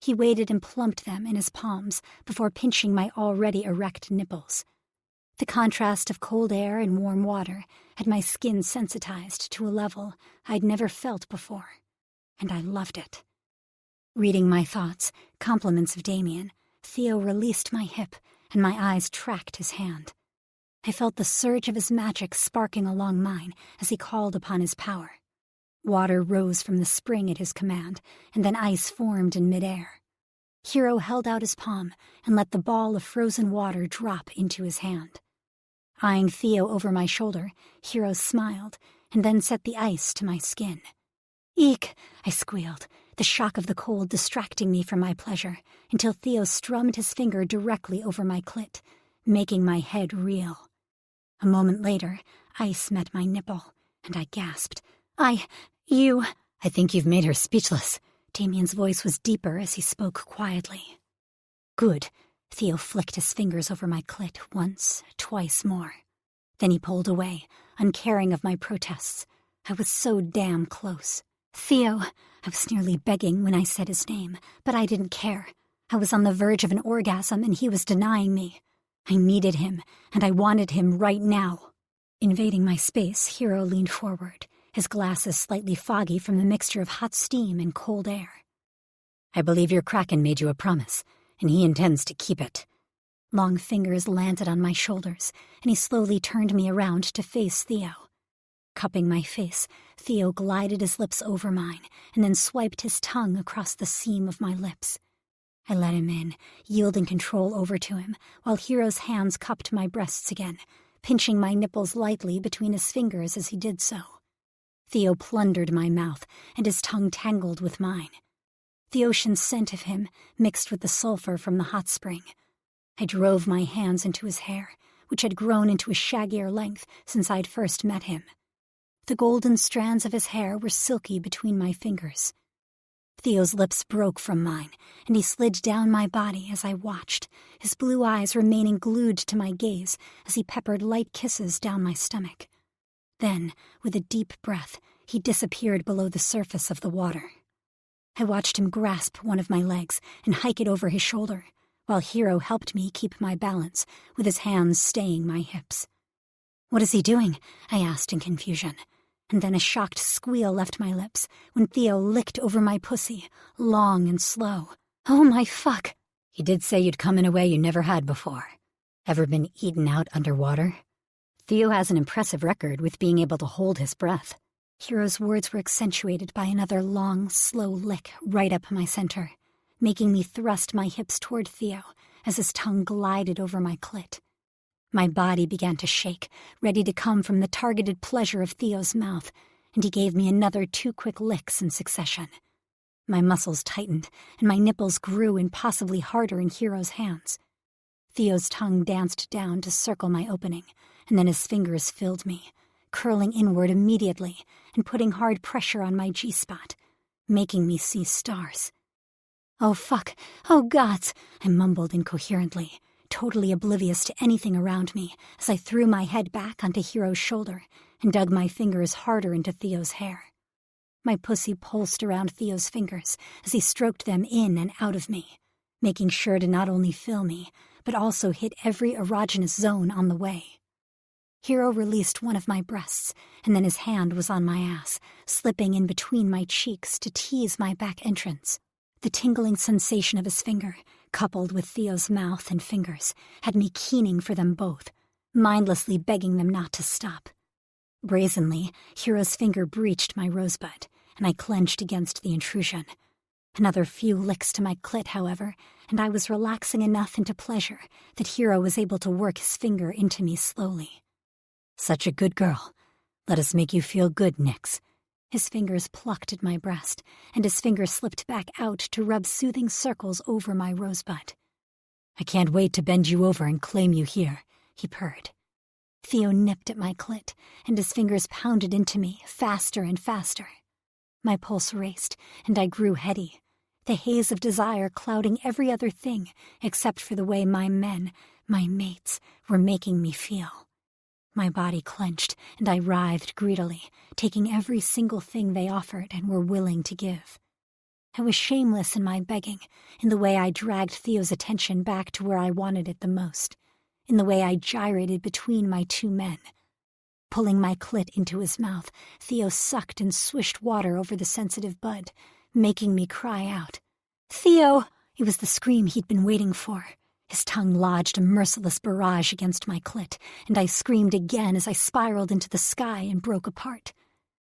He weighted and plumped them in his palms before pinching my already erect nipples. The contrast of cold air and warm water had my skin sensitized to a level I'd never felt before, and I loved it. Reading my thoughts, compliments of Damien, Theo released my hip, and my eyes tracked his hand. I felt the surge of his magic sparking along mine as he called upon his power. Water rose from the spring at his command, and then ice formed in midair. Hero held out his palm and let the ball of frozen water drop into his hand. Eyeing Theo over my shoulder, Hero smiled and then set the ice to my skin. "Eek!" I squealed, the shock of the cold distracting me from my pleasure, until Theo strummed his finger directly over my clit, making my head reel. A moment later, ice met my nipple, and I gasped. You... "I think you've made her speechless." Damien's voice was deeper as he spoke quietly. "Good." Theo flicked his fingers over my clit once, twice more. Then he pulled away, uncaring of my protests. I was so damn close. "Theo," I was nearly begging when I said his name, but I didn't care. I was on the verge of an orgasm and he was denying me. I needed him, and I wanted him right now. Invading my space, Hero leaned forward, his glasses slightly foggy from the mixture of hot steam and cold air. "I believe your Kraken made you a promise, and he intends to keep it." Long fingers landed on my shoulders, and he slowly turned me around to face Theo. Cupping my face, Theo glided his lips over mine, and then swiped his tongue across the seam of my lips. I let him in, yielding control over to him, while Hero's hands cupped my breasts again, pinching my nipples lightly between his fingers as he did so. Theo plundered my mouth, and his tongue tangled with mine. The ocean scent of him mixed with the sulfur from the hot spring. I drove my hands into his hair, which had grown into a shaggier length since I'd first met him. The golden strands of his hair were silky between my fingers. Theo's lips broke from mine, and he slid down my body as I watched, his blue eyes remaining glued to my gaze as he peppered light kisses down my stomach. Then, with a deep breath, he disappeared below the surface of the water. I watched him grasp one of my legs and hike it over his shoulder, while Hero helped me keep my balance, with his hands staying my hips. "What is he doing?" I asked in confusion, and then a shocked squeal left my lips when Theo licked over my pussy, long and slow. "Oh my fuck!" "He did say you'd come in a way you never had before. Ever been eaten out underwater? Theo has an impressive record with being able to hold his breath." Hero's words were accentuated by another long, slow lick right up my center, making me thrust my hips toward Theo as his tongue glided over my clit. My body began to shake, ready to come from the targeted pleasure of Theo's mouth, and he gave me another 2 quick licks in succession. My muscles tightened, and my nipples grew impossibly harder in Hero's hands. Theo's tongue danced down to circle my opening, and then his fingers filled me, curling inward immediately and putting hard pressure on my G-spot, making me see stars. "Oh, fuck! Oh, gods!" I mumbled incoherently, totally oblivious to anything around me as I threw my head back onto Hero's shoulder and dug my fingers harder into Theo's hair. My pussy pulsed around Theo's fingers as he stroked them in and out of me, making sure to not only fill me, but also hit every erogenous zone on the way. Hero released one of my breasts, and then his hand was on my ass, slipping in between my cheeks to tease my back entrance. The tingling sensation of his finger, coupled with Theo's mouth and fingers, had me keening for them both, mindlessly begging them not to stop. Brazenly, Hero's finger breached my rosebud, and I clenched against the intrusion. Another few licks to my clit, however, and I was relaxing enough into pleasure that Hero was able to work his finger into me slowly. "Such a good girl. Let us make you feel good, Nix." His fingers plucked at my breast, and his finger slipped back out to rub soothing circles over my rosebud. I can't wait to bend you over and claim you here, he purred. Theo nipped at my clit, and his fingers pounded into me, faster and faster. My pulse raced, and I grew heady, the haze of desire clouding every other thing except for the way my men, my mates, were making me feel. My body clenched, and I writhed greedily, taking every single thing they offered and were willing to give. I was shameless in my begging, in the way I dragged Theo's attention back to where I wanted it the most, in the way I gyrated between my two men. Pulling my clit into his mouth, Theo sucked and swished water over the sensitive bud, making me cry out. "Theo!" It was the scream he'd been waiting for. His tongue lodged a merciless barrage against my clit, and I screamed again as I spiraled into the sky and broke apart.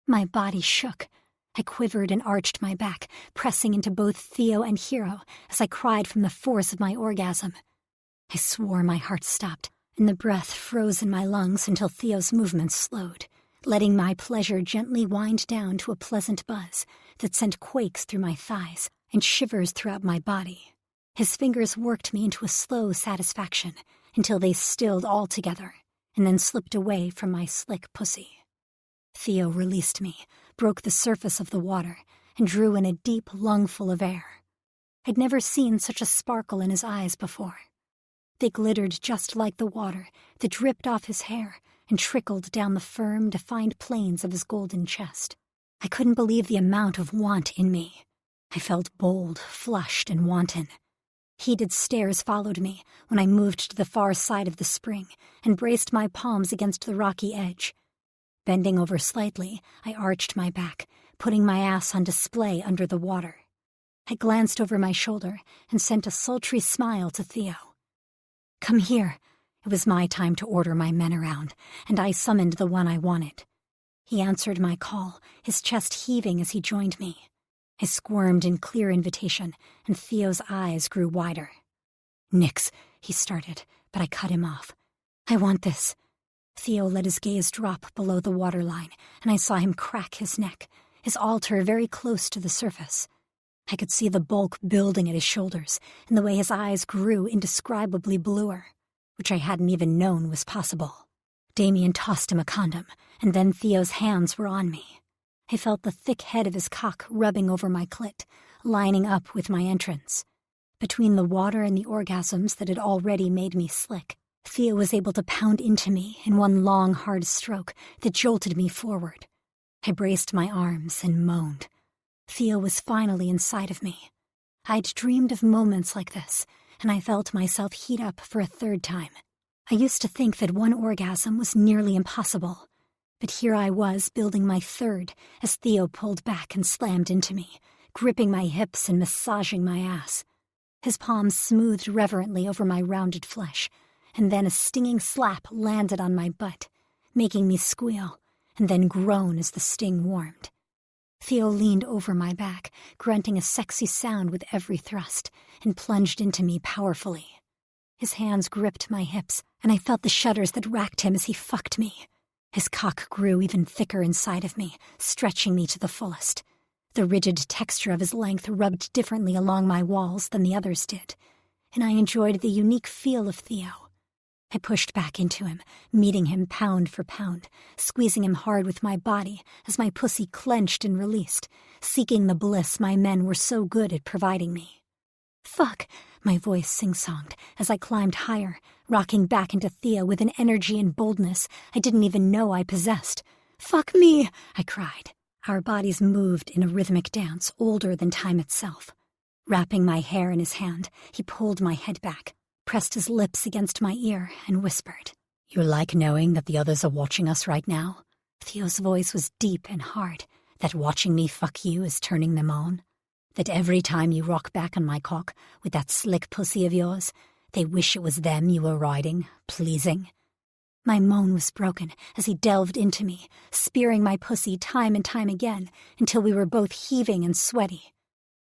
My body shook. I quivered and arched my back, pressing into both Theo and Hero as I cried from the force of my orgasm. I swore my heart stopped, and the breath froze in my lungs until Theo's movements slowed, letting my pleasure gently wind down to a pleasant buzz that sent quakes through my thighs and shivers throughout my body. His fingers worked me into a slow satisfaction until they stilled altogether and then slipped away from my slick pussy. Theo released me, broke the surface of the water, and drew in a deep lungful of air. I'd never seen such a sparkle in his eyes before. They glittered just like the water that dripped off his hair and trickled down the firm, defined planes of his golden chest. I couldn't believe the amount of want in me. I felt bold, flushed, and wanton. Heated stares followed me when I moved to the far side of the spring and braced my palms against the rocky edge. Bending over slightly, I arched my back, putting my ass on display under the water. I glanced over my shoulder and sent a sultry smile to Theo. "Come here." It was my time to order my men around, and I summoned the one I wanted. He answered my call, his chest heaving as he joined me. I squirmed in clear invitation, and Theo's eyes grew wider. "Nix," he started, but I cut him off. "I want this." Theo let his gaze drop below the waterline, and I saw him crack his neck, his altar very close to the surface. I could see the bulk building at his shoulders, and the way his eyes grew indescribably bluer, which I hadn't even known was possible. Damien tossed him a condom, and then Theo's hands were on me. I felt the thick head of his cock rubbing over my clit, lining up with my entrance. Between the water and the orgasms that had already made me slick, Theo was able to pound into me in one long, hard stroke that jolted me forward. I braced my arms and moaned. Theo was finally inside of me. I'd dreamed of moments like this, and I felt myself heat up for a third time. I used to think that one orgasm was nearly impossible, but here I was building my third as Theo pulled back and slammed into me, gripping my hips and massaging my ass. His palms smoothed reverently over my rounded flesh, and then a stinging slap landed on my butt, making me squeal, and then groan as the sting warmed. Theo leaned over my back, grunting a sexy sound with every thrust, and plunged into me powerfully. His hands gripped my hips, and I felt the shudders that racked him as he fucked me. His cock grew even thicker inside of me, stretching me to the fullest. The rigid texture of his length rubbed differently along my walls than the others did, and I enjoyed the unique feel of Theo. I pushed back into him, meeting him pound for pound, squeezing him hard with my body as my pussy clenched and released, seeking the bliss my men were so good at providing me. "Fuck," my voice sing-songed as I climbed higher, rocking back into Theo with an energy and boldness I didn't even know I possessed. "Fuck me," I cried. Our bodies moved in a rhythmic dance older than time itself. Wrapping my hair in his hand, he pulled my head back, pressed his lips against my ear, and whispered, "You like knowing that the others are watching us right now?" Theo's voice was deep and hard, that watching me fuck you is turning them on? That every time you rock back on my cock with that slick pussy of yours, they wish it was them you were riding, pleasing? My moan was broken as he delved into me, spearing my pussy time and time again until we were both heaving and sweaty.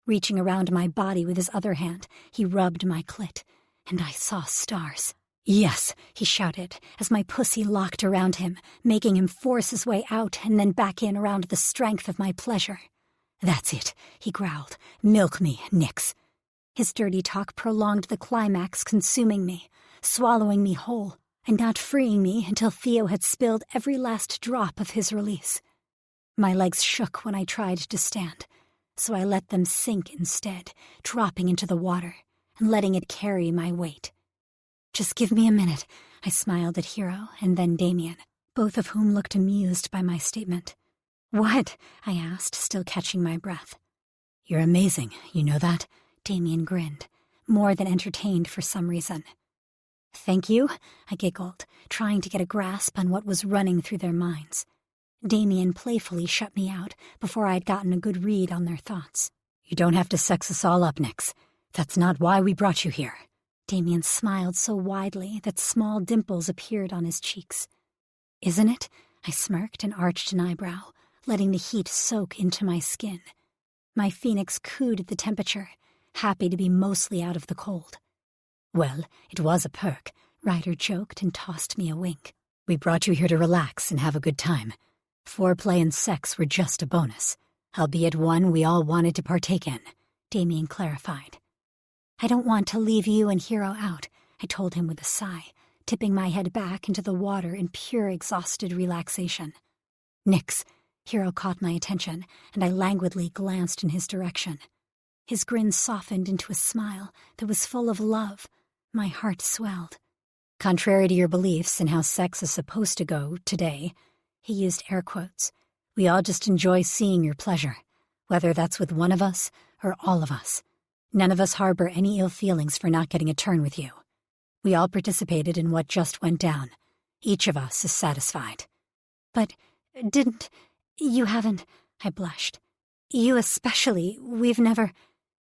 Reaching around my body with his other hand, he rubbed my clit, and I saw stars. "Yes," he shouted, as my pussy locked around him, making him force his way out and then back in around the strength of my pleasure. "That's it," he growled. "Milk me, Nix." His dirty talk prolonged the climax, consuming me, swallowing me whole, and not freeing me until Theo had spilled every last drop of his release. My legs shook when I tried to stand, so I let them sink instead, dropping into the water and letting it carry my weight. "Just give me a minute," I smiled at Hero and then Damien, both of whom looked amused by my statement. "What?" I asked, still catching my breath. "You're amazing, you know that?" Damien grinned, more than entertained for some reason. "Thank you," I giggled, trying to get a grasp on what was running through their minds. Damien playfully shut me out before I had gotten a good read on their thoughts. "You don't have to sex us all up, Nix. That's not why we brought you here." Damien smiled so widely that small dimples appeared on his cheeks. "Isn't it?" I smirked and arched an eyebrow, letting the heat soak into my skin. My phoenix cooed at the temperature, happy to be mostly out of the cold. "Well, it was a perk," Ryder joked and tossed me a wink. "We brought you here to relax and have a good time. Foreplay and sex were just a bonus, albeit one we all wanted to partake in," Damien clarified. "I don't want to leave you and Hero out," I told him with a sigh, tipping my head back into the water in pure exhausted relaxation. "Nix." Hero caught my attention, and I languidly glanced in his direction. His grin softened into a smile that was full of love. My heart swelled. "Contrary to your beliefs in how sex is supposed to go today," he used air quotes, "we all just enjoy seeing your pleasure, whether that's with one of us or all of us. None of us harbor any ill feelings for not getting a turn with you. We all participated in what just went down. Each of us is satisfied." "But you haven't," I blushed. "You especially, we've never—"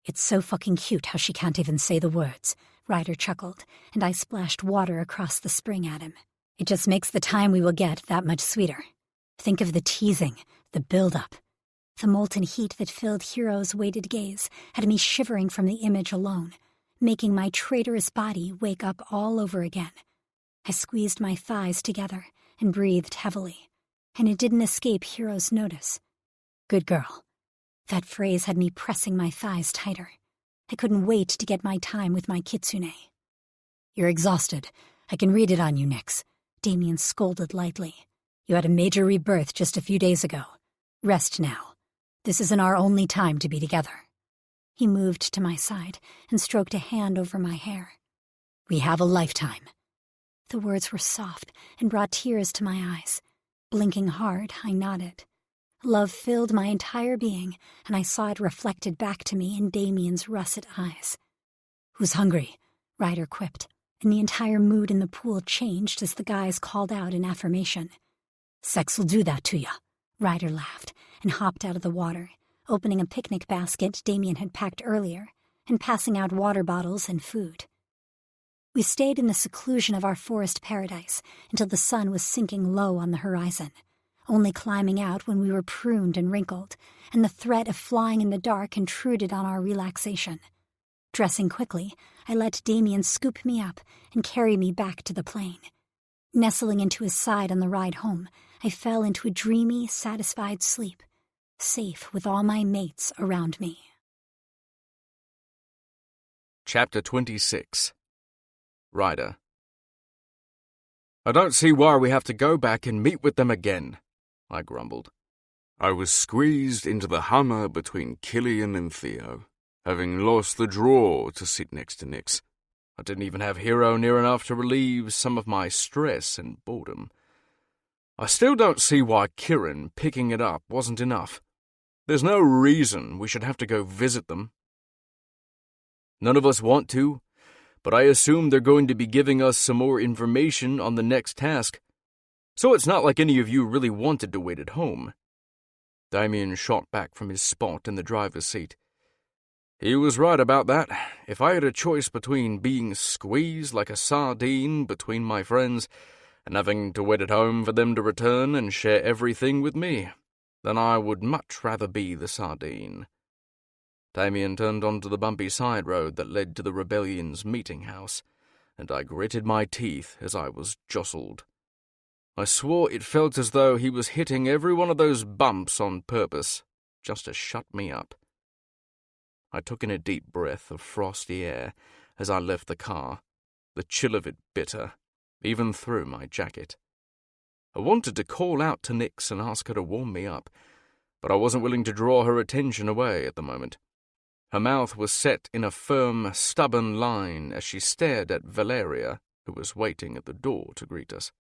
"It's so fucking cute how she can't even say the words," Ryder chuckled, and I splashed water across the spring at him. "It just makes the time we will get that much sweeter. Think of the teasing, the build-up." The molten heat that filled Hero's weighted gaze had me shivering from the image alone, making my traitorous body wake up all over again. I squeezed my thighs together and breathed heavily, and it didn't escape Hero's notice. "Good girl." That phrase had me pressing my thighs tighter. I couldn't wait to get my time with my kitsune. "You're exhausted. I can read it on you, Nix," Damien scolded lightly. "You had a major rebirth just a few days ago. Rest now. This isn't our only time to be together." He moved to my side and stroked a hand over my hair. "We have a lifetime." The words were soft and brought tears to my eyes. Blinking hard, I nodded. Love filled my entire being, and I saw it reflected back to me in Damien's russet eyes. "Who's hungry?" Ryder quipped, and the entire mood in the pool changed as the guys called out in affirmation. "Sex'll do that to ya," Ryder laughed and hopped out of the water, opening a picnic basket Damien had packed earlier and passing out water bottles and food. We stayed in the seclusion of our forest paradise until the sun was sinking low on the horizon, only climbing out when we were pruned and wrinkled, and the threat of flying in the dark intruded on our relaxation. Dressing quickly, I let Damien scoop me up and carry me back to the plane. Nestling into his side on the ride home, I fell into a dreamy, satisfied sleep, safe with all my mates around me. Chapter 26. Ryder. "I don't see why we have to go back and meet with them again," I grumbled. I was squeezed into the Hummer between Killian and Theo, having lost the draw to sit next to Nix. I didn't even have Hero near enough to relieve some of my stress and boredom. I still don't see why Kieran picking it up wasn't enough. There's no reason we should have to go visit them. None of us want to, but I assume they're going to be giving us some more information on the next task. So it's not like any of you really wanted to wait at home. Damien shot back from his spot in the driver's seat. He was right about that. If I had a choice between being squeezed like a sardine between my friends and having to wait at home for them to return and share everything with me, then I would much rather be the sardine. Damien turned onto the bumpy side road that led to the rebellion's meeting house, and I gritted my teeth as I was jostled. I swore it felt as though he was hitting every one of those bumps on purpose, just to shut me up. I took in a deep breath of frosty air as I left the car, the chill of it bitter, even through my jacket. I wanted to call out to Nix and ask her to warm me up, but I wasn't willing to draw her attention away at the moment. Her mouth was set in a firm, stubborn line as she stared at Valeria, who was waiting at the door to greet us.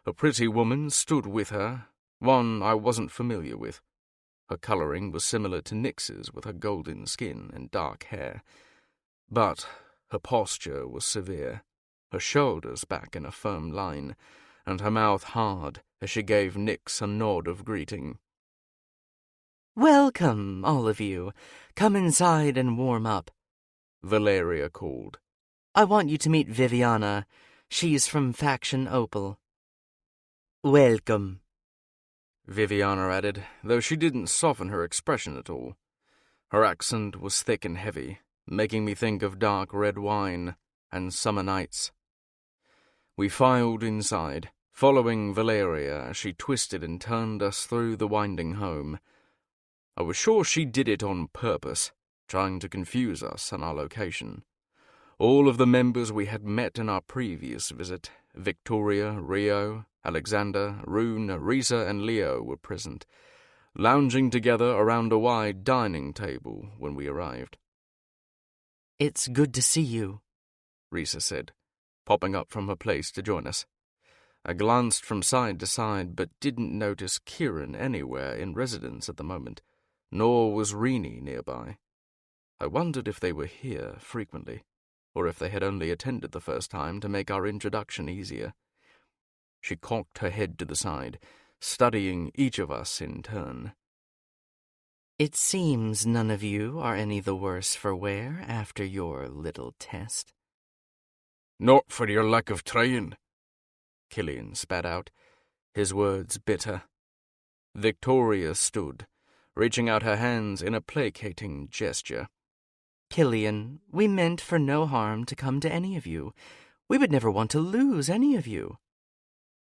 A pretty woman stood with her, one I wasn't familiar with. Her colouring was similar to Nix's with her golden skin and dark hair, but her posture was severe, her shoulders back in a firm line, and her mouth hard as she gave Nix a nod of greeting. "Welcome, all of you. Come inside and warm up," Valeria called. "I want you to meet Viviana. She's from Faction Opal." "Welcome," Viviana added, though she didn't soften her expression at all. Her accent was thick and heavy, making me think of dark red wine and summer nights. We filed inside, following Valeria as she twisted and turned us through the winding home. I was sure she did it on purpose, trying to confuse us and our location. All of the members we had met in our previous visit, Victoria, Rio, Alexander, Rune, Risa, and Leo were present, lounging together around a wide dining table when we arrived. "It's good to see you," Risa said, popping up from her place to join us. I glanced from side to side, but didn't notice Kieran anywhere in residence at the moment, nor was Rini nearby. I wondered if they were here frequently, or if they had only attended the first time to make our introduction easier. She cocked her head to the side, studying each of us in turn. "It seems none of you are any the worse for wear after your little test." Not for your lack of trying. Killian spat out, his words bitter. Victoria stood, reaching out her hands in a placating gesture. "Killian, we meant for no harm to come to any of you. We would never want to lose any of you."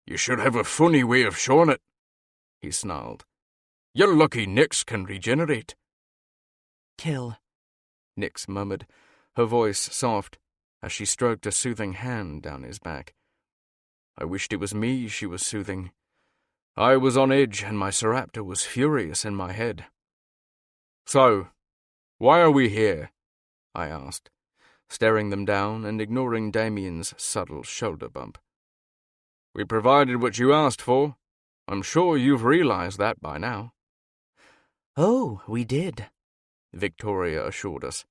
You should have a funny way of showing it, he snarled. You're lucky Nix can regenerate. "Kill," Nix murmured, her voice soft, as she stroked a soothing hand down his back. I wished it was me she was soothing. I was on edge, and my Seraptor was furious in my head. So, why are we here? I asked, staring them down and ignoring Damien's subtle shoulder bump. We provided what you asked for. I'm sure you've realized that by now. "Oh, we did," Victoria assured us,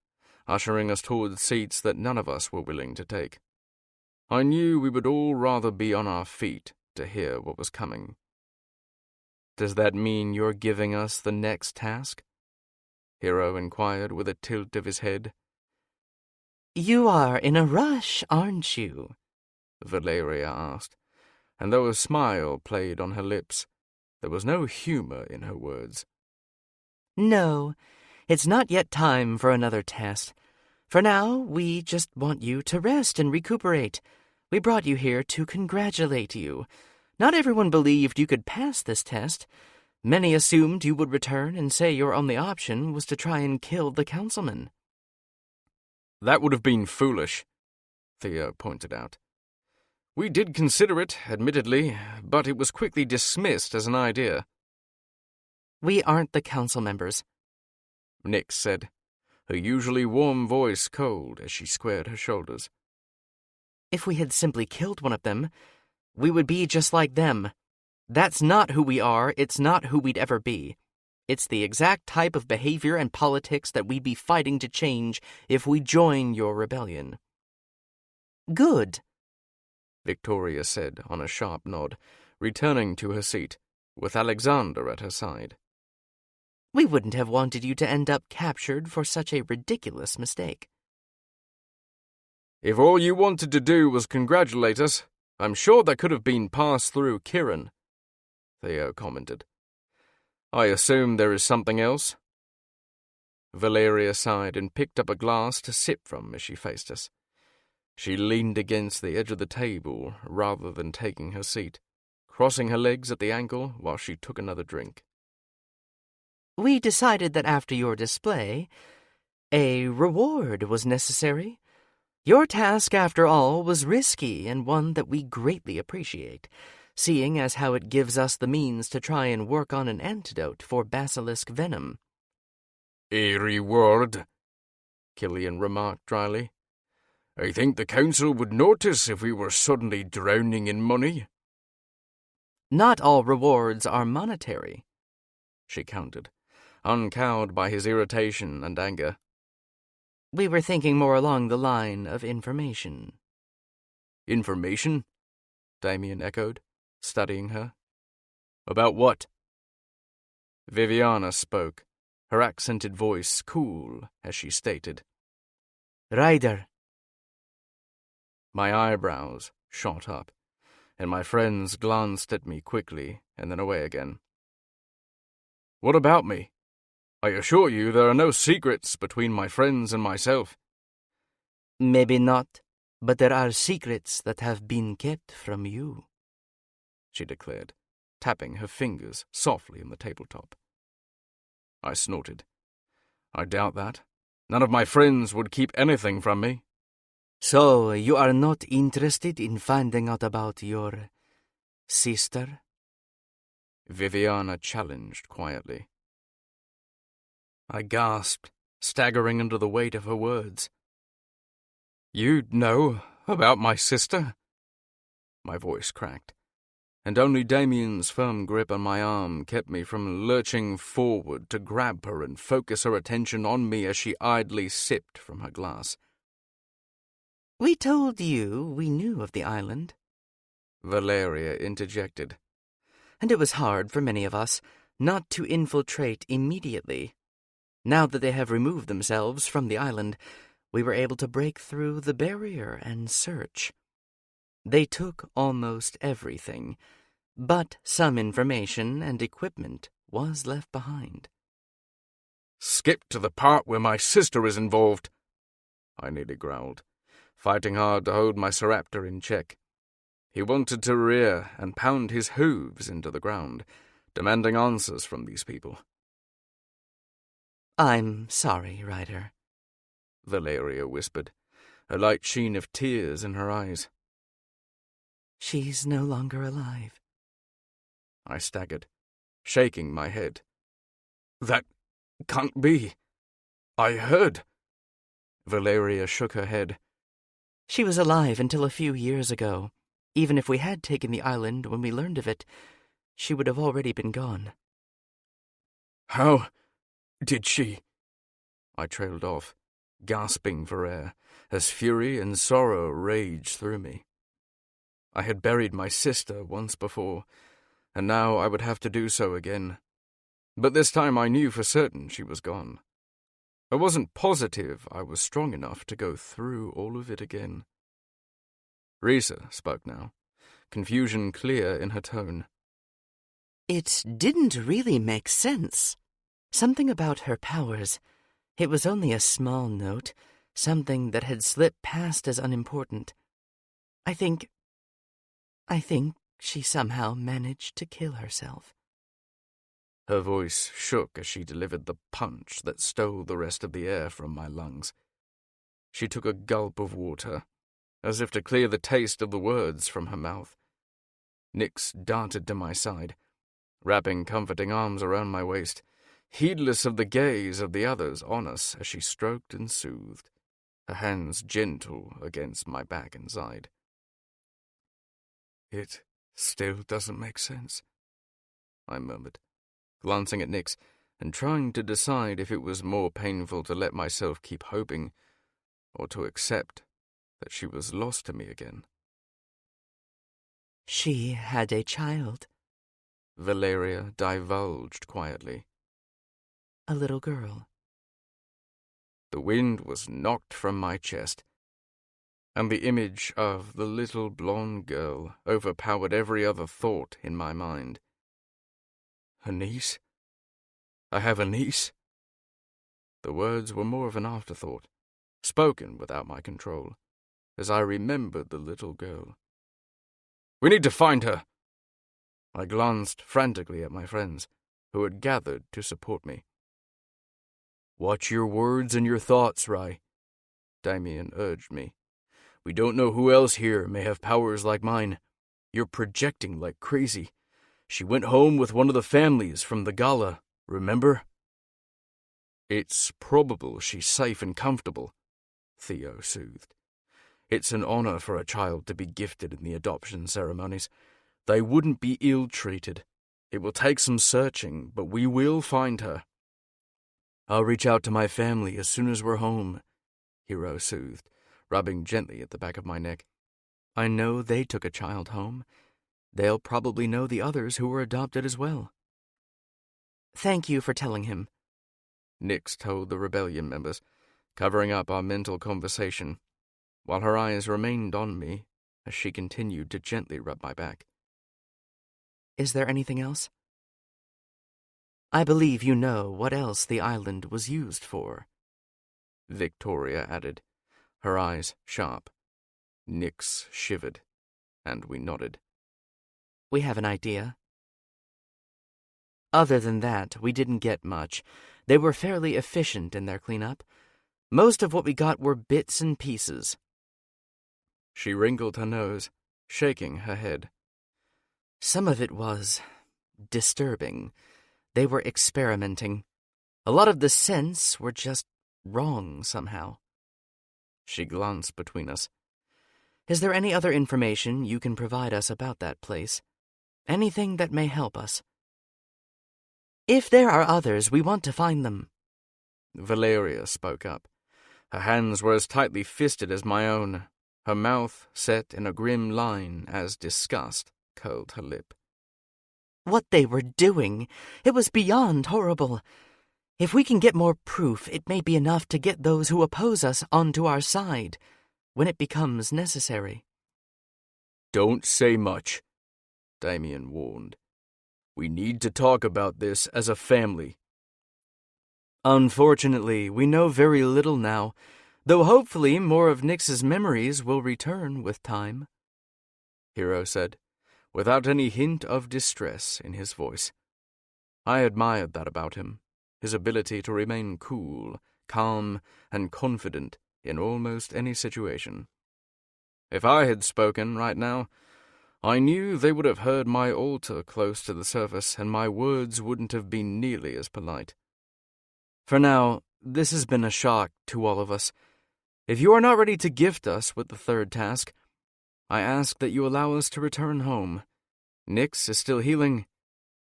ushering us towards seats that none of us were willing to take. I knew we would all rather be on our feet to hear what was coming. Does that mean you're giving us the next task? Hero inquired with a tilt of his head. "You are in a rush, aren't you?" Valeria asked, and though a smile played on her lips, there was no humor in her words. "No, it's not yet time for another test. For now, we just want you to rest and recuperate. We brought you here to congratulate you. Not everyone believed you could pass this test. Many assumed you would return and say your only option was to try and kill the councilman." That would have been foolish, Theo pointed out. We did consider it, admittedly, but it was quickly dismissed as an idea. "We aren't the council members," Nix said, her usually warm voice cold as she squared her shoulders. "If we had simply killed one of them, we would be just like them. That's not who we are, it's not who we'd ever be. It's the exact type of behavior and politics that we'd be fighting to change if we join your rebellion." "Good," Victoria said on a sharp nod, returning to her seat, with Alexander at her side. "We wouldn't have wanted you to end up captured for such a ridiculous mistake." If all you wanted to do was congratulate us, I'm sure that could have been passed through Kieran, Theo commented. I assume there is something else? Valeria sighed and picked up a glass to sip from as she faced us. She leaned against the edge of the table rather than taking her seat, crossing her legs at the ankle while she took another drink. "We decided that after your display, A reward was necessary. Your task, after all, was risky and one that we greatly appreciate, seeing as how it gives us the means to try and work on an antidote for basilisk venom. A reward? Killian remarked dryly. I think the council would notice if we were suddenly drowning in money. Not all rewards are monetary, she countered, uncowed by his irritation and anger. We were thinking more along the line of information. Information? Damien echoed, studying her. About what? Viviana spoke, her accented voice cool as she stated. Ryder. My eyebrows shot up, and my friends glanced at me quickly and then away again. What about me? I assure you there are no secrets between my friends and myself. Maybe not, but there are secrets that have been kept from you, she declared, tapping her fingers softly on the tabletop. I snorted. I doubt that. None of my friends would keep anything from me. So, you are not interested in finding out about your sister? Viviana challenged quietly. I gasped, staggering under the weight of her words. You know about my sister? My voice cracked, and only Damien's firm grip on my arm kept me from lurching forward to grab her and focus her attention on me as she idly sipped from her glass. We told you we knew of the island, Valeria interjected. And it was hard for many of us not to infiltrate immediately. Now that they have removed themselves from the island, we were able to break through the barrier and search. They took almost everything, but some information and equipment was left behind. Skip to the part where my sister is involved, I nearly growled, fighting hard to hold my Seraptor in check. He wanted to rear and pound his hooves into the ground, demanding answers from these people. I'm sorry, Ryder, Valeria whispered, a light sheen of tears in her eyes. She's no longer alive. I staggered, shaking my head. That can't be. I heard. Valeria shook her head. She was alive until a few years ago. Even if we had taken the island when we learned of it, she would have already been gone. How did she? I trailed off, gasping for air, as fury and sorrow raged through me. I had buried my sister once before, and now I would have to do so again. But this time I knew for certain she was gone. I wasn't positive I was strong enough to go through all of it again. Risa spoke now, confusion clear in her tone. It didn't really make sense. Something about her powers. It was only a small note, something that had slipped past as unimportant. I think she somehow managed to kill herself. Her voice shook as she delivered the punch that stole the rest of the air from my lungs. She took a gulp of water, as if to clear the taste of the words from her mouth. Nyx darted to my side, wrapping comforting arms around my waist, heedless of the gaze of the others on us as she stroked and soothed, her hands gentle against my back and side. It still doesn't make sense, I murmured, glancing at Nyx and trying to decide if it was more painful to let myself keep hoping or to accept that she was lost to me again. She had a child, Valeria divulged quietly. a little girl. The wind was knocked from my chest, and the image of the little blonde girl overpowered every other thought in my mind. A niece? I have a niece? The words were more of an afterthought, spoken without my control, as I remembered the little girl. We need to find her. I glanced frantically at my friends, who had gathered to support me. Watch your words and your thoughts, Rye, Damien urged me. We don't know who else here may have powers like mine. You're projecting like crazy. She went home with one of the families from the gala, remember? It's probable she's safe and comfortable, Theo soothed. It's an honor for a child to be gifted in the adoption ceremonies. They wouldn't be ill-treated. It will take some searching, but we will find her. I'll reach out to my family as soon as we're home, Hero soothed, rubbing gently at the back of my neck. I know they took a child home. They'll probably know the others who were adopted as well. Thank you for telling him, Nix told the rebellion members, covering up our mental conversation, while her eyes remained on me as she continued to gently rub my back. Is there anything else? I believe you know what else the island was used for, Victoria added, her eyes sharp. Nix shivered, and we nodded. We have an idea. Other than that, we didn't get much. They were fairly efficient in their cleanup. Most of what we got were bits and pieces. She wrinkled her nose, shaking her head. Some of it was disturbing. They were experimenting. A lot of the scents were just wrong somehow. She glanced between us. Is there any other information you can provide us about that place? Anything that may help us? If there are others, we want to find them. Valeria spoke up. Her hands were as tightly fisted as my own, her mouth set in a grim line as disgust curled her lip. What they were doing, it was beyond horrible. If we can get more proof, it may be enough to get those who oppose us onto our side, when it becomes necessary. Don't say much, Damien warned. We need to talk about this as a family. Unfortunately, we know very little now, though hopefully more of Nix's memories will return with time, Hero said, without any hint of distress in his voice. I admired that about him, his ability to remain cool, calm, and confident in almost any situation. If I had spoken right now, I knew they would have heard my altar close to the surface, and my words wouldn't have been nearly as polite. For now, this has been a shock to all of us. If you are not ready to gift us with the third task, I ask that you allow us to return home. Nix is still healing,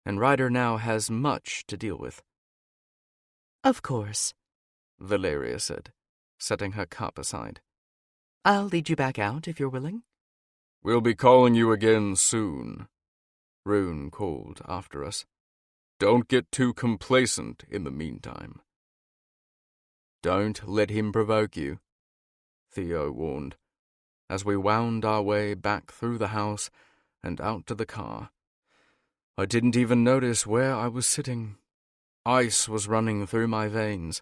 and Ryder now has much to deal with. Of course, Valeria said, setting her cup aside. I'll lead you back out if you're willing. We'll be calling you again soon, Rune called after us. Don't get too complacent in the meantime. Don't let him provoke you, Theo warned, as we wound our way back through the house and out to the car. I didn't even notice where I was sitting. Ice was running through my veins,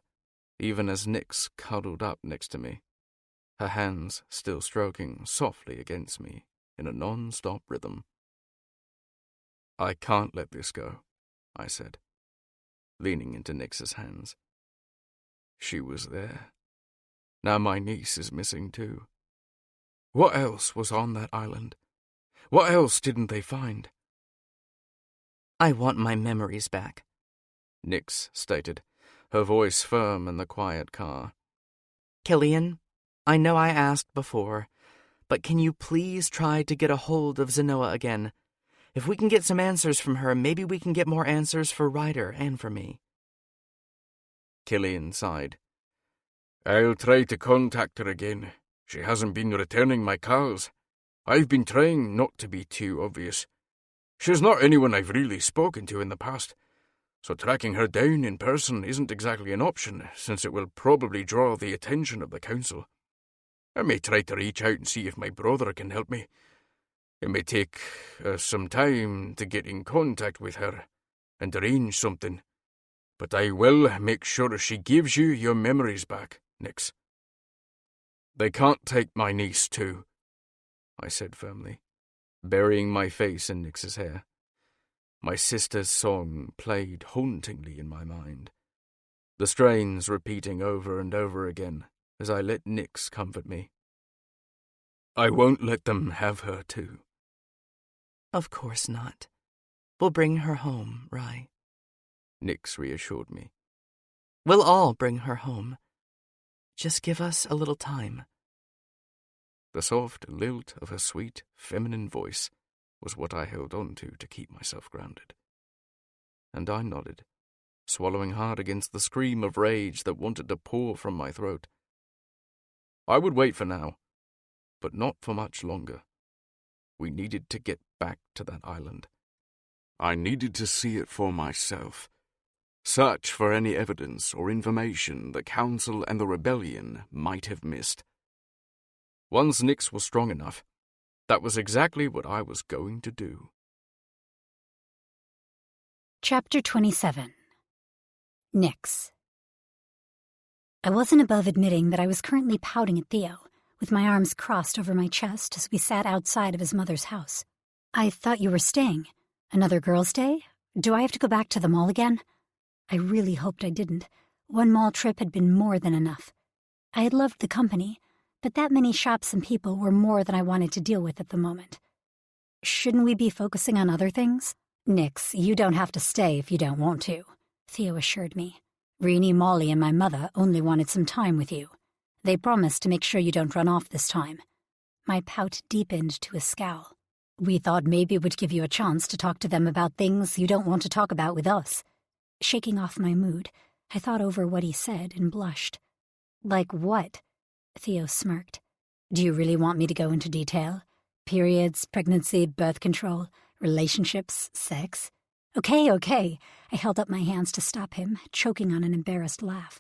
even as Nix cuddled up next to me, her hands still stroking softly against me in a non-stop rhythm. I can't let this go, I said, leaning into Nix's hands. She was there. Now my niece is missing too. What else was on that island? What else didn't they find? I want my memories back, Nix stated, her voice firm in the quiet car. Killian, I know I asked before, but can you please try to get a hold of Zenoa again? If we can get some answers from her, maybe we can get more answers for Ryder and for me. Killian sighed. I'll try to contact her again. She hasn't been returning my calls. I've been trying not to be too obvious. She's not anyone I've really spoken to in the past, so tracking her down in person isn't exactly an option, since it will probably draw the attention of the council. I may try to reach out and see if my brother can help me. It may take some time to get in contact with her and arrange something, but I will make sure she gives you your memories back, Nix. They can't take my niece too, I said firmly, burying my face in Nix's hair. My sister's song played hauntingly in my mind. the strains repeating over and over again as I let Nix comfort me. I won't let them have her too. Of course not. We'll bring her home, Rye. Nix reassured me. We'll all bring her home. Just give us a little time. The soft lilt of her sweet, feminine voice was what I held on to keep myself grounded. And I nodded, swallowing hard against the scream of rage that wanted to pour from my throat. I would wait for now, but not for much longer. We needed to get back to that island. I needed to see it for myself. Search for any evidence or information the Council and the Rebellion might have missed. Once Nix was strong enough, that was exactly what I was going to do. Chapter 27. Nix. I wasn't above admitting that I was currently pouting at Theo, with my arms crossed over my chest as we sat outside of his mother's house. I thought you were staying. Another girls' day? Do I have to go back to the mall again? I really hoped I didn't. One mall trip had been more than enough. I had loved the company, but that many shops and people were more than I wanted to deal with at the moment. Shouldn't we be focusing on other things? Nix, you don't have to stay if you don't want to, Theo assured me. Renee, Molly, and my mother only wanted some time with you. They promised to make sure you don't run off this time. My pout deepened to a scowl. We thought maybe it would give you a chance to talk to them about things you don't want to talk about with us. Shaking off my mood, I thought over what he said and blushed. Like what? Theo smirked. Do you really want me to go into detail? Periods, pregnancy, birth control, relationships, sex? Okay. I held up my hands to stop him, choking on an embarrassed laugh.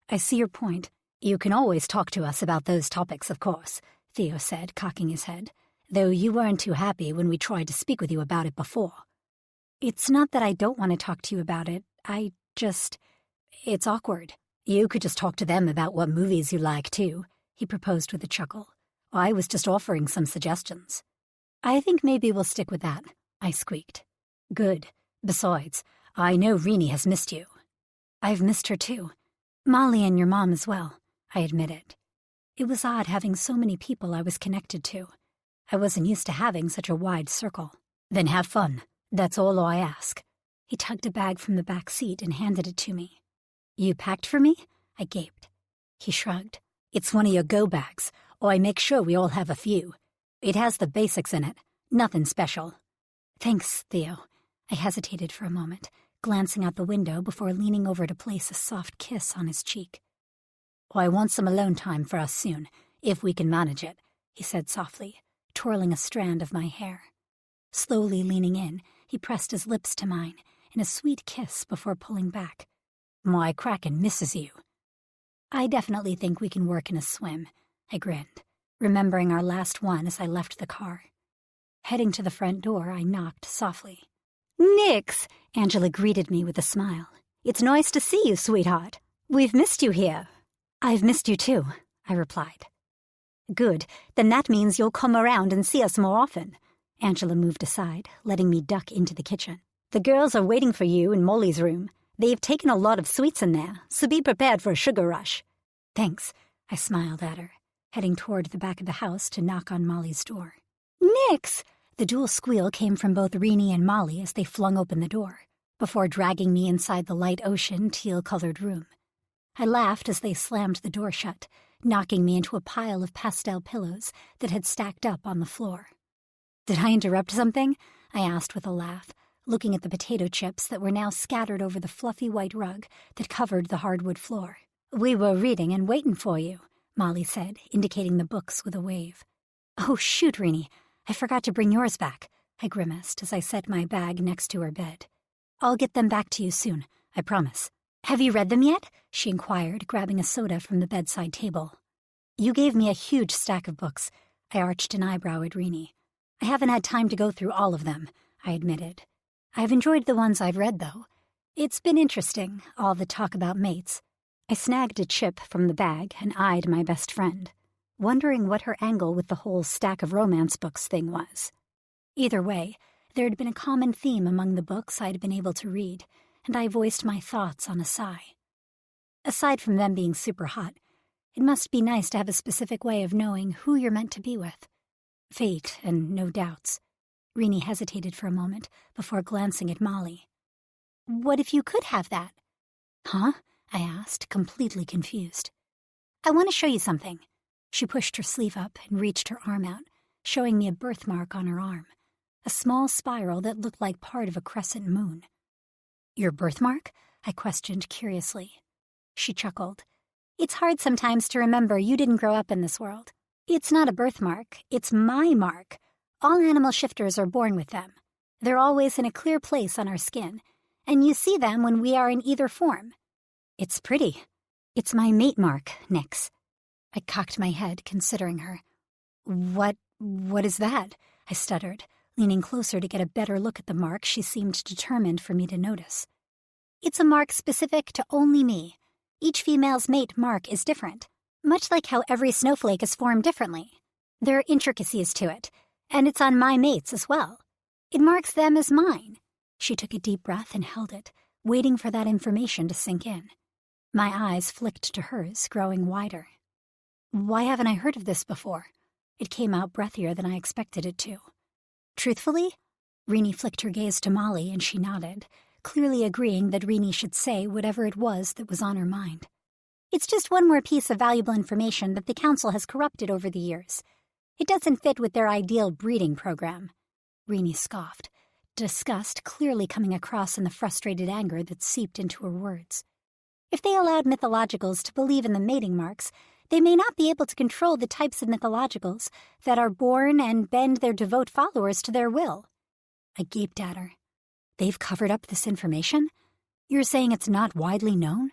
I see your point. You can always talk to us about those topics, of course, Theo said, cocking his head, though you weren't too happy when we tried to speak with you about it before. It's not that I don't want to talk to you about it. It's awkward. You could just talk to them about what movies you like, too, he proposed with a chuckle. I was just offering some suggestions. I think maybe we'll stick with that, I squeaked. Good. Besides, I know Renee has missed you. I've missed her, too. Molly and your mom as well, I admitted. It was odd having so many people I was connected to. I wasn't used to having such a wide circle. Then have fun. That's all I ask. He tugged a bag from the back seat and handed it to me. You packed for me? I gaped. He shrugged. It's one of your go bags, or I make sure we all have a few. It has the basics in it. Nothing special. Thanks, Theo. I hesitated for a moment, glancing out the window before leaning over to place a soft kiss on his cheek. I want some alone time for us soon, if we can manage it, he said softly, twirling a strand of my hair. Slowly leaning in, he pressed his lips to mine in a sweet kiss before pulling back. My Kraken misses you. I definitely think we can work in a swim, I grinned, remembering our last one as I left the car. Heading to the front door, I knocked softly. Nix! Angela greeted me with a smile. It's nice to see you, sweetheart. We've missed you here. I've missed you too, I replied. Good, then that means you'll come around and see us more often. Angela moved aside, letting me duck into the kitchen. The girls are waiting for you in Molly's room. They've taken a lot of sweets in there, so be prepared for a sugar rush. Thanks, I smiled at her, heading toward the back of the house to knock on Molly's door. Nix! The dual squeal came from both Renee and Molly as they flung open the door, before dragging me inside the light ocean teal-colored room. I laughed as they slammed the door shut, knocking me into a pile of pastel pillows that had stacked up on the floor. Did I interrupt something? I asked with a laugh, looking at the potato chips that were now scattered over the fluffy white rug that covered the hardwood floor. We were reading and waiting for you, Molly said, indicating the books with a wave. Oh, shoot, Renee. I forgot to bring yours back, I grimaced as I set my bag next to her bed. I'll get them back to you soon, I promise. Have you read them yet? She inquired, grabbing a soda from the bedside table. You gave me a huge stack of books. I arched an eyebrow at Renee. I haven't had time to go through all of them, I admitted. I've enjoyed the ones I've read, though. It's been interesting, all the talk about mates. I snagged a chip from the bag and eyed my best friend, wondering what her angle with the whole stack of romance books thing was. Either way, there had been a common theme among the books I'd been able to read, and I voiced my thoughts on a sigh. Aside from them being super hot, it must be nice to have a specific way of knowing who you're meant to be with. Fate and no doubts. Rini hesitated for a moment before glancing at Molly. What if you could have that? Huh? I asked, completely confused. I want to show you something. She pushed her sleeve up and reached her arm out, showing me a birthmark on her arm, a small spiral that looked like part of a crescent moon. Your birthmark? I questioned curiously. She chuckled. It's hard sometimes to remember you didn't grow up in this world. It's not a birthmark, it's my mark. All animal shifters are born with them. They're always in a clear place on our skin, and you see them when we are in either form. It's pretty. It's my mate mark, Nyx. I cocked my head, considering her. What is that? I stuttered, leaning closer to get a better look at the mark she seemed determined for me to notice. It's a mark specific to only me. Each female's mate mark is different, much like how every snowflake is formed differently. There are intricacies to it, and it's on my mates as well. It marks them as mine. She took a deep breath and held it, waiting for that information to sink in. My eyes flicked to hers, growing wider. Why haven't I heard of this before? It came out breathier than I expected it to. Truthfully? Rini flicked her gaze to Molly and she nodded, clearly agreeing that Rini should say whatever it was that was on her mind. It's just one more piece of valuable information that the Council has corrupted over the years. It doesn't fit with their ideal breeding program. Rini scoffed, disgust clearly coming across in the frustrated anger that seeped into her words. If they allowed mythologicals to believe in the mating marks, they may not be able to control the types of mythologicals that are born and bend their devout followers to their will. I gaped at her. They've covered up this information? You're saying it's not widely known?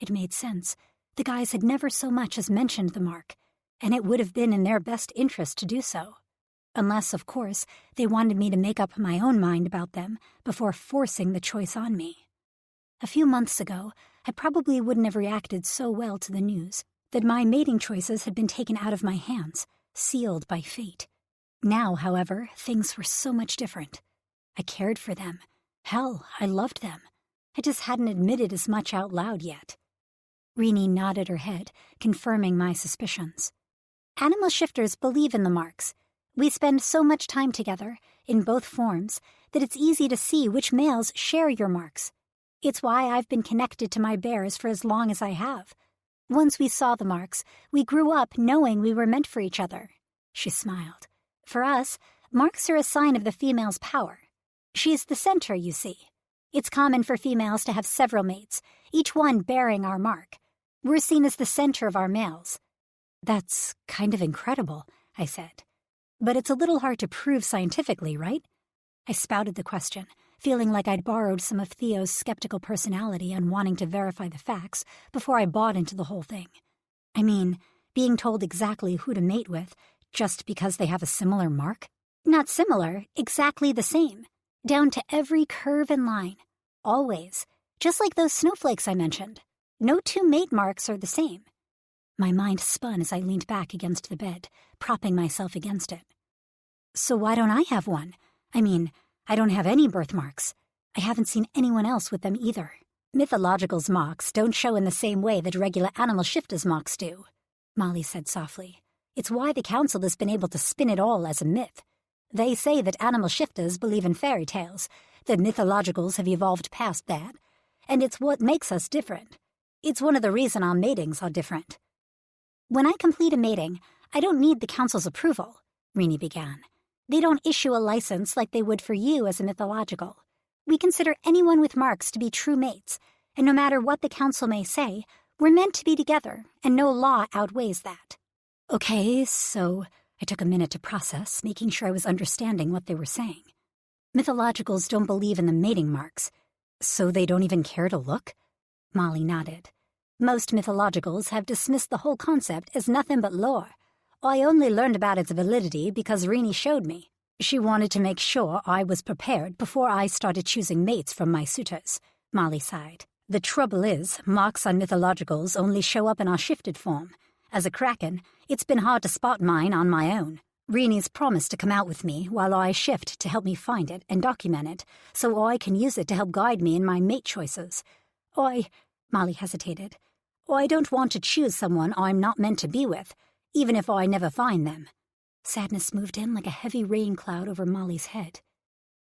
It made sense. The guys had never so much as mentioned the mark, and it would have been in their best interest to do so. Unless, of course, they wanted me to make up my own mind about them before forcing the choice on me. A few months ago, I probably wouldn't have reacted so well to the news that my mating choices had been taken out of my hands, sealed by fate. Now, however, things were so much different. I cared for them. Hell, I loved them. I just hadn't admitted as much out loud yet. Rini nodded her head, confirming my suspicions. Animal shifters believe in the marks. We spend so much time together, in both forms, that it's easy to see which males share your marks. It's why I've been connected to my bears for as long as I have. Once we saw the marks, we grew up knowing we were meant for each other. She smiled. For us, marks are a sign of the female's power. She's the center, you see. It's common for females to have several mates, each one bearing our mark. We're seen as the center of our males. That's kind of incredible, I said. But it's a little hard to prove scientifically, right? I spouted the question, feeling like I'd borrowed some of Theo's skeptical personality and wanting to verify the facts before I bought into the whole thing. I mean, being told exactly who to mate with just because they have a similar mark? Not similar, exactly the same. Down to every curve and line. Always. Just like those snowflakes I mentioned. No two mate marks are the same. My mind spun as I leaned back against the bed, propping myself against it. So why don't I have one? I mean, I don't have any birthmarks. I haven't seen anyone else with them either. Mythological's marks don't show in the same way that regular animal shifters' marks do, Molly said softly. It's why the Council has been able to spin it all as a myth. They say that animal shifters believe in fairy tales, that mythologicals have evolved past that, and it's what makes us different. It's one of the reasons our matings are different. When I complete a mating, I don't need the Council's approval, Rini began. They don't issue a license like they would for you as a mythological. We consider anyone with marks to be true mates, and no matter what the Council may say, we're meant to be together, and no law outweighs that. Okay, so I took a minute to process, making sure I was understanding what they were saying. Mythologicals don't believe in the mating marks, so they don't even care to look? Molly nodded. Most mythologicals have dismissed the whole concept as nothing but lore. I only learned about its validity because Rini showed me. She wanted to make sure I was prepared before I started choosing mates from my suitors, Molly sighed. The trouble is, marks on mythologicals only show up in our shifted form. As a kraken, it's been hard to spot mine on my own. Rini's promised to come out with me while I shift to help me find it and document it, so I can use it to help guide me in my mate choices. Molly hesitated. I don't want to choose someone I'm not meant to be with, even if I never find them. Sadness moved in like a heavy rain cloud over Molly's head.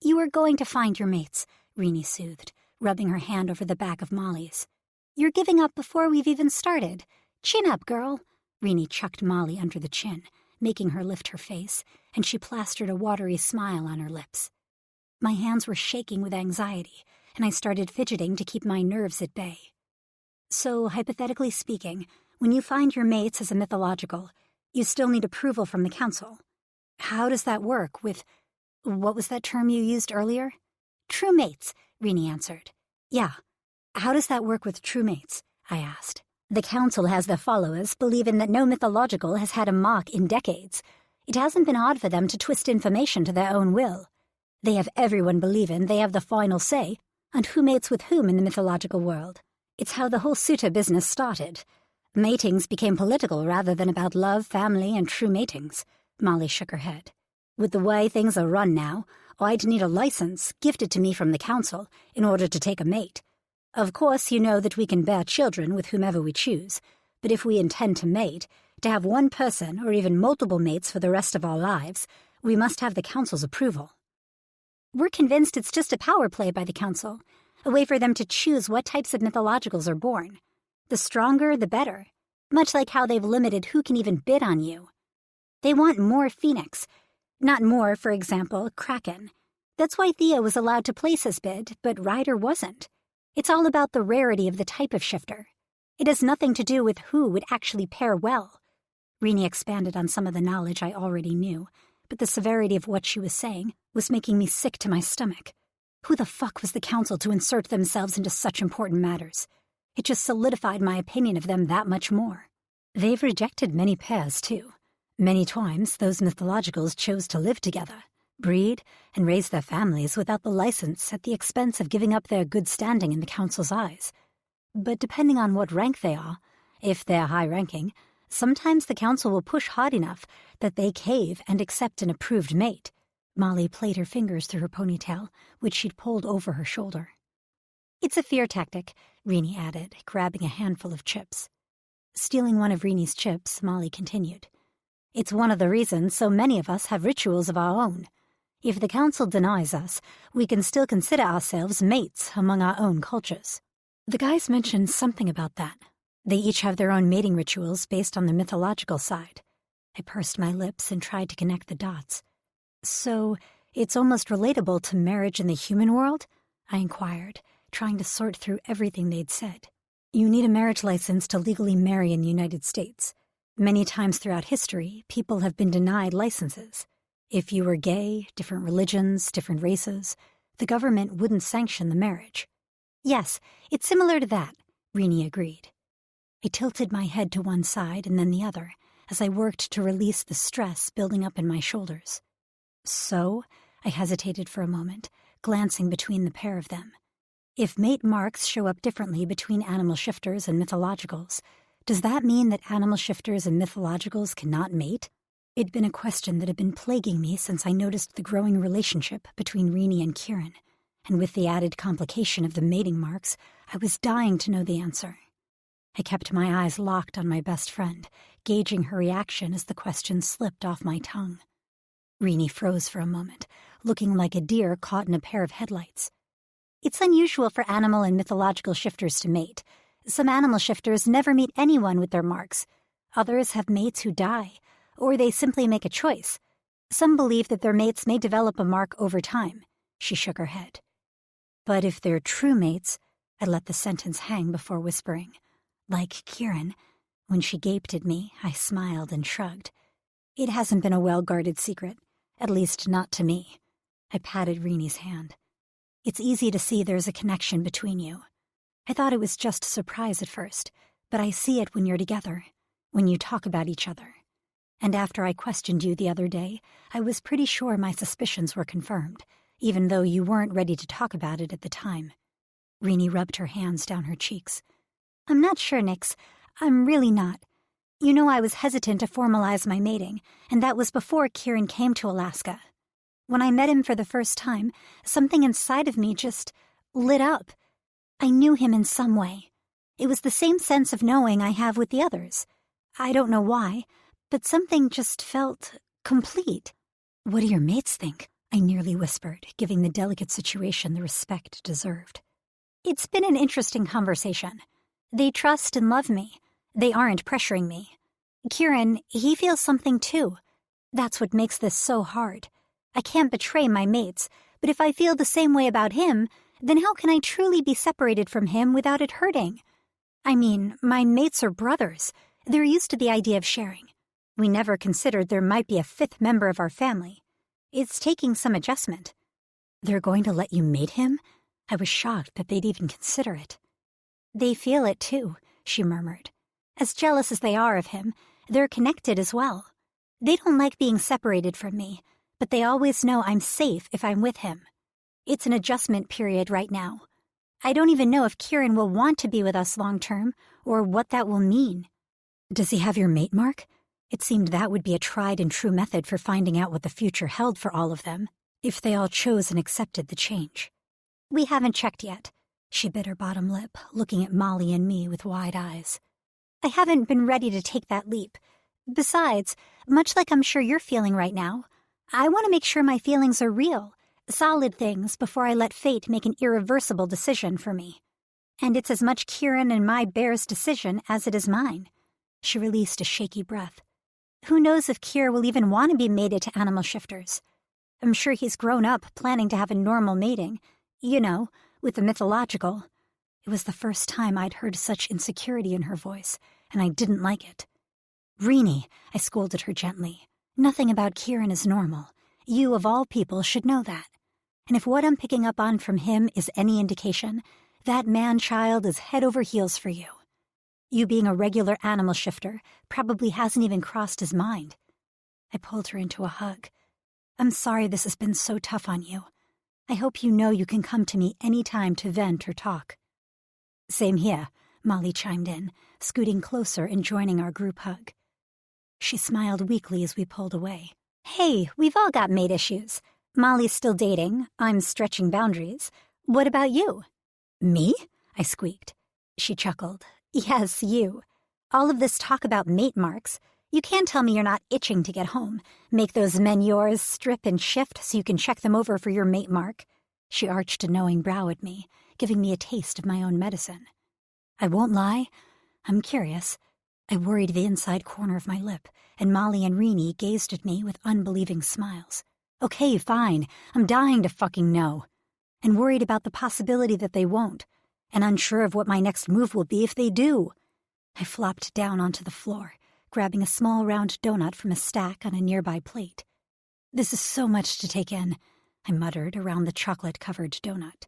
You are going to find your mates, Renee soothed, rubbing her hand over the back of Molly's. You're giving up before we've even started. Chin up, girl. Renee chucked Molly under the chin, making her lift her face, and she plastered a watery smile on her lips. My hands were shaking with anxiety, and I started fidgeting to keep my nerves at bay. So, hypothetically speaking, when you find your mates as a mythological, you still need approval from the council. How does that work with... what was that term you used earlier? True mates, Renee answered. Yeah. How does that work with true mates? I asked. The council has their followers believing that no mythological has had a mark in decades. It hasn't been hard for them to twist information to their own will. They have everyone believing they have the final say on who mates with whom in the mythological world. It's how the whole suitor business started. Matings became political rather than about love, family, and true matings. Molly shook her head. With the way things are run now, I'd need a license gifted to me from the council in order to take a mate. Of course, you know that we can bear children with whomever we choose, but if we intend to mate, to have one person or even multiple mates for the rest of our lives, we must have the council's approval. We're convinced it's just a power play by the council, a way for them to choose what types of mythologicals are born. The stronger, the better, much like how they've limited who can even bid on you. They want more Phoenix, not more, for example, Kraken. That's why Thea was allowed to place his bid, but Ryder wasn't. It's all about the rarity of the type of shifter. It has nothing to do with who would actually pair well. Renee expanded on some of the knowledge I already knew, but the severity of what she was saying was making me sick to my stomach. Who the fuck was the council to insert themselves into such important matters? It just solidified my opinion of them that much more. They've rejected many pairs, too. Many times, those mythologicals chose to live together, breed, and raise their families without the license at the expense of giving up their good standing in the council's eyes. But depending on what rank they are, if they're high-ranking, sometimes the council will push hard enough that they cave and accept an approved mate. Molly played her fingers through her ponytail, which she'd pulled over her shoulder. It's a fear tactic, Renee added, grabbing a handful of chips. Stealing one of Renee's chips, Molly continued. It's one of the reasons so many of us have rituals of our own. If the council denies us, we can still consider ourselves mates among our own cultures. The guys mentioned something about that. They each have their own mating rituals based on the mythological side. I pursed my lips and tried to connect the dots. So, it's almost relatable to marriage in the human world? I inquired, trying to sort through everything they'd said. You need a marriage license to legally marry in the United States. Many times throughout history, people have been denied licenses. If you were gay, different religions, different races, the government wouldn't sanction the marriage. Yes, it's similar to that, Renee agreed. I tilted my head to one side and then the other, as I worked to release the stress building up in my shoulders. So, I hesitated for a moment, glancing between the pair of them. If mate marks show up differently between animal shifters and mythologicals, does that mean that animal shifters and mythologicals cannot mate? It'd been a question that had been plaguing me since I noticed the growing relationship between Renee and Kieran, and with the added complication of the mating marks, I was dying to know the answer. I kept my eyes locked on my best friend, gauging her reaction as the question slipped off my tongue. Renee froze for a moment, looking like a deer caught in a pair of headlights. It's unusual for animal and mythological shifters to mate. Some animal shifters never meet anyone with their marks. Others have mates who die, or they simply make a choice. Some believe that their mates may develop a mark over time. She shook her head. But if they're true mates, I let the sentence hang before whispering. Like Kieran, when she gaped at me, I smiled and shrugged. It hasn't been a well-guarded secret, at least not to me. I patted Renee's hand. It's easy to see there's a connection between you. I thought it was just a surprise at first, but I see it when you're together, when you talk about each other. And after I questioned you the other day, I was pretty sure my suspicions were confirmed, even though you weren't ready to talk about it at the time. Renee rubbed her hands down her cheeks. I'm not sure, Nix. I'm really not. You know I was hesitant to formalize my mating, and that was before Kieran came to Alaska. When I met him for the first time, something inside of me just lit up. I knew him in some way. It was the same sense of knowing I have with the others. I don't know why, but something just felt complete. What do your mates think? I nearly whispered, giving the delicate situation the respect it deserved. It's been an interesting conversation. They trust and love me. They aren't pressuring me. Kieran, he feels something too. That's what makes this so hard. I can't betray my mates, but if I feel the same way about him, then how can I truly be separated from him without it hurting? I mean, my mates are brothers. They're used to the idea of sharing. We never considered there might be a fifth member of our family. It's taking some adjustment. They're going to let you mate him? I was shocked that they'd even consider it. They feel it too, she murmured. As jealous as they are of him, they're connected as well. They don't like being separated from me, but they always know I'm safe if I'm with him. It's an adjustment period right now. I don't even know if Kieran will want to be with us long term, or what that will mean. Does he have your mate mark? It seemed that would be a tried and true method for finding out what the future held for all of them, if they all chose and accepted the change. We haven't checked yet. She bit her bottom lip, looking at Molly and me with wide eyes. I haven't been ready to take that leap. Besides, much like I'm sure you're feeling right now, I want to make sure my feelings are real, solid things before I let fate make an irreversible decision for me. And it's as much Kieran and my bear's decision as it is mine. She released a shaky breath. Who knows if Kier will even want to be mated to animal shifters? I'm sure he's grown up planning to have a normal mating, with the mythological. It was the first time I'd heard such insecurity in her voice, and I didn't like it. Renee, I scolded her gently. Nothing about Kieran is normal. You, of all people, should know that. And if what I'm picking up on from him is any indication, that man-child is head over heels for you. You being a regular animal shifter probably hasn't even crossed his mind. I pulled her into a hug. I'm sorry this has been so tough on you. I hope you know you can come to me any time to vent or talk. Same here, Molly chimed in, scooting closer and joining our group hug. She smiled weakly as we pulled away. Hey, we've all got mate issues. Molly's still dating. I'm stretching boundaries. What about you? Me? I squeaked. She chuckled. Yes, you. All of this talk about mate marks. You can't tell me you're not itching to get home. Make those men yours strip and shift so you can check them over for your mate mark. She arched a knowing brow at me, giving me a taste of my own medicine. I won't lie. I'm curious. I worried the inside corner of my lip, and Molly and Renee gazed at me with unbelieving smiles. Okay, fine. I'm dying to fucking know. And worried about the possibility that they won't, and unsure of what my next move will be if they do. I flopped down onto the floor, grabbing a small round donut from a stack on a nearby plate. This is so much to take in, I muttered around the chocolate-covered donut.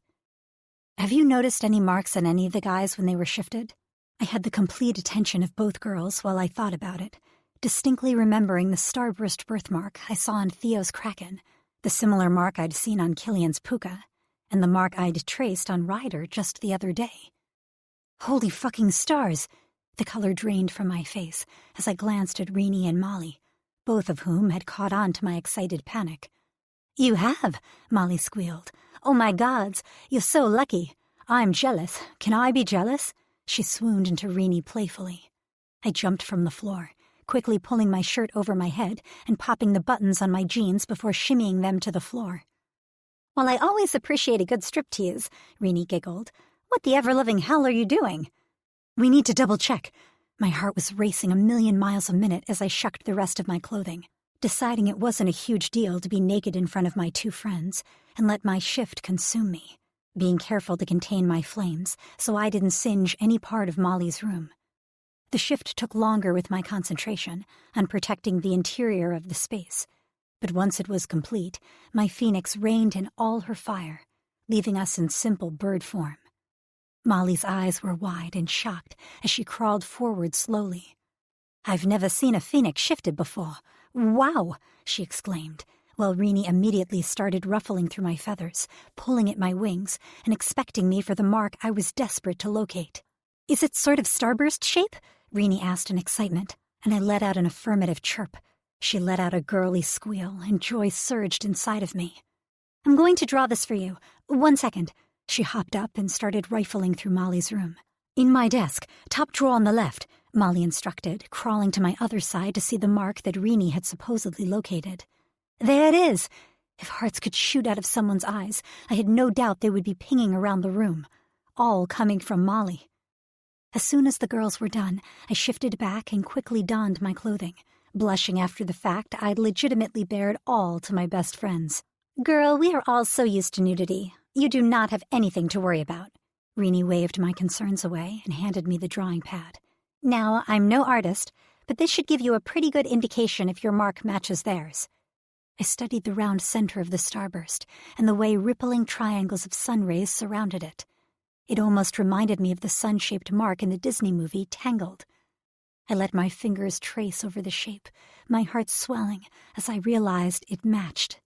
Have you noticed any marks on any of the guys when they were shifted? I had the complete attention of both girls while I thought about it, distinctly remembering the starburst birthmark I saw on Theo's kraken, the similar mark I'd seen on Killian's puka, and the mark I'd traced on Ryder just the other day. Holy fucking stars! The color drained from my face as I glanced at Renee and Molly, both of whom had caught on to my excited panic. You have, Molly squealed. Oh my gods, you're so lucky. I'm jealous. Can I be jealous? She swooned into Renee playfully. I jumped from the floor, quickly pulling my shirt over my head and popping the buttons on my jeans before shimmying them to the floor. Well, I always appreciate a good striptease, Renee giggled. What the ever-loving hell are you doing? We need to double-check. My heart was racing 1,000,000 miles a minute as I shucked the rest of my clothing, deciding it wasn't a huge deal to be naked in front of my two friends and let my shift consume me, being careful to contain my flames so I didn't singe any part of Molly's room. The shift took longer with my concentration on protecting the interior of the space, but once it was complete, my phoenix reigned in all her fire, leaving us in simple bird form. Molly's eyes were wide and shocked as she crawled forward slowly. I've never seen a phoenix shifted before. Wow, she exclaimed, while Renee immediately started ruffling through my feathers, pulling at my wings, and expecting me for the mark I was desperate to locate. Is it sort of starburst shape? Renee asked in excitement, and I let out an affirmative chirp. She let out a girly squeal, and joy surged inside of me. I'm going to draw this for you. 1 second. She hopped up and started rifling through Molly's room. "In my desk, top drawer on the left," Molly instructed, crawling to my other side to see the mark that Rennie had supposedly located. "There it is!" If hearts could shoot out of someone's eyes, I had no doubt they would be pinging around the room, all coming from Molly. As soon as the girls were done, I shifted back and quickly donned my clothing, blushing after the fact I'd legitimately bared all to my best friends. "Girl, we are all so used to nudity. You do not have anything to worry about." Rennie waved my concerns away and handed me the drawing pad. "Now, I'm no artist, but this should give you a pretty good indication if your mark matches theirs." I studied the round center of the starburst and the way rippling triangles of sun rays surrounded it. It almost reminded me of the sun-shaped mark in the Disney movie Tangled. I let my fingers trace over the shape, my heart swelling as I realized it matched.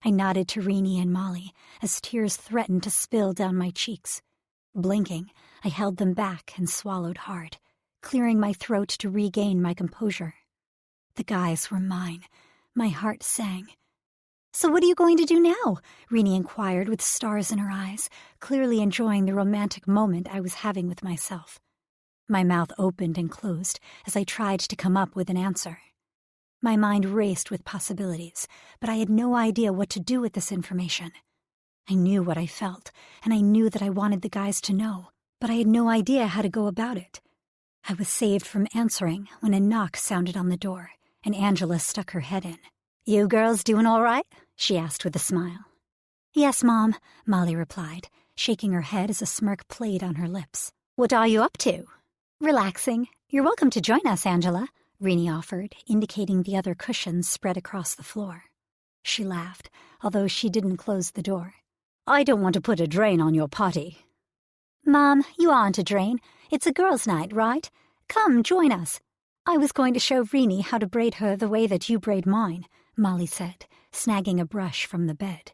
I nodded to Rennie and Molly as tears threatened to spill down my cheeks. Blinking, I held them back and swallowed hard, clearing my throat to regain my composure. The guys were mine. My heart sang. "So what are you going to do now?" Rennie inquired with stars in her eyes, clearly enjoying the romantic moment I was having with myself. My mouth opened and closed as I tried to come up with an answer. My mind raced with possibilities, but I had no idea what to do with this information. I knew what I felt, and I knew that I wanted the guys to know, but I had no idea how to go about it. I was saved from answering when a knock sounded on the door, and Angela stuck her head in. "You girls doing all right?" she asked with a smile. "Yes, Mom," Molly replied, shaking her head as a smirk played on her lips. "What are you up to?" "Relaxing. You're welcome to join us, Angela," Rennie offered, indicating the other cushions spread across the floor. She laughed, although she didn't close the door. "I don't want to put a drain on your party." "Mom, you aren't a drain. It's a girls' night, right? Come, join us." "I was going to show Rennie how to braid her the way that you braid mine," Molly said, snagging a brush from the bed.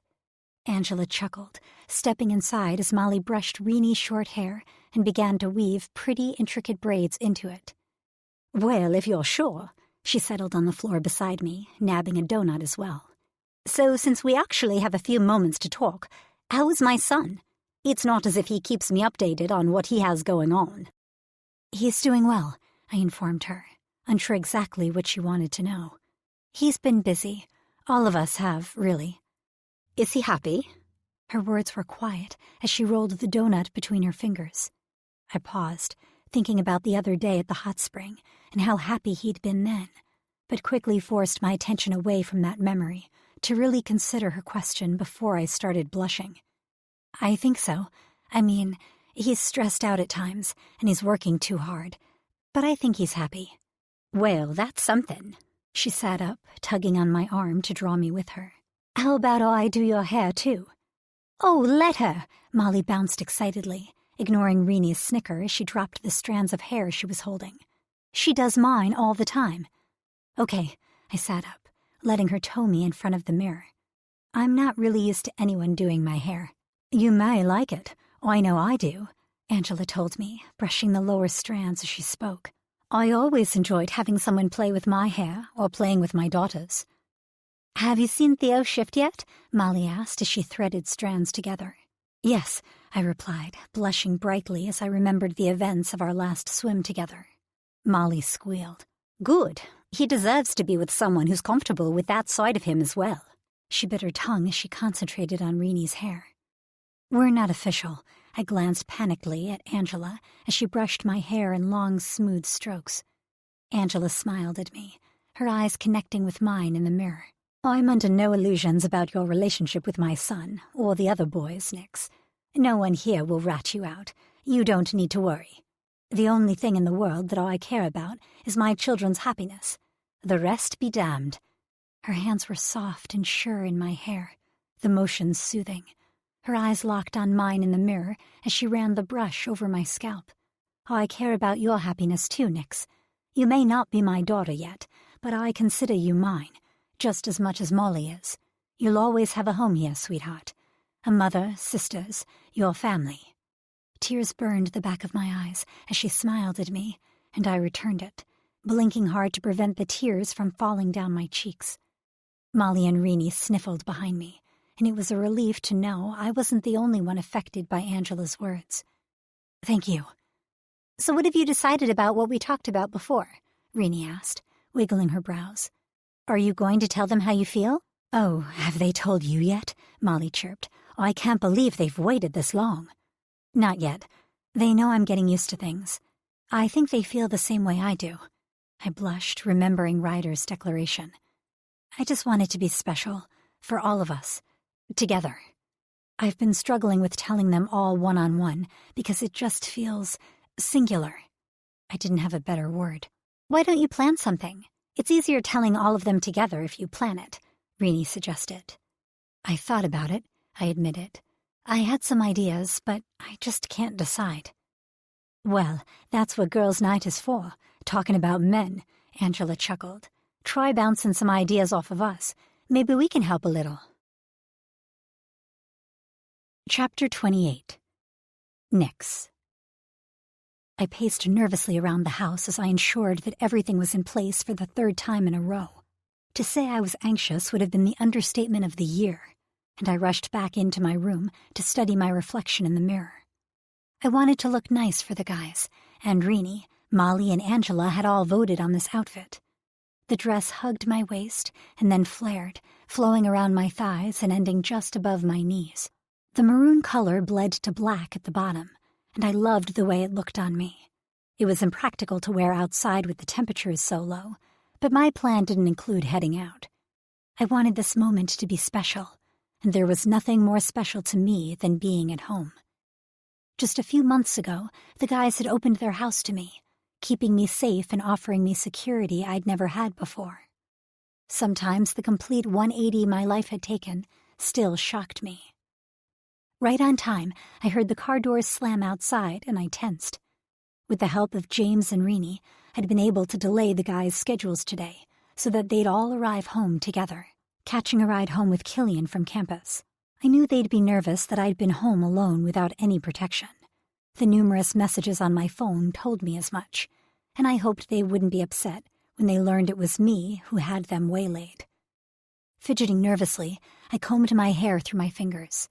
Angela chuckled, stepping inside as Molly brushed Rennie's short hair and began to weave pretty, intricate braids into it. "Well, if you're sure," she settled on the floor beside me, nabbing a donut as well. "So since we actually have a few moments to talk, how is my son? It's not as if he keeps me updated on what he has going on." "He's doing well," I informed her, unsure exactly what she wanted to know. "He's been busy. All of us have, really." "Is he happy?" Her words were quiet as she rolled the donut between her fingers. I paused, thinking about the other day at the hot spring and how happy he'd been then, but quickly forced my attention away from that memory to really consider her question before I started blushing. "I think so. I mean, he's stressed out at times and he's working too hard, but I think he's happy." "Well, that's something." She sat up, tugging on my arm to draw me with her. "How about I do your hair, too?" "Oh, let her!" Molly bounced excitedly, ignoring Rennie's snicker as she dropped the strands of hair she was holding. "She does mine all the time." "Okay," I sat up, letting her tow me in front of the mirror. "I'm not really used to anyone doing my hair." "You may like it. I know I do," Angela told me, brushing the lower strands as she spoke. "I always enjoyed having someone play with my hair or playing with my daughter's." "Have you seen Theo shift yet?" Molly asked as she threaded strands together. "Yes," I replied, blushing brightly as I remembered the events of our last swim together. Molly squealed. "Good. He deserves to be with someone who's comfortable with that side of him as well." She bit her tongue as she concentrated on Rennie's hair. "We're not official." I glanced panickedly at Angela as she brushed my hair in long, smooth strokes. Angela smiled at me, her eyes connecting with mine in the mirror. "I'm under no illusions about your relationship with my son, or the other boys, Nix. No one here will rat you out. You don't need to worry. The only thing in the world that I care about is my children's happiness. The rest be damned." Her hands were soft and sure in my hair, the motion soothing. Her eyes locked on mine in the mirror as she ran the brush over my scalp. "I care about your happiness too, Nix. You may not be my daughter yet, but I consider you mine, just as much as Molly is. You'll always have a home here, sweetheart. A mother, sisters, your family." Tears burned the back of my eyes as she smiled at me, and I returned it, blinking hard to prevent the tears from falling down my cheeks. Molly and Rennie sniffled behind me, and it was a relief to know I wasn't the only one affected by Angela's words. "Thank you." So what have you decided about what we talked about before? Rini asked, wiggling her brows. Are you going to tell them how you feel? Oh, have they told you yet? Molly chirped. Oh, I can't believe they've waited this long. Not yet. They know I'm getting used to things. I think they feel the same way I do. I blushed, remembering Ryder's declaration. I just want it to be special, for all of us, together. I've been struggling with telling them all one-on-one because it just feels singular. I didn't have a better word. Why don't you plan something? It's easier telling all of them together if you plan it, Rini suggested. I thought about it, I admitted. I had some ideas, but I just can't decide. Well, that's what girls' night is for, talking about men, Angela chuckled. Try bouncing some ideas off of us. Maybe we can help a little. Chapter 28. Nix. I paced nervously around the house as I ensured that everything was in place for the third time in a row. To say I was anxious would have been the understatement of the year, and I rushed back into my room to study my reflection in the mirror. I wanted to look nice for the guys, and Rini, Molly, and Angela had all voted on this outfit. The dress hugged my waist and then flared, flowing around my thighs and ending just above my knees. The maroon color bled to black at the bottom, and I loved the way it looked on me. It was impractical to wear outside with the temperatures so low, but my plan didn't include heading out. I wanted this moment to be special, and there was nothing more special to me than being at home. Just a few months ago, the guys had opened their house to me, keeping me safe and offering me security I'd never had before. Sometimes the complete 180 my life had taken still shocked me. Right on time, I heard the car doors slam outside, and I tensed. With the help of James and Rini, I'd been able to delay the guys' schedules today so that they'd all arrive home together, catching a ride home with Killian from campus. I knew they'd be nervous that I'd been home alone without any protection. The numerous messages on my phone told me as much, and I hoped they wouldn't be upset when they learned it was me who had them waylaid. Fidgeting nervously, I combed my hair through my fingers.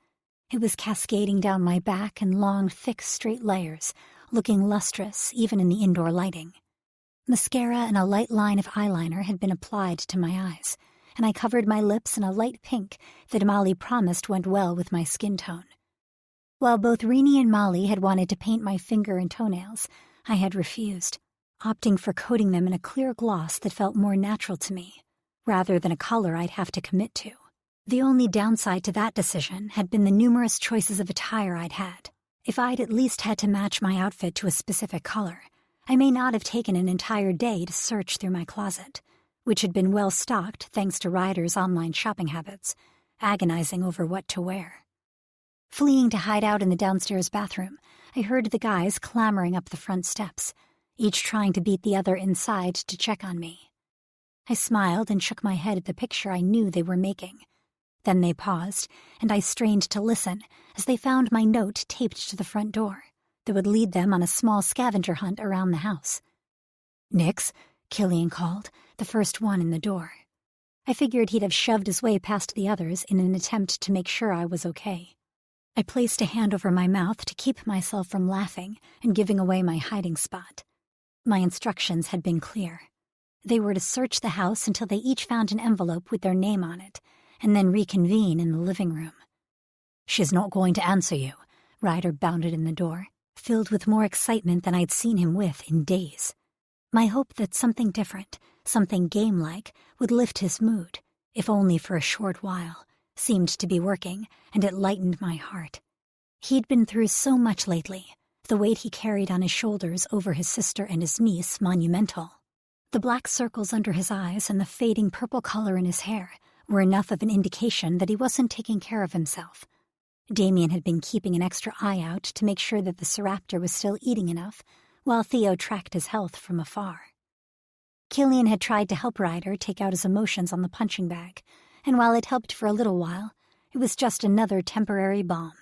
It was cascading down my back in long, thick, straight layers, looking lustrous even in the indoor lighting. Mascara and a light line of eyeliner had been applied to my eyes, and I covered my lips in a light pink that Molly promised went well with my skin tone. While both Rini and Molly had wanted to paint my finger and toenails, I had refused, opting for coating them in a clear gloss that felt more natural to me, rather than a color I'd have to commit to. The only downside to that decision had been the numerous choices of attire I'd had. If I'd at least had to match my outfit to a specific color, I may not have taken an entire day to search through my closet, which had been well stocked thanks to Ryder's online shopping habits, agonizing over what to wear. Fleeing to hide out in the downstairs bathroom, I heard the guys clamoring up the front steps, each trying to beat the other inside to check on me. I smiled and shook my head at the picture I knew they were making. Then they paused, and I strained to listen as they found my note taped to the front door that would lead them on a small scavenger hunt around the house. "Nix," Killian called, the first one in the door. I figured he'd have shoved his way past the others in an attempt to make sure I was okay. I placed a hand over my mouth to keep myself from laughing and giving away my hiding spot. My instructions had been clear. They were to search the house until they each found an envelope with their name on it, and then reconvene in the living room. "She's not going to answer you," Ryder bounded in the door, filled with more excitement than I'd seen him with in days. My hope that something different, something game-like, would lift his mood, if only for a short while, seemed to be working, and it lightened my heart. He'd been through so much lately, the weight he carried on his shoulders over his sister and his niece monumental. The black circles under his eyes and the fading purple color in his hair were enough of an indication that he wasn't taking care of himself. Damien had been keeping an extra eye out to make sure that the Seraptor was still eating enough, while Theo tracked his health from afar. Killian had tried to help Ryder take out his emotions on the punching bag, and while it helped for a little while, it was just another temporary balm.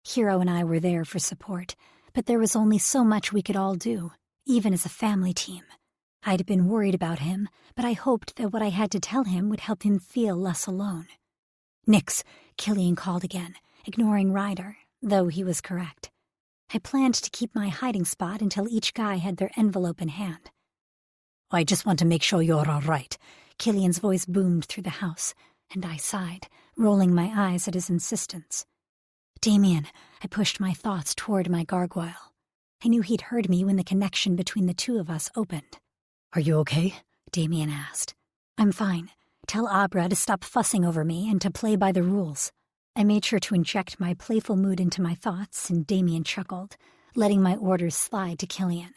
Hero and I were there for support, but there was only so much we could all do, even as a family team. I'd been worried about him, but I hoped that what I had to tell him would help him feel less alone. "Nix," Killian called again, ignoring Ryder, though he was correct. I planned to keep my hiding spot until each guy had their envelope in hand. I just want to make sure you're all right. Killian's voice boomed through the house, and I sighed, rolling my eyes at his insistence. Damien, I pushed my thoughts toward my gargoyle. I knew he'd heard me when the connection between the two of us opened. Are you okay? Damien asked. I'm fine. Tell Abra to stop fussing over me and to play by the rules. I made sure to inject my playful mood into my thoughts, and Damien chuckled, letting my orders slide to Killian.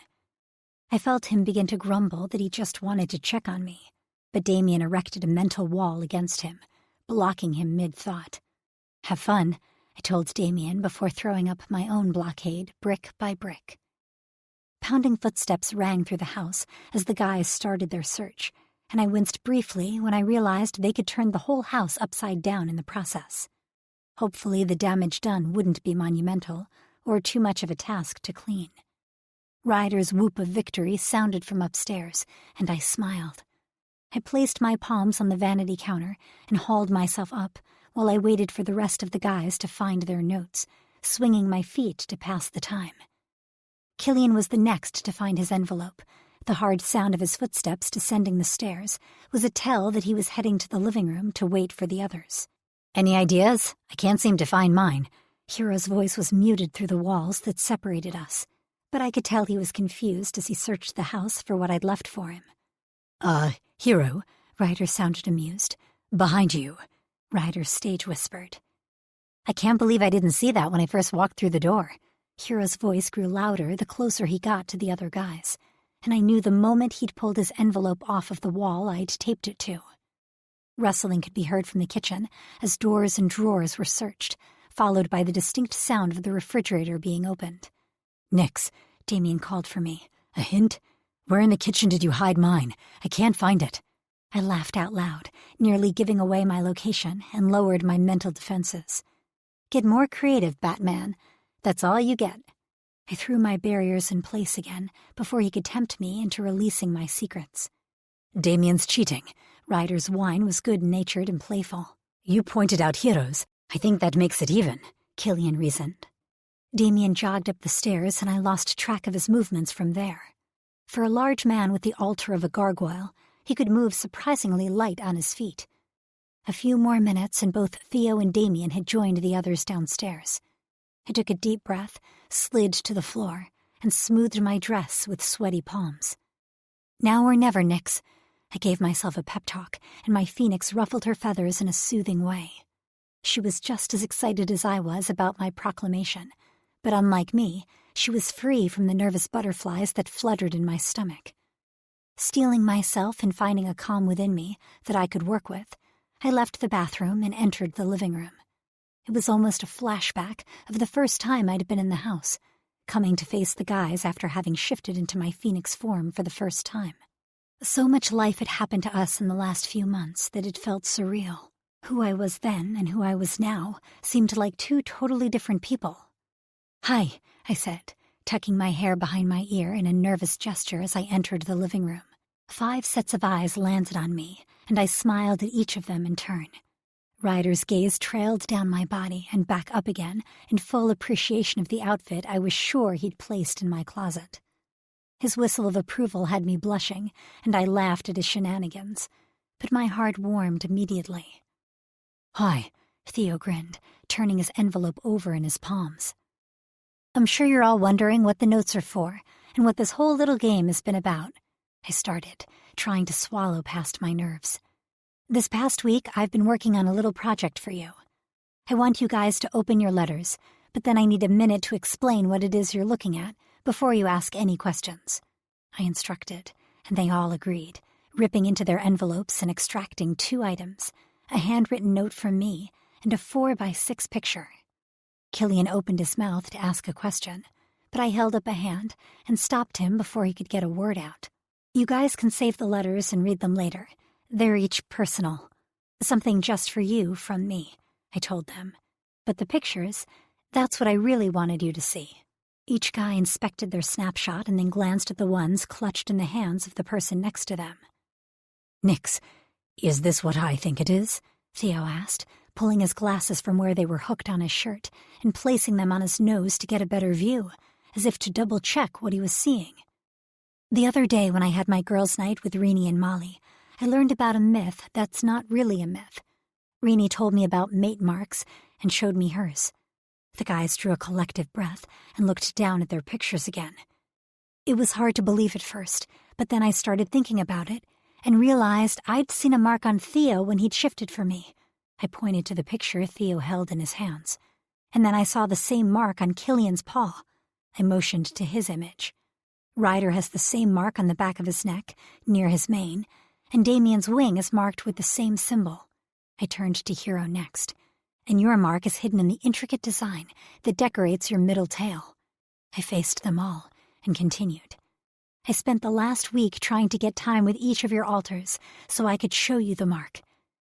I felt him begin to grumble that he just wanted to check on me, but Damien erected a mental wall against him, blocking him mid-thought. Have fun, I told Damien before throwing up my own blockade, brick by brick. Pounding footsteps rang through the house as the guys started their search, and I winced briefly when I realized they could turn the whole house upside down in the process. Hopefully the damage done wouldn't be monumental or too much of a task to clean. Ryder's whoop of victory sounded from upstairs, and I smiled. I placed my palms on the vanity counter and hauled myself up while I waited for the rest of the guys to find their notes, swinging my feet to pass the time. Killian was the next to find his envelope. The hard sound of his footsteps descending the stairs was a tell that he was heading to the living room to wait for the others. Any ideas? I can't seem to find mine. Hero's voice was muted through the walls that separated us, but I could tell he was confused as he searched the house for what I'd left for him. Hero, Ryder sounded amused. Behind you, Ryder stage whispered. I can't believe I didn't see that when I first walked through the door. Hero's voice grew louder the closer he got to the other guys, and I knew the moment he'd pulled his envelope off of the wall I'd taped it to. Rustling could be heard from the kitchen as doors and drawers were searched, followed by the distinct sound of the refrigerator being opened. Nix, Damien called for me. A hint? Where in the kitchen did you hide mine? I can't find it. I laughed out loud, nearly giving away my location, and lowered my mental defenses. Get more creative, Batman. That's all you get. I threw my barriers in place again before he could tempt me into releasing my secrets. Damien's cheating. Ryder's whine was good-natured and playful. You pointed out heroes. I think that makes it even, Killian reasoned. Damien jogged up the stairs, and I lost track of his movements from there. For a large man with the alter of a gargoyle, he could move surprisingly light on his feet. A few more minutes, and both Theo and Damien had joined the others downstairs. I took a deep breath, slid to the floor, and smoothed my dress with sweaty palms. Now or never, Nix. I gave myself a pep talk, and my phoenix ruffled her feathers in a soothing way. She was just as excited as I was about my proclamation, but unlike me, she was free from the nervous butterflies that fluttered in my stomach. Steeling myself and finding a calm within me that I could work with, I left the bathroom and entered the living room. It was almost a flashback of the first time I'd been in the house, coming to face the guys after having shifted into my phoenix form for the first time. So much life had happened to us in the last few months that it felt surreal. Who I was then and who I was now seemed like two totally different people. "Hi," I said, tucking my hair behind my ear in a nervous gesture as I entered the living room. 5 sets of eyes landed on me, and I smiled at each of them in turn. Ryder's gaze trailed down my body and back up again in full appreciation of the outfit I was sure he'd placed in my closet. His whistle of approval had me blushing, and I laughed at his shenanigans, but my heart warmed immediately. Hi, Theo grinned, turning his envelope over in his palms. I'm sure you're all wondering what the notes are for, and what this whole little game has been about. I started, trying to swallow past my nerves. This past week, I've been working on a little project for you. I want you guys to open your letters, but then I need a minute to explain what it is you're looking at before you ask any questions. I instructed, and they all agreed, ripping into their envelopes and extracting 2 items, a handwritten note from me and a 4x6 picture. Killian opened his mouth to ask a question, but I held up a hand and stopped him before he could get a word out. You guys can save the letters and read them later. They're each personal. Something just for you from me, I told them. But the pictures, that's what I really wanted you to see. Each guy inspected their snapshot and then glanced at the ones clutched in the hands of the person next to them. Nix, is this what I think it is? Theo asked, pulling his glasses from where they were hooked on his shirt and placing them on his nose to get a better view, as if to double-check what he was seeing. The other day when I had my girls' night with Renee and Molly, I learned about a myth that's not really a myth. Renee told me about mate marks and showed me hers. The guys drew a collective breath and looked down at their pictures again. It was hard to believe at first, but then I started thinking about it and realized I'd seen a mark on Theo when he'd shifted for me. I pointed to the picture Theo held in his hands. And then I saw the same mark on Killian's paw. I motioned to his image. Ryder has the same mark on the back of his neck, near his mane, and Damien's wing is marked with the same symbol. I turned to Hero next, and your mark is hidden in the intricate design that decorates your middle tail. I faced them all and continued. I spent the last week trying to get time with each of your altars so I could show you the mark.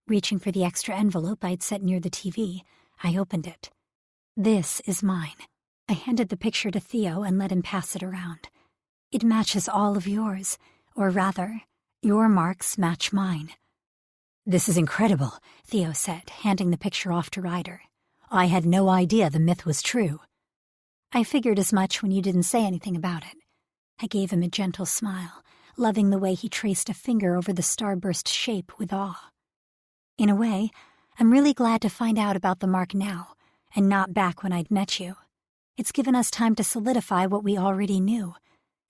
Reaching for the extra envelope I'd set near the TV, I opened it. This is mine. I handed the picture to Theo and let him pass it around. It matches all of yours, or rather, your marks match mine. This is incredible, Theo said, handing the picture off to Ryder. I had no idea the myth was true. I figured as much when you didn't say anything about it. I gave him a gentle smile, loving the way he traced a finger over the starburst shape with awe. In a way, I'm really glad to find out about the mark now, and not back when I'd met you. It's given us time to solidify what we already knew,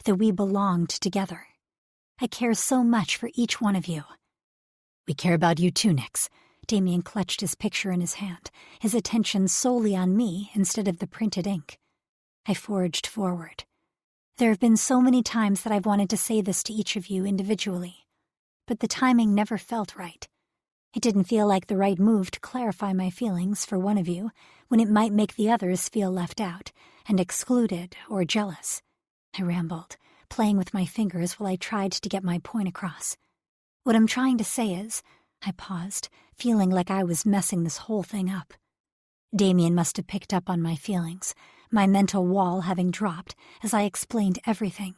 that we belonged together. I care so much for each one of you. We care about you too, Nix. Damien clutched his picture in his hand, his attention solely on me instead of the printed ink. I forged forward. There have been so many times that I've wanted to say this to each of you individually, but the timing never felt right. It didn't feel like the right move to clarify my feelings for one of you when it might make the others feel left out and excluded or jealous. I rambled, playing with my fingers while I tried to get my point across. What I'm trying to say is, I paused, feeling like I was messing this whole thing up. Damien must have picked up on my feelings, my mental wall having dropped as I explained everything,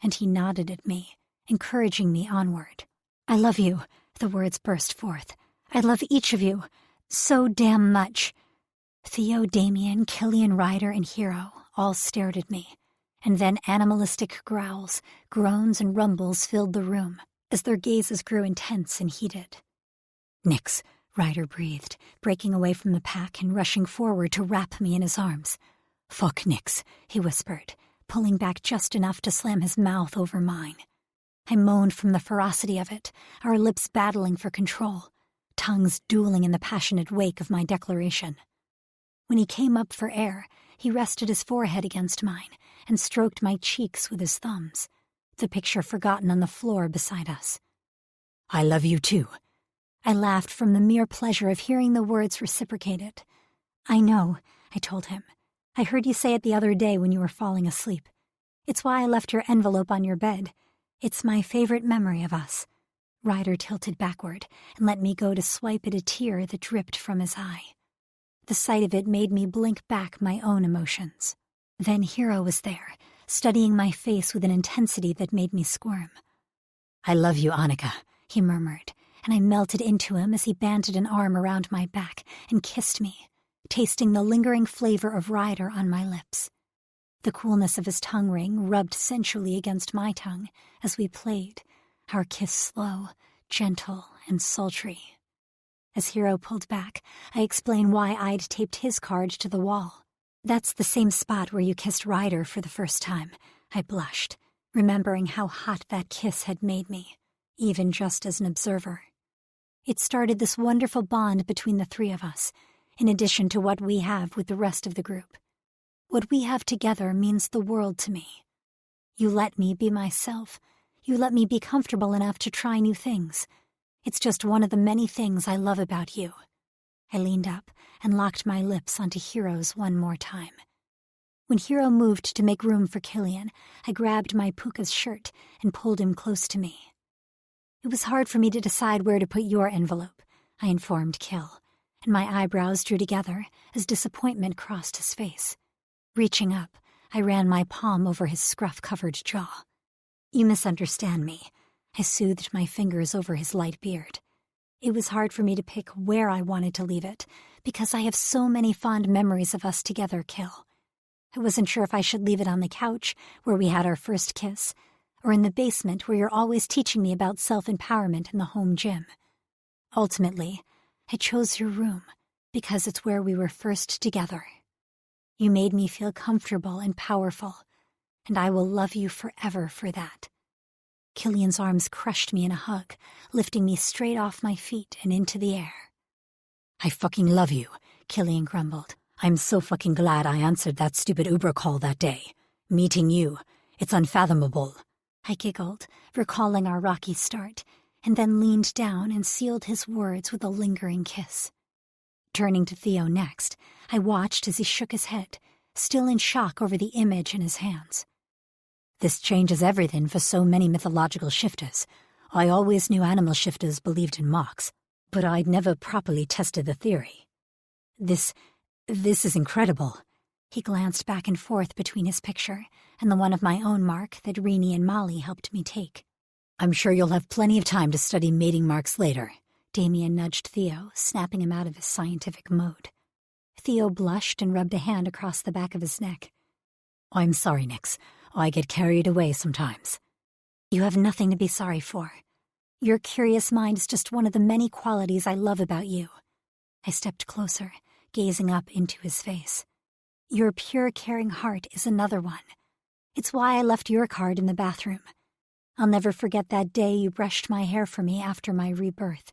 and he nodded at me, encouraging me onward. I love you, the words burst forth. I love each of you, so damn much. Theo, Damien, Killian, Ryder, and Hero all stared at me, and then animalistic growls, groans, and rumbles filled the room as their gazes grew intense and heated. Nix, Ryder breathed, breaking away from the pack and rushing forward to wrap me in his arms. Fuck Nix, he whispered, pulling back just enough to slam his mouth over mine. I moaned from the ferocity of it, our lips battling for control, tongues dueling in the passionate wake of my declaration. When he came up for air, he rested his forehead against mine and stroked my cheeks with his thumbs, the picture forgotten on the floor beside us. I love you too. I laughed from the mere pleasure of hearing the words reciprocated. I know, I told him. I heard you say it the other day when you were falling asleep. It's why I left your envelope on your bed. It's my favorite memory of us. Ryder tilted backward and let me go to swipe at a tear that dripped from his eye. The sight of it made me blink back my own emotions. Then Hero was there, studying my face with an intensity that made me squirm. I love you, Annika, he murmured, and I melted into him as he banded an arm around my back and kissed me, tasting the lingering flavor of Ryder on my lips. The coolness of his tongue ring rubbed sensually against my tongue as we played, our kiss slow, gentle, and sultry. As Hero pulled back, I explained why I'd taped his card to the wall. That's the same spot where you kissed Ryder for the first time. I blushed, remembering how hot that kiss had made me, even just as an observer. It started this wonderful bond between the three of us, in addition to what we have with the rest of the group. What we have together means the world to me. You let me be myself. You let me be comfortable enough to try new things. It's just one of the many things I love about you. I leaned up and locked my lips onto Hero's one more time. When Hero moved to make room for Killian, I grabbed my Puka's shirt and pulled him close to me. It was hard for me to decide where to put your envelope, I informed Kill, and my eyebrows drew together as disappointment crossed his face. Reaching up, I ran my palm over his scruff-covered jaw. You misunderstand me. I soothed my fingers over his light beard. It was hard for me to pick where I wanted to leave it, because I have so many fond memories of us together, Kill. I wasn't sure if I should leave it on the couch, where we had our first kiss, or in the basement where you're always teaching me about self-empowerment in the home gym. Ultimately, I chose your room, because it's where we were first together. You made me feel comfortable and powerful, and I will love you forever for that. Killian's arms crushed me in a hug, lifting me straight off my feet and into the air. I fucking love you, Killian grumbled. I'm so fucking glad I answered that stupid Uber call that day. Meeting you, it's unfathomable. I giggled, recalling our rocky start, and then leaned down and sealed his words with a lingering kiss. Turning to Theo next, I watched as he shook his head, still in shock over the image in his hands. This changes everything for so many mythological shifters. I always knew animal shifters believed in marks, but I'd never properly tested the theory. This is incredible. He glanced back and forth between his picture and the one of my own mark that Renee and Molly helped me take. I'm sure you'll have plenty of time to study mating marks later. Damien nudged Theo, snapping him out of his scientific mode. Theo blushed and rubbed a hand across the back of his neck. I'm sorry, Nix. I get carried away sometimes. You have nothing to be sorry for. Your curious mind is just one of the many qualities I love about you. I stepped closer, gazing up into his face. Your pure, caring heart is another one. It's why I left your card in the bathroom. I'll never forget that day you brushed my hair for me after my rebirth.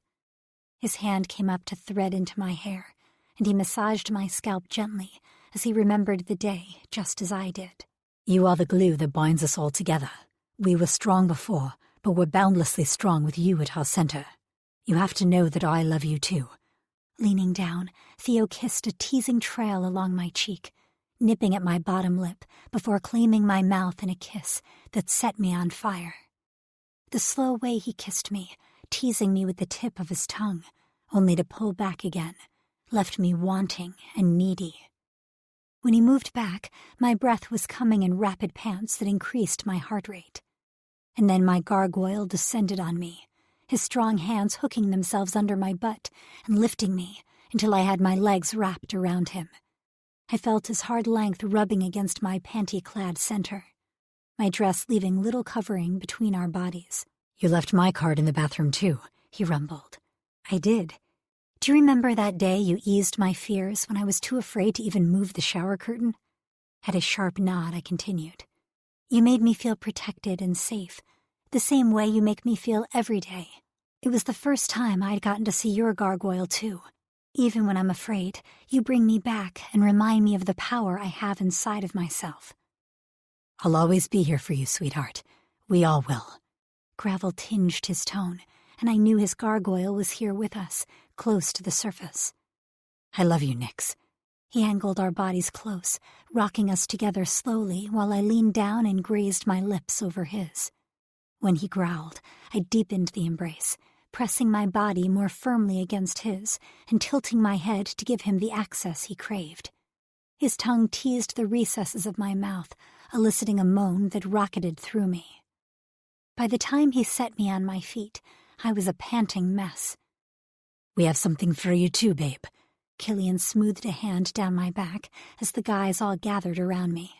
His hand came up to thread into my hair, and he massaged my scalp gently as he remembered the day just as I did. You are the glue that binds us all together. We were strong before, but we're boundlessly strong with you at our center. You have to know that I love you too. Leaning down, Theo kissed a teasing trail along my cheek, nipping at my bottom lip before claiming my mouth in a kiss that set me on fire. The slow way he kissed me, teasing me with the tip of his tongue, only to pull back again, left me wanting and needy. When he moved back, my breath was coming in rapid pants that increased my heart rate. And then my gargoyle descended on me, his strong hands hooking themselves under my butt and lifting me until I had my legs wrapped around him. I felt his hard length rubbing against my panty-clad center, my dress leaving little covering between our bodies. You left my card in the bathroom too, he rumbled. I did. Do you remember that day you eased my fears when I was too afraid to even move the shower curtain? At a sharp nod, I continued. You made me feel protected and safe, the same way you make me feel every day. It was the first time I'd gotten to see your gargoyle too. Even when I'm afraid, you bring me back and remind me of the power I have inside of myself. I'll always be here for you, sweetheart. We all will. Gravel tinged his tone, and I knew his gargoyle was here with us, close to the surface. I love you, Nix. He angled our bodies close, rocking us together slowly while I leaned down and grazed my lips over his. When he growled, I deepened the embrace, pressing my body more firmly against his and tilting my head to give him the access he craved. His tongue teased the recesses of my mouth, eliciting a moan that rocketed through me. By the time he set me on my feet, I was a panting mess. We have something for you too, babe. Killian smoothed a hand down my back as the guys all gathered around me.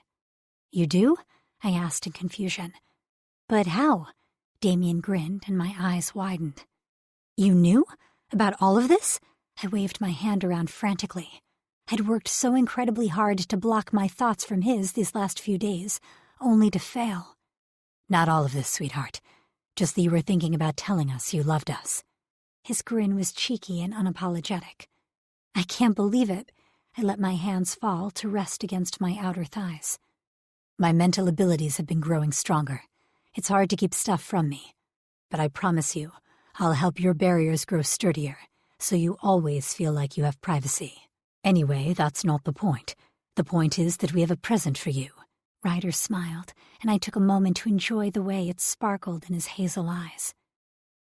You do? I asked in confusion. But how? Damien grinned and my eyes widened. You knew? About all of this? I waved my hand around frantically. I'd worked so incredibly hard to block my thoughts from his these last few days, only to fail. Not all of this, sweetheart. Just that you were thinking about telling us you loved us. His grin was cheeky and unapologetic. I can't believe it. I let my hands fall to rest against my outer thighs. My mental abilities have been growing stronger. It's hard to keep stuff from me. But I promise you, I'll help your barriers grow sturdier, so you always feel like you have privacy. Anyway, that's not the point. The point is that we have a present for you. Ryder smiled, and I took a moment to enjoy the way it sparkled in his hazel eyes.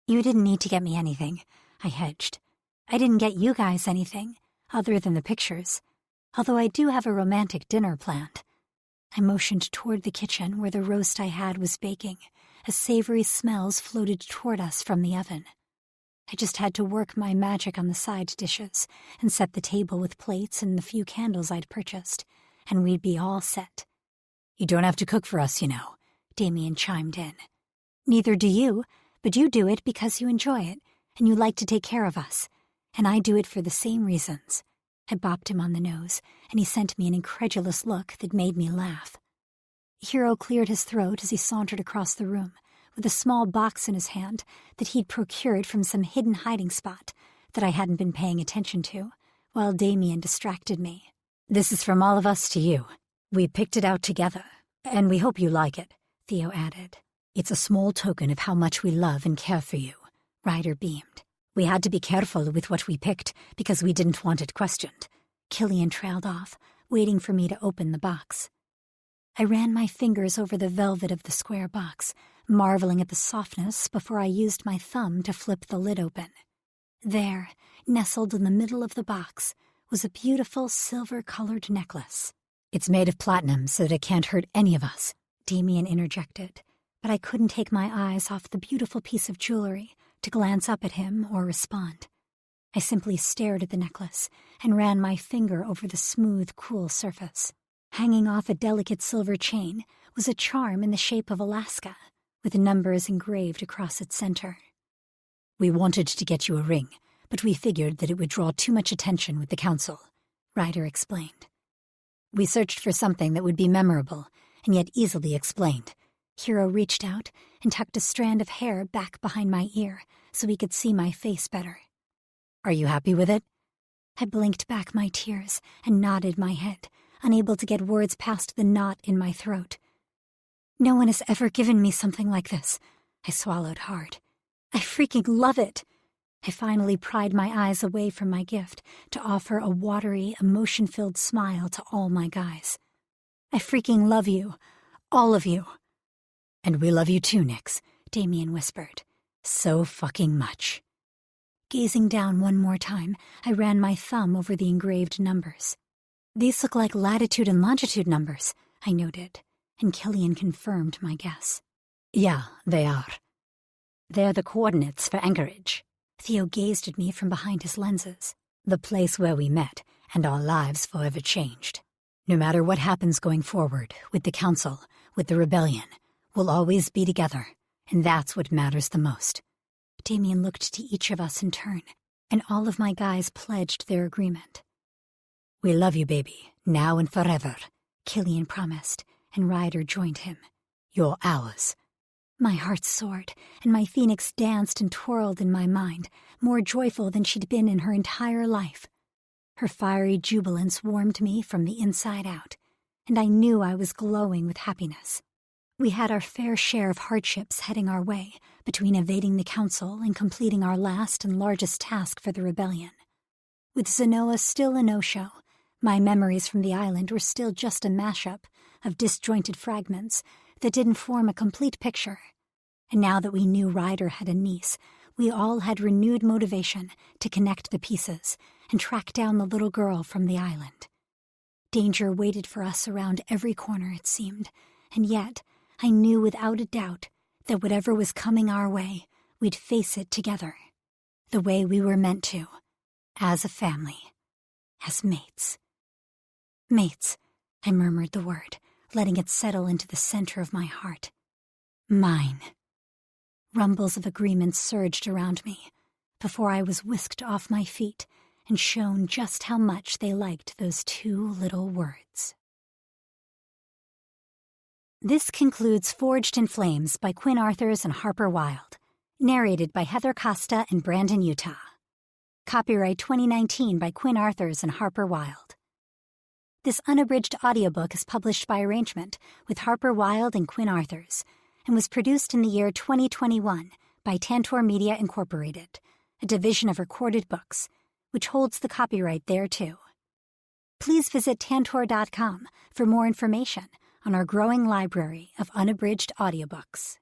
You didn't need to get me anything, I hedged. I didn't get you guys anything, other than the pictures, although I do have a romantic dinner planned. I motioned toward the kitchen where the roast I had was baking, as savory smells floated toward us from the oven. I just had to work my magic on the side dishes and set the table with plates and the few candles I'd purchased, and we'd be all set. "You don't have to cook for us, you know," Damien chimed in. "Neither do you, but you do it because you enjoy it, and you like to take care of us, and I do it for the same reasons." I bopped him on the nose, and he sent me an incredulous look that made me laugh. Hero cleared his throat as he sauntered across the room, with a small box in his hand that he'd procured from some hidden hiding spot that I hadn't been paying attention to, while Damien distracted me. "This is from all of us to you. We picked it out together, and we hope you like it," Theo added. "It's a small token of how much we love and care for you," Ryder beamed. "We had to be careful with what we picked because we didn't want it questioned." Killian trailed off, waiting for me to open the box. I ran my fingers over the velvet of the square box, marveling at the softness before I used my thumb to flip the lid open. There, nestled in the middle of the box, was a beautiful silver-colored necklace. "It's made of platinum so that it can't hurt any of us," Damien interjected, but I couldn't take my eyes off the beautiful piece of jewelry to glance up at him or respond. I simply stared at the necklace and ran my finger over the smooth, cool surface. Hanging off a delicate silver chain was a charm in the shape of Alaska, with numbers engraved across its center. "We wanted to get you a ring, but we figured that it would draw too much attention with the council," Ryder explained. "We searched for something that would be memorable and yet easily explained." Hero reached out and tucked a strand of hair back behind my ear so he could see my face better. "Are you happy with it?" I blinked back my tears and nodded my head, unable to get words past the knot in my throat. "No one has ever given me something like this." I swallowed hard. "I freaking love it." I finally pried my eyes away from my gift to offer a watery, emotion-filled smile to all my guys. "I freaking love you. All of you." "And we love you too, Nix," Damien whispered. "So fucking much." Gazing down one more time, I ran my thumb over the engraved numbers. "These look like latitude and longitude numbers," I noted, and Killian confirmed my guess. "Yeah, they are. They're the coordinates for Anchorage." Theo gazed at me from behind his lenses. "The place where we met, and our lives forever changed. No matter what happens going forward, with the Council, with the Rebellion, we'll always be together, and that's what matters the most." Damien looked to each of us in turn, and all of my guys pledged their agreement. "We love you, baby, now and forever," Killian promised, and Ryder joined him. "You're ours." My heart soared, and my phoenix danced and twirled in my mind, more joyful than she'd been in her entire life. Her fiery jubilance warmed me from the inside out, and I knew I was glowing with happiness. We had our fair share of hardships heading our way, between evading the Council and completing our last and largest task for the Rebellion. With Zenoa still a no-show, my memories from the island were still just a mashup of disjointed fragments that didn't form a complete picture. And now that we knew Ryder had a niece, we all had renewed motivation to connect the pieces and track down the little girl from the island. Danger waited for us around every corner, it seemed, and yet I knew without a doubt that whatever was coming our way, we'd face it together, the way we were meant to, as a family, as mates. "Mates," I murmured the word, letting it settle into the center of my heart. "Mine." Rumbles of agreement surged around me, before I was whisked off my feet and shown just how much they liked those two little words. This concludes Forged in Flames by Quinn Arthurs and Harper Wilde, narrated by Heather Costa and Brandon Utah. Copyright 2019 by Quinn Arthurs and Harper Wilde. This unabridged audiobook is published by arrangement with Harper Wilde and Quinn Arthurs, and was produced in the year 2021 by Tantor Media Incorporated, a division of Recorded Books, which holds the copyright thereto. Please visit tantor.com for more information on our growing library of unabridged audiobooks.